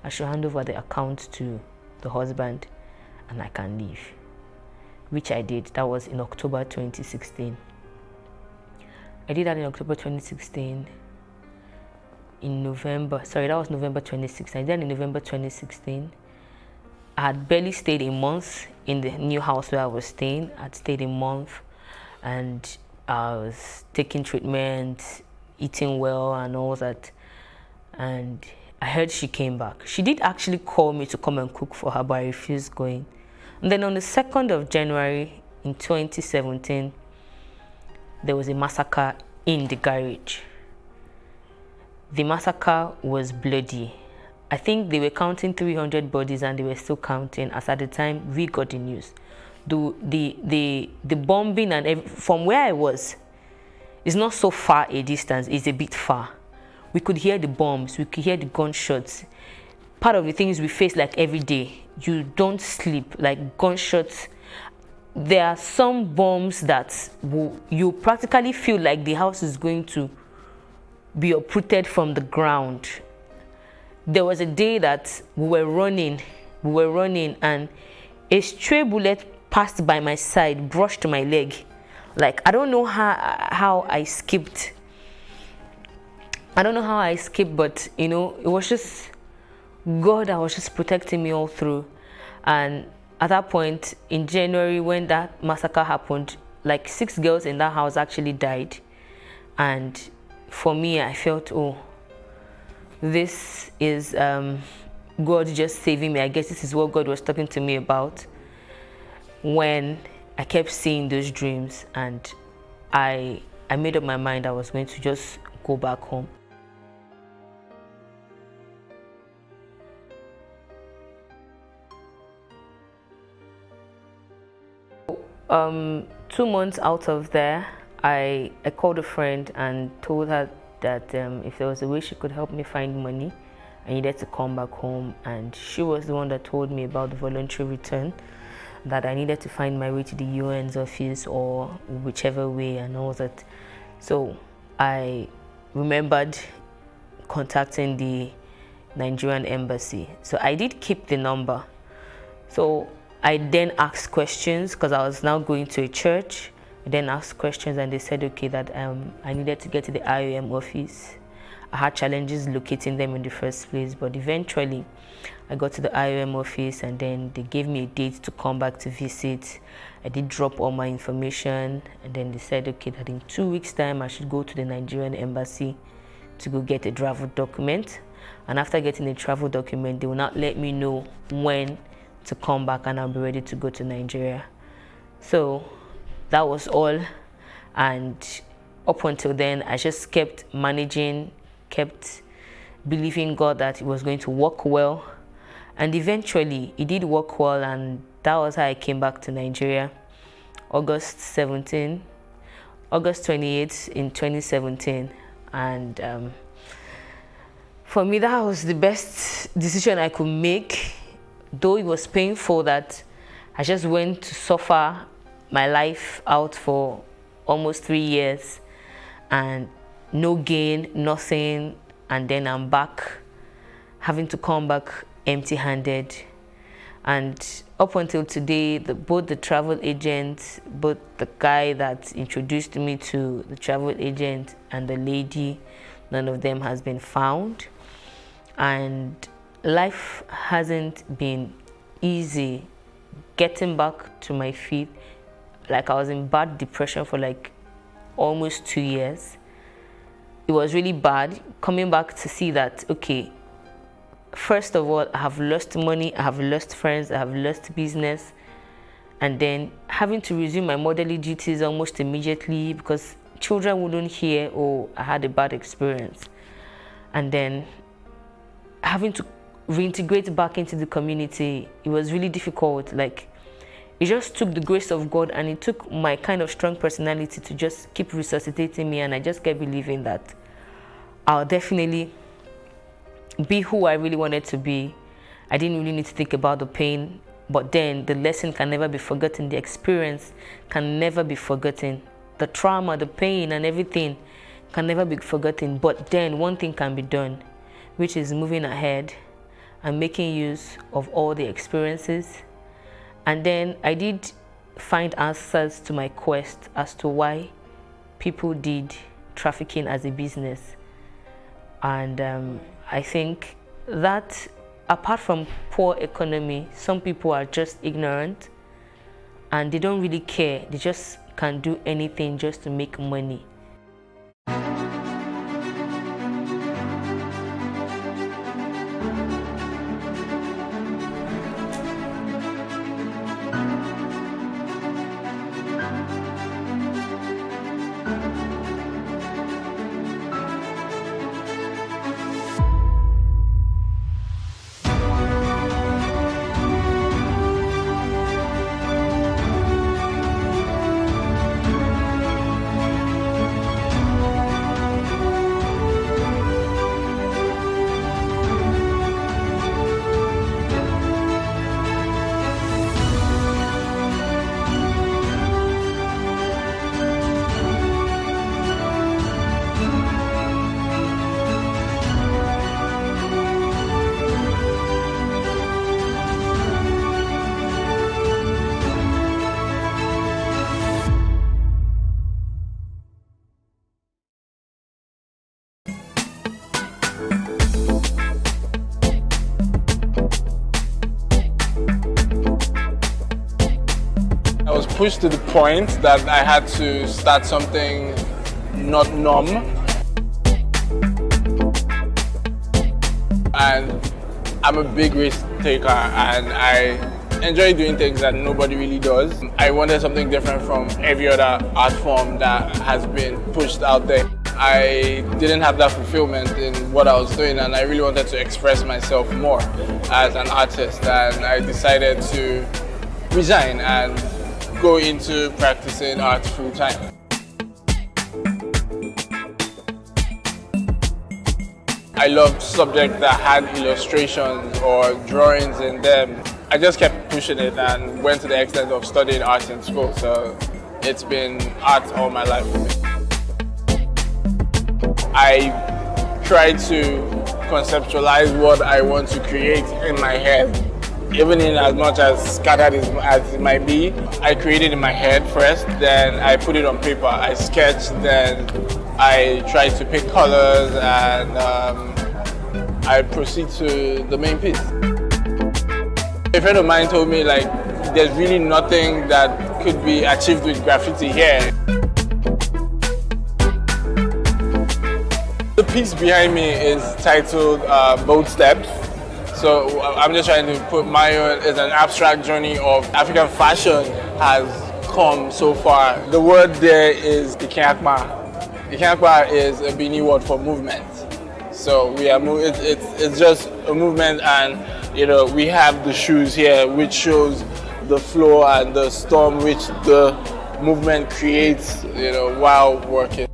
[SPEAKER 4] I should hand over the account to the husband and I can leave, which I did. That was in October 2016. I did that in October 2016. In November, sorry, that was November 2016. I did that in November 2016. I had barely stayed a month in the new house where I was staying. I'd stayed a month and I was taking treatment, eating well and all that. And I heard she came back. She did actually call me to come and cook for her, but I refused going. And then on the 2nd of January in 2017, there was a massacre in the garage. The massacre was bloody. I think they were counting 300 bodies and they were still counting as at the time we got the news. The bombing and from where I was, it's not so far a distance, it's a bit far. We could hear the bombs, we could hear the gunshots. Part of the things we face like every day, you don't sleep, like gunshots. There are some bombs that you practically feel like the house is going to be uprooted from the ground. There was a day that we were running, and a stray bullet passed by my side, brushed my leg. Like, I don't know how I skipped. I don't know how I skipped, but you know, it was just God that was just protecting me all through. And at that point in January, when that massacre happened, like 6 girls in that house actually died. And for me, I felt, oh, this is God just saving me. I guess this is what God was talking to me about when I kept seeing those dreams, and I made up my mind I was going to just go back home. Um, 2 months out of there, I called a friend and told her that if there was a way she could help me find money, I needed to come back home. And she was the one that told me about the voluntary return, that I needed to find my way to the UN's office or whichever way and all that. So I remembered contacting the Nigerian embassy. So I did keep the number. So I then asked questions because I was now going to a church. I then asked questions and they said, okay, that I needed to get to the IOM office. I had challenges locating them in the first place, but eventually I got to the IOM office and then they gave me a date to come back to visit. I did drop all my information and then they said, okay, that in 2 weeks' time I should go to the Nigerian embassy to go get a travel document. And after getting a travel document, they will not let me know when to come back and I'll be ready to go to Nigeria. So that was all. And up until then, I just kept managing, kept believing God that it was going to work well. And eventually it did work well, and that was how I came back to Nigeria. August 28th in 2017. And for me, that was the best decision I could make. Though it was painful that I just went to suffer my life out for almost 3 years and no gain, nothing, and then I'm back, having to come back empty-handed. And up until today, both the travel agent, both the guy that introduced me to the travel agent and the lady, none of them has been found. And life hasn't been easy. Getting back to my feet, like I was in bad depression for like almost 2 years. It was really bad coming back to see that, okay, first of all, I have lost money, I have lost friends, I have lost business, and then having to resume my motherly duties almost immediately because children wouldn't hear, oh, I had a bad experience. And then having to reintegrate back into the community, it was really difficult. Like, it just took the grace of God, and it took my kind of strong personality to just keep resuscitating me, and I just kept believing that I'll definitely be who I really wanted to be. I didn't really need to think about the pain, but then the lesson can never be forgotten. The experience can never be forgotten. The trauma, the pain, and everything can never be forgotten. But then one thing can be done, which is moving ahead and making use of all the experiences. And then I did find answers to my quest as to why people did trafficking as a business. And I think that apart from poor economy, some people are just ignorant and they don't really care. They just can do anything just to make money.
[SPEAKER 8] pushed to the point that I had to start something not numb. And I'm a big risk taker, and I enjoy doing things that nobody really does. I wanted something different from every other art form that has been pushed out there. I didn't have that fulfillment in what I was doing, and I really wanted to express myself more as an artist, and I decided to resign and go into practicing art full time. I loved subjects that had illustrations or drawings in them. I just kept pushing it and went to the extent of studying art in school, so it's been art all my life for me. I try to conceptualize what I want to create in my head, even in as much as scattered as it might be. I create it in my head first, then I put it on paper. I sketch, then I try to pick colors, and I proceed to the main piece. A friend of mine told me, like, there's really nothing that could be achieved with graffiti here. The piece behind me is titled Bold Steps. So I'm just trying to put my own, it's an abstract journey of African fashion has come so far. The word there is Ikeakpa. Ikeakpa is a Bini word for movement. So we are it's just a movement, and we have the shoes here, which shows the flow and the storm which the movement creates, while working.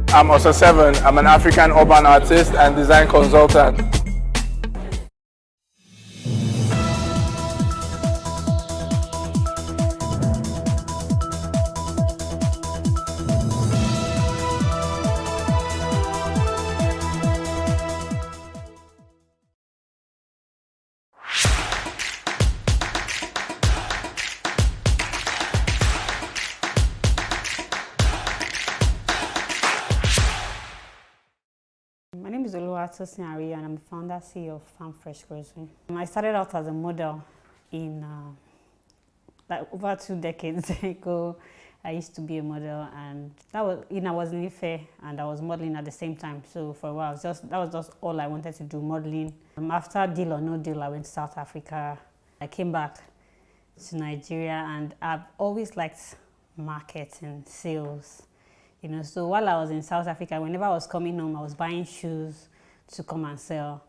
[SPEAKER 8] I'm Osa 7. I'm an African urban artist and design consultant.
[SPEAKER 16] My name is Oluwatosin Ari, and I'm the founder CEO of Farm Fresh Grocery. I started out as a model in like over 2 decades ago. I used to be a model, and that was I was in Ife and I was modeling at the same time. So for a while, that was just all I wanted to do, modeling. After Deal or No Deal, I went to South Africa. I came back to Nigeria, and I've always liked marketing, sales. So while I was in South Africa, whenever I was coming home, I was buying shoes to come and sell.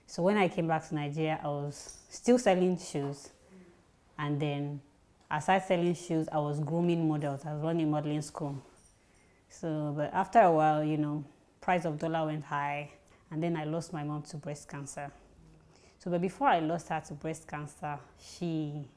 [SPEAKER 16] So when I came back to Nigeria, I was still selling shoes. And then aside selling shoes, I was grooming models. I was running a modeling school. So, but after a while, price of dollar went high. And then I lost my mom to breast cancer. So, but before I lost her to breast cancer, she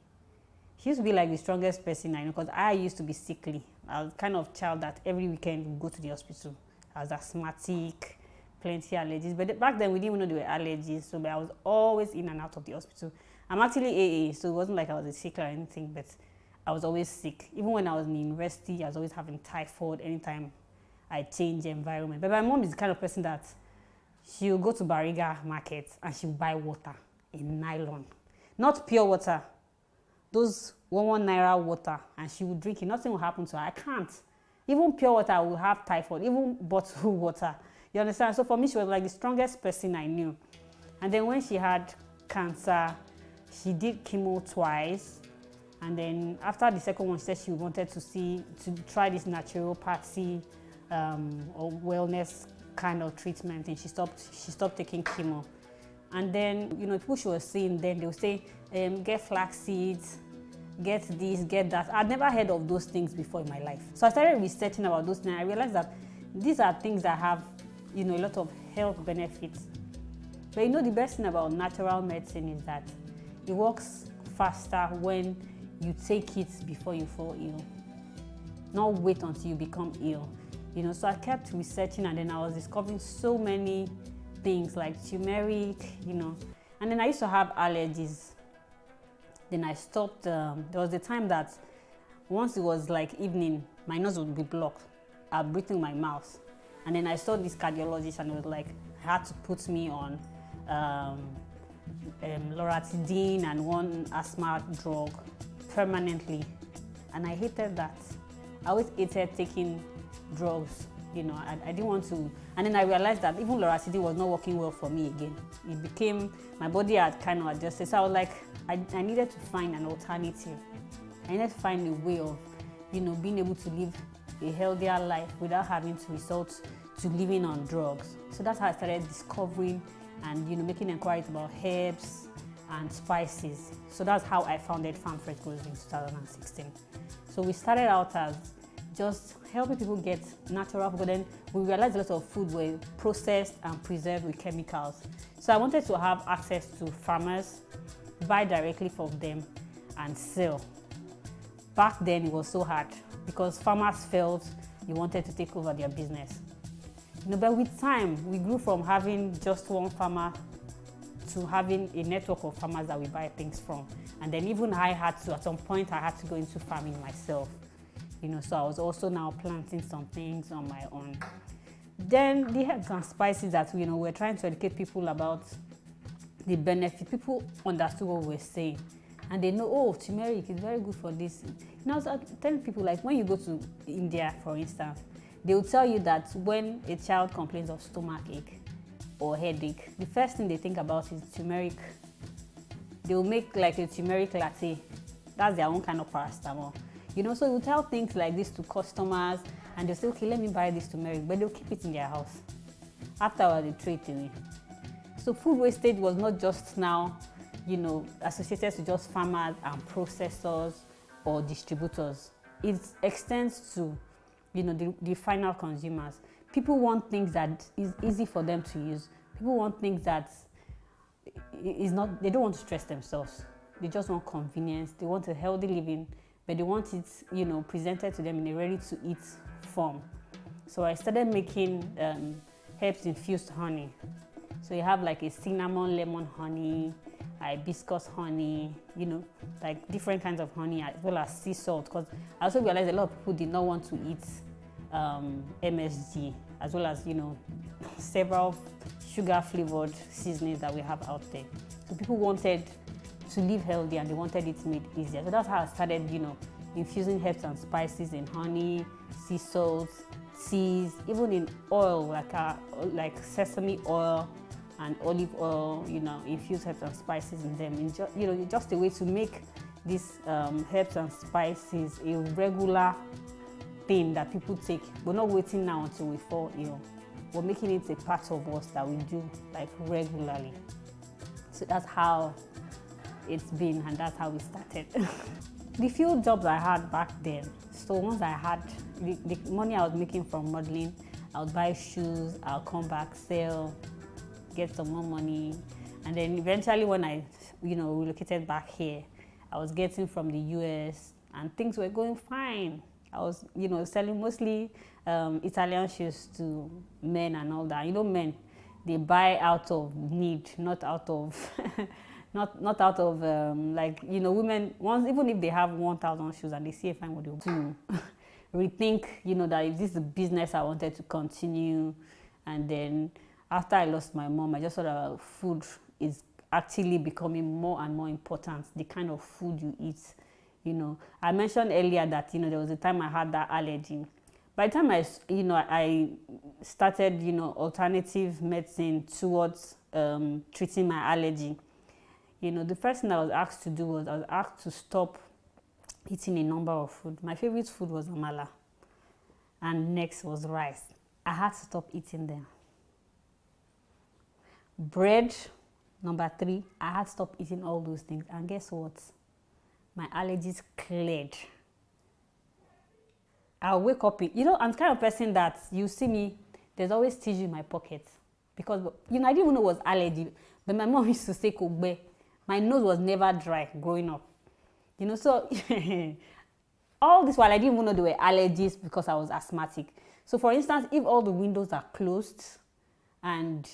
[SPEAKER 16] used to be like the strongest person I know, because I used to be sickly. I was kind of child that every weekend would go to the hospital. I was asthmatic, plenty allergies. But back then we didn't even know there were allergies, so I was always in and out of the hospital. I'm actually AA, so it wasn't like I was a sick or anything, but I was always sick. Even when I was in university, I was always having typhoid anytime I changed environment. But my mom is the kind of person that she'll go to Bariga market and she'll buy water in nylon. Not pure water. Those 1 naira water, and she would drink it. Nothing will happen to her. I can't. Even pure water will have typhoid, even bottled water. You understand? So for me, she was like the strongest person I knew. And then when she had cancer, she did chemo twice. And then after the second one, she said she wanted to try this naturopathy or wellness kind of treatment, and she stopped taking chemo. And then, people she was seeing then, they would say, get flax seeds, get this, get that. I'd never heard of those things before in my life. So I started researching about those things. I realized that these are things that have, a lot of health benefits. But the best thing about natural medicine is that it works faster when you take it before you fall ill. Not wait until you become ill. So I kept researching, and then I was discovering so many things like turmeric, and then I used to have allergies. Then I stopped. There was a time that once it was like evening, my nose would be blocked. I'd breathe in my mouth. And then I saw this cardiologist, and it was like, I had to put me on loratadine and one asthma drug permanently, and I hated that. I always hated taking drugs, you know. I didn't want to, and then I realized that even loratadine was not working well for me again. It became, my body had kind of adjusted, so I was like, I needed to find an alternative. I needed to find a way of, you know, being able to live a healthier life without having to resort to living on drugs. So that's how I started discovering and, you know, making inquiries about herbs and spices. So that's how I founded Farm Fresh Grocery in 2016. So we started out as just helping people get natural food, but then we realized a lot of food were processed and preserved with chemicals. So I wanted to have access to farmers, buy directly from them and sell. Back then it was so hard because farmers felt you wanted to take over their business. You know, but with time, we grew from having just one farmer to having a network of farmers that we buy things from. And then even I had to, at some point, I had to go into farming myself. You know, so I was also now planting some things on my own. Then the herbs and spices that, you know, we're trying to educate people about the benefit. People understood what we were saying. And they know, oh, turmeric is very good for this. You know, I was telling people, like, when you go to India, for instance, they will tell you that when a child complains of stomachache or headache, the first thing they think about is turmeric. They will make like a turmeric latte. That's their own kind of paracetamol. You know, so you tell things like this to customers and they'll say, okay, let me buy this turmeric, but they'll keep it in their house. Afterward, they throw it away. So food wastage was not just now, you know, associated to just farmers and processors or distributors. It extends to, you know, the final consumers. People want things that is easy for them to use. People want things that is not, they don't want to stress themselves. They just want convenience. They want a healthy living, but they want it, you know, presented to them in a ready-to-eat form. So I started making herbs-infused honey. So you have like a cinnamon lemon honey, hibiscus honey, you know, like different kinds of honey, as well as sea salt. Because I also realized a lot of people did not want to eat MSG, as well as, you know, several sugar-flavored seasonings that we have out there. So people wanted to live healthy and they wanted it made easier. So that's how I started, you know, infusing herbs and spices in honey, sea salt, teas, even in oil, like sesame oil and olive oil, you know, infuse herbs and spices in them. You know, just a way to make these herbs and spices a regular thing that people take. We're not waiting now until we fall ill. We're making it a part of us that we do like regularly. So that's how it's been, and that's how we started. The few jobs I had back then, so once I had the money I was making from modeling, I would buy shoes, I'll come back, sell, get some more money. And then eventually when I, you know, relocated back here, I was getting from the US and things were going fine. I was, you know, selling mostly Italian shoes to men and all that. You know, men, they buy out of need, not out of, not out of, like, you know, women, once, even if they have 1,000 shoes and they see a fine what they'll do, rethink, you know, that if this is a business I wanted to continue. And then after I lost my mom, I just thought that food is actually becoming more and more important, the kind of food you eat. You know, I mentioned earlier that, you know, there was a time I had that allergy. By the time I started, you know, alternative medicine towards treating my allergy, you know, the first thing I was asked to do was I was asked to stop eating a number of food. My favorite food was amala, and next was rice. I had to stop eating them. Bread, number 3, I had to stop eating all those things. And guess what? My allergies cleared. I'll wake up, you know, I'm the kind of person that you see me, there's always tissue in my pocket. Because, you know, I didn't even know it was allergy. But my mom used to say, Kogbe. My nose was never dry growing up. You know, so all this while I didn't even know there were allergies because I was asthmatic. So for instance, if all the windows are closed and,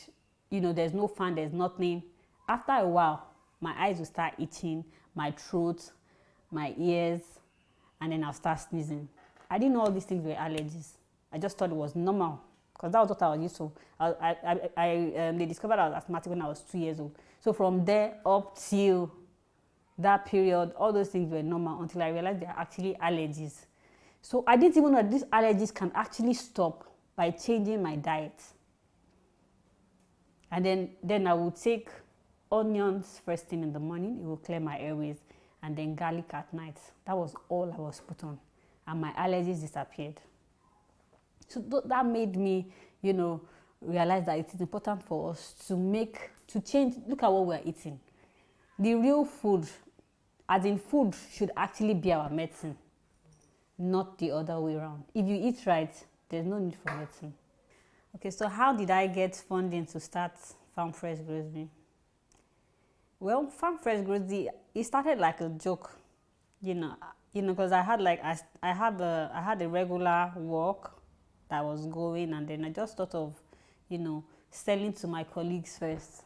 [SPEAKER 16] you know, there's no fan, there's nothing, after a while, my eyes will start itching, my throat, my ears, and then I'll start sneezing. I didn't know all these things were allergies. I just thought it was normal because that was what I was used to. They discovered I was asthmatic when I was 2 years old. So from there up till that period, all those things were normal until I realized there are actually allergies. So I didn't even know that these allergies can actually stop by changing my diet. And then I would take onions first thing in the morning, it will clear my airways, and then garlic at night. That was all I was put on, and my allergies disappeared. So that made me, you know, realize that it is important for us to change. Look at what we're eating. The real food, as in food, should actually be our medicine, not the other way around. If you eat right, there's no need for medicine. Okay, so how did I get funding to start Farm Fresh Grocery? Well, Farm Fresh Grocery, it started like a joke, you know, because I had a regular work that was going, and then I just thought of, you know, selling to my colleagues first.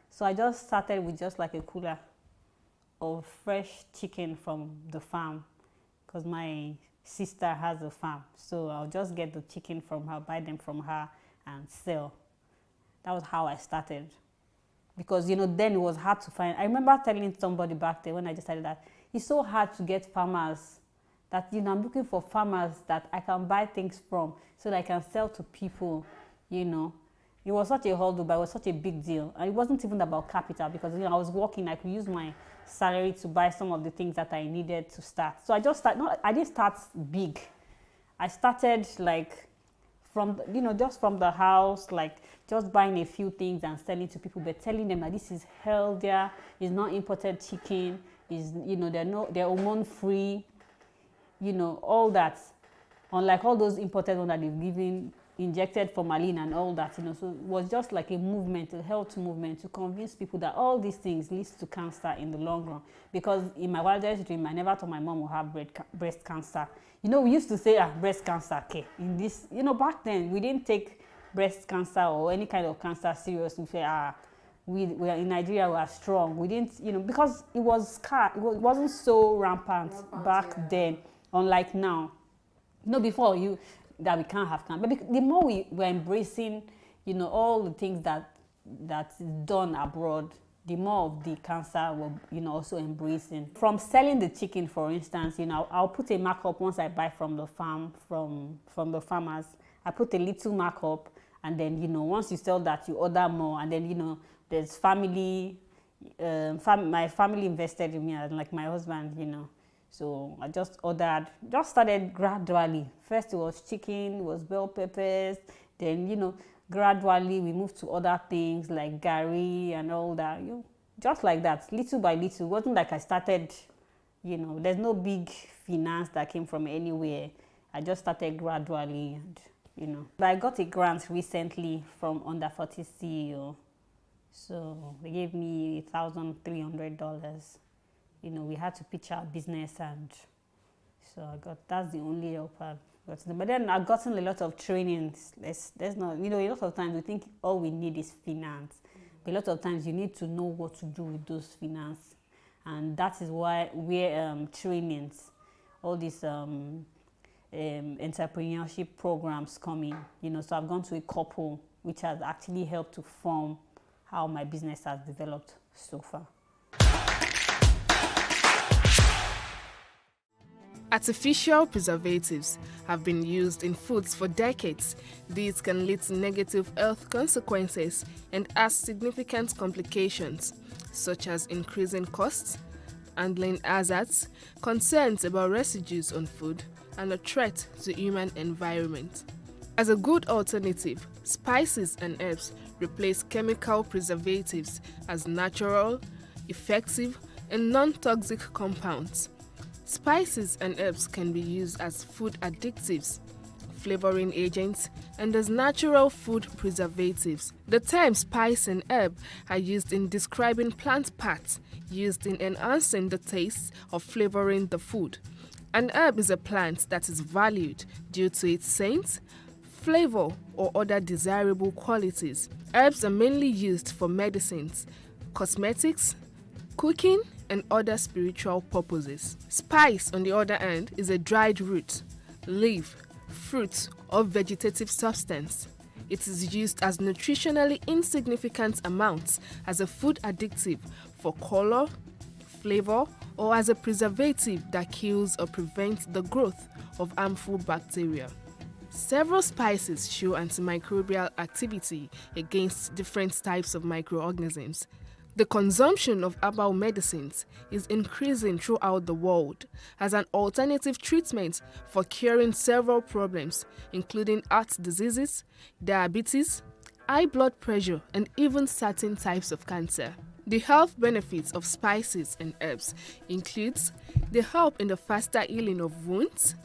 [SPEAKER 16] So I just started with just like a cooler of fresh chicken from the farm, because my sister has a farm. So I'll just get the chicken from her, buy them from her, and sell. That was how I started. Because, you know, then it was hard to find. I remember telling somebody back there when I decided that it's so hard to get farmers, that, you know, I'm looking for farmers that I can buy things from so that I can sell to people, you know. It was such a hurdle, but it was such a big deal. And it wasn't even about capital, because, you know, I was working, I could use my salary to buy some of the things that I needed to start. So I just started, I didn't start big. I started like from, you know, just from the house, like just buying a few things and selling to people, but telling them that this is healthier, it's not imported chicken, is, you know, they're hormone free, you know, all that. Unlike all those imported ones that they've given, injected formalin and all that, you know. So it was just like a movement, a health movement, to convince people that all these things leads to cancer in the long run. Because in my wildest dream, I never thought my mom would have breast cancer. You know, we used to say, breast cancer, okay. In this, you know, back then, we didn't take breast cancer or any kind of cancer seriously. We say, we are in Nigeria, we are strong. We didn't, you know, because it was scarred, it wasn't so rampant back then, unlike now. You know, before that we can't have cancer. But the more we were embracing, you know, all the things that's done abroad, the more of the cancer we're, you know, also embracing. From selling the chicken, for instance, you know, I'll put a markup once I buy from the farm, from the farmers. I put a little markup, and then, you know, once you sell that, you order more, and then, you know, there's family, my family invested in me, like my husband, you know. So I just started gradually. First it was chicken, it was bell peppers, then, you know, gradually we moved to other things like gari and all that, you know, just like that, little by little. It wasn't like I started, you know, there's no big finance that came from anywhere. I just started gradually, and, you know. But I got a grant recently from Under 40 CEO. So they gave me $1,300. You know, we had to pitch our business, and so that's the only help I've gotten. But then I've gotten a lot of trainings. There's not, you know, a lot of times we think all we need is finance. But a lot of times you need to know what to do with those finance. And that is why we're trainings, all these entrepreneurship programs coming, you know. So I've gone to a couple, which has actually helped to form how my business has developed so far.
[SPEAKER 10] Artificial preservatives have been used in foods for decades. These can lead to negative health consequences and have significant complications, such as increasing costs, handling hazards, concerns about residues on food, and a threat to human environment. As a good alternative, spices and herbs replace chemical preservatives as natural, effective, and non-toxic compounds. Spices and herbs can be used as food additives, flavoring agents, and as natural food preservatives. The term spice and herb are used in describing plant parts used in enhancing the taste or flavoring the food. An herb is a plant that is valued due to its scent, flavor, or other desirable qualities. Herbs are mainly used for medicines, cosmetics, cooking, and other spiritual purposes. Spice, on the other hand, is a dried root, leaf, fruit, or vegetative substance. It is used as nutritionally insignificant amounts as a food additive for color, flavor, or as a preservative that kills or prevents the growth of harmful bacteria. Several spices show antimicrobial activity against different types of microorganisms. The consumption of herbal medicines is increasing throughout the world as an alternative treatment for curing several problems, including heart diseases, diabetes, high blood pressure, and even certain types of cancer. The health benefits of spices and herbs includes the help in the faster healing of wounds,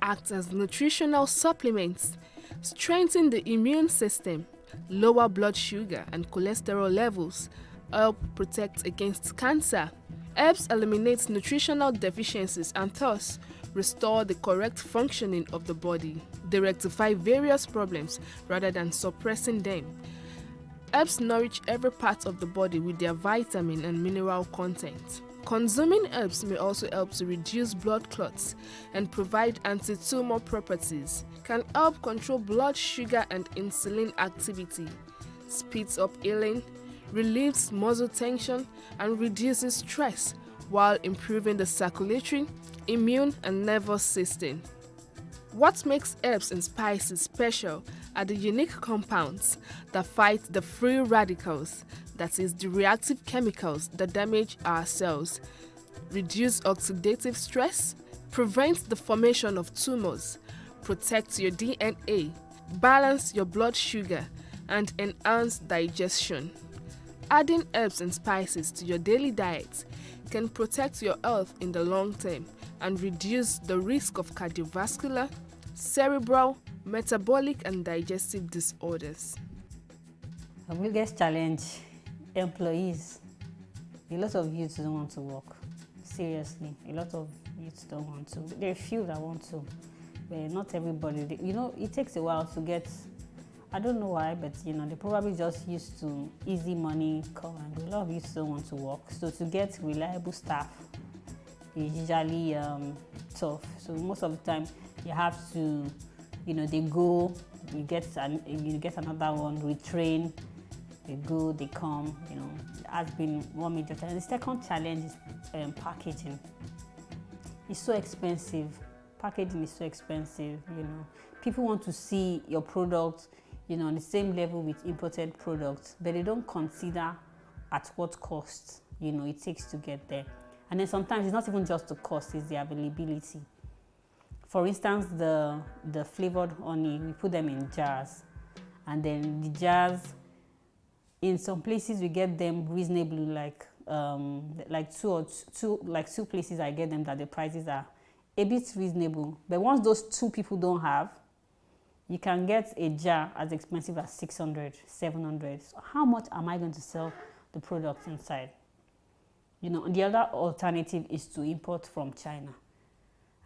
[SPEAKER 10] act as nutritional supplements, strengthen the immune system, lower blood sugar and cholesterol levels, help protect against cancer. Herbs eliminate nutritional deficiencies and thus restore the correct functioning of the body. They rectify various problems rather than suppressing them. Herbs nourish every part of the body with their vitamin and mineral content. Consuming herbs may also help to reduce blood clots and provide anti-tumor properties, can help control blood sugar and insulin activity, speeds up healing, relieves muscle tension, and reduces stress while improving the circulatory, immune, and nervous system. What makes herbs and spices special are the unique compounds that fight the free radicals, that is, the reactive chemicals that damage our cells, reduce oxidative stress, prevent the formation of tumors, protect your DNA, balance your blood sugar, and enhance digestion. Adding herbs and spices to your daily diet can protect your health in the long term and reduce the risk of cardiovascular, cerebral, metabolic, and digestive disorders.
[SPEAKER 16] The biggest challenge, employees. A lot of youths don't want to work. Seriously, a lot of youths don't want to. There are few that want to, but not everybody. You know, it takes a while to get, I don't know why, but you know, they probably just used to easy money come and go. A lot of youths don't want to work. So to get reliable staff is usually tough. So most of the time you have to, you know, they go, you get another one, we train, they go, they come, you know. Has been one major challenge. The second challenge is packaging. It's so expensive. Packaging is so expensive, you know. People want to see your product, you know, on the same level with imported products, but they don't consider at what cost, you know, it takes to get there. And then sometimes it's not even just the cost, it's the availability. For instance, the flavored honey, we put them in jars, and then the jars, in some places we get them reasonably, like two places I get them that the prices are a bit reasonable. But once those two people don't have, you can get a jar as expensive as 600, 700. So how much am I going to sell the products inside? You know, and the other alternative is to import from China.